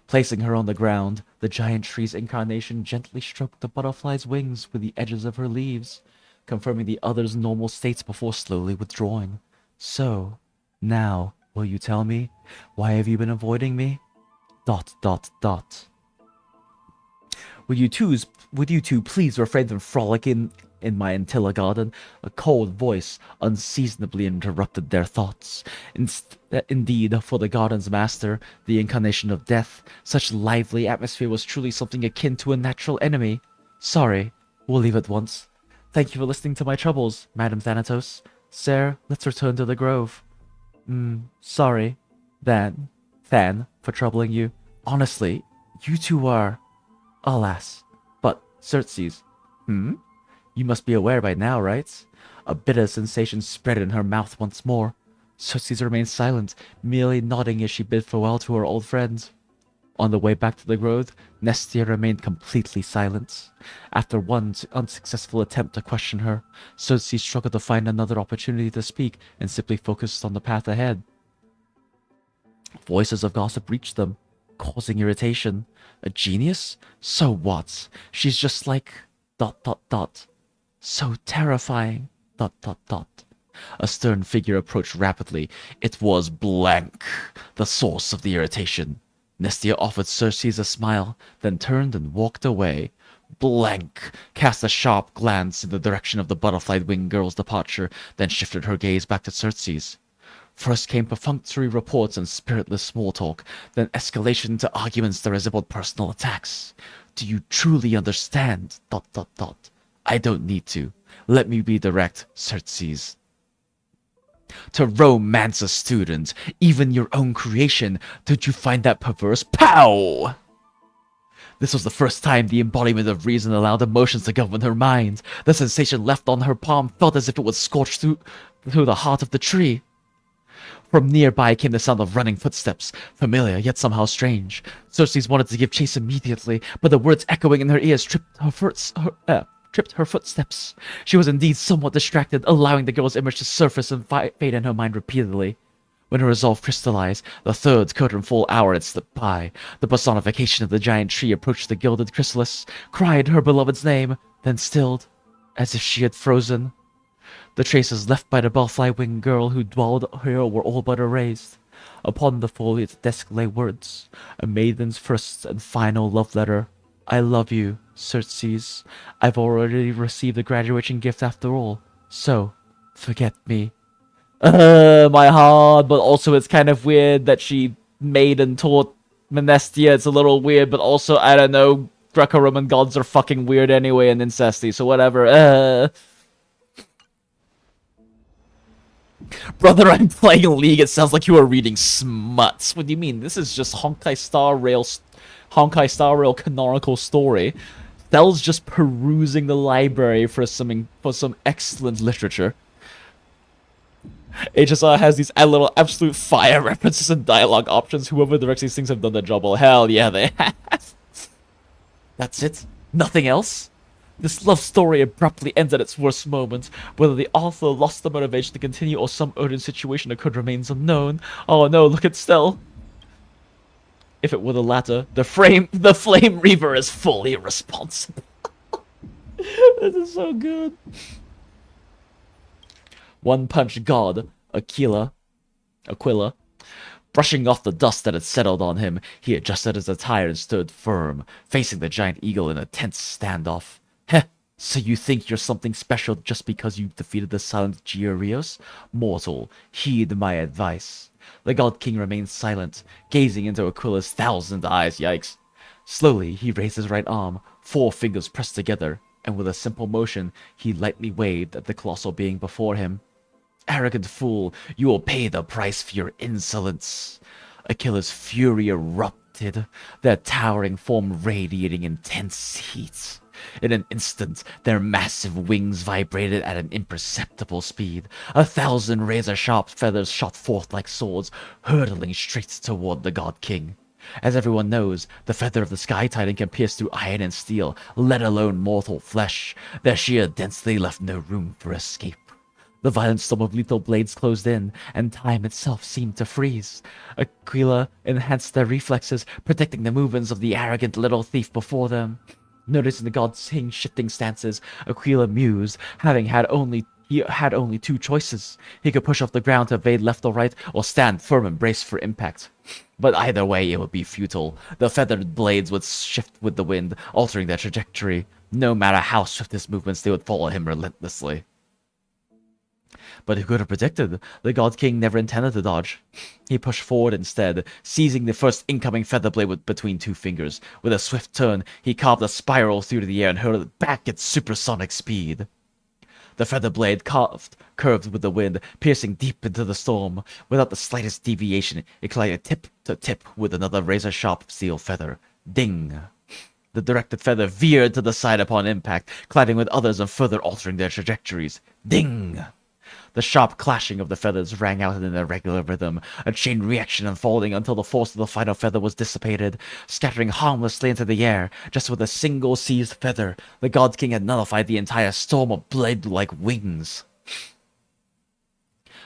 Placing her on the ground, the giant tree's incarnation gently stroked the butterfly's wings with the edges of her leaves, confirming the other's normal states before slowly withdrawing. So, now, will you tell me? Why have you been avoiding me? ... Would you two please refrain from frolicking in my Antilla garden? A cold voice unseasonably interrupted their thoughts. Indeed, for the garden's master, the incarnation of death, such lively atmosphere was truly something akin to a natural enemy. Sorry, we'll leave at once. Thank you for listening to my troubles, Madam Thanatos. Sir, let's return to the grove. Sorry, Than, for troubling you. Honestly, you two are... Alas. But, Cersei's... You must be aware by now, right? A bitter sensation spread in her mouth once more. Cersei's remained silent, merely nodding as she bid farewell to her old friend. On the way back to the grove, Nestia remained completely silent. After one unsuccessful attempt to question her, Cersei struggled to find another opportunity to speak and simply focused on the path ahead. Voices of gossip reached them, causing irritation. A genius? So what? She's just like... ... So terrifying... ... A stern figure approached rapidly. It was Blank, the source of the irritation. Nestia offered Cersei's a smile, then turned and walked away. Blank cast a sharp glance in the direction of the butterfly-winged girl's departure, then shifted her gaze back to Cersei's. First came perfunctory reports and spiritless small talk, then escalation into arguments that resembled personal attacks. Do you truly understand... ... I don't need to. Let me be direct, Cersei's. To romance a student, even your own creation, don't you find that perverse? Pow! This was the first time the embodiment of reason allowed emotions to govern her mind. The sensation left on her palm felt as if it was scorched through the heart of the tree. From nearby came the sound of running footsteps, familiar yet somehow strange. Cersei wanted to give chase immediately, but the words echoing in her ears tripped her footsteps. She was indeed somewhat distracted, allowing the girl's image to surface and fade in her mind repeatedly. When her resolve crystallized, the third curtain-full hour had slipped by. The personification of the giant tree approached the gilded chrysalis, cried her beloved's name, then stilled, as if she had frozen. The traces left by the bellfly-winged girl who dwelled here were all but erased. Upon the foliage desk lay words, a maiden's first and final love letter. I love you, Cersei. I've already received a graduation gift after all, so forget me. My heart, but also it's kind of weird that she made and taught Menestia. It's a little weird, but also, I don't know, Greco-Roman gods are fucking weird anyway and incesty, so whatever. Brother, I'm playing League. It sounds like you are reading smuts. What do you mean? This is just Honkai Star Rail canonical story. Thel's just perusing the library for some excellent literature. HSR has these little absolute fire references and dialogue options. Whoever directs these things have done their job. Well, hell yeah, they have. That's it? Nothing else? This love story abruptly ends at its worst moment. Whether the author lost the motivation to continue or some urgent situation occurred remains unknown. Oh no, look at Stel. If it were the latter, the Flame Reaver is fully responsible. This is so good. One Punch God, Aquila, brushing off the dust that had settled on him, he adjusted his attire and stood firm, facing the giant eagle in a tense standoff. Heh, so you think you're something special just because you defeated the silent Giorios? Mortal, heed my advice. The God King remained silent, gazing into Aquila's 1,000 eyes. Yikes. Slowly, he raised his right arm, 4 fingers pressed together, and with a simple motion, he lightly waved at the colossal being before him. Arrogant fool, you will pay the price for your insolence. Aquila's fury erupted, their towering form radiating intense heat. In an instant, their massive wings vibrated at an imperceptible speed. 1,000 razor-sharp feathers shot forth like swords, hurtling straight toward the God King. As everyone knows, the feather of the Sky Titan can pierce through iron and steel, let alone mortal flesh. Their sheer density left no room for escape. The violent storm of lethal blades closed in, and time itself seemed to freeze. Aquila enhanced their reflexes, protecting the movements of the arrogant little thief before them. Noticing the God King's shifting stances, Aquila mused, he had only 2 choices. He could push off the ground to evade left or right, or stand firm and brace for impact. But either way, it would be futile. The feathered blades would shift with the wind, altering their trajectory. No matter how swift his movements, they would follow him relentlessly. But who could have predicted? The God King never intended to dodge. He pushed forward instead, seizing the first incoming feather blade between 2 fingers. With a swift turn, he carved a spiral through the air and hurled it back at supersonic speed. The feather blade curved with the wind, piercing deep into the storm. Without the slightest deviation, it collided tip to tip with another razor-sharp steel feather. Ding! The directed feather veered to the side upon impact, colliding with others and further altering their trajectories. Ding! The sharp clashing of the feathers rang out in an irregular rhythm, a chain reaction unfolding until the force of the final feather was dissipated, scattering harmlessly into the air. Just with a single seized feather, the God King had nullified the entire storm of blade-like wings.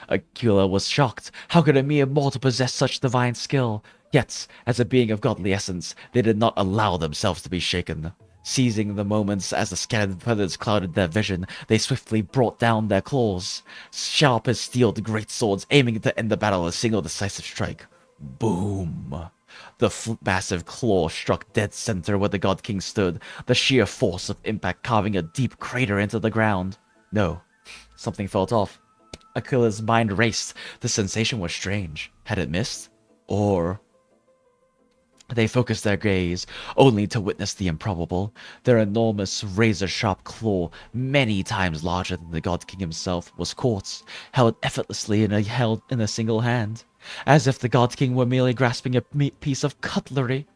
Aquila was shocked. How could a mere mortal possess such divine skill? Yet, as a being of godly essence, they did not allow themselves to be shaken. Seizing the moments as the scattered feathers clouded their vision, they swiftly brought down their claws, sharp as steel great swords, aiming to end the battle in a single decisive strike. Boom! The massive claw struck dead center where the God King stood, the sheer force of impact carving a deep crater into the ground. No, something felt off. Aquila's mind raced. The sensation was strange. Had it missed? Or... They focused their gaze, only to witness the improbable. Their enormous, razor-sharp claw, many times larger than the God King himself, was caught, held effortlessly in a single hand, as if the God King were merely grasping a piece of cutlery.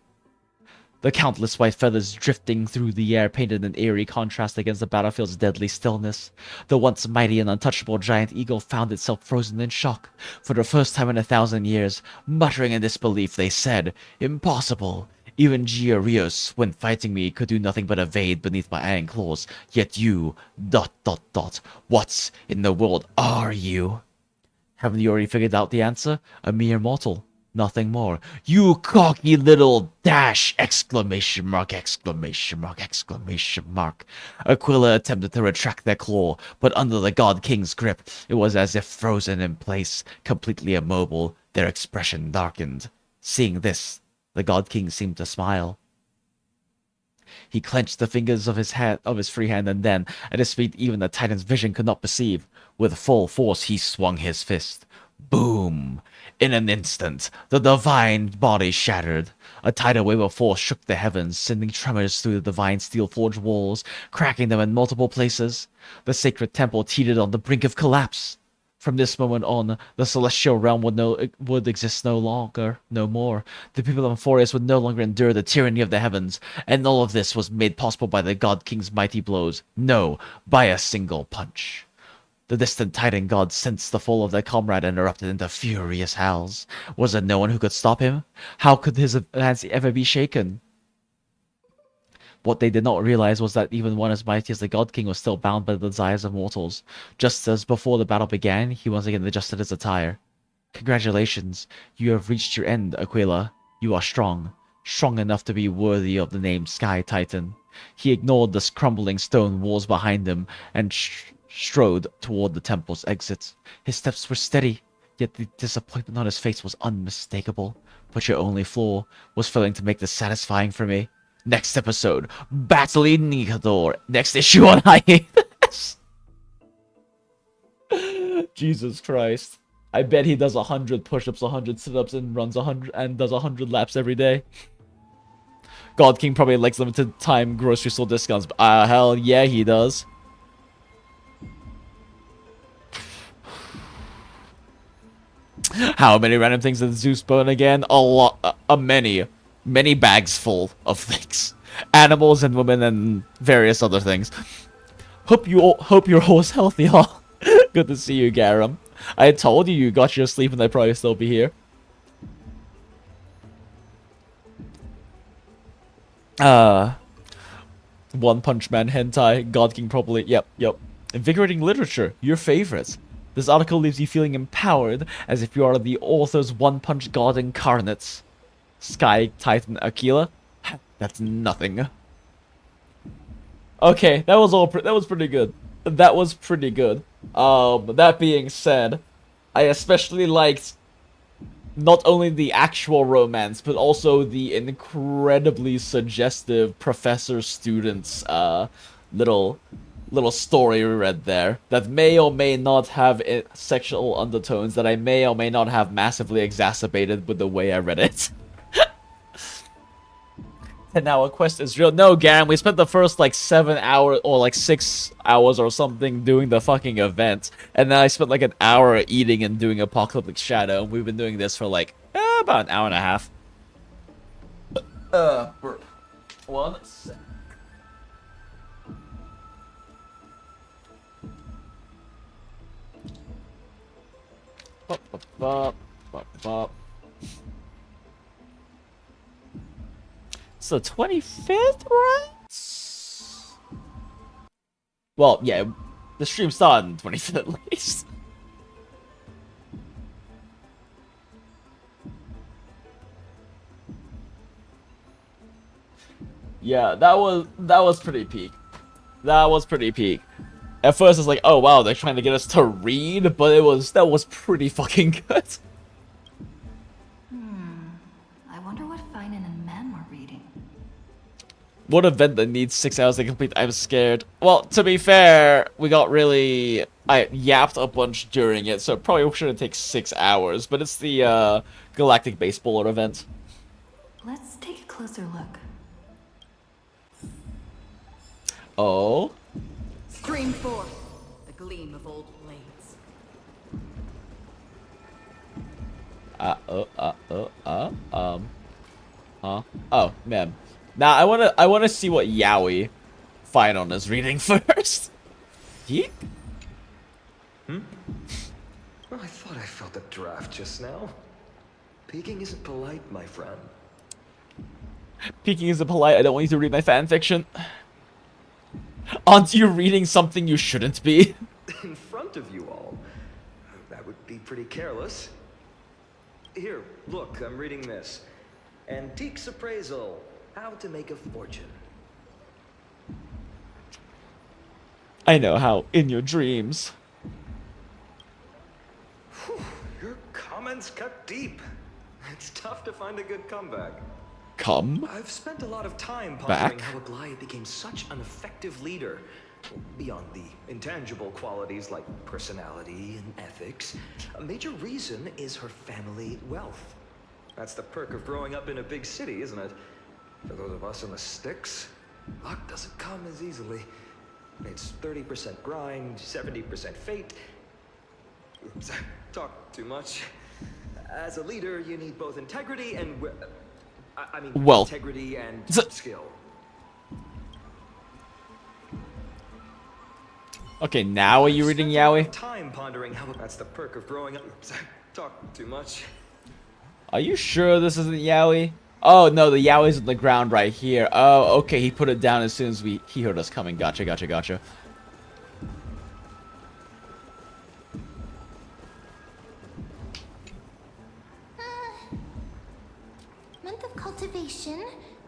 The countless white feathers drifting through the air painted an eerie contrast against the battlefield's deadly stillness. The once mighty and untouchable giant eagle found itself frozen in shock. For the first time in 1,000 years, muttering in disbelief, they said, "Impossible. Even Giarios, when fighting me, could do nothing but evade beneath my iron claws. Yet you... ... What in the world are you?" Haven't you already figured out the answer? A mere mortal. Nothing more. You cocky little dash! Exclamation mark, exclamation mark, exclamation mark. Aquila attempted to retract their claw, but under the God King's grip, it was as if frozen in place, completely immobile. Their expression darkened. Seeing this, the God King seemed to smile. He clenched the fingers of his free hand, and then, at a speed even the Titan's vision could not perceive, with full force he swung his fist. Boom! In an instant, the divine body shattered. A tidal wave of force shook the heavens, sending tremors through the divine steel-forged walls, cracking them in multiple places. The sacred temple teetered on the brink of collapse. From this moment on, the celestial realm would exist no more. The people of Amphorius would no longer endure the tyranny of the heavens, and all of this was made possible by the God King's mighty blows. No, by a single punch. The distant Titan god sensed the fall of their comrade and erupted into furious howls. Was there no one who could stop him? How could his advance ever be shaken? What they did not realize was that even one as mighty as the God King was still bound by the desires of mortals. Just as before the battle began, he once again adjusted his attire. Congratulations, you have reached your end, Aquila. You are strong. Strong enough to be worthy of the name Sky Titan. He ignored the crumbling stone walls behind him and strode toward the temple's exit. His steps were steady, yet the disappointment on his face was unmistakable. But your only flaw was failing to make this satisfying for me. Next episode, battling Nikador. Next issue on hiatus. Jesus Christ. I bet he does 100 push-ups, 100 sit-ups, and runs 100 and does 100 laps every day. God King probably likes limited time grocery store discounts. Hell yeah, he does. How many random things did Zeus burn again? A lot. Many bags full of things. Animals and women and various other things. Hope you're always healthy, huh? Good to see you, Garam. I told you got your sleep and I'd probably still be here. One Punch Man hentai, God King probably. Yep. Invigorating literature, your favorites. This article leaves you feeling empowered, as if you are the author's One Punch God incarnates. Sky Titan Aquila? That's nothing. Okay, that was pretty good. That was pretty good. That being said, I especially liked not only the actual romance, but also the incredibly suggestive professor-students, little story we read there that may or may not have sexual undertones that I may or may not have massively exacerbated with the way I read it. And now a quest is real. No, Garen, we spent the first like 7 hours or like 6 hours or something doing the fucking event, and then I spent like an hour eating and doing Apocalyptic Shadow, and we've been doing this for like about an hour and a half. For 1 sec. It's the 25th, right? Well, yeah, the stream started on the 25th at least. Yeah, that was pretty peak. That was pretty peak. At first, it's like, oh wow, they're trying to get us to read, but that was pretty fucking good. I wonder what Finan and Men were reading. What event that needs 6 hours to complete? I'm scared. Well, to be fair, I yapped a bunch during it, so it probably shouldn't take 6 hours, but it's the Galactic Baseballer event. Let's take a closer look. Oh? Stream forth the gleam of old blades. Oh, man. Now I wanna see what Yaoi Final is reading first. Yeet. Well, I thought I felt a draft just now. Peeking isn't polite, my friend. Peeking isn't polite. I don't want you to read my fan fiction. Aren't you reading something you shouldn't be? In front of you all. That would be pretty careless. Here, look, I'm reading this. Antiques Appraisal. How to make a fortune. I know how. In your dreams. Whew, your comments cut deep. It's tough to find a good comeback. I've spent a lot of time back. pondering how Aglaia became such an effective leader. Beyond the intangible qualities like personality and ethics, a major reason is her family wealth. That's the perk of growing up in a big city, isn't it? For those of us in the sticks, luck doesn't come as easily. It's 30% grind, 70% fate. Oops, I talk too much. As a leader, you need both integrity and integrity and skill. Okay, now are you reading Yaoi? Time pondering how that's the perk of growing up. Oops, I talk too much. Are you sure this isn't Yaoi? Oh no, the Yaoi's on the ground right here. Oh, okay, he put it down as soon as he heard us coming. Gotcha. Month of cultivation,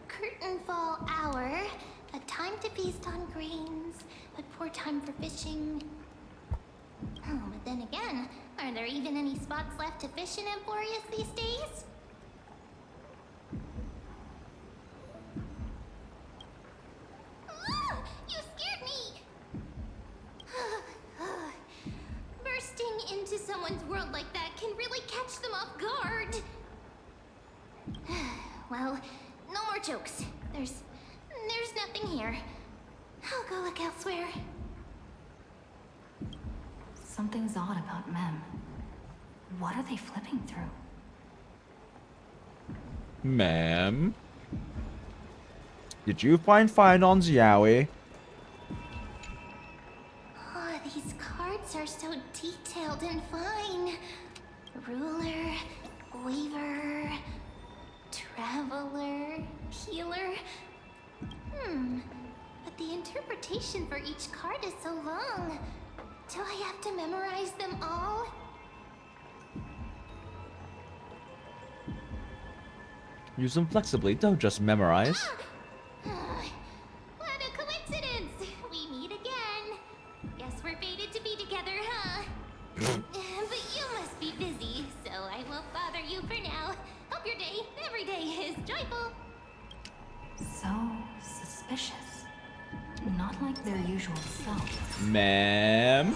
curtain fall hour, a time to feast on grains, but poor time for fishing. Oh, but then again, are there even any spots left to fish in Emporius these days? Ah, you scared me! Bursting into someone's world like that can really catch them off guard. Well, no more jokes. There's nothing here. I'll go look elsewhere. Something's odd about Mem. What are they flipping through? Ma'am? Did you find Finon's Yaoi? Oh, these cards are so detailed and fine. Ruler, weaver, traveler, healer. But the interpretation for each card is so long. Do I have to memorize them all? Use them flexibly, don't just memorize. What a coincidence! We meet again. Guess we're fated to be together, huh? But you must be busy, so I won't bother you for now. Hope your day, every day, is joyful. So suspicious. Not like their usual self. Ma'am?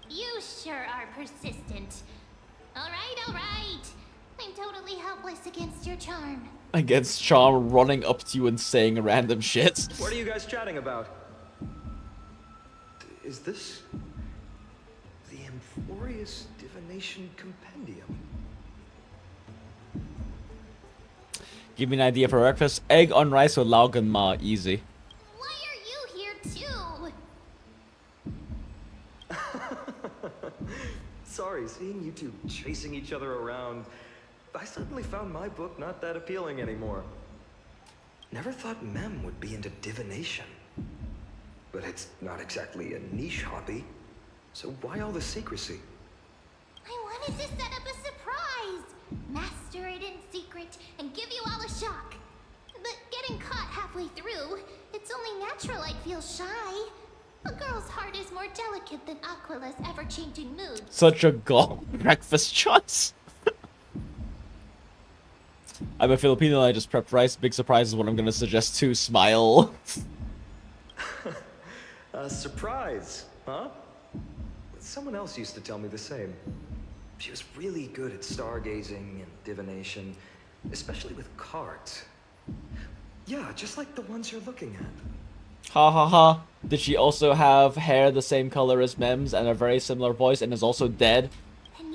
You sure are persistent. All right. I'm totally helpless against your charm. Against Charm running up to you and saying random shit. What are you guys chatting about? Is this the Emporius Divination Compendium? Give me an idea for breakfast. Egg on rice with Laugan Ma. Easy. Why are you here too? Sorry, seeing you two chasing each other around, I suddenly found my book not that appealing anymore. Never thought Mem would be into divination. But it's not exactly a niche hobby, so why all the secrecy? I wanted to set up a surprise! Master it in secret and give you all a shock. But getting caught halfway through, it's only natural I'd feel shy. A girl's heart is more delicate than Aquila's ever-changing mood. Such a god breakfast choice. I'm a Filipino, I just prepped rice. Big surprise is what I'm gonna suggest too. Smile. A surprise, huh? Someone else used to tell me the same. She was really good at stargazing and divination, especially with cards. Yeah, just like the ones you're looking at. Ha ha ha. Did she also have hair the same color as Mem's and a very similar voice and is also dead? And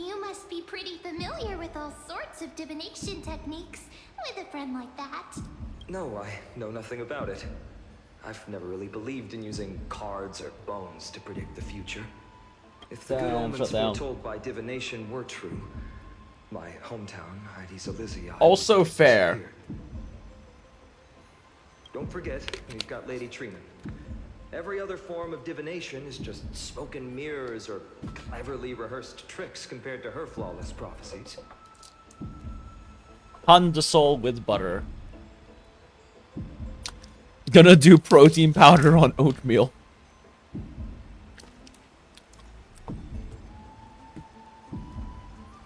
familiar with all sorts of divination techniques with a friend like that. No, I know nothing about it. I've never really believed in using cards or bones to predict the future. If the good omens foretold by divination were true, my hometown, Heidi's Elysia, also fair. Don't forget, we've got Lady Trina. Every other form of divination is just smoke and mirrors or cleverly rehearsed tricks compared to her flawless prophecies. Hunt the soul with butter. Gonna do protein powder on oatmeal.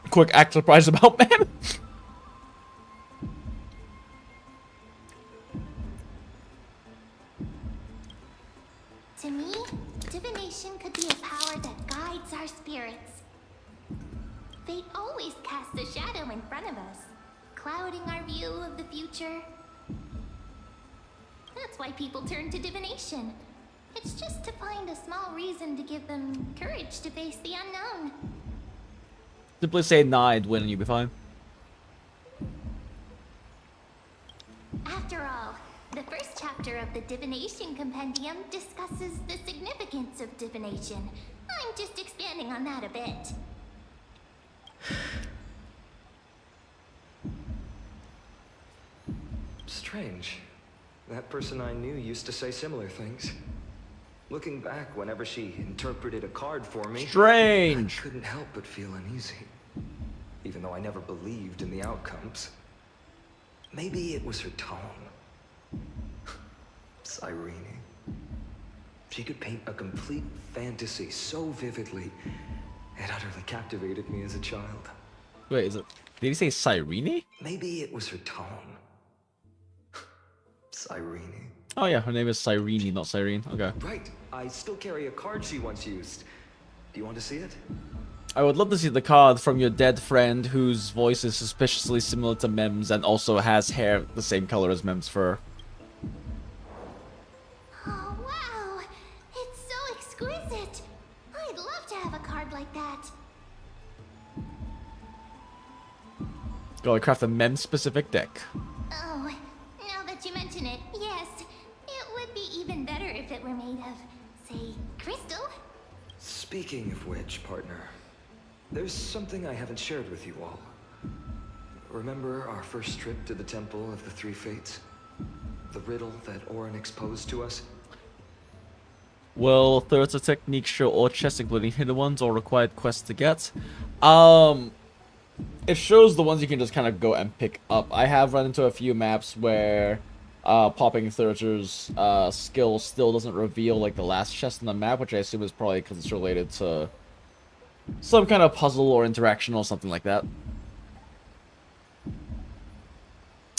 Quick act surprise about mem. To me, divination could be a power that guides our spirits. They always cast a shadow in front of us, clouding our view of the future. That's why people turn to divination. It's just to find a small reason to give them courage to face the unknown. Simply say nine, when you'll be fine. After all, the first chapter of the Divination Compendium discusses the significance of divination. I'm just expanding on that a bit. Strange. That person I knew used to say similar things. Looking back, whenever she interpreted a card for me, strange. I couldn't help but feel uneasy. Even though I never believed in the outcomes. Maybe it was her tone. Cyrene. She could paint a complete fantasy so vividly, it utterly captivated me as a child. Wait, is it? Did he say Cyrene? Maybe it was her tone. Cyrene. Oh yeah, her name is Cyrene, not Cyrene. Okay. Right. I still carry a card she once used. Do you want to see it? I would love to see the card from your dead friend whose voice is suspiciously similar to Mem's and also has hair the same color as Mem's fur. Oh, wow! It's so exquisite! I'd love to have a card like that. Gotta craft a Mem-specific deck. Oh, now that you mention it, yes. It would be even better if it were made of, say, crystal. Speaking of which, partner, there's something I haven't shared with you all. Remember our first trip to the Temple of the Three Fates? The riddle that Orin exposed to us? Well, there's a technique show all chests, including hidden ones or required quests to get. It shows the ones you can just kind of go and pick up. I have run into a few maps where popping Thurger's skill still doesn't reveal like the last chest on the map, which I assume is probably because it's related to some kind of puzzle or interaction or something like that.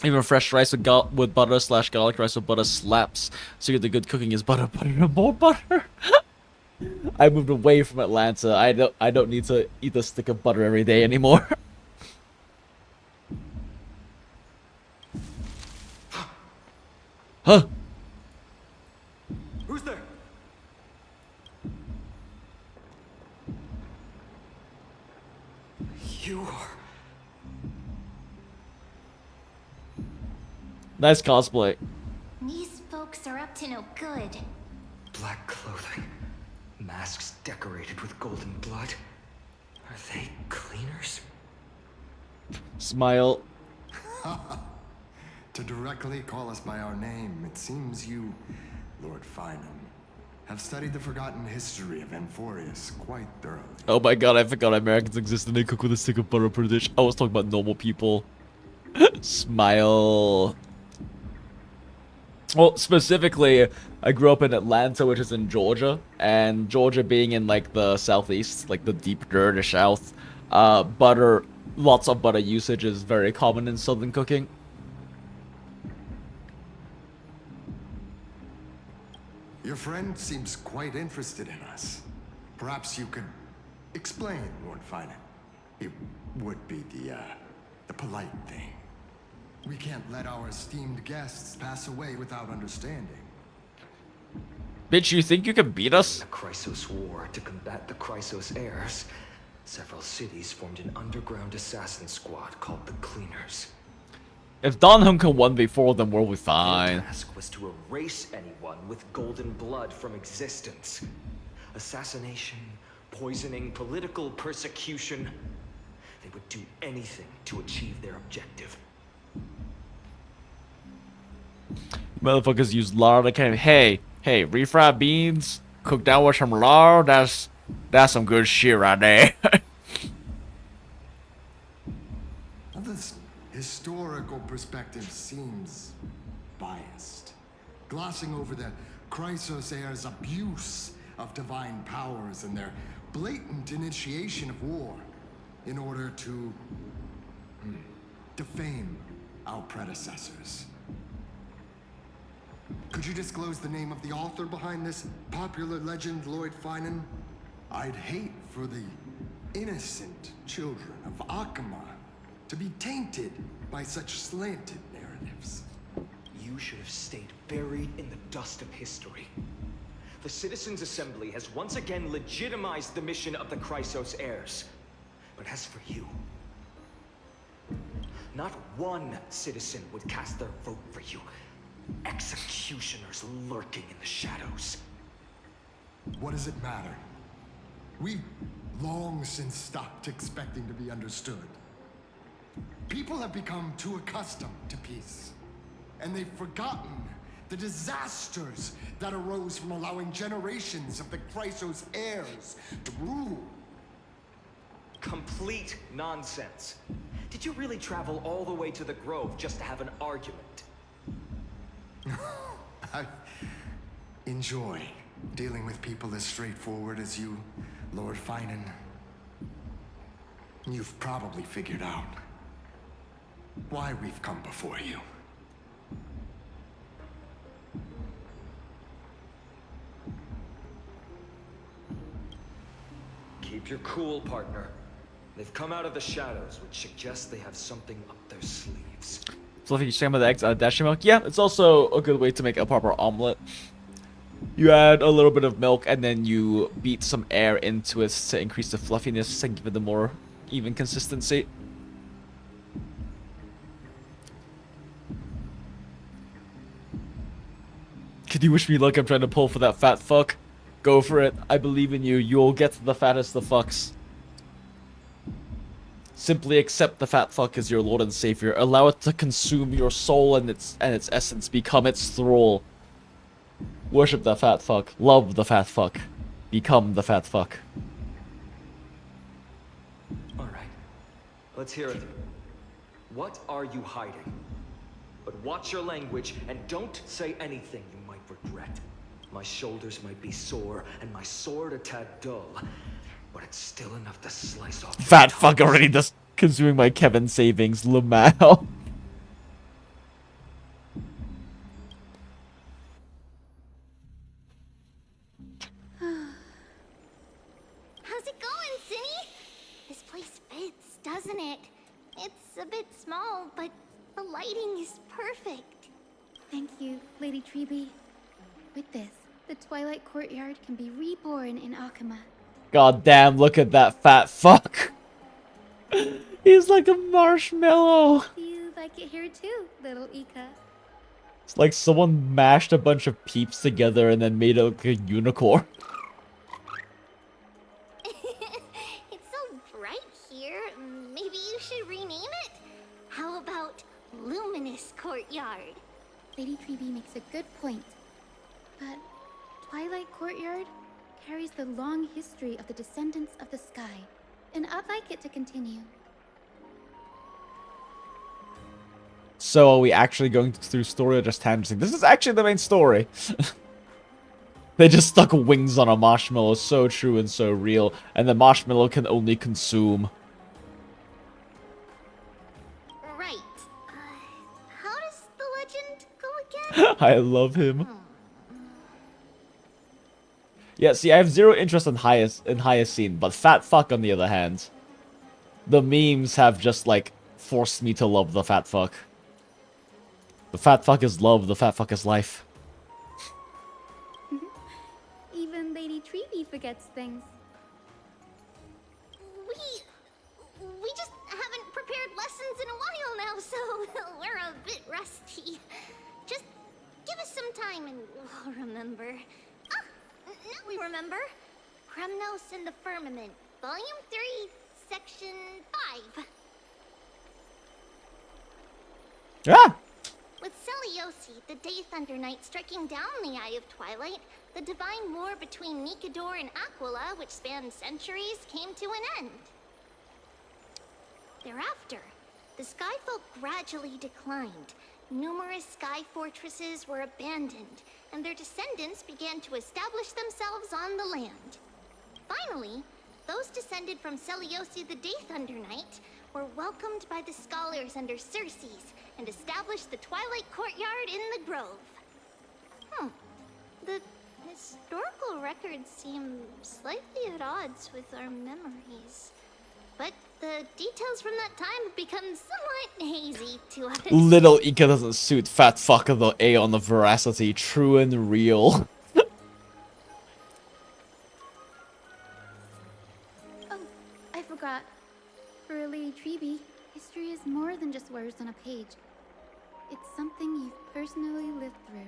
Even fresh rice with butter / garlic rice with butter slaps. So the good cooking is butter, butter, and more butter. I moved away from Atlanta. I don't need to eat a stick of butter every day anymore. Huh? Who's there? You are... Nice cosplay. These folks are up to no good. Black clothing. Masks decorated with golden blood. Are they cleaners? Smile. To directly call us by our name, it seems you, Lord Finam, have studied the forgotten history of Amphorius quite thoroughly. Oh my god, I forgot Americans exist and they cook with a stick of butter per dish. I was talking about normal people. Smile. Well, specifically, I grew up in Atlanta, which is in Georgia, and Georgia being in like the southeast, like the deep dirty south, butter, lots of butter usage is very common in southern cooking. Your friend seems quite interested in us. Perhaps you could explain, Lord Finam. It would be the polite thing. We can't let our esteemed guests pass away without understanding. Bitch, you think you can beat us? The Chrysos War to combat the Chrysos heirs. several cities formed an underground assassin squad called the Cleaners. If Don Hung can 1v4 them, we'll be fine. Their task was to erase anyone with golden blood from existence. Assassination, poisoning, political persecution. They would do anything to achieve their objective. Motherfuckers use lard to kind of, hey, refried beans, cooked down with some lard, that's some good shit right there. Well, this historical perspective seems biased, glossing over the Chrysos heirs' abuse of divine powers and their blatant initiation of war in order to defame our predecessors. Could you disclose the name of the author behind this popular legend, Lloyd Finan? I'd hate for the innocent children of Akama to be tainted by such slanted narratives. You should have stayed buried in the dust of history. The Citizens' Assembly has once again legitimized the mission of the Chrysos heirs. But as for you, not one citizen would cast their vote for you. Executioners lurking in the shadows. What does it matter? We've long since stopped expecting to be understood. People have become too accustomed to peace, and they've forgotten the disasters that arose from allowing generations of the Chrysos heirs to rule. Complete nonsense. Did you really travel all the way to the Grove just to have an argument? I enjoy dealing with people as straightforward as you, Lord Finan. You've probably figured out why we've come before you. Keep your cool, partner. They've come out of the shadows, which suggests they have something up their sleeves. Fluffy shame of the eggs, dashi milk. Yeah, it's also a good way to make a proper omelet. You add a little bit of milk and then you beat some air into it to increase the fluffiness and give it a more even consistency. Could you wish me luck? I'm trying to pull for that fat fuck. Go for it. I believe in you. You'll get the fattest of fucks. Simply accept the fat fuck as your lord and savior. Allow it to consume your soul and its essence. Become its thrall. Worship the fat fuck. Love the fat fuck. Become the fat fuck. Alright. Let's hear it. What are you hiding? But watch your language and don't say anything you might regret. My shoulders might be sore and my sword a tad dull, but it's still enough to slice off. Fat fuck already just consuming my Kevin savings, Lamau. How's it going, Cinny? This place fits, doesn't it? It's a bit small, but the lighting is perfect. Thank you, Lady Treeby. With this, the Twilight Courtyard can be reborn in Akama. God damn, look at that fat fuck. He's like a marshmallow. You like it here too, little Ika. It's like someone mashed a bunch of peeps together and then made it like a unicorn. It's so bright here. Maybe you should rename it? How about Luminous Courtyard? Lady Treeby makes a good point. But Twilight Courtyard carries the long history of the descendants of the sky, and I'd like it to continue. So are we actually going through story or just tangenting? This is actually the main story. They just stuck wings on a marshmallow, so true and so real, and the marshmallow can only consume. Right. How does the legend go again? I love him. Yeah, see, I have zero interest in Hyacine, but Fat Fuck on the other hand. The memes have just, like, forced me to love the Fat Fuck. The Fat Fuck is love, the Fat Fuck is life. Even Lady Treeby forgets things. We so we're a bit rusty. Just give us some time and we'll remember. Ah, now we remember. Kremnos and the Firmament, Volume 3, Section 5. Ah! With Seliosi, the Day Thunder Knight, striking down the Eye of Twilight, the divine war between Nikador and Aquila, which spanned centuries, came to an end. Thereafter, the Skyfolk gradually declined. Numerous sky fortresses were abandoned, and their descendants began to establish themselves on the land. Finally, those descended from Seliosi the Day Thunder Knight were welcomed by the scholars under Circes and established the Twilight Courtyard in the Grove. The historical records seem slightly at odds with our memories. But the details from that time have become somewhat hazy to us. Little Ika doesn't suit fat fucker the A on the veracity, true and real. Oh, I forgot. For Lady Treeby, history is more than just words on a page. It's something you've personally lived through.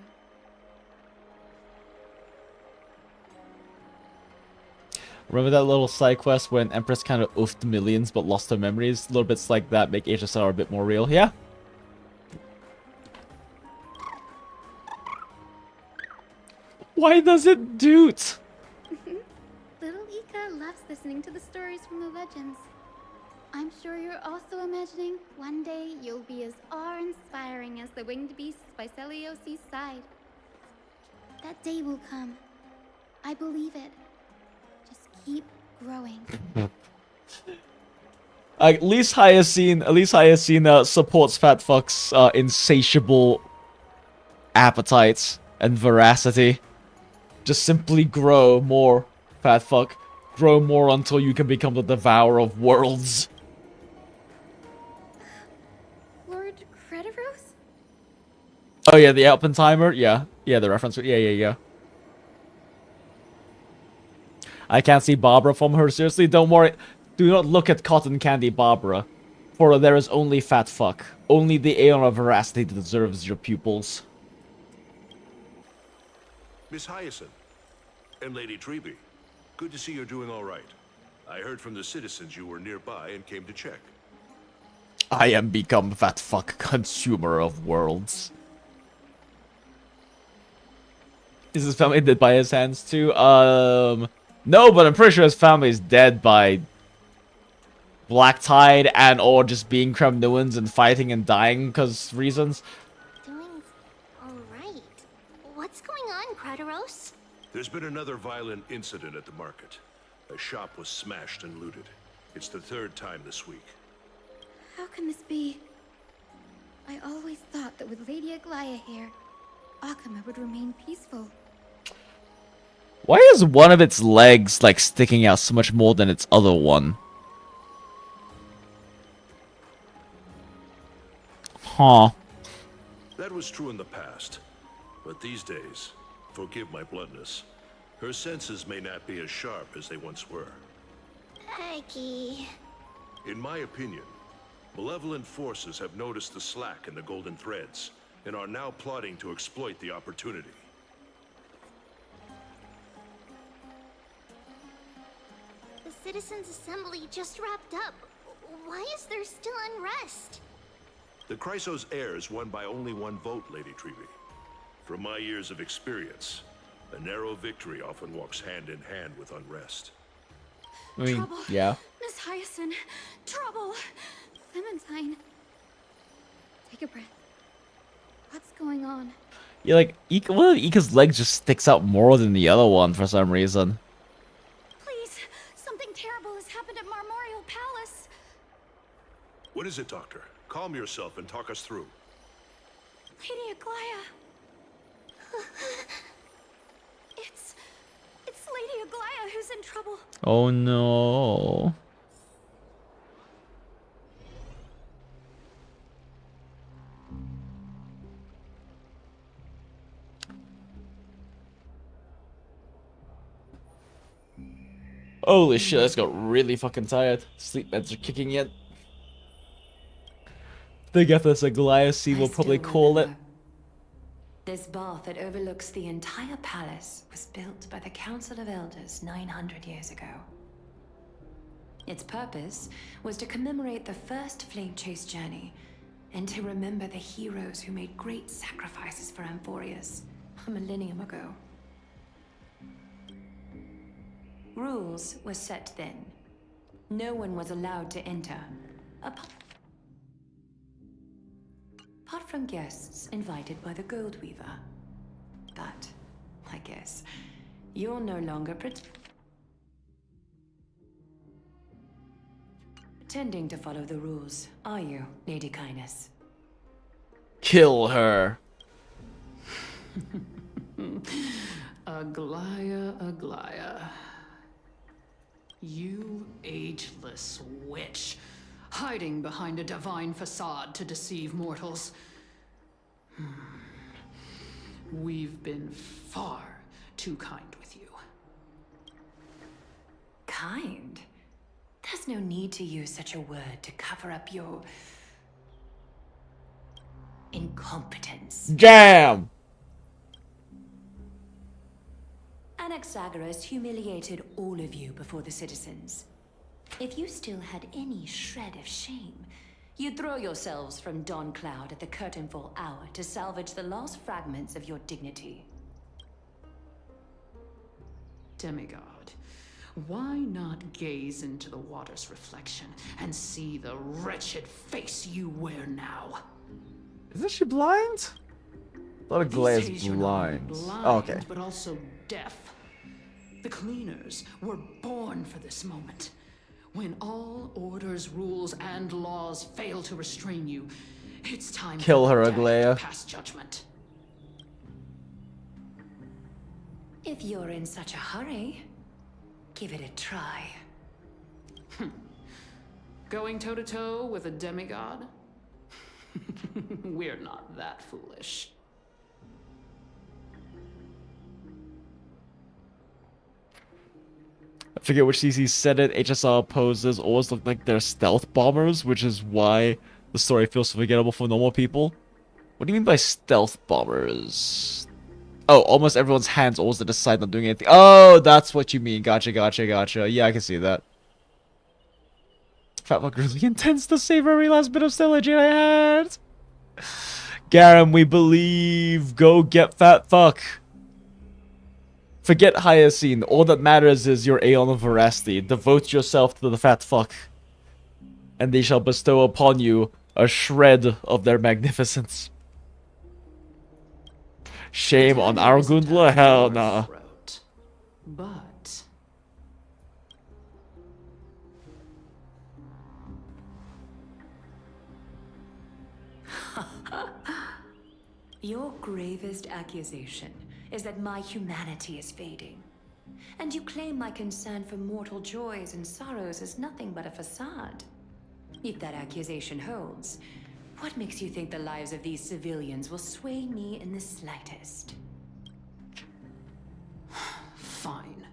Remember that little side quest when Empress kind of oofed millions but lost her memories? Little bits like that make HSR a bit more real, yeah? Why does it doot? Little Ika loves listening to the stories from the legends. I'm sure you're also imagining one day you'll be as awe-inspiring as the winged beasts by Celiosi's side. That day will come. I believe it. Just keep growing. At least Hyacine supports Fat Fuck's insatiable appetites and veracity. Just simply grow more, Fat Fuck. Grow more until you can become the devourer of worlds. Lord Crediros? Oh yeah, the Alpentimer? Yeah. Yeah, the reference. Yeah. I can't see Barbara from her. Seriously, don't worry. Do not look at Cotton Candy Barbara. For there is only Fat Fuck. Only the Aeon of Veracity deserves your pupils. Miss Hyacinth and Lady Treeby, good to see you're doing all right. I heard from the citizens you were nearby and came to check. I am become Fat Fuck, consumer of worlds. Is his family dead by his hands too? No, but I'm pretty sure his family is dead by Black Tide and or just being Kremnuans and fighting and dying because reasons. Doing alright. What's going on, Crediros? There's been another violent incident at the market. A shop was smashed and looted. It's the third time this week. How can this be? I always thought that with Lady Aglaya here, Akama would remain peaceful. Why is one of its legs like sticking out so much more than its other one? Huh. That was true in the past. But these days, forgive my bluntness, her senses may not be as sharp as they once were. Aggie. In my opinion, malevolent forces have noticed the slack in the golden threads and are now plotting to exploit the opportunity. The Citizens' Assembly just wrapped up. Why is there still unrest? The Chrysos heirs won by only one vote, Lady Treeby. From my years of experience, a narrow victory often walks hand in hand with unrest. I mean, Trouble. yeah. Miss Hyacinth, trouble. Clementine. Take a breath. What's going on? Yeah, like, one of Ika's legs just sticks out more than the other one for some reason. Please, something terrible has happened at Marmorial Palace. What is it, Doctor? Calm yourself and talk us through. Lady Aglaya. It's Lady Aglaya who's in trouble. Oh no. Holy shit, I just got really fucking tired. Sleep meds are kicking in. The Gethys Aglaia will probably call it. This bath that overlooks the entire palace was built by the Council of Elders 900 years ago. Its purpose was to commemorate the first flame chase journey and to remember the heroes who made great sacrifices for Amphorius a millennium ago. Rules were set then. No one was allowed to enter, apart from guests invited by the Gold Weaver. But, I guess, you're no longer pretending to follow the rules, are you, Lady Kindness? Kill her. Aglaia. You ageless witch, hiding behind a divine facade to deceive mortals. We've been far too kind with you. Kind? There's no need to use such a word to cover up your incompetence. Damn! Anaxagoras humiliated all of you before the citizens. If you still had any shred of shame, you'd throw yourselves from Dawn Cloud at the curtainfall hour to salvage the last fragments of your dignity. Demigod, why not gaze into the water's reflection and see the wretched face you wear now? Isn't she blind? I thought Aglaia's blind. Oh, okay. But also deaf. The cleaners were born for this moment. When all orders, rules, and laws fail to restrain you, it's time Kill her, for death Aglaia. to pass judgment. If you're in such a hurry, give it a try. Going toe-to-toe with a demigod? We're not that foolish. I forget which CC said it. HSR poses always look like they're stealth bombers, which is why the story feels so forgettable for normal people. What do you mean by stealth bombers? Oh, almost everyone's hands always at the side not doing anything. Oh, that's what you mean. Gotcha. Yeah, I can see that. Fatfuck really intends to save every last bit of Stellagine I had. Garam, we believe. Go get Fatfuck. Forget Hyacine. All that matters is your Aeon of Veracity. Devote yourself to the Fatfuck, and they shall bestow upon you a shred of their magnificence. Shame on Argundla? Hell nah. But Your gravest accusation is that my humanity is fading. And you claim my concern for mortal joys and sorrows is nothing but a facade. If that accusation holds, what makes you think the lives of these civilians will sway me in the slightest? fine.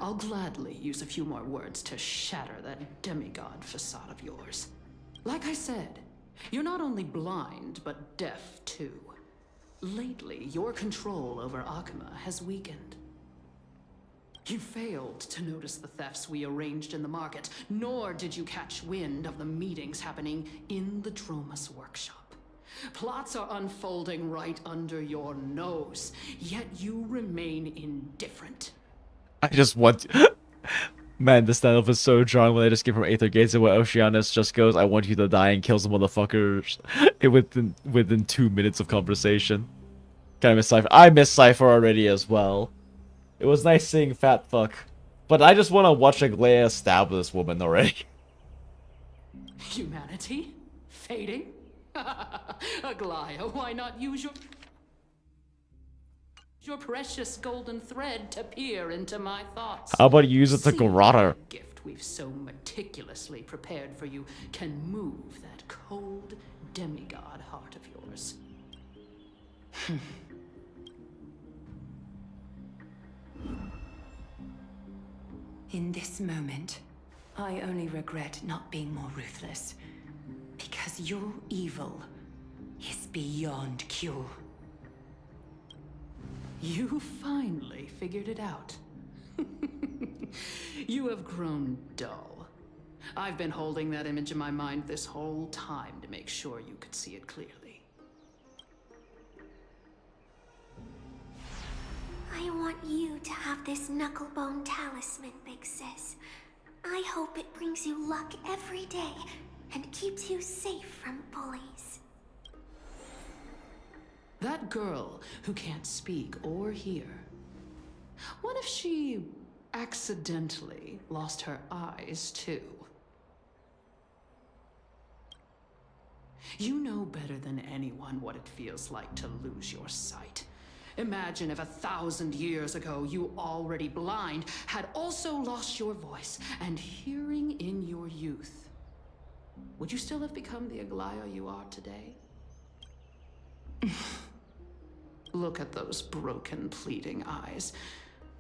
I'll gladly use a few more words to shatter that demigod facade of yours. Like I said, you're not only blind, but deaf too. Lately, your control over Akuma has weakened. You failed to notice the thefts we arranged in the market, nor did you catch wind of the meetings happening in the Dromus workshop. Plots are unfolding right under your nose, yet you remain indifferent. I just want to... Man, this standoff is so jarring when they just give from Aether Gates and where Oceanus just goes, I want you to die, and kills the motherfuckers within 2 minutes of conversation. Kinda miss Cipher. I miss Cipher already as well. It was nice seeing Fat Fuck. But I just want to watch Aglaia stab this woman already. Humanity? Fading? Aglaia, why not use your precious golden thread to peer into my thoughts? How about you use it to Garrotter? The gift we've so meticulously prepared for you can move that cold demigod heart of yours. In this moment, I only regret not being more ruthless. Because because your evil is beyond cure. You finally figured it out. You have grown dull. I've been holding that image in my mind this whole time to make sure you could see it clearly. I want you to have this knucklebone talisman, Big Sis. I hope it brings you luck every day and keeps you safe from bullies. That girl who can't speak or hear. What if she accidentally lost her eyes too? You know better than anyone what it feels like to lose your sight. Imagine if 1,000 years ago you, already blind, had also lost your voice and hearing in your youth. Would you still have become the Aglaya you are today? Look at those broken, pleading eyes.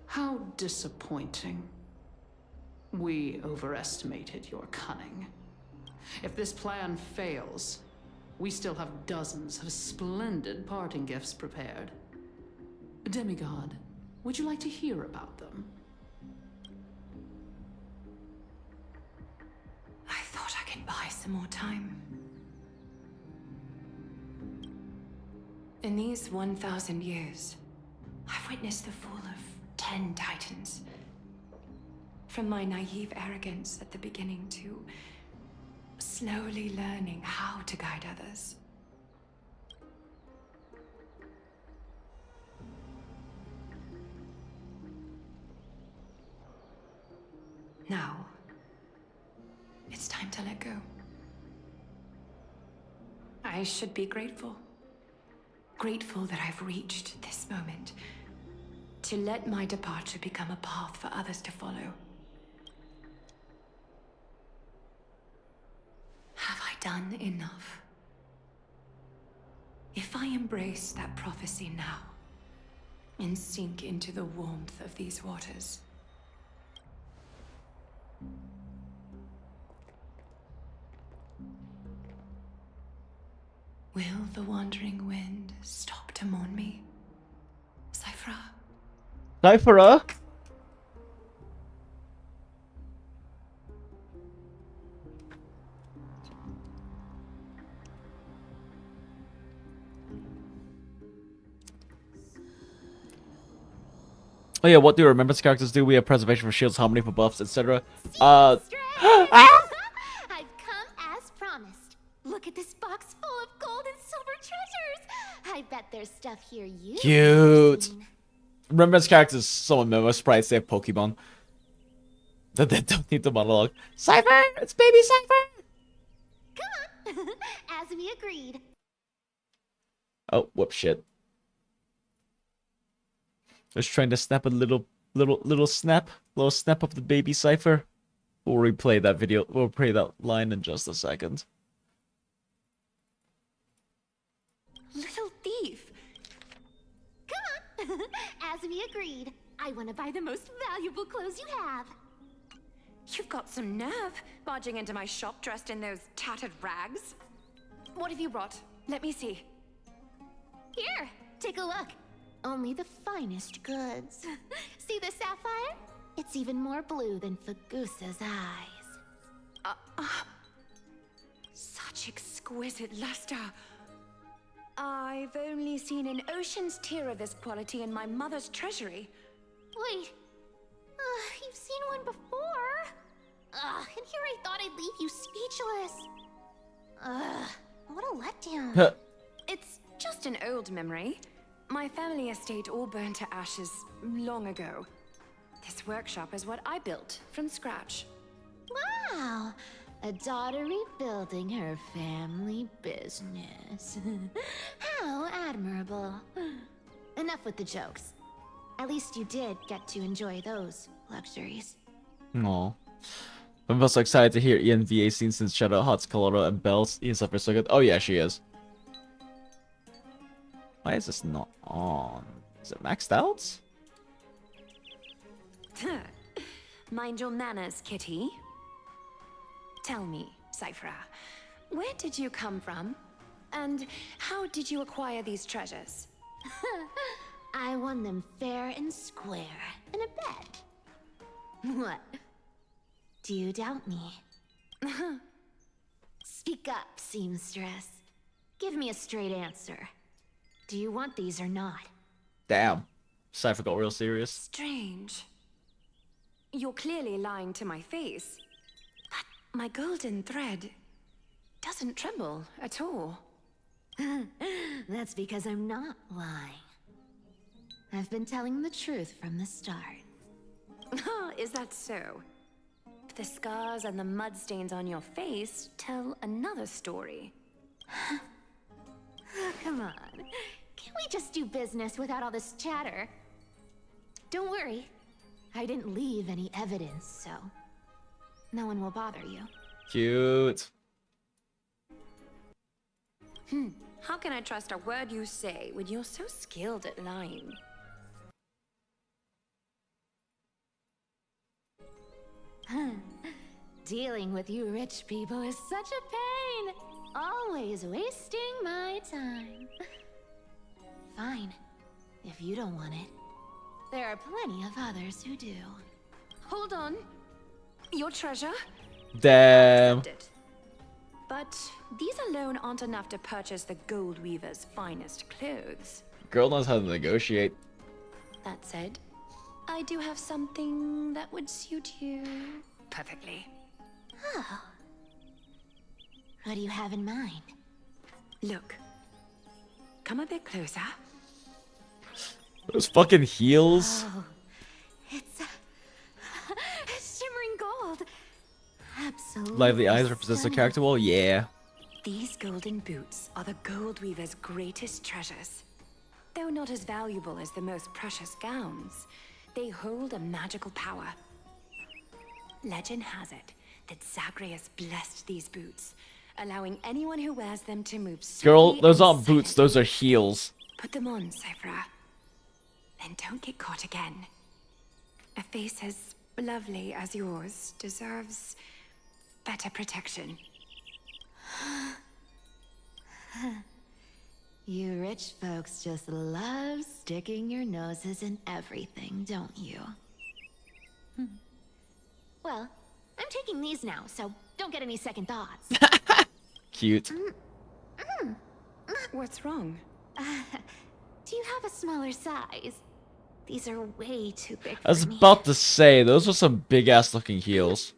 How disappointing. We overestimated your cunning. If this plan fails, we still have dozens of splendid parting gifts prepared. Demigod, would you like to hear about them? I thought I could buy some more time. In these 1,000 years, I've witnessed the fall of 10 titans. From my naive arrogance at the beginning to slowly learning how to guide others. Now, it's time to let go. I should be grateful. Grateful that I've reached this moment. To let my departure become a path for others to follow. Have I done enough? If I embrace that prophecy now, and sink into the warmth of these waters, will the wandering wind stop to mourn me? Cipher? Cipher? Oh yeah, what do remembrance characters do? We have preservation for shields, harmony for buffs, etc. I've come as promised. Look at this box full of gold and silver treasures. I bet there's stuff here you Cute. Remembrance characters, someone memo sprites, they have Pokemon. That they don't need the monologue. Cipher! It's baby Cipher! Come on. As we agreed. Oh, whoop shit. Just trying to snap a little snap of the baby Cipher. We'll replay that video. We'll play that line in just a second. Little thief. Come on. As we agreed. I want to buy the most valuable clothes you have. You've got some nerve, barging into my shop dressed in those tattered rags. What have you brought? Let me see. Here, take a look. Only the finest goods. See the sapphire? It's even more blue than Fagusa's eyes. Such exquisite luster. I've only seen an ocean's tier of this quality in my mother's treasury. Wait. You've seen one before. And here I thought I'd leave you speechless. What a letdown. It's just an old memory. My family estate all burned to ashes long ago. This workshop is what I built from scratch. Wow. A daughter rebuilding her family business. How admirable. Enough with the jokes. At least you did get to enjoy those luxuries. Aww. I'm also excited to hear ENVA scene since Shadow, Hots, Colorado, and Bells. Ian's up for so good. Oh yeah, she is. Why is this not on? Is it maxed out? Mind your manners, kitty. Tell me, Cipher, Where did you come from? And how did you acquire these treasures? I won them fair and square in a bet. What? Do you doubt me? Speak up, seamstress. Give me a straight answer. Do you want these or not? Damn. Cipher got real serious. Strange. You're clearly lying to my face. But my golden thread doesn't tremble at all. That's because I'm not lying. I've been telling the truth from the start. Is that so? The scars and the mud stains on your face tell another story. Oh, come on. Can't we just do business without all this chatter? Don't worry. I didn't leave any evidence, so no one will bother you. Cute. How can I trust a word you say when you're so skilled at lying? Dealing with you rich people is such a pain. Always wasting my time. Fine. If you don't want it, there are plenty of others who do. Hold on. Your treasure? Damn. Accepted. But these alone aren't enough to purchase the gold weaver's finest clothes. Girl knows how to negotiate. That said, I do have something that would suit you perfectly. Oh. What do you have in mind? Look. Come a bit closer. Those fucking heels. Oh, it's shimmering gold. Absolutely. Lively eyes represents the character well? Yeah. These golden boots are the gold weaver's greatest treasures. Though not as valuable as the most precious gowns, they hold a magical power. Legend has it that Zagreus blessed these boots, allowing anyone who wears them to move Girl, swiftly those and aren't boots, those are heels. Put them on, Cipher. Then don't get caught again. A face as lovely as yours deserves better protection. You rich folks just love sticking your noses in everything, don't you? Well, I'm taking these now, so don't get any second thoughts. Cute. What's wrong? Do you have a smaller size? These are way too big for I was me. about to say, those are some big ass looking heels.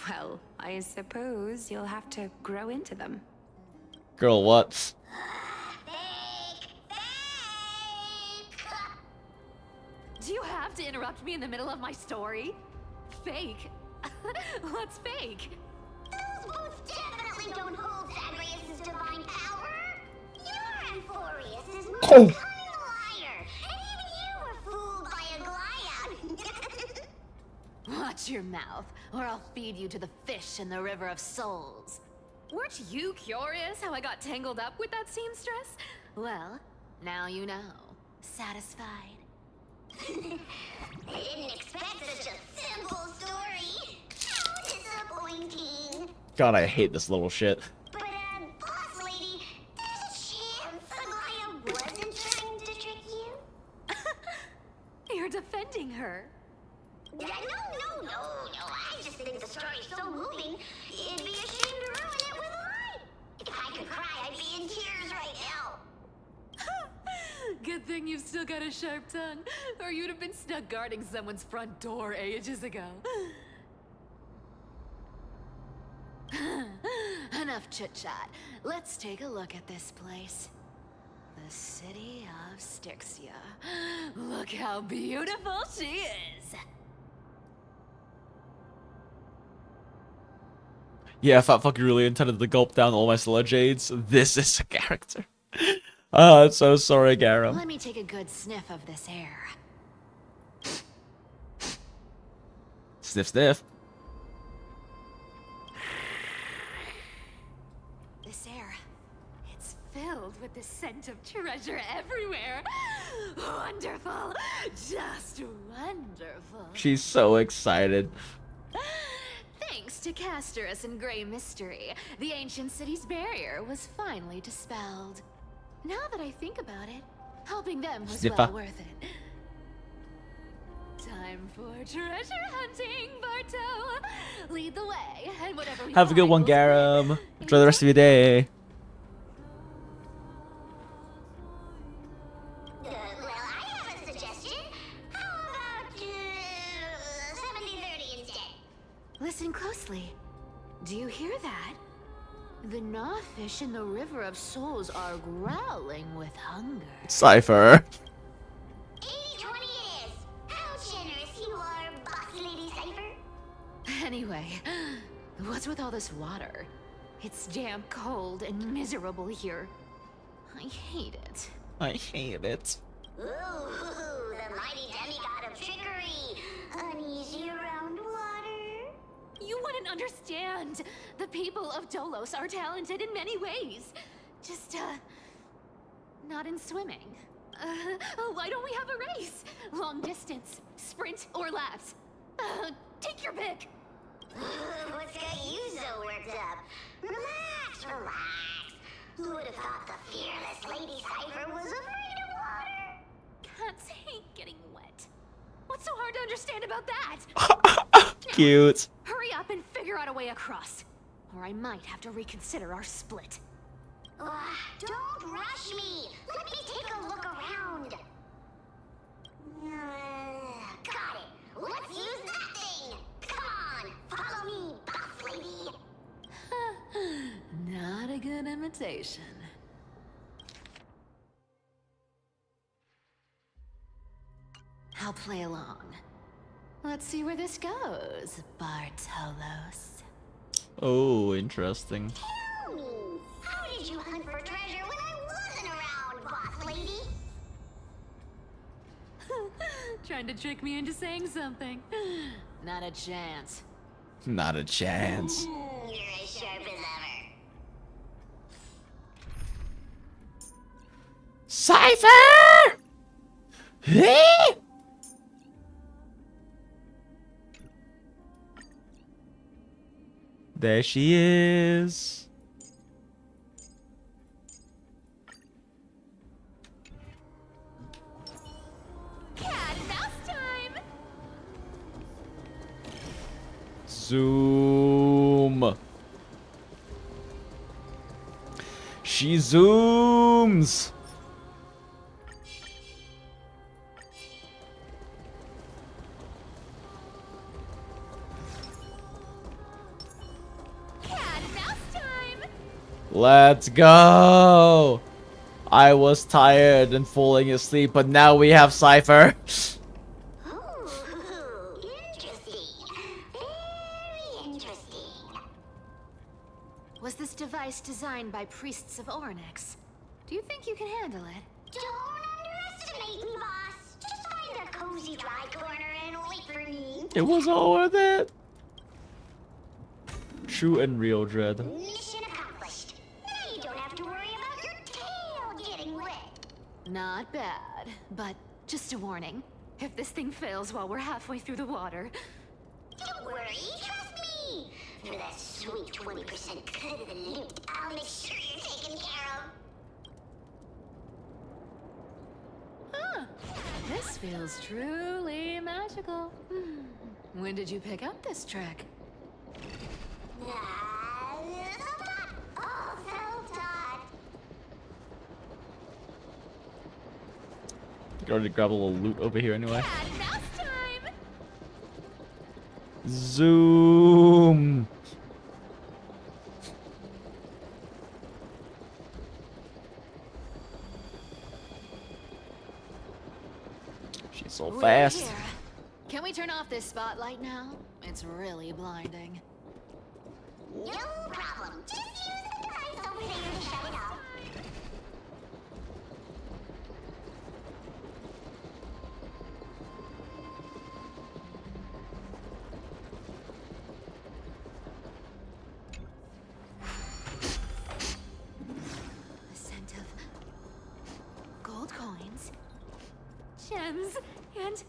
Well, I suppose you'll have to grow into them. Girl, what? Do you have to interrupt me in the middle of my story? Fake? What's fake? Those boots definitely don't hold Zagreus' divine power. Your Amphorius is more cunning liar, and even you were fooled by a Glyad. Watch your mouth, or I'll feed you to the fish in the River of Souls. Weren't you curious how I got tangled up with that seamstress? Well, now you know. Satisfied? I didn't expect such a simple story. How disappointing. God, I hate this little shit. But, boss lady, there's a chance Aglaia wasn't trying to trick you? You're defending her. No. I just think the story's so moving, it'd be a shame to ruin it with a lie. If I could cry, I'd be in tears right now. Good thing you've still got a sharp tongue, or you'd have been stuck guarding someone's front door ages ago. Enough chit-chat. Let's take a look at this place. The city of Styxia. Look how beautiful she is. Yeah, if I fucking really intended to gulp down all my sludge aids, this is a character. I'm so sorry, Garam. Let me take a good sniff of this air. Sniff, sniff. This air, it's filled with the scent of treasure everywhere. Wonderful, just wonderful. She's so excited. Thanks to Castorus and Grey Mystery, the ancient city's barrier was finally dispelled. Now that I think about it, helping them was Cipher. well worth it. Time for treasure hunting, Barto. Lead the way, and whatever we Have a good find one, will Garam. Enjoy the rest of your day. Well, I have a suggestion. How about 70-30 instead? Listen closely. Do you hear that? The gnawfish in the River of Souls are growling with hunger. Cipher. 80-20 it is. How generous you are, Boss Lady Cipher. Anyway, what's with all this water? It's damp, cold, and miserable here. I hate it. I hate it. Ooh, the mighty demigod of trickery. Uneasy around water. You wouldn't understand. The people of Dolos are talented in many ways. Just, not in swimming. Why don't we have a race? Long distance, sprint, or laps? Take your pick. What's got you so worked up? Relax, relax. Who would have thought the fearless Lady Cipher was afraid of water? Cats hate getting wet. What's so hard to understand about that? Cute. Hurry up and figure out a way across. Or I might have to reconsider our split. Don't rush me. Let me take a look around. Got it. Let's use that thing. Come on, follow me, boss lady. Not a good imitation. I'll play along. Let's see where this goes, Bartolos. Oh, interesting. Tell me, how did you hunt for treasure when I wasn't around, boss lady? Trying to trick me into saying something. Not a chance. Not a chance. You're as sharp as ever. Cipher! There she is. Cat and mouse time! Zoom. She zooms. Let's go! I was tired and falling asleep, but now we have Cipher. Ooh, interesting. Very interesting. Was this device designed by priests of Ornyx? Do you think you can handle it? Don't underestimate me, boss. Just find a cozy dry corner and wait for me. It was all worth it. True and real dread. Mission accomplished. Now you don't have to worry about your tail getting wet. Not bad, but just a warning. If this thing fails while we're halfway through the water... Don't worry, trust me. For that sweet 20% cut of the loot, I'll make sure you're taken care of. Huh. This feels truly magical. When did you pick up this trick? All self-taught. Go to grab a little loot over here anyway. Zoom. She's so We're fast. here. Can we turn off this spotlight now? It's really blinding. No problem. Just use the device over there to shut it off. The scent of gold coins, gems, and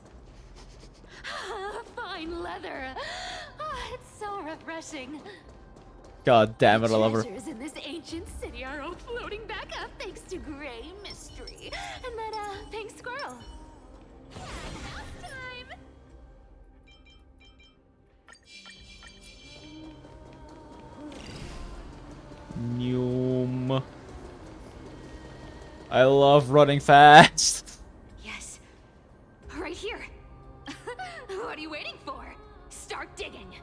fine leather. It's so refreshing. God damn it, I love her. Treasures in this ancient city are all floating back up thanks to Gray Mystery and that pink squirrel. Time. Noom. I love running fast. Yes. Right here. What are you waiting for? Start digging.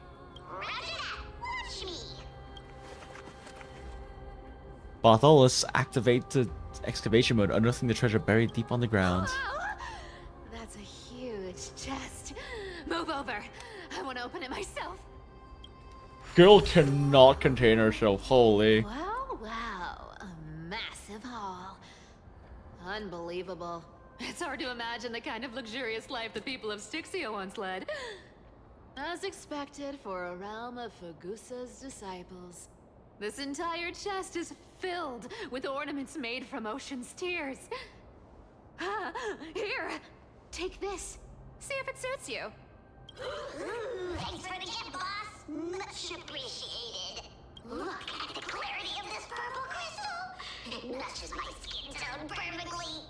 Watch me. Bartholus, activate the excavation mode, unearthing the treasure buried deep on the ground. Wow. That's a huge chest. Move over. I want to open it myself. Girl cannot contain herself, holy. Wow, wow. A massive haul. Unbelievable. It's hard to imagine the kind of luxurious life the people of Styxia once led. As expected for a realm of Fagusa's disciples. This entire chest is filled with ornaments made from ocean's tears. Here, take this. See if it suits you. Thanks for the gift, boss. Much appreciated. Look at the clarity of this purple crystal. It matches my skin tone perfectly.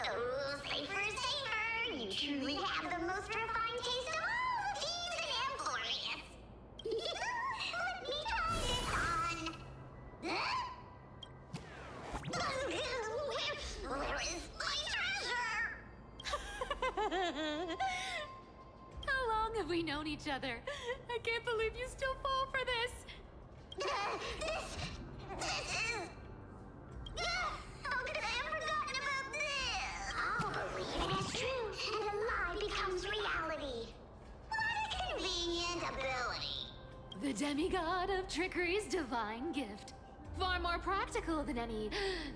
Oh, Cipher, Cipher. You truly have the most refined taste of all thieves and Amphorius. Let me try this on. Where is my treasure? How long have we known each other? I can't believe you still fall for this. This is... How could I have forgotten about this? I'll believe it is true, and a lie becomes reality. What a convenient ability. The demigod of trickery's divine gift. Far more practical than any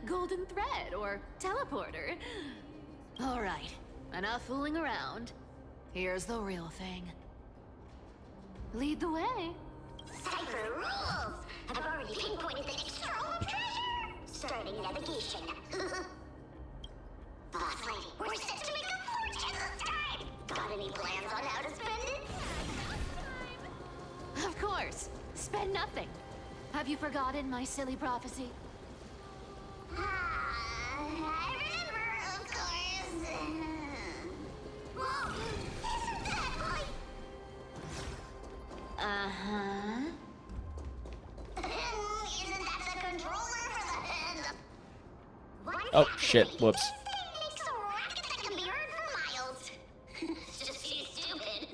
golden thread or teleporter. All right, enough fooling around. Here's the real thing. Lead the way. Cipher rules! I've already pinpointed the next trove of treasure! Starting navigation. Boss lady, we're set to make a fortune this time! Got any plans on how to spend it? Of course. Spend nothing. Have you forgotten my silly prophecy? I remember, of course. Whoa! Isn't that like... Uh-huh. Isn't that the controller for the head? Oh, shit. Whoops. Makes a racket that can be heard for miles. It's just too stupid.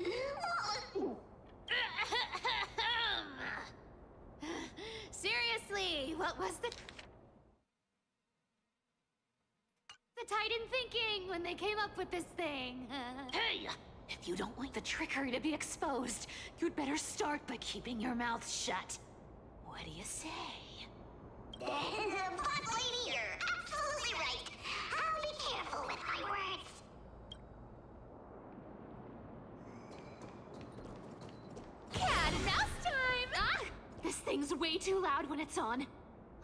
Seriously, what was the Titan thinking when they came up with this thing? Hey! If you don't want the trickery to be exposed, you'd better start by keeping your mouth shut. What do you say? Boss lady, you're absolutely right. I'll be careful with my words. Cat and mouse time! Ah! This thing's way too loud when it's on.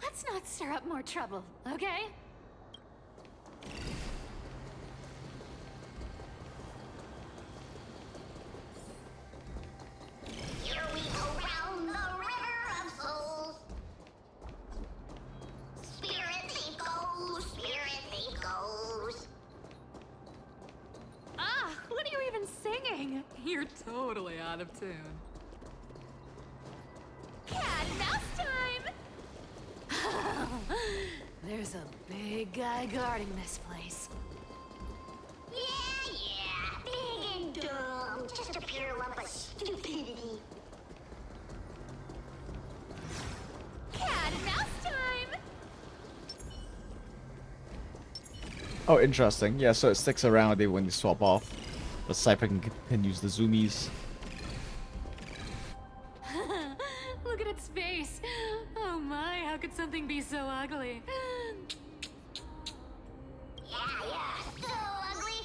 Let's not stir up more trouble, okay? Here we go round the river of souls. Spirit thief goes. Ah, what are you even singing? You're totally out of tune. Cat and mouse time! There's a big guy guarding this place. Yeah, big and dumb. Just a pure lump of stupidity. Cat and mouse time! Oh, interesting. Yeah, so it sticks around even when you swap off. But Cipher can use the zoomies. Look at its face. Oh my, how could something be so ugly? Yeah, so ugly.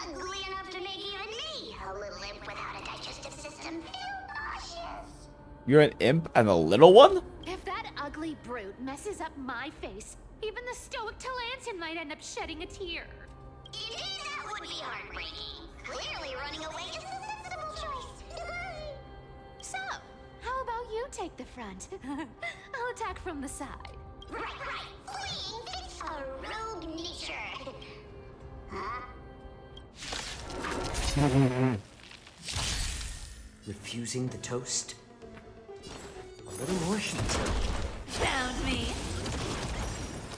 Ugly enough to make even me, a little imp without a digestive system, feel nauseous. You're an imp and a little one? If that ugly brute messes up my face, even the stoic Talantin might end up shedding a tear. Indeed, that would be heartbreaking. Clearly running away is a sensible choice. So, How about you take the front? I'll attack from the side. Right. Fleeing fits a rogue nature. Huh? Refusing the toast? A little more heat. Found me.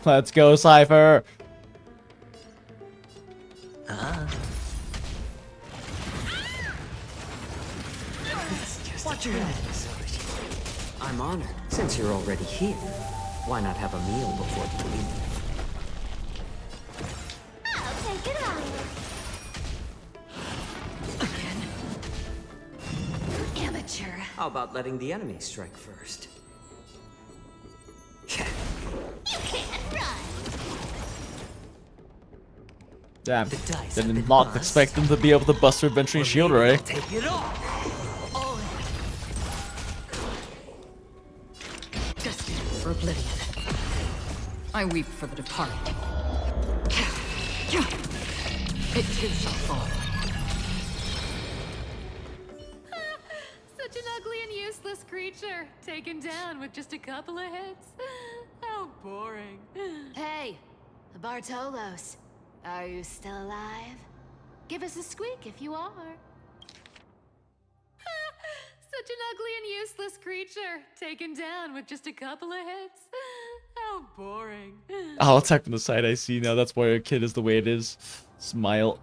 Let's go, Cipher. Watch your head. I'm honored. Since you're already here, why not have a meal before you leave? I'll take it on. Amateur. How about letting the enemy strike first? You can't run. Damn. Did not expect them to be able to bust her adventuring shield already. Take it off. Destined for oblivion. I weep for the departed. It too shall fall. Such an ugly and useless creature, taken down with just a couple of hits. How boring. Hey, Bartolos. Are you still alive? Give us a squeak if you are. Such an ugly and useless creature, taken down with just a couple of hits. How boring. I'll attack from the side. I see now. That's why your kid is the way it is. Smile.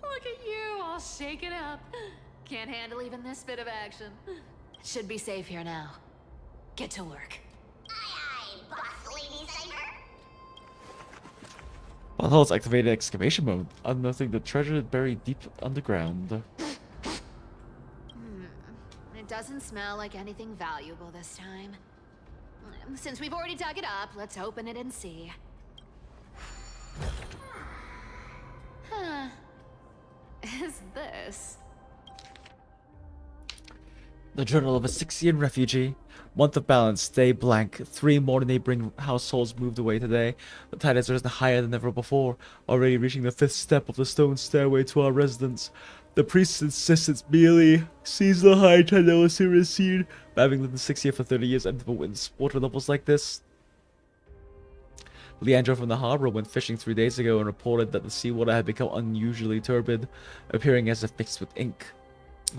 Look at you, all shaken up. Can't handle even this bit of action. Should be safe here now. Get to work. Aye, boss lady Cipher. Well, it's activated excavation mode, unearthing the treasure buried deep underground. It doesn't smell like anything valuable this time. Since we've already dug it up, let's open it and see. Huh. Is this? The Journal of a Sixian Refugee. Month of balance, day blank. 3 more neighboring households moved away today. The tide has risen higher than ever before, already reaching the 5th step of the stone stairway to our residence. The priest insists it's merely seasonal high tide that will soon recede. But having lived in 6 years for 30 years, I've never witnessed water levels like this. Leandro from the harbor went fishing 3 days ago and reported that the seawater had become unusually turbid, appearing as if mixed with ink.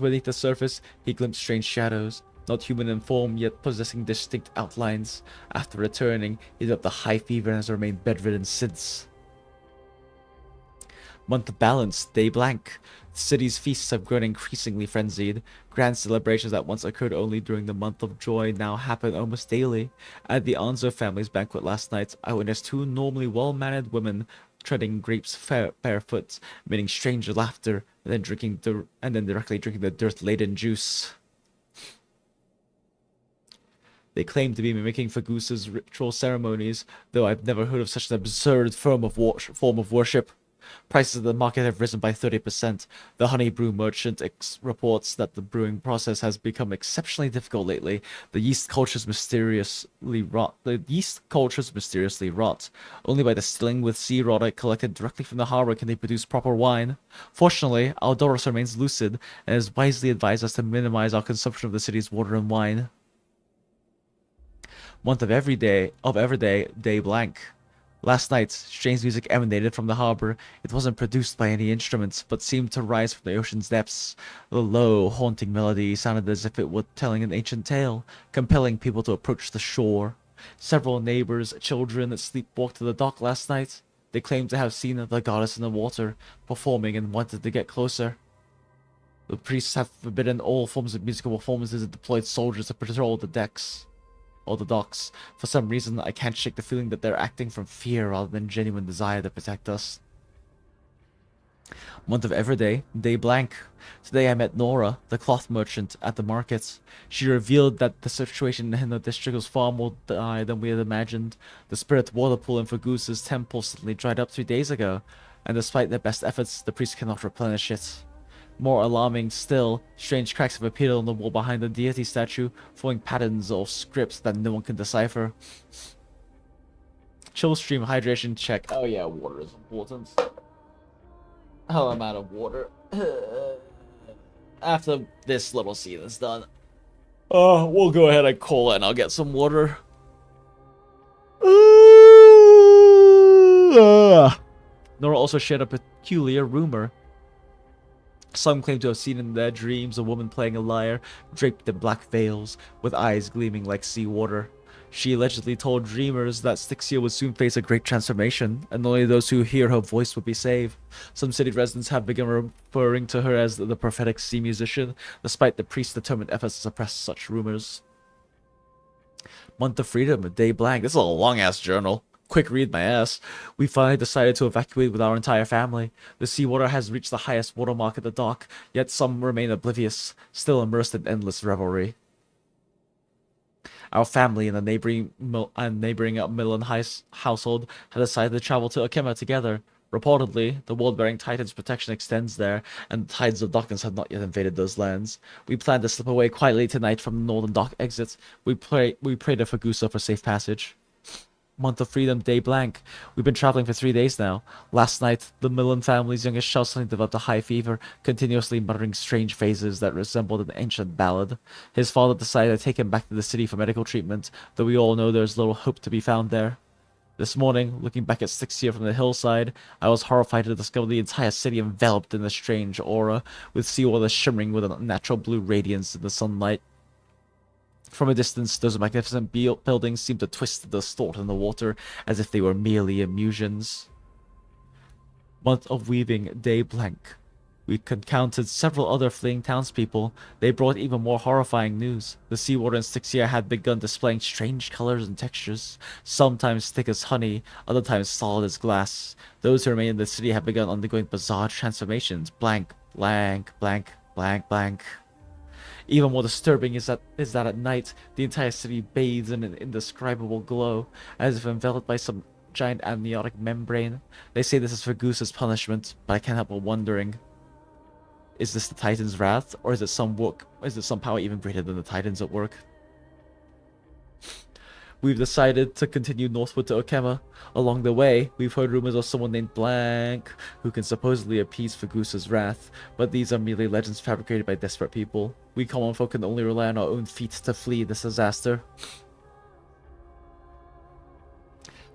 Beneath the surface, he glimpsed strange shadows, not human in form, yet possessing distinct outlines. After returning, he developed a high fever and has remained bedridden since. Month of balance, day blank. The city's feasts have grown increasingly frenzied. Grand celebrations that once occurred only during the month of joy now happen almost daily. At the Anzo family's banquet last night, I witnessed 2 normally well-mannered women treading grapes barefoot, emitting strange laughter, and then directly drinking the dirt-laden juice. They claim to be mimicking Fagusa's ritual ceremonies, though I've never heard of such an absurd form of worship. Prices of the market have risen by 30%. The honey brew merchant reports that the brewing process has become exceptionally difficult lately. The yeast cultures mysteriously rot. Only by distilling with sea water collected directly from the harbor can they produce proper wine. Fortunately, Aldoros remains lucid and has wisely advised us to minimize our consumption of the city's water and wine. Month of everyday, day blank. Last night, strange music emanated from the harbor. It wasn't produced by any instruments, but seemed to rise from the ocean's depths. The low, haunting melody sounded as if it were telling an ancient tale, compelling people to approach the shore. Several neighbors' children sleepwalked to the dock last night. They claimed to have seen the goddess in the water, performing and wanted to get closer. The priests have forbidden all forms of musical performances and deployed soldiers to patrol the decks. Or the docks. For some reason, I can't shake the feeling that they're acting from fear rather than genuine desire to protect us. Month of everyday, day blank. Today I met Nora, the cloth merchant, at the market. She revealed that the situation in the district was far more dire than we had imagined. The spirit water pool in Fagusa's temple suddenly dried up 3 days ago, and despite their best efforts, the priest cannot replenish it. More alarming still, strange cracks have appeared on the wall behind the deity statue, forming patterns or scripts that no one can decipher. Chill stream hydration check. Oh yeah, water is important. Oh, I'm out of water. after this little scene is done, we'll go ahead and call it, and I'll get some water. Nora also shared a peculiar rumor. Some claim to have seen in their dreams a woman playing a lyre, draped in black veils, with eyes gleaming like seawater. She allegedly told dreamers that Styxia would soon face a great transformation, and only those who hear her voice would be saved. Some city residents have begun referring to her as the prophetic sea musician, despite the priest's determined efforts to suppress such rumors. Month of Freedom, day blank. This is a long-ass journal. Quick read my ass. We finally decided to evacuate with our entire family. The seawater has reached the highest watermark at the dock, yet some remain oblivious, still immersed in endless revelry. Our family and the neighboring Milan household had decided to travel to Okema together. Reportedly, the world-bearing Titan's protection extends there, and the tides of darkness have not yet invaded those lands. We plan to slip away quietly tonight from the northern dock exit. We pray to Fagusa for safe passage. Month of Freedom, day blank. We've been traveling for 3 days now. Last night, the Milan family's youngest child suddenly developed a high fever, continuously muttering strange phrases that resembled an ancient ballad. His father decided to take him back to the city for medical treatment, though we all know there's little hope to be found there. This morning, looking back at Styxia from the hillside, I was horrified to discover the entire city enveloped in a strange aura, with seawater shimmering with an unnatural blue radiance in the sunlight. From a distance, those magnificent buildings seemed to twist and distort in the water, as if they were merely illusions. Month of Weaving, day blank. We encountered several other fleeing townspeople. They brought even more horrifying news. The seawater in Styxia had begun displaying strange colors and textures, sometimes thick as honey, other times solid as glass. Those who remain in the city have begun undergoing bizarre transformations. Blank, blank, blank, blank, blank. Even more disturbing is that at night, the entire city bathes in an indescribable glow, as if enveloped by some giant amniotic membrane. They say this is Fagusa's punishment, but I can't help but wondering, is this the Titan's wrath, or is it some power even greater than the Titans at work? We've decided to continue northward to Okema. Along the way, we've heard rumors of someone named Blank, who can supposedly appease Fagusa's wrath, but these are merely legends fabricated by desperate people. We common folk can only rely on our own feet to flee this disaster.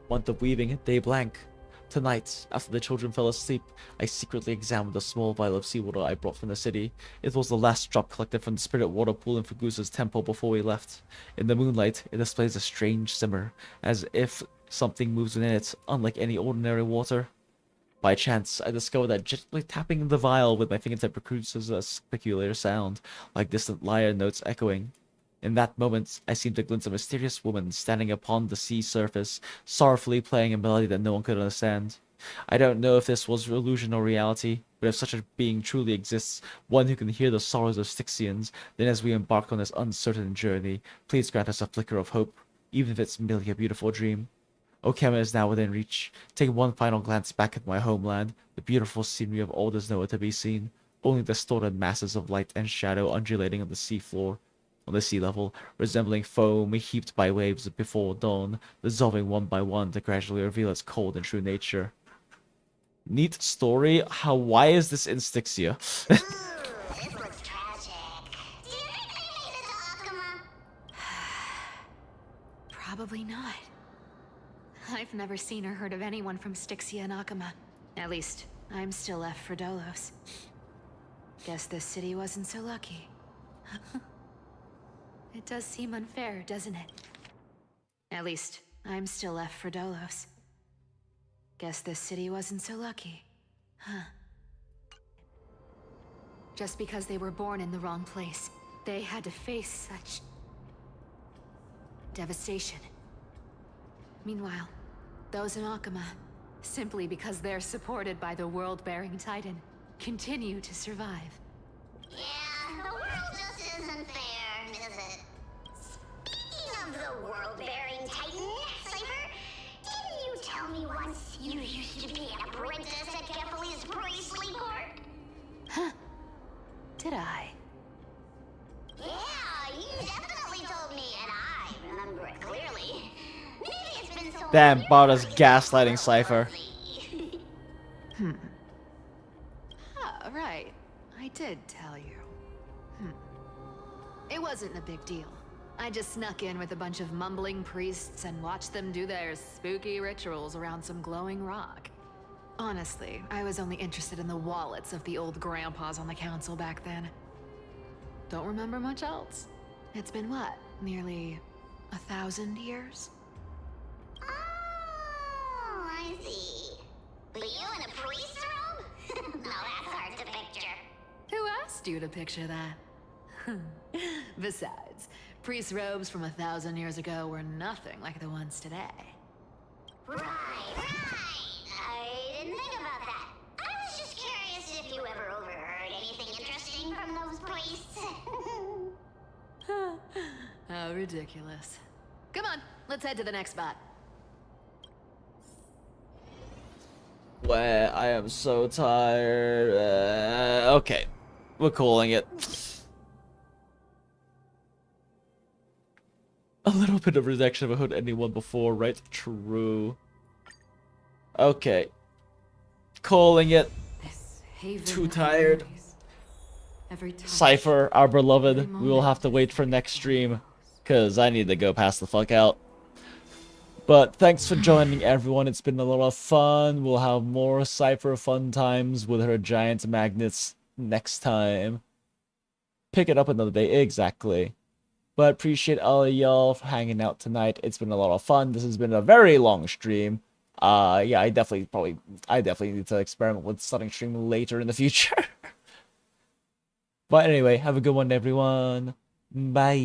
Month of Weaving, day blank. Tonight, after the children fell asleep, I secretly examined a small vial of seawater I brought from the city. It was the last drop collected from the spirit water pool in Fagusa's temple before we left. In the moonlight, it displays a strange simmer, as if something moves within it, unlike any ordinary water. By chance, I discovered that gently tapping the vial with my fingertip produces a peculiar sound, like distant lyre notes echoing. In that moment, I seemed to glimpse a mysterious woman standing upon the sea surface, sorrowfully playing a melody that no one could understand. I don't know if this was illusion or reality, but if such a being truly exists, one who can hear the sorrows of Styxians, then as we embark on this uncertain journey, please grant us a flicker of hope, even if it's merely a beautiful dream. Okema is now within reach. Take one final glance back at my homeland. The beautiful scenery of old is nowhere to be seen, only distorted masses of light and shadow undulating on the seafloor. On the sea level, resembling foam heaped by waves before dawn, dissolving one by one to gradually reveal its cold and true nature. Neat story. Why is this in Styxia? Probably not. I've never seen or heard of anyone from Styxia and Akama. At least, I'm still left for Dolos. Guess this city wasn't so lucky. It does seem unfair, doesn't it? At least, I'm still left for Dolos. Guess this city wasn't so lucky. Huh. Just because they were born in the wrong place, they had to face such devastation. Meanwhile, those in Akama, simply because they're supported by the world-bearing Titan, continue to survive. Yeah, the world just isn't fair, is it? Speaking of the world-bearing Titan, Cipher, didn't you tell me once you used to be an apprentice at Kefali's priestly court? Huh. Did I? Yeah, you definitely told me, and I remember it clearly. Maybe it's been so Damn, long Barda's gaslighting Cipher. Oh, right. I did tell you. wasn't a big deal. I just snuck in with a bunch of mumbling priests and watched them do their spooky rituals around some glowing rock. Honestly, I was only interested in the wallets of the old grandpas on the council back then. Don't remember much else. It's been what, nearly 1,000 years? Oh, I see. But you in a priest robe? No, that's hard to picture. Who asked you to picture that? Besides, priest robes from 1,000 years ago were nothing like the ones today. Right. I didn't think about that. I was just curious if you ever overheard anything interesting from those priests. How ridiculous. Come on, let's head to the next spot. Well, I am so tired. Okay, we're calling it. A little bit of rejection if I heard anyone before, right? True. Okay. Calling it. Too tired. Cipher, our beloved. We will have to wait for next stream, because I need to go pass the fuck out. But thanks for joining, everyone. It's been a lot of fun. We'll have more Cipher fun times with her giant magnets next time. Pick it up another day. Exactly. But appreciate all of y'all for hanging out tonight. It's been a lot of fun. This has been a very long stream. Yeah, I definitely need to experiment with starting stream later in the future. But anyway, have a good one, everyone. Bye.